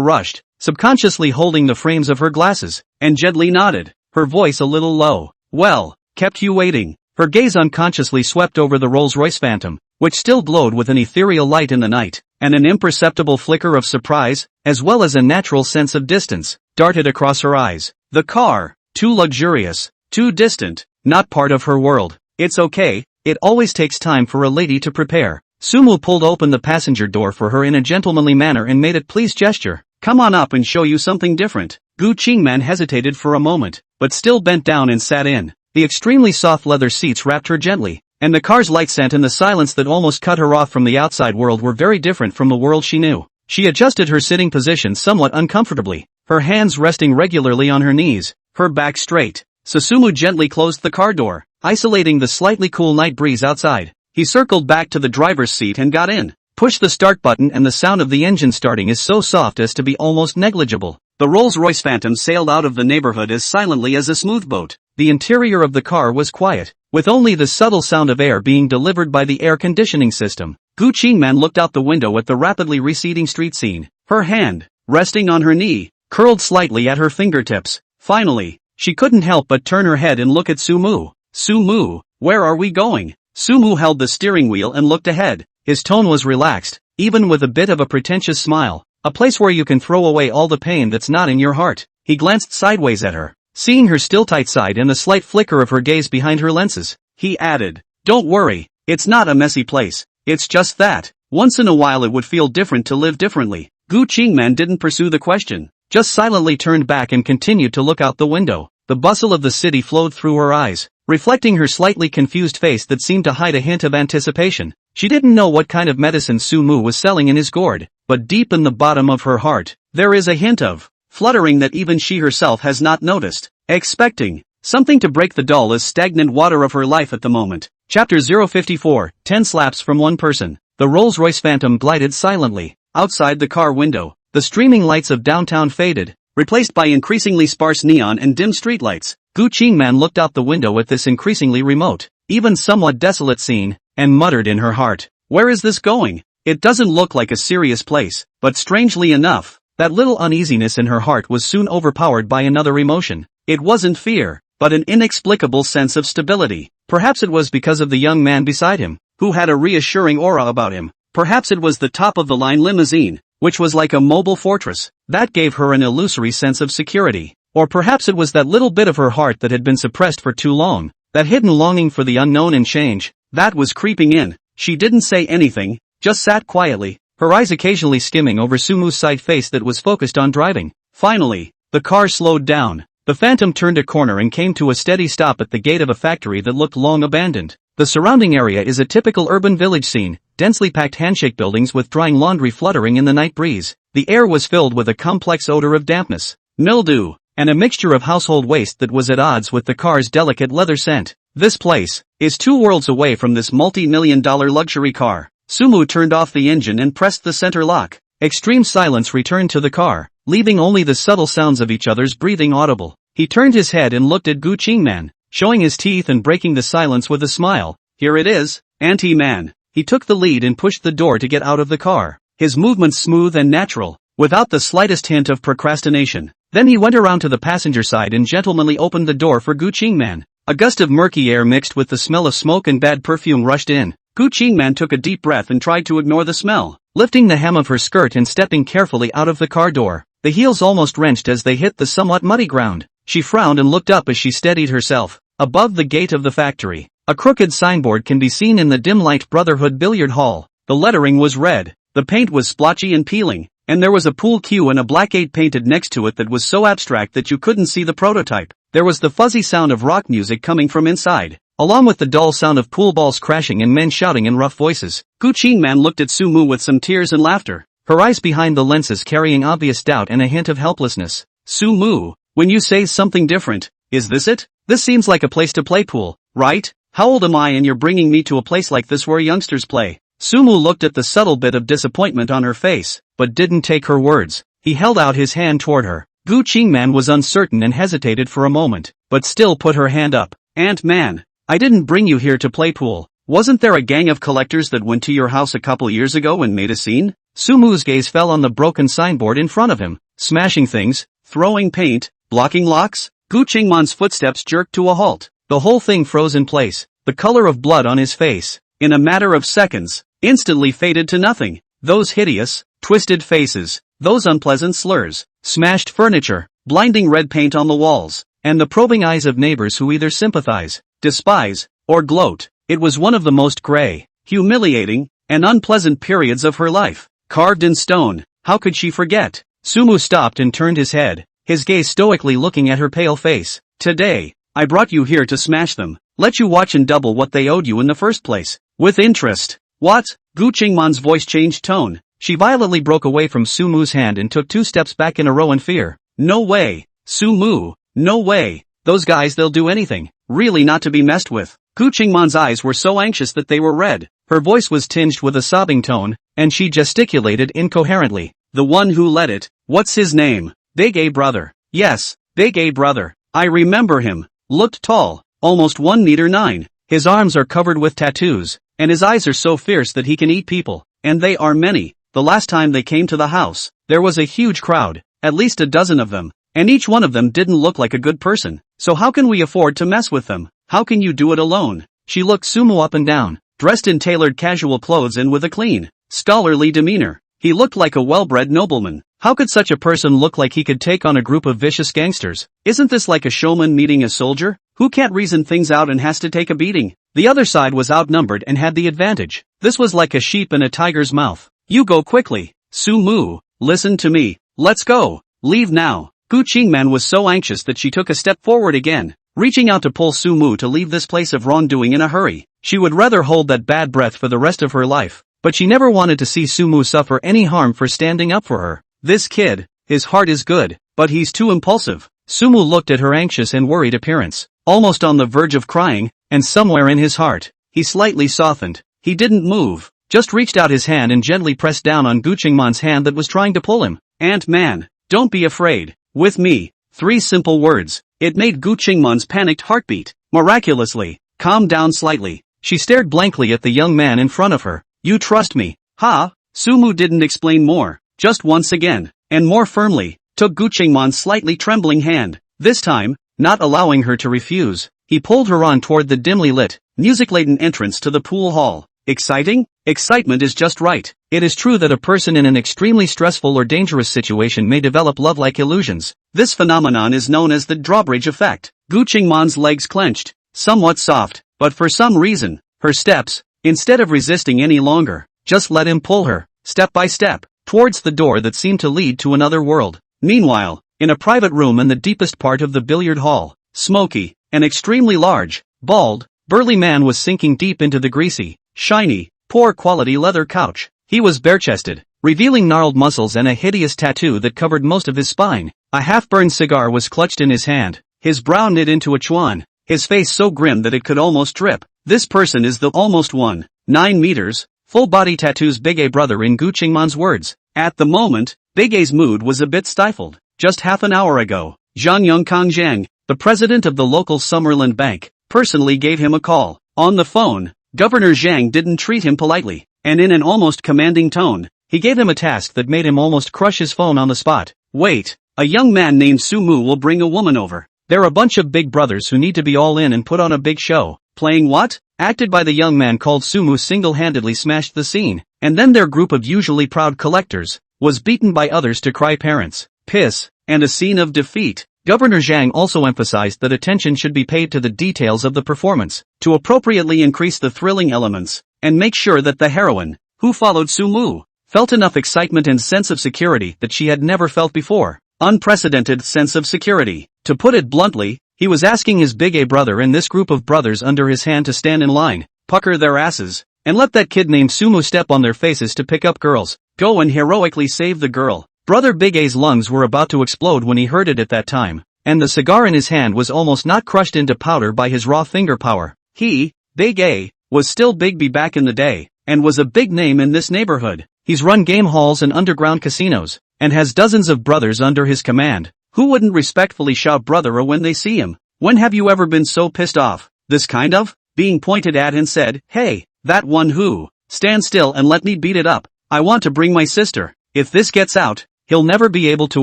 rushed, subconsciously holding the frames of her glasses, and gently nodded, her voice a little low. "Well, kept you waiting." Her gaze unconsciously swept over the Rolls-Royce Phantom, which still glowed with an ethereal light in the night, and an imperceptible flicker of surprise, as well as a natural sense of distance, darted across her eyes. The car, too luxurious, too distant, not part of her world. It's okay, it always takes time for a lady to prepare. Sumu pulled open the passenger door for her in a gentlemanly manner and made a pleased gesture. "Come on up and show you something different." Gu Qingman hesitated for a moment, but still bent down and sat in. The extremely soft leather seats wrapped her gently, and the car's light scent and the silence that almost cut her off from the outside world were very different from the world she knew. She adjusted her sitting position somewhat uncomfortably, her hands resting regularly on her knees, her back straight. Susumu gently closed the car door, isolating the slightly cool night breeze outside. He circled back to the driver's seat and got in. Push the start button and the sound of the engine starting is so soft as to be almost negligible. The Rolls-Royce Phantom sailed out of the neighborhood as silently as a smooth boat. The interior of the car was quiet, with only the subtle sound of air being delivered by the air conditioning system. Gu Qingman looked out the window at the rapidly receding street scene, her hand, resting on her knee, curled slightly at her fingertips. Finally, she couldn't help but turn her head and look at Sumu. Sumu, where are we going? Sumu held the steering wheel and looked ahead. His tone was relaxed, even with a bit of a pretentious smile. A place where you can throw away all the pain that's not in your heart. He glanced sideways at her, seeing her still tight side and the slight flicker of her gaze behind her lenses. He added, "Don't worry, it's not a messy place. It's just that, once in a while it would feel different to live differently." Gu Qingman didn't pursue the question, just silently turned back and continued to look out the window. The bustle of the city flowed through her eyes, reflecting her slightly confused face that seemed to hide a hint of anticipation. She didn't know what kind of medicine Sumu was selling in his gourd, but deep in the bottom of her heart, there is a hint of fluttering that even she herself has not noticed, expecting something to break the dull as stagnant water of her life at the moment. Chapter 054, 10 slaps from one person. The Rolls-Royce Phantom glided silently. Outside the car window, the streaming lights of downtown faded, replaced by increasingly sparse neon and dim streetlights. Gu Qingman looked out the window at this increasingly remote, even somewhat desolate scene, and muttered in her heart, "Where is this going? It doesn't look like a serious place." But strangely enough, that little uneasiness in her heart was soon overpowered by another emotion. It wasn't fear, but an inexplicable sense of stability. Perhaps it was because of the young man beside him, who had a reassuring aura about him. Perhaps it was the top-of-the-line limousine, which was like a mobile fortress, that gave her an illusory sense of security. Or perhaps it was that little bit of her heart that had been suppressed for too long, that hidden longing for the unknown and change, that was creeping in. She didn't say anything, just sat quietly, her eyes occasionally skimming over Sumu's side face that was focused on driving. Finally, the car slowed down. The Phantom turned a corner and came to a steady stop at the gate of a factory that looked long abandoned. The surrounding area is a typical urban village scene, densely packed handshake buildings with drying laundry fluttering in the night breeze. The air was filled with a complex odor of dampness, mildew, and a mixture of household waste that was at odds with the car's delicate leather scent. This place is 2 worlds away from this multi-million-dollar luxury car. Sumu turned off the engine and pressed the center lock. Extreme silence returned to the car, leaving only the subtle sounds of each other's breathing audible. He turned his head and looked at Gu Qingman, showing his teeth and breaking the silence with a smile. "Here it is, Auntie-man." He took the lead and pushed the door to get out of the car, his movements smooth and natural, without the slightest hint of procrastination. Then he went around to the passenger side and gentlemanly opened the door for Gu Qingman. A gust of murky air mixed with the smell of smoke and bad perfume rushed in. Gu Qingman took a deep breath and tried to ignore the smell, lifting the hem of her skirt and stepping carefully out of the car door. The heels almost wrenched as they hit the somewhat muddy ground. She frowned and looked up as she steadied herself. Above the gate of the factory, a crooked signboard can be seen in the dim light Brotherhood Billiard Hall. The lettering was red, the paint was splotchy and peeling, and there was a pool cue and a black 8 painted next to it that was so abstract that you couldn't see the prototype. There was the fuzzy sound of rock music coming from inside, along with the dull sound of pool balls crashing and men shouting in rough voices. Gu Qingman looked at Sumu with some tears and laughter, her eyes behind the lenses carrying obvious doubt and a hint of helplessness. "Sumu, when you say something different, is this it? This seems like a place to play pool, right? How old am I and you're bringing me to a place like this where youngsters play?" Sumu looked at the subtle bit of disappointment on her face, but didn't take her words. He held out his hand toward her. Gu Qingman was uncertain and hesitated for a moment, but still put her hand up. "Ant-man, I didn't bring you here to play pool. Wasn't there a gang of collectors that went to your house a couple years ago and made a scene?" Sumu's gaze fell on the broken signboard in front of him. Smashing things, throwing paint, blocking locks? Gu Qingman's footsteps jerked to a halt. The whole thing froze in place. The color of blood on his face, in a matter of seconds, instantly faded to nothing. Those hideous, twisted faces, those unpleasant slurs, smashed furniture, blinding red paint on the walls, and the probing eyes of neighbors who either sympathize, despise, or gloat. It was one of the most gray, humiliating, and unpleasant periods of her life. Carved in stone, how could she forget? Sumu stopped and turned his head, his gaze stoically looking at her pale face. "Today, I brought you here to smash them, let you watch and double what they owed you in the first place." "With interest." "What?" Gu Qingman's voice changed tone. She violently broke away from Sumu's hand and took 2 steps back in a row in fear. "No way, Sumu, no way. Those guys, they'll do anything, really not to be messed with." Gu Qingman's eyes were so anxious that they were red. Her voice was tinged with a sobbing tone, and she gesticulated incoherently. The one who led it, what's his name? Big A brother. Yes, Big A brother. I remember him. Looked tall, almost 1 meter 9. His arms are covered with tattoos, and his eyes are so fierce that he can eat people, and they are many. The last time they came to the house, there was a huge crowd, at least a dozen of them, and each one of them didn't look like a good person. So how can we afford to mess with them? How can you do it alone? She looked Sumo up and down, dressed in tailored casual clothes and with a clean, scholarly demeanor. He looked like a well-bred nobleman. How could such a person look like he could take on a group of vicious gangsters? Isn't this like a showman meeting a soldier, who can't reason things out and has to take a beating? The other side was outnumbered and had the advantage. This was like a sheep in a tiger's mouth. You go quickly. Sumu, listen to me. Let's go. Leave now. Gu Qingman was so anxious that she took a step forward again, reaching out to pull Sumu to leave this place of wrongdoing in a hurry. She would rather hold that bad breath for the rest of her life, but she never wanted to see Sumu suffer any harm for standing up for her. This kid, his heart is good, but he's too impulsive. Sumu looked at her anxious and worried appearance, almost on the verge of crying, and somewhere in his heart, he slightly softened. He didn't move, just reached out his hand and gently pressed down on Gu Qingman's hand that was trying to pull him. "Ant-Man, don't be afraid. With me." 3 simple words. It made Gu Qingman's panicked heartbeat, miraculously, calm down slightly. She stared blankly at the young man in front of her. "You trust me, huh?" Sumu didn't explain more, just once again, and more firmly, took Gu Qingman's slightly trembling hand. This time, not allowing her to refuse, he pulled her on toward the dimly lit, music-laden entrance to the pool hall. Exciting? Excitement is just right. It is true that a person in an extremely stressful or dangerous situation may develop love-like illusions. This phenomenon is known as the drawbridge effect. Gu Qingman's legs clenched, somewhat soft, but for some reason, her steps, instead of resisting any longer, just let him pull her, step by step, towards the door that seemed to lead to another world. Meanwhile, in a private room in the deepest part of the billiard hall, Smokey, an extremely large, bald, burly man was sinking deep into the greasy, shiny, poor-quality leather couch. He was bare-chested, revealing gnarled muscles and a hideous tattoo that covered most of his spine. A half-burned cigar was clutched in his hand, his brow knit into a chuan, his face so grim that it could almost drip. This person is the almost 1.9 meters, full-body tattoos Big A brother in Gu Qingman's words. At the moment, Big A's mood was a bit stifled. Just half an hour ago, Zhang Yongkang Zhang, the president of the local Summerland Bank, personally gave him a call. On the phone, Governor Zhang didn't treat him politely, and in an almost commanding tone, he gave him a task that made him almost crush his phone on the spot. "Wait, a young man named Sumu will bring a woman over. They're a bunch of big brothers who need to be all in and put on a big show." Playing what? Acted by the young man called Sumu single-handedly smashed the scene, and then their group of usually proud collectors was beaten by others to cry parents, piss, and a scene of defeat. Governor Zhang also emphasized that attention should be paid to the details of the performance, to appropriately increase the thrilling elements, and make sure that the heroine, who followed Sumu, felt enough excitement and sense of security that she had never felt before. Unprecedented sense of security. To put it bluntly, he was asking his Big A brother and this group of brothers under his hand to stand in line, pucker their asses, and let that kid named Sumu step on their faces to pick up girls. Go and heroically save the girl. Brother Big A's lungs were about to explode when he heard it at that time, and the cigar in his hand was almost not crushed into powder by his raw finger power. He, Big A, was still Big B back in the day, and was a big name in this neighborhood. He's run game halls and underground casinos, and has dozens of brothers under his command. Who wouldn't respectfully shout brother when they see him? When have you ever been so pissed off? This kind of? Being pointed at and said, "Hey, that one who? Stand still and let me beat it up. I want to bring my sister. If this gets out, he'll never be able to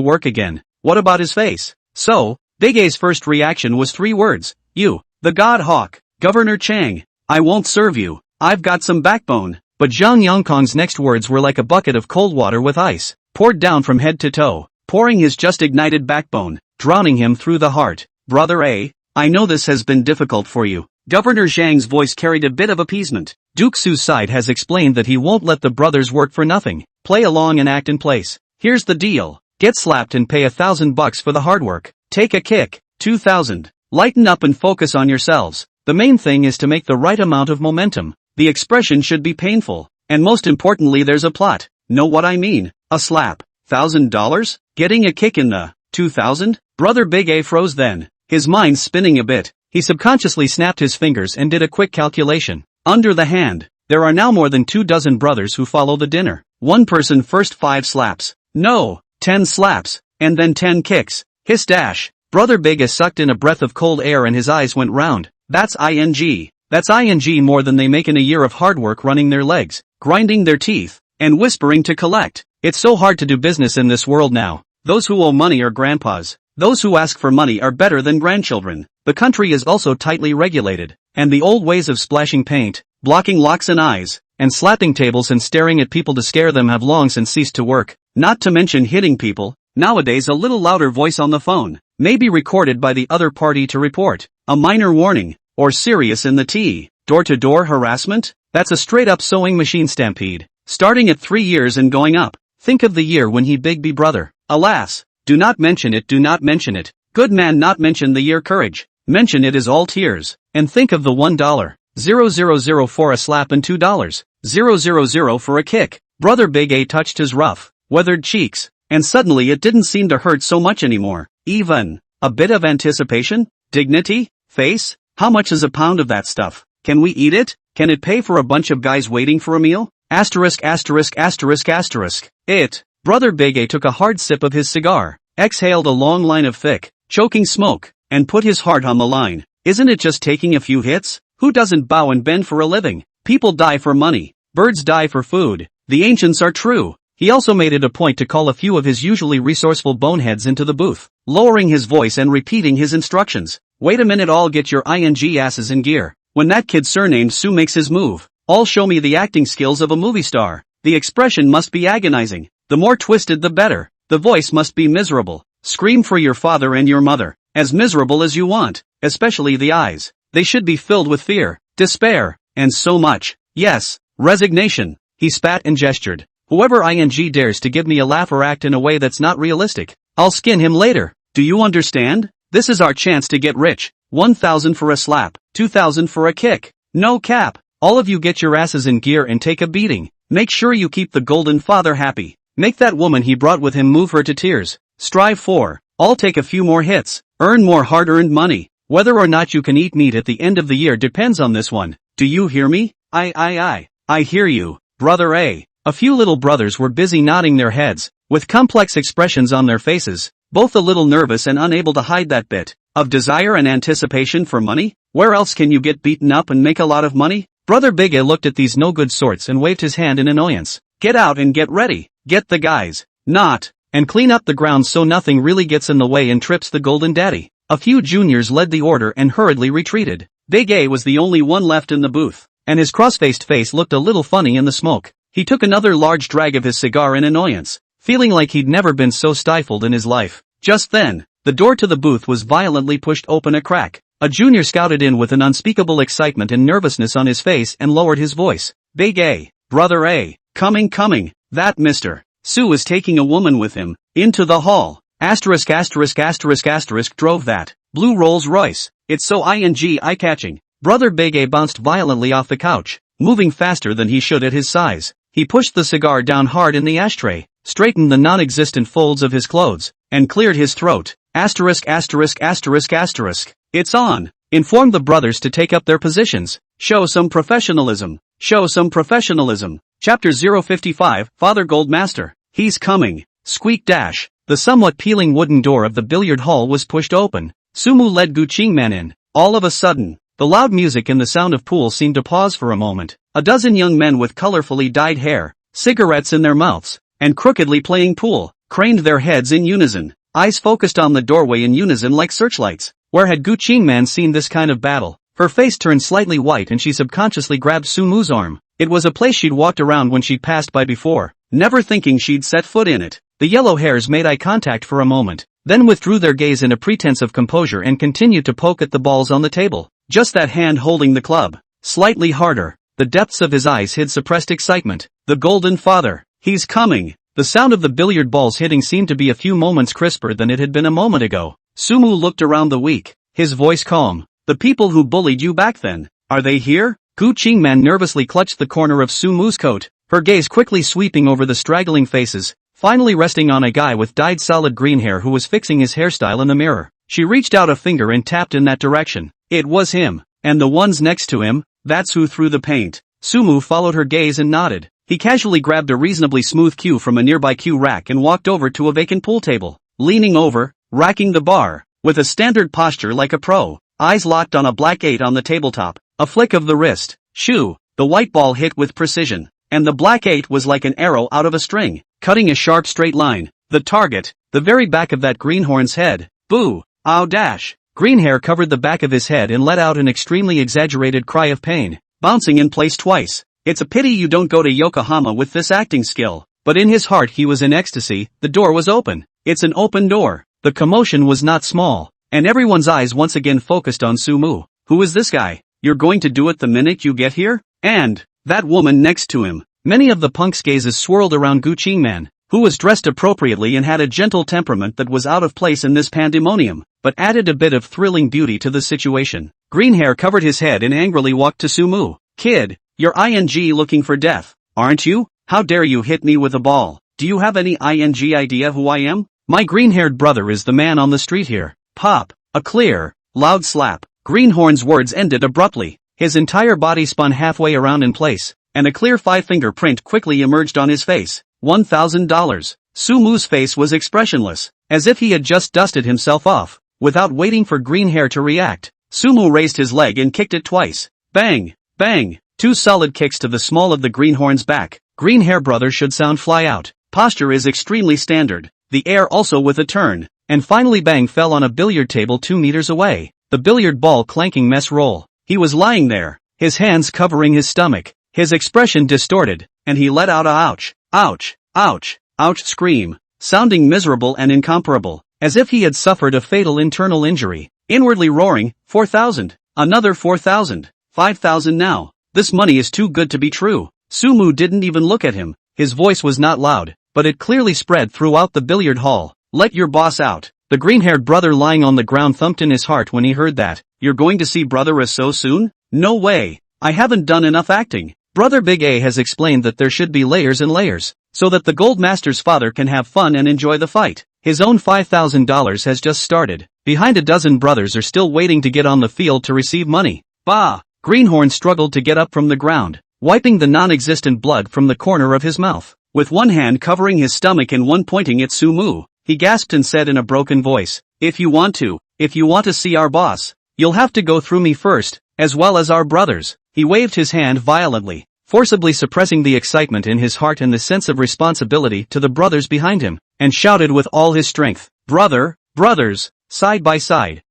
work again." What about his face? So, Big A's first reaction was 3 words. "You, the God Hawk, Governor Chang. I won't serve you. I've got some backbone." But Zhang Yongkong's next words were like a bucket of cold water with ice, poured down from head to toe, pouring his just ignited backbone, drowning him through the heart. "Brother A, I know this has been difficult for you." Governor Zhang's voice carried a bit of appeasement. Duke Su's side has explained that he won't let the brothers work for nothing. Play along and act in place. Here's the deal. Get slapped and pay $1,000 for the hard work. Take a kick. 2,000. Lighten up and focus on yourselves. The main thing is to make the right amount of momentum. The expression should be painful. And most importantly there's a plot. Know what I mean? A slap. $1,000? Getting a kick in the 2,000? Brother Big A froze then, his mind spinning a bit. He subconsciously snapped his fingers and did a quick calculation. Under the hand, There are now more than 24 brothers who follow the dinner. One person first 5 slaps. No, 10 slaps. And then 10 kicks. Hiss dash. Brother Big sucked in a breath of cold air and his eyes went round. That's ing. That's ing more than they make in a year of hard work running their legs, grinding their teeth, and whispering to collect. It's so hard to do business in this world now. Those who owe money are grandpas. Those who ask for money are better than grandchildren. The country is also tightly regulated, and the old ways of splashing paint, blocking locks and eyes, and slapping tables and staring at people to scare them have long since ceased to work. Not to mention hitting people. Nowadays a little louder voice on the phone may be recorded by the other party to report a minor warning, or serious in the T. Door-to-door harassment? That's a straight-up sewing machine stampede, starting at 3 years and going up. Think of the year when he big brother. Alas, do not mention it, do not mention it. Good man, not mention the year courage. Mention it is all tears. And think of the $1,000 for a slap and $2,000 for a kick. Brother Big A touched his rough, weathered cheeks, and suddenly it didn't seem to hurt so much anymore. Even a bit of anticipation? Dignity? Face? How much is a pound of that stuff? Can we eat it? Can it pay for a bunch of guys waiting for a meal? Asterisk. It. Brother Big A took a hard sip of his cigar, exhaled a long line of thick, choking smoke, and put his heart on the line. Isn't it just taking a few hits? Who doesn't bow and bend for a living? People die for money. Birds die for food. The ancients are true. He also made it a point to call a few of his usually resourceful boneheads into the booth, lowering his voice and repeating his instructions. Wait a minute, all get your ing asses in gear. When that kid surnamed Sue makes his move, all show me the acting skills of a movie star. The expression must be agonizing. The more twisted the better. The voice must be miserable. Scream for your father and your mother. As miserable as you want. Especially the eyes. They should be filled with fear, despair, and so much. Yes, resignation. He spat and gestured. Whoever ing dares to give me a laugh or act in a way that's not realistic, I'll skin him later. Do you understand? This is our chance to get rich. 1,000 for a slap, 2,000 for a kick. No cap. All of you get your asses in gear and take a beating. Make sure you keep the golden father happy. Make that woman he brought with him move her to tears. Strive for. I'll take a few more hits. Earn more hard-earned money. Whether or not you can eat meat at the end of the year depends on this one. Do you hear me? I hear you, Brother A. A few little brothers were busy nodding their heads, with complex expressions on their faces, both a little nervous and unable to hide that bit of desire and anticipation for money. Where else can you get beaten up and make a lot of money? Brother Big A looked at these no-good sorts and waved his hand in annoyance. Get out and get ready. Get the guys. Not. And clean up the ground so nothing really gets in the way and trips the golden daddy. A few juniors led the order and hurriedly retreated. Big A was the only one left in the booth, and his cross-faced face looked a little funny in the smoke. He took another large drag of his cigar in annoyance, feeling like he'd never been so stifled in his life. Just then, the door to the booth was violently pushed open a crack. A junior scouted in with an unspeakable excitement and nervousness on his face and lowered his voice. Big A, Brother A, coming. That Mr. Sue is taking a woman with him, into the hall. Asterisk drove that blue Rolls Royce. It's so eye-catching. Brother Big A bounced violently off the couch, moving faster than he should at his size. He pushed the cigar down hard in the ashtray, straightened the non-existent folds of his clothes, and cleared his throat. Asterisk. It's on. Inform the brothers to take up their positions. Show some professionalism. Chapter 055, Father Goldmaster. He's coming. Squeak dash. The somewhat peeling wooden door of the billiard hall was pushed open. Sumu led Guqingman in. All of a sudden, the loud music and the sound of pool seemed to pause for a moment. A dozen young men with colorfully dyed hair, cigarettes in their mouths, and crookedly playing pool, craned their heads in unison, eyes focused on the doorway in unison like searchlights. Where had Guqingman seen this kind of battle? Her face turned slightly white and she subconsciously grabbed Sumu's arm. It was a place she'd walked around when she'd passed by before, never thinking she'd set foot in it. The yellow hairs made eye contact for a moment, then withdrew their gaze in a pretense of composure and continued to poke at the balls on the table. Just that hand holding the club. Slightly harder. The depths of his eyes hid suppressed excitement. The Golden Father. He's coming. The sound of the billiard balls hitting seemed to be a few moments crisper than it had been a moment ago. Sumu looked around the week, his voice calm. The people who bullied you back then, are they here? Guqingman nervously clutched the corner of Sumu's coat, her gaze quickly sweeping over the straggling faces, finally resting on a guy with dyed solid green hair who was fixing his hairstyle in the mirror. She reached out a finger and tapped in that direction. It was him. And the ones next to him, that's who threw the paint. Sumu followed her gaze and nodded. He casually grabbed a reasonably smooth cue from a nearby cue rack and walked over to a vacant pool table. Leaning over, racking the bar, with a standard posture like a pro, eyes locked on a black 8 on the tabletop, a flick of the wrist, shoo, the white ball hit with precision, and the black 8 was like an arrow out of a string, cutting a sharp straight line. The target, the very back of that greenhorn's head. Boo! Ow dash! Green hair covered the back of his head and let out an extremely exaggerated cry of pain, bouncing in place twice. It's a pity you don't go to Yokohama with this acting skill. But in his heart he was in ecstasy. The door was open. It's an open door. The commotion was not small, and everyone's eyes once again focused on Sumu. Who is this guy? You're going to do it the minute you get here? And that woman next to him. Many of the punks' gazes swirled around Gu Qingman, who was dressed appropriately and had a gentle temperament that was out of place in this pandemonium, but added a bit of thrilling beauty to the situation. Green hair covered his head and angrily walked to Sumu. Kid, you're ing looking for death, aren't you? How dare you hit me with a ball? Do you have any ing idea who I am? My green-haired brother is the man on the street here. Pop, a clear, loud slap. Greenhorn's words ended abruptly. His entire body spun halfway around in place, and a clear 5-finger print quickly emerged on his face. $1,000. Sumu's face was expressionless, as if he had just dusted himself off. Without waiting for green hair to react, Sumu raised his leg and kicked it twice. Bang! Bang! 2 solid kicks to the small of the greenhorn's back. Green hair brother should sound fly out. Posture is extremely standard. The air also with a turn. And finally bang fell on a billiard table 2 meters away. The billiard ball clanking mess roll. He was lying there, his hands covering his stomach, his expression distorted, and he let out a ouch, ouch, ouch, ouch scream, sounding miserable and incomparable, as if he had suffered a fatal internal injury, inwardly roaring, 4,000, another 4,000, 5,000 now. This money is too good to be true. Sumu didn't even look at him. His voice was not loud, but it clearly spread throughout the billiard hall. Let your boss out. The green-haired brother lying on the ground thumped in his heart when he heard that. You're going to see brother as so soon? No way. I haven't done enough acting. Brother Big A has explained that there should be layers and layers, so that the Gold Master's father can have fun and enjoy the fight. His own $5,000 has just started. Behind a dozen brothers are still waiting to get on the field to receive money. Bah! Greenhorn struggled to get up from the ground, wiping the non-existent blood from the corner of his mouth. With one hand covering his stomach and one pointing at Sumu, he gasped and said in a broken voice, If you want to see our boss, you'll have to go through me first, as well as our brothers. He waved his hand violently, forcibly suppressing the excitement in his heart and the sense of responsibility to the brothers behind him, and shouted with all his strength, brothers, side by side.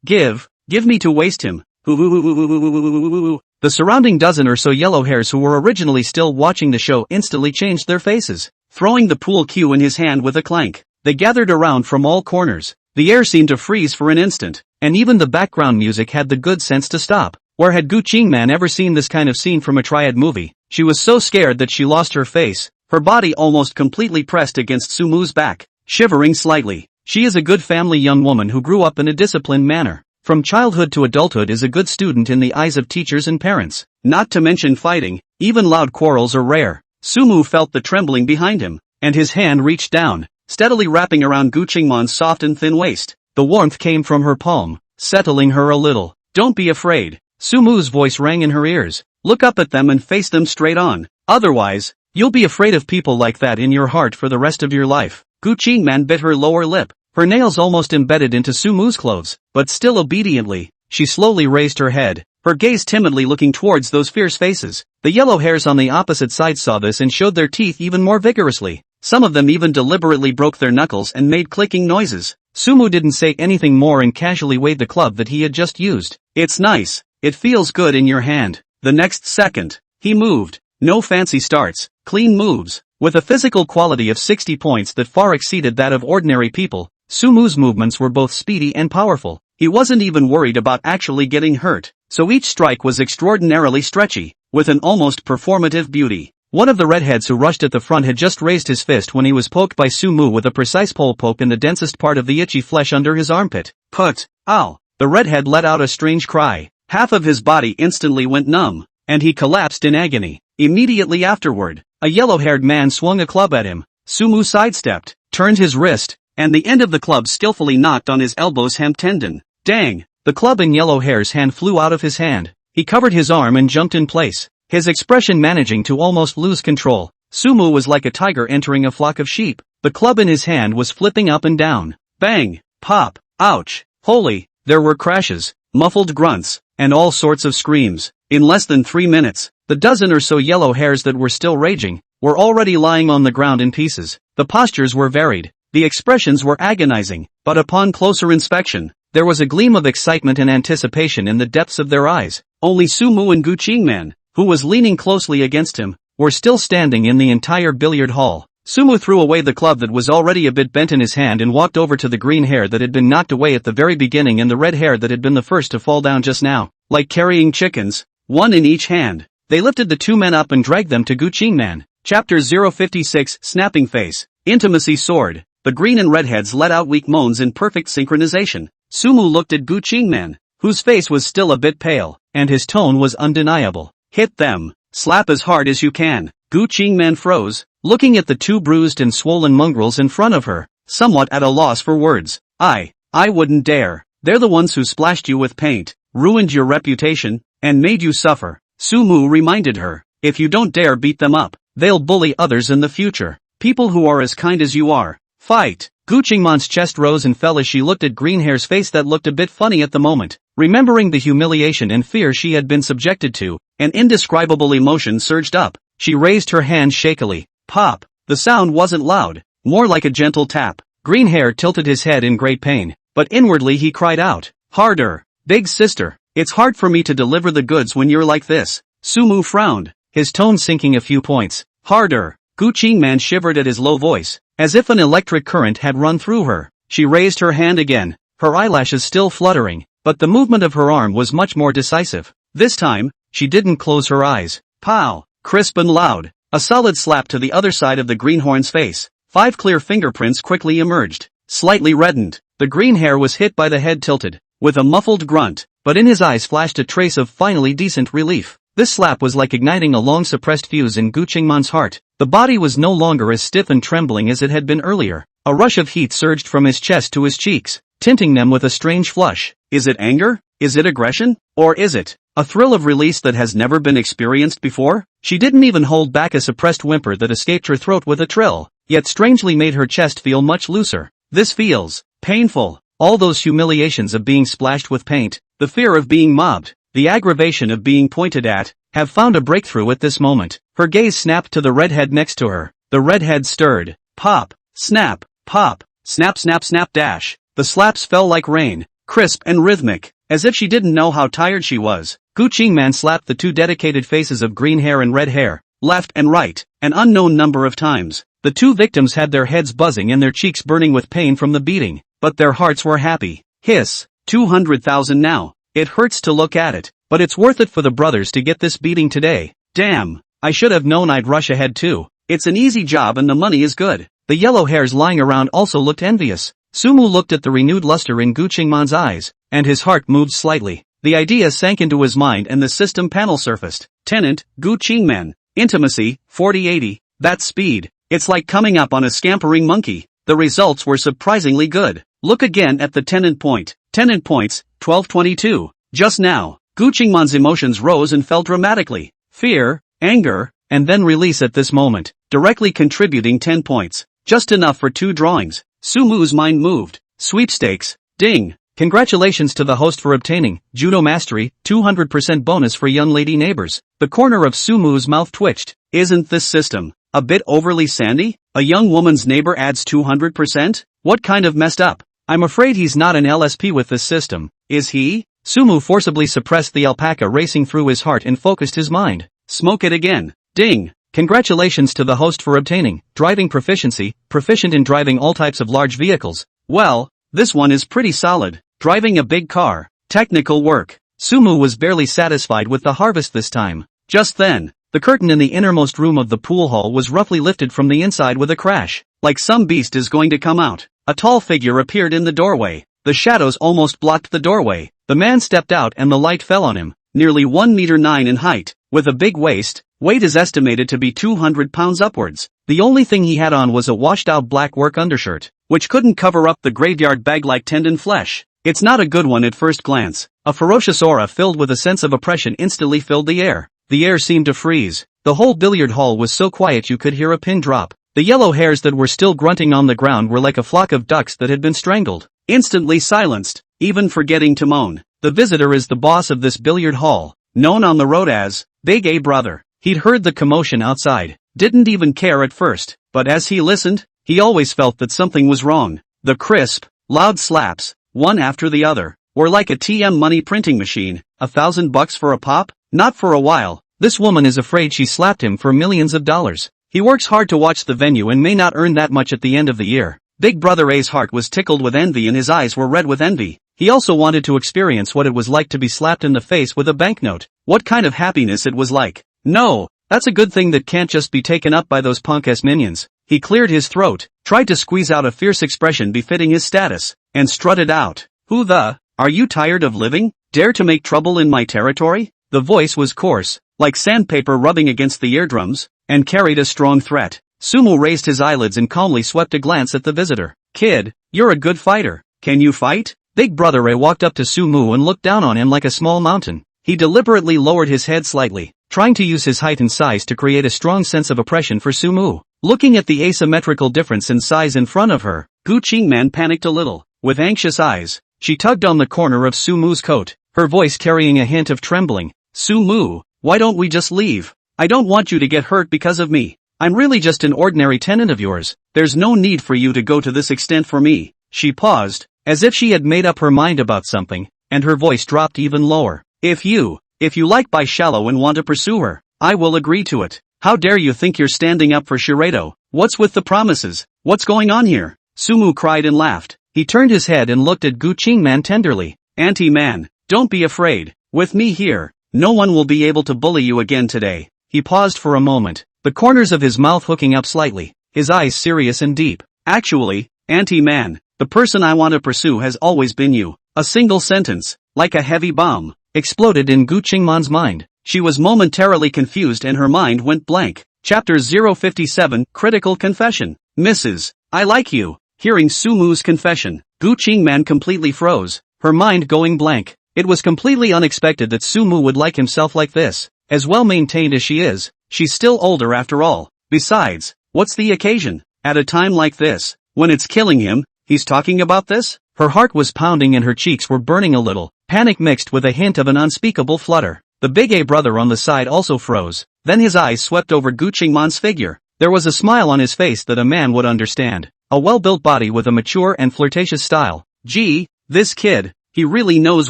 Give me to waste him. The surrounding dozen or so yellow hairs who were originally still watching the show instantly changed their faces, throwing the pool cue in his hand with a clank. They gathered around from all corners. The air seemed to freeze for an instant, and even the background music had the good sense to stop. Where had Gu Qingman ever seen this kind of scene from a triad movie? She was so scared that she lost her face, her body almost completely pressed against Sumu's back, shivering slightly. She is a good family young woman who grew up in a disciplined manner. From childhood to adulthood is a good student in the eyes of teachers and parents. Not to mention fighting, even loud quarrels are rare. Sumu felt the trembling behind him, and his hand reached down, steadily wrapping around Gu Qingman's soft and thin waist. The warmth came from her palm, settling her a little. Don't be afraid. Sumu's voice rang in her ears. Look up at them and face them straight on. Otherwise, you'll be afraid of people like that in your heart for the rest of your life. Gu Qingman bit her lower lip, her nails almost embedded into Sumu's clothes, but still obediently, she slowly raised her head, her gaze timidly looking towards those fierce faces. The yellow hairs on the opposite side saw this and showed their teeth even more vigorously. Some of them even deliberately broke their knuckles and made clicking noises. Sumu didn't say anything more and casually waved the club that he had just used. It's nice. It feels good in your hand. The next second, he moved. No fancy starts, clean moves. With a physical quality of 60 points that far exceeded that of ordinary people, Sumu's movements were both speedy and powerful. He wasn't even worried about actually getting hurt, so each strike was extraordinarily stretchy, with an almost performative beauty. One of the redheads who rushed at the front had just raised his fist when he was poked by Sumu with a precise pole poke in the densest part of the itchy flesh under his armpit. Put! Ow! The redhead let out a strange cry. Half of his body instantly went numb, and he collapsed in agony. Immediately afterward, a yellow-haired man swung a club at him. Sumu sidestepped, turned his wrist, and the end of the club skillfully knocked on his elbow's hemp tendon. Dang! The club in yellow hair's hand flew out of his hand. He covered his arm and jumped in place, his expression managing to almost lose control. Sumu was like a tiger entering a flock of sheep. The club in his hand was flipping up and down. Bang! Pop! Ouch! Holy! There were crashes, muffled grunts, and all sorts of screams. In less than 3 minutes, the dozen or so yellow hairs that were still raging were already lying on the ground in pieces. The postures were varied. The expressions were agonizing, but upon closer inspection, there was a gleam of excitement and anticipation in the depths of their eyes. Only Sumu and Gu Qingman, who was leaning closely against him, were still standing in the entire billiard hall. Sumu threw away the club that was already a bit bent in his hand and walked over to the green hair that had been knocked away at the very beginning and the red hair that had been the first to fall down just now. Like carrying chickens, one in each hand, they lifted the two men up and dragged them to Gu Qingman. Chapter 056 Snapping Face. Intimacy soared. The green and redheads let out weak moans in perfect synchronization. Sumu looked at Gu Qingman, whose face was still a bit pale, and his tone was undeniable. Hit them. Slap as hard as you can. Gu Qingman froze, looking at the two bruised and swollen mongrels in front of her, somewhat at a loss for words. I wouldn't dare. They're the ones who splashed you with paint, ruined your reputation, and made you suffer. Sumu reminded her, if you don't dare beat them up, they'll bully others in the future. People who are as kind as you are. Fight! Gu Qingman's chest rose and fell as she looked at Greenhair's face that looked a bit funny at the moment. Remembering the humiliation and fear she had been subjected to, an indescribable emotion surged up. She raised her hand shakily. Pop! The sound wasn't loud, more like a gentle tap. Greenhair tilted his head in great pain, but inwardly he cried out, harder! Big sister, it's hard for me to deliver the goods when you're like this. Sumu frowned, his tone sinking a few points. Harder! Gu Qingman shivered at his low voice, as if an electric current had run through her. She raised her hand again, her eyelashes still fluttering, but the movement of her arm was much more decisive. This time, she didn't close her eyes. Pow! Crisp and loud. A solid slap to the other side of the greenhorn's face. 5 clear fingerprints quickly emerged. Slightly reddened, the green hair was hit by the head tilted, with a muffled grunt, but in his eyes flashed a trace of finally decent relief. This slap was like igniting a long-suppressed fuse in Gu Qingman's heart. The body was no longer as stiff and trembling as it had been earlier. A rush of heat surged from his chest to his cheeks, tinting them with a strange flush. Is it anger? Is it aggression? Or is it a thrill of release that has never been experienced before? She didn't even hold back a suppressed whimper that escaped her throat with a trill, yet strangely made her chest feel much looser. This feels painful. All those humiliations of being splashed with paint, the fear of being mobbed, the aggravation of being pointed at, have found a breakthrough at this moment. Her gaze snapped to the redhead next to her. The redhead stirred. Pop, snap, pop, snap snap snap dash. The slaps fell like rain, crisp and rhythmic, as if she didn't know how tired she was. Gu Qingman slapped the two dedicated faces of green hair and red hair, left and right, an unknown number of times. The two victims had their heads buzzing and their cheeks burning with pain from the beating, but their hearts were happy. Hiss. 200,000 now. It hurts to look at it, but it's worth it for the brothers to get this beating today. Damn, I should have known I'd rush ahead too. It's an easy job and the money is good. The yellow hairs lying around also looked envious. Sumu looked at the renewed luster in Gu Qingman's eyes, and his heart moved slightly. The idea sank into his mind and the system panel surfaced. Tenant, Gu Qingman, intimacy, 4080, that's speed. It's like coming up on a scampering monkey. The results were surprisingly good. Look again at the tenant point. Tenant points, 1222. Just now, Gu Qingman's emotions rose and fell dramatically. Fear, anger, and then release at this moment, directly contributing 10 points. Just enough for 2 drawings. Sumu's mind moved. Sweepstakes. Ding. Congratulations to the host for obtaining Judo Mastery, 200% bonus for young lady neighbors. The corner of Sumu's mouth twitched. Isn't this system a bit overly sandy? A young woman's neighbor adds 200%? What kind of messed up? I'm afraid he's not an LSP with this system, is he? Sumu forcibly suppressed the alpaca racing through his heart and focused his mind. Smoke it again. Ding. Congratulations to the host for obtaining driving proficiency, proficient in driving all types of large vehicles. Well, this one is pretty solid. Driving a big car. Technical work. Sumu was barely satisfied with the harvest this time. Just then, the curtain in the innermost room of the pool hall was roughly lifted from the inside with a crash. Like some beast is going to come out. A tall figure appeared in the doorway. The shadows almost blocked the doorway. The man stepped out and the light fell on him. Nearly 1 meter 9 in height, with a big waist. Weight is estimated to be 200 pounds upwards. The only thing he had on was a washed-out black work undershirt, which couldn't cover up the graveyard bag-like tendon flesh. It's not a good one at first glance. A ferocious aura filled with a sense of oppression instantly filled the air. the air seemed to freeze. The whole billiard hall was so quiet you could hear a pin drop. The yellow hairs that were still grunting on the ground were like a flock of ducks that had been strangled, instantly silenced, even forgetting to moan. The visitor is the boss of this billiard hall, known on the road as Big A Brother. He'd heard the commotion outside, didn't even care at first, but as he listened, he always felt that something was wrong. The crisp, loud slaps, one after the other, were like a TM money printing machine. $1,000 for a pop? Not for a while. This woman is afraid she slapped him for millions of dollars. He works hard to watch the venue and may not earn that much at the end of the year. Big Brother A's heart was tickled with envy and his eyes were red with envy. He also wanted to experience what it was like to be slapped in the face with a banknote. What kind of happiness it was like. No, that's a good thing that can't just be taken up by those punk-ass minions. He cleared his throat, tried to squeeze out a fierce expression befitting his status, and strutted out. Who the? Are you tired of living? Dare to make trouble in my territory? The voice was coarse, like sandpaper rubbing against the eardrums, and carried a strong threat. Sumo raised his eyelids and calmly swept a glance at the visitor. Kid, you're a good fighter. Can you fight? Big Brother Ray walked up to Sumo and looked down on him like a small mountain. He deliberately lowered his head slightly, trying to use his height and size to create a strong sense of oppression for Sumo. Looking at the asymmetrical difference in size in front of her, Gu Qingman panicked a little. With anxious eyes, she tugged on the corner of Sumu's coat, her voice carrying a hint of trembling. Sumo, why don't we just leave? I don't want you to get hurt because of me. I'm really just an ordinary tenant of yours. There's no need for you to go to this extent for me. She paused, as if she had made up her mind about something, and her voice dropped even lower. If you like Bai Shallow and want to pursue her, I will agree to it. How dare you think you're standing up for Shiredo? What's with the promises? What's going on here? Sumo cried and laughed. He turned his head and looked at Gu Qingman tenderly. Auntie-man, don't be afraid. With me here, no one will be able to bully you again today. He paused for a moment, the corners of his mouth hooking up slightly, his eyes serious and deep. Actually, Auntie-man, the person I want to pursue has always been you. A single sentence, like a heavy bomb, exploded in Gu Qingman's mind. She was momentarily confused and her mind went blank. Chapter 057, Critical Confession. Mrs. I like you. Hearing Sumu's confession, Gu Qingman completely froze, her mind going blank. It was completely unexpected that Sumu would like himself like this. As well maintained as she is, she's still older after all. Besides, what's the occasion? At a time like this, when it's killing him, he's talking about this? Her heart was pounding and her cheeks were burning a little, panic mixed with a hint of an unspeakable flutter. The Big A Brother on the side also froze, then his eyes swept over Gu Qingman's figure. There was a smile on his face that a man would understand. A well-built body with a mature and flirtatious style. Gee, this kid, he really knows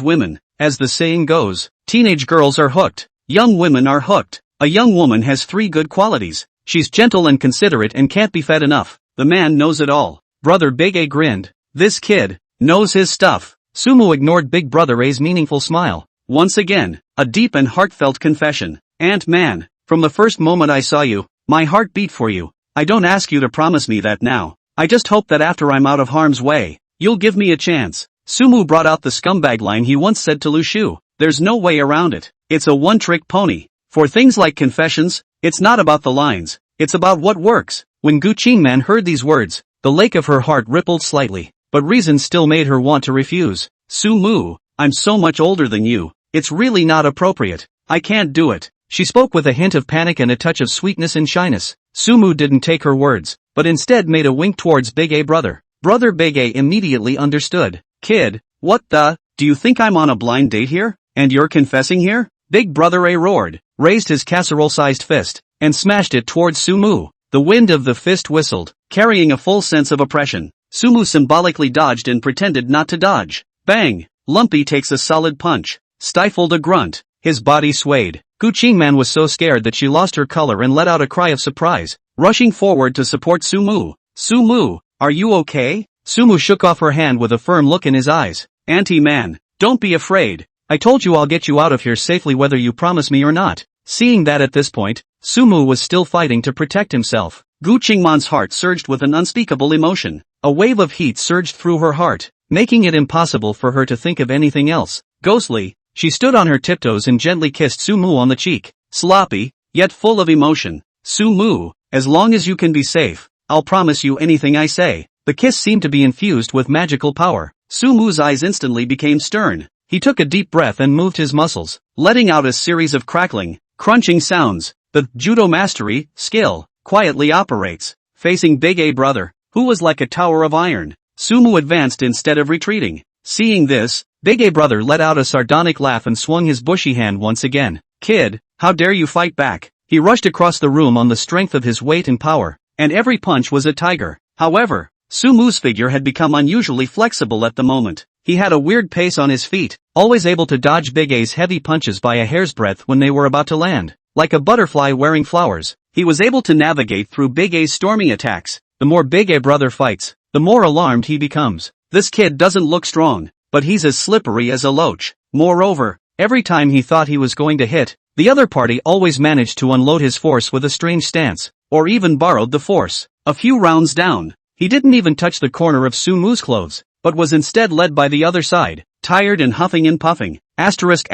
women. As the saying goes, teenage girls are hooked. Young women are hooked. A young woman has 3 good qualities. She's gentle and considerate and can't be fed enough. The man knows it all. Brother Big A grinned. This kid knows his stuff. Sumo ignored Big Brother A's meaningful smile. Once again, a deep and heartfelt confession. Man, from the first moment I saw you, my heart beat for you. I don't ask you to promise me that now. I just hope that after I'm out of harm's way, you'll give me a chance. Sumo brought out the scumbag line he once said to Lu Shu. There's no way around it. It's a one-trick pony. For things like confessions, it's not about the lines, it's about what works. When Gu Qingman heard these words, the lake of her heart rippled slightly, but reason still made her want to refuse. Sumo, I'm so much older than you. It's really not appropriate. I can't do it. She spoke with a hint of panic and a touch of sweetness and shyness. Sumo didn't take her words, but instead made a wink towards Big A Brother. Brother Big A immediately understood. Kid, what the? Do you think I'm on a blind date here? And you're confessing here? Big Brother A roared, raised his casserole-sized fist, and smashed it towards Sumo. The wind of the fist whistled, carrying a full sense of oppression. Sumo symbolically dodged and pretended not to dodge. Bang! Lumpy takes a solid punch. Stifled a grunt. His body swayed. Gu Qingman was so scared that she lost her color and let out a cry of surprise, rushing forward to support Sumo. Sumo, are you okay? Sumo shook off her hand with a firm look in his eyes. Auntie-man, don't be afraid. I told you I'll get you out of here safely whether you promise me or not. Seeing that at this point, Sumo was still fighting to protect himself. Gu Qingman's heart surged with an unspeakable emotion. A wave of heat surged through her heart, making it impossible for her to think of anything else. Ghostly, she stood on her tiptoes and gently kissed Sumo on the cheek. Sloppy, yet full of emotion. Sumo, as long as you can be safe, I'll promise you anything I say. The kiss seemed to be infused with magical power. Sumu's eyes instantly became stern. He took a deep breath and moved his muscles, letting out a series of crackling, crunching sounds. The judo mastery, skill, quietly operates. Facing Big A brother, who was like a tower of iron, Sumu advanced instead of retreating. Seeing this, Big A brother let out a sardonic laugh and swung his bushy hand once again. Kid, how dare you fight back? He rushed across the room on the strength of his weight and power, and every punch was a tiger. However, Sumu's figure had become unusually flexible at the moment. He had a weird pace on his feet, always able to dodge Big A's heavy punches by a hair's breadth when they were about to land. Like a butterfly wearing flowers, he was able to navigate through Big A's storming attacks. The more Big A brother fights, the more alarmed he becomes. This kid doesn't look strong, but he's as slippery as a loach. Moreover, every time he thought he was going to hit, the other party always managed to unload his force with a strange stance, or even borrowed the force. A few rounds down, he didn't even touch the corner of Sumu's clothes, but was instead led by the other side, tired and huffing and puffing. Asterisk.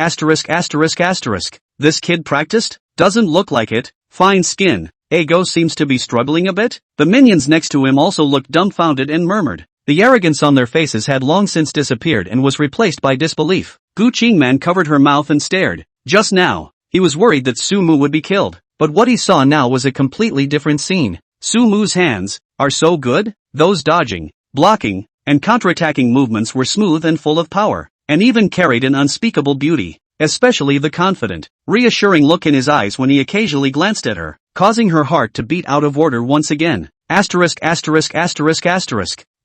This kid practiced? Doesn't look like it. Fine skin. Ego seems to be struggling a bit. The minions next to him also looked dumbfounded and murmured. The arrogance on their faces had long since disappeared and was replaced by disbelief. Gu Qingman covered her mouth and stared. Just now, he was worried that Sumu would be killed, but what he saw now was a completely different scene. Sumu's hands are so good. Those dodging, blocking, and counterattacking movements were smooth and full of power, and even carried an unspeakable beauty, especially the confident, reassuring look in his eyes when he occasionally glanced at her, causing her heart to beat out of order once again. Asterisk.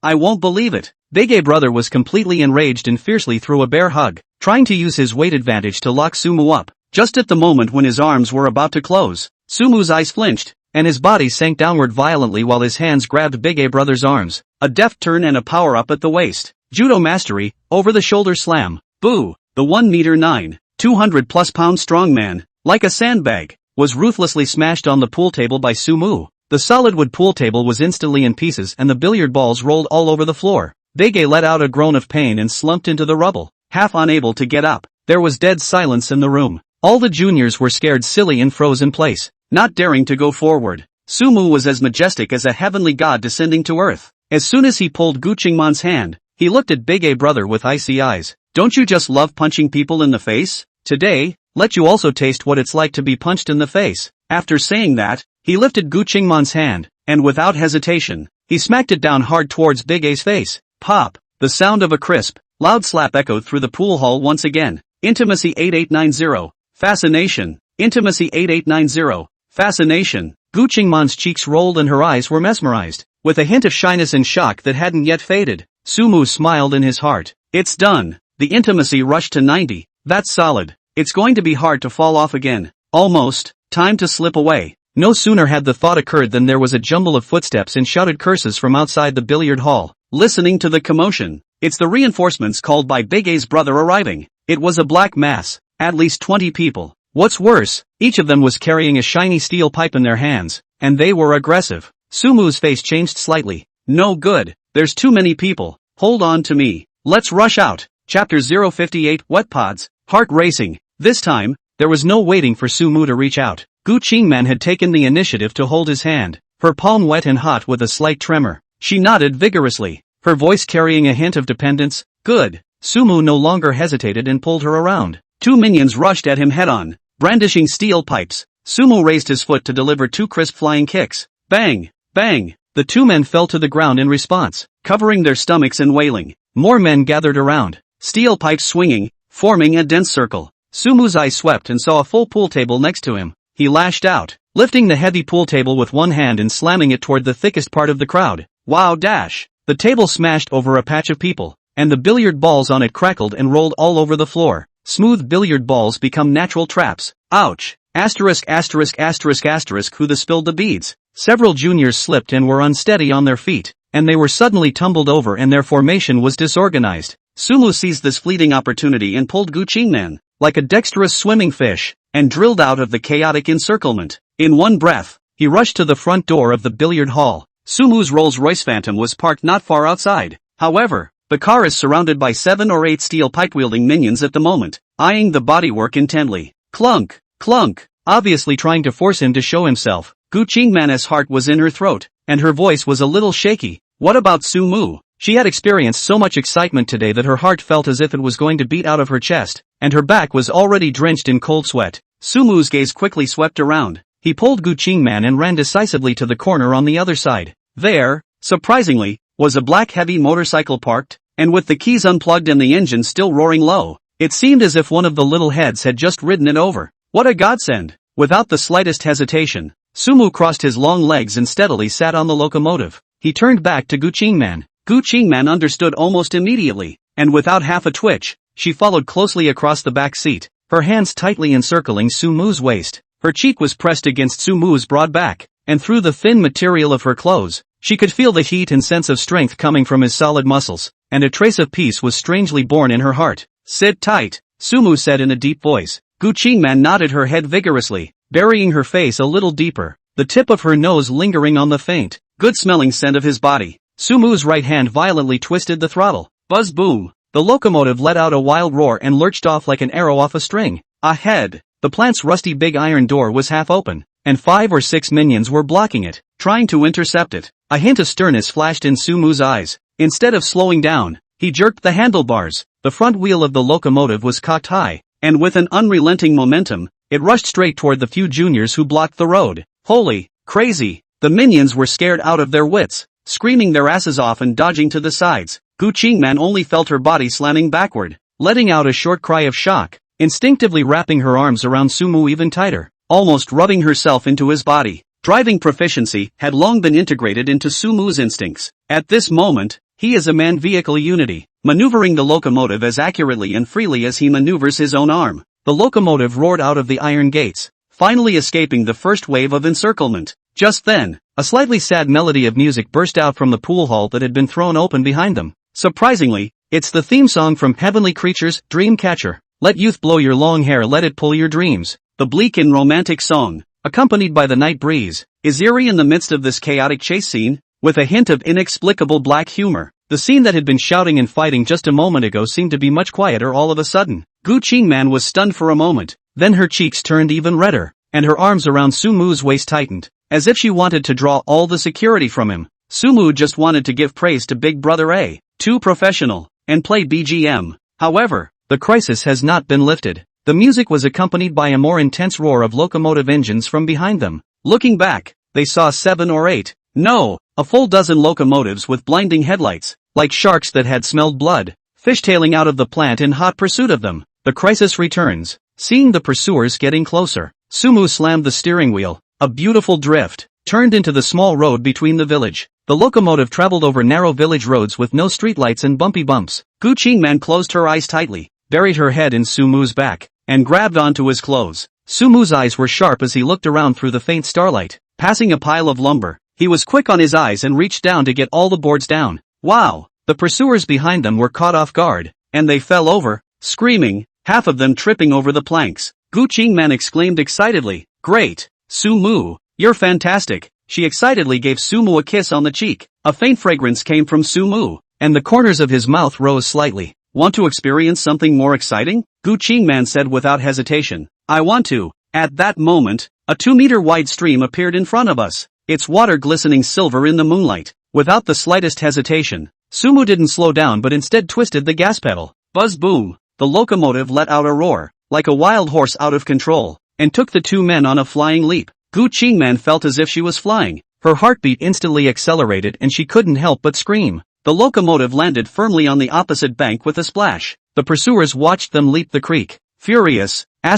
I won't believe it. Big A brother was completely enraged and fiercely threw a bear hug, trying to use his weight advantage to lock Sumu up. Just at the moment when his arms were about to close, Sumu's eyes flinched, and his body sank downward violently while his hands grabbed Big A brother's arms. A deft turn and a power-up at the waist. Judo mastery, over-the-shoulder slam. Boo! The 1'9", 200+ pound strongman, like a sandbag, was ruthlessly smashed on the pool table by Sumu. The solid wood pool table was instantly in pieces and the billiard balls rolled all over the floor. Big A let out a groan of pain and slumped into the rubble, half unable to get up. There was dead silence in the room. All the juniors were scared silly and froze in place, not daring to go forward. Sumu was as majestic as a heavenly god descending to earth. As soon as he pulled Gu Qingman's hand, he looked at Big A brother with icy eyes. Don't you just love punching people in the face? Today, let you also taste what it's like to be punched in the face. After saying that, he lifted Gu Qingman's hand, and without hesitation, he smacked it down hard towards Big A's face. Pop! The sound of a crisp, loud slap echoed through the pool hall once again. Intimacy 8890. Fascination. Intimacy 8890. Fascination. Gu Qingman's cheeks rolled and her eyes were mesmerized, with a hint of shyness and shock that hadn't yet faded. Sumu smiled in his heart. It's done. The intimacy rushed to 90. That's solid. It's going to be hard to fall off again. Almost. Time to slip away. No sooner had the thought occurred than there was a jumble of footsteps and shouted curses from outside the billiard hall. Listening to the commotion, it's the reinforcements called by Big A's brother arriving. It was a black mass, at least 20 people. What's worse, each of them was carrying a shiny steel pipe in their hands, and they were aggressive. Sumu's face changed slightly. No good. There's too many people. Hold on to me. Let's rush out. Chapter 058. Wet Pods. Heart racing. This time, there was no waiting for Sumu to reach out. Gu Qingman had taken the initiative to hold his hand, her palm wet and hot with a slight tremor. She nodded vigorously, her voice carrying a hint of dependence. Good. Sumu no longer hesitated and pulled her around. Two minions rushed at him head-on, brandishing steel pipes. Sumu raised his foot to deliver two crisp flying kicks. Bang! Bang! The two men fell to the ground in response, covering their stomachs and wailing. More men gathered around, steel pipes swinging, forming a dense circle. Sumu's eyes swept and saw a full pool table next to him. He lashed out, lifting the heavy pool table with one hand and slamming it toward the thickest part of the crowd. Wow dash! The table smashed over a patch of people, and the billiard balls on it crackled and rolled all over the floor. Smooth billiard balls become natural traps. Ouch! Asterisk. Who the spilled the beads? Several juniors slipped and were unsteady on their feet, and they were suddenly tumbled over and their formation was disorganized. Sumu seized this fleeting opportunity and pulled Gu Qingman, like a dexterous swimming fish, and drilled out of the chaotic encirclement. In one breath, he rushed to the front door of the billiard hall. Sumu's Rolls-Royce Phantom was parked not far outside. However, the car is surrounded by 7 or 8 steel pipe-wielding minions at the moment, eyeing the bodywork intently. Clunk! Clunk! Obviously trying to force him to show himself. Gu Qingman's heart was in her throat, and her voice was a little shaky. What about Sumu? She had experienced so much excitement today that her heart felt as if it was going to beat out of her chest, and her back was already drenched in cold sweat. Sumu's gaze quickly swept around. He pulled Gu Qingman and ran decisively to the corner on the other side. There, surprisingly, was a black heavy motorcycle parked, and with the keys unplugged and the engine still roaring low. It seemed as if one of the little heads had just ridden it over. What a godsend! Without the slightest hesitation, Sumu crossed his long legs and steadily sat on the locomotive. He turned back to Gu Qingman. Gu Qingman understood almost immediately, and without half a twitch, she followed closely across the back seat, her hands tightly encircling Sumu's waist. Her cheek was pressed against Sumu's broad back, and through the thin material of her clothes, she could feel the heat and sense of strength coming from his solid muscles, and a trace of peace was strangely born in her heart. Sit tight, Sumu said in a deep voice. Gu Qingman nodded her head vigorously, burying her face a little deeper, the tip of her nose lingering on the faint, good-smelling scent of his body. Sumu's right hand violently twisted the throttle. Buzz boom! The locomotive let out a wild roar and lurched off like an arrow off a string. Ahead, the plant's rusty big iron door was half open, and 5 or 6 minions were blocking it, trying to intercept it. A hint of sternness flashed in Sumu's eyes. Instead of slowing down, he jerked the handlebars. The front wheel of the locomotive was cocked high, and with an unrelenting momentum, it rushed straight toward the few juniors who blocked the road. Holy, crazy! The minions were scared out of their wits, screaming their asses off and dodging to the sides. Gu Qingman only felt her body slamming backward, letting out a short cry of shock, instinctively wrapping her arms around Sumu even tighter, almost rubbing herself into his body. Driving proficiency had long been integrated into Sumu's instincts. At this moment, he is a man-vehicle unity, maneuvering the locomotive as accurately and freely as he maneuvers his own arm. The locomotive roared out of the iron gates, finally escaping the first wave of encirclement. Just then, a slightly sad melody of music burst out from the pool hall that had been thrown open behind them. Surprisingly, it's the theme song from Heavenly Creatures' Dreamcatcher. Let youth blow your long hair, let it pull your dreams. The bleak and romantic song, accompanied by the night breeze, is eerie in the midst of this chaotic chase scene, with a hint of inexplicable black humor. The scene that had been shouting and fighting just a moment ago seemed to be much quieter all of a sudden. Gu Qingman was stunned for a moment, then her cheeks turned even redder, and her arms around Sumu's waist tightened, as if she wanted to draw all the security from him. Sumu just wanted to give praise to Big Brother A, too professional, and play BGM. However, the crisis has not been lifted. The music was accompanied by a more intense roar of locomotive engines from behind them. Looking back, they saw 7 or 8, no, a full dozen locomotives with blinding headlights, like sharks that had smelled blood, fishtailing out of the plant in hot pursuit of them. The crisis returns. Seeing the pursuers getting closer, Sumu slammed the steering wheel. A beautiful drift turned into the small road between the village. The locomotive traveled over narrow village roads with no streetlights and bumpy bumps. Gu Qingman closed her eyes tightly, buried her head in Sumu's back, and grabbed onto his clothes. Sumu's eyes were sharp as he looked around through the faint starlight. Passing a pile of lumber, he was quick on his eyes and reached down to get all the boards down. Wow! The pursuers behind them were caught off guard, and they fell over, screaming, half of them tripping over the planks. Gu Qingman exclaimed excitedly, "Great! Sumu, you're fantastic!" She excitedly gave Sumu a kiss on the cheek. A faint fragrance came from Sumu, and the corners of his mouth rose slightly. "Want to experience something more exciting?" Gu Qingman said without hesitation. "I want to." At that moment, a 2-meter wide stream appeared in front of us, its water glistening silver in the moonlight. Without the slightest hesitation, Sumu didn't slow down but instead twisted the gas pedal. Buzz boom! The locomotive let out a roar, like a wild horse out of control, and took the 2 men on a flying leap. Gu Qingman felt as if she was flying. Her heartbeat instantly accelerated and she couldn't help but scream. The locomotive landed firmly on the opposite bank with a splash. The pursuers watched them leap the creek. Furious, *******.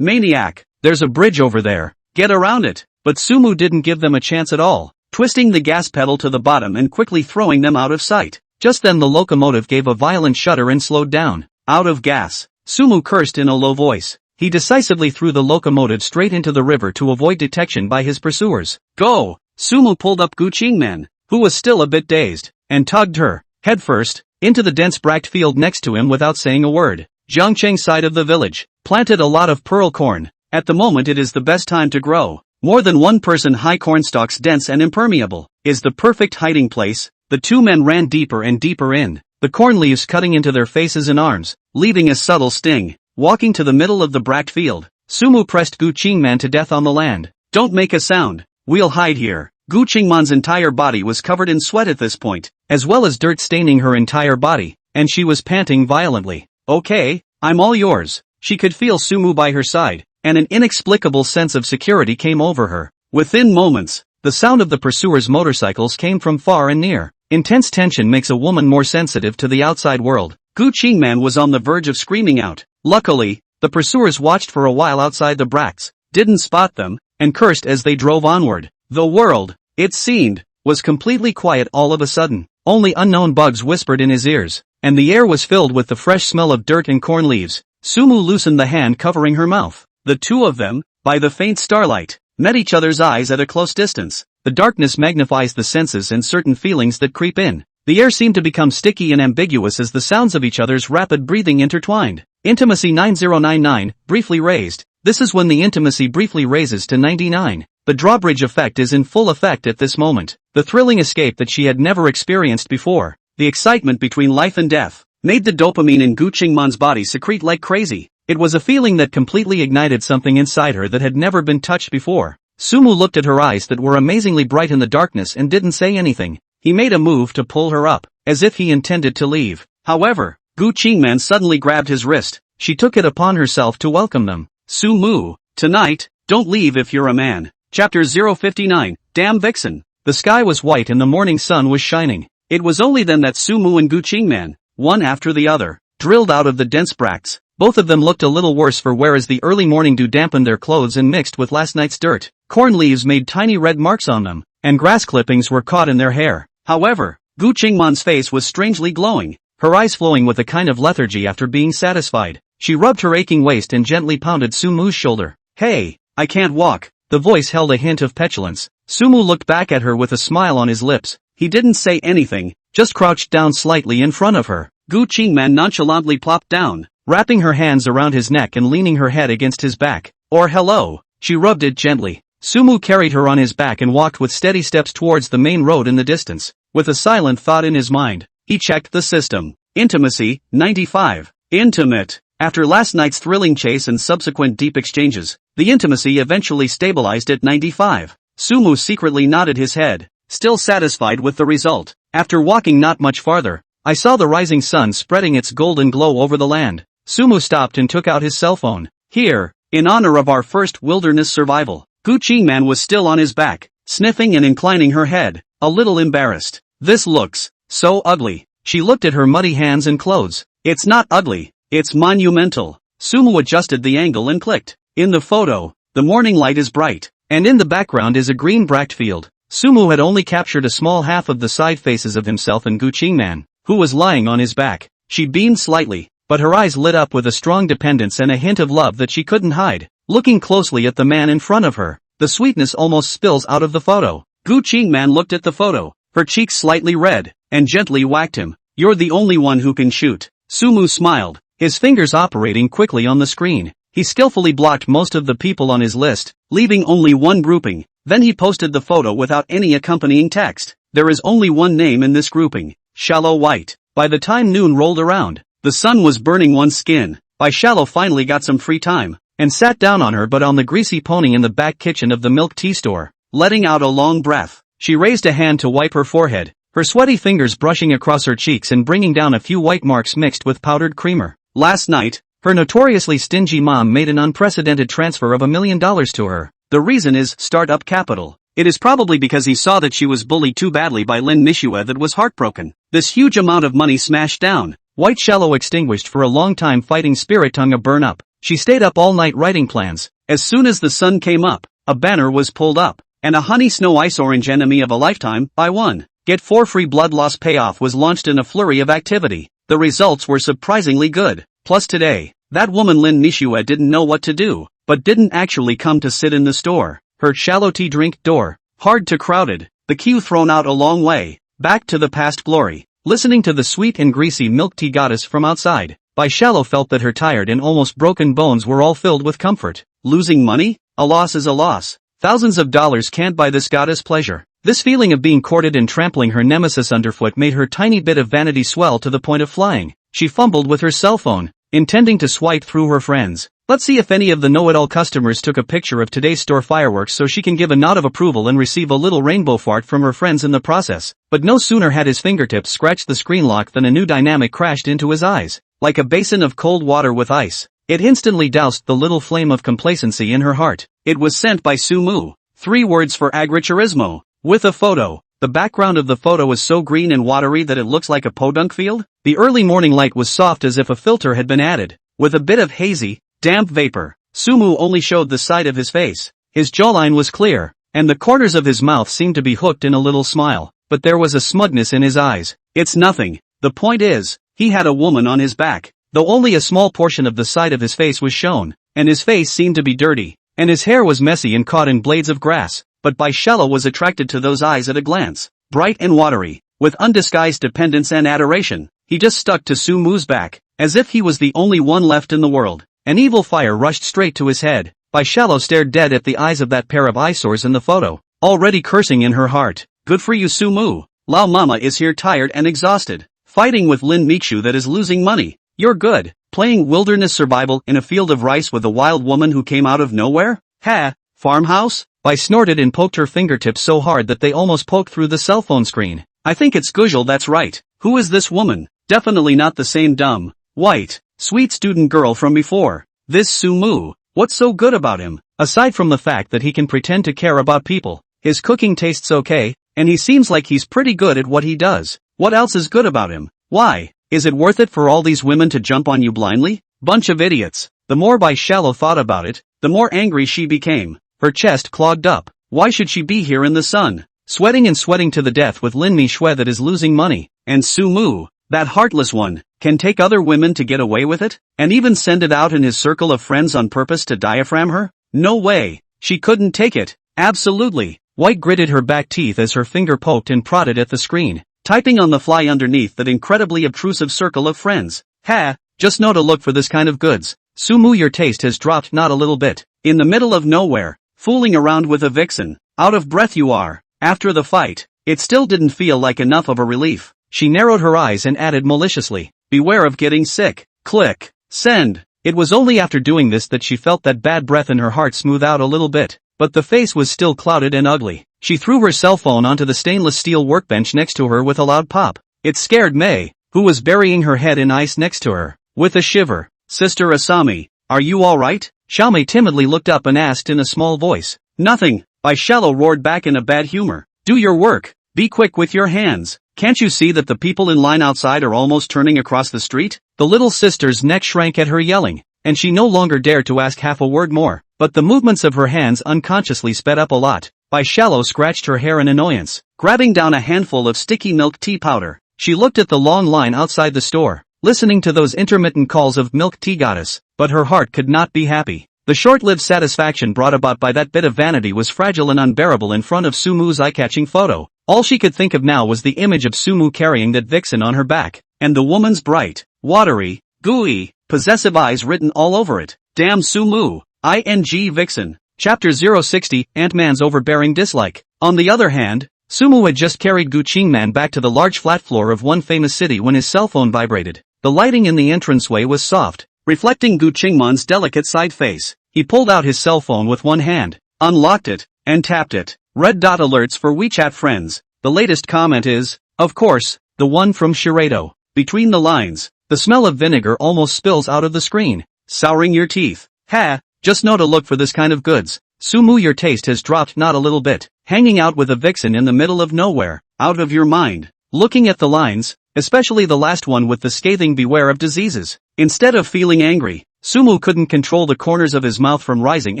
Maniac, there's a bridge over there. Get around it. But Sumu didn't give them a chance at all, twisting the gas pedal to the bottom and quickly throwing them out of sight. Just then the locomotive gave a violent shudder and slowed down. Out of gas, Sumu cursed in a low voice. He decisively threw the locomotive straight into the river to avoid detection by his pursuers. Go! Sumu pulled up Gu Qingman, who was still a bit dazed, and tugged her, headfirst, into the dense bract field next to him without saying a word. Jiangcheng side of the village, planted a lot of pearl corn. At the moment it is the best time to grow. More than 1 person high cornstalks, dense and impermeable, is the perfect hiding place. The 2 men ran deeper and deeper in, the corn leaves cutting into their faces and arms, leaving a subtle sting. Walking to the middle of the bract field, Sumu pressed Gu Qingman to death on the land. Don't make a sound, we'll hide here. Gu Qingman's entire body was covered in sweat at this point, as well as dirt staining her entire body, and she was panting violently. Okay, I'm all yours. She could feel Sumu by her side, and an inexplicable sense of security came over her. Within moments, the sound of the pursuers' motorcycles came from far and near. Intense tension makes a woman more sensitive to the outside world. Gu Qingman was on the verge of screaming out. Luckily, the pursuers watched for a while outside the bracts, didn't spot them, and cursed as they drove onward. The world, it seemed, was completely quiet all of a sudden. Only unknown bugs whispered in his ears, and the air was filled with the fresh smell of dirt and corn leaves. Sumu loosened the hand covering her mouth. The two of them, by the faint starlight, met each other's eyes at a close distance. The darkness magnifies the senses and certain feelings that creep in. The air seemed to become sticky and ambiguous as the sounds of each other's rapid breathing intertwined. Intimacy 9099, briefly raised. This is when the intimacy briefly raises to 99. The drawbridge effect is in full effect at this moment. The thrilling escape that she had never experienced before, the excitement between life and death, made the dopamine in Gu Qingman's body secrete like crazy. It was a feeling that completely ignited something inside her that had never been touched before. Sumu looked at her eyes that were amazingly bright in the darkness and didn't say anything. He made a move to pull her up, as if he intended to leave. However, Gu Qingman suddenly grabbed his wrist. She took it upon herself to welcome them. Sumu, tonight, don't leave if you're a man. Chapter 059, Damn Vixen. The sky was white and the morning sun was shining. It was only then that Sumu and Gu Qingman, one after the other, drilled out of the dense bracts. Both of them looked a little worse for wear as the early morning dew dampened their clothes and mixed with last night's dirt. Corn leaves made tiny red marks on them, and grass clippings were caught in their hair. However, Gu Qingman's face was strangely glowing, her eyes flowing with a kind of lethargy after being satisfied. She rubbed her aching waist and gently pounded Sumu's shoulder. Hey, I can't walk. The voice held a hint of petulance. Sumu looked back at her with a smile on his lips. He didn't say anything, just crouched down slightly in front of her. Gu Qingman nonchalantly plopped down, wrapping her hands around his neck and leaning her head against his back. Or hello. She rubbed it gently. Sumu carried her on his back and walked with steady steps towards the main road in the distance. With a silent thought in his mind, he checked the system. Intimacy, 95. Intimate. After last night's thrilling chase and subsequent deep exchanges, the intimacy eventually stabilized at 95. Sumu secretly nodded his head, still satisfied with the result. After walking not much farther, I saw the rising sun spreading its golden glow over the land. Sumu stopped and took out his cell phone. Here, in honor of our first wilderness survival. Gu Qingman was still on his back, sniffing and inclining her head, a little embarrassed. This looks so ugly. She looked at her muddy hands and clothes. It's not ugly, it's monumental. Sumu adjusted the angle and clicked. In the photo, the morning light is bright, and in the background is a green bract field. Sumu had only captured a small half of the side faces of himself and Gu Qingman, who was lying on his back. She beamed slightly, but her eyes lit up with a strong dependence and a hint of love that she couldn't hide. Looking closely at the man in front of her, the sweetness almost spills out of the photo. Gu Qingman looked at the photo, her cheeks slightly red, and gently whacked him. You're the only one who can shoot. Sumu smiled, his fingers operating quickly on the screen. He skillfully blocked most of the people on his list, leaving only one grouping. Then he posted the photo without any accompanying text. There is only one name in this grouping. Shallow White. By the time noon rolled around, the sun was burning one's skin. Shallow finally got some free time, and sat down on her butt on the greasy pony in the back kitchen of the milk tea store, letting out a long breath. She raised a hand to wipe her forehead, her sweaty fingers brushing across her cheeks and bringing down a few white marks mixed with powdered creamer. Last night, her notoriously stingy mom made an unprecedented transfer of $1 million to her. The reason is startup capital. It is probably because he saw that she was bullied too badly by Lin Mixue that was heartbroken. This huge amount of money smashed down. White Shallow extinguished for a long time fighting spirit tongue a burn up. She stayed up all night writing plans. As soon as the sun came up, a banner was pulled up, and a honey snow ice orange enemy of a lifetime, buy one, get 4 free blood loss payoff was launched in a flurry of activity. The results were surprisingly good. Plus today, that woman Lin Mixue didn't know what to do, but didn't actually come to sit in the store. Her shallow tea drink door, hard to crowded, the queue thrown out a long way, back to the past glory. Listening to the sweet and greasy milk tea goddess from outside, Shallow felt that her tired and almost broken bones were all filled with comfort. Losing money? A loss is a loss. Thousands of dollars can't buy this goddess pleasure. This feeling of being courted and trampling her nemesis underfoot made her tiny bit of vanity swell to the point of flying. She fumbled with her cell phone, intending to swipe through her friends. Let's see if any of the know-it-all customers took a picture of today's store fireworks so she can give a nod of approval and receive a little rainbow fart from her friends in the process. But no sooner had his fingertips scratched the screen lock than a new dynamic crashed into his eyes. Like a basin of cold water with ice, It instantly doused the little flame of complacency in her heart. It was sent by Sumu. 3 words for agriturismo. With a photo. The background of the photo is so green and watery that it looks like a podunk field. The early morning light was soft as if a filter had been added. With a bit of hazy, damp vapor, Sumu only showed the side of his face. His jawline was clear, and the corners of his mouth seemed to be hooked in a little smile, but there was a smugness in his eyes. It's nothing. The point is, he had a woman on his back, though only a small portion of the side of his face was shown, and his face seemed to be dirty, and his hair was messy and caught in blades of grass, but Baishello was attracted to those eyes at a glance. Bright and watery, with undisguised dependence and adoration, he just stuck to Sumu's back, as if he was the only one left in the world. An evil fire rushed straight to his head. Baishello stared dead at the eyes of that pair of eyesores in the photo, already cursing in her heart. Good for you, Sumu. Lao Mama is here tired and exhausted, fighting with Lin Mixue that is losing money. You're good, playing wilderness survival in a field of rice with a wild woman who came out of nowhere? Ha, farmhouse? Bai snorted and poked her fingertips so hard that they almost poked through the cell phone screen. I think it's Gujal, that's right. Who is this woman? Definitely not the same dumb, white, sweet student girl from before. This Sumu, what's so good about him? Aside from the fact that he can pretend to care about people, his cooking tastes okay, and he seems like he's pretty good at what he does. What else is good about him? Why? Is it worth it for all these women to jump on you blindly? Bunch of idiots. The more Baishello thought about it, the more angry she became. Her chest clogged up. Why should she be here in the sun, sweating to the death with Lin Mixue that is losing money, and Sumu, that heartless one, can take other women to get away with it, and even send it out in his circle of friends on purpose to diaphragm her? No way. She couldn't take it. Absolutely. White gritted her back teeth as her finger poked and prodded at the screen, typing on the fly underneath that incredibly obtrusive circle of friends. Ha, just know to look for this kind of goods. Sumu, your taste has dropped not a little bit. In the middle of nowhere, fooling around with a vixen. Out of breath you are. After the fight, it still didn't feel like enough of a relief. She narrowed her eyes and added maliciously, beware of getting sick. Click. Send. It was only after doing this that she felt that bad breath in her heart smooth out a little bit, but the face was still clouded and ugly. She threw her cell phone onto the stainless steel workbench next to her with a loud pop. It scared Mei, who was burying her head in ice next to her. With a shiver, Sister Asami, are you alright? Xiaomei timidly looked up and asked in a small voice. Nothing, Baishello roared back in a bad humor. Do your work. Be quick with your hands. Can't you see that the people in line outside are almost turning across the street? The little sister's neck shrank at her yelling, and she no longer dared to ask half a word more, but the movements of her hands unconsciously sped up a lot. Baishello scratched her hair in annoyance, grabbing down a handful of sticky milk tea powder. She looked at the long line outside the store, listening to those intermittent calls of milk tea goddess, but her heart could not be happy. The short-lived satisfaction brought about by that bit of vanity was fragile and unbearable in front of Sumu's eye-catching photo. All she could think of now was the image of Sumu carrying that vixen on her back, and the woman's bright, watery, gooey, possessive eyes written all over it. Damn Sumu, ing vixen. Chapter 060, Ant-Man's overbearing dislike. On the other hand, Sumu had just carried Gu Qingman back to the large flat floor of one famous city when his cell phone vibrated. The lighting in the entranceway was soft, reflecting Gu Qingman's delicate side face. He pulled out his cell phone with one hand, unlocked it, and tapped it. Red dot alerts for WeChat friends. The latest comment is, of course, the one from Shiredo. Between the lines, the smell of vinegar almost spills out of the screen, souring your teeth. Ha, just know to look for this kind of goods. Sumu, your taste has dropped not a little bit. Hanging out with a vixen in the middle of nowhere, out of your mind. Looking at the lines, especially the last one with the scathing beware of diseases. Instead of feeling angry, Sumu couldn't control the corners of his mouth from rising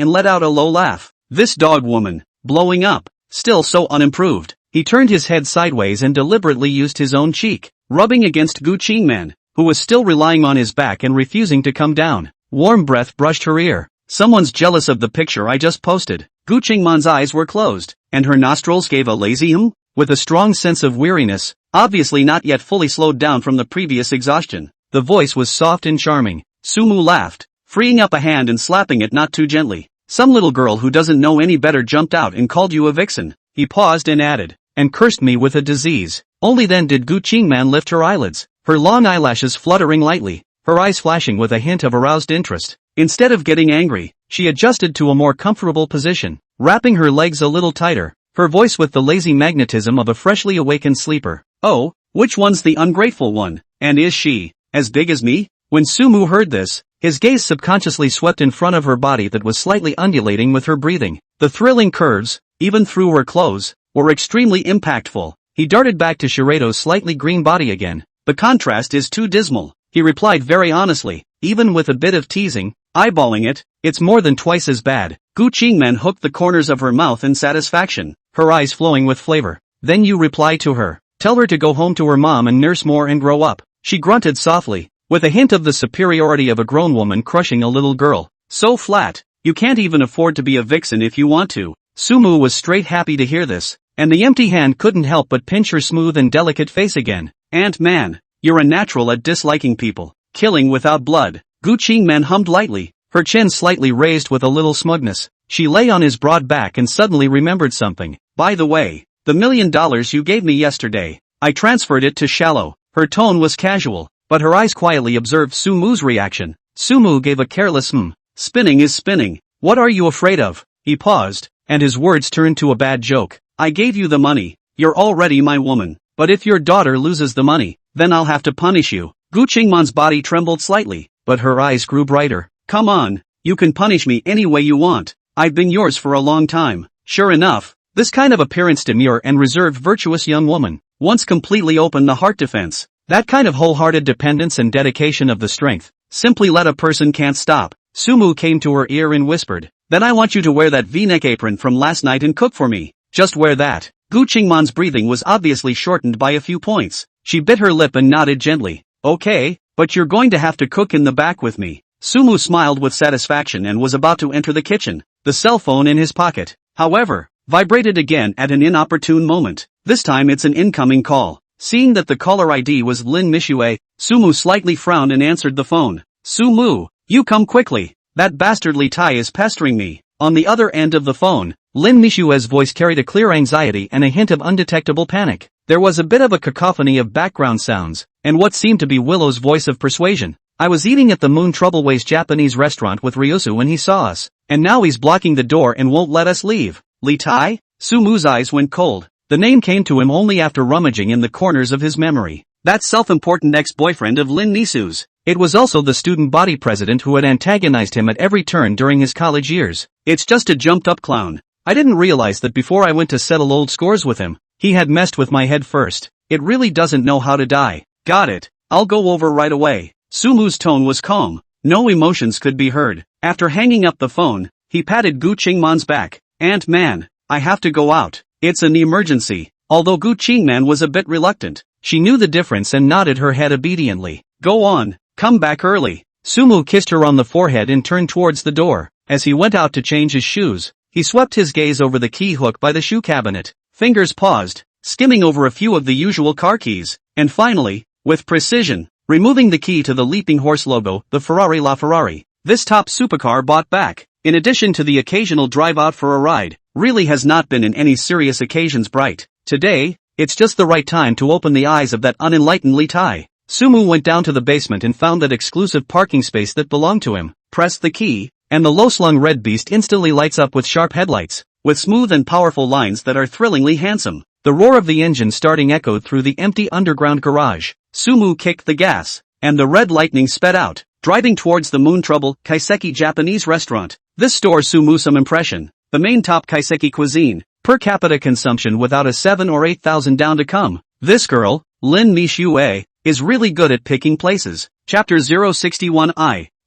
and let out a low laugh. This dog woman, blowing up, still so unimproved. He turned his head sideways and deliberately used his own cheek, rubbing against Gu Qingman, who was still relying on his back and refusing to come down. Warm breath brushed her ear. Someone's jealous of the picture I just posted. Gu Qingman's eyes were closed, and her nostrils gave a lazy hum, with a strong sense of weariness, obviously not yet fully slowed down from the previous exhaustion. The voice was soft and charming. Sumu laughed, freeing up a hand and slapping it not too gently. Some little girl who doesn't know any better jumped out and called you a vixen. He paused and added, and cursed me with a disease. Only then did Gu Qingman lift her eyelids, her long eyelashes fluttering lightly, her eyes flashing with a hint of aroused interest. Instead of getting angry, she adjusted to a more comfortable position, wrapping her legs a little tighter, her voice with the lazy magnetism of a freshly awakened sleeper. Oh, which one's the ungrateful one, and is she as big as me? When Sumu heard this, His gaze subconsciously swept in front of her body that was slightly undulating with her breathing. The thrilling curves, even through her clothes, were extremely impactful. He darted back to Shiredo's slightly green body again. The contrast is too dismal, he replied very honestly, even with a bit of teasing. Eyeballing it, it's more than twice as bad. Gu Qingmen hooked the corners of her mouth in satisfaction, her eyes flowing with flavor. Then you reply to her. Tell her to go home to her mom and nurse more and grow up. She grunted softly, with a hint of the superiority of a grown woman crushing a little girl. So flat, you can't even afford to be a vixen if you want to. Sumu was straight happy to hear this, and the empty hand couldn't help but pinch her smooth and delicate face again. And man, you're a natural at disliking people. Killing without blood. Gu Qingmen hummed lightly, her chin slightly raised with a little smugness. She lay on his broad back and suddenly remembered something. By the way, the $1 million you gave me yesterday, I transferred it to Shallow. Her tone was casual, but her eyes quietly observed Sumu's reaction. Sumu gave a careless Spinning is spinning. What are you afraid of? He paused, and his words turned to a bad joke. I gave you the money. You're already my woman. But if your daughter loses the money, then I'll have to punish you. Gu Qingman's body trembled slightly, but her eyes grew brighter. Come on, you can punish me any way you want. I've been yours for a long time. Sure enough, this kind of appearance demure and reserved virtuous young woman, once completely opened the heart defense. That kind of wholehearted dependence and dedication of the strength, simply let a person can't stop. Sumu came to her ear and whispered, then I want you to wear that V-neck apron from last night and cook for me. Just wear that. Gu Qingman's breathing was obviously shortened by a few points. She bit her lip and nodded gently. Okay, but you're going to have to cook in the back with me. Sumu smiled with satisfaction and was about to enter the kitchen. The cell phone in his pocket, however, vibrated again at an inopportune moment. This time it's an incoming call. Seeing that the caller ID was Lin Mixue, Sumu slightly frowned and answered the phone. Sumu, you come quickly. That bastard Li Tai is pestering me. On the other end of the phone, Lin Mixue's voice carried a clear anxiety and a hint of undetectable panic. There was a bit of a cacophony of background sounds, and what seemed to be Willow's voice of persuasion. I was eating at the Moon Troubleways Japanese restaurant with Ryusu when he saw us, and now he's blocking the door and won't let us leave. Li Tai? Sumu's eyes went cold. The name came to him only after rummaging in the corners of his memory. That self-important ex-boyfriend of Lin Mixue's. It was also the student body president who had antagonized him at every turn during his college years. It's just a jumped-up clown. I didn't realize that before I went to settle old scores with him, he had messed with my head first. It really doesn't know how to die. Got it. I'll go over right away. Sumu's tone was calm. No emotions could be heard. After hanging up the phone, he patted Gu Qingman's back. And man, I have to go out. It's an emergency. Although Gu Qingman was a bit reluctant, she knew the difference and nodded her head obediently. Go on. Come back early. Sumu kissed her on the forehead and turned towards the door. As he went out to change his shoes, he swept his gaze over the key hook by the shoe cabinet. Fingers paused, skimming over a few of the usual car keys, and finally, with precision, removing the key to the Leaping Horse logo, the Ferrari LaFerrari. This top supercar bought back, in addition to the occasional drive out for a ride, really has not been in any serious occasions bright. Today, it's just the right time to open the eyes of that unenlightened Li Tai. Sumu went down to the basement and found that exclusive parking space that belonged to him, pressed the key, and the low-slung red beast instantly lights up with sharp headlights, with smooth and powerful lines that are thrillingly handsome. The roar of the engine starting echoed through the empty underground garage. Sumu kicked the gas, and the red lightning sped out, driving towards the Moon Trouble Kaiseki Japanese restaurant. This stores Sumu some impression. The main top Kaiseki cuisine, per capita consumption without a 7 or 8,000 down to come. This girl, Lin Mixue, is really good at picking places. Chapter 061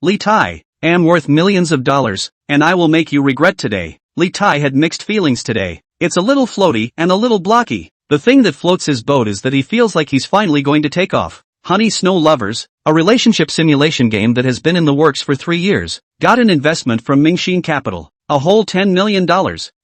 Li Tai, am worth millions of dollars, and I will make you regret today. Li Tai had mixed feelings today. It's a little floaty and a little blocky. The thing that floats his boat is that he feels like he's finally going to take off. Honey Snow Lovers, a relationship simulation game that has been in the works for 3 years, got an investment from Mingxin Capital, a whole $10 million,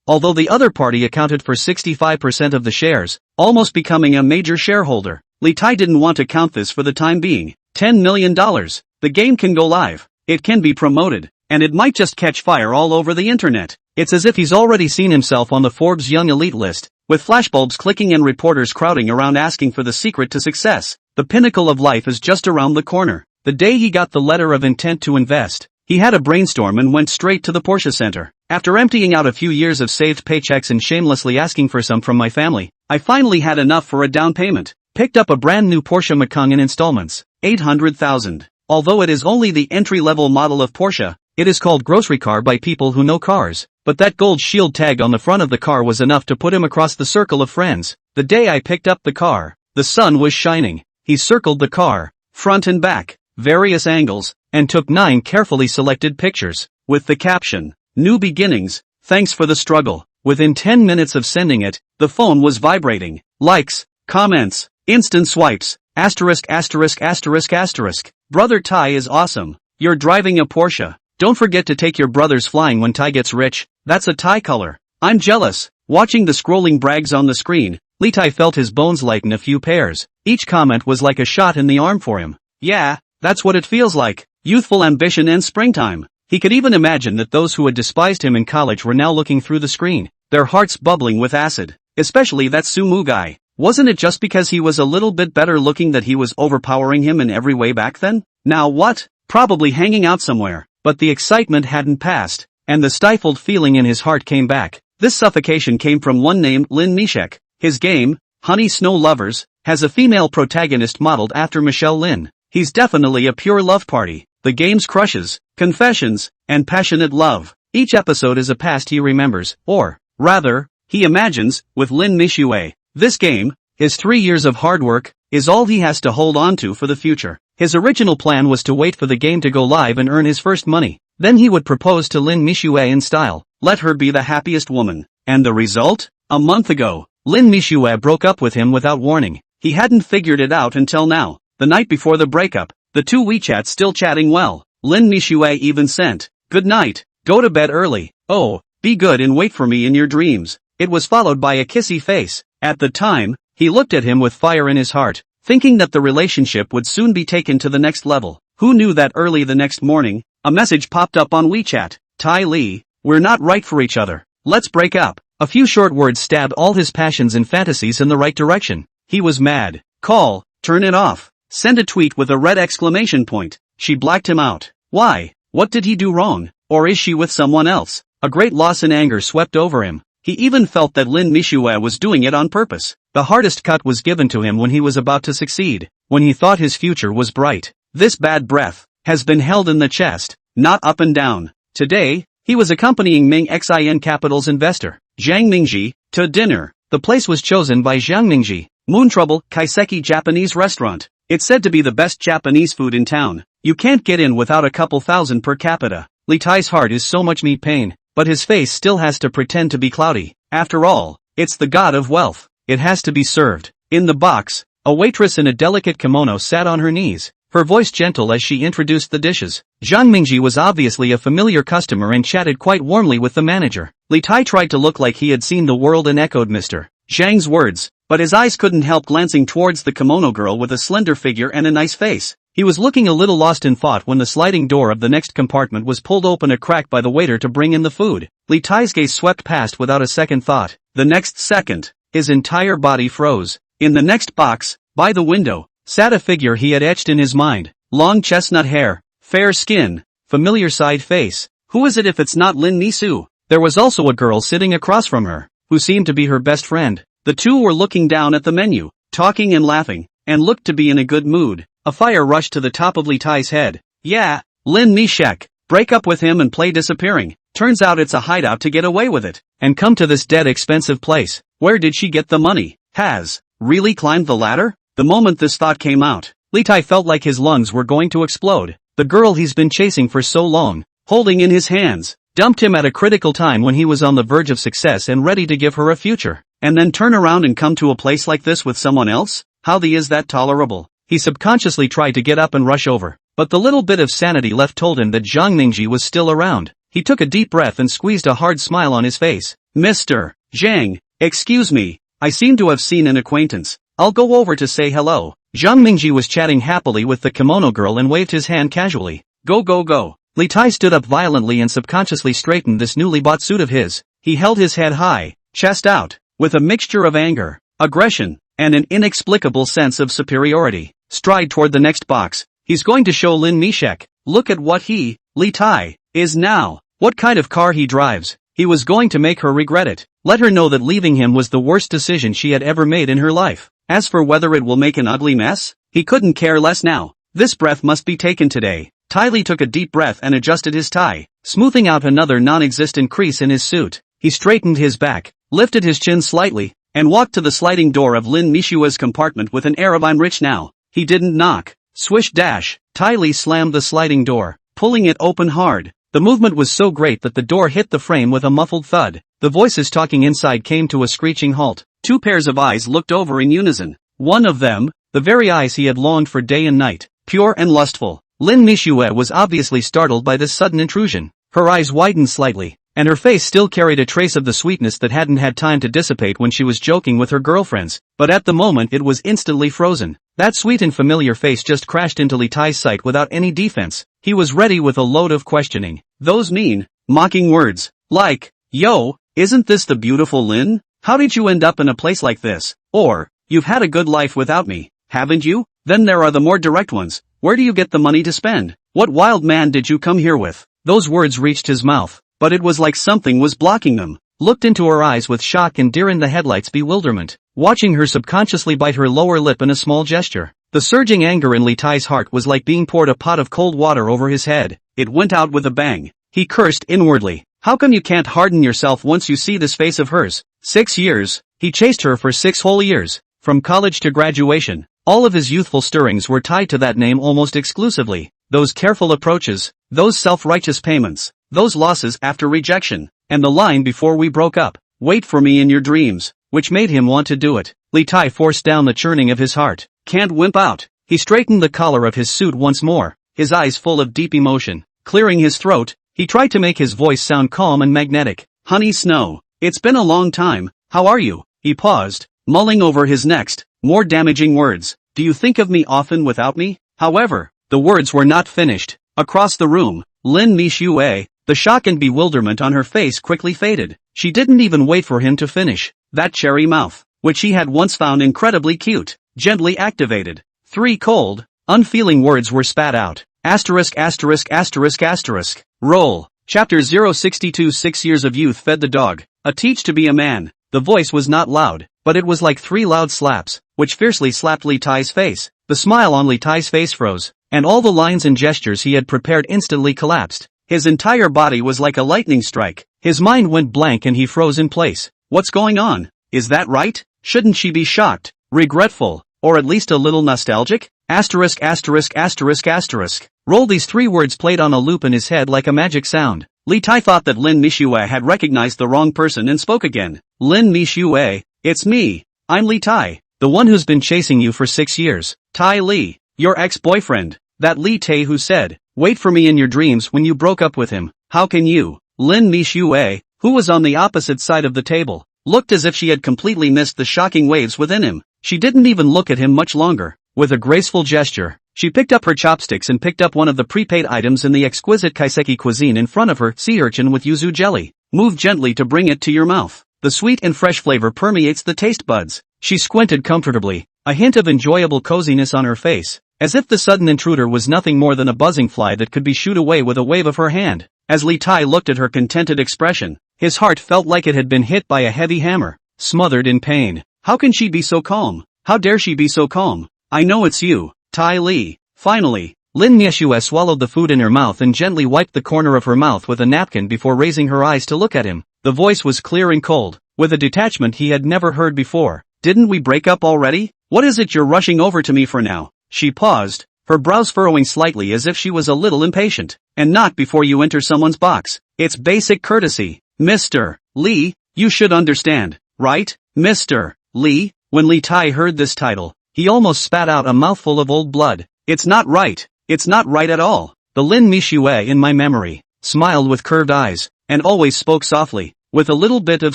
although the other party accounted for 65% of the shares, almost becoming a major shareholder. Li Tai didn't want to count this for the time being. $10 million. The game can go live. It can be promoted, and it might just catch fire all over the internet. It's as if he's already seen himself on the Forbes Young Elite list, with flashbulbs clicking and reporters crowding around asking for the secret to success. The pinnacle of life is just around the corner. The day he got the letter of intent to invest, he had a brainstorm and went straight to the Porsche Center. After emptying out a few years of saved paychecks and shamelessly asking for some from my family, I finally had enough for a down payment. Picked up a brand new Porsche Macan in installments, 800,000. Although it is only the entry-level model of Porsche, it is called grocery car by people who know cars. But that gold shield tag on the front of the car was enough to put him across the circle of friends. The day I picked up the car, the sun was shining. He circled the car, front and back, various angles, and took 9 carefully selected pictures, with the caption, "New beginnings, thanks for the struggle." Within 10 minutes of sending it, the phone was vibrating. Likes, comments, instant swipes, asterisk asterisk asterisk asterisk. Brother Tai is awesome. You're driving a Porsche. Don't forget to take your brothers flying when Tai gets rich. That's a Tai color. I'm jealous. Watching the scrolling brags on the screen, Li Tai felt his bones lighten a few pairs. Each comment was like a shot in the arm for him. Yeah, that's what it feels like. Youthful ambition and springtime. He could even imagine that those who had despised him in college were now looking through the screen, their hearts bubbling with acid. Especially that Sumu guy. Wasn't it just because he was a little bit better looking that he was overpowering him in every way back then? Now what? Probably hanging out somewhere. But the excitement hadn't passed, and the stifled feeling in his heart came back. This suffocation came from one named Lin Mixue. His game, Honey Snow Lovers, has a female protagonist modeled after Michelle Lin. He's definitely a pure love party. The game's crushes, confessions, and passionate love. Each episode is a past he remembers, or, rather, he imagines, with Lin Mixue. This game, his 3 years of hard work, is all he has to hold on to for the future. His original plan was to wait for the game to go live and earn his first money. Then he would propose to Lin Mixue in style, let her be the happiest woman. And the result? A month ago, Lin Mixue broke up with him without warning. He hadn't figured it out until now. The night before the breakup, the two WeChat still chatting well. Lin Mixue even sent, "Good night, go to bed early. Oh, be good and wait for me in your dreams." It was followed by a kissy face. At the time, he looked at him with fire in his heart, thinking that the relationship would soon be taken to the next level. Who knew that early the next morning, a message popped up on WeChat. "Tai Li, we're not right for each other. Let's break up." A few short words stabbed all his passions and fantasies in the right direction. He was mad. Call, turn it off. Send a tweet with a red exclamation point. She blacked him out. Why? What did he do wrong? Or is she with someone else? A great loss and anger swept over him. He even felt that Lin Mixue was doing it on purpose. The hardest cut was given to him when he was about to succeed, when he thought his future was bright. This bad breath has been held in the chest, not up and down. Today, he was accompanying Ming Xin Capital's investor, Zhang Mingji, to dinner. The place was chosen by Zhang Mingji, Moon Trouble Kaiseki Japanese restaurant. It's said to be the best Japanese food in town. You can't get in without a couple thousand per capita. Li Tai's heart is so much meat pain, but his face still has to pretend to be cloudy. After all, it's the god of wealth. It has to be served. In the box, a waitress in a delicate kimono sat on her knees, her voice gentle as she introduced the dishes. Zhang Mingji was obviously a familiar customer and chatted quite warmly with the manager. Li Tai tried to look like he had seen the world and echoed Mr. Zhang's words, but his eyes couldn't help glancing towards the kimono girl with a slender figure and a nice face. He was looking a little lost in thought when the sliding door of the next compartment was pulled open a crack by the waiter to bring in the food. Li Tai's gaze swept past without a second thought. The next second, his entire body froze. In the next box, by the window, sat a figure he had etched in his mind. Long chestnut hair, fair skin, familiar side face. Who is it if it's not Lin Mixue? There was also a girl sitting across from her, who seemed to be her best friend. The two were looking down at the menu, talking and laughing, and looked to be in a good mood. A fire rushed to the top of Li Tai's head. Yeah, Lin Mixue. Break up with him and play disappearing. Turns out it's a hideout to get away with it. And come to this dead expensive place. Where did she get the money? Has really climbed the ladder? The moment this thought came out, Li Tai felt like his lungs were going to explode. The girl he's been chasing for so long, holding in his hands, dumped him at a critical time when he was on the verge of success and ready to give her a future. And then turn around and come to a place like this with someone else? How is that tolerable? He subconsciously tried to get up and rush over, but the little bit of sanity left told him that Zhang Mingji was still around. He took a deep breath and squeezed a hard smile on his face. Mr. Zhang, excuse me, I seem to have seen an acquaintance. I'll go over to say hello. Zhang Mingji was chatting happily with the kimono girl and waved his hand casually. Go go go. Li Tai stood up violently and subconsciously straightened this newly bought suit of his. He held his head high, chest out, with a mixture of anger, aggression, and an inexplicable sense of superiority. Stride toward the next box. He's going to show Lin Mixue. Look at what he, Li Tai, is now. What kind of car he drives. He was going to make her regret it. Let her know that leaving him was the worst decision she had ever made in her life. As for whether it will make an ugly mess, he couldn't care less now. This breath must be taken today. Tai Li took a deep breath and adjusted his tie, smoothing out another non-existent crease in his suit. He straightened his back, lifted his chin slightly, and walked to the sliding door of Lin Mixue's compartment with an air of "I'm rich now." He didn't knock. Swish dash. Tai Li slammed the sliding door, pulling it open hard. The movement was so great that the door hit the frame with a muffled thud. The voices talking inside came to a screeching halt. Two pairs of eyes looked over in unison. One of them, the very eyes he had longed for day and night, pure and lustful. Lin Mixue was obviously startled by this sudden intrusion. Her eyes widened slightly, and her face still carried a trace of the sweetness that hadn't had time to dissipate when she was joking with her girlfriends, but at the moment it was instantly frozen. That sweet and familiar face just crashed into Li Tai's sight without any defense. He was ready with a load of questioning. Those mean, mocking words, like, "Yo, isn't this the beautiful Lin? How did you end up in a place like this?" Or, "You've had a good life without me, haven't you?" Then there are the more direct ones. "Where do you get the money to spend? What wild man did you come here with?" Those words reached his mouth, but it was like something was blocking them. Looked into her eyes with shock and deer-in-the-headlights bewilderment, watching her subconsciously bite her lower lip in a small gesture. The surging anger in Li Tai's heart was like being poured a pot of cold water over his head. It went out with a bang. He cursed inwardly. How come you can't harden yourself once you see this face of hers? 6 years. He chased her for 6 whole years. From college to graduation. All of his youthful stirrings were tied to that name almost exclusively. Those careful approaches, those self-righteous payments, those losses after rejection, and the line before we broke up, "Wait for me in your dreams," which made him want to do it. Li Tai forced down the churning of his heart. Can't wimp out. He straightened the collar of his suit once more, his eyes full of deep emotion. Clearing his throat, he tried to make his voice sound calm and magnetic. "Honey Snow, it's been a long time, how are you?" He paused, mulling over his next, more damaging words. "Do you think of me often without me?" However, the words were not finished. Across the room, Lin Mixue, the shock and bewilderment on her face quickly faded. She didn't even wait for him to finish. That cherry mouth, which he had once found incredibly cute, gently activated. 3 cold, unfeeling words were spat out. Asterisk asterisk asterisk asterisk. Roll. Chapter 062. 6 years of youth fed the dog. A teach to be a man. The voice was not loud, but it was like 3 loud slaps, which fiercely slapped Li Tai's face. The smile on Li Tai's face froze, and all the lines and gestures he had prepared instantly collapsed. His entire body was like a lightning strike. His mind went blank and he froze in place. What's going on? Is that right? Shouldn't she be shocked, regretful, or at least a little nostalgic? Asterisk asterisk asterisk asterisk. Roll. These 3 words played on a loop in his head like a magic sound. Li Tai thought that Lin Mixue had recognized the wrong person and spoke again. "Lin Mixue, it's me. I'm Li Tai, the one who's been chasing you for 6 years. Tai Li, your ex-boyfriend. That Li Tai who said, 'Wait for me in your dreams' when you broke up with him. How can you?" Lin Mixue, who was on the opposite side of the table, looked as if she had completely missed the shocking waves within him. She didn't even look at him much longer. With a graceful gesture, she picked up her chopsticks and picked up one of the prepaid items in the exquisite kaiseki cuisine in front of her. "Sea urchin with yuzu jelly. Move gently to bring it to your mouth. The sweet and fresh flavor permeates the taste buds." She squinted comfortably, a hint of enjoyable coziness on her face, as if the sudden intruder was nothing more than a buzzing fly that could be shooed away with a wave of her hand. As Li Tai looked at her contented expression, his heart felt like it had been hit by a heavy hammer, smothered in pain. How can she be so calm? How dare she be so calm? "I know it's you, Tai Li." Finally, Lin Mixue swallowed the food in her mouth and gently wiped the corner of her mouth with a napkin before raising her eyes to look at him. The voice was clear and cold, with a detachment he had never heard before. "Didn't we break up already? What is it you're rushing over to me for now?" She paused, her brows furrowing slightly as if she was a little impatient. "And not before you enter someone's box. It's basic courtesy. Mr. Li, you should understand, right? Mr. Li." When Li Tai heard this title, he almost spat out a mouthful of old blood. "It's not right. It's not right at all." The Lin Mixue in my memory smiled with curved eyes, and always spoke softly, with a little bit of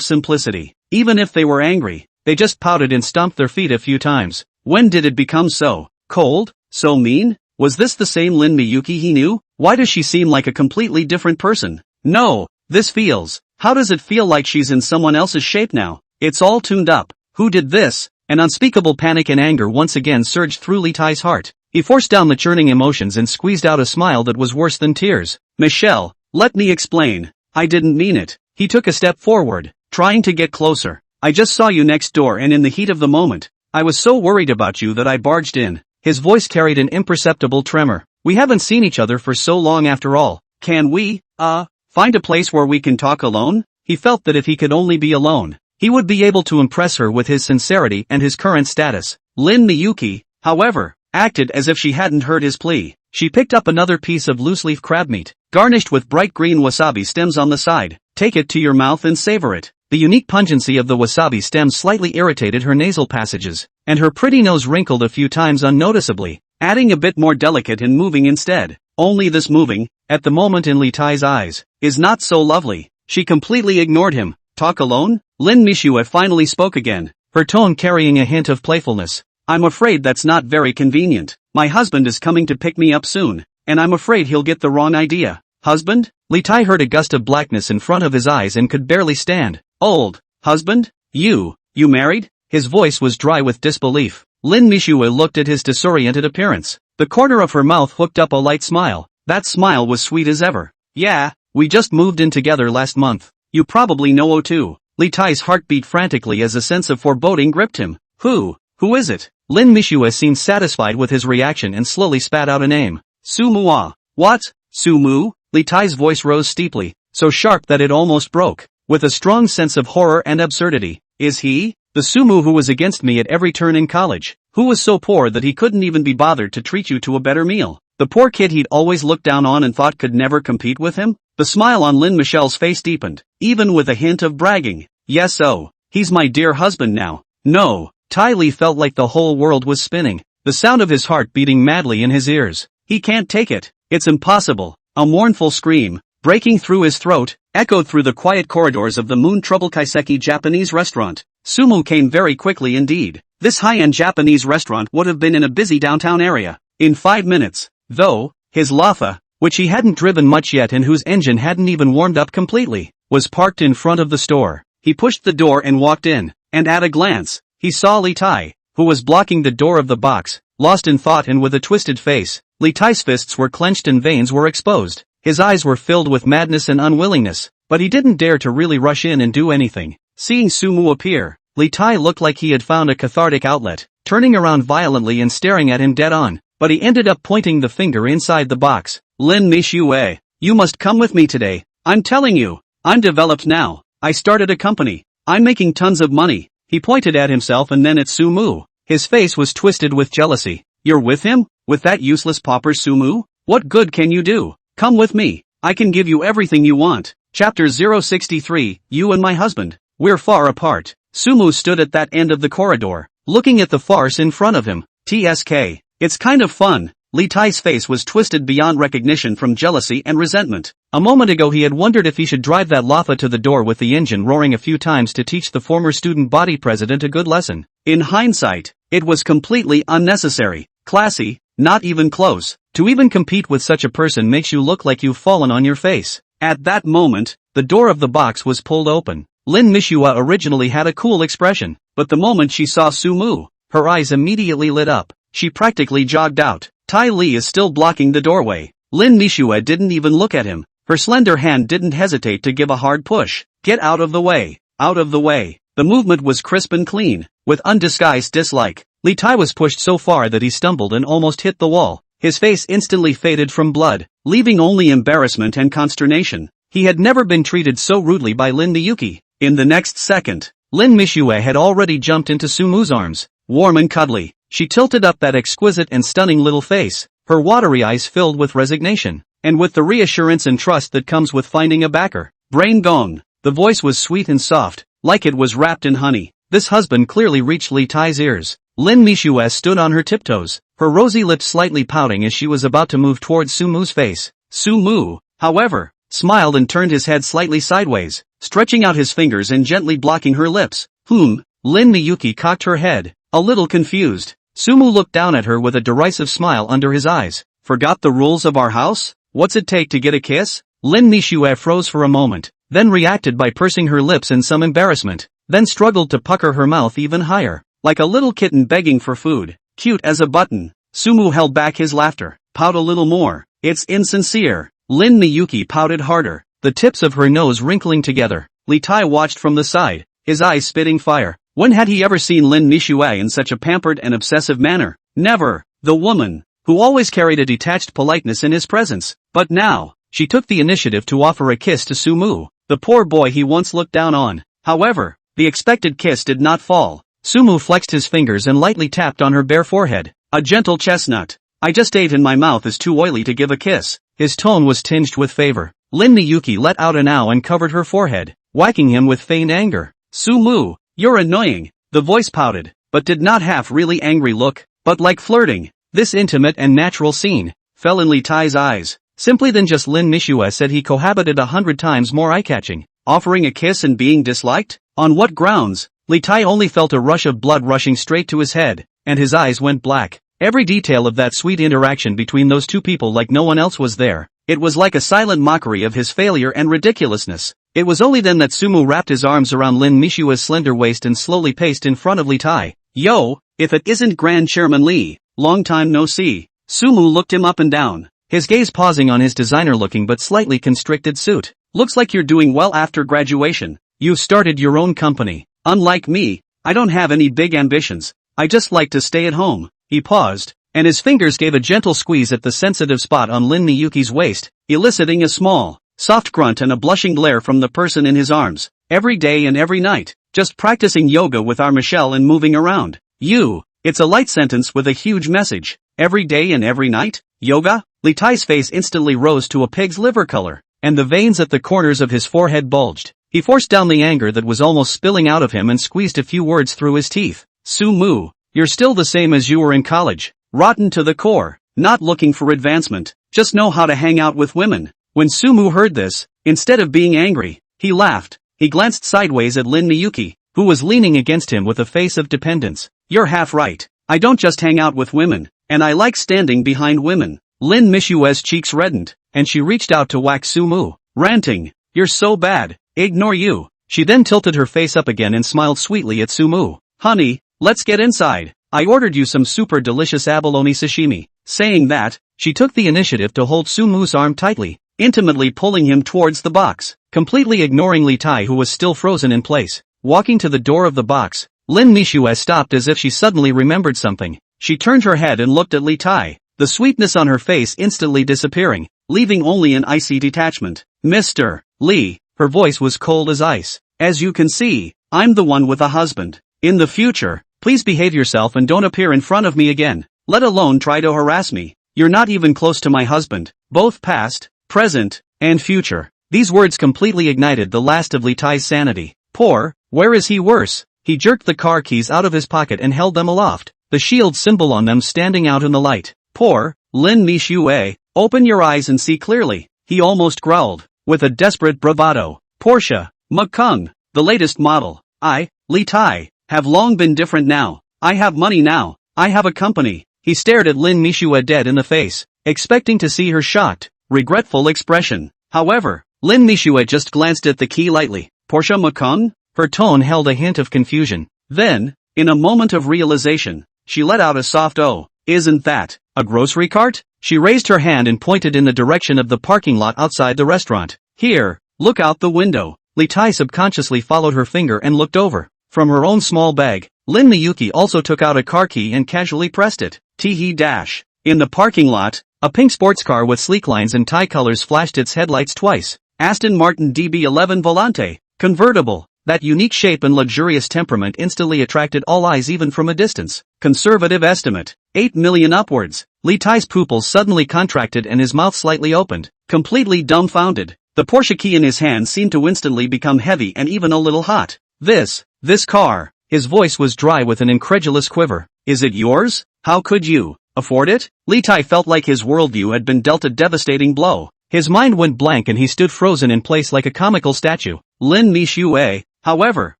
simplicity. Even if they were angry, they just pouted and stomped their feet a few times. When did it become so cold, so mean? Was this the same Lin Miyuki he knew? Why does she seem like a completely different person? No, this feels. How does it feel like she's in someone else's shape now? It's all tuned up. Who did this? An unspeakable panic and anger once again surged through Li Tai's heart. He forced down the churning emotions and squeezed out a smile that was worse than tears. "Michelle, let me explain. I didn't mean it." He took a step forward, trying to get closer. "I just saw you next door and in the heat of the moment, I was so worried about you that I barged in. His voice carried an imperceptible tremor. We haven't seen each other for so long after all. Can we, find a place where we can talk alone? He felt that if he could only be alone, he would be able to impress her with his sincerity and his current status. Lin Mixue, however, acted as if she hadn't heard his plea. She picked up another piece of loose-leaf crab meat, garnished with bright green wasabi stems on the side. Take it to your mouth and savor it. The unique pungency of the wasabi stems slightly irritated her nasal passages, and her pretty nose wrinkled a few times unnoticeably, adding a bit more delicate and moving instead. Only this moving, at the moment in Li Tai's eyes, is not so lovely. She completely ignored him. Talk alone? Lin Mixue finally spoke again, her tone carrying a hint of playfulness. I'm afraid that's not very convenient. My husband is coming to pick me up soon, and I'm afraid he'll get the wrong idea. Husband? Li Tai heard a gust of blackness in front of his eyes and could barely stand. Old husband? You married? His voice was dry with disbelief. Lin Mixue looked at his disoriented appearance. The corner of her mouth hooked up a light smile. That smile was sweet as ever. Yeah, we just moved in together last month. You probably know too. Li Tai's heart beat frantically as a sense of foreboding gripped him. Who is it? Lin Mixue seemed satisfied with his reaction and slowly spat out a name. Su Mua. What? Su Mu? Li Tai's voice rose steeply, so sharp that it almost broke, with a strong sense of horror and absurdity. Is he? The Sumu who was against me at every turn in college, who was so poor that he couldn't even be bothered to treat you to a better meal. The poor kid he'd always looked down on and thought could never compete with him? The smile on Lin Michelle's face deepened, even with a hint of bragging. Yes, oh, he's my dear husband now. No. Tai Li felt like the whole world was spinning, the sound of his heart beating madly in his ears. He can't take it. It's impossible. A mournful scream, breaking through his throat, echoed through the quiet corridors of the Moon Trouble Kaiseki Japanese restaurant. Sumu came very quickly indeed. This high-end Japanese restaurant would have been in a busy downtown area in 5 minutes, though. His Lafa, which he hadn't driven much yet and whose engine hadn't even warmed up completely, was parked in front of the store. He pushed the door and walked in, and at a glance, he saw Li Tai, who was blocking the door of the box, lost in thought and with a twisted face. Li Tai's fists were clenched and veins were exposed. His eyes were filled with madness and unwillingness, but he didn't dare to really rush in and do anything. Seeing Sumu appear, Li Tai looked like he had found a cathartic outlet, turning around violently and staring at him dead on, but he ended up pointing the finger inside the box. Lin Mixue, you must come with me today. I'm telling you, I'm developed now. I started a company. I'm making tons of money. He pointed at himself and then at Sumu. His face was twisted with jealousy. You're with him? With that useless pauper Sumu? What good can you do? Come with me. I can give you everything you want. Chapter 063, You and My Husband. We're far apart. Sumu stood at that end of the corridor, looking at the farce in front of him. TSK. It's kind of fun. Li Tai's face was twisted beyond recognition from jealousy and resentment. A moment ago he had wondered if he should drive that Lotha to the door with the engine roaring a few times to teach the former student body president a good lesson. In hindsight, it was completely unnecessary. Classy, not even close. To even compete with such a person makes you look like you've fallen on your face. At that moment, the door of the box was pulled open. Lin Mixue originally had a cool expression, but the moment she saw Sumu, her eyes immediately lit up. She practically jogged out. Tai Li is still blocking the doorway. Lin Mixue didn't even look at him. Her slender hand didn't hesitate to give a hard push. Get out of the way. Out of the way. The movement was crisp and clean, with undisguised dislike. Li Tai was pushed so far that he stumbled and almost hit the wall. His face instantly faded from blood, leaving only embarrassment and consternation. He had never been treated so rudely by Lin Mixue. In the next second, Lin Mixue had already jumped into Sumu's arms, warm and cuddly. She tilted up that exquisite and stunning little face, her watery eyes filled with resignation, and with the reassurance and trust that comes with finding a backer. Brain gone. The voice was sweet and soft, like it was wrapped in honey. This husband clearly reached Li Tai's ears. Lin Mixue stood on her tiptoes, her rosy lips slightly pouting as she was about to move towards Sumu's face. Sumu, however, smiled and turned his head slightly sideways, stretching out his fingers and gently blocking her lips. Lin Mixue cocked her head, a little confused. Sumu looked down at her with a derisive smile under his eyes. Forgot the rules of our house? What's it take to get a kiss? Lin Mixue froze for a moment, then reacted by pursing her lips in some embarrassment, then struggled to pucker her mouth even higher, like a little kitten begging for food. Cute as a button. Sumu held back his laughter. Pout a little more. It's insincere. Lin Mixue pouted harder, the tips of her nose wrinkling together. Li Tai watched from the side, his eyes spitting fire. When had he ever seen Lin Mixue in such a pampered and obsessive manner? Never. the woman, who always carried a detached politeness in his presence. But now, she took the initiative to offer a kiss to Sumu, the poor boy he once looked down on. However, the expected kiss did not fall. Sumu flexed his fingers and lightly tapped on her bare forehead. A gentle chestnut. I just ate and my mouth is too oily to give a kiss. His tone was tinged with favor. Lin Mixue let out an ow and covered her forehead, whacking him with feigned anger. Sumu, you're annoying. The voice pouted, but did not have really angry look, but like flirting. This intimate and natural scene fell in Li Tai's eyes. Simply than just Lin Mixue said he cohabited 100 times more eye-catching. Offering a kiss and being disliked? On what grounds? Li Tai only felt a rush of blood rushing straight to his head, and his eyes went black. Every detail of that sweet interaction between those two people like no one else was there. It was like a silent mockery of his failure and ridiculousness. It was only then that Sumu wrapped his arms around Lin Mixue's slender waist and slowly paced in front of Li Tai. Yo, if it isn't Grand Chairman Li, long time no see. Sumu looked him up and down, his gaze pausing on his designer-looking but slightly constricted suit. Looks like you're doing well after graduation. You've started your own company. Unlike me, I don't have any big ambitions. I just like to stay at home. He paused, and his fingers gave a gentle squeeze at the sensitive spot on Lin Mixue's waist, eliciting a small, soft grunt and a blushing glare from the person in his arms. Every day and every night, just practicing yoga with our Michelle and moving around. It's a light sentence with a huge message. Every day and every night? Yoga? Li Tai's face instantly rose to a pig's liver color, and the veins at the corners of his forehead bulged. He forced down the anger that was almost spilling out of him and squeezed a few words through his teeth. Sumu, you're still the same as you were in college. Rotten to the core. Not looking for advancement. Just know how to hang out with women. When Sumu heard this, instead of being angry, he laughed. He glanced sideways at Lin Mixue, who was leaning against him with a face of dependence. You're half right. I don't just hang out with women, and I like standing behind women. Lin Mixue's cheeks reddened, and she reached out to whack Sumu, ranting, you're so bad. Ignore you. She then tilted her face up again and smiled sweetly at Sumu. Honey, let's get inside. I ordered you some super delicious abalone sashimi. Saying that, she took the initiative to hold Sumu's arm tightly, intimately pulling him towards the box, completely ignoring Li Tai who was still frozen in place. Walking to the door of the box, Lin Mixue stopped as if she suddenly remembered something. She turned her head and looked at Li Tai, the sweetness on her face instantly disappearing, leaving only an icy detachment. Mr. Li. Her voice was cold as ice. As you can see, I'm the one with a husband. In the future, please behave yourself and don't appear in front of me again, let alone try to harass me. You're not even close to my husband, both past, present, and future. These words completely ignited the last of Li Tai's sanity. Poor, where is he worse? He jerked the car keys out of his pocket and held them aloft, the shield symbol on them standing out in the light. Poor, Lin Mixue, open your eyes and see clearly, he almost growled. With a desperate bravado, Porsche, Makung, the latest model. I, Li Tai, have long been different now. I have money now. I have a company. He stared at Lin Mixue dead in the face, expecting to see her shocked, regretful expression. However, Lin Mixue just glanced at the key lightly. Porsche Makung? Her tone held a hint of confusion. Then, in a moment of realization, she let out a soft "Oh, isn't that a grocery cart?" She raised her hand and pointed in the direction of the parking lot outside the restaurant. Here, look out the window. Li Tai subconsciously followed her finger and looked over. From her own small bag, Lin Mixue also took out a car key and casually pressed it. Tee-dash. In the parking lot, a pink sports car with sleek lines and tie colors flashed its headlights twice. Aston Martin DB11 Volante, convertible. That unique shape and luxurious temperament instantly attracted all eyes even from a distance. Conservative estimate, 8 million upwards. Li Tai's pupils suddenly contracted and his mouth slightly opened, completely dumbfounded. The Porsche key in his hand seemed to instantly become heavy and even a little hot. This car. His voice was dry with an incredulous quiver. Is it yours? How could you afford it? Li Tai felt like his worldview had been dealt a devastating blow. His mind went blank and he stood frozen in place like a comical statue. Lin Mixue, however,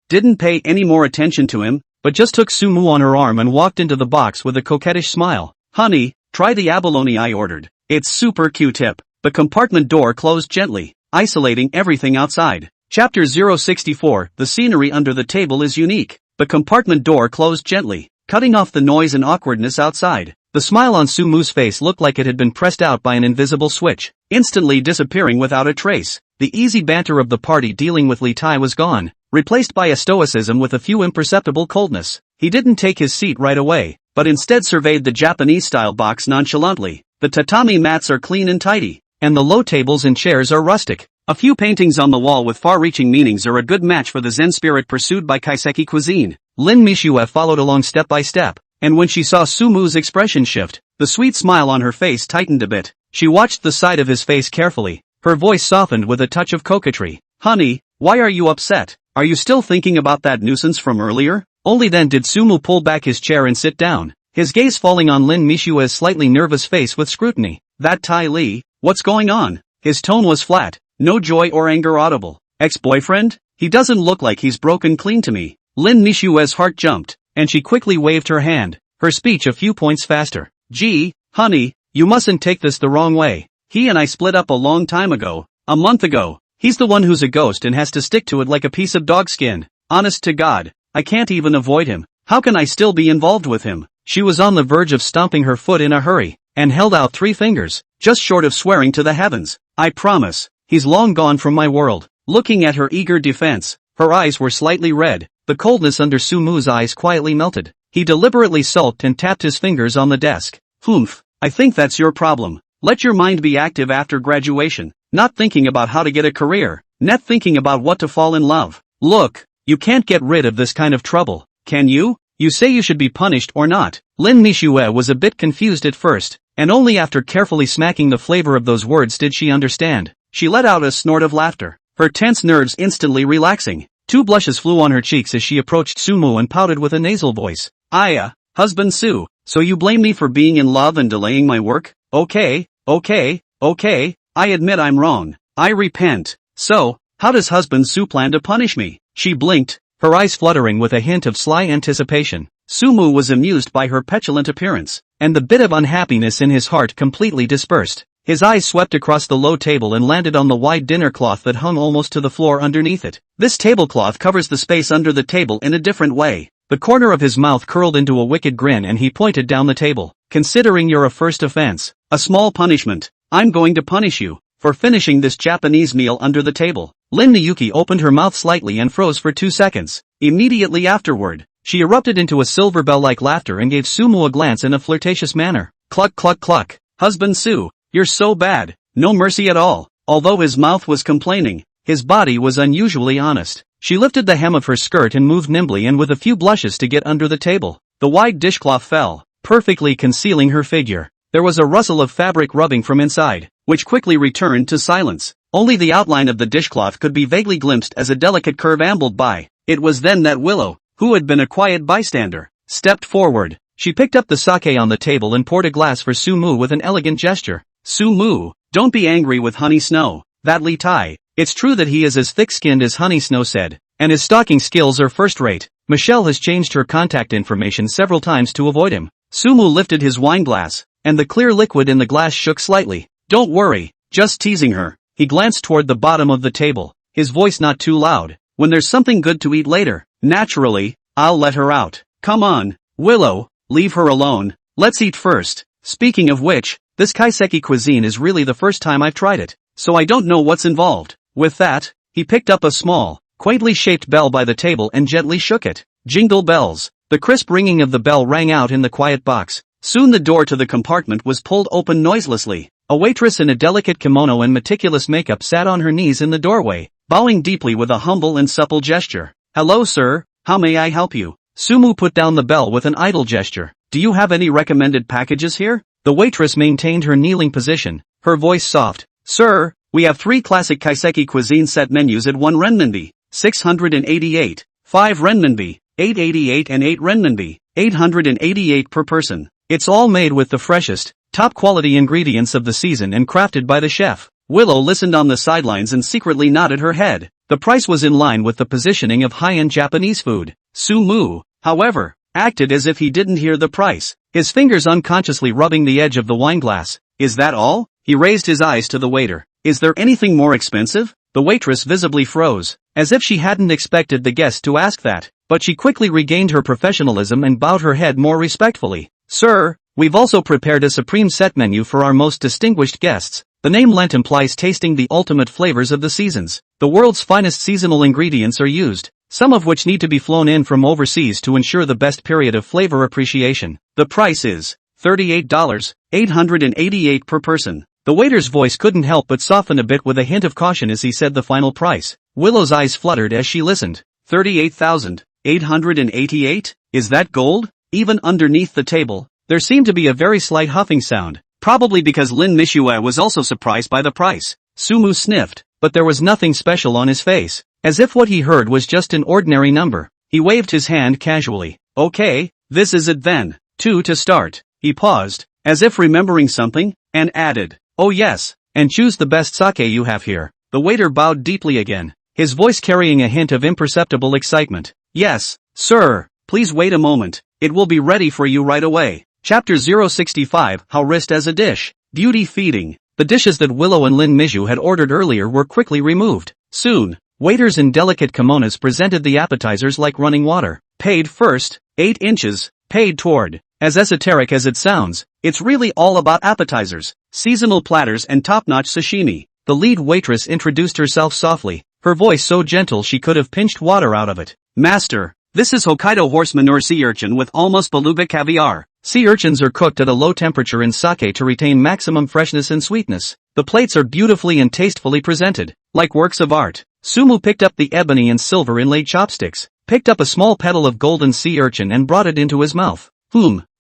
didn't pay any more attention to him, but just took Sumu on her arm and walked into the box with a coquettish smile. Honey, try the abalone I ordered. It's super Q-tip. The compartment door closed gently, isolating everything outside. Chapter 064, the scenery under the table is unique. The compartment door closed gently, cutting off the noise and awkwardness outside. The smile on Sumu's face looked like it had been pressed out by an invisible switch, instantly disappearing without a trace. The easy banter of the party dealing with Li Tai was gone, replaced by a stoicism with a few imperceptible coldness. He didn't take his seat right away, but instead surveyed the Japanese-style box nonchalantly. The tatami mats are clean and tidy, and the low tables and chairs are rustic. A few paintings on the wall with far-reaching meanings are a good match for the Zen spirit pursued by kaiseki cuisine. Lin Mixue followed along step by step, and when she saw Sumu's expression shift, the sweet smile on her face tightened a bit. She watched the side of his face carefully. Her voice softened with a touch of coquetry. Honey, why are you upset? Are you still thinking about that nuisance from earlier? Only then did Sumu pull back his chair and sit down, his gaze falling on Lin Mixue's slightly nervous face with scrutiny. That Tai Li, what's going on? His tone was flat, no joy or anger audible. Ex-boyfriend? He doesn't look like he's broken clean to me. Lin Mixue's heart jumped, and she quickly waved her hand, her speech a few points faster. Gee, honey, you mustn't take this the wrong way. He and I split up a long time ago, a month ago. He's the one who's a ghost and has to stick to it like a piece of dog skin. Honest to God, I can't even avoid him. How can I still be involved with him? She was on the verge of stomping her foot in a hurry, and held out 3 fingers, just short of swearing to the heavens. I promise, he's long gone from my world. Looking at her eager defense, her eyes were slightly red, the coldness under Sumu's eyes quietly melted. He deliberately sulked and tapped his fingers on the desk. Humph, I think that's your problem. Let your mind be active after graduation, not thinking about how to get a career, not thinking about what to fall in love. Look, you can't get rid of this kind of trouble, can you? You say you should be punished or not. Lin Mixue was a bit confused at first, and only after carefully smacking the flavor of those words did she understand. She let out a snort of laughter, her tense nerves instantly relaxing. 2 blushes flew on her cheeks as she approached Sumu and pouted with a nasal voice. Husband Su, so you blame me for being in love and delaying my work? Okay, I admit I'm wrong. I repent. So, how does husband Su plan to punish me? She blinked, her eyes fluttering with a hint of sly anticipation. Sumu was amused by her petulant appearance, and the bit of unhappiness in his heart completely dispersed. His eyes swept across the low table and landed on the wide dinner cloth that hung almost to the floor underneath it. This tablecloth covers the space under the table in a different way. The corner of his mouth curled into a wicked grin and he pointed down the table. Considering you're a first offense, a small punishment, I'm going to punish you for finishing this Japanese meal under the table. Lin Mixue opened her mouth slightly and froze for 2 seconds. Immediately afterward, she erupted into a silver bell-like laughter and gave Sumu a glance in a flirtatious manner. Cluck cluck cluck. Husband Su, you're so bad. No mercy at all. Although his mouth was complaining, his body was unusually honest. She lifted the hem of her skirt and moved nimbly and with a few blushes to get under the table. The wide dishcloth fell, perfectly concealing her figure. There was a rustle of fabric rubbing from inside, which quickly returned to silence. Only the outline of the dishcloth could be vaguely glimpsed as a delicate curve ambled by. It was then that Willow, who had been a quiet bystander, stepped forward. She picked up the sake on the table and poured a glass for Sumu with an elegant gesture. Sumu, don't be angry with Honey Snow, that Li Tai. It's true that he is as thick-skinned as Honey Snow said, and his stalking skills are first-rate. Michelle has changed her contact information several times to avoid him. Sumu lifted his wine glass, and the clear liquid in the glass shook slightly. Don't worry, just teasing her. He glanced toward the bottom of the table, his voice not too loud. When there's something good to eat later, naturally, I'll let her out. Come on, Willow, leave her alone. Let's eat first. Speaking of which, this kaiseki cuisine is really the first time I've tried it, so I don't know what's involved. With that, he picked up a small, quaintly shaped bell by the table and gently shook it. Jingle bells. The crisp ringing of the bell rang out in the quiet box. Soon the door to the compartment was pulled open noiselessly. A waitress in a delicate kimono and meticulous makeup sat on her knees in the doorway, bowing deeply with a humble and supple gesture. Hello sir, how may I help you? Sumu put down the bell with an idle gesture. Do you have any recommended packages here? The waitress maintained her kneeling position, her voice soft. Sir, we have 3 classic kaiseki cuisine set menus at 1 renminbi, 688, 5 renminbi, 888 and 8 renminbi, 888 per person. It's all made with the freshest, top-quality ingredients of the season and crafted by the chef. Willow listened on the sidelines and secretly nodded her head. The price was in line with the positioning of high-end Japanese food. Sumu, however, acted as if he didn't hear the price, his fingers unconsciously rubbing the edge of the wineglass. Is that all? He raised his eyes to the waiter. Is there anything more expensive? The waitress visibly froze, as if she hadn't expected the guest to ask that, but she quickly regained her professionalism and bowed her head more respectfully. Sir, we've also prepared a supreme set menu for our most distinguished guests. The name Lent implies tasting the ultimate flavors of the seasons. The world's finest seasonal ingredients are used, some of which need to be flown in from overseas to ensure the best period of flavor appreciation. The price is $38.888 per person. The waiter's voice couldn't help but soften a bit with a hint of caution as he said the final price. Willow's eyes fluttered as she listened. $38,888? Is that gold? Even underneath the table, there seemed to be a very slight huffing sound, probably because Lin Mixue was also surprised by the price. Sumu sniffed, but there was nothing special on his face, as if what he heard was just an ordinary number. He waved his hand casually. Okay, this is it then. 2 to start. He paused, as if remembering something, and added, oh yes, and choose the best sake you have here. The waiter bowed deeply again, his voice carrying a hint of imperceptible excitement. Yes, sir, please wait a moment, it will be ready for you right away. Chapter 065, How Wrist as a Dish. Beauty feeding. The dishes that Willow and Lin Mixue had ordered earlier were quickly removed. Soon, waiters in delicate kimonos presented the appetizers like running water. Paid first, 8 inches, paid toward. As esoteric as it sounds, it's really all about appetizers, seasonal platters and top-notch sashimi. The lead waitress introduced herself softly, her voice so gentle she could have pinched water out of it. Master, this is Hokkaido horse manure sea urchin with almost beluga caviar. Sea urchins are cooked at a low temperature in sake to retain maximum freshness and sweetness. The plates are beautifully and tastefully presented, like works of art. Sumu picked up the ebony and silver inlaid chopsticks, picked up a small petal of golden sea urchin and brought it into his mouth.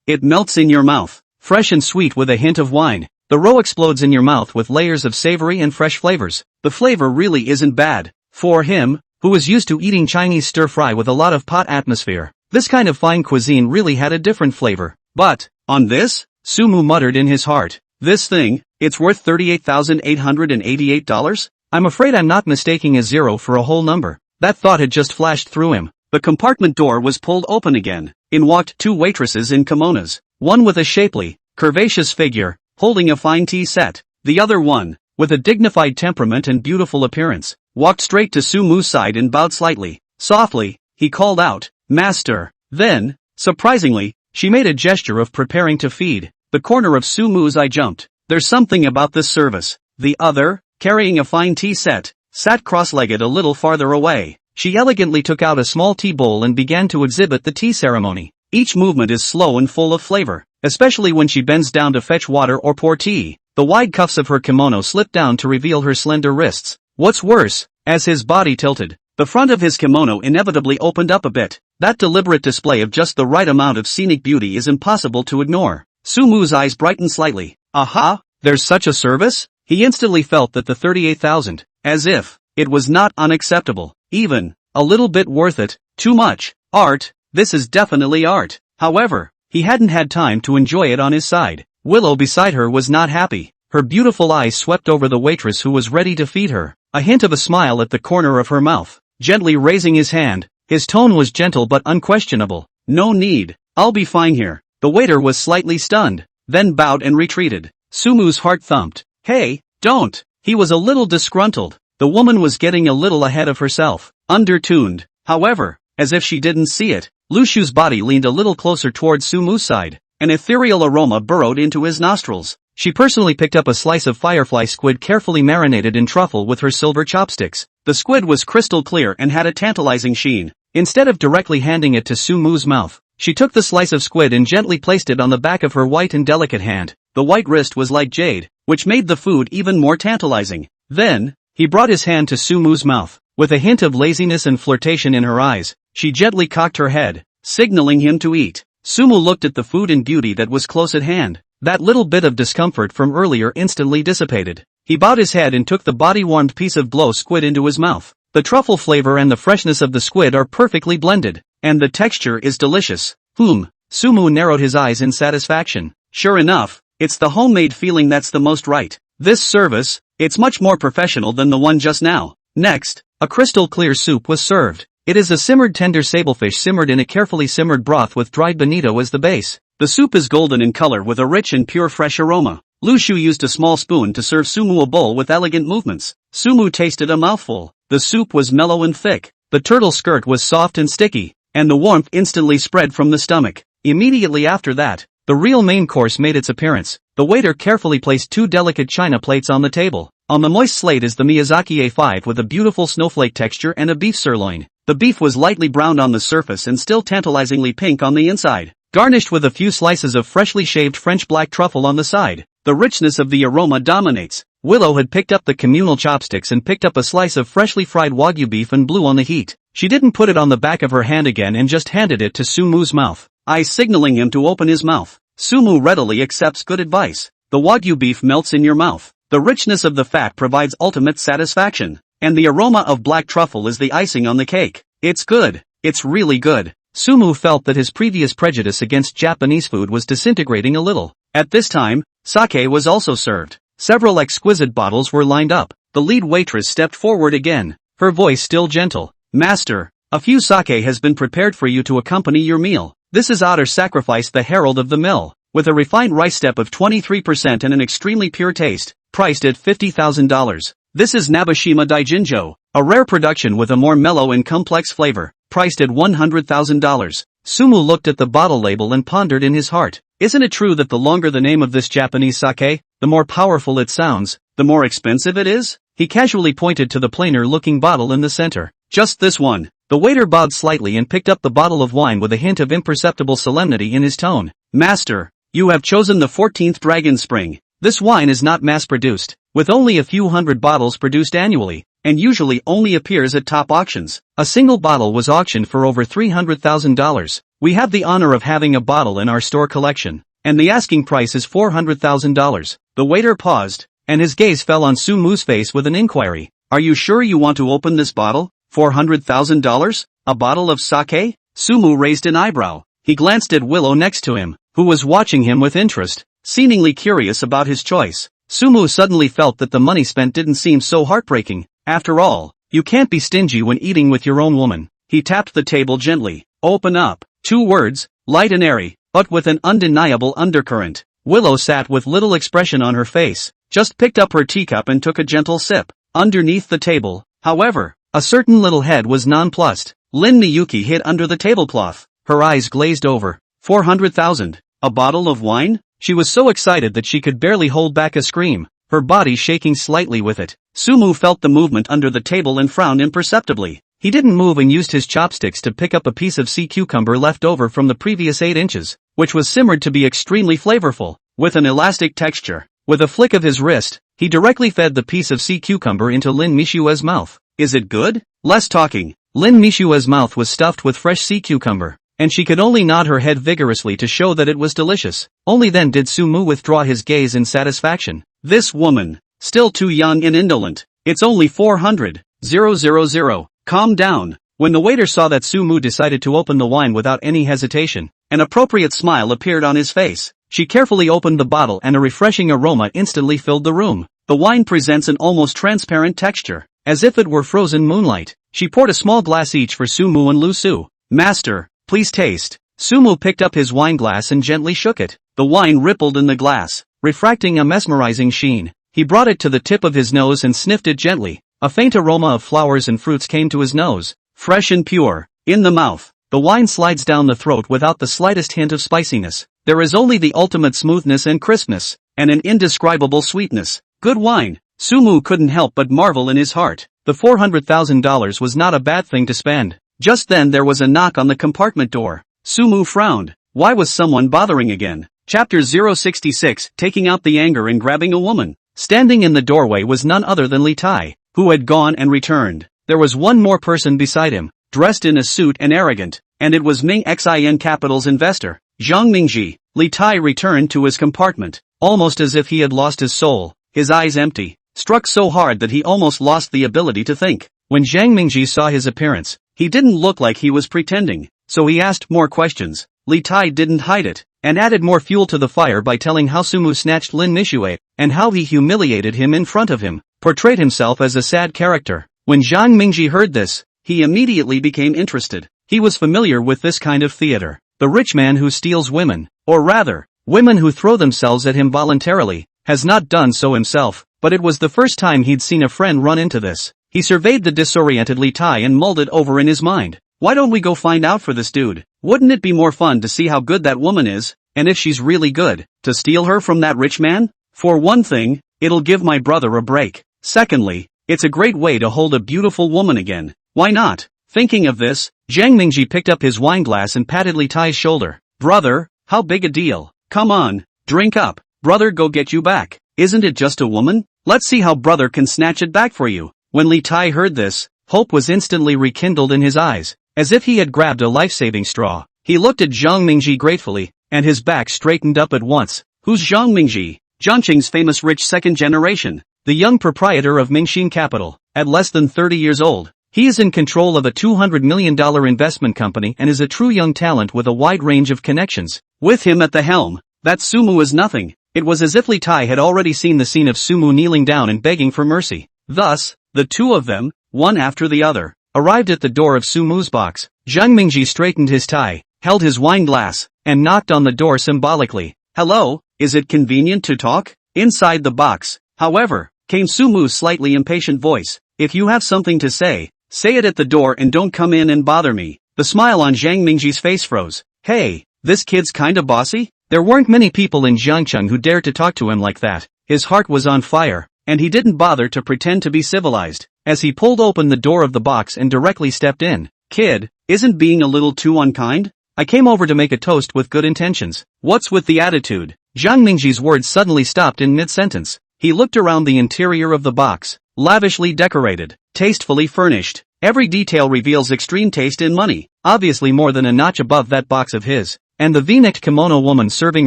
It melts in your mouth, fresh and sweet with a hint of wine. The roe explodes in your mouth with layers of savory and fresh flavors. The flavor really isn't bad. For him, who was used to eating Chinese stir-fry with a lot of pot atmosphere, this kind of fine cuisine really had a different flavor. But, on this? Sumu muttered in his heart. This thing, it's worth $38,888? I'm afraid I'm not mistaking a zero for a whole number. That thought had just flashed through him. The compartment door was pulled open again. In walked 2 waitresses in kimonos, one with a shapely, curvaceous figure, holding a fine tea set. The other one, with a dignified temperament and beautiful appearance, walked straight to Sumu's side and bowed slightly. Softly, he called out, Master. Then, surprisingly, she made a gesture of preparing to feed. The corner of Sumu's eye jumped. There's something about this service. The other, carrying a fine tea set, sat cross-legged a little farther away. She elegantly took out a small tea bowl and began to exhibit the tea ceremony. Each movement is slow and full of flavor, especially when she bends down to fetch water or pour tea. The wide cuffs of her kimono slipped down to reveal her slender wrists. What's worse, as his body tilted, the front of his kimono inevitably opened up a bit. That deliberate display of just the right amount of scenic beauty is impossible to ignore. Sumu's eyes brightened slightly. Aha, there's such a service? He instantly felt that the 38,000, as if it was not unacceptable, even a little bit worth it. Too much. Art, this is definitely art. However, he hadn't had time to enjoy it on his side. Willow beside her was not happy. Her beautiful eyes swept over the waitress who was ready to feed her, a hint of a smile at the corner of her mouth. Gently raising his hand, his tone was gentle but unquestionable. No need, I'll be fine here. The waiter was slightly stunned, then bowed and retreated. Sumu's heart thumped. Hey, don't. He was a little disgruntled. The woman was getting a little ahead of herself. Undertuned, however, as if she didn't see it, Lushu's body leaned a little closer towards Sumu's side. An ethereal aroma burrowed into his nostrils. She personally picked up a slice of firefly squid carefully marinated in truffle with her silver chopsticks. The squid was crystal clear and had a tantalizing sheen. Instead of directly handing it to Sumu's mouth, she took the slice of squid and gently placed it on the back of her white and delicate hand. The white wrist was like jade, which made the food even more tantalizing. Then, he brought his hand to Sumu's mouth. With a hint of laziness and flirtation in her eyes, she gently cocked her head, signaling him to eat. Sumu looked at the food and beauty that was close at hand. That little bit of discomfort from earlier instantly dissipated. He bowed his head and took the body-warmed piece of glow squid into his mouth. The truffle flavor and the freshness of the squid are perfectly blended, and the texture is delicious. Sumu narrowed his eyes in satisfaction. Sure enough, it's the homemade feeling that's the most right. This service, it's much more professional than the one just now. Next, a crystal clear soup was served. It is a simmered tender sablefish simmered in a carefully simmered broth with dried bonito as the base. The soup is golden in color with a rich and pure fresh aroma. Lushu used a small spoon to serve Sumu a bowl with elegant movements. Sumu tasted a mouthful. The soup was mellow and thick. The turtle skirt was soft and sticky, and the warmth instantly spread from the stomach. Immediately after that, the real main course made its appearance. The waiter carefully placed 2 delicate china plates on the table. On the moist slate is the Miyazaki A5 with a beautiful snowflake texture and a beef sirloin. The beef was lightly browned on the surface and still tantalizingly pink on the inside, garnished with a few slices of freshly shaved French black truffle on the side. The richness of the aroma dominates. Willow had picked up the communal chopsticks and picked up a slice of freshly fried Wagyu beef and blew on the heat. She didn't put it on the back of her hand again and just handed it to Sumu's mouth, eyes signaling him to open his mouth. Sumu readily accepts good advice. The Wagyu beef melts in your mouth. The richness of the fat provides ultimate satisfaction. And the aroma of black truffle is the icing on the cake. It's good. It's really good. Sumu felt that his previous prejudice against Japanese food was disintegrating a little. At this time, sake was also served. Several exquisite bottles were lined up. The lead waitress stepped forward again, her voice still gentle. Master, a few sake has been prepared for you to accompany your meal. This is Otter Sacrifice, the herald of the mill, with a refined rice step of 23% and an extremely pure taste, priced at $50,000. This is Nabashima Daijinjo, a rare production with a more mellow and complex flavor, priced at $100,000. Sumu looked at the bottle label and pondered in his heart. Isn't it true that the longer the name of this Japanese sake, the more powerful it sounds, the more expensive it is? He casually pointed to the plainer-looking bottle in the center. Just this one. The waiter bowed slightly and picked up the bottle of wine with a hint of imperceptible solemnity in his tone. Master, you have chosen the 14th Dragon Spring. This wine is not mass-produced, with only a few hundred bottles produced annually, and usually only appears at top auctions. A single bottle was auctioned for over $300,000. We have the honor of having a bottle in our store collection, and the asking price is $400,000. The waiter paused, and his gaze fell on Sumu's face with an inquiry. Are you sure you want to open this bottle? $400,000? A bottle of sake? Sumu raised an eyebrow. He glanced at Willow next to him, who was watching him with interest, seemingly curious about his choice. Sumu suddenly felt that the money spent didn't seem so heartbreaking. After all, you can't be stingy when eating with your own woman. He tapped the table gently. Open up. 2 words, light and airy, but with an undeniable undercurrent. Willow sat with little expression on her face, just picked up her teacup and took a gentle sip. Underneath the table, however, a certain little head was nonplussed. Lin Mixue hid under the tablecloth. Her eyes glazed over. 400,000. A bottle of wine? She was so excited that she could barely hold back a scream, her body shaking slightly with it. Sumu felt the movement under the table and frowned imperceptibly. He didn't move and used his chopsticks to pick up a piece of sea cucumber left over from the previous 8 inches, which was simmered to be extremely flavorful, with an elastic texture. With a flick of his wrist, he directly fed the piece of sea cucumber into Lin Mixue's mouth. Is it good? Less talking. Lin Mixue's mouth was stuffed with fresh sea cucumber, and she could only nod her head vigorously to show that it was delicious. Only then did Sumu withdraw his gaze in satisfaction. This woman, still too young and indolent. It's only 400,000. Calm down. When the waiter saw that Sumu decided to open the wine without any hesitation, an appropriate smile appeared on his face. She carefully opened the bottle and a refreshing aroma instantly filled the room. The wine presents an almost transparent texture, as if it were frozen moonlight. She poured a small glass each for Sumu and Lu Su. Master, please taste. Sumu picked up his wine glass and gently shook it. The wine rippled in the glass, refracting a mesmerizing sheen. He brought it to the tip of his nose and sniffed it gently. A faint aroma of flowers and fruits came to his nose, fresh and pure. In the mouth, the wine slides down the throat without the slightest hint of spiciness. There is only the ultimate smoothness and crispness, and an indescribable sweetness. Good wine. Sumu couldn't help but marvel in his heart. The $400,000 was not a bad thing to spend. Just then there was a knock on the compartment door. Sumu frowned. Why was someone bothering again? Chapter 066, taking out the anger and grabbing a woman. Standing in the doorway was none other than Li Tai, who had gone and returned. There was one more person beside him, dressed in a suit and arrogant, and it was Ming Xin Capital's investor, Zhang Mingji. Li Tai returned to his compartment, almost as if he had lost his soul, his eyes empty, struck so hard that he almost lost the ability to think. When Zhang Mingji saw his appearance, he didn't look like he was pretending, so he asked more questions. Li Tai didn't hide it, and added more fuel to the fire by telling how Sumu snatched Lin Mixue, and how he humiliated him in front of him, portrayed himself as a sad character. When Zhang Mingji heard this, he immediately became interested. He was familiar with this kind of theater. The rich man who steals women, or rather, women who throw themselves at him voluntarily, has not done so himself, but it was the first time he'd seen a friend run into this. He surveyed the disoriented Li Tai and mulled it over in his mind. Why don't we go find out for this dude? Wouldn't it be more fun to see how good that woman is? And if she's really good, to steal her from that rich man? For one thing, it'll give my brother a break. Secondly, it's a great way to hold a beautiful woman again. Why not? Thinking of this, Jiang Mingji picked up his wineglass and patted Li Tai's shoulder. Brother, how big a deal? Come on, drink up. Brother, go get you back. Isn't it just a woman? Let's see how brother can snatch it back for you. When Li Tai heard this, hope was instantly rekindled in his eyes, as if he had grabbed a life-saving straw. He looked at Jiang Mingji gratefully, and his back straightened up at once. Who's Jiang Mingji? Jiangqing's famous rich second generation, the young proprietor of Mingxin Capital. At less than 30 years old, he is in control of a $200 million investment company and is a true young talent with a wide range of connections. With him at the helm, that Sumu is nothing. It was as if Li Tai had already seen the scene of Sumu kneeling down and begging for mercy. Thus, the two of them, one after the other, arrived at the door of Sumu's box. Jiang Mingji straightened his tie, held his wine glass, and knocked on the door symbolically. Hello, is it convenient to talk? Inside the box, however, came Sumu's slightly impatient voice. If you have something to say it at the door and don't come in and bother me. The smile on Jiang Mingji's face froze. Hey, this kid's kinda bossy? There weren't many people in Jiangcheng who dared to talk to him like that. His heart was on fire, and he didn't bother to pretend to be civilized. As he pulled open the door of the box and directly stepped in. Kid, isn't being a little too unkind? I came over to make a toast with good intentions. What's with the attitude? Jiang Mingji's words suddenly stopped in mid-sentence. He looked around the interior of the box. Lavishly decorated, tastefully furnished. Every detail reveals extreme taste in money, obviously more than a notch above that box of his. And the V-necked kimono woman serving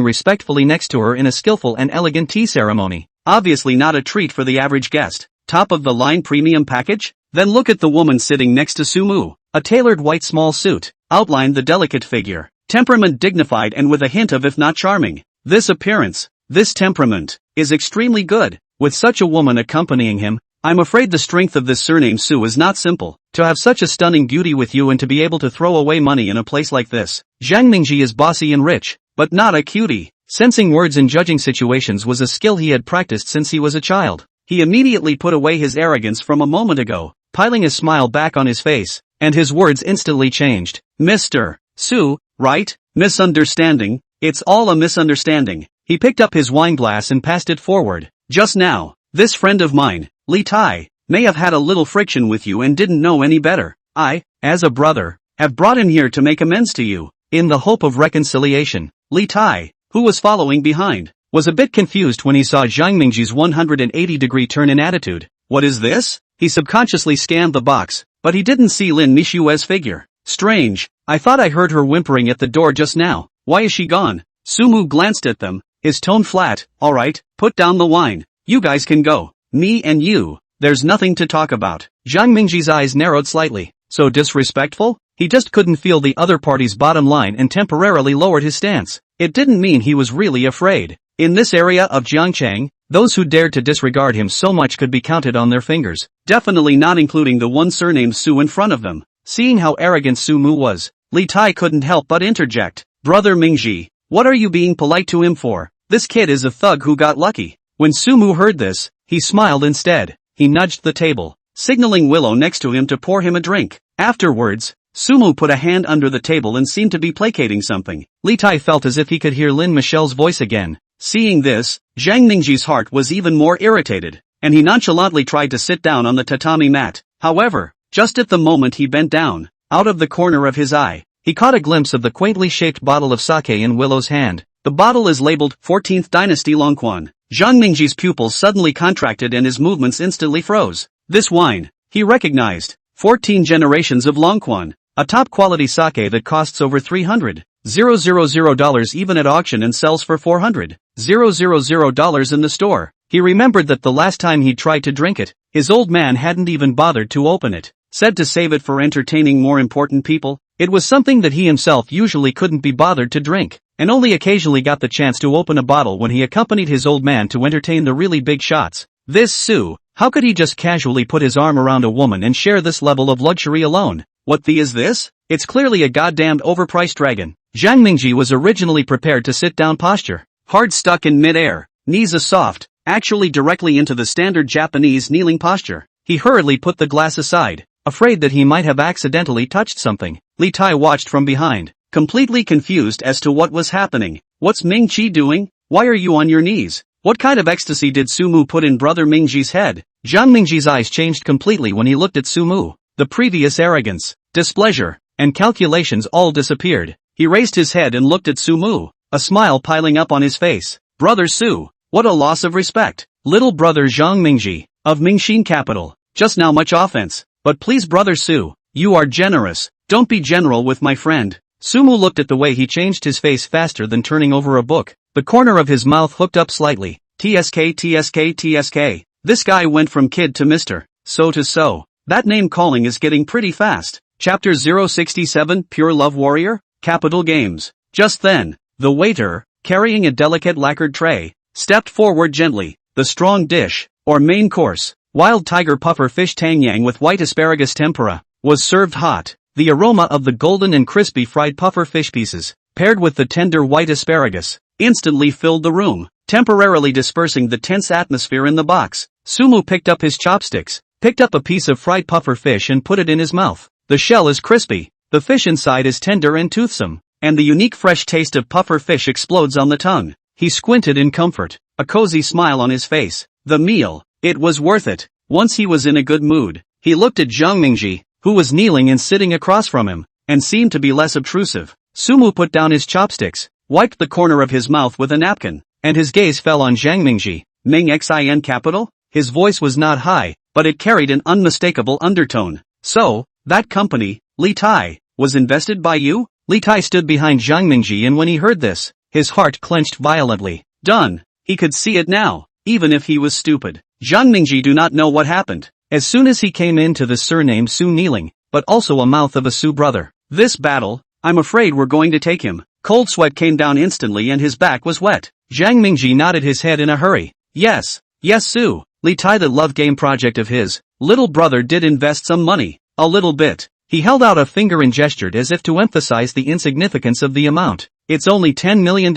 respectfully next to her in a skillful and elegant tea ceremony. Obviously not a treat for the average guest. Top of the line premium package? Then look at the woman sitting next to Sumu. A tailored white small suit outlined the delicate figure. Temperament dignified and with a hint of if not charming. This appearance, this temperament, is extremely good. With such a woman accompanying him, I'm afraid the strength of this surname Su is not simple. To have such a stunning beauty with you and to be able to throw away money in a place like this. Jiang Mingji is bossy and rich, but not a cutie. Sensing words in judging situations was a skill he had practiced since he was a child. He immediately put away his arrogance from a moment ago, piling a smile back on his face, and his words instantly changed. Mr. Su, right? Misunderstanding. It's all a misunderstanding. He picked up his wine glass and passed it forward. Just now, this friend of mine, Li Tai, may have had a little friction with you and didn't know any better. I, as a brother, have brought him here to make amends to you, in the hope of reconciliation. Li Tai, who was following behind, was a bit confused when he saw Jiang Mingji's 180-degree turn in attitude. What is this? He subconsciously scanned the box, but he didn't see Lin Mixue's figure. Strange, I thought I heard her whimpering at the door just now. Why is she gone? Sumu glanced at them, his tone flat. Alright, put down the wine. You guys can go. Me and you, there's nothing to talk about. Jiang Mingji's eyes narrowed slightly. So disrespectful? He just couldn't feel the other party's bottom line and temporarily lowered his stance. It didn't mean he was really afraid. In this area of Jiangcheng, those who dared to disregard him so much could be counted on their fingers. Definitely not including the one surnamed Su in front of them. Seeing how arrogant Sumu was, Li Tai couldn't help but interject. Brother Mingji, what are you being polite to him for? This kid is a thug who got lucky. When Sumu heard this, he smiled instead. He nudged the table, signaling Willow next to him to pour him a drink. Afterwards, Sumu put a hand under the table and seemed to be placating something. Li Tai felt as if he could hear Lin Mixue's voice again. Seeing this, Jiang Mingji's heart was even more irritated, and he nonchalantly tried to sit down on the tatami mat. However, just at the moment he bent down, out of the corner of his eye, he caught a glimpse of the quaintly shaped bottle of sake in Willow's hand. The bottle is labeled 14th Dynasty Longquan. Jiang Mingji's pupils suddenly contracted and his movements instantly froze. This wine, he recognized. 14 generations of Longquan, a top-quality sake that costs over $300,000 even at auction and sells for $400,000 in the store. He remembered that the last time he tried to drink it, his old man hadn't even bothered to open it, said to save it for entertaining more important people. It was something that he himself usually couldn't be bothered to drink, and only occasionally got the chance to open a bottle when he accompanied his old man to entertain the really big shots. This Su, how could he just casually put his arm around a woman and share this level of luxury alone? What the is this? It's clearly a goddamned overpriced dragon. Jiang Mingji was originally prepared to sit-down posture, hard stuck in mid-air, knees soft, actually directly into the standard Japanese kneeling posture. He hurriedly put the glass aside, afraid that he might have accidentally touched something. Li Tai watched from behind, completely confused as to what was happening. What's Mingqi doing? Why are you on your knees? What kind of ecstasy did Sumu put in brother Mingji's head? Zhang Mingji's eyes changed completely when he looked at Sumu. The previous arrogance, displeasure, and calculations all disappeared. He raised his head and looked at Sumu, a smile piling up on his face. Brother Su, what a loss of respect. Little brother Zhang Mingji, of Mingxin capital. Just now much offense. But please brother Su, you are generous. Don't be general with my friend. Sumu looked at the way he changed his face faster than turning over a book. The corner of his mouth hooked up slightly. TSK TSK TSK. This guy went from kid to Mr. So to so. That name calling is getting pretty fast. Chapter 067 Pure Love Warrior? Capital Games. Just then, the waiter, carrying a delicate lacquered tray, stepped forward gently. The strong dish, or main course, wild tiger puffer fish tangyang with white asparagus tempura, was served hot. The aroma of the golden and crispy fried puffer fish pieces, paired with the tender white asparagus, instantly filled the room, temporarily dispersing the tense atmosphere in the box. Sumu picked up his chopsticks, picked up a piece of fried puffer fish and put it in his mouth. The shell is crispy, the fish inside is tender and toothsome, and the unique fresh taste of puffer fish explodes on the tongue. He squinted in comfort, a cozy smile on his face. The meal, it was worth it. Once he was in a good mood, he looked at Zhang Mingji, who was kneeling and sitting across from him, and seemed to be less obtrusive. Sumu put down his chopsticks, wiped the corner of his mouth with a napkin, and his gaze fell on Zhang Mingji. Ming-xin capital? His voice was not high, but it carried an unmistakable undertone. So, that company, Li Tai, was invested by you? Li Tai stood behind Zhang Mingji, and when he heard this, his heart clenched violently. Done. He could see it now, even if he was stupid. Zhang Mingji do not know what happened. As soon as he came into the surname Su kneeling, but also a mouth of a Su brother. This battle, I'm afraid we're going to take him. Cold sweat came down instantly and his back was wet. Zhang Mingji nodded his head in a hurry. Yes, Su. Li Tai, the love game project of his little brother, did invest some money. A little bit. He held out a finger and gestured as if to emphasize the insignificance of the amount. It's only $10 million.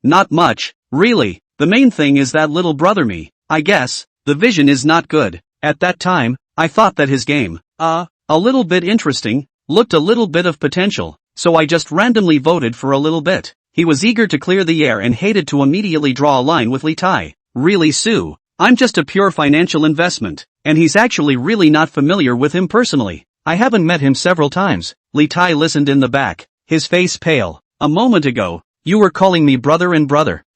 Not much, really. The main thing is that little brother me. I guess, the vision is not good. At that time, I thought that his game, a little bit interesting, looked a little bit of potential, so I just randomly voted for a little bit. He was eager to clear the air and hated to immediately draw a line with Li Tai. Really Su, I'm just a pure financial investment, and he's actually really not familiar with him personally. I haven't met him several times. Li Tai listened in the back, his face pale. A moment ago, you were calling me brother,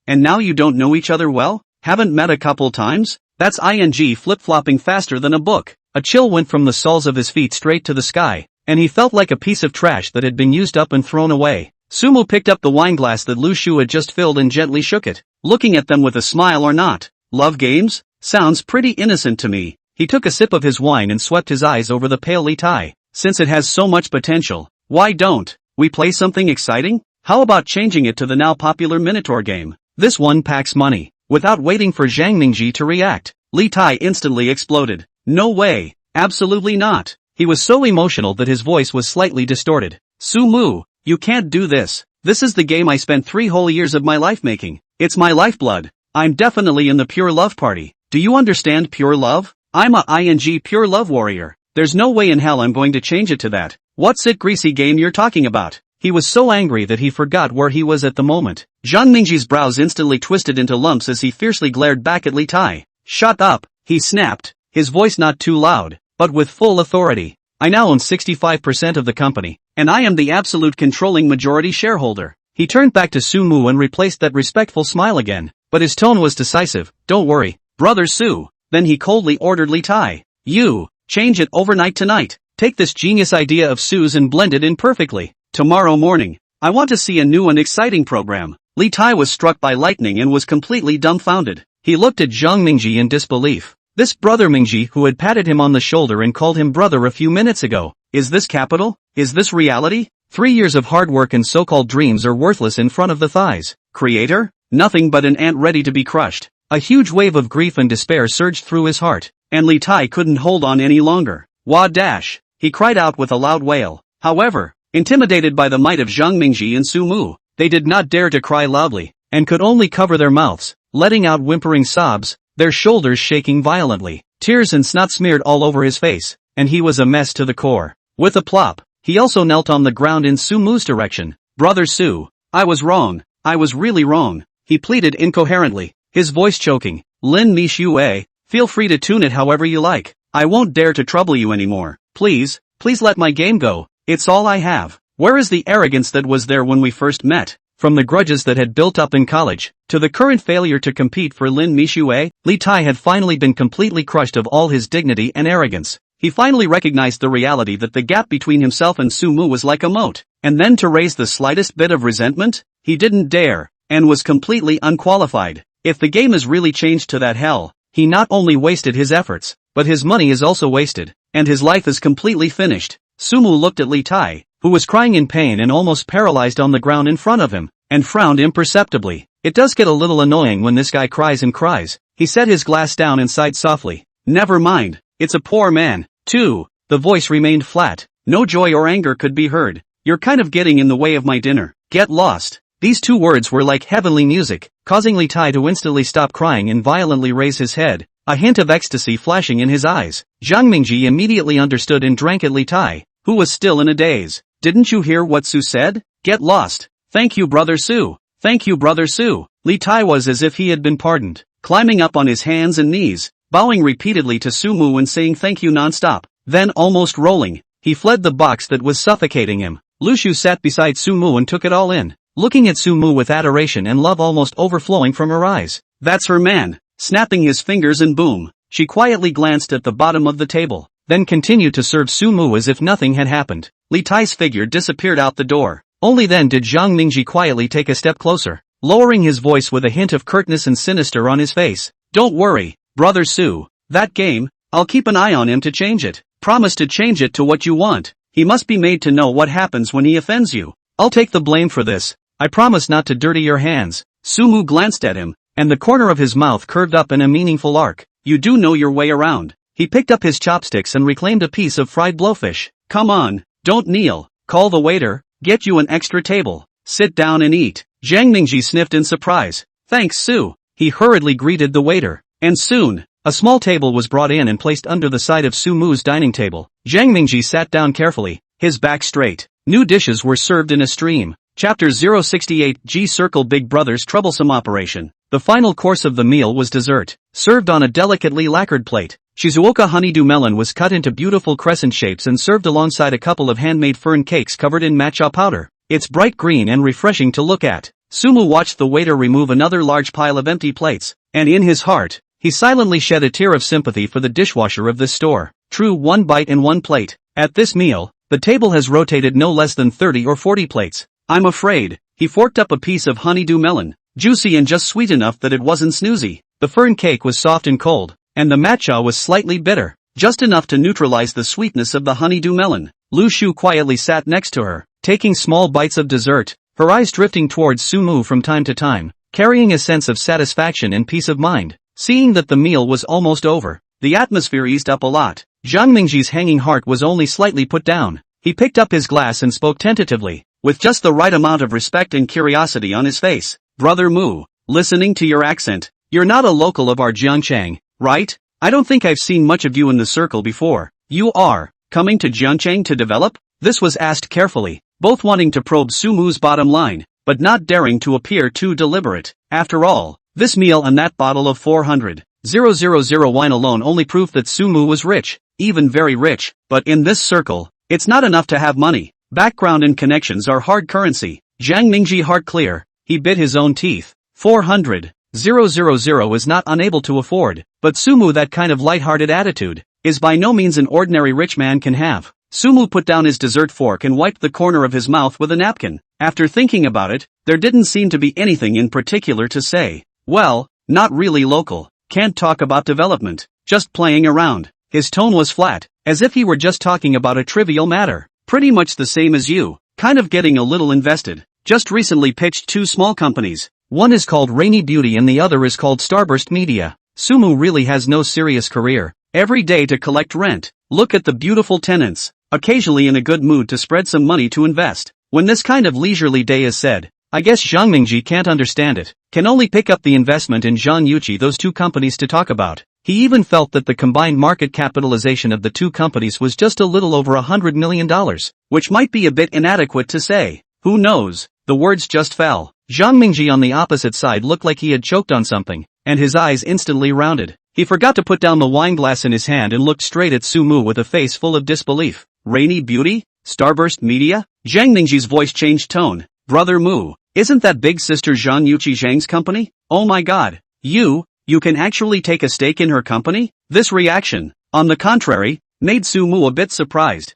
and now you don't know each other well? Haven't met a couple times? That's ing flip-flopping faster than a book. A chill went from the soles of his feet straight to the sky, and he felt like a piece of trash that had been used up and thrown away. Sumo picked up the wineglass that Lu Shu had just filled and gently shook it, looking at them with a smile or not. Love games? Sounds pretty innocent to me. He took a sip of his wine and swept his eyes over the pale Li Tai. Since it has so much potential, why don't we play something exciting? How about changing it to the now popular Minotaur game? This one packs money. Without waiting for Zhang Mingji to react, Li Tai instantly exploded. No way. Absolutely not. He was so emotional that his voice was slightly distorted. Su Mu, you can't do this. This is the game I spent 3 whole years of my life making. It's my lifeblood. I'm definitely in the pure love party. Do you understand pure love? I'm a ing pure love warrior. There's no way in hell I'm going to change it to that. What's it greasy game you're talking about? He was so angry that he forgot where he was at the moment. Zhang Mingji's brows instantly twisted into lumps as he fiercely glared back at Li Tai. Shut up, he snapped, his voice not too loud, but with full authority. I now own 65% of the company, and I am the absolute controlling majority shareholder. He turned back to Su Mu and replaced that respectful smile again, but his tone was decisive. Don't worry, brother Su. Then he coldly ordered Li Tai. You, change it overnight tonight. Take this genius idea of Su's and blend it in perfectly. Tomorrow morning, I want to see a new and exciting program. Li Tai was struck by lightning and was completely dumbfounded. He looked at Zhang Mingji in disbelief. This brother Mingji who had patted him on the shoulder and called him brother a few minutes ago. Is this capital? Is this reality? 3 years of hard work and so-called dreams are worthless in front of the thighs. Creator? Nothing but an ant ready to be crushed. A huge wave of grief and despair surged through his heart, and Li Tai couldn't hold on any longer. Wah dash! He cried out with a loud wail. However, intimidated by the might of Zhang Mingji and Su Mu, they did not dare to cry loudly, and could only cover their mouths, letting out whimpering sobs, their shoulders shaking violently. Tears and snot smeared all over his face, and he was a mess to the core. With a plop, he also knelt on the ground in Su Mu's direction. Brother Su, I was wrong. I was really wrong, he pleaded incoherently, his voice choking. Lin Mixue, feel free to tune it however you like. I won't dare to trouble you anymore. Please let my game go. It's all I have. Where is the arrogance that was there when we first met? From the grudges that had built up in college, to the current failure to compete for Lin Mixue, Li Tai had finally been completely crushed of all his dignity and arrogance. He finally recognized the reality that the gap between himself and Sumu was like a moat, and then to raise the slightest bit of resentment? He didn't dare, and was completely unqualified. If the game is really changed to that hell, he not only wasted his efforts, but his money is also wasted, and his life is completely finished. Sumu looked at Li Tai, who was crying in pain and almost paralyzed on the ground in front of him, and frowned imperceptibly. It does get a little annoying when this guy cries and cries. He set his glass down and sighed softly. Never mind, it's a poor man, too. The voice remained flat. No joy or anger could be heard. You're kind of getting in the way of my dinner. Get lost. These two words were like heavenly music, causing Li Tai to instantly stop crying and violently raise his head, a hint of ecstasy flashing in his eyes. Zhang Mingji immediately understood and drank at Li Tai, who was still in a daze. Didn't you hear what Su said? Get lost. Thank you, brother Su. Thank you, brother Su. Li Tai was as if he had been pardoned, climbing up on his hands and knees, bowing repeatedly to Sumu and saying thank you non-stop. Then almost rolling, he fled the box that was suffocating him. Lu Shu sat beside Sumu and took it all in, looking at Sumu with adoration and love almost overflowing from her eyes. That's her man. Snapping his fingers and boom, she quietly glanced at the bottom of the table, then continued to serve Sumu as if nothing had happened. Li Tai's figure disappeared out the door. Only then did Zhang Mingji quietly take a step closer, lowering his voice with a hint of curtness and sinister on his face. Don't worry, brother Su. That game, I'll keep an eye on him to change it. Promise to change it to what you want. He must be made to know what happens when he offends you. I'll take the blame for this. I promise not to dirty your hands. Sumu glanced at him, and the corner of his mouth curved up in a meaningful arc. You do know your way around. He picked up his chopsticks and reclaimed a piece of fried blowfish. Come on, don't kneel. Call the waiter. Get you an extra table. Sit down and eat. Zhang Mingji sniffed in surprise. Thanks, Su. He hurriedly greeted the waiter. And soon, a small table was brought in and placed under the side of Sumu's dining table. Zhang Mingji sat down carefully, his back straight. New dishes were served in a stream. Chapter 068 G-Circle Big Brother's Troublesome Operation. The final course of the meal was dessert, served on a delicately lacquered plate. Shizuoka honeydew melon was cut into beautiful crescent shapes and served alongside a couple of handmade fern cakes covered in matcha powder. It's bright green and refreshing to look at. Sumu watched the waiter remove another large pile of empty plates, and in his heart, he silently shed a tear of sympathy for the dishwasher of this store. True, one bite and one plate. At this meal, the table has rotated no less than 30 or 40 plates. I'm afraid. He forked up a piece of honeydew melon, juicy and just sweet enough that it wasn't snoozy. The fern cake was soft and cold, and the matcha was slightly bitter, just enough to neutralize the sweetness of the honeydew melon. Lu Shu quietly sat next to her, taking small bites of dessert, her eyes drifting towards Sumu from time to time, carrying a sense of satisfaction and peace of mind. Seeing that the meal was almost over, the atmosphere eased up a lot. Zhang Mingji's hanging heart was only slightly put down. He picked up his glass and spoke tentatively, with just the right amount of respect and curiosity on his face. Brother Mu, listening to your accent, you're not a local of our Jiangchang, right? I don't think I've seen much of you in the circle before. You are coming to Jiangchang to develop? This was asked carefully, both wanting to probe Sumu's bottom line, but not daring to appear too deliberate. After all, this meal and that bottle of 400,000 wine alone only proof that Sumu was rich, even very rich. But in this circle, it's not enough to have money. Background and connections are hard currency. Zhang Mingji heart clear, he bit his own teeth. 400,000 is not unable to afford, but Sumu that kind of light-hearted attitude is by no means an ordinary rich man can have. Sumu put down his dessert fork and wiped the corner of his mouth with a napkin. After thinking about it, there didn't seem to be anything in particular to say. Well, not really local, can't talk about development, just playing around. His tone was flat, as if he were just talking about a trivial matter. Pretty much the same as you, kind of getting a little invested. Just recently pitched 2 small companies. One is called Rainy Beauty and the other is called Starburst Media. Sumu really has no serious career. Every day to collect rent. Look at the beautiful tenants. Occasionally in a good mood to spread some money to invest. When this kind of leisurely day is said, I guess Zhang Mingji can't understand it. Can only pick up the investment in Zhang Yuqi, those 2 companies to talk about. He even felt that the combined market capitalization of the 2 companies was just a little over $100 million, which might be a bit inadequate to say. Who knows? The words just fell. Zhang Mingji on the opposite side looked like he had choked on something, and his eyes instantly rounded. He forgot to put down the wine glass in his hand and looked straight at Sumu with a face full of disbelief. Rainy beauty? Starburst Media? Zhang Mingji's voice changed tone. Brother Mu, isn't that big sister Zhang Yuqi Zhang's company? Oh my god. You can actually take a stake in her company? This reaction, on the contrary, made Sumu a bit surprised.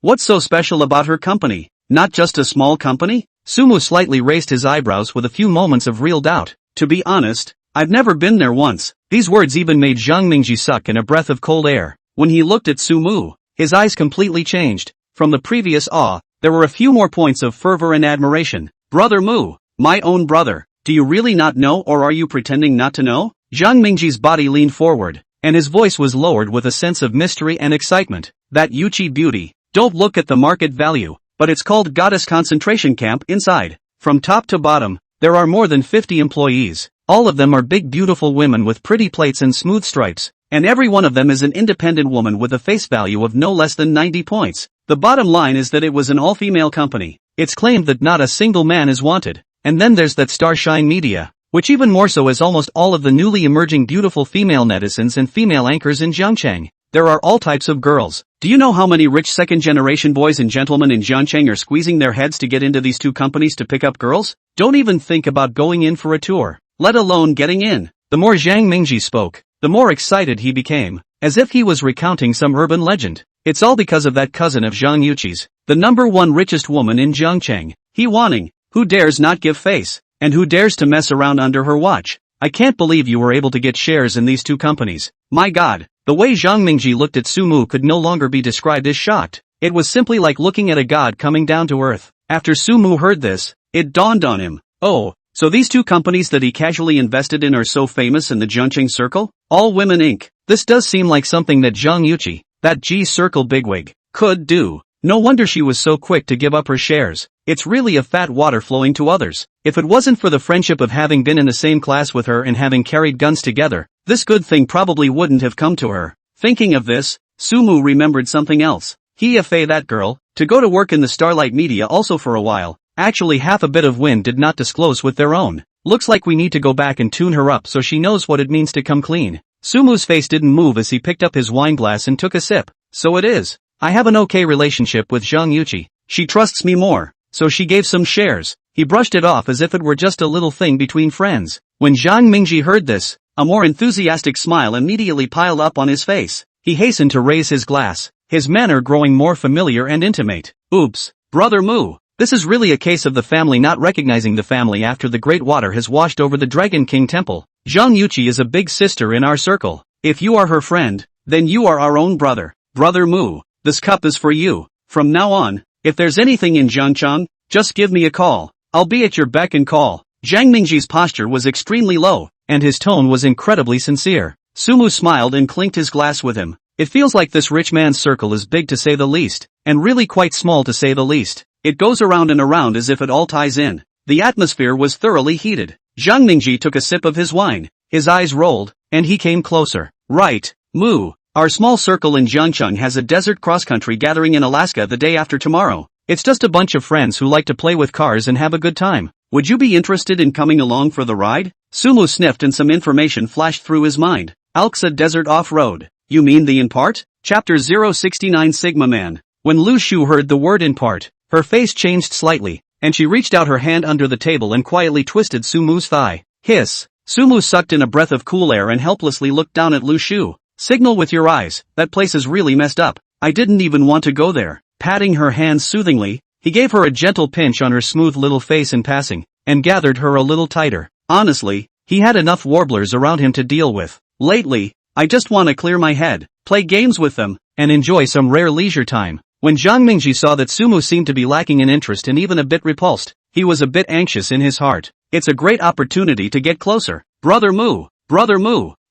What's so special about her company? Not just a small company? Sumu slightly raised his eyebrows with a few moments of real doubt. To be honest, I've never been there once. These words even made Zhang Mingji suck in a breath of cold air. When he looked at Sumu, his eyes completely changed. From the previous awe, there were a few more points of fervor and admiration. Brother Mu, my own brother, do you really not know or are you pretending not to know? Zhang Mingji's body leaned forward, and his voice was lowered with a sense of mystery and excitement. That Yuqi beauty, don't look at the market value, but it's called Goddess Concentration Camp inside. From top to bottom, there are more than 50 employees. All of them are big beautiful women with pretty plates and smooth stripes, and every one of them is an independent woman with a face value of no less than 90 points. The bottom line is that it was an all-female company. It's claimed that not a single man is wanted. And then there's that Starshine Media, which even more so is almost all of the newly emerging beautiful female netizens and female anchors in Zhangcheng. There are all types of girls. Do you know how many rich second-generation boys and gentlemen in Zhangcheng are squeezing their heads to get into these two companies to pick up girls? Don't even think about going in for a tour, let alone getting in. The more Zhang Mingji spoke, the more excited he became, as if he was recounting some urban legend. It's all because of that cousin of Zhang Yuqi's, the #1 richest woman in Zhangcheng, He Wanning, who dares not give face, and who dares to mess around under her watch. I can't believe you were able to get shares in these two companies. My god, the way Zhang Mingji looked at Sumu could no longer be described as shocked. It was simply like looking at a god coming down to earth. After Sumu heard this, it dawned on him. Oh, so these two companies that he casually invested in are so famous in the Zhangcheng circle? All Women Inc. This does seem like something that Zhang Yuqi, that G-circle bigwig, could do. No wonder she was so quick to give up her shares. It's really a fat water flowing to others. If it wasn't for the friendship of having been in the same class with her and having carried guns together, this good thing probably wouldn't have come to her. Thinking of this, Sumu remembered something else. He Yafei, that girl, to go to work in the Starlight Media also for a while. Actually half a bit of wind did not disclose with their own. Looks like we need to go back and tune her up so she knows what it means to come clean. Sumu's face didn't move as he picked up his wine glass and took a sip. So it is. I have an okay relationship with Zhang Yuqi. She trusts me more, so she gave some shares. He brushed it off as if it were just a little thing between friends. When Zhang Mingji heard this, a more enthusiastic smile immediately piled up on his face. He hastened to raise his glass, his manner growing more familiar and intimate. Oops, Brother Mu. This is really a case of the family not recognizing the family after the great water has washed over the Dragon King temple. Zhang Yuqi is a big sister in our circle. If you are her friend, then you are our own brother. Brother Mu, this cup is for you. From now on, if there's anything in Zhangcheng, just give me a call. I'll be at your beck and call. Zhang Mingji's posture was extremely low, and his tone was incredibly sincere. Sumu smiled and clinked his glass with him. It feels like this rich man's circle is big to say the least, and really quite small to say the least. It goes around and around as if it all ties in. The atmosphere was thoroughly heated. Zhang Mingji took a sip of his wine. His eyes rolled, and he came closer. Right, Mu. Our small circle in Zhangcheng has a desert cross-country gathering in Alaska the day after tomorrow. It's just a bunch of friends who like to play with cars and have a good time. Would you be interested in coming along for the ride? Sumu sniffed and some information flashed through his mind. Alxa Desert Off-Road. You mean the in part? Chapter 069 Sigma Man. When Lu Shu heard the word in part, her face changed slightly, and she reached out her hand under the table and quietly twisted Sumu's thigh. Hiss. Sumu sucked in a breath of cool air and helplessly looked down at Lu Shu. Signal with your eyes, that place is really messed up. I didn't even want to go there. Patting her hands soothingly, he gave her a gentle pinch on her smooth little face in passing, and gathered her a little tighter. Honestly, he had enough warblers around him to deal with. Lately, I just want to clear my head, play games with them, and enjoy some rare leisure time. When Zhang Mingji saw that Sumu seemed to be lacking in interest and even a bit repulsed, he was a bit anxious in his heart. It's a great opportunity to get closer. Brother Mu,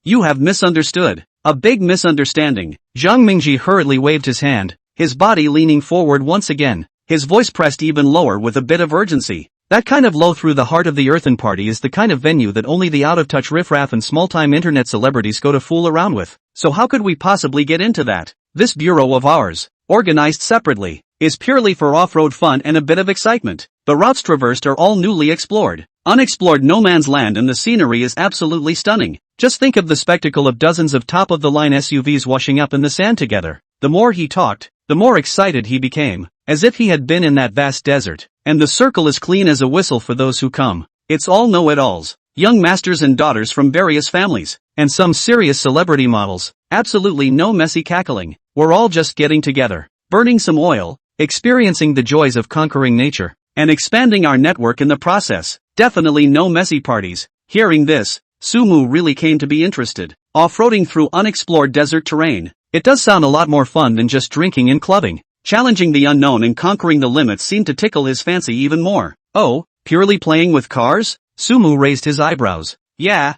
you have misunderstood. A big misunderstanding. Zhang Mingji hurriedly waved his hand, his body leaning forward once again. His voice pressed even lower with a bit of urgency. That kind of low through the heart of the earthen party is the kind of venue that only the out-of-touch riffraff and small-time internet celebrities go to fool around with. So how could we possibly get into that? This bureau of ours, organized separately, is purely for off-road fun and a bit of excitement. The routes traversed are all newly explored. Unexplored no man's land, and the scenery is absolutely stunning. Just think of the spectacle of dozens of top-of-the-line SUVs washing up in the sand together. The more he talked, the more excited he became, as if he had been in that vast desert. And the circle is clean as a whistle for those who come. It's all know-it-alls, young masters and daughters from various families, and some serious celebrity models. Absolutely no messy cackling. We're all just getting together, burning some oil, experiencing the joys of conquering nature, and expanding our network in the process. Definitely no messy parties. Hearing this, Sumu really came to be interested. Off-roading through unexplored desert terrain. It does sound a lot more fun than just drinking and clubbing. Challenging the unknown and conquering the limits seemed to tickle his fancy even more. Oh, purely playing with cars? Sumu raised his eyebrows. Yeah,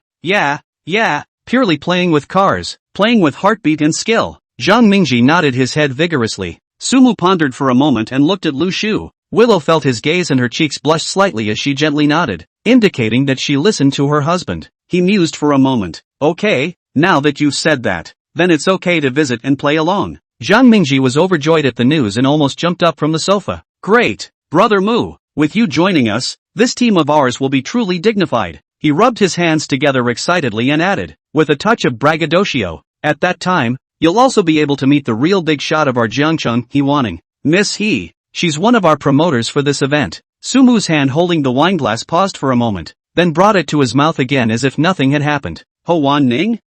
purely playing with cars, playing with heartbeat and skill. Zhang Mingji nodded his head vigorously. Sumu pondered for a moment and looked at Lu Shu. Willow felt his gaze and her cheeks blushed slightly as she gently nodded, indicating that she listened to her husband. He mused for a moment. Okay, now that you've said that, then it's okay to visit and play along. Zhang Mingji was overjoyed at the news and almost jumped up from the sofa. Great, Brother Mu, with you joining us, this team of ours will be truly dignified. He rubbed his hands together excitedly and added, with a touch of braggadocio, at that time, you'll also be able to meet the real big shot of our Jiangcheng He Wanting, Miss He. She's one of our promoters for this event. Sumu's hand holding the wineglass paused for a moment, then brought it to his mouth again as if nothing had happened. Ho Wan Ning?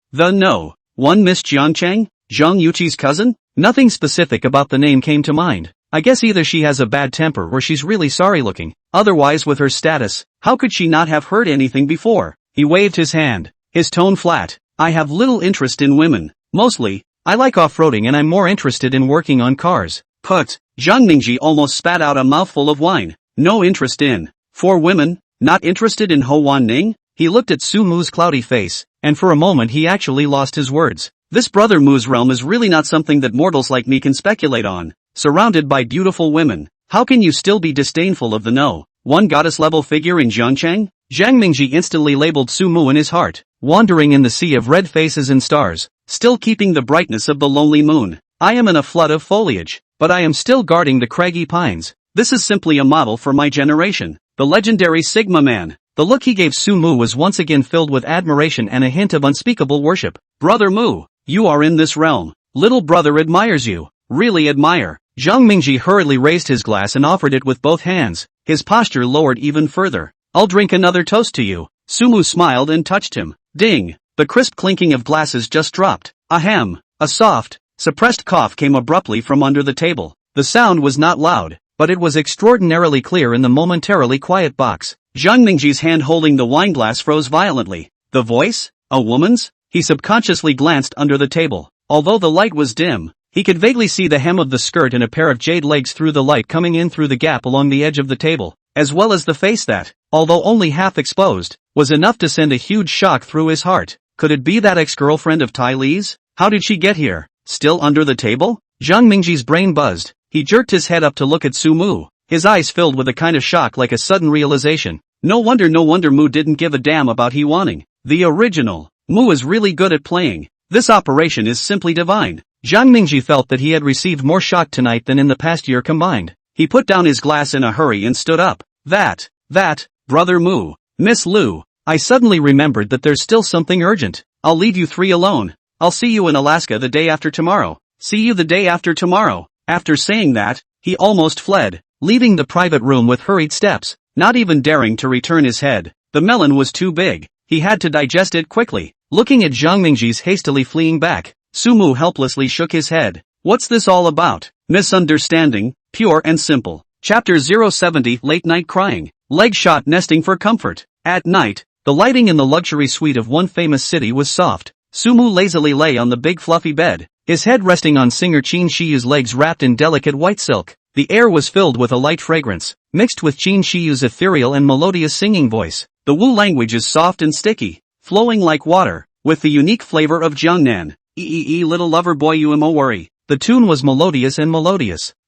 One Miss Jiangcheng? Zhang Yuqi's cousin? Nothing specific about the name came to mind. I guess either she has a bad temper or she's really sorry looking. Otherwise, with her status, how could she not have heard anything before? He waved his hand, his tone flat. I have little interest in women. Mostly, I like off-roading and I'm more interested in working on cars. Put. Zhang Mingji almost spat out a mouthful of wine. No interest in. For women? Not interested in Ho Wan Ning? He looked at Su Mu's cloudy face, and for a moment he actually lost his words. This Brother Mu's realm is really not something that mortals like me can speculate on. Surrounded by beautiful women, how can you still be disdainful of the one goddess-level figure in Jiangcheng? Zhang Mingji instantly labeled Su Mu in his heart, wandering in the sea of red faces and stars, still keeping the brightness of the lonely moon. I am in a flood of foliage, but I am still guarding the craggy pines. This is simply a model for my generation. The legendary Sigma Man. The look he gave Su Mu was once again filled with admiration and a hint of unspeakable worship. Brother Mu, you are in this realm. Little brother admires you. Really admire. Zhang Mingji hurriedly raised his glass and offered it with both hands. His posture lowered even further. I'll drink another toast to you. Su Mu smiled and touched him. Ding! The crisp clinking of glasses just dropped. Ahem! A soft, suppressed cough came abruptly from under the table. The sound was not loud, but it was extraordinarily clear in the momentarily quiet box. Zhang Mingji's hand holding the wineglass froze violently. The voice? A woman's? He subconsciously glanced under the table. Although the light was dim, he could vaguely see the hem of the skirt and a pair of jade legs through the light coming in through the gap along the edge of the table, as well as the face that, although only half exposed, was enough to send a huge shock through his heart. Could it be that ex-girlfriend of Tai Li's? How did she get here? Still under the table? Zhang Mingji's brain buzzed. He jerked his head up to look at Su Mu, his eyes filled with a kind of shock like a sudden realization. No wonder Mu didn't give a damn about He Wanting. The original. Mu is really good at playing. This operation is simply divine. Zhang Mingji felt that he had received more shock tonight than in the past year combined. He put down his glass in a hurry and stood up. That, Brother Mu, Miss Lu, I suddenly remembered that there's still something urgent. I'll leave you three alone. I'll see you in Alaska the day after tomorrow. See you the day after tomorrow. After saying that, he almost fled, leaving the private room with hurried steps, not even daring to return his head. The melon was too big. He had to digest it quickly. Looking at Zhang Mingji's hastily fleeing back, Su Mu helplessly shook his head. What's this all about? Misunderstanding, pure and simple. Chapter 070 Late Night Crying. Leg shot nesting for comfort. At night, the lighting in the luxury suite of one famous city was soft. Su Mu lazily lay on the big fluffy bed, his head resting on singer Qin Shiyu's legs wrapped in delicate white silk. The air was filled with a light fragrance, mixed with Qin Shiyu's ethereal and melodious singing voice. The Wu language is soft and sticky, flowing like water, with the unique flavor of Jiangnan. Little lover boy you mo worry. The tune was melodious,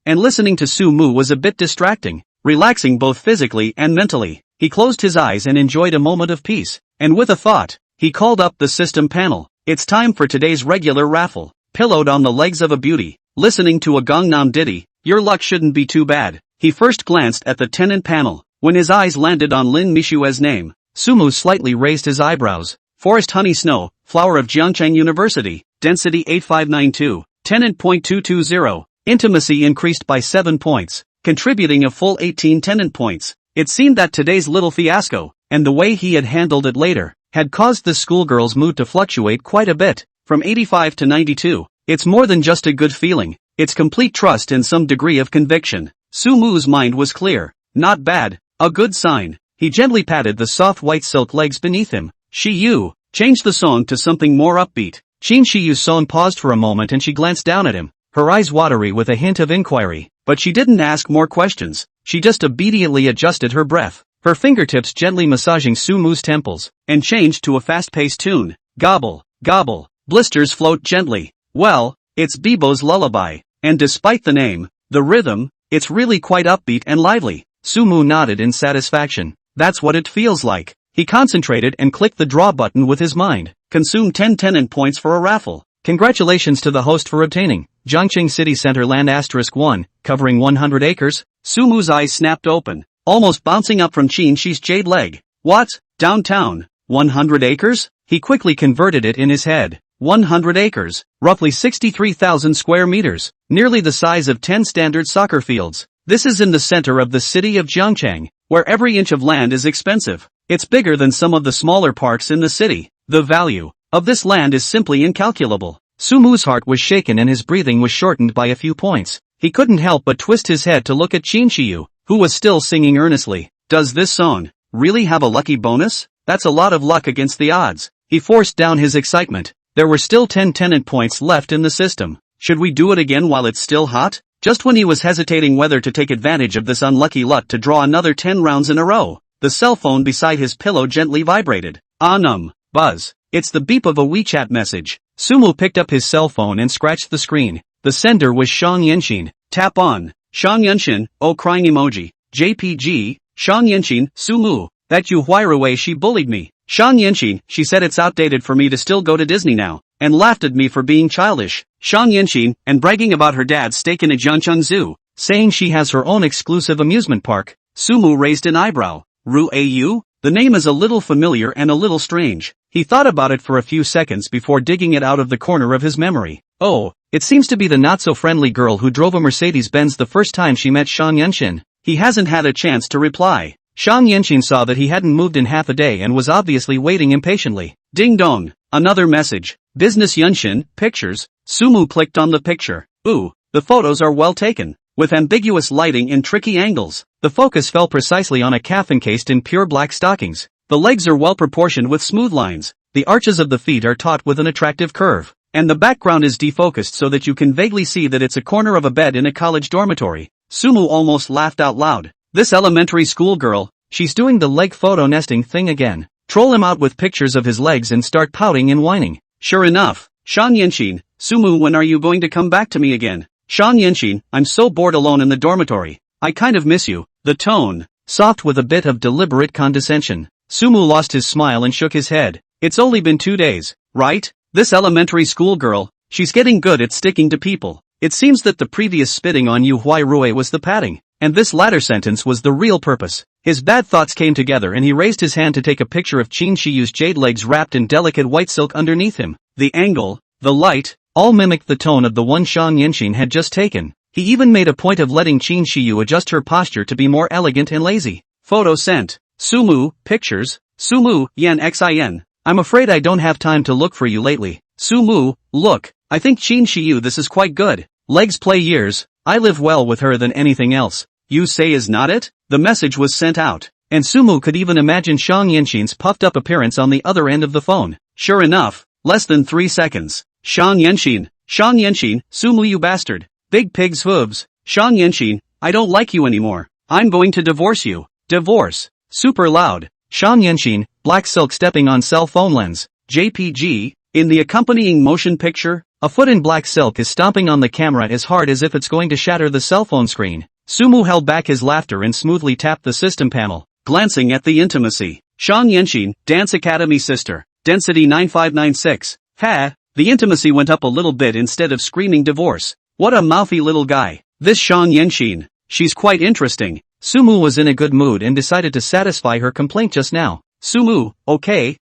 and listening to Su Mu was a bit distracting, relaxing both physically and mentally. He closed his eyes and enjoyed a moment of peace, and with a thought, he called up the system panel. It's time for today's regular raffle. Pillowed on the legs of a beauty, listening to a Gangnam ditty, your luck shouldn't be too bad. He first glanced at the tenant panel. When his eyes landed on Lin Mixue's name, Sumu slightly raised his eyebrows. Forest honey snow, flower of Jiangcheng University, density 8592, tenant .220. Intimacy increased by 7 points, contributing a full 18 tenant points. It seemed that today's little fiasco, and the way he had handled it later, had caused the schoolgirl's mood to fluctuate quite a bit, from 85 to 92. It's more than just a good feeling, it's complete trust and some degree of conviction. Sumu's mind was clear. Not bad, a good sign. He gently patted the soft white silk legs beneath him. Shiyu, changed the song to something more upbeat. Qin Shiyu's song paused for a moment and she glanced down at him, her eyes watery with a hint of inquiry. But she didn't ask more questions, she just obediently adjusted her breath, her fingertips gently massaging Sumu's temples, and changed to a fast-paced tune. Gobble, gobble, blisters float gently. Well, it's Bibo's lullaby, and despite the name, the rhythm, it's really quite upbeat and lively. Sumu nodded in satisfaction. That's what it feels like. He concentrated and clicked the draw button with his mind. Consume 10 tenant points for a raffle. Congratulations to the host for obtaining Jiangcheng City Center land *1, covering 100 acres. Sumu's eyes snapped open, almost bouncing up from Qin Shi's jade leg. What? Downtown? 100 acres? He quickly converted it in his head. 100 acres, roughly 63,000 square meters, nearly the size of 10 standard soccer fields. This is in the center of the city of Jiangcheng, where every inch of land is expensive. It's bigger than some of the smaller parks in the city. The value of this land is simply incalculable. Sumu's heart was shaken and his breathing was shortened by a few points. He couldn't help but twist his head to look at Qin Shiyu, who was still singing earnestly. Does this song really have a lucky bonus? That's a lot of luck against the odds. He forced down his excitement. There were still 10 tenant points left in the system. Should we do it again while it's still hot? Just when he was hesitating whether to take advantage of this unlucky luck to draw another 10 rounds in a row, the cell phone beside his pillow gently vibrated. Buzz. It's the beep of a WeChat message. Sumu picked up his cell phone and scratched the screen. The sender was Shang Yenshin. Tap on. Shang Yenshin, oh crying emoji. JPG, Shang Yenshin, Sumu. That Yu Huirui she bullied me. Shang Yenshin, she said it's outdated for me to still go to Disney now, and laughed at me for being childish. Shang Yenshin, and bragging about her dad's stake in a Jiangcheng Zoo, saying she has her own exclusive amusement park. Sumu raised an eyebrow. Ru-au? The name is a little familiar and a little strange. He thought about it for a few seconds before digging it out of the corner of his memory. Oh, it seems to be the not-so-friendly girl who drove a Mercedes-Benz the first time she met Shang Yenshin. He hasn't had a chance to reply. Shang Yenshin saw that he hadn't moved in half a day and was obviously waiting impatiently. Ding dong, another message. Business Yenshin, pictures. Sumu clicked on the picture. Ooh, the photos are well taken, with ambiguous lighting and tricky angles. The focus fell precisely on a calf encased in pure black stockings. The legs are well proportioned with smooth lines. The arches of the feet are taut with an attractive curve. And the background is defocused so that you can vaguely see that it's a corner of a bed in a college dormitory. Sumu almost laughed out loud. This elementary school girl, she's doing the leg photo nesting thing again. Troll him out with pictures of his legs and start pouting and whining. Sure enough. Shang Yenshin, Sumu, when are you going to come back to me again? Shang Yenshin, I'm so bored alone in the dormitory. I kind of miss you. The tone, soft with a bit of deliberate condescension. Sumu lost his smile and shook his head. It's only been 2 days, right? This elementary school girl, she's getting good at sticking to people. It seems that the previous spitting on Yu Huirui was the patting, and this latter sentence was the real purpose. His bad thoughts came together and he raised his hand to take a picture of Qin Shiyu's jade legs wrapped in delicate white silk underneath him. The angle, the light, all mimicked the tone of the one Shang Yenshin had just taken. He even made a point of letting Qin Shiyu adjust her posture to be more elegant and lazy. Photo sent. Sumu, pictures. Sumu, yen xin. I'm afraid I don't have time to look for you lately. Sumu, look, I think Qin Shiyu this is quite good. Legs play years, I live well with her than anything else. You say is not it? The message was sent out, and Sumu could even imagine Shang Yenshin's puffed up appearance on the other end of the phone. Sure enough, less than 3 seconds. Shang Yenshin, Sumu you bastard. Big pig's hooves. Shang Yenshin, I don't like you anymore. I'm going to divorce you. Divorce. Super loud. Shang Yenshin, black silk stepping on cell phone lens. JPG, in the accompanying motion picture, a foot in black silk is stomping on the camera as hard as if it's going to shatter the cell phone screen. Sumu held back his laughter and smoothly tapped the system panel, glancing at the intimacy. Shang Yenshin, Dance Academy sister. Density 9596. Ha, the intimacy went up a little bit instead of screaming divorce. What a mouthy little guy. This Shang Yanxin. She's quite interesting. Sumu was in a good mood and decided to satisfy her complaint just now. Sumu, okay,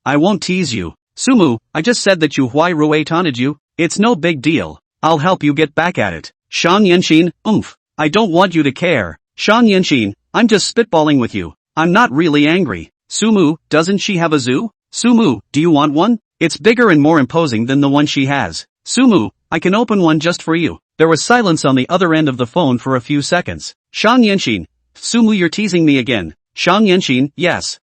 I won't tease you. Sumu, I just said that you Hui Rui taunted you. It's no big deal. I'll help you get back at it. Shang Yanxin, I don't want you to care. Shang Yanxin, I'm just spitballing with you. I'm not really angry. Sumu, doesn't she have a zoo? Sumu, do you want one? It's bigger and more imposing than the one she has. Sumu, I can open one just for you. There was silence on the other end of the phone for a few seconds. Shang Yanxin, Sumu, you're teasing me again. Shang Yanxin, yes.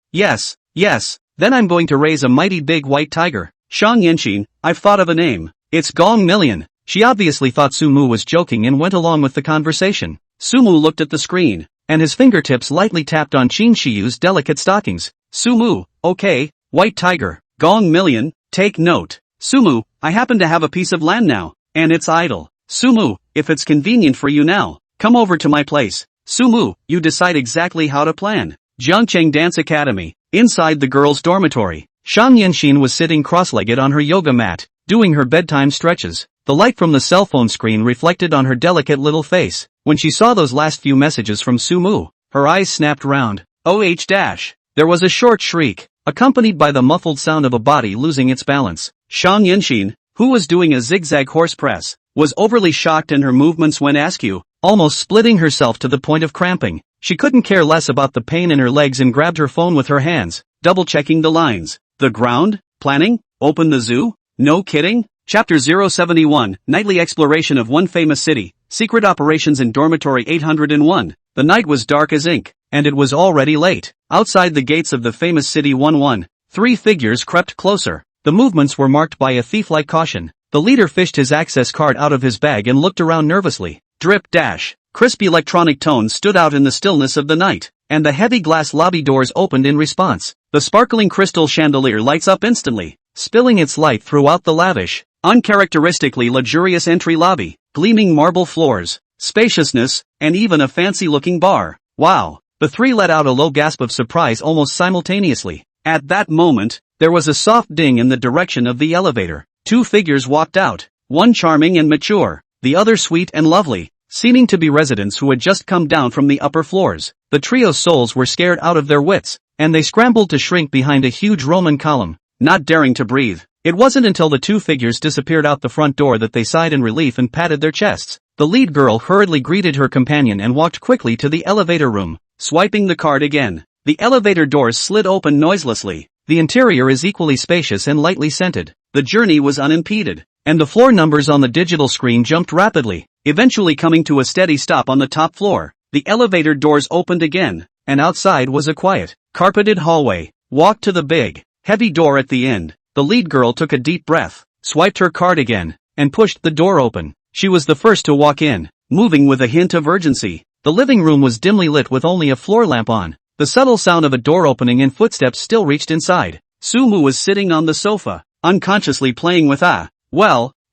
Then I'm going to raise a mighty big white tiger. Shang Yanxin, I've thought of a name. It's Gong Million. She obviously thought Sumu was joking and went along with the conversation. Sumu looked at the screen, and his fingertips lightly tapped on Qin Shiyu's delicate stockings. Sumu, okay, white tiger, Gong Million, take note. Sumu, I happen to have a piece of land now, and it's idle. Sumu, if it's convenient for you now, come over to my place. Sumu, you decide exactly how to plan. Jiangcheng Dance Academy. Inside the girls' dormitory, Shang Yanxin was sitting cross-legged on her yoga mat, doing her bedtime stretches. The light from the cell phone screen reflected on her delicate little face. When she saw those last few messages from Sumu, her eyes snapped round. There was a short shriek, accompanied by the muffled sound of a body losing its balance. Shang Yanxin, who was doing a zigzag horse press, was overly shocked and her movements went askew, almost splitting herself to the point of cramping. She couldn't care less about the pain in her legs and grabbed her phone with her hands, double-checking the lines. The ground? Planning? Open the zoo? No kidding? Chapter 071, Nightly Exploration of One Famous City, Secret Operations in Dormitory 801. The night was dark as ink, and it was already late. Outside the gates of the famous city 11, three figures crept closer. The movements were marked by a thief-like caution. The leader fished his access card out of his bag and looked around nervously. Drip dash. Crisp electronic tones stood out in the stillness of the night, and the heavy glass lobby doors opened in response. The sparkling crystal chandelier lights up instantly, spilling its light throughout the lavish, uncharacteristically luxurious entry lobby, gleaming marble floors, spaciousness, and even a fancy-looking bar. Wow! The three let out a low gasp of surprise almost simultaneously. At that moment, there was a soft ding in the direction of the elevator. Two figures walked out, one charming and mature, the other sweet and lovely, seeming to be residents who had just come down from the upper floors. The trio's souls were scared out of their wits, and they scrambled to shrink behind a huge Roman column, not daring to breathe. It wasn't until the two figures disappeared out the front door that they sighed in relief and patted their chests. The lead girl hurriedly greeted her companion and walked quickly to the elevator room, swiping the card again. The elevator doors slid open noiselessly. The interior is equally spacious and lightly scented. The journey was unimpeded, and the floor numbers on the digital screen jumped rapidly, eventually coming to a steady stop on the top floor. The elevator doors opened again, and outside was a quiet, carpeted hallway. Walked to the big, heavy door at the end. The lead girl took a deep breath, swiped her card again, and pushed the door open. She was the first to walk in, moving with a hint of urgency. The living room was dimly lit with only a floor lamp on. The subtle sound of a door opening and footsteps still reached inside. Sumu was sitting on the sofa, unconsciously playing with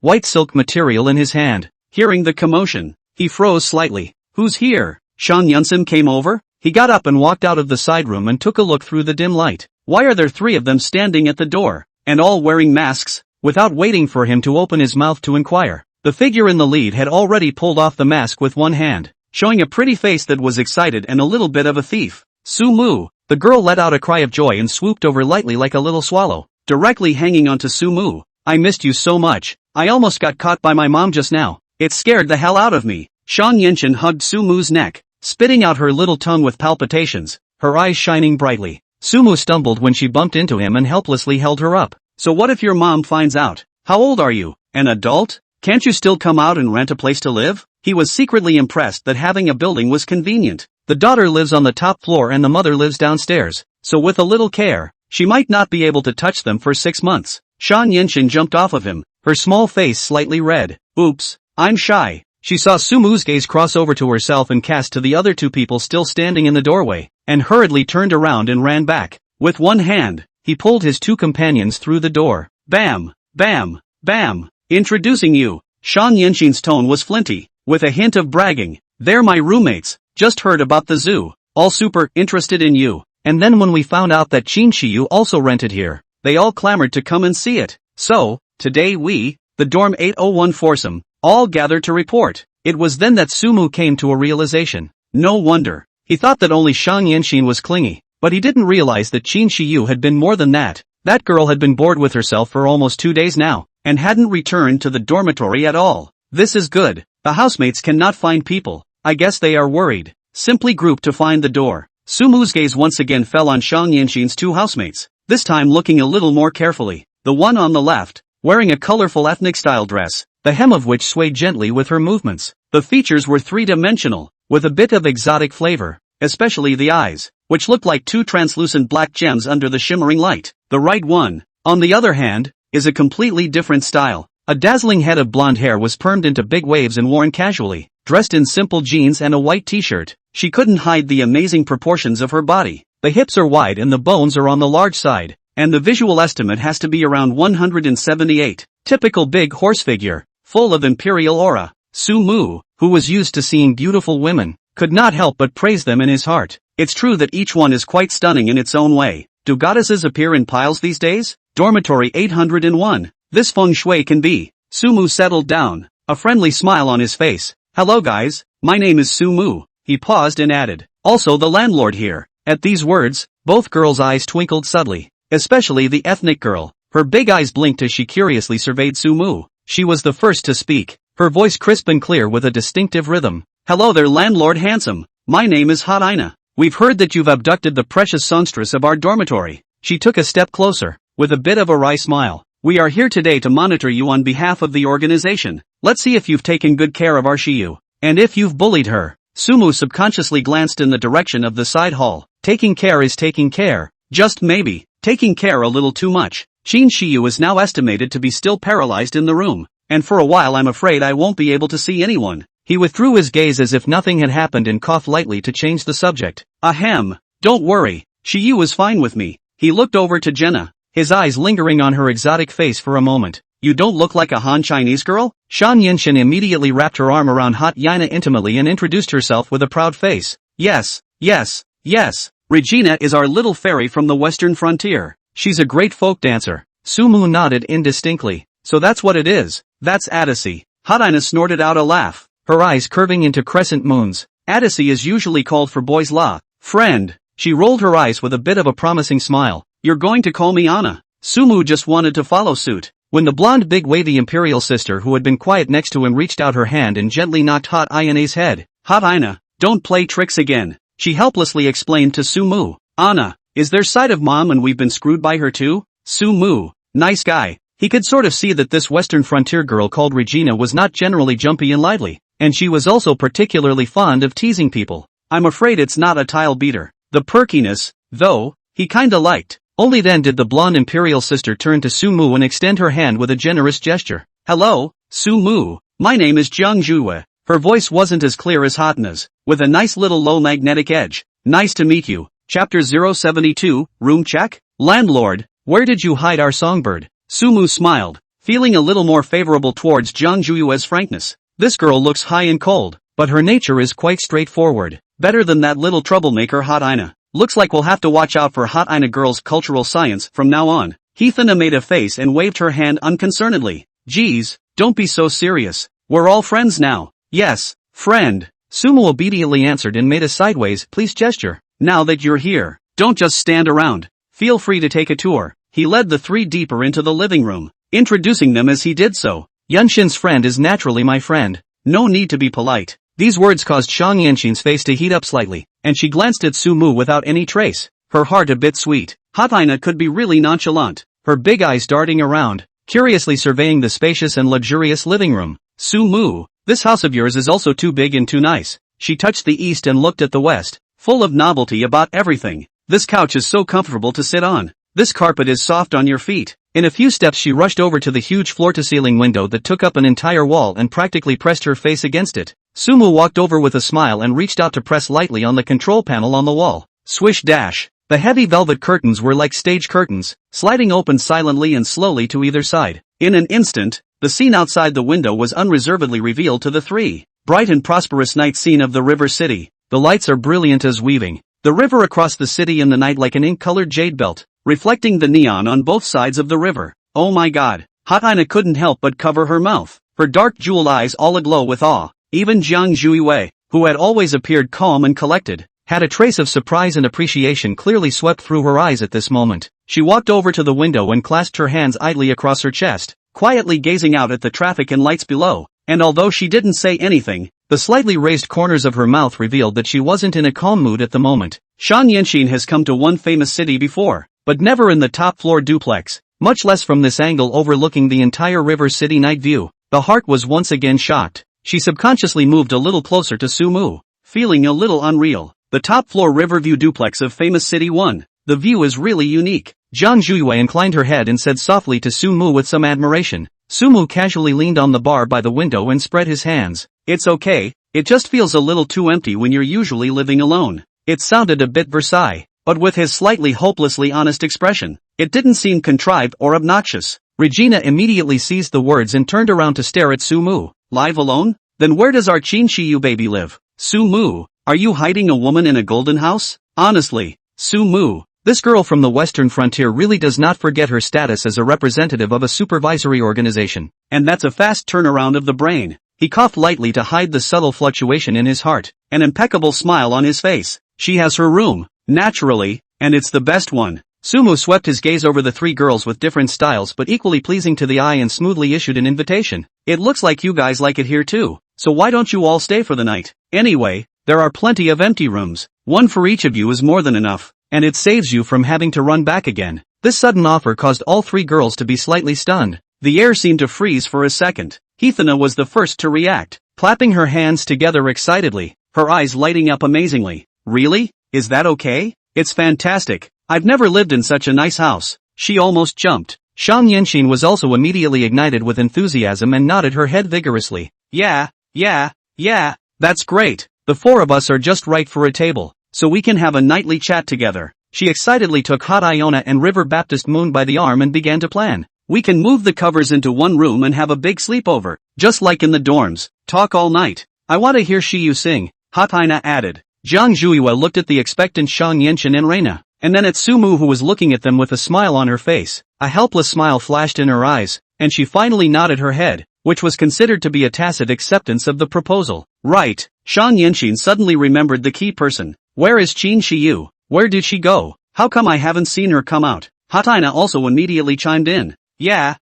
white silk material in his hand. Hearing the commotion, he froze slightly. Who's here? Shang Yunsim came over? He got up and walked out of the side room and took a look through the dim light. Why are there three of them standing at the door, and all wearing masks? Without waiting for him to open his mouth to inquire, the figure in the lead had already pulled off the mask with one hand, showing a pretty face that was excited and a little bit of a thief. Sumu! The girl let out a cry of joy and swooped over lightly like a little swallow, directly hanging onto Sumu. I missed you so much. I almost got caught by my mom just now. It scared the hell out of me. Shang Yanxin hugged Sumu's neck, spitting out her little tongue with palpitations, her eyes shining brightly. Sumu stumbled when she bumped into him and helplessly held her up. So what if your mom finds out? How old are you? An adult? Can't you still come out and rent a place to live? He was secretly impressed that having a building was convenient. The daughter lives on the top floor and the mother lives downstairs, so with a little care, she might not be able to touch them for 6 months. Shang Yanxin jumped off of him, her small face slightly red. Oops, I'm shy. She saw Sumu's gaze cross over to herself and cast to the other two people still standing in the doorway, and hurriedly turned around and ran back. With one hand, he pulled his two companions through the door. Bam! Bam! Bam! Introducing you. Shang Yanxin's tone was flinty, with a hint of bragging. They're my roommates. Just heard about the zoo. All super interested in you. And then when we found out that Qin Shiyu also rented here, they all clamored to come and see it. So, today we, the Dorm 801 foursome, all gathered to report. It was then that Sumu came to a realization. No wonder. He thought that only Shang Yanxin was clingy, but he didn't realize that Qin Shiyu had been more than that. That girl had been bored with herself for almost 2 days now, and hadn't returned to the dormitory at all. This is good. The housemates cannot find people. I guess they are worried. Simply group to find the door. Sumu's gaze once again fell on Shang Yanxin's 2 housemates, this time looking a little more carefully. The one on the left, wearing a colorful ethnic-style dress, the hem of which swayed gently with her movements. The features were 3-dimensional, with a bit of exotic flavor, especially the eyes, which looked like 2 translucent black gems under the shimmering light. The right one, on the other hand, is a completely different style. A dazzling head of blonde hair was permed into big waves and worn casually. Dressed in simple jeans and a white t-shirt, she couldn't hide the amazing proportions of her body. The hips are wide and the bones are on the large side, and the visual estimate has to be around 178. Typical big horse figure, full of imperial aura. Sumu, who was used to seeing beautiful women, could not help but praise them in his heart. It's true that each one is quite stunning in its own way. Do goddesses appear in piles these days? Dormitory 801. This feng shui can be. Sumu settled down, a friendly smile on his face. Hello guys, my name is Sumu. He paused and added, also the landlord here. At these words, both girls' eyes twinkled subtly, especially the ethnic girl. Her big eyes blinked as she curiously surveyed Sumu. She was the first to speak, her voice crisp and clear with a distinctive rhythm. Hello there landlord handsome. My name is Hot Ina. We've heard that you've abducted the precious songstress of our dormitory. She took a step closer, with a bit of a wry smile. We are here today to monitor you on behalf of the organization. Let's see if you've taken good care of our Shiyu, and if you've bullied her. Sumu subconsciously glanced in the direction of the side hall. Taking care is taking care. Just maybe, taking care a little too much. Qin Shiyu is now estimated to be still paralyzed in the room, and for a while I'm afraid I won't be able to see anyone. He withdrew his gaze as if nothing had happened and coughed lightly to change the subject. Ahem, don't worry, Shiyu is fine with me. He looked over to Jenna, his eyes lingering on her exotic face for a moment. You don't look like a Han Chinese girl? Shan Yinshin immediately wrapped her arm around Hot Yana intimately and introduced herself with a proud face. Yes, yes, yes. Regina is our little fairy from the western frontier. She's a great folk dancer. Sumu nodded indistinctly. So that's what it is. That's Adisi. Hot Ina snorted out a laugh, her eyes curving into crescent moons. Adisi is usually called for boys la. Friend. She rolled her eyes with a bit of a promising smile. You're going to call me Anna. Sumu just wanted to follow suit, when the blonde big wavy imperial sister who had been quiet next to him reached out her hand and gently knocked Hot Ina's head. Hot Ina, don't play tricks again, she helplessly explained to Sumu. Anna, is there sight of mom and we've been screwed by her too? Sumu, nice guy. He could sort of see that this western frontier girl called Regina was not generally jumpy and lively, and she was also particularly fond of teasing people. I'm afraid it's not a tile beater. The perkiness, though, he kinda liked. Only then did the blonde imperial sister turn to Sumu and extend her hand with a generous gesture. Hello, Sumu. My name is Jiang Zhuwe. Her voice wasn't as clear as Hotna's, with a nice little low magnetic edge. Nice to meet you. Chapter 072, room check? Landlord, where did you hide our songbird? Sumu smiled, feeling a little more favorable towards Jiang Zhuwe's frankness. This girl looks high and cold, but her nature is quite straightforward. Better than that little troublemaker Hot Ina. Looks like we'll have to watch out for Hot Ina girl's cultural science from now on. Heathana made a face and waved her hand unconcernedly. Geez, don't be so serious. We're all friends now. Yes, friend. Sumu obediently answered and made a sideways please gesture. Now that you're here, don't just stand around. Feel free to take a tour. He led the 3 deeper into the living room, introducing them as he did so. Yunshin's friend is naturally my friend. No need to be polite. These words caused Shang Yanshin's face to heat up slightly, and she glanced at Sumu without any trace, her heart a bit sweet. Hot Ina could be really nonchalant, her big eyes darting around, curiously surveying the spacious and luxurious living room. Sumu, this house of yours is also too big and too nice. She touched the east and looked at the west, full of novelty about everything. This couch is so comfortable to sit on. This carpet is soft on your feet. In a few steps she rushed over to the huge floor-to-ceiling window that took up an entire wall and practically pressed her face against it. Sumu walked over with a smile and reached out to press lightly on the control panel on the wall. Swish dash. The heavy velvet curtains were like stage curtains, sliding open silently and slowly to either side. In an instant, the scene outside the window was unreservedly revealed to the 3. Bright and prosperous night scene of the river city. The lights are brilliant as weaving. The river across the city in the night like an ink-colored jade belt, reflecting the neon on both sides of the river. Oh my god. Hot Ina couldn't help but cover her mouth, her dark jewel eyes all aglow with awe. Even Jiang Zhuiwei, who had always appeared calm and collected, had a trace of surprise and appreciation clearly swept through her eyes at this moment. She walked over to the window and clasped her hands idly across her chest, quietly gazing out at the traffic and lights below, and although she didn't say anything, the slightly raised corners of her mouth revealed that she wasn't in a calm mood at the moment. Shan Yanxin has come to one famous city before, but never in the top-floor duplex, much less from this angle overlooking the entire River City night view. The heart was once again shocked. She subconsciously moved a little closer to Sumu, feeling a little unreal. The top-floor Riverview duplex of famous City 1. The view is really unique. Jiang Zhuiwei inclined her head and said softly to Sumu with some admiration. Sumu casually leaned on the bar by the window and spread his hands. It's okay, it just feels a little too empty when you're usually living alone. It sounded a bit Versailles, but with his slightly hopelessly honest expression, it didn't seem contrived or obnoxious. Regina immediately seized the words and turned around to stare at Sumu. Live alone? Then where does our Qin Shiyu baby live? Sumu, are you hiding a woman in a golden house? Honestly, Sumu, this girl from the western frontier really does not forget her status as a representative of a supervisory organization. And that's a fast turnaround of the brain. He coughed lightly to hide the subtle fluctuation in his heart, an impeccable smile on his face. She has her room, naturally, and it's the best one. Sumu swept his gaze over the three girls with different styles but equally pleasing to the eye and smoothly issued an invitation. It looks like you guys like it here too, so why don't you all stay for the night? Anyway, there are plenty of empty rooms. One for each of you is more than enough, and it saves you from having to run back again. This sudden offer caused all three girls to be slightly stunned. The air seemed to freeze for a second. Heathana was the first to react, clapping her hands together excitedly, her eyes lighting up amazingly. Really? Is that okay? It's fantastic. I've never lived in such a nice house. She almost jumped. Shang Yanxin was also immediately ignited with enthusiasm and nodded her head vigorously. Yeah, that's great. The four of us are just right for a table, so we can have a nightly chat together. She excitedly took Hot Iona and River Baptist Moon by the arm and began to plan. We can move the covers into one room and have a big sleepover, just like in the dorms. Talk all night. I want to hear Shiyu sing, Hot Ina added. Jiang Zhuiwa looked at the expectant Shang Yanxin and Reina, and then at Sumu who was looking at them with a smile on her face. A helpless smile flashed in her eyes, and she finally nodded her head, which was considered to be a tacit acceptance of the proposal. Right, Shang Yanxin suddenly remembered the key person. Where is Qin Shiyu? Where did she go? How come I haven't seen her come out? Hot Ina also immediately chimed in. Yeah,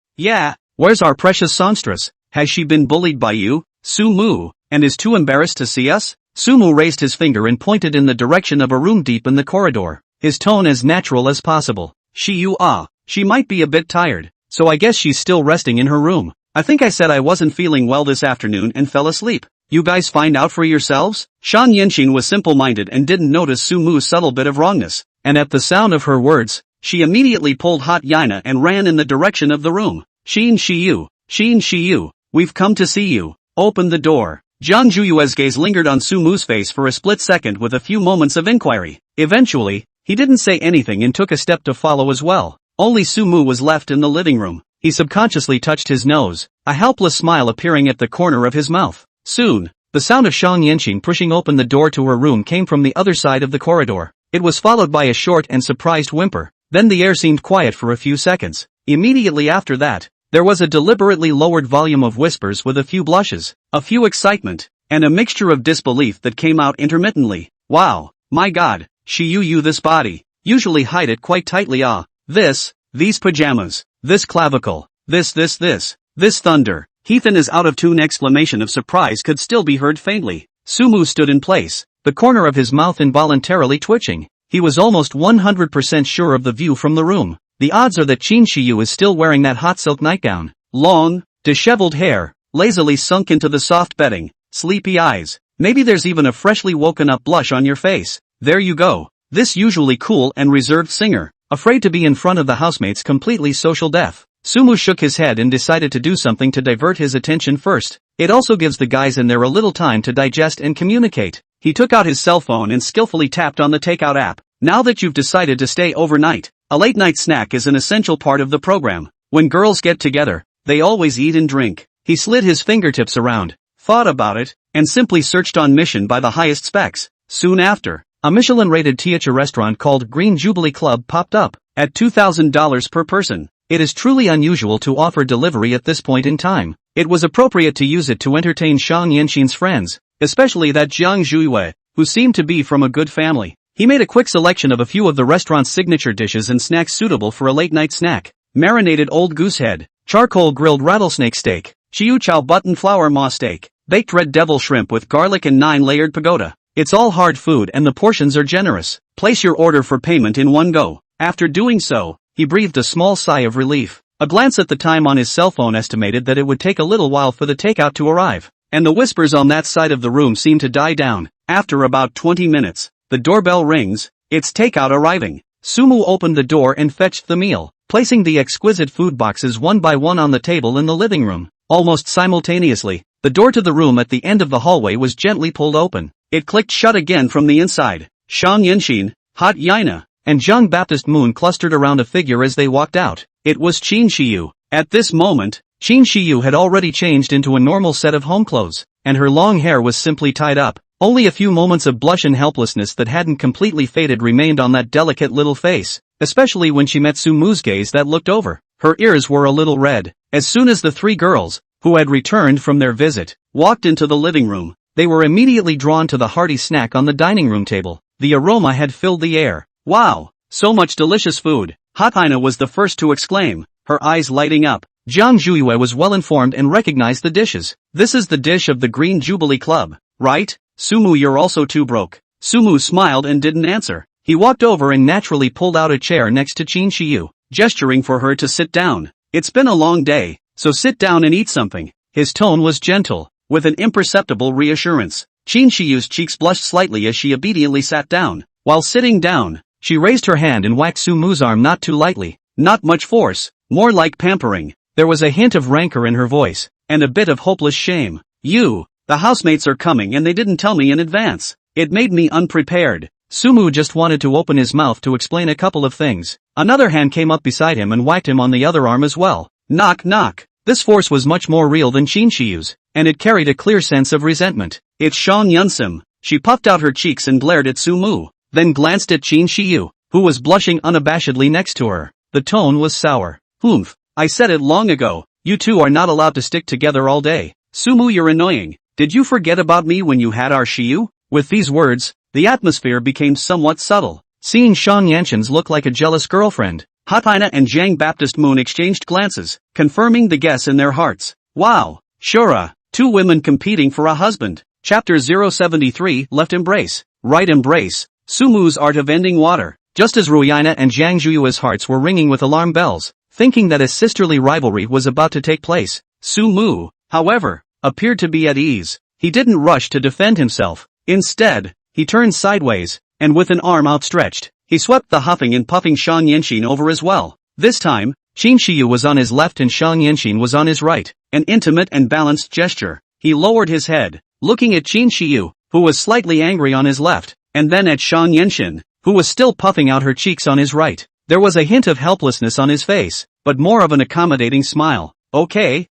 where's our precious songstress? Has she been bullied by you, Sumu, and is too embarrassed to see us? Sumu raised his finger and pointed in the direction of a room deep in the corridor, his tone as natural as possible. She might be a bit tired, so I guess she's still resting in her room. I think I said I wasn't feeling well this afternoon and fell asleep. You guys find out for yourselves? Shang Yanxin was simple-minded and didn't notice Sumu's subtle bit of wrongness, and at the sound of her words, she immediately pulled Hot Yana and ran in the direction of the room. Qin Shiyu, we've come to see you. Open the door. Jiang Zhuyue's gaze lingered on Sumu's face for a split second with a few moments of inquiry. Eventually, he didn't say anything and took a step to follow as well. Only Sumu was left in the living room. He subconsciously touched his nose, a helpless smile appearing at the corner of his mouth. Soon, the sound of Shang Yanxin pushing open the door to her room came from the other side of the corridor. It was followed by a short and surprised whimper. Then the air seemed quiet for a few seconds. Immediately after that, there was a deliberately lowered volume of whispers with a few blushes, a few excitement, and a mixture of disbelief that came out intermittently. Wow, my god, Shiyu, this body. Usually hide it quite tightly. These pajamas, this clavicle, this thunder. Heathana's out of tune exclamation of surprise could still be heard faintly. Sumu stood in place, the corner of his mouth involuntarily twitching. He was almost 100% sure of the view from the room. The odds are that Qin Shiyu is still wearing that hot silk nightgown. Long, disheveled hair, lazily sunk into the soft bedding, sleepy eyes. Maybe there's even a freshly woken up blush on your face. There you go. This usually cool and reserved singer, afraid to be in front of the housemates, completely social deaf. Sumu shook his head and decided to do something to divert his attention first. It also gives the guys in there a little time to digest and communicate. He took out his cell phone and skillfully tapped on the takeout app. Now that you've decided to stay overnight, a late-night snack is an essential part of the program. When girls get together, they always eat and drink. He slid his fingertips around, thought about it, and simply searched on Mission by the highest specs. Soon after, a Michelin-rated Tiacha restaurant called Green Jubilee Club popped up, at $2,000 per person. It is truly unusual to offer delivery at this point in time. It was appropriate to use it to entertain Shang Yanxin's friends, especially that Jiang Zhuiwei, who seemed to be from a good family. He made a quick selection of a few of the restaurant's signature dishes and snacks suitable for a late-night snack. Marinated old goose head, charcoal grilled rattlesnake steak, Xiu Chow button flour ma steak, baked red devil shrimp with garlic and 9-layered pagoda. It's all hard food and the portions are generous. Place your order for payment in one go. After doing so, he breathed a small sigh of relief. A glance at the time on his cell phone estimated that it would take a little while for the takeout to arrive, and the whispers on that side of the room seemed to die down. After about 20 minutes, the doorbell rings. It's takeout arriving. Sumu opened the door and fetched the meal, placing the exquisite food boxes one by one on the table in the living room. Almost simultaneously, the door to the room at the end of the hallway was gently pulled open. It clicked shut again from the inside. Shang Yanxin, Hot Yaina, and Zhang Baptist Moon clustered around a figure as they walked out. It was Qin Shiyu. At this moment, Qin Shiyu had already changed into a normal set of home clothes, and her long hair was simply tied up. Only a few moments of blush and helplessness that hadn't completely faded remained on that delicate little face, especially when she met Sumu's gaze that looked over. Her ears were a little red. As soon as the three girls, who had returned from their visit, walked into the living room, they were immediately drawn to the hearty snack on the dining room table. The aroma had filled the air. Wow! So much delicious food! Hot Haina was the first to exclaim, her eyes lighting up. Jiang Zhuiwei was well informed and recognized the dishes. This is the dish of the Green Jubilee Club, right? Sumu, you're also too broke. Sumu smiled and didn't answer. He walked over and naturally pulled out a chair next to Qin Shiyu, gesturing for her to sit down. It's been a long day, so sit down and eat something. His tone was gentle, with an imperceptible reassurance. Qin Shiyu's cheeks blushed slightly as she obediently sat down. While sitting down, she raised her hand and whacked Sumu's arm not too lightly. Not much force, more like pampering. There was a hint of rancor in her voice, and a bit of hopeless shame. The housemates are coming and they didn't tell me in advance. It made me unprepared. Sumu just wanted to open his mouth to explain a couple of things. Another hand came up beside him and whacked him on the other arm as well. Knock knock. This force was much more real than Qin Shiyu's, and it carried a clear sense of resentment. It's Shang Yunsim. She puffed out her cheeks and glared at Sumu, then glanced at Qin Shiyu, who was blushing unabashedly next to her. The tone was sour. Humph. I said it long ago. You two are not allowed to stick together all day. Sumu, you're annoying. Did you forget about me when you had our Shiyu? With these words, the atmosphere became somewhat subtle. Seeing Shang Yanxin's look like a jealous girlfriend, Hot Haina and Zhang Baptist Moon exchanged glances, confirming the guess in their hearts. Wow! Shura, two women competing for a husband. Chapter 073, Left Embrace. Right Embrace. Sumu's Art of Ending Water. Just as Ruyaina and Zhang Zhuyue's hearts were ringing with alarm bells, thinking that a sisterly rivalry was about to take place, Sumu, however, appeared to be at ease. He didn't rush to defend himself. Instead, he turned sideways, and with an arm outstretched, he swept the huffing and puffing Shang Yanxin over as well. This time, Qin Shiyu was on his left and Shang Yanxin was on his right. An intimate and balanced gesture. He lowered his head, looking at Qin Shiyu, who was slightly angry on his left, and then at Shang Yanxin, who was still puffing out her cheeks on his right. There was a hint of helplessness on his face, but more of an accommodating smile. Okay,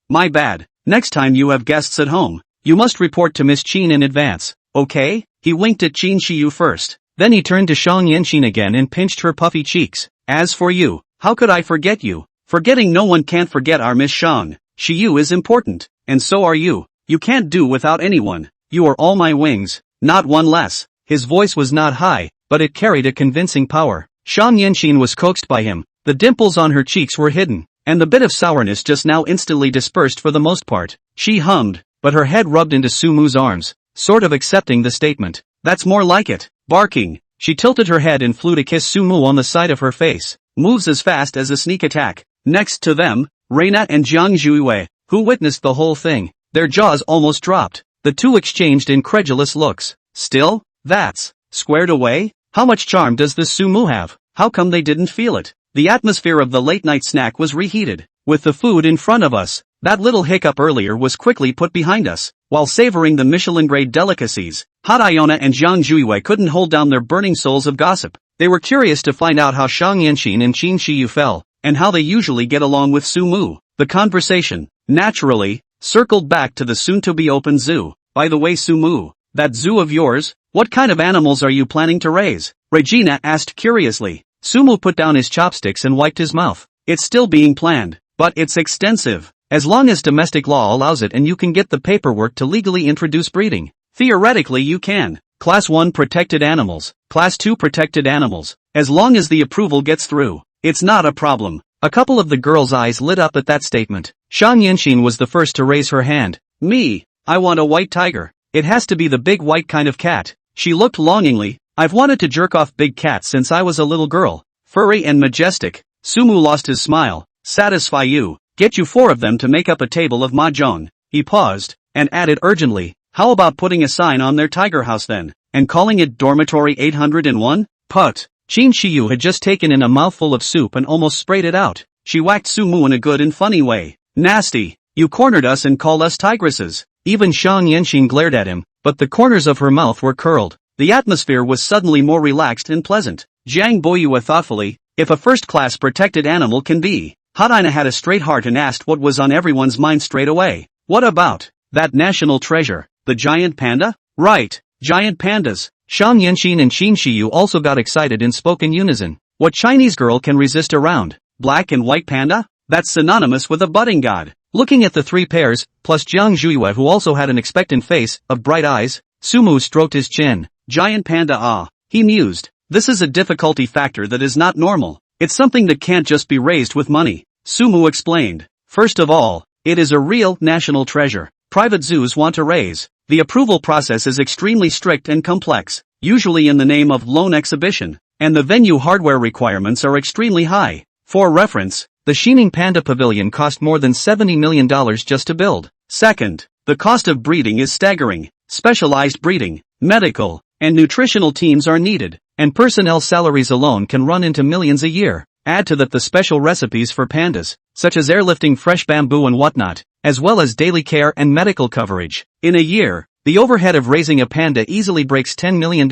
my bad. Next time you have guests at home, you must report to Miss Qin in advance, okay? He winked at Qin Shiyu first. Then he turned to Shang Yanxin again and pinched her puffy cheeks. As for you, how could I forget you? Forgetting no one can't forget our Miss Shang. Shiyu is important, and so are you. You can't do without anyone. You are all my wings, not one less. His voice was not high, but it carried a convincing power. Shang Yanxin was coaxed by him. The dimples on her cheeks were hidden, and the bit of sourness just now instantly dispersed for the most part. She hummed, but her head rubbed into Sumu's arms, sort of accepting the statement. That's more like it. Barking, she tilted her head and flew to kiss Sumu on the side of her face. Moves as fast as a sneak attack. Next to them, Reina and Jiang Zhuiwei, who witnessed the whole thing. Their jaws almost dropped. The two exchanged incredulous looks. Still? That's squared away? How much charm does this Sumu have? How come they didn't feel it? The atmosphere of the late-night snack was reheated. With the food in front of us, that little hiccup earlier was quickly put behind us. While savoring the Michelin-grade delicacies, Hot Iona and Jiang Zhuiwei couldn't hold down their burning souls of gossip. They were curious to find out how Shang Yanxin and Qin Shiyu fell, and how they usually get along with Sumu. The conversation, naturally, circled back to the soon-to-be-open zoo. By the way, Sumu, that zoo of yours, what kind of animals are you planning to raise? Regina asked curiously. Sumu put down his chopsticks and wiped his mouth. It's still being planned, but it's extensive. as long as domestic law allows it and you can get the paperwork to legally introduce breeding. Theoretically you can. Class 1 protected animals, Class 2 protected animals, as long as the approval gets through, it's not a problem. A couple of the girls' eyes lit up at that statement. Shang Yanxin was the first to raise her hand. Me, I want a white tiger. It has to be the big white kind of cat. She looked longingly. I've wanted to jerk off big cats since I was a little girl. Furry and majestic. Sumu lost his smile. Satisfy you. Get you 4 of them to make up a table of mahjong. He paused, and added urgently, how about putting a sign on their tiger house then, and calling it Dormitory 801? Put. Qin Shiyu had just taken in a mouthful of soup and almost sprayed it out. She whacked Sumu in a good and funny way. Nasty. You cornered us and called us tigresses. Even Shang Yanxin glared at him, but the corners of her mouth were curled. The atmosphere was suddenly more relaxed and pleasant. Zhang Boyue thoughtfully, if a first-class protected animal can be. Hadaina had a straight heart and asked what was on everyone's mind straight away. What about that national treasure, the giant panda? Right, giant pandas. Shang Yanxin and Qin Shiyu also got excited and spoke in unison. What Chinese girl can resist a round, black and white panda? That's synonymous with a budding god. Looking at the 3 pairs, plus Jiang Zhuiyue who also had an expectant face, of bright eyes, Sumu stroked his chin. Giant panda he mused. This is a difficulty factor that is not normal. It's something that can't just be raised with money. Sumu explained. First of all, it is a real national treasure. Private zoos want to raise. The approval process is extremely strict and complex, usually in the name of loan exhibition, and the venue hardware requirements are extremely high. For reference, the Xining Panda Pavilion cost more than $70 million just to build. Second, the cost of breeding is staggering. Specialized breeding, medical, and nutritional teams are needed, and personnel salaries alone can run into millions a year. Add to that the special recipes for pandas, such as airlifting fresh bamboo and whatnot, as well as daily care and medical coverage. In a year, the overhead of raising a panda easily breaks $10 million.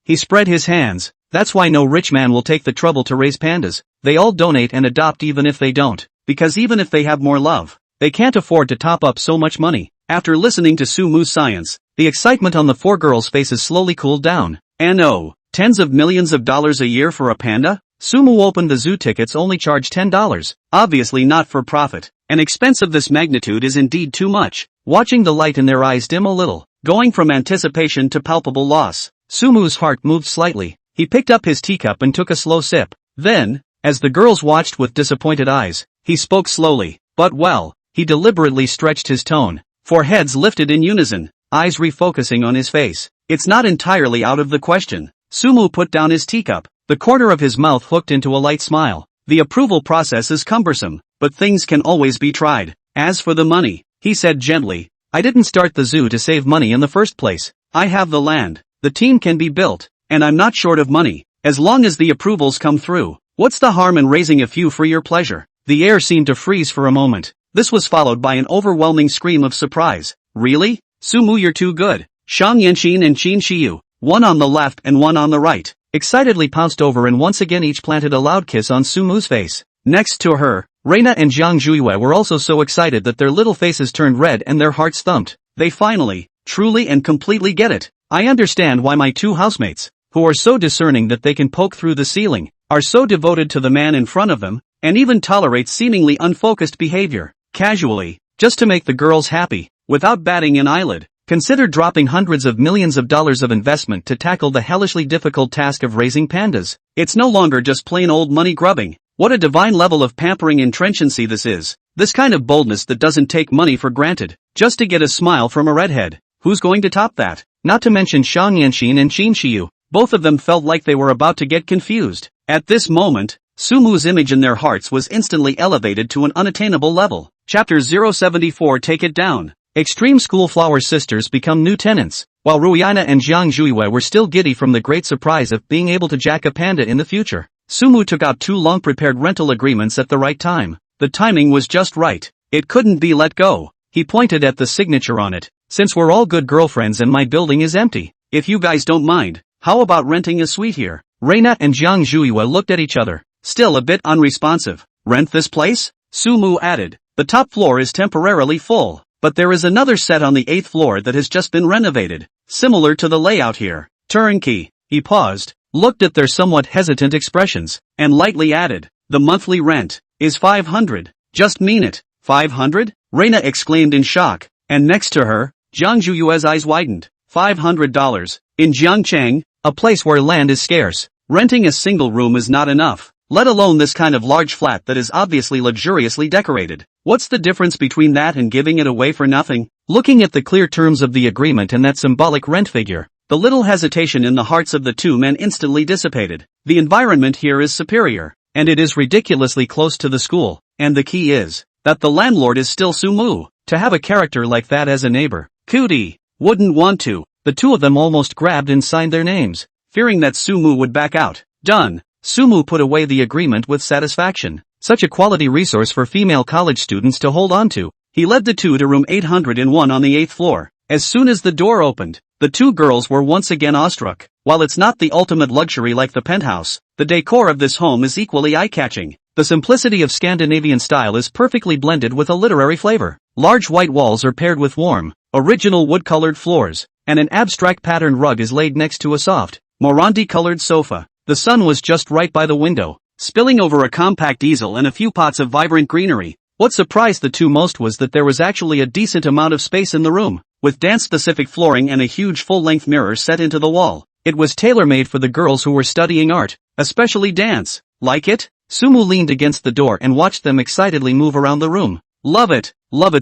He spread his hands. That's why no rich man will take the trouble to raise pandas. They all donate and adopt even if they don't, because even if they have more love, they can't afford to top up so much money. After listening to Sumu's science, the excitement on the 4 girls' faces slowly cooled down. And oh, tens of millions of dollars a year for a panda? Sumu opened the zoo tickets only charge $10. Obviously not for profit. An expense of this magnitude is indeed too much. Watching the light in their eyes dim a little, going from anticipation to palpable loss, Sumu's heart moved slightly. He picked up his teacup and took a slow sip. Then, as the girls watched with disappointed eyes, he spoke slowly, but well. He deliberately stretched his tone. 4 heads lifted in unison, eyes refocusing on his face. It's not entirely out of the question. Sumu put down his teacup. The corner of his mouth hooked into a light smile. The approval process is cumbersome, but things can always be tried. As for the money, he said gently, I didn't start the zoo to save money in the first place. I have the land, the team can be built, and I'm not short of money. As long as the approvals come through, what's the harm in raising a few for your pleasure? The air seemed to freeze for a moment. This was followed by an overwhelming scream of surprise. Really? Sumu, you're too good. Shang Yanxin and Qin Shiyu, one on the left and one on the right, excitedly pounced over and once again each planted a loud kiss on Sumu's face. Next to her, Reina and Jiang Zhuiyue were also so excited that their little faces turned red and their hearts thumped. They finally, truly and completely get it. I understand why my 2 housemates, who are so discerning that they can poke through the ceiling, are so devoted to the man in front of them, and even tolerate seemingly unfocused behavior. Casually, just to make the girls happy, without batting an eyelid. Consider dropping hundreds of millions of dollars of investment to tackle the hellishly difficult task of raising pandas. It's no longer just plain old money grubbing. What a divine level of pampering and trenchancy this is. This kind of boldness that doesn't take money for granted, just to get a smile from a redhead. Who's going to top that? Not to mention Shang Yanxin and Qin Shiyu. Both of them felt like they were about to get confused. At this moment, Sumu's image in their hearts was instantly elevated to an unattainable level. Chapter 074 Take It Down. Extreme Schoolflower sisters become new tenants. While Ruiana and Jiang Zhuiyue were still giddy from the great surprise of being able to jack a panda in the future, Sumu took out 2 long-prepared rental agreements at the right time. The timing was just right. It couldn't be let go. He pointed at the signature on it. Since we're all good girlfriends and my building is empty, if you guys don't mind, how about renting a suite here? Reina and Jiang Zhuiyue looked at each other, still a bit unresponsive. Rent this place? Sumu added. The top floor is temporarily full, but there is another set on the 8th floor that has just been renovated, similar to the layout here. Turnkey. He paused, looked at their somewhat hesitant expressions, and lightly added, the monthly rent is 500. Just mean it. 500? Reina exclaimed in shock, and next to her, Jiang Zhuyue's eyes widened. $500. In Jiangchang, a place where land is scarce, renting a single room is not enough, let alone this kind of large flat that is obviously luxuriously decorated. What's the difference between that and giving it away for nothing? Looking at the clear terms of the agreement and that symbolic rent figure, the little hesitation in the hearts of the two men instantly dissipated. The environment here is superior, and it is ridiculously close to the school, and the key is that the landlord is still Sumu. To have a character like that as a neighbor, Cootie, wouldn't want to. The two of them almost grabbed and signed their names, fearing that Sumu would back out. Done. Sumu put away the agreement with satisfaction. Such a quality resource for female college students to hold on to. He led the two to room 801 on the 8th floor. As soon as the door opened, the two girls were once again awestruck. While it's not the ultimate luxury like the penthouse, the decor of this home is equally eye-catching. The simplicity of Scandinavian style is perfectly blended with a literary flavor. Large white walls are paired with warm, original wood-colored floors, and an abstract patterned rug is laid next to a soft, Morandi-colored sofa. The sun was just right by the window, spilling over a compact easel and a few pots of vibrant greenery. What surprised the two most was that there was actually a decent amount of space in the room, with dance-specific flooring and a huge full-length mirror set into the wall. It was tailor-made for the girls who were studying art, especially dance. Like it? Sumu leaned against the door and watched them excitedly move around the room. Love it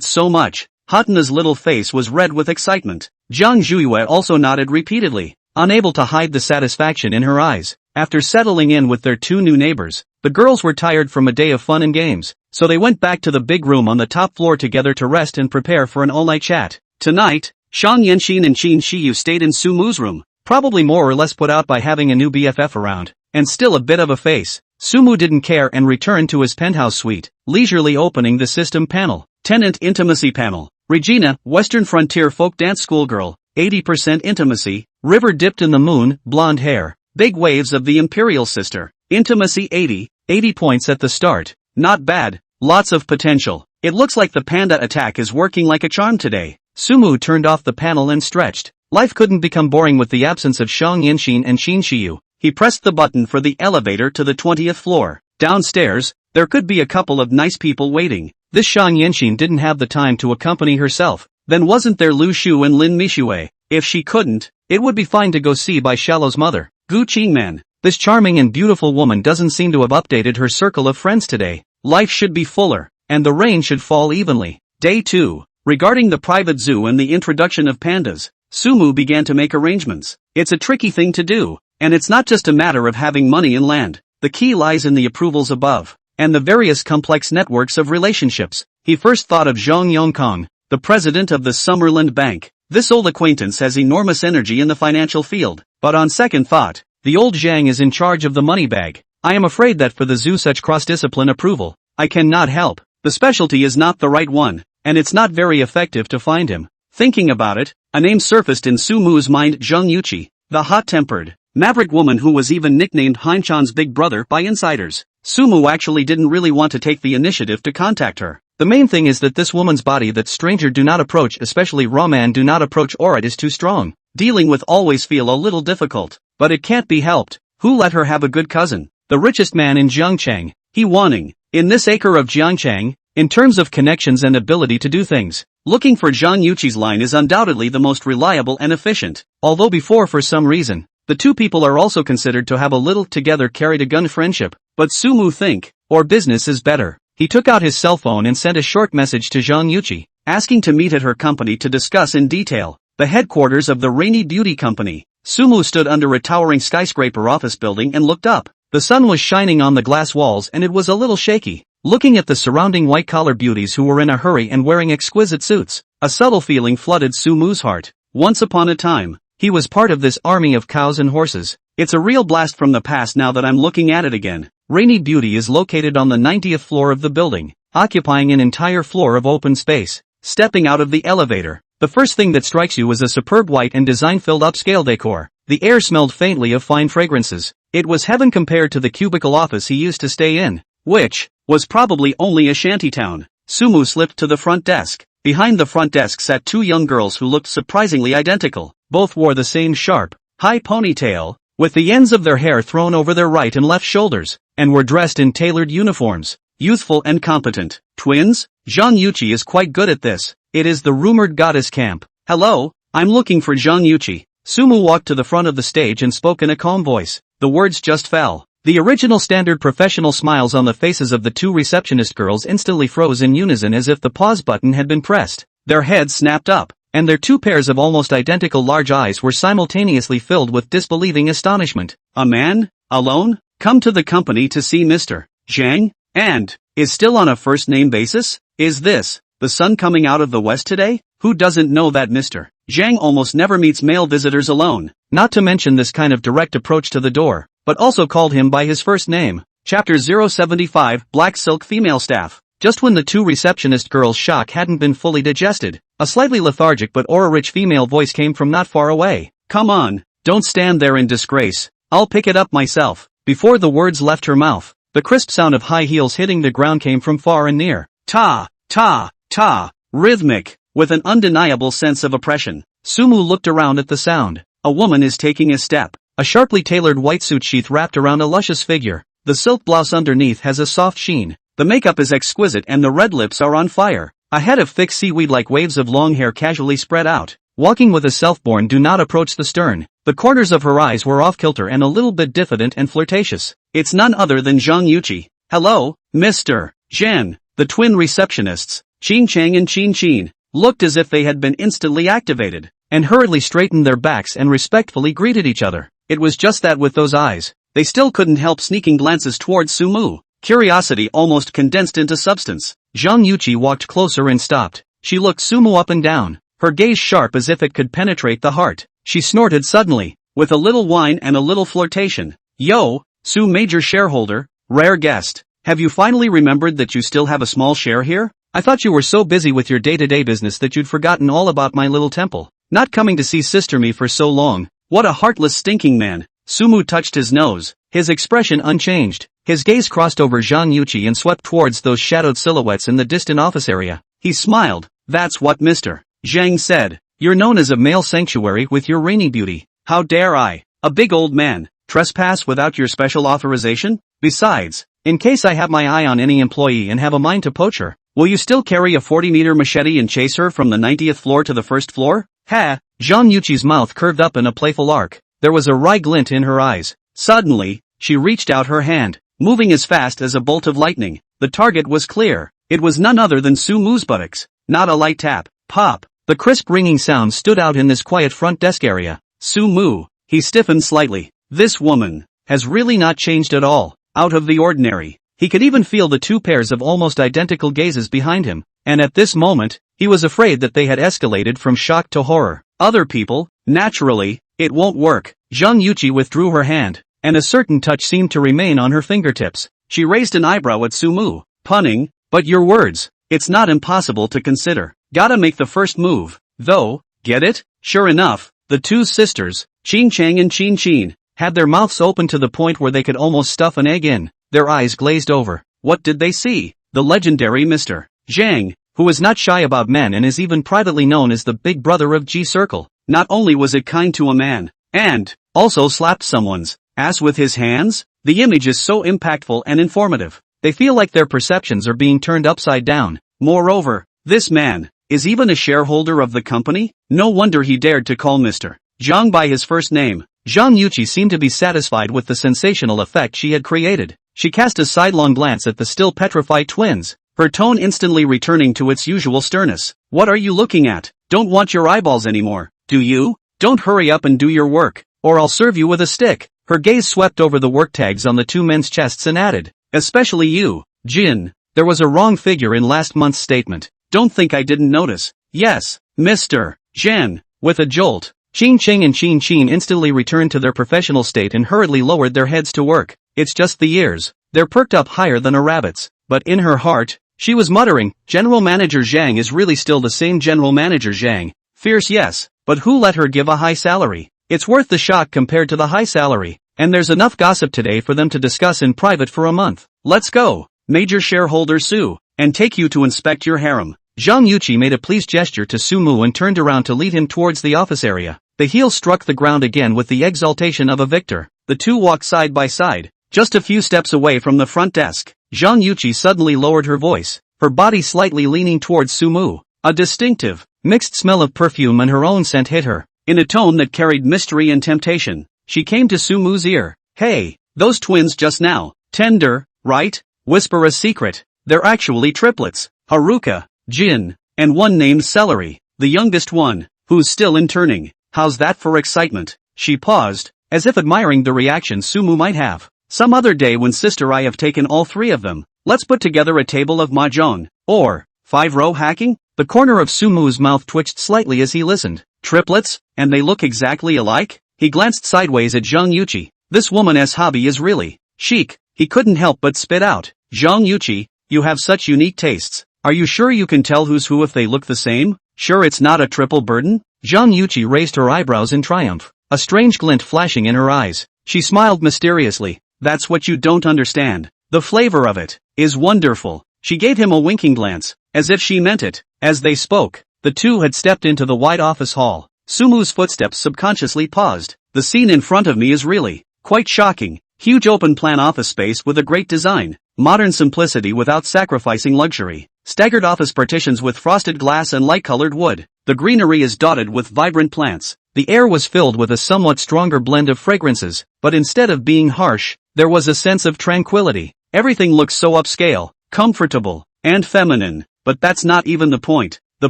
so much. Hatana's little face was red with excitement. Jiang Zhuyue also nodded repeatedly, unable to hide the satisfaction in her eyes. After settling in with their two new neighbors, the girls were tired from a day of fun and games, so they went back to the big room on the top floor together to rest and prepare for an all-night chat. Tonight, Shang Yanxin and Qin Shiyu stayed in Sumu's room, probably more or less put out by having a new BFF around, and still a bit of a face. Sumu didn't care and returned to his penthouse suite, leisurely opening the system panel. Tenant intimacy panel. Regina, Western Frontier folk dance schoolgirl, 80% intimacy, river dipped in the moon, blonde hair, big waves of the imperial sister. Intimacy 80 points at the start. Not bad, lots of potential. It looks like the panda attack is working like a charm today. Sumu turned off the panel and stretched. Life couldn't become boring with the absence of Shang Yanxin and Qin Shiyu. He pressed the button for the elevator to the 20th floor. Downstairs, there could be a couple of nice people waiting. This Shang Yanxin didn't have the time to accompany herself. Then wasn't there Lu Shu and Lin Mixue? If she couldn't, it would be fine to go see Bai Shallow's mother, Gu Qingman. This charming and beautiful woman doesn't seem to have updated her circle of friends today. Life should be fuller, and the rain should fall evenly. Day 2. Regarding the private zoo and the introduction of pandas, Sumu began to make arrangements. It's a tricky thing to do, and it's not just a matter of having money and land. The key lies in the approvals above, and the various complex networks of relationships. He first thought of Zhang Yongkong, the president of the Summerland Bank. This old acquaintance has enormous energy in the financial field, but on second thought, the old Zhang is in charge of the money bag. I am afraid that for the zoo such cross-discipline approval, I cannot help. The specialty is not the right one, and it's not very effective to find him. Thinking about it, a name surfaced in Sumu's mind: Zheng Yuqi, the hot-tempered, maverick woman who was even nicknamed Hainchan's big brother by insiders. Sumu actually didn't really want to take the initiative to contact her. The main thing is that this woman's body that stranger do not approach, especially raw man do not approach, aura is too strong. Dealing with always feel a little difficult, but it can't be helped. Who let her have a good cousin? The richest man in Jiangchang, He Wanning. In this acre of Jiangchang, in terms of connections and ability to do things, looking for Zhang Yuqi's line is undoubtedly the most reliable and efficient. Although before, for some reason, the two people are also considered to have a little together carried a gun friendship, but Sumu think, or business is better. He took out his cell phone and sent a short message to Zhang Yuqi, asking to meet at her company to discuss in detail the headquarters of the Rainy Beauty Company. Sumu stood under a towering skyscraper office building and looked up. The sun was shining on the glass walls and it was a little shaky. Looking at the surrounding white-collar beauties who were in a hurry and wearing exquisite suits, a subtle feeling flooded Sumu's heart. Once upon a time, he was part of this army of cows and horses. It's a real blast from the past now that I'm looking at it again. Rainy Beauty is located on the 90th floor of the building, occupying an entire floor of open space. Stepping out of the elevator, the first thing that strikes you is a superb white and design-filled upscale decor. The air smelled faintly of fine fragrances. It was heaven compared to the cubicle office he used to stay in, which was probably only a shantytown. Sumu slipped to the front desk. Behind the front desk sat two young girls who looked surprisingly identical. Both wore the same sharp, high ponytail, with the ends of their hair thrown over their right and left shoulders, and were dressed in tailored uniforms. Youthful and competent. Twins? Zhang Yuqi is quite good at this. It is the rumored goddess camp. Hello, I'm looking for Zhang Yuqi. Sumu walked to the front of the stage and spoke in a calm voice. The words just fell. The original standard professional smiles on the faces of the two receptionist girls instantly froze in unison as if the pause button had been pressed. Their heads snapped up, and their two pairs of almost identical large eyes were simultaneously filled with disbelieving astonishment. A man? Alone? Come to the company to see Mr. Zhang? And is still on a first-name basis? Is this the sun coming out of the west today? Who doesn't know that Mr. Zhang almost never meets male visitors alone? Not to mention this kind of direct approach to the door, but also called him by his first name. Chapter 075, Black Silk Female Staff. Just when the two receptionist girls' shock hadn't been fully digested, a slightly lethargic but aura-rich female voice came from not far away. Come on, don't stand there in disgrace. I'll pick it up myself. Before the words left her mouth, the crisp sound of high heels hitting the ground came from far and near. Ta, ta, ta, rhythmic, with an undeniable sense of oppression. Sumu looked around at the sound. A woman is taking a step. A sharply tailored white suit sheath wrapped around a luscious figure. The silk blouse underneath has a soft sheen. The makeup is exquisite and the red lips are on fire. A head of thick seaweed like waves of long hair casually spread out. Walking with a self-born do not approach the stern. The corners of her eyes were off-kilter and a little bit diffident and flirtatious. It's none other than Zhang Yuqi. Hello, Mr. Zhan. The twin receptionists, Qin Chang and Qin Qin, looked as if they had been instantly activated, and hurriedly straightened their backs and respectfully greeted each other. It was just that with those eyes, they still couldn't help sneaking glances towards Sumu. Curiosity almost condensed into substance. Zhang Yuqi walked closer and stopped. She looked Sumu up and down, her gaze sharp as if it could penetrate the heart. She snorted suddenly, with a little whine and a little flirtation. Yo, Su major shareholder, rare guest. Have you finally remembered that you still have a small share here? I thought you were so busy with your day-to-day business that you'd forgotten all about my little temple. Not coming to see Sister Me for so long. What a heartless stinking man. Sumu touched his nose, his expression unchanged. His gaze crossed over Zhang Yuqi and swept towards those shadowed silhouettes in the distant office area. He smiled. That's what Mr. Zhang said. You're known as a male sanctuary with your rainy beauty. How dare I, a big old man, trespass without your special authorization? Besides, in case I have my eye on any employee and have a mind to poach her, will you still carry a 40-meter machete and chase her from the 90th floor to the first floor? Ha! Zhang Yuqi's mouth curved up in a playful arc. There was a wry glint in her eyes. Suddenly, she reached out her hand, moving as fast as a bolt of lightning. The target was clear. It was none other than Sumu's buttocks. Not a light tap. Pop. The crisp ringing sound stood out in this quiet front desk area. Sumu. He stiffened slightly. This woman has really not changed at all. Out of the ordinary. He could even feel the two pairs of almost identical gazes behind him, and at this moment, he was afraid that they had escalated from shock to horror. Other people, naturally, it won't work. Zhang Yuqi withdrew her hand, and a certain touch seemed to remain on her fingertips. She raised an eyebrow at Sumu, punning, but your words, it's not impossible to consider. Gotta make the first move, though, get it? Sure enough, the two sisters, Qin Chang and Qin Qin, had their mouths open to the point where they could almost stuff an egg in. Their eyes glazed over. What did they see? The legendary Mr. Zhang, who is not shy about men and is even privately known as the big brother of G Circle. Not only was it kind to a man, and also slapped someone's ass with his hands, the image is so impactful and informative. They feel like their perceptions are being turned upside down. Moreover, this man is even a shareholder of the company? No wonder he dared to call Mr. Zhang by his first name. Zhang Yuqi seemed to be satisfied with the sensational effect she had created. She cast a sidelong glance at the still petrified twins, her tone instantly returning to its usual sternness. What are you looking at? Don't want your eyeballs anymore, do you? Don't hurry up and do your work, or I'll serve you with a stick. Her gaze swept over the work tags on the two men's chests and added, especially you, Jin. There was a wrong figure in last month's statement. Don't think I didn't notice. Yes, Mr. Zhan. With a jolt, Qin Cheng and Qin Qin instantly returned to their professional state and hurriedly lowered their heads to work. It's just the ears. They're perked up higher than a rabbit's. But in her heart, she was muttering, General Manager Zhang is really still the same General Manager Zhang. Fierce, yes, but who let her give a high salary? It's worth the shock compared to the high salary, and there's enough gossip today for them to discuss in private for a month. Let's go, Major Shareholder Su, and take you to inspect your harem. Zhang Yuqi made a pleased gesture to Sumu and turned around to lead him towards the office area. The heel struck the ground again with the exultation of a victor. The two walked side by side, just a few steps away from the front desk. Zhang Yuqi suddenly lowered her voice. her body slightly leaning towards Sumu. A distinctive, mixed smell of perfume and her own scent hit her. In a tone that carried mystery and temptation, she came to Sumu's ear. Hey, those twins just now. Tender, right? Whisper a secret. They're actually triplets. Haruka, Jin, and one named Celery, the youngest one, who's still interning. How's that for excitement? She paused, as if admiring the reaction Sumu might have. Some other day when sister I have taken all three of them. Let's put together a table of mahjong. Or, 5-row hacking? The corner of Sumu's mouth twitched slightly as he listened. Triplets? And they look exactly alike? He glanced sideways at Zhang Yuqi. This woman's hobby is really chic. He couldn't help but spit out. Zhang Yuqi, you have such unique tastes. Are you sure you can tell who's who if they look the same? Sure it's not a triple burden? Zhang Yuqi raised her eyebrows in triumph, a strange glint flashing in her eyes. She smiled mysteriously. That's what you don't understand. The flavor of it is wonderful. She gave him a winking glance, as if she meant it. As they spoke, the two had stepped into the wide office hall. Sumu's footsteps subconsciously paused. The scene in front of me is really quite shocking. Huge open-plan office space with a great design. Modern simplicity without sacrificing luxury. Staggered office partitions with frosted glass and light-colored wood. The greenery is dotted with vibrant plants. The air was filled with a somewhat stronger blend of fragrances, but instead of being harsh, there was a sense of tranquility. Everything looked so upscale, comfortable, and feminine. But that's not even the point. The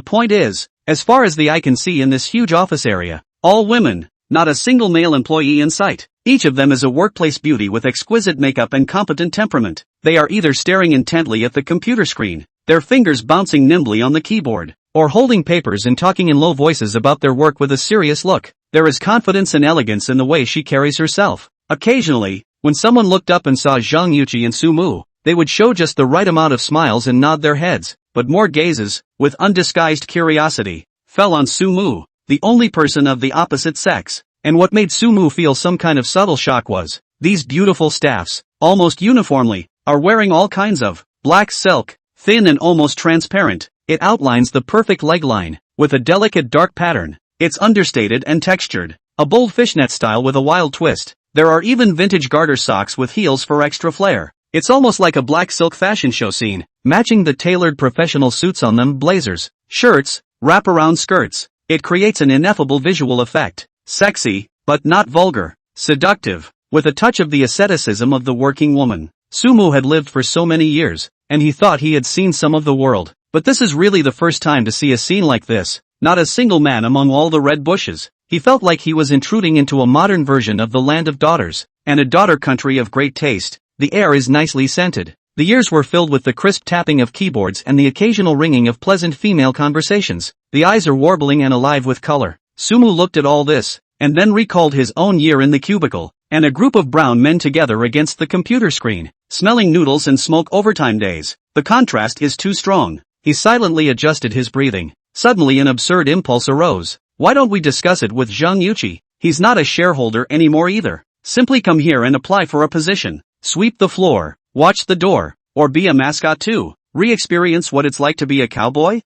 point is, as far as the eye can see in this huge office area, all women, not a single male employee in sight. Each of them is a workplace beauty with exquisite makeup and competent temperament. They are either staring intently at the computer screen, their fingers bouncing nimbly on the keyboard, or holding papers and talking in low voices about their work with a serious look. There is confidence and elegance in the way she carries herself. Occasionally, when someone looked up and saw Zhang Yuqi and Sumu, they would show just the right amount of smiles and nod their heads, but more gazes, with undisguised curiosity, fell on Sumu, the only person of the opposite sex. And what made Sumu feel some kind of subtle shock was, these beautiful staffs, almost uniformly, are wearing all kinds of black silk, thin and almost transparent. It outlines the perfect leg line, with a delicate dark pattern. It's understated and textured, a bold fishnet style with a wild twist. There are even vintage garter socks with heels for extra flair. It's almost like a black silk fashion show scene, matching the tailored professional suits on them, blazers, shirts, wraparound skirts. It creates an ineffable visual effect. Sexy, but not vulgar. Seductive, with a touch of the asceticism of the working woman. Sumu had lived for so many years, and he thought he had seen some of the world. But this is really the first time to see a scene like this. Not a single man among all the red bushes. He felt like he was intruding into a modern version of the land of daughters, and a daughter country of great taste. The air is nicely scented. The ears were filled with the crisp tapping of keyboards and the occasional ringing of pleasant female conversations. The eyes are warbling and alive with color. Sumu looked at all this, and then recalled his own year in the cubicle, and a group of brown men together against the computer screen, smelling noodles and smoke overtime days. The contrast is too strong. He silently adjusted his breathing. Suddenly an absurd impulse arose. Why don't we discuss it with Zhang Yuqi? He's not a shareholder anymore either. Simply come here and apply for a position. Sweep the floor, watch the door, or be a mascot too. Re-experience what it's like to be a cowboy?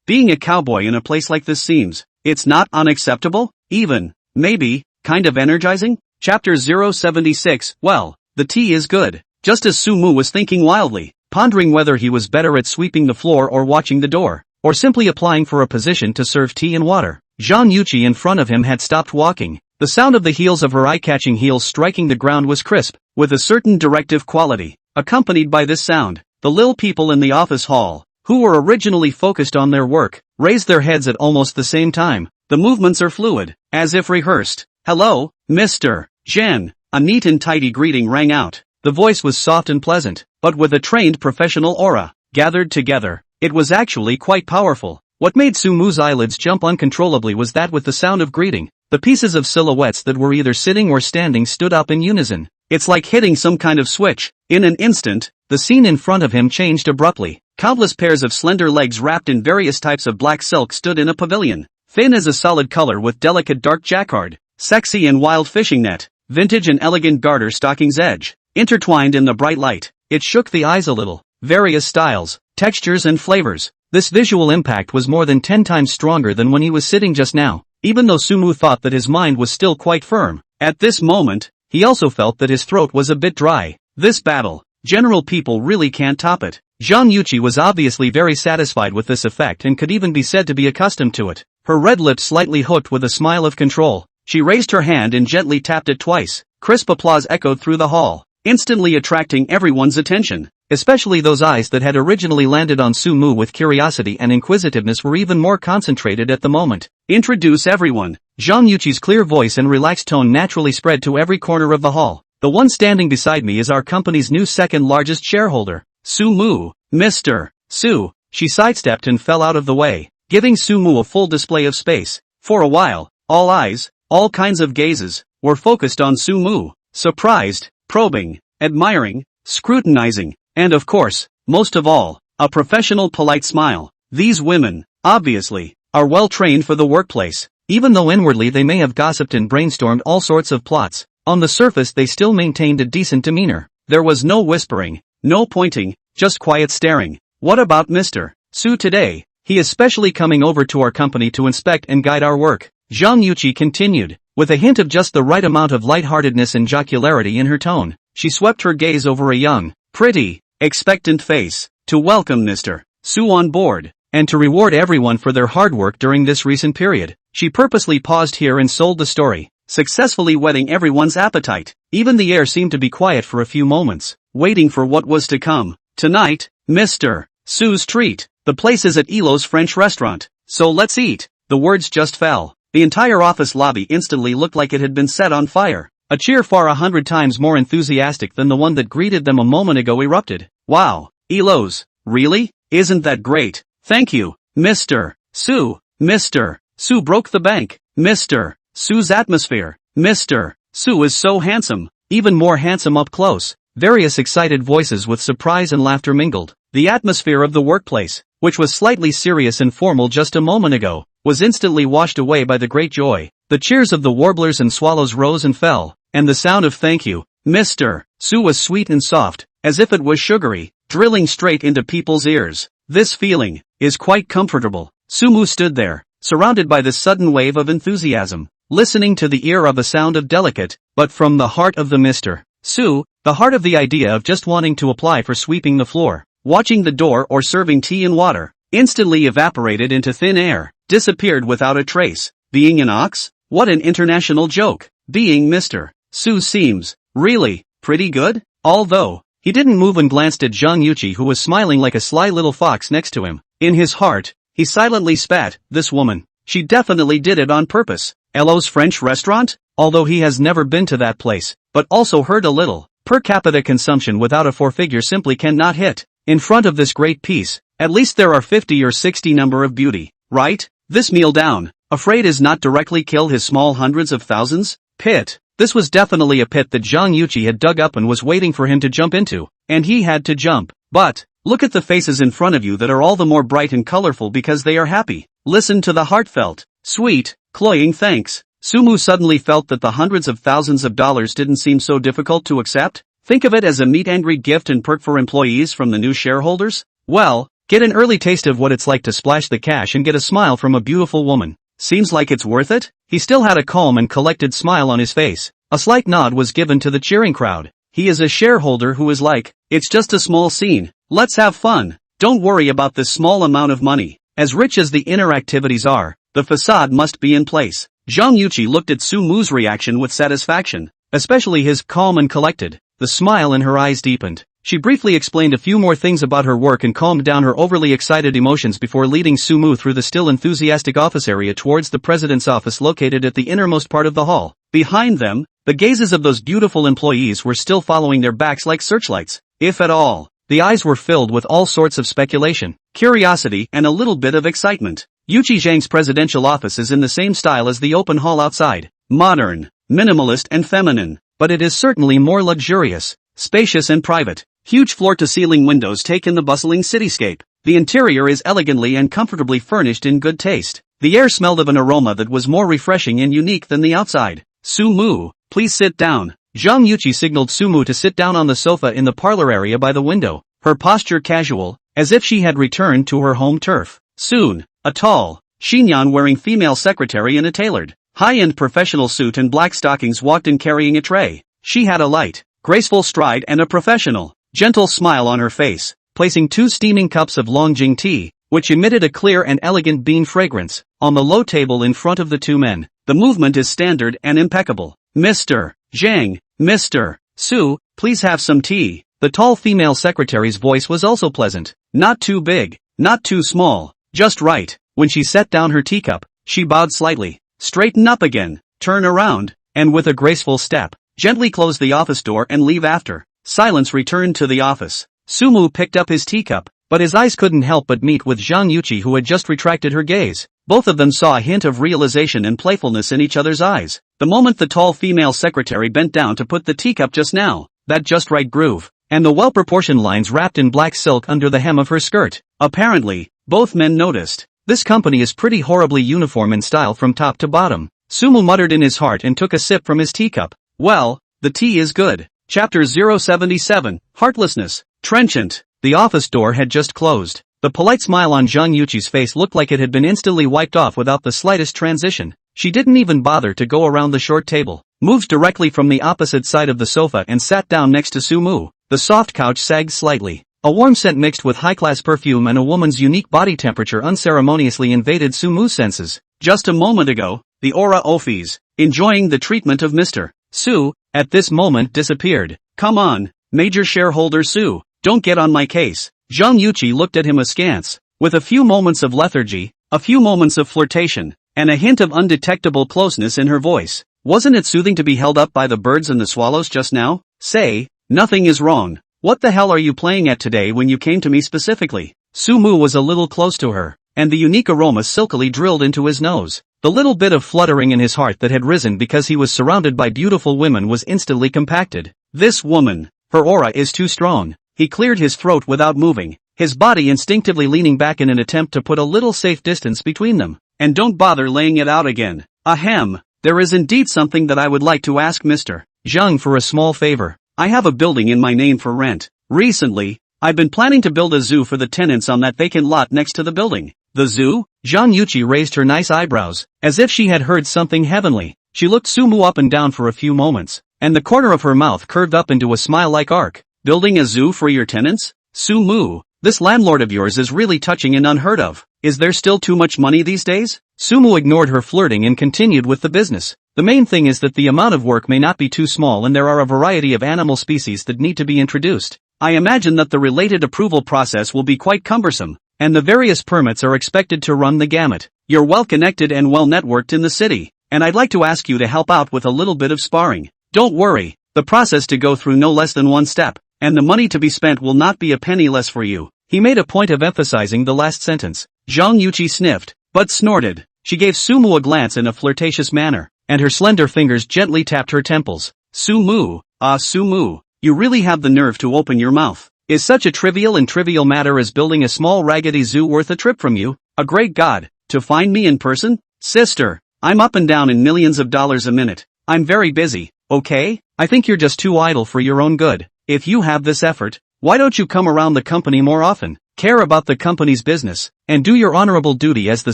Being a cowboy in a place like this seems, it's not unacceptable, even, maybe, kind of energizing? Chapter 076, well, the tea is good. Just as Sumu was thinking wildly, pondering whether he was better at sweeping the floor or watching the door, or simply applying for a position to serve tea and water. Zhang Yuqi in front of him had stopped walking. The sound of the heels of her eye-catching heels striking the ground was crisp, with a certain directive quality. Accompanied by this sound, the little people in the office hall, who were originally focused on their work, raised their heads at almost the same time. The movements are fluid, as if rehearsed. Hello, Mr. Zhen. A neat and tidy greeting rang out. The voice was soft and pleasant, but with a trained professional aura. Gathered together, it was actually quite powerful. What made Sumu's eyelids jump uncontrollably was that with the sound of greeting, the pieces of silhouettes that were either sitting or standing stood up in unison. It's like hitting some kind of switch. In an instant, the scene in front of him changed abruptly. Countless pairs of slender legs wrapped in various types of black silk stood in a pavilion. Thin as a solid color with delicate dark jacquard, sexy and wild fishing net, vintage and elegant garter stockings edge, intertwined in the bright light. It shook the eyes a little. Various styles, textures and flavors. This visual impact was more than 10 times stronger than when he was sitting just now, even though Sumu thought that his mind was still quite firm. At this moment, he also felt that his throat was a bit dry. This battle, general people really can't top it. Zhang Yuqi was obviously very satisfied with this effect and could even be said to be accustomed to it. Her red lips slightly hooked with a smile of control. She raised her hand and gently tapped it twice. Crisp applause echoed through the hall, instantly attracting everyone's attention. Especially those eyes that had originally landed on Su-mu with curiosity and inquisitiveness were even more concentrated at the moment. Introduce everyone. Zhang Yuqi's clear voice and relaxed tone naturally spread to every corner of the hall. The one standing beside me is our company's new second largest shareholder, Su-mu. Mr. Su. She sidestepped and fell out of the way, giving Su-mu a full display of space. For a while, all eyes, all kinds of gazes, were focused on Su-mu. Surprised, probing, admiring, scrutinizing. And of course, most of all, a professional polite smile. These women, obviously, are well trained for the workplace. Even though inwardly they may have gossiped and brainstormed all sorts of plots, on the surface they still maintained a decent demeanor. There was no whispering, no pointing, just quiet staring. What about Mr. Su today? He is specially coming over to our company to inspect and guide our work. Zhang Yuqi continued, with a hint of just the right amount of lightheartedness and jocularity in her tone. She swept her gaze over a young, pretty, expectant face, to welcome Mr. Su on board, and to reward everyone for their hard work during this recent period. She purposely paused here and sold the story, successfully whetting everyone's appetite. Even the air seemed to be quiet for a few moments, waiting for what was to come. Tonight, Mr. Su's treat. The place is at Elo's French restaurant, so let's eat. The words just fell. The entire office lobby instantly looked like it had been set on fire. A cheer far 100 times more enthusiastic than the one that greeted them a moment ago erupted. Wow, Elo's, really? Isn't that great? Thank you, Mr. Su. Mr. Su broke the bank. Mr. Su's atmosphere. Mr. Su is so handsome, even more handsome up close. Various excited voices with surprise and laughter mingled. The atmosphere of the workplace, which was slightly serious and formal just a moment ago, was instantly washed away by the great joy. The cheers of the warblers and swallows rose and fell, and the sound of thank you, Mr. Su was sweet and soft, as if it was sugary, drilling straight into people's ears. This feeling is quite comfortable. Su-mu stood there, surrounded by this sudden wave of enthusiasm, listening to the ear of a sound of delicate, but from the heart of the Mr. Su, the heart of the idea of just wanting to apply for sweeping the floor, watching the door or serving tea and water, instantly evaporated into thin air, disappeared without a trace. Being an ox? What an international joke. Being Mr. Su seems, really, pretty good? Although, he didn't move and glanced at Zhang Yuqi, who was smiling like a sly little fox next to him. In his heart, he silently spat. This woman, she definitely did it on purpose. Elo's French restaurant? Although he has never been to that place, but also heard a little. Per capita consumption without a four-figure simply cannot hit. In front of this great piece, at least there are 50 or 60 number of beauty, right? This meal down, afraid is not directly kill his small hundreds of thousands? Pit. This was definitely a pit that Zhang Yuqi had dug up and was waiting for him to jump into, and he had to jump. But, look at the faces in front of you that are all the more bright and colorful because they are happy. Listen to the heartfelt, sweet, cloying thanks. Su-mu suddenly felt that the hundreds of thousands of dollars didn't seem so difficult to accept. Think of it as a meet-and-greet gift and perk for employees from the new shareholders. Well, get an early taste of what it's like to splash the cash and get a smile from a beautiful woman. Seems like it's worth it? He still had a calm and collected smile on his face. A slight nod was given to the cheering crowd. He is a shareholder who is like, it's just a small scene. Let's have fun. Don't worry about this small amount of money. As rich as the inner activities are, the facade must be in place. Zhang Yuqi looked at Su-mu's reaction with satisfaction, especially his calm and collected. The smile in her eyes deepened. She briefly explained a few more things about her work and calmed down her overly excited emotions before leading Su-mu through the still enthusiastic office area towards the president's office located at the innermost part of the hall. Behind them, the gazes of those beautiful employees were still following their backs like searchlights, if at all. The eyes were filled with all sorts of speculation, curiosity, and a little bit of excitement. Yuqi Zhang's presidential office is in the same style as the open hall outside. Modern, minimalist and feminine, but it is certainly more luxurious, spacious and private. Huge floor-to-ceiling windows take in the bustling cityscape. The interior is elegantly and comfortably furnished in good taste. The air smelled of an aroma that was more refreshing and unique than the outside. Su-mu, please sit down. Zhang Yuqi signaled Su-mu to sit down on the sofa in the parlor area by the window, her posture casual, as if she had returned to her home turf. Soon, a tall, chignon-wearing female secretary in a tailored, high-end professional suit and black stockings walked in carrying a tray. She had a light, graceful stride and a professional, gentle smile on her face. placing 2 steaming cups of Longjing tea, which emitted a clear and elegant bean fragrance, on the low table in front of the 2 men. The movement is standard and impeccable. Mr. Zhang, Mr. Su, please have some tea. The tall female secretary's voice was also pleasant. Not too big, not too small, just right. When she set down her teacup, she bowed slightly. Straighten up again, turn around, and with a graceful step, gently close the office door and leave after. Silence returned to the office. Sumu picked up his teacup, but his eyes couldn't help but meet with Zhang Yuqi, who had just retracted her gaze. Both of them saw a hint of realization and playfulness in each other's eyes. The moment the tall female secretary bent down to put the teacup just now, that just right groove, and the well-proportioned lines wrapped in black silk under the hem of her skirt. Apparently, both men noticed. This company is pretty horribly uniform in style from top to bottom. Sumu muttered in his heart and took a sip from his teacup. Well, the tea is good. Chapter 077, Heartlessness. Trenchant. The office door had just closed. The polite smile on Zhang Yuqi's face looked like it had been instantly wiped off without the slightest transition. She didn't even bother to go around the short table, moved directly from the opposite side of the sofa and sat down next to Sumu. The soft couch sagged slightly. A warm scent mixed with high-class perfume and a woman's unique body temperature unceremoniously invaded Sumu's senses. Just a moment ago, the aura Ophies, enjoying the treatment of Mr. Su, at this moment disappeared. Come on, major shareholder Su, don't get on my case. Zhang Yuqi looked at him askance, with a few moments of lethargy, a few moments of flirtation, and a hint of undetectable closeness in her voice. Wasn't it soothing to be held up by the birds and the swallows just now? Say, nothing is wrong. What the hell are you playing at today when you came to me specifically? Sumu was a little close to her, and the unique aroma silkily drilled into his nose. The little bit of fluttering in his heart that had risen because he was surrounded by beautiful women was instantly compacted. This woman, her aura is too strong. He cleared his throat without moving, his body instinctively leaning back in an attempt to put a little safe distance between them. And don't bother laying it out again. Ahem, there is indeed something that I would like to ask Mr. Zhang for a small favor. I have a building in my name for rent. Recently, I've been planning to build a zoo for the tenants on that vacant lot next to the building. The zoo? Zhang Yuqi raised her nice eyebrows, as if she had heard something heavenly. She looked Sumu up and down for a few moments, and the corner of her mouth curved up into a smile-like arc. Building a zoo for your tenants? Sumu, this landlord of yours is really touching and unheard of. Is there still too much money these days? Sumu ignored her flirting and continued with the business. The main thing is that the amount of work may not be too small and there are a variety of animal species that need to be introduced. I imagine that the related approval process will be quite cumbersome, and the various permits are expected to run the gamut. You're well connected and well networked in the city, and I'd like to ask you to help out with a little bit of sparring. Don't worry, the process to go through no less than one step, and the money to be spent will not be a penny less for you. He made a point of emphasizing the last sentence. Zhang Yuqi sniffed, but snorted. She gave Sumu a glance in a flirtatious manner, and her slender fingers gently tapped her temples. Sumu, Sumu, you really have the nerve to open your mouth. Is such a trivial matter as building a small raggedy zoo worth a trip from you? A great God, to find me in person? Sister, I'm up and down in millions of dollars a minute. I'm very busy, okay? I think you're just too idle for your own good. If you have this effort, why don't you come around the company more often, care about the company's business, and do your honorable duty as the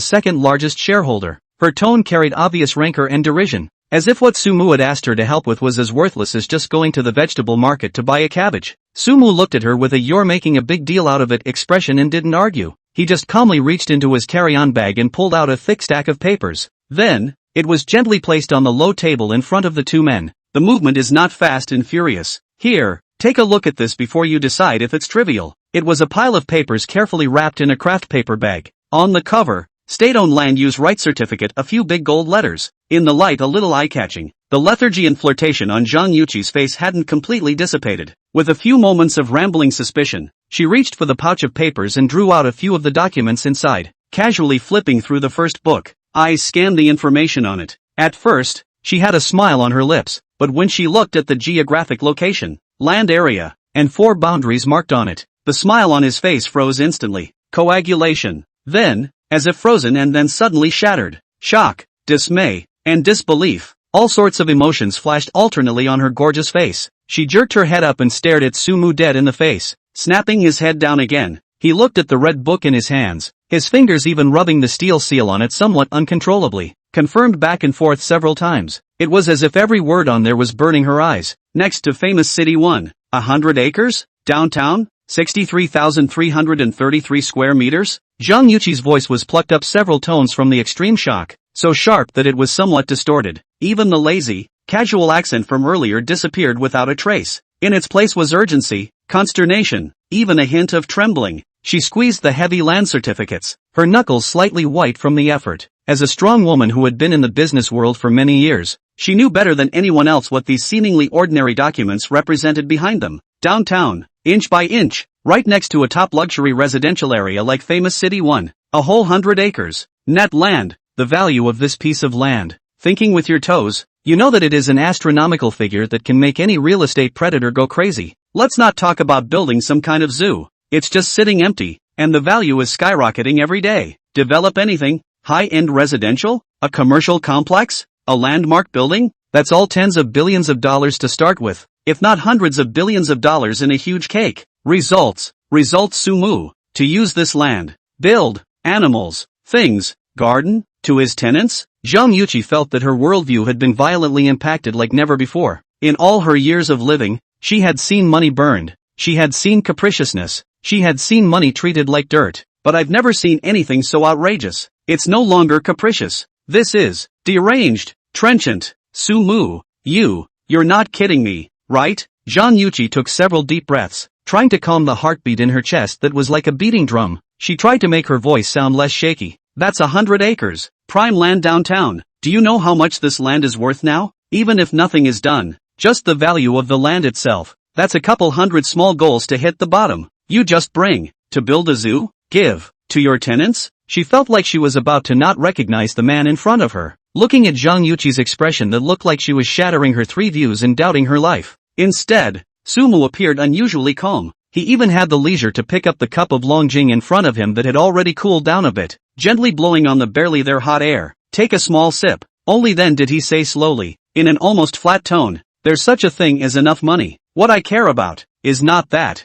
second largest shareholder? Her tone carried obvious rancor and derision, as if what Sumu had asked her to help with was as worthless as just going to the vegetable market to buy a cabbage. Sumu looked at her with a "you're making a big deal out of it" expression and didn't argue. He just calmly reached into his carry-on bag and pulled out a thick stack of papers. Then, it was gently placed on the low table in front of the 2 men. The movement is not fast and furious. Here, take a look at this before you decide if it's trivial. It was a pile of papers carefully wrapped in a craft paper bag. On the cover, State-owned land use right certificate, a few big gold letters. In the light a little eye-catching. The lethargy and flirtation on Zhang Yuqi's face hadn't completely dissipated. With a few moments of rambling suspicion, she reached for the pouch of papers and drew out a few of the documents inside, casually flipping through the first book. Eyes scanned the information on it. At first, she had a smile on her lips, but when she looked at the geographic location, land area, and 4 boundaries marked on it, the smile on his face froze instantly. Coagulation. Then, as if frozen and then suddenly shattered. Shock, dismay, and disbelief. All sorts of emotions flashed alternately on her gorgeous face. She jerked her head up and stared at Sumu dead in the face. Snapping his head down again, he looked at the red book in his hands, his fingers even rubbing the steel seal on it somewhat uncontrollably, confirmed back and forth several times. It was as if every word on there was burning her eyes. Next to famous city 1, 100 acres? Downtown? 63,333 square meters? Zhang Yuqi's voice was plucked up several tones from the extreme shock, so sharp that it was somewhat distorted. Even the lazy, casual accent from earlier disappeared without a trace. In its place was urgency, consternation, even a hint of trembling. She squeezed the heavy land certificates, her knuckles slightly white from the effort. As a strong woman who had been in the business world for many years, she knew better than anyone else what these seemingly ordinary documents represented behind them. Downtown, inch by inch, right next to a top luxury residential area like famous City 1, a whole 100 acres. Net land, the value of this piece of land. Thinking with your toes, you know that it is an astronomical figure that can make any real estate predator go crazy. Let's not talk about building some kind of zoo. It's just sitting empty, and the value is skyrocketing every day. Develop anything? High-end residential? A commercial complex? A landmark building? That's all tens of billions of dollars to start with, if not hundreds of billions of dollars in a huge cake. Results sumu. To use this land. Build. Animals. Things. Garden. To his tenants? Zhang Yuqi felt that her worldview had been violently impacted like never before. In all her years of living, she had seen money burned. She had seen capriciousness. She had seen money treated like dirt. But I've never seen anything so outrageous. It's no longer capricious. This is deranged, trenchant. Sumu. You're not kidding me, right? Zhang Yuqi took several deep breaths, trying to calm the heartbeat in her chest that was like a beating drum. She tried to make her voice sound less shaky. That's 100 acres. Prime land downtown. Do you know how much this land is worth now? Even if nothing is done, just the value of the land itself. That's a couple hundred small goals to hit the bottom. You just bring. To build a zoo? Give. To your tenants? She felt like she was about to not recognize the man in front of her, looking at Zhang Yuqi's expression that looked like she was shattering her three views and doubting her life. Instead, Sumu appeared unusually calm. He even had the leisure to pick up the cup of Longjing in front of him that had already cooled down a bit, gently blowing on the barely there hot air. Take a small sip. Only then did he say slowly, in an almost flat tone, there's such a thing as enough money. What I care about is not that.